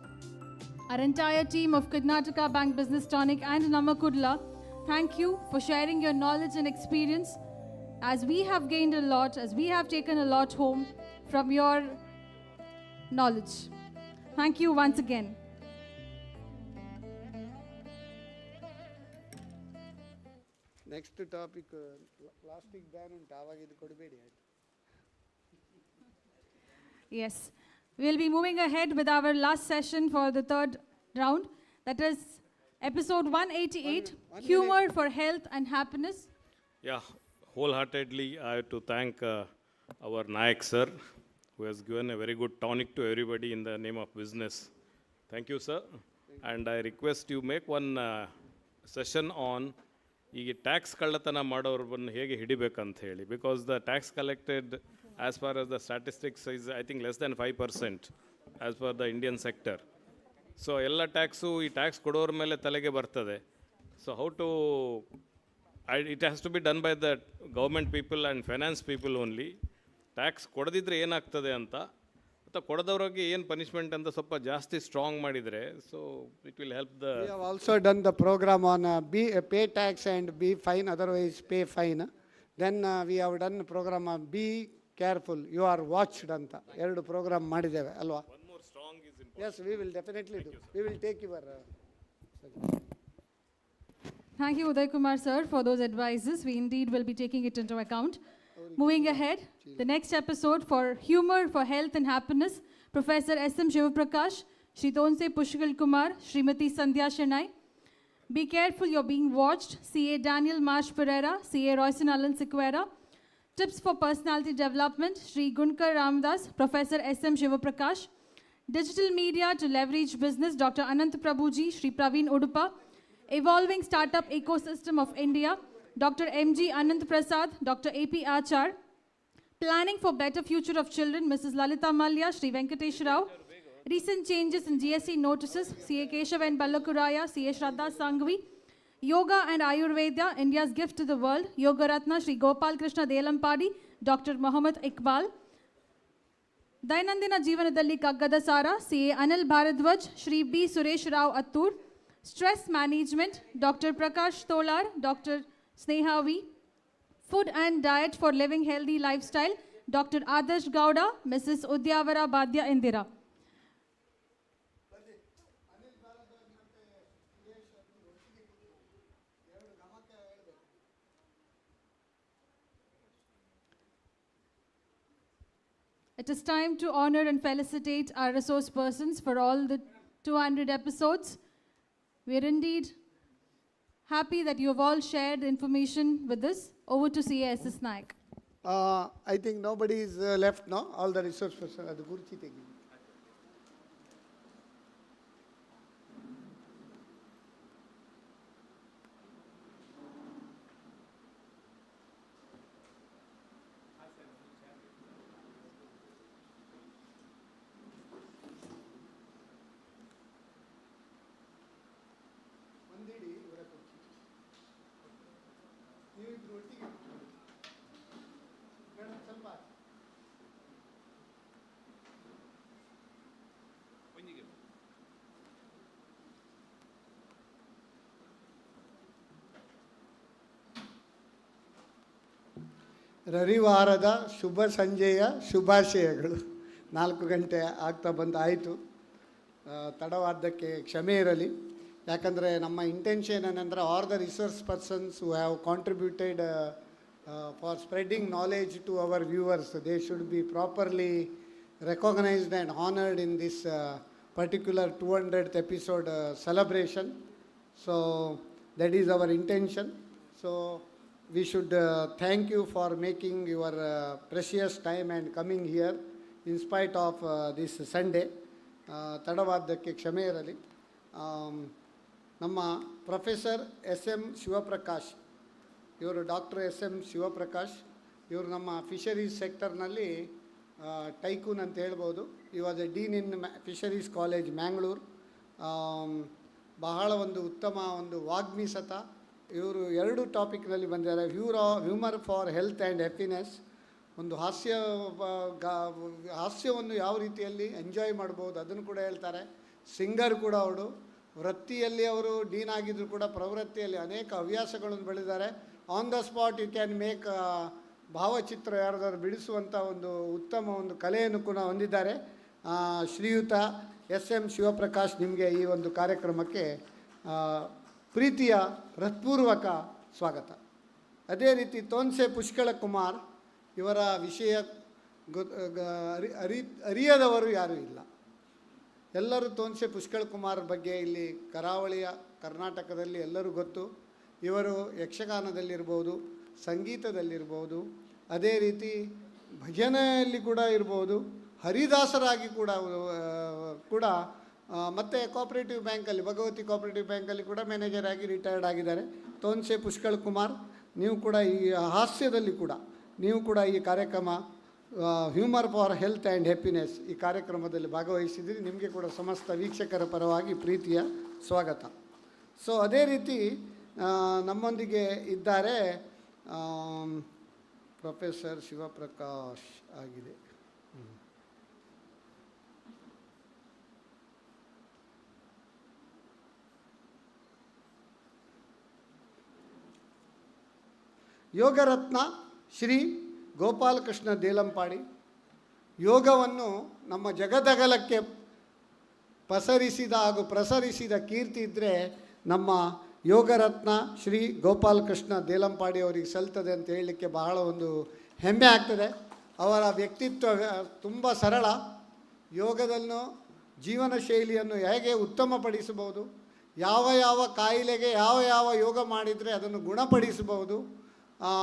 Our entire team of Karnataka Bank Business Tonic and Namakudla, thank you for sharing your knowledge and experience, as we have gained a lot, as we have taken a lot home from your knowledge. Thank you once again. Next topic, plastic ban unta avagide kodibedi. Yes, we'll be moving ahead with our last session for the third round. That is episode 188, Humor for Health and Happiness. Yeah, wholeheartedly I have to thank our Nayak sir, who has given a very good tonic to everybody in the name of business. Thank you, sir. And I request you make one session on ಈಗ tax ಕಳ್ಳತನ ಮಾಡೋರನ್ನು ಹೇಗೆ ಹಿಡಿಬೇಕಂತ ಹೇಳಿ, because the tax collected as for as the statistics is I think less than 5% as per the Indian sector. So ಎಲ್ಲ tax ಈ tax ಕೊಡೋರ ಮೇಲೆ ತಲೆಗೆ ಬರ್ತದೆ. So how to it has to be done by the government people and finance people only. Tax ಕೊಡದಿದ್ರೆ ಏನಾಗ್ತದೆ ಅಂತ, ಮತ್ತು ಕೊಡದವ್ರಿಗೆ ಏನು ಪನಿಷ್ಮೆಂಟ್ ಅಂತ ಸ್ವಲ್ಪ ಜಾಸ್ತಿ ಸ್ಟ್ರಾಂಗ್ ಮಾಡಿದರೆ, so it will help the. We have also done the program on pay tax and be fine, otherwise pay fine. Then we have done the program on be careful, you are watched anta. Eradu program ಮಾಡಿದ್ದೇವೆ ಅಲ್ವಾ? One more strong is important. Yes, we will definitely do. We will take your Thank you, Uday Kumar sir, for those advices. We indeed will be taking it into account. Moving ahead, the next episode for Humor for Health and Happiness, Professor S.M. Shivaprakash, Shri Tonse Pushkal Kumar, Srimati Sandhya Shenai. Be careful, you're being watched. CA Daniel Marsh Pereira, CA Royson Alan Sequeira. Tips for Personality Development, Shri Gunkar Ramdas, Professor S.M. Shivaprakash. Digital Media to Leverage Business, Dr. Anant Prabhuji, Shri Praveen Udupa. Evolving Startup Ecosystem of India, Dr. M.G. Anand Prasad, Dr. A.P. Achar. Planning for Better Future of Children, Mrs. Lalita Malya, Shri Venkatesh Rao. Recent changes in GST notices, C.A. Keshav and Ballakuraya, C.A. Shraddha Sangvi. Yoga and Ayurveda, India's gift to the world, Yoga Ratna, Shri Gopal Krishna Delampadi, Dr. Mohammed Iqbal. Dainandina Jeevanadalli Kaggada Sara, C.A. Anil Bharadwaj, Shri B. Suresh Rao Attur. Stress Management, Dr. Prakash Tolar, Dr. Sneha V. Food and Diet for Living Healthy Lifestyle, Dr. Adarsh Gowda, Mrs. Udyavara Badya Indira. It is time to honor and felicitate our resource persons for all the 200 episodes. We are indeed happy that you have all shared information with us. Over to CASS Naik. I think nobody is left, no? All the resource persons are the Gurchi taking. ರವಿವಾರದ ಶುಭ ಸಂಜೆಯ ಶುಭಾಶಯಗಳು. 4 ಗಂಟೆ ಆಗ್ತಾ ಬಂದು ಆಯಿತು, ತಡವಾದ್ದಕ್ಕೆ ಕ್ಷಮೆ ಇರಲಿ. ಯಾಕಂದರೆ ನಮ್ಮ ಇಂಟೆನ್ಷನ್ ಏನಂದರೆ all the resource persons who have contributed for spreading knowledge to our viewers, they should be properly recognised and honoured in this particular 200th episode celebration. So that is our intention. So we should thank you for making your precious time and coming here in spite of this Sunday. ತಡವಾದ್ದಕ್ಕೆ ಕ್ಷಮೆ ಇರಲಿ. ನಮ್ಮ professor S M Shivaprakash, ಇವರು doctor S M Shivaprakash, ಇವರು ನಮ್ಮ fisheries ಸೆಕ್ಟರ್ನಲ್ಲಿ tycoon ಅಂತ ಹೇಳ್ಬೋದು. ಈ was A dean in fisheries college Mangalore. ಬಹಳ ಒಂದು ಉತ್ತಮ ಒಂದು ವಾಗ್ಮಿಸತ. ಇವರು 2 ಟಾಪಿಕ್ನಲ್ಲಿ ಬಂದಿದ್ದಾರೆ. Humour for health and happiness, ಒಂದು ಹಾಸ್ಯವನ್ನು ಯಾವ ರೀತಿಯಲ್ಲಿ ಎಂಜಾಯ್ ಮಾಡ್ಬೋದು ಅದನ್ನು ಕೂಡ ಹೇಳ್ತಾರೆ. ಸಿಂಗರ್ ಕೂಡ ಅವರು. ವೃತ್ತಿಯಲ್ಲಿ ಅವರು ಡೀನ್ ಆಗಿದ್ದರೂ ಕೂಡ ಪ್ರವೃತ್ತಿಯಲ್ಲಿ ಅನೇಕ ಹವ್ಯಾಸಗಳನ್ನು ಬೆಳೆದಿದ್ದಾರೆ. On the spot you can make ಭಾವಚಿತ್ರ ಯಾರಾದರೂ ಬಿಡಿಸುವಂಥ ಒಂದು ಉತ್ತಮ ಒಂದು ಕಲೆಯನ್ನು ಕೂಡ ಹೊಂದಿದ್ದಾರೆ. ಶ್ರೀಯುತ ಎಸ್ ಎಂ ಶಿವಪ್ರಕಾಶ್, ನಿಮಗೆ ಈ ಒಂದು ಕಾರ್ಯಕ್ರಮಕ್ಕೆ ಪ್ರೀತಿಯ ಹೃತ್ಪೂರ್ವಕ ಸ್ವಾಗತ. ಅದೇ ರೀತಿ ತೋನ್ಸೆ ಪುಷ್ಕಳ ಕುಮಾರ್, ಇವರ ವಿಷಯ ಅರಿಯದವರು ಯಾರೂ ಇಲ್ಲ. ಎಲ್ಲರೂ ತೋನ್ಸೆ ಪುಷ್ಕಳ ಕುಮಾರ್ ಬಗ್ಗೆ ಇಲ್ಲಿ ಕರಾವಳಿಯ ಕರ್ನಾಟಕದಲ್ಲಿ ಎಲ್ಲರೂ ಗೊತ್ತು. ಇವರು ಯಕ್ಷಗಾನದಲ್ಲಿರ್ಬೋದು, ಸಂಗೀತದಲ್ಲಿರ್ಬೋದು, ಅದೇ ರೀತಿ ಭಜನೆಯಲ್ಲಿ ಕೂಡ ಇರ್ಬೋದು, ಹರಿದಾಸರಾಗಿ ಕೂಡ ಮತ್ತು ಕೋಆಪರೇಟಿವ್ ಬ್ಯಾಂಕಲ್ಲಿ, ಭಗವತಿ ಕೋಆಪರೇಟಿವ್ ಬ್ಯಾಂಕಲ್ಲಿ ಕೂಡ ಮ್ಯಾನೇಜರ್ ಆಗಿ ರಿಟೈರ್ಡ್ ಆಗಿದ್ದಾರೆ. ತೋನ್ಸೆ ಪುಷ್ಕಳ ಕುಮಾರ್, ನೀವು ಕೂಡ ಈ ಹಾಸ್ಯದಲ್ಲಿ ಕೂಡ ನೀವು ಕೂಡ ಈ ಕಾರ್ಯಕ್ರಮ humour for health and happiness ಈ ಕಾರ್ಯಕ್ರಮದಲ್ಲಿ ಭಾಗವಹಿಸಿದ್ದೀರಿ. ನಿಮಗೆ ಕೂಡ ಸಮಸ್ತ ವೀಕ್ಷಕರ ಪರವಾಗಿ ಪ್ರೀತಿಯ ಸ್ವಾಗತ. ಸೊ ಅದೇ ರೀತಿ ನಮ್ಮೊಂದಿಗೆ ಇದ್ದಾರೆ ಪ್ರೊಫೆಸರ್ ಶಿವಪ್ರಕಾಶ್ ಆಗಿದೆ. ಯೋಗರತ್ನ ಶ್ರೀ ಗೋಪಾಲಕೃಷ್ಣ ದೇಲಂಪಾಡಿ. ಯೋಗವನ್ನು ನಮ್ಮ ಜಗದಗಲಕ್ಕೆ ಪಸರಿಸಿದ ಹಾಗೂ ಪ್ರಸರಿಸಿದ ಕೀರ್ತಿ ಇದ್ದರೆ ನಮ್ಮ ಯೋಗರತ್ನ ಶ್ರೀ ಗೋಪಾಲಕೃಷ್ಣ ದೇಲಂಪಾಡಿ ಅವರಿಗೆ ಸಲ್ತದೆ ಅಂತ ಹೇಳಲಿಕ್ಕೆ ಬಹಳ ಒಂದು ಹೆಮ್ಮೆ ಆಗ್ತದೆ. ಅವರ ವ್ಯಕ್ತಿತ್ವ ತುಂಬ ಸರಳ. ಯೋಗದನ್ನು ಜೀವನ ಶೈಲಿಯನ್ನು ಹೇಗೆ ಉತ್ತಮಪಡಿಸಬಹುದು, ಯಾವ ಕಾಯಿಲೆಗೆ ಯಾವ ಯೋಗ ಮಾಡಿದರೆ ಅದನ್ನು ಗುಣಪಡಿಸಬಹುದು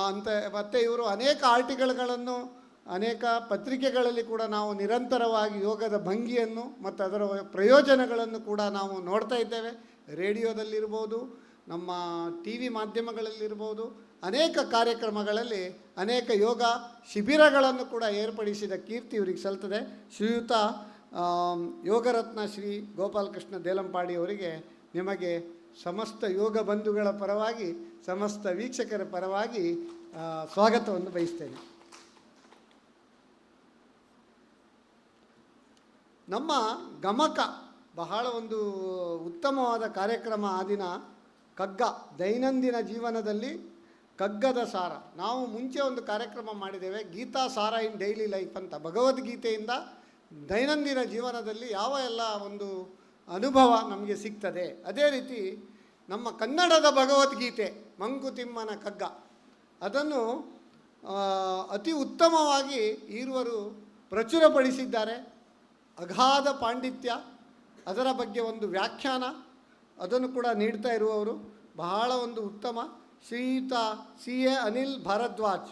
ಅಂತ. ಮತ್ತು ಇವರು ಅನೇಕ ಆರ್ಟಿಕಲ್ಗಳನ್ನು ಅನೇಕ ಪತ್ರಿಕೆಗಳಲ್ಲಿ ಕೂಡ ನಾವು ನಿರಂತರವಾಗಿ ಯೋಗದ ಭಂಗಿಯನ್ನು ಮತ್ತು ಅದರ ಪ್ರಯೋಜನಗಳನ್ನು ಕೂಡ ನಾವು ನೋಡ್ತಾ ಇದ್ದೇವೆ. ರೇಡಿಯೋದಲ್ಲಿರ್ಬೋದು, ನಮ್ಮ ಟಿ ವಿ ಮಾಧ್ಯಮಗಳಲ್ಲಿರ್ಬೋದು, ಅನೇಕ ಕಾರ್ಯಕ್ರಮಗಳಲ್ಲಿ ಅನೇಕ ಯೋಗ ಶಿಬಿರಗಳನ್ನು ಕೂಡ ಏರ್ಪಡಿಸಿದ ಕೀರ್ತಿ ಇವರಿಗೆ ಸಲ್ತದೆ. ಶ್ರೀಯುತ ಯೋಗರತ್ನ ಶ್ರೀ ಗೋಪಾಲಕೃಷ್ಣ ದೇಲಂಪಾಡಿ ಅವರಿಗೆ ನಿಮಗೆ ಸಮಸ್ತ ಯೋಗ ಬಂಧುಗಳ ಪರವಾಗಿ, ಸಮಸ್ತ ವೀಕ್ಷಕರ ಪರವಾಗಿ ಸ್ವಾಗತವನ್ನು ಬಯಸ್ತೇನೆ. ನಮ್ಮ ಗಮಕ ಬಹಳ ಒಂದು ಉತ್ತಮವಾದ ಕಾರ್ಯಕ್ರಮ. ಆ ದಿನ ಕಗ್ಗ, ದೈನಂದಿನ ಜೀವನದಲ್ಲಿ ಕಗ್ಗದ ಸಾರ. ನಾವು ಮುಂಚೆ ಒಂದು ಕಾರ್ಯಕ್ರಮ ಮಾಡಿದ್ದೇವೆ, ಗೀತಾ ಸಾರ ಇನ್ ಡೈಲಿ ಲೈಫ್ ಅಂತ. ಭಗವದ್ಗೀತೆಯಿಂದ ದೈನಂದಿನ ಜೀವನದಲ್ಲಿ ಯಾವ ಎಲ್ಲ ಒಂದು ಅನುಭವ ನಮಗೆ ಸಿಗ್ತದೆ. ಅದೇ ರೀತಿ ನಮ್ಮ ಕನ್ನಡದ ಭಗವದ್ಗೀತೆ ಮಂಕುತಿಮ್ಮನ ಕಗ್ಗ, ಅದನ್ನು ಅತಿ ಉತ್ತಮವಾಗಿ ಈರುವರು ಪ್ರಚುರಪಡಿಸಿದ್ದಾರೆ. ಅಗಾಧ ಪಾಂಡಿತ್ಯ, ಅದರ ಬಗ್ಗೆ ಒಂದು ವ್ಯಾಖ್ಯಾನ ಅದನ್ನು ಕೂಡ ನೀಡ್ತಾ ಇರುವವರು ಬಹಳ ಒಂದು ಉತ್ತಮ ಶ್ರೀಯುತ CA ಅನಿಲ್ ಭಾರದ್ವಾಜ್,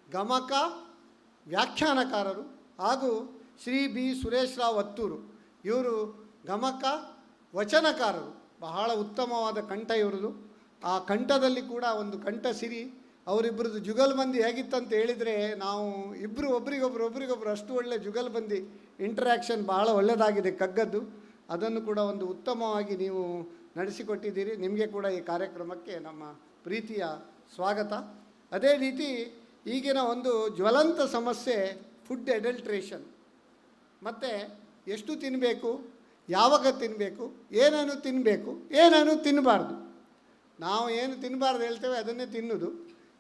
ಗಮಕ ವ್ಯಾಖ್ಯಾನಕಾರರು, ಹಾಗೂ ಶ್ರೀ B ಸುರೇಶ್ ರಾವ್ ವತ್ತೂರು, ಇವರು ಗಮಕ ವಚನಕಾರರು. ಬಹಳ ಉತ್ತಮವಾದ ಕಂಠ ಇವರದು. ಆ ಕಂಠದಲ್ಲಿ ಕೂಡ ಒಂದು ಕಂಠ ಸಿರಿ. ಅವರಿಬ್ಬರದ್ದು ಜುಗಲ್ಬಂದಿ ಹೇಗಿತ್ತಂತ ಹೇಳಿದರೆ, ನಾವು ಇಬ್ಬರು ಒಬ್ರಿಗೊಬ್ರು ಅಷ್ಟು ಒಳ್ಳೆ ಜುಗಲ್ಬಂದಿ ಇಂಟ್ರ್ಯಾಕ್ಷನ್ ಬಹಳ ಒಳ್ಳೆಯದಾಗಿದೆ ಕಗ್ಗದ್ದು. ಅದನ್ನು ಕೂಡ ಒಂದು ಉತ್ತಮವಾಗಿ ನೀವು ನಡೆಸಿಕೊಟ್ಟಿದ್ದೀರಿ. ನಿಮಗೆ ಕೂಡ ಈ ಕಾರ್ಯಕ್ರಮಕ್ಕೆ ನಮ್ಮ ಪ್ರೀತಿಯ ಸ್ವಾಗತ. ಅದೇ ರೀತಿ ಈಗಿನ ಒಂದು ಜ್ವಲಂತ ಸಮಸ್ಯೆ ಫುಡ್ ಅಡಲ್ಟ್ರೇಷನ್. ಮತ್ತು ಎಷ್ಟು ತಿನ್ನಬೇಕು, ಯಾವಾಗ ತಿನ್ನಬೇಕು, ಏನನ್ನು ತಿನ್ನಬೇಕು, ಏನನ್ನು ತಿನ್ನಬಾರ್ದು. ನಾವು ಏನು ತಿನ್ನಬಾರ್ದು ಹೇಳ್ತೇವೆ ಅದನ್ನೇ ತಿನ್ನೋದು,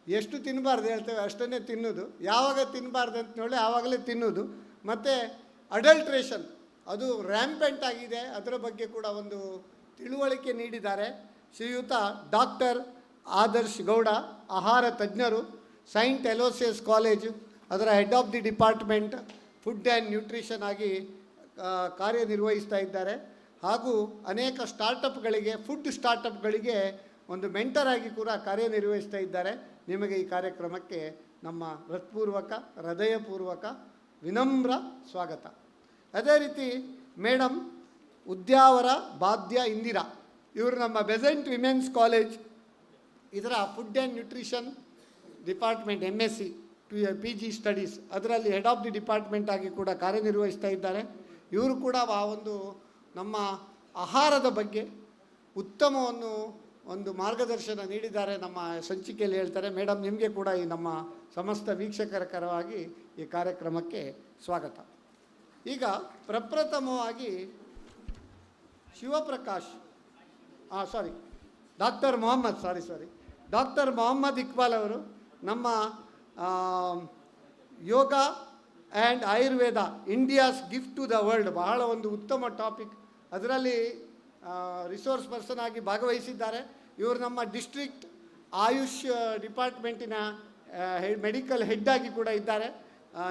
ಎಷ್ಟು ತಿನ್ನಬಾರ್ದು ಹೇಳ್ತೇವೆ ಅಷ್ಟನ್ನೇ ತಿನ್ನೋದು, ಯಾವಾಗ ತಿನ್ನಬಾರ್ದು ಅಂತ ನೋಡಿ ಆವಾಗಲೇ ತಿನ್ನೋದು. ಮತ್ತು ಅಡಲ್ಟ್ರೇಷನ್ ಅದು ರ್ಯಾಂಪೆಂಟ್ ಆಗಿದೆ. ಅದರ ಬಗ್ಗೆ ಕೂಡ ಒಂದು ತಿಳುವಳಿಕೆ ನೀಡಿದ್ದಾರೆ ಶ್ರೀಯುತ ಡಾಕ್ಟರ್ ಆದರ್ಶ್ ಗೌಡ, ಆಹಾರ ತಜ್ಞರು, ಸೈಂಟ್ ಎಲೋಸಿಯಸ್ ಕಾಲೇಜು, ಅದರ head of the department food and nutrition ಆಗಿ ಕಾರ್ಯನಿರ್ವಹಿಸ್ತಾ ಇದ್ದಾರೆ. ಹಾಗೂ ಅನೇಕ ಸ್ಟಾರ್ಟಪ್ಗಳಿಗೆ, ಫುಡ್ ಸ್ಟಾರ್ಟಪ್ಗಳಿಗೆ ಒಂದು ಮೆಂಟರ್ ಆಗಿ ಕೂಡ ಕಾರ್ಯನಿರ್ವಹಿಸ್ತಾ ಇದ್ದಾರೆ. ನಿಮಗೆ ಈ ಕಾರ್ಯಕ್ರಮಕ್ಕೆ ನಮ್ಮ ಹೃತ್ಪೂರ್ವಕ, ಹೃದಯಪೂರ್ವಕ, ವಿನಮ್ರ ಸ್ವಾಗತ. ಅದೇ ರೀತಿ ಮೇಡಮ್ ಉದ್ಯಾವರ ಬಾಧ್ಯ ಇಂದಿರಾ, ಇವರು ನಮ್ಮ ಬೆಸೆಂಟ್ ವಿಮೆನ್ಸ್ ಕಾಲೇಜ್ ಇದರ food and nutrition department MSc PG studies ಅದರಲ್ಲಿ ಹೆಡ್ ಆಫ್ ದಿ ಡಿಪಾರ್ಟ್ಮೆಂಟ್ ಆಗಿ ಕೂಡ ಕಾರ್ಯನಿರ್ವಹಿಸ್ತಾ ಇದ್ದಾರೆ. ಇವರು ಕೂಡ ಆ ಒಂದು ನಮ್ಮ ಆಹಾರದ ಬಗ್ಗೆ ಒಂದು ಮಾರ್ಗದರ್ಶನ ನೀಡಿದ್ದಾರೆ, ನಮ್ಮ ಸಂಚಿಕೆಯಲ್ಲಿ ಹೇಳ್ತಾರೆ. ಮೇಡಮ್, ನಿಮಗೆ ಕೂಡ ಈ ನಮ್ಮ ಸಮಸ್ತ ವೀಕ್ಷಕರ ಪರವಾಗಿ ಈ ಕಾರ್ಯಕ್ರಮಕ್ಕೆ ಸ್ವಾಗತ. ಈಗ ಪ್ರಪ್ರಥಮವಾಗಿ ಡಾಕ್ಟರ್ ಮೊಹಮ್ಮದ್ ಇಕ್ಬಾಲ್ ಅವರು ನಮ್ಮ yoga and Ayurveda India's gift to the world, ಬಹಳ ಒಂದು ಉತ್ತಮ ಟಾಪಿಕ್, ಅದರಲ್ಲಿ ರಿಸೋರ್ಸ್ ಪರ್ಸನ್ ಆಗಿ ಭಾಗವಹಿಸಿದ್ದಾರೆ. ಇವರು ನಮ್ಮ ಡಿಸ್ಟ್ರಿಕ್ಟ್ ಆಯುಷ್ ಡಿಪಾರ್ಟ್ಮೆಂಟಿನ ಮೆಡಿಕಲ್ ಹೆಡ್ ಆಗಿ ಕೂಡ ಇದ್ದಾರೆ.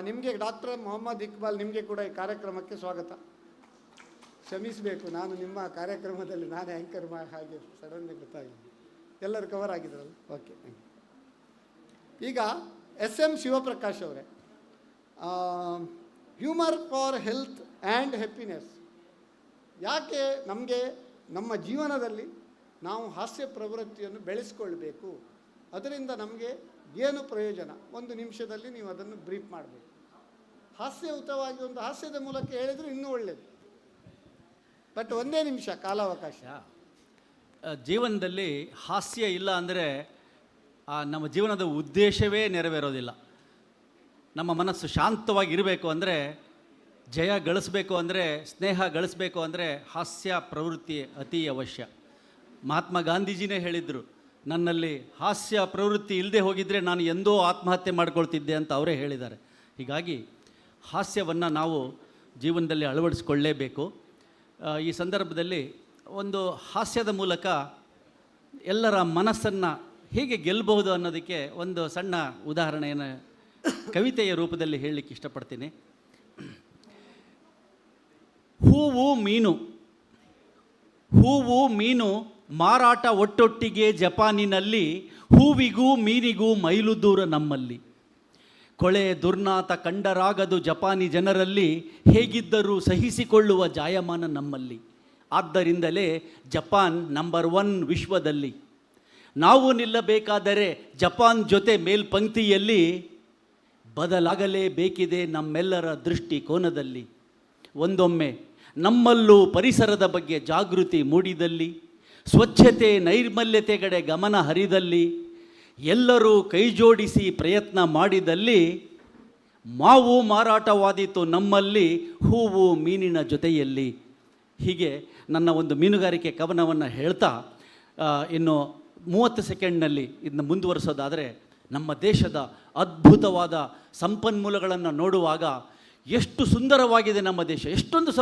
ನಿಮಗೆ ಡಾಕ್ಟರ್ ಮೊಹಮ್ಮದ್ ಇಕ್ಬಾಲ್, ನಿಮಗೆ ಕೂಡ ಈ ಕಾರ್ಯಕ್ರಮಕ್ಕೆ ಸ್ವಾಗತ. ಕ್ಷಮಿಸಬೇಕು, ನಾನು ನಿಮ್ಮ ಕಾರ್ಯಕ್ರಮದಲ್ಲಿ ನಾನೇ ಆ್ಯಂಕರ್ ಹಾಗೆ ಸಡನ್ಲಿ ಗೊತ್ತಾಗಿಲ್ಲ. ಎಲ್ಲರೂ ಕವರ್ ಆಗಿದ್ರಲ್ಲ, ಓಕೆ. ಈಗ SM ಶಿವಪ್ರಕಾಶ್ ಅವರೇ, humour for health and happiness. ಯಾಕೆ ನಮ್ಮ ಜೀವನದಲ್ಲಿ ನಾವು ಹಾಸ್ಯ ಪ್ರವೃತ್ತಿಯನ್ನು ಬೆಳೆಸ್ಕೊಳ್ಬೇಕು, ಅದರಿಂದ ನಮಗೆ ಏನು ಪ್ರಯೋಜನ, 1 ನಿಮಿಷದಲ್ಲಿ ನೀವು ಅದನ್ನು ಬ್ರೀಫ್ ಮಾಡಬೇಕು. ಹಾಸ್ಯಯುತವಾಗಿ ಒಂದು ಹಾಸ್ಯದ ಮೂಲಕ ಹೇಳಿದರೆ ಇನ್ನೂ ಒಳ್ಳೆಯದು, ಬಟ್ 1 ನಿಮಿಷ ಕಾಲಾವಕಾಶ. ಜೀವನದಲ್ಲಿ ಹಾಸ್ಯ ಇಲ್ಲ ಅಂದರೆ ನಮ್ಮ ಜೀವನದ ಉದ್ದೇಶವೇ ನೆರವೇರೋದಿಲ್ಲ. ನಮ್ಮ ಮನಸ್ಸು ಶಾಂತವಾಗಿರಬೇಕು ಅಂದರೆ, ಜಯ ಗಳಿಸಬೇಕು ಅಂದರೆ, ಸ್ನೇಹ ಗಳಿಸಬೇಕು ಅಂದರೆ ಹಾಸ್ಯ ಪ್ರವೃತ್ತಿ ಅತಿ ಅವಶ್ಯ. ಮಹಾತ್ಮ ಗಾಂಧೀಜಿನೇ ಹೇಳಿದರು, ನನ್ನಲ್ಲಿ ಹಾಸ್ಯ ಪ್ರವೃತ್ತಿ ಇಲ್ಲದೆ ಹೋಗಿದ್ದರೆ ನಾನು ಎಂದೋ ಆತ್ಮಹತ್ಯೆ ಮಾಡ್ಕೊಳ್ತಿದ್ದೆ ಅಂತ ಅವರೇ ಹೇಳಿದ್ದಾರೆ. ಹೀಗಾಗಿ ಹಾಸ್ಯವನ್ನು ನಾವು ಜೀವನದಲ್ಲಿ ಅಳವಡಿಸ್ಕೊಳ್ಳೇಬೇಕು. ಈ ಸಂದರ್ಭದಲ್ಲಿ ಒಂದು ಹಾಸ್ಯದ ಮೂಲಕ ಎಲ್ಲರ ಮನಸ್ಸನ್ನು ಹೇಗೆ ಗೆಲ್ಲಬಹುದು ಅನ್ನೋದಕ್ಕೆ ಒಂದು ಸಣ್ಣ ಉದಾಹರಣೆಯನ್ನು ಕವಿತೆಯ ರೂಪದಲ್ಲಿ ಹೇಳಲಿಕ್ಕೆ ಇಷ್ಟಪಡ್ತೀನಿ. ಹೂವು ಮೀನು ಮಾರಾಟ ಒಟ್ಟೊಟ್ಟಿಗೆ ಜಪಾನಿನಲ್ಲಿ, ಹೂವಿಗೂ ಮೀನಿಗೂ ಮೈಲು ದೂರ ನಮ್ಮಲ್ಲಿ. ಕೊಳೆ ದುರ್ನಾತ ಕಂಡರಾಗದು ಜಪಾನಿ ಜನರಲ್ಲಿ, ಹೇಗಿದ್ದರೂ ಸಹಿಸಿಕೊಳ್ಳುವ ಜಾಯಮಾನ ನಮ್ಮಲ್ಲಿ. ಆದ್ದರಿಂದಲೇ ಜಪಾನ್ ನಂಬರ್ 1 ವಿಶ್ವದಲ್ಲಿ. ನಾವು ನಿಲ್ಲಬೇಕಾದರೆ ಜಪಾನ್ ಜೊತೆ ಮೇಲ್ಪಂಕ್ತಿಯಲ್ಲಿ, ಬದಲಾಗಲೇಬೇಕಿದೆ ನಮ್ಮೆಲ್ಲರ ದೃಷ್ಟಿಕೋನದಲ್ಲಿ. ಒಂದೊಮ್ಮೆ ನಮ್ಮಲ್ಲೂ ಪರಿಸರದ ಬಗ್ಗೆ ಜಾಗೃತಿ ಮೂಡಿದಲ್ಲಿ, ಸ್ವಚ್ಛತೆ ನೈರ್ಮಲ್ಯತೆಗಡೆ ಗಮನ ಹರಿದಲ್ಲಿ, ಎಲ್ಲರೂ ಕೈಜೋಡಿಸಿ ಪ್ರಯತ್ನ ಮಾಡಿದಲ್ಲಿ, ಮಾವು ಮಾರಾಟವಾದೀತು ನಮ್ಮಲ್ಲಿ, ಹೂವು ಮೀನಿನ ಜೊತೆಯಲ್ಲಿ. ಹೀಗೆ ನನ್ನ ಒಂದು ಮೀನುಗಾರಿಕೆ ಕವನವನ್ನು ಹೇಳ್ತಾ ಇನ್ನು 30 ಸೆಕೆಂಡ್ನಲ್ಲಿ ಇದನ್ನು ಮುಂದುವರಿಸೋದಾದರೆ, ನಮ್ಮ ದೇಶದ ಅದ್ಭುತವಾದ ಸಂಪನ್ಮೂಲಗಳನ್ನು ನೋಡುವಾಗ ಎಷ್ಟು ಸುಂದರವಾಗಿದೆ ನಮ್ಮ ದೇಶ, ಎಷ್ಟೊಂದು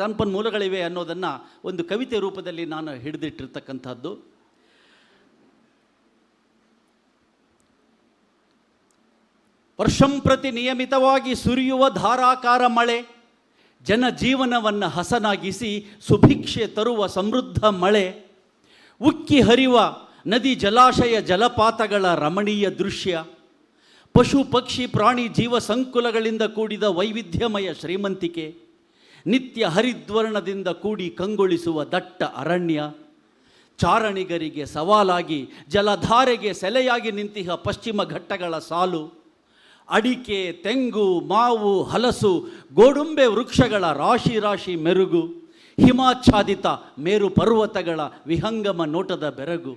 ಸಂಪನ್ಮೂಲಗಳಿವೆ ಅನ್ನೋದನ್ನು ಒಂದು ಕವಿತೆ ರೂಪದಲ್ಲಿ ನಾನು ಹಿಡಿದಿಟ್ಟಿರ್ತಕ್ಕಂಥದ್ದು. ವರ್ಷಂಪ್ರತಿ ನಿಯಮಿತವಾಗಿ ಸುರಿಯುವ ಧಾರಾಕಾರ ಮಳೆ, ಜನಜೀವನವನ್ನು ಹಸನಾಗಿಸಿ ಸುಭಿಕ್ಷೆ ತರುವ ಸಮೃದ್ಧ ಮಳೆ, ಉಕ್ಕಿ ಹರಿವ ನದಿ ಜಲಾಶಯ ಜಲಪಾತಗಳ ರಮಣೀಯ ದೃಶ್ಯ, ಪಶು ಪಕ್ಷಿ ಪ್ರಾಣಿ ಜೀವ ಸಂಕುಲಗಳಿಂದ ಕೂಡಿದ ವೈವಿಧ್ಯಮಯ ಶ್ರೀಮಂತಿಕೆ, ನಿತ್ಯ ಹರಿದ್ವರ್ಣದಿಂದ ಕೂಡಿ ಕಂಗೊಳಿಸುವ ದಟ್ಟ ಅರಣ್ಯ, ಚಾರಣಿಗರಿಗೆ ಸವಾಲಾಗಿ ಜಲಧಾರೆಗೆ ಸೆಲೆಯಾಗಿ ನಿಂತಿಹ ಪಶ್ಚಿಮ ಘಟ್ಟಗಳ ಸಾಲು, ಅಡಿಕೆ ತೆಂಗು ಮಾವು ಹಲಸು ಗೋಡುಂಬೆ ವೃಕ್ಷಗಳ ರಾಶಿ ರಾಶಿ ಮೆರುಗು, ಹಿಮಾಚ್ಛಾದಿತ ಮೇರು ಪರ್ವತಗಳ ವಿಹಂಗಮ ನೋಟದ ಬೆರಗು,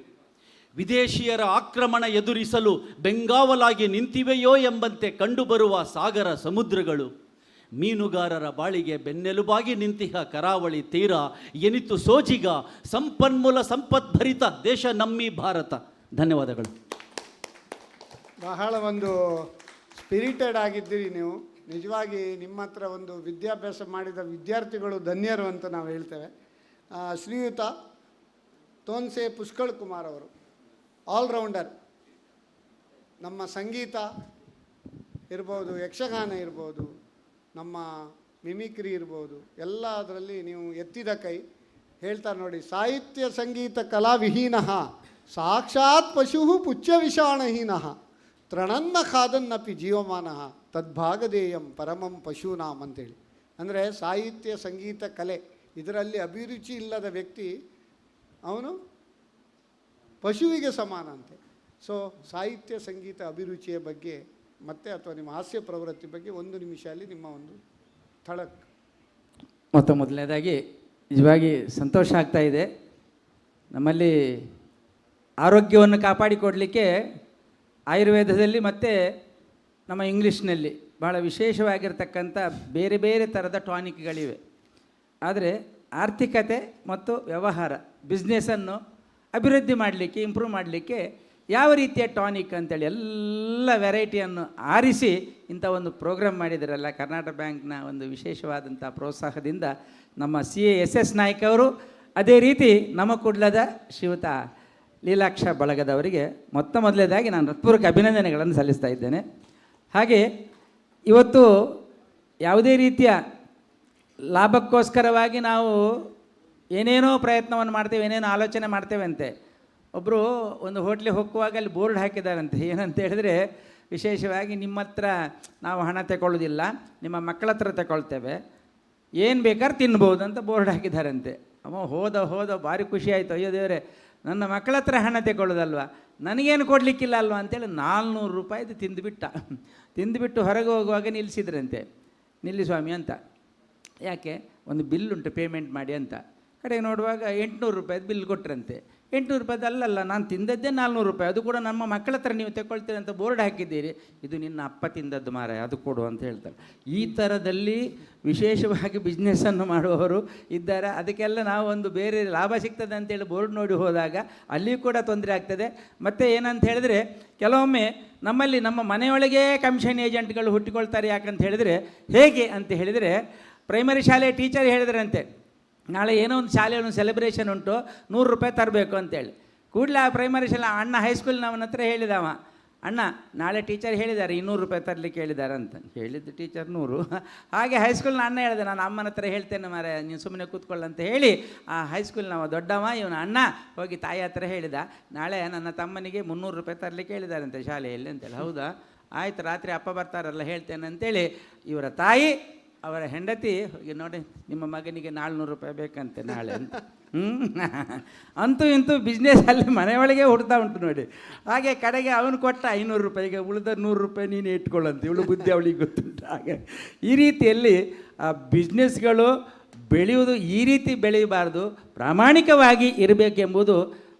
ವಿದೇಶಿಯರ ಆಕ್ರಮಣ ಎದುರಿಸಲು ಬೆಂಗಾವಲಾಗಿ ನಿಂತಿವೆಯೋ ಎಂಬಂತೆ ಕಂಡುಬರುವ ಸಾಗರ ಸಮುದ್ರಗಳು, ಮೀನುಗಾರರ ಬಾಳಿಗೆ ಬೆನ್ನೆಲುಬಾಗಿ ನಿಂತಿಹ ಕರಾವಳಿ ತೀರ, ಎನಿತು ಸೋಜಿಗ ಸಂಪನ್ಮೂಲ ಸಂಪದ್ಭರಿತ ದೇಶ ನಮ್ಮಿ ಭಾರತ. ಧನ್ಯವಾದಗಳು. ಬಹಳ ಒಂದು ಸ್ಪಿರಿಟೆಡ್ ಆಗಿದ್ದೀರಿ ನೀವು. ನಿಜವಾಗಿ ನಿಮ್ಮ ಹತ್ರ ಒಂದು ವಿದ್ಯಾಭ್ಯಾಸ ಮಾಡಿದ ವಿದ್ಯಾರ್ಥಿಗಳು ಧನ್ಯರು ಅಂತ ನಾವು ಹೇಳ್ತೇವೆ. ಶ್ರೀಯುತ ತೋನ್ಸೆ ಪುಷ್ಕಳ್ ಕುಮಾರ್ ಅವರು ಆಲ್ರೌಂಡರ್, ನಮ್ಮ ಸಂಗೀತ ಇರ್ಬೋದು, ಯಕ್ಷಗಾನ ಇರ್ಬೋದು, ನಮ್ಮ ಮಿಮಿಕ್ರಿ ಇರ್ಬೋದು, ಎಲ್ಲ ಅದರಲ್ಲಿ ನೀವು ಎತ್ತಿದ ಕೈ. ಹೇಳ್ತಾರೆ ನೋಡಿ, ಸಾಹಿತ್ಯ ಸಂಗೀತ ಕಲಾವಿಹೀನ ಸಾಕ್ಷಾತ್ ಪಶು ಪುಚ್ಯ ವಿಷಾಣಹೀನ ತೃಣನ್ನ ಖಾದನ್ನಪಿ ಜೀವಮಾನ ತದ್ಭಾಗದೇಯಂ ಪರಮಂ ಪಶೂನಾಮ್ ಅಂತೇಳಿ. ಅಂದರೆ ಸಾಹಿತ್ಯ, ಸಂಗೀತ, ಕಲೆ ಇದರಲ್ಲಿ ಅಭಿರುಚಿ ಇಲ್ಲದ ವ್ಯಕ್ತಿ ಅವನು ಪಶುವಿಗೆ ಸಮಾನ ಅಂತೆ. ಸೊ ಸಾಹಿತ್ಯ, ಸಂಗೀತ, ಅಭಿರುಚಿಯ ಬಗ್ಗೆ ಮತ್ತೆ ಅಥವಾ ನಿಮ್ಮ ಹಾಸ್ಯ ಪ್ರವೃತ್ತಿ ಬಗ್ಗೆ 1 ನಿಮಿಷ ಅಲ್ಲಿ ನಿಮ್ಮ ಒಂದು ಥಳಕ್. ಮೊದಲನೇದಾಗಿ ನಿಜವಾಗಿ ಸಂತೋಷ ಆಗ್ತಾ ಇದೆ. ನಮ್ಮಲ್ಲಿ ಆರೋಗ್ಯವನ್ನು ಕಾಪಾಡಿಕೊಡಲಿಕ್ಕೆ ಆಯುರ್ವೇದದಲ್ಲಿ ಮತ್ತು ನಮ್ಮ ಇಂಗ್ಲೀಷ್ನಲ್ಲಿ ಭಾಳ ವಿಶೇಷವಾಗಿರ್ತಕ್ಕಂಥ ಬೇರೆ ಬೇರೆ ಥರದ ಟಾನಿಕ್ಗಳಿವೆ. ಆದರೆ ಆರ್ಥಿಕತೆ ಮತ್ತು ವ್ಯವಹಾರ, ಬಿಸ್ನೆಸ್ಸನ್ನು ಅಭಿವೃದ್ಧಿ ಮಾಡಲಿಕ್ಕೆ, ಇಂಪ್ರೂವ್ ಮಾಡಲಿಕ್ಕೆ ಯಾವ ರೀತಿಯ ಟಾನಿಕ್ ಅಂತೇಳಿ ಎಲ್ಲ ವೆರೈಟಿಯನ್ನು ಆರಿಸಿ ಇಂಥ ಒಂದು ಪ್ರೋಗ್ರಾಮ್ ಮಾಡಿದಾರಲ್ಲ, ಕರ್ನಾಟಕ ಬ್ಯಾಂಕ್ನ ಒಂದು ವಿಶೇಷವಾದಂಥ ಪ್ರೋತ್ಸಾಹದಿಂದ ನಮ್ಮ CA ನಾಯ್ಕ ಅವರು, ಅದೇ ರೀತಿ ನಮ್ಮ ಕುಡ್ಲದ ಶ್ರೀಯುತ ಲೀಲಾಕ್ಷ ಬಳಗದವರಿಗೆ ಮೊದಲನೇದಾಗಿ ನಾನು ಹೃತ್ಪೂರ್ವಕ ಅಭಿನಂದನೆಗಳನ್ನು ಸಲ್ಲಿಸ್ತಾ ಇದ್ದೇನೆ. ಹಾಗೆ ಇವತ್ತು ಯಾವುದೇ ರೀತಿಯ ಲಾಭಕ್ಕೋಸ್ಕರವಾಗಿ ನಾವು ಏನೇನೋ ಪ್ರಯತ್ನವನ್ನು ಮಾಡ್ತೇವೆ, ಏನೇನೋ ಆಲೋಚನೆ ಮಾಡ್ತೇವೆ ಅಂತೆ. ಒಬ್ಬರು ಒಂದು ಹೋಟ್ಲಿಗೆ ಹೋಗುವಾಗ ಅಲ್ಲಿ ಬೋರ್ಡ್ ಹಾಕಿದ್ದಾರಂತೆ. ಏನಂತ ಹೇಳಿದ್ರೆ, ವಿಶೇಷವಾಗಿ ನಿಮ್ಮ ಹತ್ರ ನಾವು ಹಣ ತಗೊಳ್ಳೋದಿಲ್ಲ, ನಿಮ್ಮ ಮಕ್ಕಳ ಹತ್ರ ತಗೊಳ್ತೇವೆ, ಏನು ಬೇಕಾದ್ರೆ ತಿನ್ಬೋದು ಅಂತ ಬೋರ್ಡ್ ಹಾಕಿದ್ದಾರಂತೆ. ಅಮ್ಮ ಹೋದ ಭಾರಿ ಖುಷಿ ಆಯಿತು. ಅಯ್ಯೋ ದೇವರೇ, ನನ್ನ ಮಕ್ಕಳ ಹತ್ರ ಹಣ ತಗೊಳ್ಳೋದಲ್ವ, ನನಗೇನು ಕೊಡಲಿಕ್ಕಿಲ್ಲ ಅಲ್ವ ಅಂತೇಳಿ 400 ರೂಪಾಯಿದು ತಿಂದುಬಿಟ್ಟು ಹೊರಗೆ ಹೋಗುವಾಗ ನಿಲ್ಲಿಸಿದ್ರಂತೆ. ನಿಲ್ಲಿ ಸ್ವಾಮಿ ಅಂತ. ಯಾಕೆ? ಒಂದು ಬಿಲ್ ಉಂಟು, ಪೇಮೆಂಟ್ ಮಾಡಿ ಅಂತ. ಕಡೆಗೆ ನೋಡುವಾಗ 800 ರೂಪಾಯಿದು ಬಿಲ್ ಕೊಟ್ಟರಂತೆ. 800 ರೂಪಾಯಿದು ಅಲ್ಲಲ್ಲ, ನಾನು ತಿಂದದ್ದೇ 400 ರೂಪಾಯಿ, ಅದು ಕೂಡ ನಮ್ಮ ಮಕ್ಕಳ ಹತ್ರ ನೀವು ತಗೊಳ್ತೀರಿ ಅಂತ ಬೋರ್ಡ್ ಹಾಕಿದ್ದೀರಿ, ಇದು ನಿನ್ನ ಅಪ್ಪ ತಿಂದದ್ದು ಮಾರಾಯ, ಅದು ಕೊಡು ಅಂತ ಹೇಳ್ತಾರೆ. ಈ ಥರದಲ್ಲಿ ವಿಶೇಷವಾಗಿ ಬಿಸ್ನೆಸ್ಸನ್ನು ಮಾಡುವವರು ಇದ್ದಾರೆ. ಅದಕ್ಕೆಲ್ಲ ನಾವು ಒಂದು ಬೇರೆ ಲಾಭ ಸಿಗ್ತದೆ ಅಂತೇಳಿ ಬೋರ್ಡ್ ನೋಡಿ ಹೋದಾಗ ಅಲ್ಲಿ ಕೂಡ ತೊಂದರೆ ಆಗ್ತದೆ. ಮತ್ತು ಏನಂತ ಹೇಳಿದ್ರೆ, ಕೆಲವೊಮ್ಮೆ ನಮ್ಮಲ್ಲಿ ನಮ್ಮ ಮನೆಯೊಳಗೆ ಕಮಿಷನ್ ಏಜೆಂಟ್ಗಳು ಹುಟ್ಟಿಕೊಳ್ತಾರೆ. ಯಾಕಂತ ಹೇಳಿದರೆ, ಹೇಗೆ ಅಂತ ಹೇಳಿದರೆ, ಪ್ರೈಮರಿ ಶಾಲೆ ಟೀಚರ್ ಹೇಳಿದ್ರಂತೆ, ನಾಳೆ ಏನೋ ಒಂದು ಶಾಲೆಯಲ್ಲಿ ಒಂದು ಸೆಲೆಬ್ರೇಷನ್ ಉಂಟು, 100 ರೂಪಾಯಿ ತರಬೇಕು ಅಂತೇಳಿ. ಕೂಡಲೇ ಆ ಪ್ರೈಮರಿ ಶಾಲೆ ಅಣ್ಣ ಹೈಸ್ಕೂಲ್ನವನ ಹತ್ರ ಹೇಳಿದವ, ಅಣ್ಣ ನಾಳೆ ಟೀಚರ್ ಹೇಳಿದ್ದಾರೆ 200 ರೂಪಾಯಿ ತರಲಿಕ್ಕೆ ಹೇಳಿದ್ದಾರೆ ಅಂತ. ಹೇಳಿದ್ದು ಟೀಚರ್ 100. ಹಾಗೆ ಹೈಸ್ಕೂಲ್ನ ಅಣ್ಣ ಹೇಳಿದೆ, ನಾನು ಅಮ್ಮನ ಹತ್ರ ಹೇಳ್ತೇನೆ ಮಾರೆ, ನೀನು ಸುಮ್ಮನೆ ಕೂತ್ಕೊಳ್ಳಂತ ಹೇಳಿ ಆ ಹೈಸ್ಕೂಲ್ನವ ದೊಡ್ಡವ ಇವನ ಅಣ್ಣ ಹೋಗಿ ತಾಯಿ ಹತ್ರ ಹೇಳಿದ, ನಾಳೆ ನನ್ನ ತಮ್ಮನಿಗೆ 300 ರೂಪಾಯಿ ತರಲಿಕ್ಕೆ ಹೇಳಿದ್ದಾರಂತೆ ಶಾಲೆಯಲ್ಲಿ ಅಂತೇಳಿ. ಹೌದಾ, ಆಯ್ತು, ರಾತ್ರಿ ಅಪ್ಪ ಬರ್ತಾರಲ್ಲ ಹೇಳ್ತೇನೆ ಅಂತೇಳಿ ಇವರ ತಾಯಿ ಅವರ ಹೆಂಡತಿ ಹೋಗಿ, ನೋಡಿ ನಿಮ್ಮ ಮಗನಿಗೆ 400 ರೂಪಾಯಿ ಬೇಕಂತೆ ನಾಳೆ ಅಂತ. ಅಂತೂ ಇಂತೂ ಬಿಸ್ನೆಸ್ಸಲ್ಲಿ ಮನೆಯೊಳಗೆ ಹುಡ್ತಾ ಉಂಟು ನೋಡಿ. ಹಾಗೆ ಕಡೆಗೆ ಅವನು ಕೊಟ್ಟ 500 ರೂಪಾಯಿಗೆ, ಉಳಿದ 100 ರೂಪಾಯಿ ನೀನು ಇಟ್ಕೊಳ್ಳಂತೆ. ಇವಳು ಬುದ್ಧಿ ಅವಳಿಗೆ ಗೊತ್ತುಂಟು. ಹಾಗೆ ಈ ರೀತಿಯಲ್ಲಿ ಆ ಬಿಸ್ನೆಸ್ಗಳು ಬೆಳೆಯುವುದು ಈ ರೀತಿ ಬೆಳೆಯಬಾರ್ದು, ಪ್ರಾಮಾಣಿಕವಾಗಿ ಇರಬೇಕೆಂಬುದು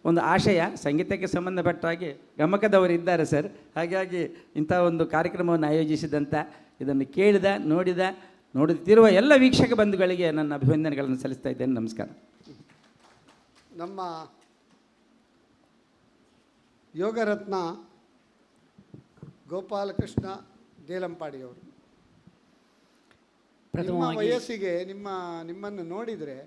ಒಂದು ಆಶಯ. ಸಂಗೀತಕ್ಕೆ ಸಂಬಂಧಪಟ್ಟ ಹಾಗೆ ಗಮಕದವರು ಇದ್ದಾರೆ ಸರ್. ಹಾಗಾಗಿ ಇಂಥ ಒಂದು ಕಾರ್ಯಕ್ರಮವನ್ನು ಆಯೋಜಿಸಿದಂಥ, ಇದನ್ನು ಕೇಳಿದ, ನೋಡುತ್ತಿರುವ ಎಲ್ಲ ವೀಕ್ಷಕ ಬಂಧುಗಳಿಗೆ ನನ್ನ ಅಭಿನಂದನೆಗಳನ್ನು ಸಲ್ಲಿಸ್ತಾ ಇದ್ದೇನೆ. ನಮಸ್ಕಾರ. ನಮ್ಮ ಯೋಗರತ್ನ ಗೋಪಾಲಕೃಷ್ಣ ದೇಲಂಪಾಡಿಯವರು, ನಿಮ್ಮ ವಯಸ್ಸಿಗೆ ನಿಮ್ಮನ್ನು ನೋಡಿದರೆ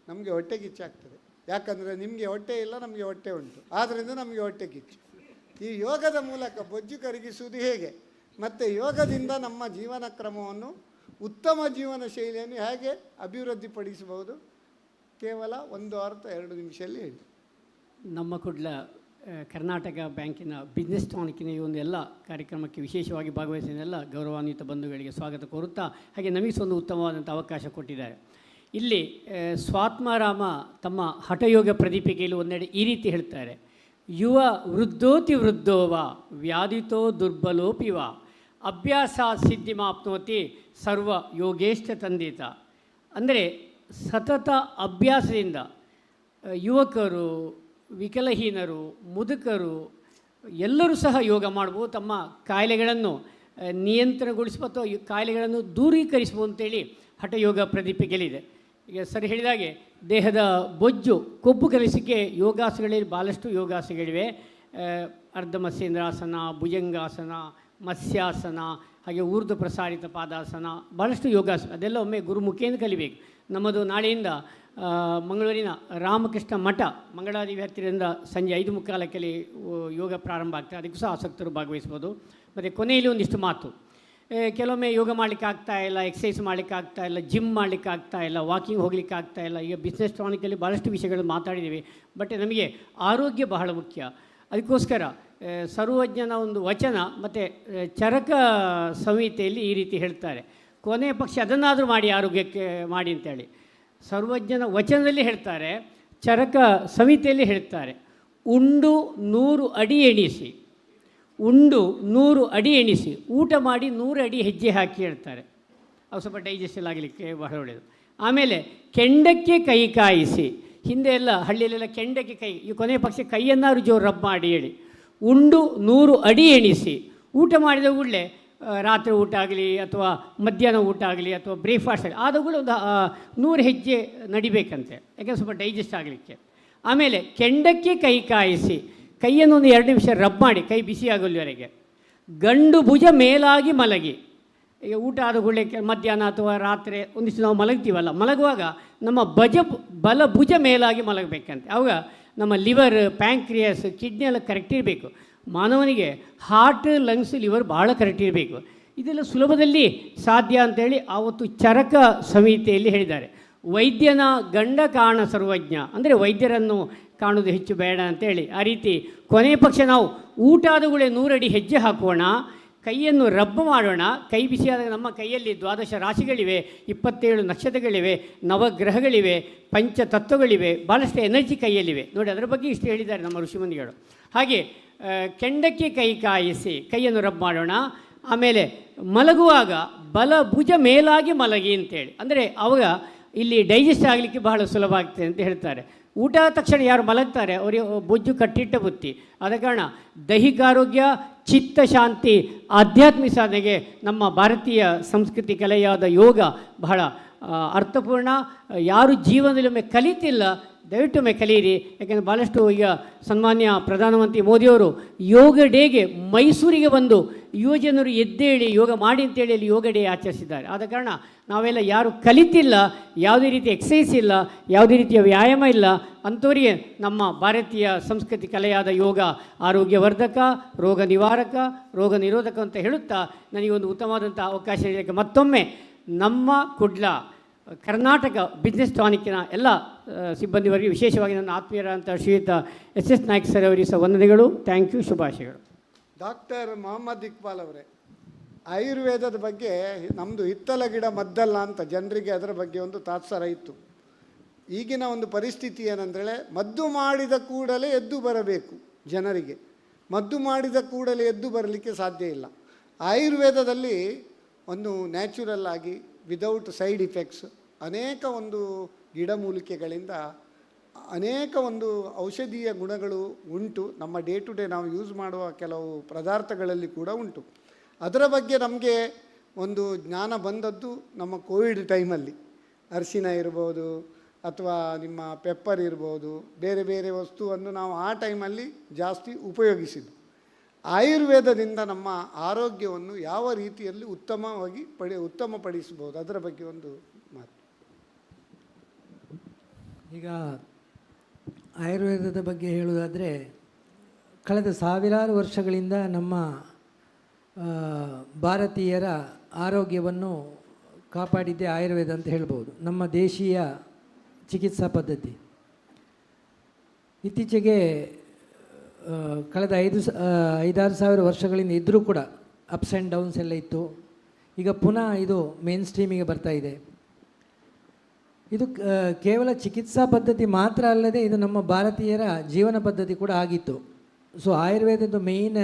ನಮಗೆ ಹೊಟ್ಟೆ ಕಿಚ್ಚಾಗ್ತದೆ. ಯಾಕಂದರೆ ನಿಮಗೆ ಹೊಟ್ಟೆ ಇಲ್ಲ, ನಮಗೆ ಹೊಟ್ಟೆ ಉಂಟು, ಆದ್ದರಿಂದ ನಮಗೆ ಹೊಟ್ಟೆ ಕಿಚ್ಚು. ಈ ಯೋಗದ ಮೂಲಕ ಬೊಜ್ಜು ಕರಗಿಸುವುದು ಹೇಗೆ, ಮತ್ತು ಯೋಗದಿಂದ ನಮ್ಮ ಜೀವನ ಕ್ರಮವನ್ನು, ಉತ್ತಮ ಜೀವನ ಶೈಲಿಯನ್ನು ಹೇಗೆ ಅಭಿವೃದ್ಧಿಪಡಿಸಬಹುದು, ಕೇವಲ 1 ಅಥವಾ 2 ನಿಮಿಷದಲ್ಲಿ ಹೇಳಿ. ನಮ್ಮ ಕುಡ್ಲ ಕರ್ನಾಟಕ ಬ್ಯಾಂಕಿನ ಬಿಸ್ನೆಸ್ ಟಾನಿಕ್ಕಿನ ಈ ಒಂದು ಎಲ್ಲ ಕಾರ್ಯಕ್ರಮಕ್ಕೆ ವಿಶೇಷವಾಗಿ ಭಾಗವಹಿಸಿದ ಎಲ್ಲ ಗೌರವಾನ್ವಿತ ಬಂಧುಗಳಿಗೆ ಸ್ವಾಗತ ಕೋರುತ್ತಾ, ಹಾಗೆ ನಮಗೆ ಒಂದು ಉತ್ತಮವಾದಂಥ ಅವಕಾಶ ಕೊಟ್ಟಿದ್ದಾರೆ. ಇಲ್ಲಿ ಸ್ವಾತ್ಮಾರಾಮ ತಮ್ಮ ಹಠಯೋಗ ಪ್ರದೀಪಿಕೆಯಲ್ಲಿ ಒಂದೆಡೆ ಈ ರೀತಿ ಹೇಳ್ತಾರೆ, ಯುವ ವೃದ್ಧೋತಿ ವೃದ್ಧೋವ ವ್ಯಾಧಿತೋ ದುರ್ಬಲೋಪಿವ ಅಭ್ಯಾಸ ಸಿದ್ಧಿಮಾಪ್ನೋತಿ ಸರ್ವ ಯೋಗೇಷ್ಟ ತಂದಿತ. ಅಂದರೆ ಸತತ ಅಭ್ಯಾಸದಿಂದ ಯುವಕರು, ವಿಕಲಹೀನರು, ಮುದುಕರು ಎಲ್ಲರೂ ಸಹ ಯೋಗ ಮಾಡ್ಬೋದು, ತಮ್ಮ ಕಾಯಿಲೆಗಳನ್ನು ನಿಯಂತ್ರಣಗೊಳಿಸುವ ಅಥವಾ ಕಾಯಿಲೆಗಳನ್ನು ದೂರೀಕರಿಸುವ ಅಂತೇಳಿ ಹಠಯೋಗ ಪ್ರದೀಪಿಕೆಯಲ್ಲಿದೆ. ಈಗ ಸರಿ ಹೇಳಿದಾಗೆ ದೇಹದ ಬೊಜ್ಜು, ಕೊಬ್ಬು ಕಲಿಸಿಕೆ ಯೋಗಾಸನಗಳಲ್ಲಿ ಭಾಳಷ್ಟು ಯೋಗಾಸನಗಳಿವೆ. ಅರ್ಧ ಮತ್ಸ್ಯೇಂದ್ರಾಸನ, ಭುಜಂಗಾಸನ, ಮತ್ಸ್ಯಾಸನ, ಹಾಗೆ ಊರ್ಧ್ವ ಪ್ರಸಾರಿತ ಪಾದಾಸನ, ಭಾಳಷ್ಟು ಯೋಗಾಸನ. ಅದೆಲ್ಲ ಒಮ್ಮೆ ಗುರುಮುಖೇಂದ್ರ ಕಲಿಬೇಕು. ನಮ್ಮದು ನಾಳೆಯಿಂದ ಮಂಗಳೂರಿನ ರಾಮಕೃಷ್ಣ ಮಠ ಮಂಗಳಾದೇವಿ ಹತ್ತಿರದಿಂದ ಸಂಜೆ 5:45 ಯೋಗ ಪ್ರಾರಂಭ ಆಗ್ತದೆ. ಅದಕ್ಕೂ ಸಹ ಆಸಕ್ತರು ಭಾಗವಹಿಸ್ಬೋದು. ಮತ್ತು ಕೊನೆಯಲ್ಲಿ ಒಂದಿಷ್ಟು ಮಾತು, ಕೆಲವೊಮ್ಮೆ ಯೋಗ ಮಾಡಲಿಕ್ಕೆ ಆಗ್ತಾಯಿಲ್ಲ, ಎಕ್ಸಸೈಸ್ ಮಾಡಲಿಕ್ಕೆ ಆಗ್ತಾಯಿಲ್ಲ, ಜಿಮ್ ಮಾಡಲಿಕ್ಕೆ ಆಗ್ತಾಯಿಲ್ಲ, ವಾಕಿಂಗ್ ಹೋಗಲಿಕ್ಕೆ ಆಗ್ತಾಯಿಲ್ಲ. ಈಗ ಬಿಸ್ನೆಸ್ ಟಾನಿಕಲ್ಲಿ ಭಾಳಷ್ಟು ವಿಷಯಗಳು ಮಾತಾಡಿದ್ದೀವಿ. ಬಟ್ ನಮಗೆ ಆರೋಗ್ಯ ಬಹಳ ಮುಖ್ಯ. ಅದಕ್ಕೋಸ್ಕರ ಸರ್ವಜ್ಞನ ಒಂದು ವಚನ ಮತ್ತು ಚರಕ ಸಂಹಿತೆಯಲ್ಲಿ ಈ ರೀತಿ ಹೇಳ್ತಾರೆ, ಕೊನೆಯ ಪಕ್ಷ ಅದನ್ನಾದರೂ ಮಾಡಿ ಆರೋಗ್ಯಕ್ಕೆ ಮಾಡಿ ಅಂತೇಳಿ ಸರ್ವಜ್ಞನ ವಚನದಲ್ಲಿ ಹೇಳ್ತಾರೆ, ಚರಕ ಸಂಹಿತೆಯಲ್ಲಿ ಹೇಳ್ತಾರೆ, ಉಂಡು 100 ಅಡಿ ಎಣಿಸಿ, ಉಂಡು 100 ಅಡಿ ಎಣಿಸಿ, ಊಟ ಮಾಡಿ 100 ಅಡಿ ಹೆಜ್ಜೆ ಹಾಕಿ ಹೇಳ್ತಾರೆ. ಅವು ಸ್ವಲ್ಪ ಡೈಜೆಸ್ಟಲ್ ಆಗಲಿಕ್ಕೆ ಬಹಳ ಒಳ್ಳೆಯದು. ಆಮೇಲೆ ಕೆಂಡಕ್ಕೆ ಕೈ ಕಾಯಿಸಿ, ಹಿಂದೆ ಎಲ್ಲ ಹಳ್ಳಿಯಲ್ಲೆಲ್ಲ ಕೆಂಡಕ್ಕೆ ಕೈ, ಈ ಕೊನೆಯ ಪಕ್ಷ ಕೈಯನ್ನಾರು ಜೋರು ರಬ್ ಮಾಡಿ ಹೇಳಿ. ಉಂಡು 100 ಅಡಿ ಎಣಿಸಿ, ಊಟ ಮಾಡಿದ ಕೂಡಲೇ ರಾತ್ರಿ ಊಟ ಆಗಲಿ ಅಥವಾ ಮಧ್ಯಾಹ್ನ ಊಟ ಆಗಲಿ ಅಥವಾ ಬ್ರೇಕ್ಫಾಸ್ಟ್ ಆಗಲಿ ಆದ ಕೂಡ ಒಂದು 100 ಹೆಜ್ಜೆ ನಡಿಬೇಕಂತೆ, ಯಾಕೆಂದರೆ ಸ್ವಲ್ಪ ಡೈಜೆಸ್ಟ್ ಆಗಲಿಕ್ಕೆ. ಆಮೇಲೆ ಕೆಂಡಕ್ಕೆ ಕೈ ಕಾಯಿಸಿ, ಕೈಯನ್ನು ಒಂದು 2 ನಿಮಿಷ ರಬ್ ಮಾಡಿ, ಕೈ ಬಿಸಿ ಆಗೋಲ್ಲಿವರೆಗೆ. ಗಂಡು ಭುಜ ಮೇಲಾಗಿ ಮಲಗಿ, ಈಗ ಊಟ ಆದ ಕೂಡಲೇ ಮಧ್ಯಾಹ್ನ ಅಥವಾ ರಾತ್ರಿ ಒಂದಿಷ್ಟು ನಾವು ಮಲಗ್ತೀವಲ್ಲ, ಮಲಗುವಾಗ ನಮ್ಮ ಬಲ ಭುಜ ಮೇಲಾಗಿ ಮಲಗಬೇಕಂತೆ. ಆವಾಗ ನಮ್ಮ ಲಿವರ್, ಪ್ಯಾಂಕ್ರಿಯಸ್, ಕಿಡ್ನಿ ಎಲ್ಲ ಕರೆಕ್ಟ್ ಇರಬೇಕು. ಮಾನವನಿಗೆ ಹಾರ್ಟ್, ಲಂಗ್ಸ್, ಲಿವರ್ ಭಾಳ ಕರೆಕ್ಟ್ ಇರಬೇಕು. ಇದೆಲ್ಲ ಸುಲಭದಲ್ಲಿ ಸಾಧ್ಯ ಅಂತೇಳಿ ಆವತ್ತು ಚರಕ ಸಂಹಿತೆಯಲ್ಲಿ ಹೇಳಿದ್ದಾರೆ. ವೈದ್ಯನ ಗಂಡ ಕಾಣ ಸರ್ವಜ್ಞ, ಅಂದರೆ ವೈದ್ಯರನ್ನು ಕಾಣೋದು ಹೆಚ್ಚು ಬೇಡ ಅಂತೇಳಿ. ಆ ರೀತಿ ಕೊನೆಯ ಪಕ್ಷ ನಾವು ಊಟ ಆದಗಳೇ 100 ಅಡಿ ಹೆಜ್ಜೆ ಹಾಕೋಣ, ಕೈಯನ್ನು ರಬ್ ಮಾಡೋಣ. ಕೈ ಬಿಸಿಯಾದಾಗ ನಮ್ಮ ಕೈಯಲ್ಲಿ 12 ರಾಶಿಗಳಿವೆ, 27 ನಕ್ಷತ್ರಗಳಿವೆ, ನವಗ್ರಹಗಳಿವೆ, ಪಂಚತತ್ವಗಳಿವೆ, ಭಾಳಷ್ಟು ಎನರ್ಜಿ ಕೈಯಲ್ಲಿವೆ ನೋಡಿ. ಅದರ ಬಗ್ಗೆ ಇಷ್ಟು ಹೇಳಿದ್ದಾರೆ ನಮ್ಮ ಋಷಿಮುನಿಗಳು. ಹಾಗೆ ಕೆಂಡಕ್ಕೆ ಕೈ ಕಾಯಿಸಿ, ಕೈಯನ್ನು ರಬ್ ಮಾಡೋಣ. ಆಮೇಲೆ ಮಲಗುವಾಗ ಬಲ ಭುಜ ಮೇಲಾಗಿ ಮಲಗಿ ಅಂತೇಳಿ, ಅಂದರೆ ಅವಾಗ ಇಲ್ಲಿ ಡೈಜೆಸ್ಟ್ ಆಗಲಿಕ್ಕೆ ಬಹಳ ಸುಲಭ ಆಗ್ತದೆ ಅಂತ ಹೇಳ್ತಾರೆ. ಊಟ ಆದ ತಕ್ಷಣ ಯಾರು ಮಲಗ್ತಾರೆ ಅವರಿಗೆ ಬೊಜ್ಜು ಕಟ್ಟಿಟ್ಟ ಬುತ್ತಿ. ಆದ ಕಾರಣ ದೈಹಿಕ ಆರೋಗ್ಯ, ಚಿತ್ತ ಶಾಂತಿ, ಆಧ್ಯಾತ್ಮಿಕ ಸಾಧನೆಗೆ ನಮ್ಮ ಭಾರತೀಯ ಸಂಸ್ಕೃತಿ ಕಲೆಯಾದ ಯೋಗ ಬಹಳ ಅರ್ಥಪೂರ್ಣ. ಯಾರು ಜೀವನದಲ್ಲಿ ಒಮ್ಮೆ ಕಲಿತಿಲ್ಲ ದಯವಿಟ್ಟು ಒಮ್ಮೆ ಕಲಿಯಿರಿ. ಯಾಕೆಂದರೆ ಭಾಳಷ್ಟು ಈಗ ಸನ್ಮಾನ್ಯ ಪ್ರಧಾನಮಂತ್ರಿ ಮೋದಿಯವರು ಯೋಗ ಡೇಗೆ ಮೈಸೂರಿಗೆ ಬಂದು ಯುವಜನರು ಎದ್ದೇಳಿ ಯೋಗ ಮಾಡಿ ಅಂತೇಳಿ ಅಲ್ಲಿ ಯೋಗ ಡೇ ಆಚರಿಸಿದ್ದಾರೆ. ಆದ ಕಾರಣ ನಾವೆಲ್ಲ ಯಾರು ಕಲಿತಿಲ್ಲ, ಯಾವುದೇ ರೀತಿಯ ಎಕ್ಸಸೈಸ್ ಇಲ್ಲ, ಯಾವುದೇ ರೀತಿಯ ವ್ಯಾಯಾಮ ಇಲ್ಲ, ಅಂಥವರಿಗೆ ನಮ್ಮ ಭಾರತೀಯ ಸಂಸ್ಕೃತಿ ಕಲೆಯಾದ ಯೋಗ ಆರೋಗ್ಯವರ್ಧಕ, ರೋಗ ನಿವಾರಕ, ರೋಗ ನಿರೋಧಕ ಅಂತ ಹೇಳುತ್ತಾ ನನಗೆ ಒಂದು ಉತ್ತಮವಾದಂಥ ಅವಕಾಶ ನೀಡಲಿಕ್ಕೆ ಮತ್ತೊಮ್ಮೆ ನಮ್ಮ ಕುಡ್ಲ ಕರ್ನಾಟಕ ಬಿಸ್ನೆಸ್ ಟಾನಿಕ್ಕಿನ ಎಲ್ಲ ಸಿಬ್ಬಂದಿವರಿಗೆ, ವಿಶೇಷವಾಗಿ ನನ್ನ ಆತ್ಮೀಯರಾದಂಥ ಶ್ರೀಯುತ SS ನಾಯ್ಕ್ ಸರ್ ಅವರಿಗೆ ಸಹ ವಂದನೆಗಳು. ಥ್ಯಾಂಕ್ ಯು, ಶುಭಾಶಯಗಳು. ಡಾಕ್ಟರ್ ಮೊಹಮ್ಮದ್ ಇಕ್ಬಾಲ್ ಅವರೇ, ಆಯುರ್ವೇದದ ಬಗ್ಗೆ ನಮ್ಮದು ಹಿತ್ತಲ ಗಿಡ ಮದ್ದಲ್ಲ ಅಂತ ಜನರಿಗೆ ಅದರ ಬಗ್ಗೆ ಒಂದು ತಾತ್ಸಾರ ಇತ್ತು. ಈಗಿನ ಒಂದು ಪರಿಸ್ಥಿತಿ ಏನಂದರೆ ಮದ್ದು ಮಾಡಿದ ಕೂಡಲೇ ಎದ್ದು ಬರಬೇಕು ಜನರಿಗೆ. ಮದ್ದು ಮಾಡಿದ ಕೂಡಲೇ ಎದ್ದು ಬರಲಿಕ್ಕೆ ಸಾಧ್ಯ ಇಲ್ಲ. ಆಯುರ್ವೇದದಲ್ಲಿ ಒಂದು ನ್ಯಾಚುರಲ್ ಆಗಿ ವಿದೌಟ್ ಸೈಡ್ ಇಫೆಕ್ಟ್ಸ್ ಅನೇಕ ಒಂದು ಗಿಡಮೂಲಿಕೆಗಳಿಂದ ಅನೇಕ ಒಂದು ಔಷಧೀಯ ಗುಣಗಳು ಉಂಟು. ನಮ್ಮ ಡೇ ಟು ಡೇ ನಾವು ಯೂಸ್ ಮಾಡುವ ಕೆಲವು ಪದಾರ್ಥಗಳಲ್ಲಿ ಕೂಡ ಉಂಟು. ಅದರ ಬಗ್ಗೆ ನಮಗೆ ಒಂದು ಜ್ಞಾನ ಬಂದದ್ದು ನಮ್ಮ ಕೋವಿಡ್ ಟೈಮಲ್ಲಿ. ಅರಿಶಿನ ಇರ್ಬೋದು ಅಥವಾ ನಿಮ್ಮ ಪೆಪ್ಪರ್ ಇರ್ಬೋದು, ಬೇರೆ ಬೇರೆ ವಸ್ತುವನ್ನು ನಾವು ಆ ಟೈಮಲ್ಲಿ ಜಾಸ್ತಿ ಉಪಯೋಗಿಸಿದ್ದು. ಆಯುರ್ವೇದದಿಂದ ನಮ್ಮ ಆರೋಗ್ಯವನ್ನು ಯಾವ ರೀತಿಯಲ್ಲಿ ಉತ್ತಮವಾಗಿ ಉತ್ತಮಪಡಿಸ್ಬೋದು ಅದರ ಬಗ್ಗೆ ಒಂದು ಮಾತು. ಈಗ ಆಯುರ್ವೇದದ ಬಗ್ಗೆ ಹೇಳುವುದಾದರೆ, ಕಳೆದ ಸಾವಿರಾರು ವರ್ಷಗಳಿಂದ ನಮ್ಮ ಭಾರತೀಯರ ಆರೋಗ್ಯವನ್ನು ಕಾಪಾಡಿದ್ದೇ ಆಯುರ್ವೇದ ಅಂತ ಹೇಳ್ಬೋದು. ನಮ್ಮ ದೇಶೀಯ ಚಿಕಿತ್ಸಾ ಪದ್ಧತಿ ಇತ್ತೀಚೆಗೆ ಕಳೆದ 5-6 ಸಾವಿರ ವರ್ಷಗಳಿಂದ ಇದ್ದರೂ ಕೂಡ ಅಪ್ಸ್ ಆ್ಯಂಡ್ ಡೌನ್ಸ್ ಎಲ್ಲ ಇತ್ತು. ಈಗ ಪುನಃ ಇದು ಮೇನ್ ಸ್ಟ್ರೀಮಿಗೆ ಬರ್ತಾ ಇದೆ. ಇದು ಕೇವಲ ಚಿಕಿತ್ಸಾ ಪದ್ಧತಿ ಮಾತ್ರ ಅಲ್ಲದೆ ಇದು ನಮ್ಮ ಭಾರತೀಯರ ಜೀವನ ಪದ್ಧತಿ ಕೂಡ ಆಗಿತ್ತು. ಸೊ ಆಯುರ್ವೇದದ ಮೇಯ್ನ್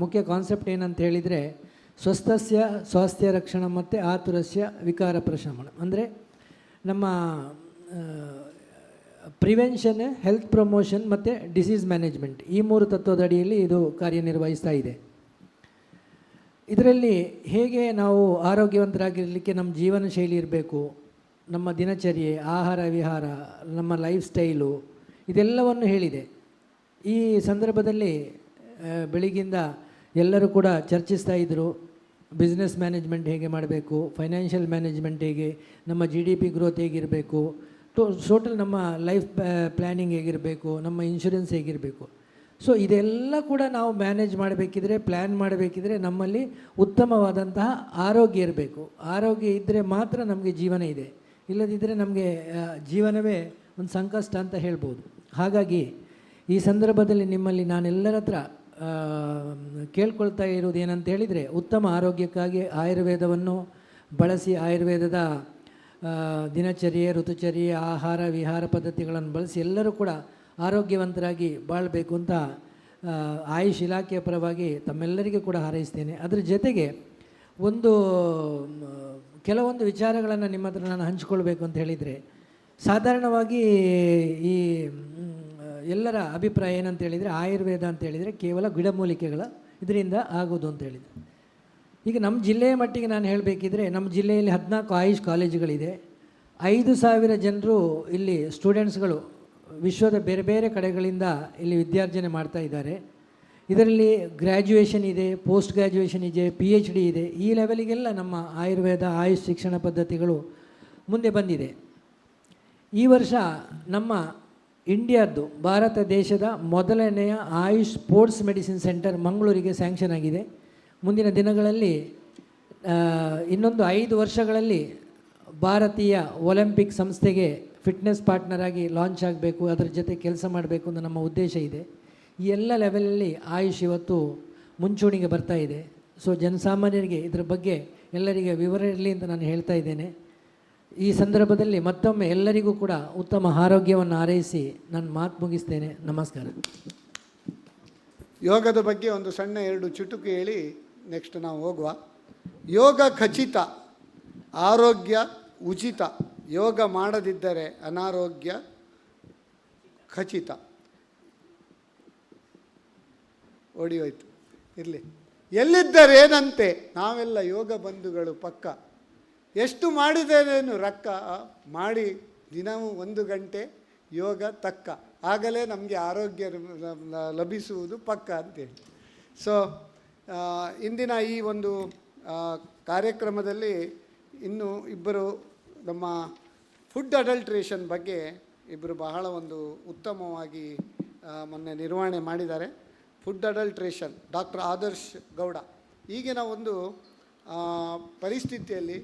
ಮುಖ್ಯ ಕಾನ್ಸೆಪ್ಟ್ ಏನಂತ ಹೇಳಿದರೆ, ಸ್ವಸ್ಥಸ್ಯ ಸ್ವಾಸ್ಥ್ಯ ರಕ್ಷಣ ಮತ್ತು ಆತುರಸ್ಯ ವಿಕಾರ ಪ್ರಶಮನ. ಅಂದರೆ ನಮ್ಮ ಪ್ರಿವೆನ್ಷನ್, ಹೆಲ್ತ್ ಪ್ರಮೋಷನ್ ಮತ್ತು ಡಿಸೀಸ್ ಮ್ಯಾನೇಜ್ಮೆಂಟ್, ಈ 3 ತತ್ವದ ಅಡಿಯಲ್ಲಿ ಇದು ಕಾರ್ಯನಿರ್ವಹಿಸ್ತಾ ಇದೆ. ಇದರಲ್ಲಿ ಹೇಗೆ ನಾವು ಆರೋಗ್ಯವಂತರಾಗಿರಲಿಕ್ಕೆ ನಮ್ಮ ಜೀವನ ಶೈಲಿ ಇರಬೇಕು, ನಮ್ಮ ದಿನಚರ್ಯೆ, ಆಹಾರ ವಿಹಾರ, ನಮ್ಮ ಲೈಫ್ ಸ್ಟೈಲು, ಇದೆಲ್ಲವನ್ನು ಹೇಳಿದೆ. ಈ ಸಂದರ್ಭದಲ್ಲಿ ಬೆಳಗಿಂದ ಎಲ್ಲರೂ ಕೂಡ ಚರ್ಚಿಸ್ತಾ ಇದ್ದರು. ಬಿಸ್ನೆಸ್ ಮ್ಯಾನೇಜ್ಮೆಂಟ್ ಹೇಗೆ ಮಾಡಬೇಕು, ಫೈನಾನ್ಷಿಯಲ್ ಮ್ಯಾನೇಜ್ಮೆಂಟ್ ಹೇಗೆ, ನಮ್ಮ GDP ಗ್ರೋತ್ ಹೇಗಿರಬೇಕು, ಟೋಟಲ್ ನಮ್ಮ ಲೈಫ್ ಪ್ಲ್ಯಾನಿಂಗ್ ಹೇಗಿರಬೇಕು, ನಮ್ಮ ಇನ್ಶೂರೆನ್ಸ್ ಹೇಗಿರಬೇಕು. ಸೊ ಇದೆಲ್ಲ ಕೂಡ ನಾವು ಮ್ಯಾನೇಜ್ ಮಾಡಬೇಕಿದ್ರೆ, ಪ್ಲ್ಯಾನ್ ಮಾಡಬೇಕಿದ್ರೆ ನಮ್ಮಲ್ಲಿ ಉತ್ತಮವಾದಂತಹ ಆರೋಗ್ಯ ಇರಬೇಕು. ಆರೋಗ್ಯ ಇದ್ದರೆ ಮಾತ್ರ ನಮಗೆ ಜೀವನ ಇದೆ, ಇಲ್ಲದಿದ್ದರೆ ನಮಗೆ ಜೀವನವೇ ಒಂದು ಸಂಕಷ್ಟ ಅಂತ ಹೇಳ್ಬೋದು. ಹಾಗಾಗಿ ಈ ಸಂದರ್ಭದಲ್ಲಿ ನಿಮ್ಮಲ್ಲಿ ನಾನೆಲ್ಲರ ಹತ್ರ ಕೇಳ್ಕೊಳ್ತಾ ಇರೋದು ಏನಂತ ಹೇಳಿದರೆ, ಉತ್ತಮ ಆರೋಗ್ಯಕ್ಕಾಗಿ ಆಯುರ್ವೇದವನ್ನು ಬಳಸಿ ಆಯುರ್ವೇದದ ದಿನಚರ್ಯೆ, ಋತುಚರ್ಯೆ, ಆಹಾರ ವಿಹಾರ ಪದ್ಧತಿಗಳನ್ನು ಬಳಸಿ ಎಲ್ಲರೂ ಕೂಡ ಆರೋಗ್ಯವಂತರಾಗಿ ಬಾಳಬೇಕು ಅಂತ ಆಯುಷ್ ಇಲಾಖೆಯ ಪರವಾಗಿ ತಮ್ಮೆಲ್ಲರಿಗೂ ಕೂಡ ಹಾರೈಸ್ತೇನೆ. ಅದರ ಜೊತೆಗೆ ಕೆಲವೊಂದು ವಿಚಾರಗಳನ್ನು ನಿಮ್ಮ ಹತ್ರ ನಾನು ಹಂಚಿಕೊಳ್ಬೇಕು ಅಂತ ಹೇಳಿದರೆ, ಸಾಧಾರಣವಾಗಿ ಈ ಎಲ್ಲರ ಅಭಿಪ್ರಾಯ ಏನಂತ ಹೇಳಿದರೆ, ಆಯುರ್ವೇದ ಅಂತ ಹೇಳಿದರೆ ಕೇವಲ ಗಿಡಮೂಲಿಕೆಗಳ ಇದರಿಂದ ಆಗೋದು ಅಂತ ಹೇಳಿದರೆ. ಈಗ ನಮ್ಮ ಜಿಲ್ಲೆಯ ಮಟ್ಟಿಗೆ ನಾನು ಹೇಳಬೇಕಿದ್ರೆ, ನಮ್ಮ ಜಿಲ್ಲೆಯಲ್ಲಿ 14 ಆಯುಷ್ ಕಾಲೇಜುಗಳಿದೆ. 5,000 ಜನರು ಇಲ್ಲಿ ಸ್ಟೂಡೆಂಟ್ಸ್ಗಳು ವಿಶ್ವದ ಬೇರೆ ಬೇರೆ ಕಡೆಗಳಿಂದ ಇಲ್ಲಿ ವಿದ್ಯಾರ್ಜನೆ ಮಾಡ್ತಾ ಇದ್ದಾರೆ. ಇದರಲ್ಲಿ ಗ್ರ್ಯಾಜುಯೇಷನ್ ಇದೆ, ಪೋಸ್ಟ್ ಗ್ರ್ಯಾಜುಯೇಷನ್ ಇದೆ, PhD ಇದೆ. ಈ ಲೆವೆಲಿಗೆಲ್ಲ ನಮ್ಮ ಆಯುರ್ವೇದ ಆಯುಷ್ ಶಿಕ್ಷಣ ಪದ್ಧತಿಗಳು ಮುಂದೆ ಬಂದಿದೆ. ಈ ವರ್ಷ ನಮ್ಮ ಇಂಡಿಯಾದ್ದು, ಭಾರತ ದೇಶದ ಮೊದಲನೆಯ ಆಯುಷ್ ಸ್ಪೋರ್ಟ್ಸ್ ಮೆಡಿಸಿನ್ ಸೆಂಟರ್ ಮಂಗಳೂರಿಗೆ ಸ್ಯಾಂಕ್ಷನ್ ಆಗಿದೆ. ಮುಂದಿನ ದಿನಗಳಲ್ಲಿ ಇನ್ನೊಂದು 5 ವರ್ಷಗಳಲ್ಲಿ ಭಾರತೀಯ ಒಲಿಂಪಿಕ್ ಸಂಸ್ಥೆಗೆ ಫಿಟ್ನೆಸ್ ಪಾರ್ಟ್ನರ್ ಆಗಿ ಲಾಂಚ್ ಆಗಬೇಕು, ಅದರ ಜೊತೆ ಕೆಲಸ ಮಾಡಬೇಕು ಅಂತ ನಮ್ಮ ಉದ್ದೇಶ ಇದೆ. ಈ ಎಲ್ಲ ಲೆವೆಲಲ್ಲಿ ಆಯುಷ್ ಇವತ್ತು ಮುಂಚೂಣಿಗೆ ಬರ್ತಾ ಇದೆ. ಸೊ ಜನಸಾಮಾನ್ಯರಿಗೆ ಇದರ ಬಗ್ಗೆ ಎಲ್ಲರಿಗೆ ವಿವರ ಇರಲಿ ಅಂತ ನಾನು ಹೇಳ್ತಾ ಇದ್ದೇನೆ. ಈ ಸಂದರ್ಭದಲ್ಲಿ ಮತ್ತೊಮ್ಮೆ ಎಲ್ಲರಿಗೂ ಕೂಡ ಉತ್ತಮ ಆರೋಗ್ಯವನ್ನು ಹಾರೈಸಿ ನಾನು ಮಾತು ಮುಗಿಸ್ತೇನೆ. ನಮಸ್ಕಾರ. ಯೋಗದ ಬಗ್ಗೆ ಒಂದು ಸಣ್ಣ 2 ಚುಟುಕು ಹೇಳಿ ನೆಕ್ಸ್ಟ್ ನಾವು ಹೋಗುವ. ಯೋಗ ಖಚಿತ, ಆರೋಗ್ಯ ಉಚಿತ. ಯೋಗ ಮಾಡದಿದ್ದರೆ ಅನಾರೋಗ್ಯ ಖಚಿತ. ಓಡಿ ಹೋಯ್ತು, ಇರಲಿ. ಎಲ್ಲಿದ್ದರೇನಂತೆ ನಾವೆಲ್ಲ ಯೋಗ ಬಂಧುಗಳು ಪಕ್ಕ. ಎಷ್ಟು ಮಾಡಿದೇನೇನು ರೊಕ್ಕ ಮಾಡಿ ದಿನವೂ 1 ಗಂಟೆ ಯೋಗ ತಕ್ಕ, ಆಗಲೇ ನಮಗೆ ಆರೋಗ್ಯ ಲಭಿಸುವುದು ಪಕ್ಕ ಅಂತೇಳಿ. ಸೊ ಇಂದಿನ ಈ ಒಂದು ಕಾರ್ಯಕ್ರಮದಲ್ಲಿ ಇನ್ನೂ ಇಬ್ಬರು ನಮ್ಮ ಫುಡ್ ಅಡಲ್ಟ್ರೇಷನ್ ಬಗ್ಗೆ ಇಬ್ಬರು ಬಹಳ ಒಂದು ಉತ್ತಮವಾಗಿ ಮೊನ್ನೆ ನಿರ್ವಹಣೆ ಮಾಡಿದ್ದಾರೆ. Food adulteration doctor Adarsh Gowda. ಈಗಿನ ಒಂದು ಪರಿಸ್ಥಿತಿಯಲ್ಲಿ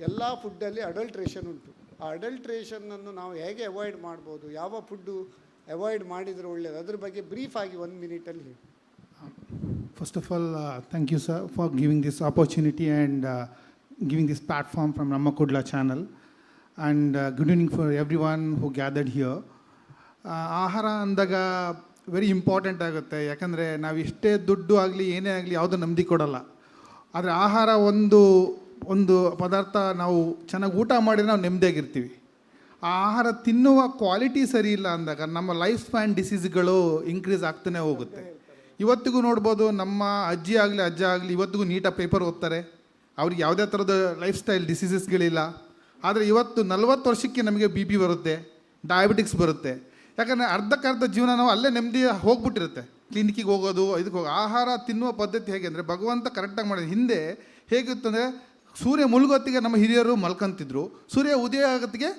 ಎಲ್ಲ ಫುಡ್ಡಲ್ಲಿ ಅಡಲ್ಟ್ರೇಷನ್ ಉಂಟು. ಆ ಅಡಲ್ಟ್ರೇಷನನ್ನು ನಾವು ಹೇಗೆ ಅವಾಯ್ಡ್ ಮಾಡ್ಬೋದು, ಯಾವ ಫುಡ್ಡು ಅವಾಯ್ಡ್ ಮಾಡಿದರೆ ಒಳ್ಳೆಯದು, ಅದ್ರ ಬಗ್ಗೆ ಬ್ರೀಫ್ ಆಗಿ 1 ಮಿನಿಟಲ್ಲಿ ಹೇಳಿ. First of all, thank you, sir, for giving this opportunity and giving this platform from Rammakudla channel. And good evening for everyone who gathered here. ಆಹಾರ ಅಂದಾಗ ವೆರಿ ಇಂಪಾರ್ಟೆಂಟ್ ಆಗುತ್ತೆ. ಯಾಕಂದರೆ ನಾವು ಇಷ್ಟೇ ದುಡ್ಡು ಆಗಲಿ ಏನೇ ಆಗಲಿ ಯಾವುದೂ ನೆಮ್ಮದಿ ಕೊಡೋಲ್ಲ. ಆದರೆ ಆಹಾರ ಒಂದು ಪದಾರ್ಥ ನಾವು ಚೆನ್ನಾಗಿ ಊಟ ಮಾಡಿದರೆ ನಾವು ನೆಮ್ಮದಿಯಾಗಿರ್ತೀವಿ. ಆ ಆಹಾರ ತಿನ್ನುವ ಕ್ವಾಲಿಟಿ ಸರಿ ಇಲ್ಲ ಅಂದಾಗ ನಮ್ಮ ಲೈಫ್ ಸ್ಪ್ಯಾನ್ ಡಿಸೀಸ್ಗಳು ಇನ್ಕ್ರೀಸ್ ಆಗ್ತಾನೆ ಹೋಗುತ್ತೆ. ಇವತ್ತಿಗೂ ನೋಡ್ಬೋದು, ನಮ್ಮ ಅಜ್ಜ ಆಗಲಿ ಇವತ್ತಿಗೂ ನೀಟಾಗಿ ಪೇಪರ್ ಓದ್ತಾರೆ. ಅವ್ರಿಗೆ ಯಾವುದೇ ಥರದ ಲೈಫ್ ಸ್ಟೈಲ್ ಡಿಸೀಸಸ್ಗಳಿಲ್ಲ. ಆದರೆ ಇವತ್ತು 40 ವರ್ಷಕ್ಕೆ ನಮಗೆ BP ಬರುತ್ತೆ, ಡಯಾಬಿಟಿಕ್ಸ್ ಬರುತ್ತೆ. ಯಾಕಂದರೆ ಅರ್ಧಕ್ಕರ್ಧ ಜೀವನ ನಾವು ಅಲ್ಲೇ ನೆಮ್ಮದಿ ಹೋಗ್ಬಿಟ್ಟಿರುತ್ತೆ. ಕ್ಲಿನಿಕ್ಕಿಗೆ ಹೋಗೋದು, ಇದಕ್ಕೆ ಹೋಗಿ ಆಹಾರ ತಿನ್ನುವ ಪದ್ಧತಿ ಹೇಗೆ ಅಂದರೆ ಭಗವಂತ ಕರೆಕ್ಟಾಗಿ ಮಾಡಿದ. ಹಿಂದೆ ಹೇಗಿತ್ತಂದರೆ ಸೂರ್ಯ ಮುಳುಗೋತ್ತಿಗೆ ನಮ್ಮ ಹಿರಿಯರು ಮಲ್ಕೊಂತಿದ್ರು, ಸೂರ್ಯ ಉದಯ ಆಗೋತ್ತಿಗೆ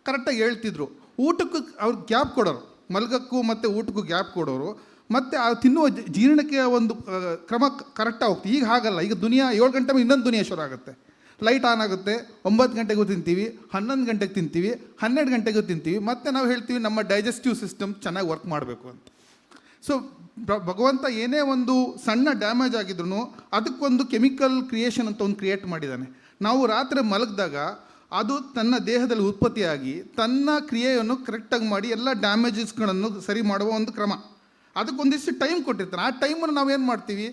ಕರೆಕ್ಟಾಗಿ ಹೇಳ್ತಿದ್ರು. ಊಟಕ್ಕೂ ಅವ್ರಿಗೆ ಗ್ಯಾಪ್ ಕೊಡೋರು, ಮಲ್ಗಕ್ಕೂ ಮತ್ತು ಊಟಕ್ಕೂ ಗ್ಯಾಪ್ ಕೊಡೋರು. ಮತ್ತು ಆ ತಿನ್ನುವ ಜೀರ್ಣಕ್ಕೆ ಒಂದು ಕ್ರಮ ಕರೆಕ್ಟಾಗಿ ಹೋಗ್ತೀವಿ. ಈಗ ಹಾಗಲ್ಲ. ಈಗ ದುನಿಯಾ 7 ಗಂಟೆ ಮೇಲೆ ಇನ್ನೊಂದು ದುನಿಯಾ ಶುರು ಆಗುತ್ತೆ. ಲೈಟ್ ಆನ್ ಆಗುತ್ತೆ, 9 ಗಂಟೆಗೂ ತಿಂತೀವಿ, 11 ಗಂಟೆಗೆ ತಿಂತೀವಿ, 12 ಗಂಟೆಗೂ ತಿಂತೀವಿ. ಮತ್ತು ನಾವು ಹೇಳ್ತೀವಿ ನಮ್ಮ ಡೈಜೆಸ್ಟಿವ್ ಸಿಸ್ಟಮ್ ಚೆನ್ನಾಗಿ ವರ್ಕ್ ಮಾಡಬೇಕು ಅಂತ. ಸೊ ಭಗವಂತ ಏನೇ ಒಂದು ಸಣ್ಣ ಡ್ಯಾಮೇಜ್ ಆಗಿದ್ರು ಅದಕ್ಕೊಂದು ಕೆಮಿಕಲ್ ಕ್ರಿಯೇಷನ್ ಅಂತ ಒಂದು ಕ್ರಿಯೇಟ್ ಮಾಡಿದ್ದಾನೆ. ನಾವು ರಾತ್ರಿ ಮಲಗಿದಾಗ ಅದು ತನ್ನ ದೇಹದಲ್ಲಿ ಉತ್ಪತ್ತಿಯಾಗಿ ತನ್ನ ಕ್ರಿಯೆಯನ್ನು ಕರೆಕ್ಟಾಗಿ ಮಾಡಿ ಎಲ್ಲ ಡ್ಯಾಮೇಜಸ್ಗಳನ್ನು ಸರಿ ಮಾಡುವ ಒಂದು ಕ್ರಮ. ಅದಕ್ಕೊಂದಿಷ್ಟು ಟೈಮ್ ಕೊಟ್ಟಿರ್ತಾನೆ. ಆ ಟೈಮನ್ನು ನಾವೇನು ಮಾಡ್ತೀವಿ,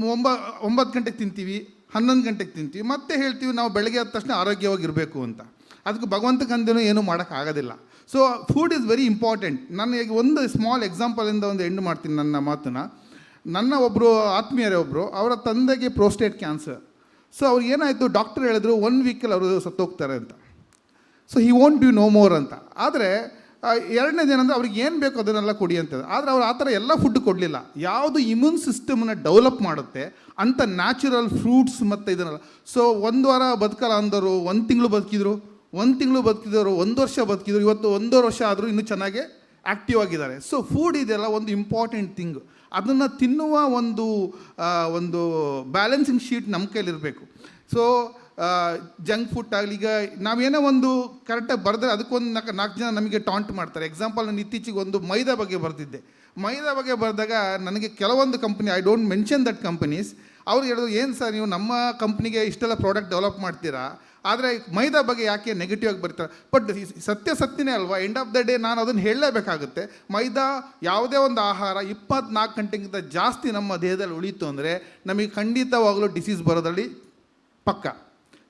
9 ಗಂಟೆಗೆ ತಿಂತೀವಿ, 11 ಗಂಟೆಗೆ ತಿಂತೀವಿ, ಮತ್ತೆ ಹೇಳ್ತೀವಿ ನಾವು ಬೆಳಗ್ಗೆ ಆದ ತಕ್ಷಣ ಆರೋಗ್ಯವಾಗಿರಬೇಕು ಅಂತ. ಅದಕ್ಕೆ ಭಗವಂತಕ್ಕಂದೇನೂ ಏನೂ ಮಾಡೋಕ್ಕಾಗೋದಿಲ್ಲ. So food is very important. ನಾನು ಈಗ ಒಂದು ಸ್ಮಾಲ್ ಎಕ್ಸಾಂಪಲಿಂದ ಒಂದು ಎಂಡ್ ಮಾಡ್ತೀನಿ ನನ್ನ ಮಾತನ್ನು. ನನ್ನ ಒಬ್ಬರು ಆತ್ಮೀಯರೇ ಒಬ್ಬರು, ಅವರ ತಂದೆಗೆ ಪ್ರೋಸ್ಟೇಟ್ ಕ್ಯಾನ್ಸರ್. ಸೊ ಅವ್ರಿಗೆ ಏನಾಯಿತು, ಡಾಕ್ಟರ್ ಹೇಳಿದ್ರು 1 ವೀಕಲ್ಲಿ ಅವರು ಸತ್ತೋಗ್ತಾರೆ ಅಂತ. So he won't be no more ಅಂತ. ಆದರೆ ಎರಡನೇದು ಏನಂದರೆ ಅವ್ರಿಗೆ ಏನು ಬೇಕು ಅದನ್ನೆಲ್ಲ ಕೊಡಿ ಅಂತದ್ದು. ಆದರೆ ಅವ್ರು ಆ ಥರ ಎಲ್ಲ ಫುಡ್ ಕೊಡಲಿಲ್ಲ. ಯಾವುದು ಇಮ್ಯೂನ್ ಸಿಸ್ಟಮನ್ನು ಡೆವಲಪ್ ಮಾಡುತ್ತೆ ಅಂಥ ನ್ಯಾಚುರಲ್ ಫ್ರೂಟ್ಸ್ ಮತ್ತು ಇದನ್ನೆಲ್ಲ. ಸೊ 1 ವಾರ ಬದುಕಲ್ಲ ಅಂದವರು 1 ತಿಂಗಳು ಬದುಕಿದ್ರು, 1 ತಿಂಗಳು ಬದುಕಿದವರು 1 ವರ್ಷ ಬದುಕಿದ್ರು. ಇವತ್ತು 1.5 ವರ್ಷ ಆದರೂ ಇನ್ನೂ ಚೆನ್ನಾಗಿ ಆ್ಯಕ್ಟಿವ್ ಆಗಿದ್ದಾರೆ. ಸೊ ಫುಡ್ ಇದೆಲ್ಲ ಒಂದು ಇಂಪಾರ್ಟೆಂಟ್ ಥಿಂಗ್. ಅದನ್ನು ತಿನ್ನುವ ಒಂದು ಬ್ಯಾಲೆನ್ಸಿಂಗ್ ಶೀಟ್ ನಮ್ಮ ಕೈಲಿರಬೇಕು. ಸೊ ಜಂಕ್ ಫುಡ್ ಆಗಲಿ, ಈಗ ನಾವೇನೋ ಒಂದು ಕರೆಕ್ಟಾಗಿ ಬರೆದ್ರೆ ಅದಕ್ಕೊಂದು 4 ಜನ ನಮಗೆ ಟಾಂಟ್ ಮಾಡ್ತಾರೆ. ಎಕ್ಸಾಂಪಲ್, ನಾನು ಇತ್ತೀಚೆಗೆ ಒಂದು ಮೈದಾ ಬಗ್ಗೆ ಬರೆದಿದ್ದೆ. ಮೈದಾ ಬಗ್ಗೆ ಬರೆದಾಗ ನನಗೆ ಕೆಲವೊಂದು company, I don't mention that companies, ಅವ್ರು ಹೇಳಿದ್ರು, ಏನು ಸರ್ ನೀವು ನಮ್ಮ ಕಂಪ್ನಿಗೆ ಇಷ್ಟೆಲ್ಲ ಪ್ರಾಡಕ್ಟ್ ಡೆವಲಪ್ ಮಾಡ್ತೀರಾ, ಆದರೆ ಮೈದಾ ಬಗ್ಗೆ ಯಾಕೆ ನೆಗೆಟಿವ್ ಆಗಿ ಬರ್ತಾರೆ? ಬಟ್ ಸತ್ಯನೇ ಅಲ್ವಾ, ಎಂಡ್ ಆಫ್ ದ ಡೇ ನಾನು ಅದನ್ನು ಹೇಳಲೇಬೇಕಾಗುತ್ತೆ. ಮೈದಾ ಯಾವುದೇ ಒಂದು ಆಹಾರ 24 ಗಂಟೆಗಿಂತ ಜಾಸ್ತಿ ನಮ್ಮ ದೇಹದಲ್ಲಿ ಉಳಿಯಿತು ಅಂದರೆ ನಮಗೆ ಖಂಡಿತವಾಗಲೂ ಡಿಸೀಸ್ ಬರೋದ್ರಲ್ಲಿ ಪಕ್ಕ.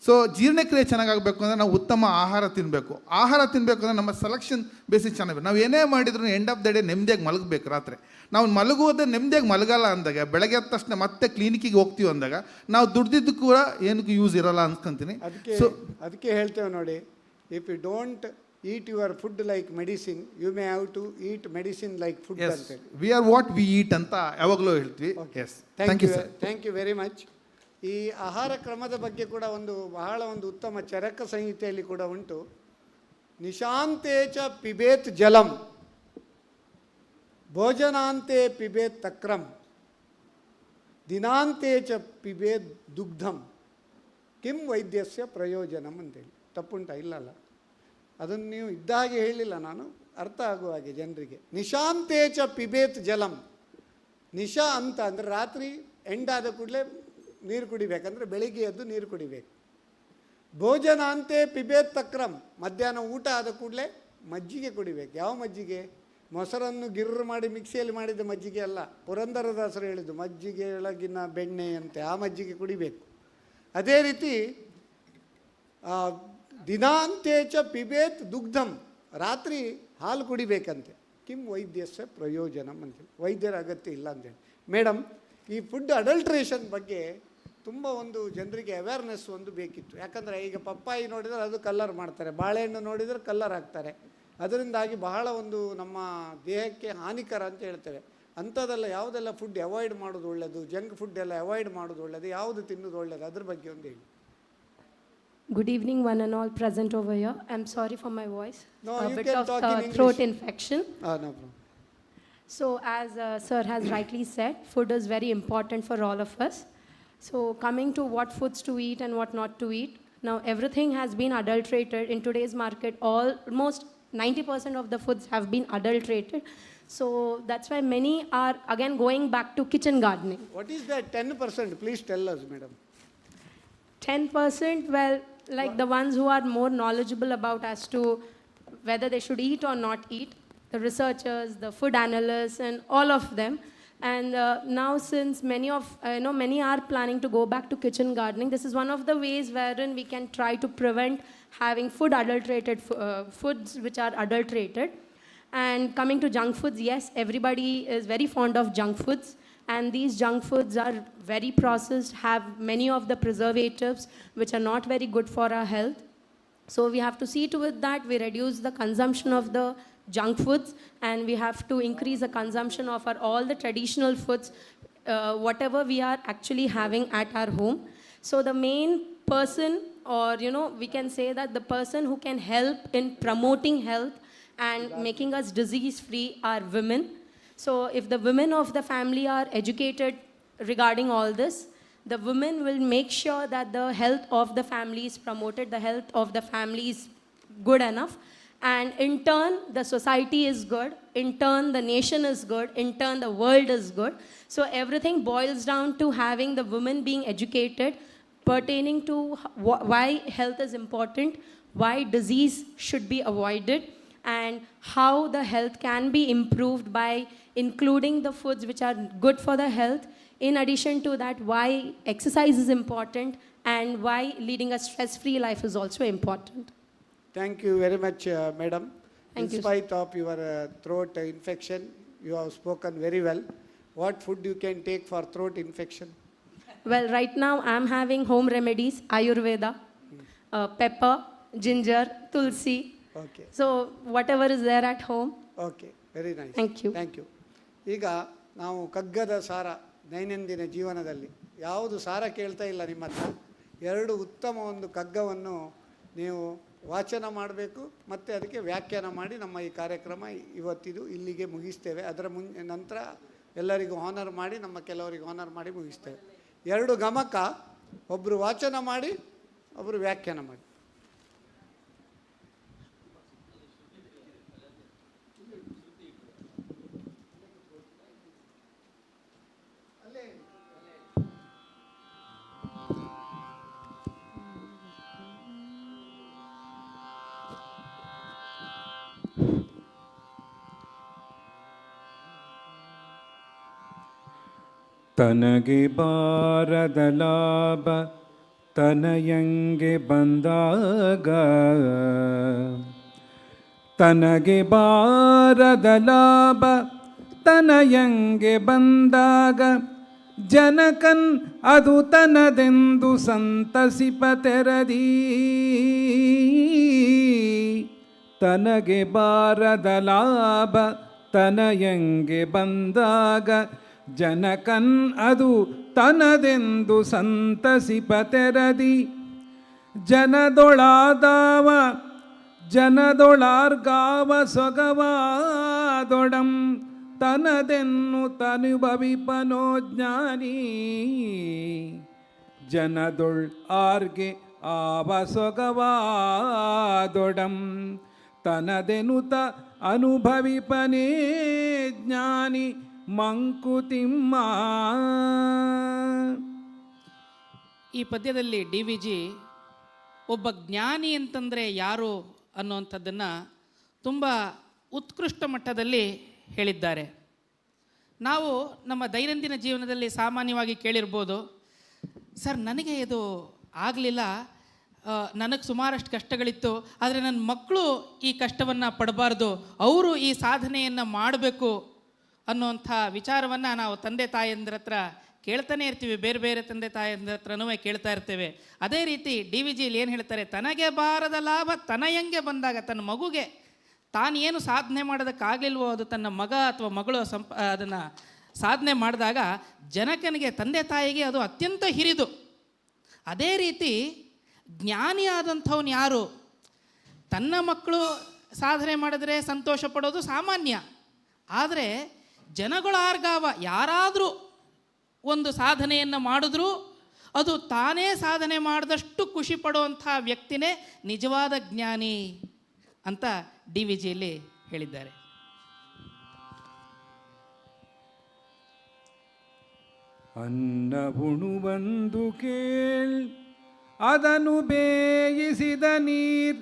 ಸೊ ಜೀರ್ಣಕ್ರಿಯೆ ಚೆನ್ನಾಗಾಗಬೇಕು ಅಂದರೆ ನಾವು ಉತ್ತಮ ಆಹಾರ ತಿನ್ನಬೇಕು. ಆಹಾರ ತಿನ್ನಬೇಕು ಅಂದರೆ ನಮ್ಮ ಸೆಲೆಕ್ಷನ್ ಬೇಸಿಸ್ ಚೆನ್ನಾಗಬೇಕು. ನಾವು ಏನೇ ಮಾಡಿದ್ರು ಎಂಡ್ ಆಫ್ ದ ಡೇ ನೆಮ್ಮದಿಯಾಗಿ ಮಲಗಬೇಕು. ರಾತ್ರಿ ನಾವು ಮಲಗುವುದೇ ನೆಮ್ಮದಿಯಾಗಿ ಮಲಗಲ್ಲ ಅಂದಾಗ, ಬೆಳಗ್ಗೆ ಎದ್ದ ತಕ್ಷಣ ಮತ್ತೆ ಕ್ಲಿನಿಕ್ಕಿಗೆ ಹೋಗ್ತೀವಿ ಅಂದಾಗ ನಾವು ದುಡ್ದಿದ್ದು ಕೂಡ ಏನಕ್ಕೂ ಯೂಸ್ ಇರೋಲ್ಲ ಅನ್ಕೊಂತೀನಿ. ಅದಕ್ಕೆ ಹೇಳ್ತೇವೆ ನೋಡಿ, if you don't eat your food like medicine, you may have to eat medicine like food ಅಂತೇಳಿ. We are what we eat ಅಂತ ಯಾವಾಗಲೂ ಹೇಳ್ತೀವಿ. Yes, thank you sir. Thank you very much. ಈ ಆಹಾರ ಕ್ರಮದ ಬಗ್ಗೆ ಕೂಡ ಬಹಳ ಉತ್ತಮ ಚರಕ ಸಂಹಿತೆಯಲ್ಲಿ ಕೂಡ ಉಂಟು. ನಿಶಾಂತೇಚ ಪಿಬೇತ್ ಜಲಂ, ಭೋಜನಾಂತೆ ಪಿಬೇತ್ ತಕ್ರಂ, ದಿನಾಂತೇಚ ಪಿಬೇತ್ ದುಗ್ಧಂ, ಕಿಂ ವೈದ್ಯಸ್ಯ ಪ್ರಯೋಜನಂ ಅಂತೇಳಿ. ತಪ್ಪುಂಟ? ಇಲ್ಲಲ್ಲ, ಅದನ್ನು ನೀವು ಇದ್ದ ಹಾಗೆ ಹೇಳಿಲ್ಲ, ನಾನು ಅರ್ಥ ಆಗುವ ಹಾಗೆ ಜನರಿಗೆ. ನಿಶಾಂತೇಚ ಪಿಬೇತ್ ಜಲಂ, ನಿಶಾ ಅಂತ ಅಂದರೆ ರಾತ್ರಿ ಎಂಡಾದ ಕೂಡಲೇ ನೀರು ಕುಡಿಬೇಕಂದ್ರೆ ಬೆಳಿಗ್ಗೆ ಎದ್ದು ನೀರು ಕುಡಿಬೇಕು. ಭೋಜನಾಂತೆ ಪಿಬೇತ್ ತಕ್ರಂ, ಮಧ್ಯಾಹ್ನ ಊಟ ಆದ ಕೂಡಲೇ ಮಜ್ಜಿಗೆ ಕುಡಿಬೇಕು. ಯಾವ ಮಜ್ಜಿಗೆ? ಮೊಸರನ್ನು ಗಿರ್ರು ಮಾಡಿ ಮಿಕ್ಸಿಯಲ್ಲಿ ಮಾಡಿದ ಮಜ್ಜಿಗೆ ಅಲ್ಲ. ಪುರಂದರದಾಸರು ಹೇಳಿದ್ದು ಮಜ್ಜಿಗೆ ಒಳಗಿನ ಬೆಣ್ಣೆಯಂತೆ, ಆ ಮಜ್ಜಿಗೆ ಕುಡಿಬೇಕು. ಅದೇ ರೀತಿ ದಿನಾಂತೇಚ ಪಿಬೇತ್ ದುಗ್ಧಂ, ರಾತ್ರಿ ಹಾಲು ಕುಡಿಬೇಕಂತೆ. ಕಿಂ ವೈದ್ಯಸ್ಯ ಪ್ರಯೋಜನಂ ಅಂತೇಳಿ, ವೈದ್ಯರ ಅಗತ್ಯ ಇಲ್ಲ ಅಂತೇಳಿ. ಮೇಡಮ್, ಈ ಫುಡ್ ಅಡಲ್ಟ್ರೇಷನ್ ಬಗ್ಗೆ ತುಂಬ ಜನರಿಗೆ ಅವೇರ್ನೆಸ್ ಬೇಕಿತ್ತು. ಯಾಕಂದರೆ ಈಗ ಪಪ್ಪಾಯಿ ನೋಡಿದರೆ ಅದು ಕಲ್ಲರ್ ಮಾಡ್ತಾರೆ, ಬಾಳೆಹಣ್ಣು ನೋಡಿದರೆ ಕಲ್ಲರ್ ಹಾಕ್ತಾರೆ. ಅದರಿಂದಾಗಿ ಬಹಳ ನಮ್ಮ ದೇಹಕ್ಕೆ ಹಾನಿಕರ ಅಂತ ಹೇಳ್ತೇವೆ. ಅಂಥದ್ದೆಲ್ಲ ಯಾವುದೆಲ್ಲ ಫುಡ್ ಅವಾಯ್ಡ್ ಮಾಡೋದು ಒಳ್ಳೆಯದು, ಜಂಕ್ ಫುಡ್ ಎಲ್ಲ ಅವಾಯ್ಡ್ ಮಾಡೋದು ಒಳ್ಳೆಯದು, ಯಾವುದು ತಿನ್ನೋದು ಒಳ್ಳೆಯದು, ಅದ್ರ ಬಗ್ಗೆ ಹೇಳಿ. Good evening, one and all present over here. I'm sorry for my voice. No, a you bit can of talk in English. throat infection. No problem. So, as sir has rightly said, food is very important for all of us. So, coming to what foods to eat and what not to eat. Now, everything has been adulterated in today's market. Almost 90% of the foods have been adulterated. So, that's why many are again going back to kitchen gardening. What is that 10%? Please tell us, madam. 10%, well, like the ones who are more knowledgeable about as to whether they should eat or not eat, the researchers, the food analysts, and all of them. And now, since many are planning to go back to kitchen gardening, this is one of the ways wherein we can try to prevent having foods which are adulterated. And coming to junk foods, yes, everybody is very fond of junk foods. And these junk foods are very processed, have many of the preservatives which are not very good for our health. So we have to see to it that we reduce the consumption of the junk foods, and we have to increase the consumption of all the traditional foods, whatever we are actually having at our home. So the main person, or we can say that the person who can help in promoting health and making us disease-free are women. So if the women of the family are educated regarding all this, the women will make sure that the health of the family is promoted, the health of the family is good enough. And in turn, the society is good. In turn, the nation is good. In turn, the world is good. So everything boils down to having the women being educated pertaining to why health is important, why disease should be avoided, and how the health can be improved by including the foods which are good for the health. In addition to that, why exercise is important and why leading a stress-free life is also important. Thank you very much, madam. Thank you. In spite of your throat infection, you have spoken very well. What food you can take for throat infection? Well, right now I'm having home remedies, Ayurveda, pepper, ginger, tulsi. Okay. So whatever is there at home. Okay, very nice. Thank you. Thank you. ಈಗ ನಾವು ಕಗ್ಗದ ಸಾರ ದೈನಂದಿನ ಜೀವನದಲ್ಲಿ ಯಾವುದು ಸಾರ ಕೇಳ್ತಾ ಇಲ್ಲ ನಿಮ್ಮ ಹತ್ರ. ಎರಡು ಉತ್ತಮ ಕಗ್ಗವನ್ನು ನೀವು ವಾಚನ ಮಾಡಬೇಕು ಮತ್ತು ಅದಕ್ಕೆ ವ್ಯಾಖ್ಯಾನ ಮಾಡಿ ನಮ್ಮ ಈ ಕಾರ್ಯಕ್ರಮ ಇವತ್ತಿದು ಇಲ್ಲಿಗೆ ಮುಗಿಸ್ತೇವೆ. ಅದರ ನಂತರ ಎಲ್ಲರಿಗೂ ಹಾನರ್ ಮಾಡಿ ನಮ್ಮ ಕೆಲವರಿಗೆ ಹಾನರ್ ಮಾಡಿ ಮುಗಿಸ್ತೇವೆ. ಎರಡು ಗಮಕ, ಒಬ್ಬರು ವಾಚನ ಮಾಡಿ ಒಬ್ಬರು ವ್ಯಾಖ್ಯಾನ ಮಾಡಿ. ತನಗೆ ಬಾರದ ಲಾಭ ತನಯಂಗೆ ಬಂದಾಗ, ತನಗೆ ಬಾರದ ಲಾಭ ತನಯಂಗೆ ಬಂದಾಗ, ಜನಕನ್ ಅದು ತನದೆಂದು ಸಂತಸಿಪ ತೆರದಿ. ತನಗೆ ಬಾರದ ಲಾಭ ತನಯಂಗೆ ಬಂದಾಗ, ಜನಕನ್ ಅದು ತನದೆಂದು ಸಂತಸಿಪ ತೆರದಿ. ಜನದೊಳಾದವ ಜನದೊಳಾರ್ಗಾವ ಸೊಗವಾದೊಡಂ, ತನದೆನ್ನು ತನುಭವಿಪನೋ ಜ್ಞಾನಿ. ಜನದೊಳ್ ಆರ್ಗೆ ಆವ ಸೊಗವಾದೊಡಂ, ತನದೆನುತ ಅನುಭವಿಪನೇ ಜ್ಞಾನಿ ಮಂಕುತಿಮ್ಮ. ಈ ಪದ್ಯದಲ್ಲಿ ಡಿ ವಿ ಜಿ ಒಬ್ಬ ಜ್ಞಾನಿ ಅಂತಂದರೆ ಯಾರು ಅನ್ನುವಂಥದ್ದನ್ನು ತುಂಬ ಉತ್ಕೃಷ್ಟ ಮಟ್ಟದಲ್ಲಿ ಹೇಳಿದ್ದಾರೆ. ನಾವು ನಮ್ಮ ದೈನಂದಿನ ಜೀವನದಲ್ಲಿ ಸಾಮಾನ್ಯವಾಗಿ ಕೇಳಿರ್ಬೋದು, ಸರ್ ನನಗೆ ಇದು ಆಗಲಿಲ್ಲ, ನನಗೆ ಸುಮಾರಷ್ಟು ಕಷ್ಟಗಳಿತ್ತು, ಆದರೆ ನನ್ನ ಮಕ್ಕಳು ಈ ಕಷ್ಟವನ್ನು ಪಡಬಾರ್ದು, ಅವರು ಈ ಸಾಧನೆಯನ್ನು ಮಾಡಬೇಕು ಅನ್ನುವಂಥ ವಿಚಾರವನ್ನು ನಾವು ತಂದೆ ತಾಯಂದ್ರ ಹತ್ರ ಕೇಳ್ತಾನೆ ಇರ್ತೀವಿ. ಬೇರೆ ಬೇರೆ ತಂದೆ ತಾಯಂದ್ರ ಹತ್ರನೂ ಕೇಳ್ತಾ ಇರ್ತೇವೆ. ಅದೇ ರೀತಿ ಡಿ ವಿ ಜಿಯಲ್ಲಿ ಏನು ಹೇಳ್ತಾರೆ, ತನಗೆ ಬಾರದ ಲಾಭ ತನಯಂಗೆ ಬಂದಾಗ, ತನ್ನ ಮಗುಗೆ ತಾನು ಏನು ಸಾಧನೆ ಮಾಡೋದಕ್ಕಾಗಲಿಲ್ವೋ ಅದು ತನ್ನ ಮಗ ಅಥವಾ ಮಗಳು ಅದನ್ನು ಸಾಧನೆ ಮಾಡಿದಾಗ ಜನಕನಿಗೆ ತಂದೆ ತಾಯಿಗೆ ಅದು ಅತ್ಯಂತ ಹಿರಿದು. ಅದೇ ರೀತಿ ಜ್ಞಾನಿ ಆದಂಥವನು ಯಾರು, ತನ್ನ ಮಕ್ಕಳು ಸಾಧನೆ ಮಾಡಿದ್ರೆ ಸಂತೋಷ ಪಡೋದು ಸಾಮಾನ್ಯ, ಆದರೆ ಜನಗಳಾರ್ಗಾವ ಯಾರಾದರೂ ಒಂದು ಸಾಧನೆಯನ್ನು ಮಾಡಿದ್ರೂ ಅದು ತಾನೇ ಸಾಧನೆ ಮಾಡಿದಷ್ಟು ಖುಷಿ ಪಡುವಂಥ ವ್ಯಕ್ತಿನೇ ನಿಜವಾದ ಜ್ಞಾನಿ ಅಂತ ಡಿ ವಿ ಜಿಯಲ್ಲಿ ಹೇಳಿದ್ದಾರೆ. ಅನ್ನ ಉಣುವಂದು ಕೇಳ್ ಅದನ್ನು ಬೇಯಿಸಿದ ನೀರ್,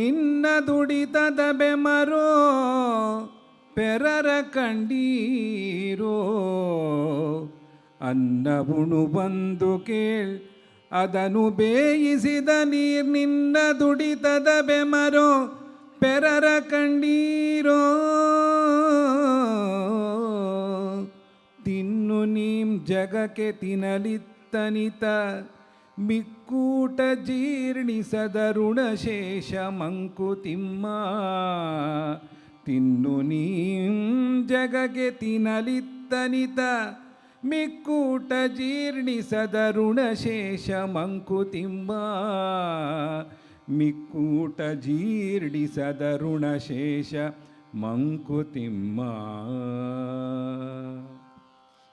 ನಿನ್ನ ದುಡಿತದ ಬೆಮರೋ ಪೆರರ ಕಂಡೀರೋ. ಅನ್ನ ಉಣುವಂದು ಕೇಳ್ ಅದನ್ನು ಬೇಯಿಸಿದ ನೀರ್, ನಿನ್ನ ದುಡಿತದ ಬೆಮರೋ ಪೆರರ ಕಂಡೀರೋ. ತಿನ್ನು ನೀಂ ಜಗಕ್ಕೆ ತಿನ್ನಲಿತ್ತನಿತ, ಮಿಕ್ಕೂಟ ಜೀರ್ಣಿಸದ ಋಣಶೇಷ ಮಂಕುತಿಮ್ಮ. ತಿನ್ನು ನೀಂ ಜಗಕ್ಕೆ ತಿನ್ನಲಿತ್ತನಿತ, ಮಿಕ್ಕೂಟ ಜೀರ್ಣಿಸದ ಋಣಶೇಷ ಮಂಕುತಿಮ್ಮ. ಮಿಕ್ಕೂಟ ಜೀರ್ಣಿಸದ ಋಣಶೇಷ ಮಂಕುತಿಮ್ಮ.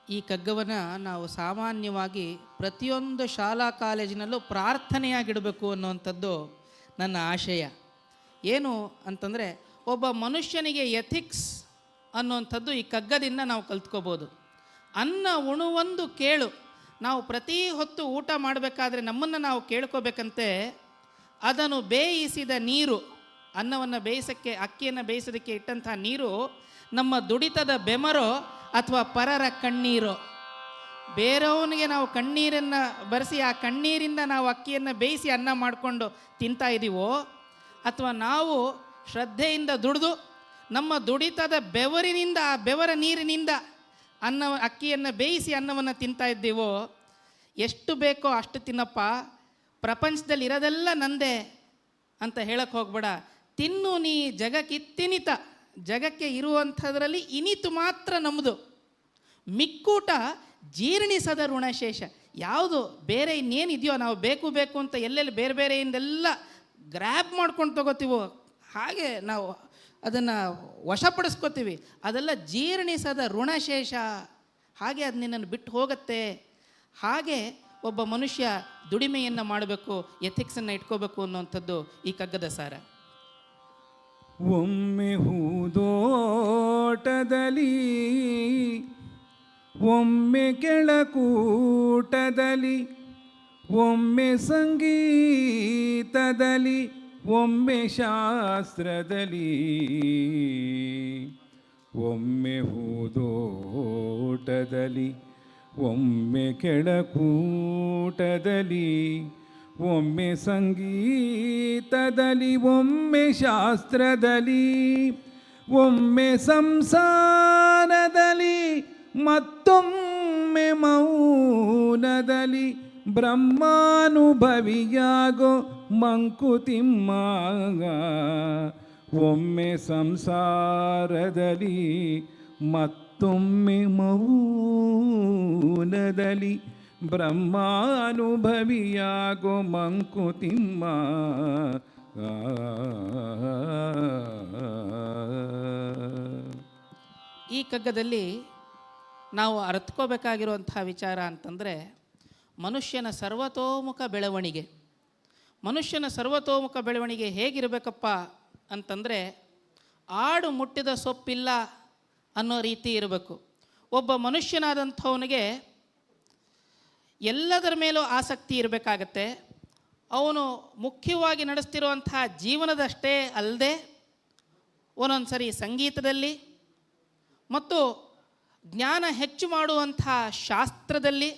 ಈ ಕಗ್ಗವನ್ನು ನಾವು ಸಾಮಾನ್ಯವಾಗಿ ಪ್ರತಿಯೊಂದು ಶಾಲಾ ಕಾಲೇಜಿನಲ್ಲೂ ಪ್ರಾರ್ಥನೆಯಾಗಿಡಬೇಕು ಅನ್ನುವಂಥದ್ದು ನನ್ನ ಆಶಯ. ಏನು ಅಂತಂದರೆ, ಒಬ್ಬ ಮನುಷ್ಯನಿಗೆ ಎಥಿಕ್ಸ್ ಅನ್ನುವಂಥದ್ದು ಈ ಕಗ್ಗದಿಂದ ನಾವು ಕಲ್ತ್ಕೋಬೋದು. ಅನ್ನ ಉಣುವಂದು ಕೇಳು, ನಾವು ಪ್ರತಿ ಹೊತ್ತು ಊಟ ಮಾಡಬೇಕಾದ್ರೆ ನಮ್ಮನ್ನು ನಾವು ಕೇಳ್ಕೋಬೇಕಂತೆ, ಅದನ್ನು ಬೇಯಿಸಿದ ನೀರು, ಅನ್ನವನ್ನು ಬೇಯಿಸೋಕ್ಕೆ ಅಕ್ಕಿಯನ್ನು ಬೇಯಿಸೋದಕ್ಕೆ ಇಟ್ಟಂಥ ನೀರು ನಮ್ಮ ದುಡಿತದ ಬೆಮರೋ ಅಥವಾ ಪರರ ಕಣ್ಣೀರು. ಬೇರೆಯವನಿಗೆ ನಾವು ಕಣ್ಣೀರನ್ನು ಬರೆಸಿ ಆ ಕಣ್ಣೀರಿಂದ ನಾವು ಅಕ್ಕಿಯನ್ನು ಬೇಯಿಸಿ ಅನ್ನ ಮಾಡಿಕೊಂಡು ತಿಂತಾ ಇದ್ದೀವೋ, ಅಥವಾ ನಾವು ಶ್ರದ್ಧೆಯಿಂದ ದುಡಿದು ನಮ್ಮ ದುಡಿತದ ಬೆವರಿನಿಂದ, ಆ ಬೆವರ ನೀರಿನಿಂದ ಅಕ್ಕಿಯನ್ನು ಬೇಯಿಸಿ ಅನ್ನವನ್ನು ತಿಂತಾ ಇದ್ದೀವೋ, ಎಷ್ಟು ಬೇಕೋ ಅಷ್ಟು ತಿನ್ನಪ್ಪ, ಪ್ರಪಂಚದಲ್ಲಿ ಇರೋದೆಲ್ಲ ನಂದೇ ಅಂತ ಹೇಳಕ್ಕೆ ಹೋಗ್ಬೇಡ. ತಿನ್ನು ನೀ ಜಗಕ್ಕಿತ್ತಿನಿತ, ಜಗಕ್ಕೆ ಇರುವಂಥದ್ರಲ್ಲಿ ಇನಿತು ಮಾತ್ರ ನಮ್ಮದು. ಮಿಕ್ಕೂಟ ಜೀರ್ಣಿಸದ ಋಣಶೇಷ, ಯಾವುದು ಬೇರೆ ಇನ್ನೇನಿದೆಯೋ ನಾವು ಬೇಕು ಬೇಕು ಅಂತ ಎಲ್ಲೆಲ್ಲಿ ಬೇರೆ ಬೇರೆಯಿಂದೆಲ್ಲ ಗ್ರ್ಯಾಬ್ ಮಾಡ್ಕೊಂಡು ತಗೋತೀವೋ, ಹಾಗೆ ನಾವು ಅದನ್ನು ವಶಪಡಿಸ್ಕೋತೀವಿ, ಅದೆಲ್ಲ ಜೀರ್ಣಿಸದ ಋಣಶೇಷ, ಹಾಗೆ ಅದು ನಿನ್ನನ್ನು ಬಿಟ್ಟು ಹೋಗುತ್ತೆ. ಹಾಗೆ ಒಬ್ಬ ಮನುಷ್ಯ ದುಡಿಮೆಯನ್ನು ಮಾಡಬೇಕು, ಎಥಿಕ್ಸನ್ನು ಇಟ್ಕೋಬೇಕು ಅನ್ನುವಂಥದ್ದು ಈ ಕಗ್ಗದ ಸಾರ. ಒಮ್ಮೆ ಹೂದೋಟದಲ್ಲಿ, ಒಮ್ಮೆ ಕೆಳಕೂಟದಲ್ಲಿ, ಒಮ್ಮೆ ಸಂಗೀತದಲ್ಲಿ, ಒಮ್ಮೆ ಶಾಸ್ತ್ರದಲ್ಲಿ. ಒಮ್ಮೆ ಹೂದೋಟದಲ್ಲಿ, ಒಮ್ಮೆ ಕೆಳಕೂಟದಲ್ಲಿ, ಒಮ್ಮೆ ಸಂಗೀತದಲ್ಲಿ, ಒಮ್ಮೆ ಶಾಸ್ತ್ರದಲ್ಲಿ, ಒಮ್ಮೆ ಸಂಸಾರದಲ್ಲಿ, ಮತ್ತೊಮ್ಮೆ ಮೌನದಲ್ಲಿ ಬ್ರಹ್ಮಾನುಭವಿಯಾಗೋ ಮಂಕುತಿಮ್ಮ. ಒಮ್ಮೆ ಸಂಸಾರದಲ್ಲಿ, ಮತ್ತೊಮ್ಮೆ ಮೌನದಲ್ಲಿ ಬ್ರಹ್ಮಾನುಭವಿಯಾಗೋ ಮಂಕುತಿಮ್ಮ. ಈ ಕಗ್ಗದಲ್ಲಿ ನಾವು ಅರ್ಥಕೋಬೇಕಾಗಿರುವಂತಹ ವಿಚಾರ ಅಂತಂದರೆ ಮನುಷ್ಯನ ಸರ್ವತೋಮುಖ ಬೆಳವಣಿಗೆ. ಮನುಷ್ಯನ ಸರ್ವತೋಮುಖ ಬೆಳವಣಿಗೆ ಹೇಗಿರಬೇಕಪ್ಪ ಅಂತಂದರೆ ಆಡು ಮುಟ್ಟಿದ ಸೊಪ್ಪಿಲ್ಲ ಅನ್ನೋ ರೀತಿ ಇರಬೇಕು. ಒಬ್ಬ ಮನುಷ್ಯನಾದಂಥವನಿಗೆ ಎಲ್ಲದರ ಮೇಲೂ ಆಸಕ್ತಿ ಇರಬೇಕಾಗತ್ತೆ. ಅವನು ಮುಖ್ಯವಾಗಿ ನಡೆಸ್ತಿರುವಂತಹ ಜೀವನದಷ್ಟೇ ಅಲ್ಲದೆ ಒಂದೊಂದು ಸರಿ ಸಂಗೀತದಲ್ಲಿ ಮತ್ತು ಜ್ಞಾನ ಹೆಚ್ಚು ಮಾಡುವಂಥ ಶಾಸ್ತ್ರದಲ್ಲಿ,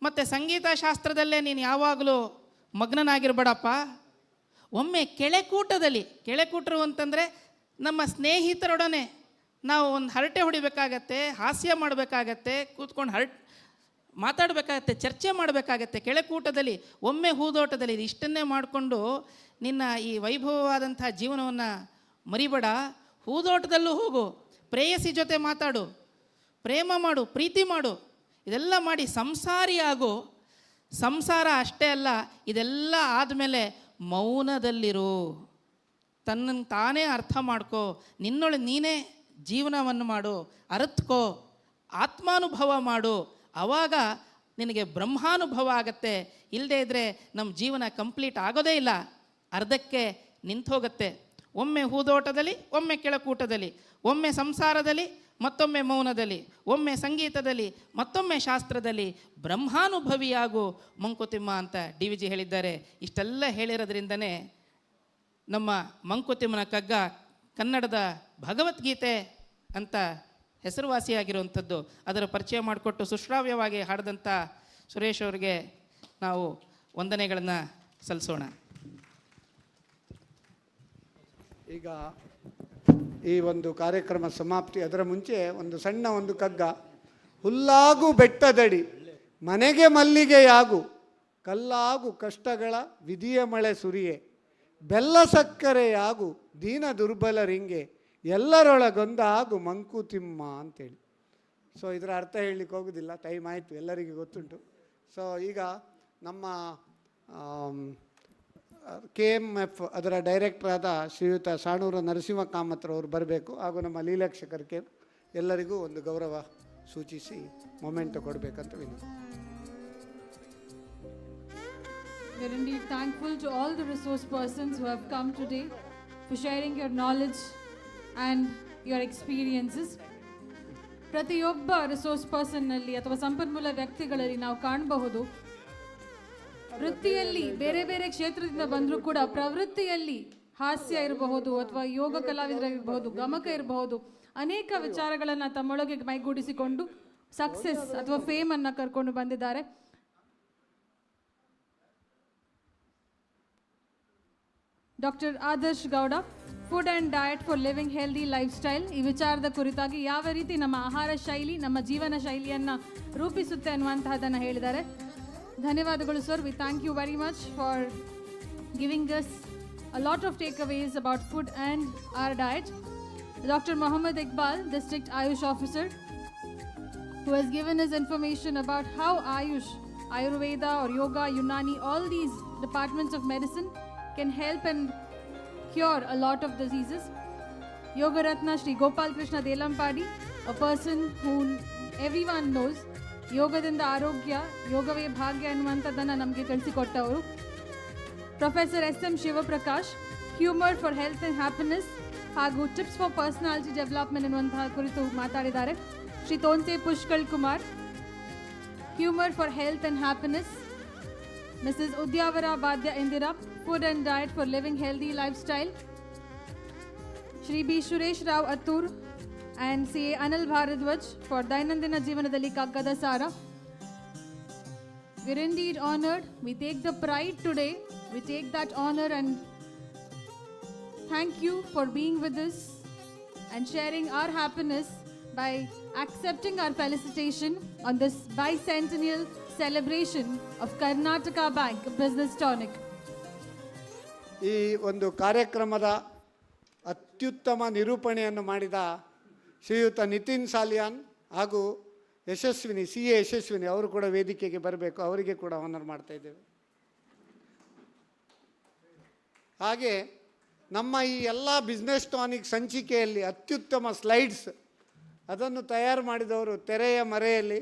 ಮತ್ತು ಸಂಗೀತ ಶಾಸ್ತ್ರದಲ್ಲೇ ನೀನು ಯಾವಾಗಲೂ ಮಗ್ನನಾಗಿರ್ಬೇಡಪ್ಪ. ಒಮ್ಮೆ ಕೆಳೆಕೂಟರು ಅಂತಂದರೆ ನಮ್ಮ ಸ್ನೇಹಿತರೊಡನೆ ನಾವು ಒಂದು ಹರಟೆ ಹೊಡಿಬೇಕಾಗತ್ತೆ, ಹಾಸ್ಯ ಮಾಡಬೇಕಾಗತ್ತೆ, ಕೂತ್ಕೊಂಡು ಮಾತಾಡಬೇಕಾಗತ್ತೆ, ಚರ್ಚೆ ಮಾಡಬೇಕಾಗತ್ತೆ. ಕೆಳೆಕೂಟದಲ್ಲಿ, ಒಮ್ಮೆ ಹೂದೋಟದಲ್ಲಿ, ಇಷ್ಟನ್ನೇ ಮಾಡಿಕೊಂಡು ನಿನ್ನ ಈ ವೈಭವವಾದಂಥ ಜೀವನವನ್ನು ಮರಿಬೇಡ. ಹೂದೋಟದಲ್ಲೂ ಹೋಗು, ಪ್ರೇಯಸಿ ಜೊತೆ ಮಾತಾಡು, ಪ್ರೇಮ ಮಾಡು, ಪ್ರೀತಿ ಮಾಡು, ಇದೆಲ್ಲ ಮಾಡಿ ಸಂಸಾರಿ ಆಗು. ಸಂಸಾರ ಅಷ್ಟೇ ಅಲ್ಲ, ಇದೆಲ್ಲ ಆದಮೇಲೆ ಮೌನದಲ್ಲಿರು, ತನ್ನನ್ನು ತಾನೇ ಅರ್ಥ ಮಾಡ್ಕೋ, ನಿನ್ನೊಳಗೆ ನೀನೇ ಜೀವನವನ್ನು ಮಾಡು, ಅರಿತ್ಕೋ, ಆತ್ಮಾನುಭವ ಮಾಡು. ಆವಾಗ ನಿನಗೆ ಬ್ರಹ್ಮಾನುಭವ ಆಗತ್ತೆ. ಇಲ್ಲದೇ ಇದ್ದರೆ ನಮ್ಮ ಜೀವನ ಕಂಪ್ಲೀಟ್ ಆಗೋದೇ ಇಲ್ಲ, ಅರ್ಧಕ್ಕೆ ನಿಂತು ಹೋಗುತ್ತೆ. ಒಮ್ಮೆ ಹೂದೋಟದಲ್ಲಿ, ಒಮ್ಮೆ ಕೆಳಕೂಟದಲ್ಲಿ, ಒಮ್ಮೆ ಸಂಸಾರದಲ್ಲಿ, ಮತ್ತೊಮ್ಮೆ ಮೌನದಲ್ಲಿ, ಒಮ್ಮೆ ಸಂಗೀತದಲ್ಲಿ, ಮತ್ತೊಮ್ಮೆ ಶಾಸ್ತ್ರದಲ್ಲಿ ಬ್ರಹ್ಮಾನುಭವಿಯಾಗು ಮಂಕುತಿಮ್ಮ ಅಂತ DVG ಹೇಳಿದ್ದಾರೆ. ಇಷ್ಟೆಲ್ಲ ಹೇಳಿರೋದ್ರಿಂದನೇ ನಮ್ಮ ಮಂಕುತಿಮ್ಮನ ಕಗ್ಗ ಕನ್ನಡದ ಭಗವದ್ಗೀತೆ ಅಂತ ಹೆಸರುವಾಸಿಯಾಗಿರುವಂಥದ್ದು. ಅದರ ಪರಿಚಯ ಮಾಡಿಕೊಟ್ಟು ಸುಶ್ರಾವ್ಯವಾಗಿ ಹಾಡಿದಂಥ ಸುರೇಶ್ ಅವರಿಗೆ ನಾವು ವಂದನೆಗಳನ್ನು ಸಲ್ಲಿಸೋಣ. ಈಗ ಈ ಒಂದು ಕಾರ್ಯಕ್ರಮ ಸಮಾಪ್ತಿ, ಅದರ ಮುಂಚೆ ಒಂದು ಸಣ್ಣ ಒಂದು ಕಗ್ಗ. ಹುಲ್ಲಾಗು ಬೆಟ್ಟದಡಿ, ಮನೆಗೆ ಮಲ್ಲಿಗೆಯಾಗು, ಕಲ್ಲಾಗು ಕಷ್ಟಗಳ ವಿಧಿಯ ಮಳೆ ಸುರಿಯೆ, ಬೆಲ್ಲ ಸಕ್ಕರೆಯಾಗು ದೀನ ದುರ್ಬಲರಿಂಗೆ, ಎಲ್ಲರೊಳಗೊಂದಾಗು ಮಂಕುತಿಮ್ಮ ಅಂತೇಳಿ. ಸೊ ಇದರ ಅರ್ಥ ಹೇಳಲಿಕ್ಕೆ ಹೋಗೋದಿಲ್ಲ, ಟೈಮ್ ಆಯಿತು, ಎಲ್ಲರಿಗೂ ಗೊತ್ತುಂಟು. ಸೊ ಈಗ ನಮ್ಮ KMF ಅದರ ಡೈರೆಕ್ಟರ್ ಆದ ಶ್ರೀಯುತ ಸಾಣೂರ ನರಸಿಂಹ ಕಾಮತ್ರ ಅವರು ಬರಬೇಕು. ಹಾಗೂ ನಮ್ಮ ಲೀಲಾಕ್ಷಕರಿಗೆ ಎಲ್ಲರಿಗೂ ಒಂದು ಗೌರವ ಸೂಚಿಸಿ ಮೊಮೆಂಟು ಕೊಡಬೇಕಂತ ವಿನಂತಿ. We are indeed thankful to all the resource persons who have come today for sharing your knowledge and your experiences. ಪ್ರತಿಯೊಬ್ಬ ರಿಸೋರ್ಸ್ ಪರ್ಸನ್ನಲ್ಲಿ ಅಥವಾ ಸಂಪನ್ಮೂಲ ವ್ಯಕ್ತಿಗಳಲ್ಲಿ ನಾವು ಕಾಣಬಹುದು, ವೃತ್ತಿಯಲ್ಲಿ ಬೇರೆ ಬೇರೆ ಕ್ಷೇತ್ರದಿಂದ ಬಂದರೂ ಕೂಡ ಪ್ರವೃತ್ತಿಯಲ್ಲಿ ಹಾಸ್ಯ ಇರಬಹುದು ಅಥವಾ ಯೋಗ ಕಲಾವಿದರಾಗಿರಬಹುದು, ಗಮಕ ಇರಬಹುದು, ಅನೇಕ ವಿಚಾರಗಳನ್ನು ತಮ್ಮೊಳಗೆ ಮೈಗೂಡಿಸಿಕೊಂಡು ಸಕ್ಸಸ್ ಅಥವಾ ಫೇಮ್ ಅನ್ನು ಕರ್ಕೊಂಡು ಬಂದಿದ್ದಾರೆ. Doctor Adarsh Gowda, food and diet for living healthy life style, ಈ ವಿಚಾರದ ಕುರಿತಾಗಿ ಯಾವ ರೀತಿ ನಮ್ಮ ಆಹಾರ ಶೈಲಿ ನಮ್ಮ ಜೀವನ ಶೈಲಿಯನ್ನು ರೂಪಿಸುತ್ತೆ ಅನ್ನುವಂತಹದ್ದನ್ನು ಹೇಳಿದ್ದಾರೆ. ಧನ್ಯವಾದಗಳು sir. We thank you very much for giving us a lot of takeaways about food and our diet. Dr. Mohammad Iqbal, District Ayush Officer, who has given us information about how Ayush, Ayurveda or Yoga, Unani, all these departments of medicine can help and cure a lot of diseases. Yoga Ratna Shri Gopal Krishna Delampadi, a person who everyone knows, ಯೋಗದಿಂದ ಆರೋಗ್ಯ, ಯೋಗವೇ ಭಾಗ್ಯ ಅನ್ನುವಂಥದ್ದನ್ನು ನಮಗೆ ತಿಳಿಸಿಕೊಟ್ಟವರು. Professor SM Shivaprakash, humour for health and happiness ಹಾಗೂ tips for personality development ಎನ್ನುವಂತಹ ಕುರಿತು ಮಾತಾಡಿದ್ದಾರೆ. Shri Thonse Pushkal Kumar, humour for health and happiness. Mrs Udyavara Badya Indira, food and diet for living healthy life style. Shri B. Suresh Rao Attur, and CA Anil Bharadwaj for Dainandina Jeevanadalli Kaggada Sara. We're indeed honored. We take the pride today. We take that honor and thank you for being with us and sharing our happiness by accepting our felicitation on this bicentennial celebration of Karnataka Bank Business Tonic. ಈ ಒಂದು ಕಾರ್ಯಕ್ರಮದ ಅತ್ಯುತ್ತಮ ನಿರೂಪಣೆಯನ್ನು ಮಾಡಿದ ಶ್ರೀಯುತ ನಿತಿನ್ ಸಾಲಿಯಾನ್ ಹಾಗೂ Yashasvini CA Yashasvini ಅವರು ಕೂಡ ವೇದಿಕೆಗೆ ಬರಬೇಕು, ಅವರಿಗೆ ಕೂಡ ಆನರ್ ಮಾಡ್ತಾ ಇದ್ದೇವೆ. ಹಾಗೆ ನಮ್ಮ ಈ ಎಲ್ಲ ಬಿಸ್ನೆಸ್ ಟಾನಿಕ್ ಸಂಚಿಕೆಯಲ್ಲಿ ಅತ್ಯುತ್ತಮ ಸ್ಲೈಡ್ಸ್ ಅದನ್ನು ತಯಾರು ಮಾಡಿದವರು ತೆರೆಯ ಮರೆಯಲ್ಲಿ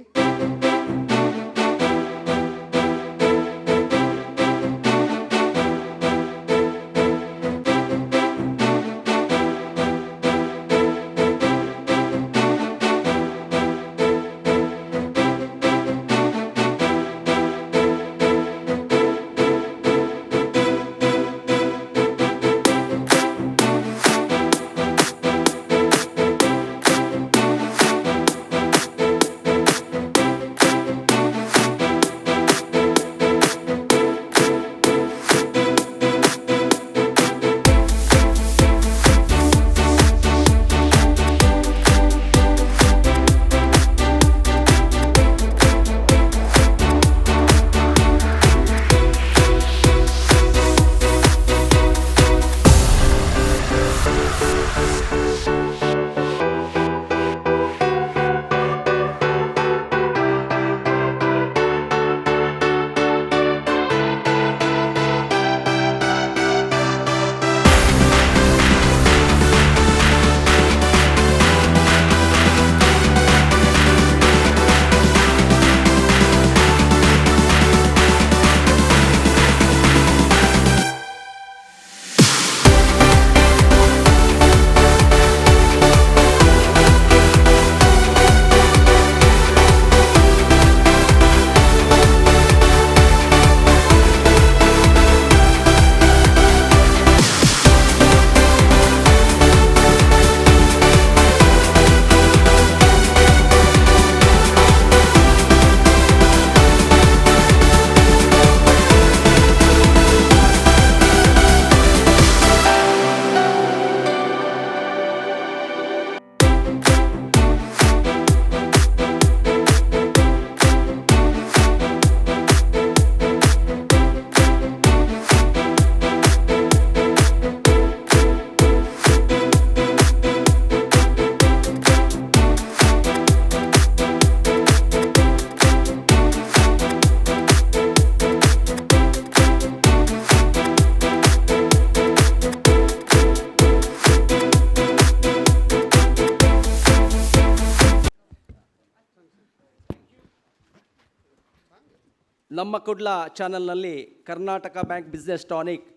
ನಮ್ಮ ಕುಡ್ಲ ಚಾನಲ್ನಲ್ಲಿ ಕರ್ನಾಟಕ ಬ್ಯಾಂಕ್ ಬಿಸ್ನೆಸ್ ಟಾನಿಕ್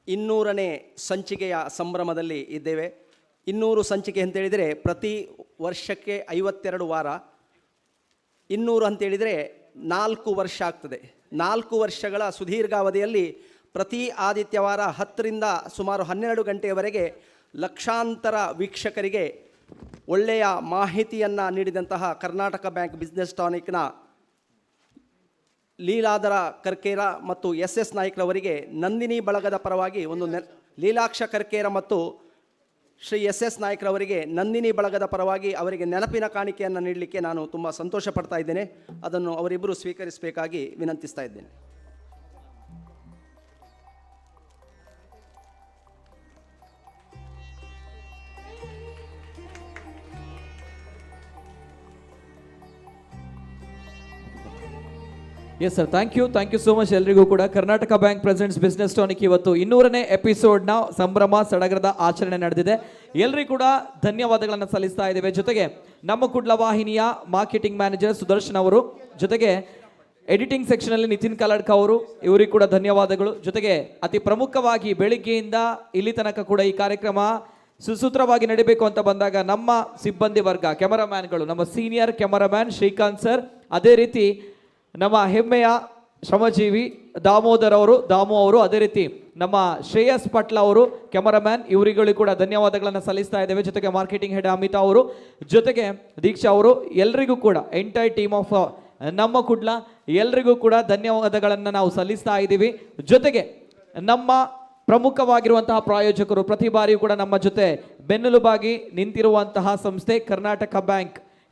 200ನೇ ಸಂಚಿಕೆಯ ಸಂಭ್ರಮದಲ್ಲಿ ಇದ್ದೇವೆ. 200 ಸಂಚಿಕೆ ಅಂತೇಳಿದರೆ ಪ್ರತಿ ವರ್ಷಕ್ಕೆ 52 ವಾರ, 200 ಅಂತೇಳಿದರೆ 4 ವರ್ಷ ಆಗ್ತದೆ. 4 ವರ್ಷಗಳ ಸುದೀರ್ಘಾವಧಿಯಲ್ಲಿ ಪ್ರತಿ ಆದಿತ್ಯವಾರ 10ರಿಂದ ಸುಮಾರು 12 ಗಂಟೆಯವರೆಗೆ ಲಕ್ಷಾಂತರ ವೀಕ್ಷಕರಿಗೆ ಒಳ್ಳೆಯ ಮಾಹಿತಿಯನ್ನು ನೀಡಿದಂತಹ ಕರ್ನಾಟಕ ಬ್ಯಾಂಕ್ ಬಿಸ್ನೆಸ್ ಟಾನಿಕ್ನ ಲೀಲಾಧರ ಕರ್ಕೇರ ಮತ್ತು SS ನಾಯ್ಕರವರಿಗೆ ನಂದಿನಿ ಬಳಗದ ಪರವಾಗಿ ಒಂದು ಲೀಲಾಕ್ಷ ಕರ್ಕೇರ ಮತ್ತು ಶ್ರೀ SS ನಾಯ್ಕರವರಿಗೆ ನಂದಿನಿ ಬಳಗದ ಪರವಾಗಿ ಅವರಿಗೆ ನೆನಪಿನ ಕಾಣಿಕೆಯನ್ನು ನೀಡಲಿಕ್ಕೆ ನಾನು ತುಂಬ ಸಂತೋಷ ಪಡ್ತಾ ಇದ್ದೇನೆ. ಅದನ್ನು ಅವರಿಬ್ಬರು ಸ್ವೀಕರಿಸಬೇಕಾಗಿ ವಿನಂತಿಸ್ತಾ ಇದ್ದೇನೆ. Yes sir, thank you so much ಎಲ್ರಿಗೂ ಕೂಡ. Karnataka bank presents business tonic ಇವತ್ತು 200ನೇ ಎಪಿಸೋಡ್ನ ಸಂಭ್ರಮ ಸಡಗರದ ಆಚರಣೆ ನಡೆದಿದೆ. ಎಲ್ರಿಗೂ ಕೂಡ ಧನ್ಯವಾದಗಳನ್ನು ಸಲ್ಲಿಸ್ತಾ ಇದ್ದೇವೆ. ಜೊತೆಗೆ ನಮ್ಮ ಕುಡ್ಲ ವಾಹಿನಿಯ ಮಾರ್ಕೆಟಿಂಗ್ ಮ್ಯಾನೇಜರ್ ಸುದರ್ಶನ್ ಅವರು, ಜೊತೆಗೆ ಎಡಿಟಿಂಗ್ ಸೆಕ್ಷನಲ್ಲಿ ನಿತಿನ್ ಕಲಡ್ಕ ಅವರು, ಇವರಿಗೂ ಕೂಡ ಧನ್ಯವಾದಗಳು. ಜೊತೆಗೆ ಅತಿ ಪ್ರಮುಖವಾಗಿ ಬೆಳಿಗ್ಗೆಯಿಂದ ಇಲ್ಲಿ ತನಕ ಕೂಡ ಈ ಕಾರ್ಯಕ್ರಮ ಸುಸೂತ್ರವಾಗಿ ನಡೀಬೇಕು ಅಂತ ಬಂದಾಗ ನಮ್ಮ ಸಿಬ್ಬಂದಿ ವರ್ಗ, ಕ್ಯಾಮರಾಮ್ಯಾನ್ಗಳು, ನಮ್ಮ ಸೀನಿಯರ್ ಕ್ಯಾಮರಾಮ್ಯಾನ್ ಶ್ರೀಕಾಂತ್ ಸರ್, ಅದೇ ರೀತಿ ನಮ್ಮ ಹೆಮ್ಮೆಯ ಶ್ರಮಜೀವಿ ದಾಮೋದರ್ ಅವರು, ದಾಮು ಅವರು, ಅದೇ ರೀತಿ ನಮ್ಮ ಶ್ರೇಯಸ್ ಪಟ್ಲ ಅವರು ಕ್ಯಾಮರಾಮ್ಯಾನ್, ಇವರುಗಳಿಗೂ ಕೂಡ ಧನ್ಯವಾದಗಳನ್ನು ಸಲ್ಲಿಸ್ತಾ ಇದ್ದೇವೆ. ಜೊತೆಗೆ ಮಾರ್ಕೆಟಿಂಗ್ ಹೆಡ್ ಅಮಿತಾ ಅವರು, ಜೊತೆಗೆ ದೀಕ್ಷಾ ಅವರು, ಎಲ್ರಿಗೂ ಕೂಡ ಎಂಟೈರ್ ಟೀಮ್ ಆಫ್ ನಮ್ಮ ಕುಡ್ಲ ಎಲ್ರಿಗೂ ಕೂಡ ಧನ್ಯವಾದಗಳನ್ನು ನಾವು ಸಲ್ಲಿಸ್ತಾ ಇದ್ದೀವಿ. ಜೊತೆಗೆ ನಮ್ಮ ಪ್ರಮುಖವಾಗಿರುವಂತಹ ಪ್ರಾಯೋಜಕರು, ಪ್ರತಿ ಬಾರಿಯೂ ಕೂಡ ನಮ್ಮ ಜೊತೆ ಬೆನ್ನೆಲುಬಾಗಿ ನಿಂತಿರುವಂತಹ ಸಂಸ್ಥೆ ಕರ್ನಾಟಕ ಬ್ಯಾಂಕ್.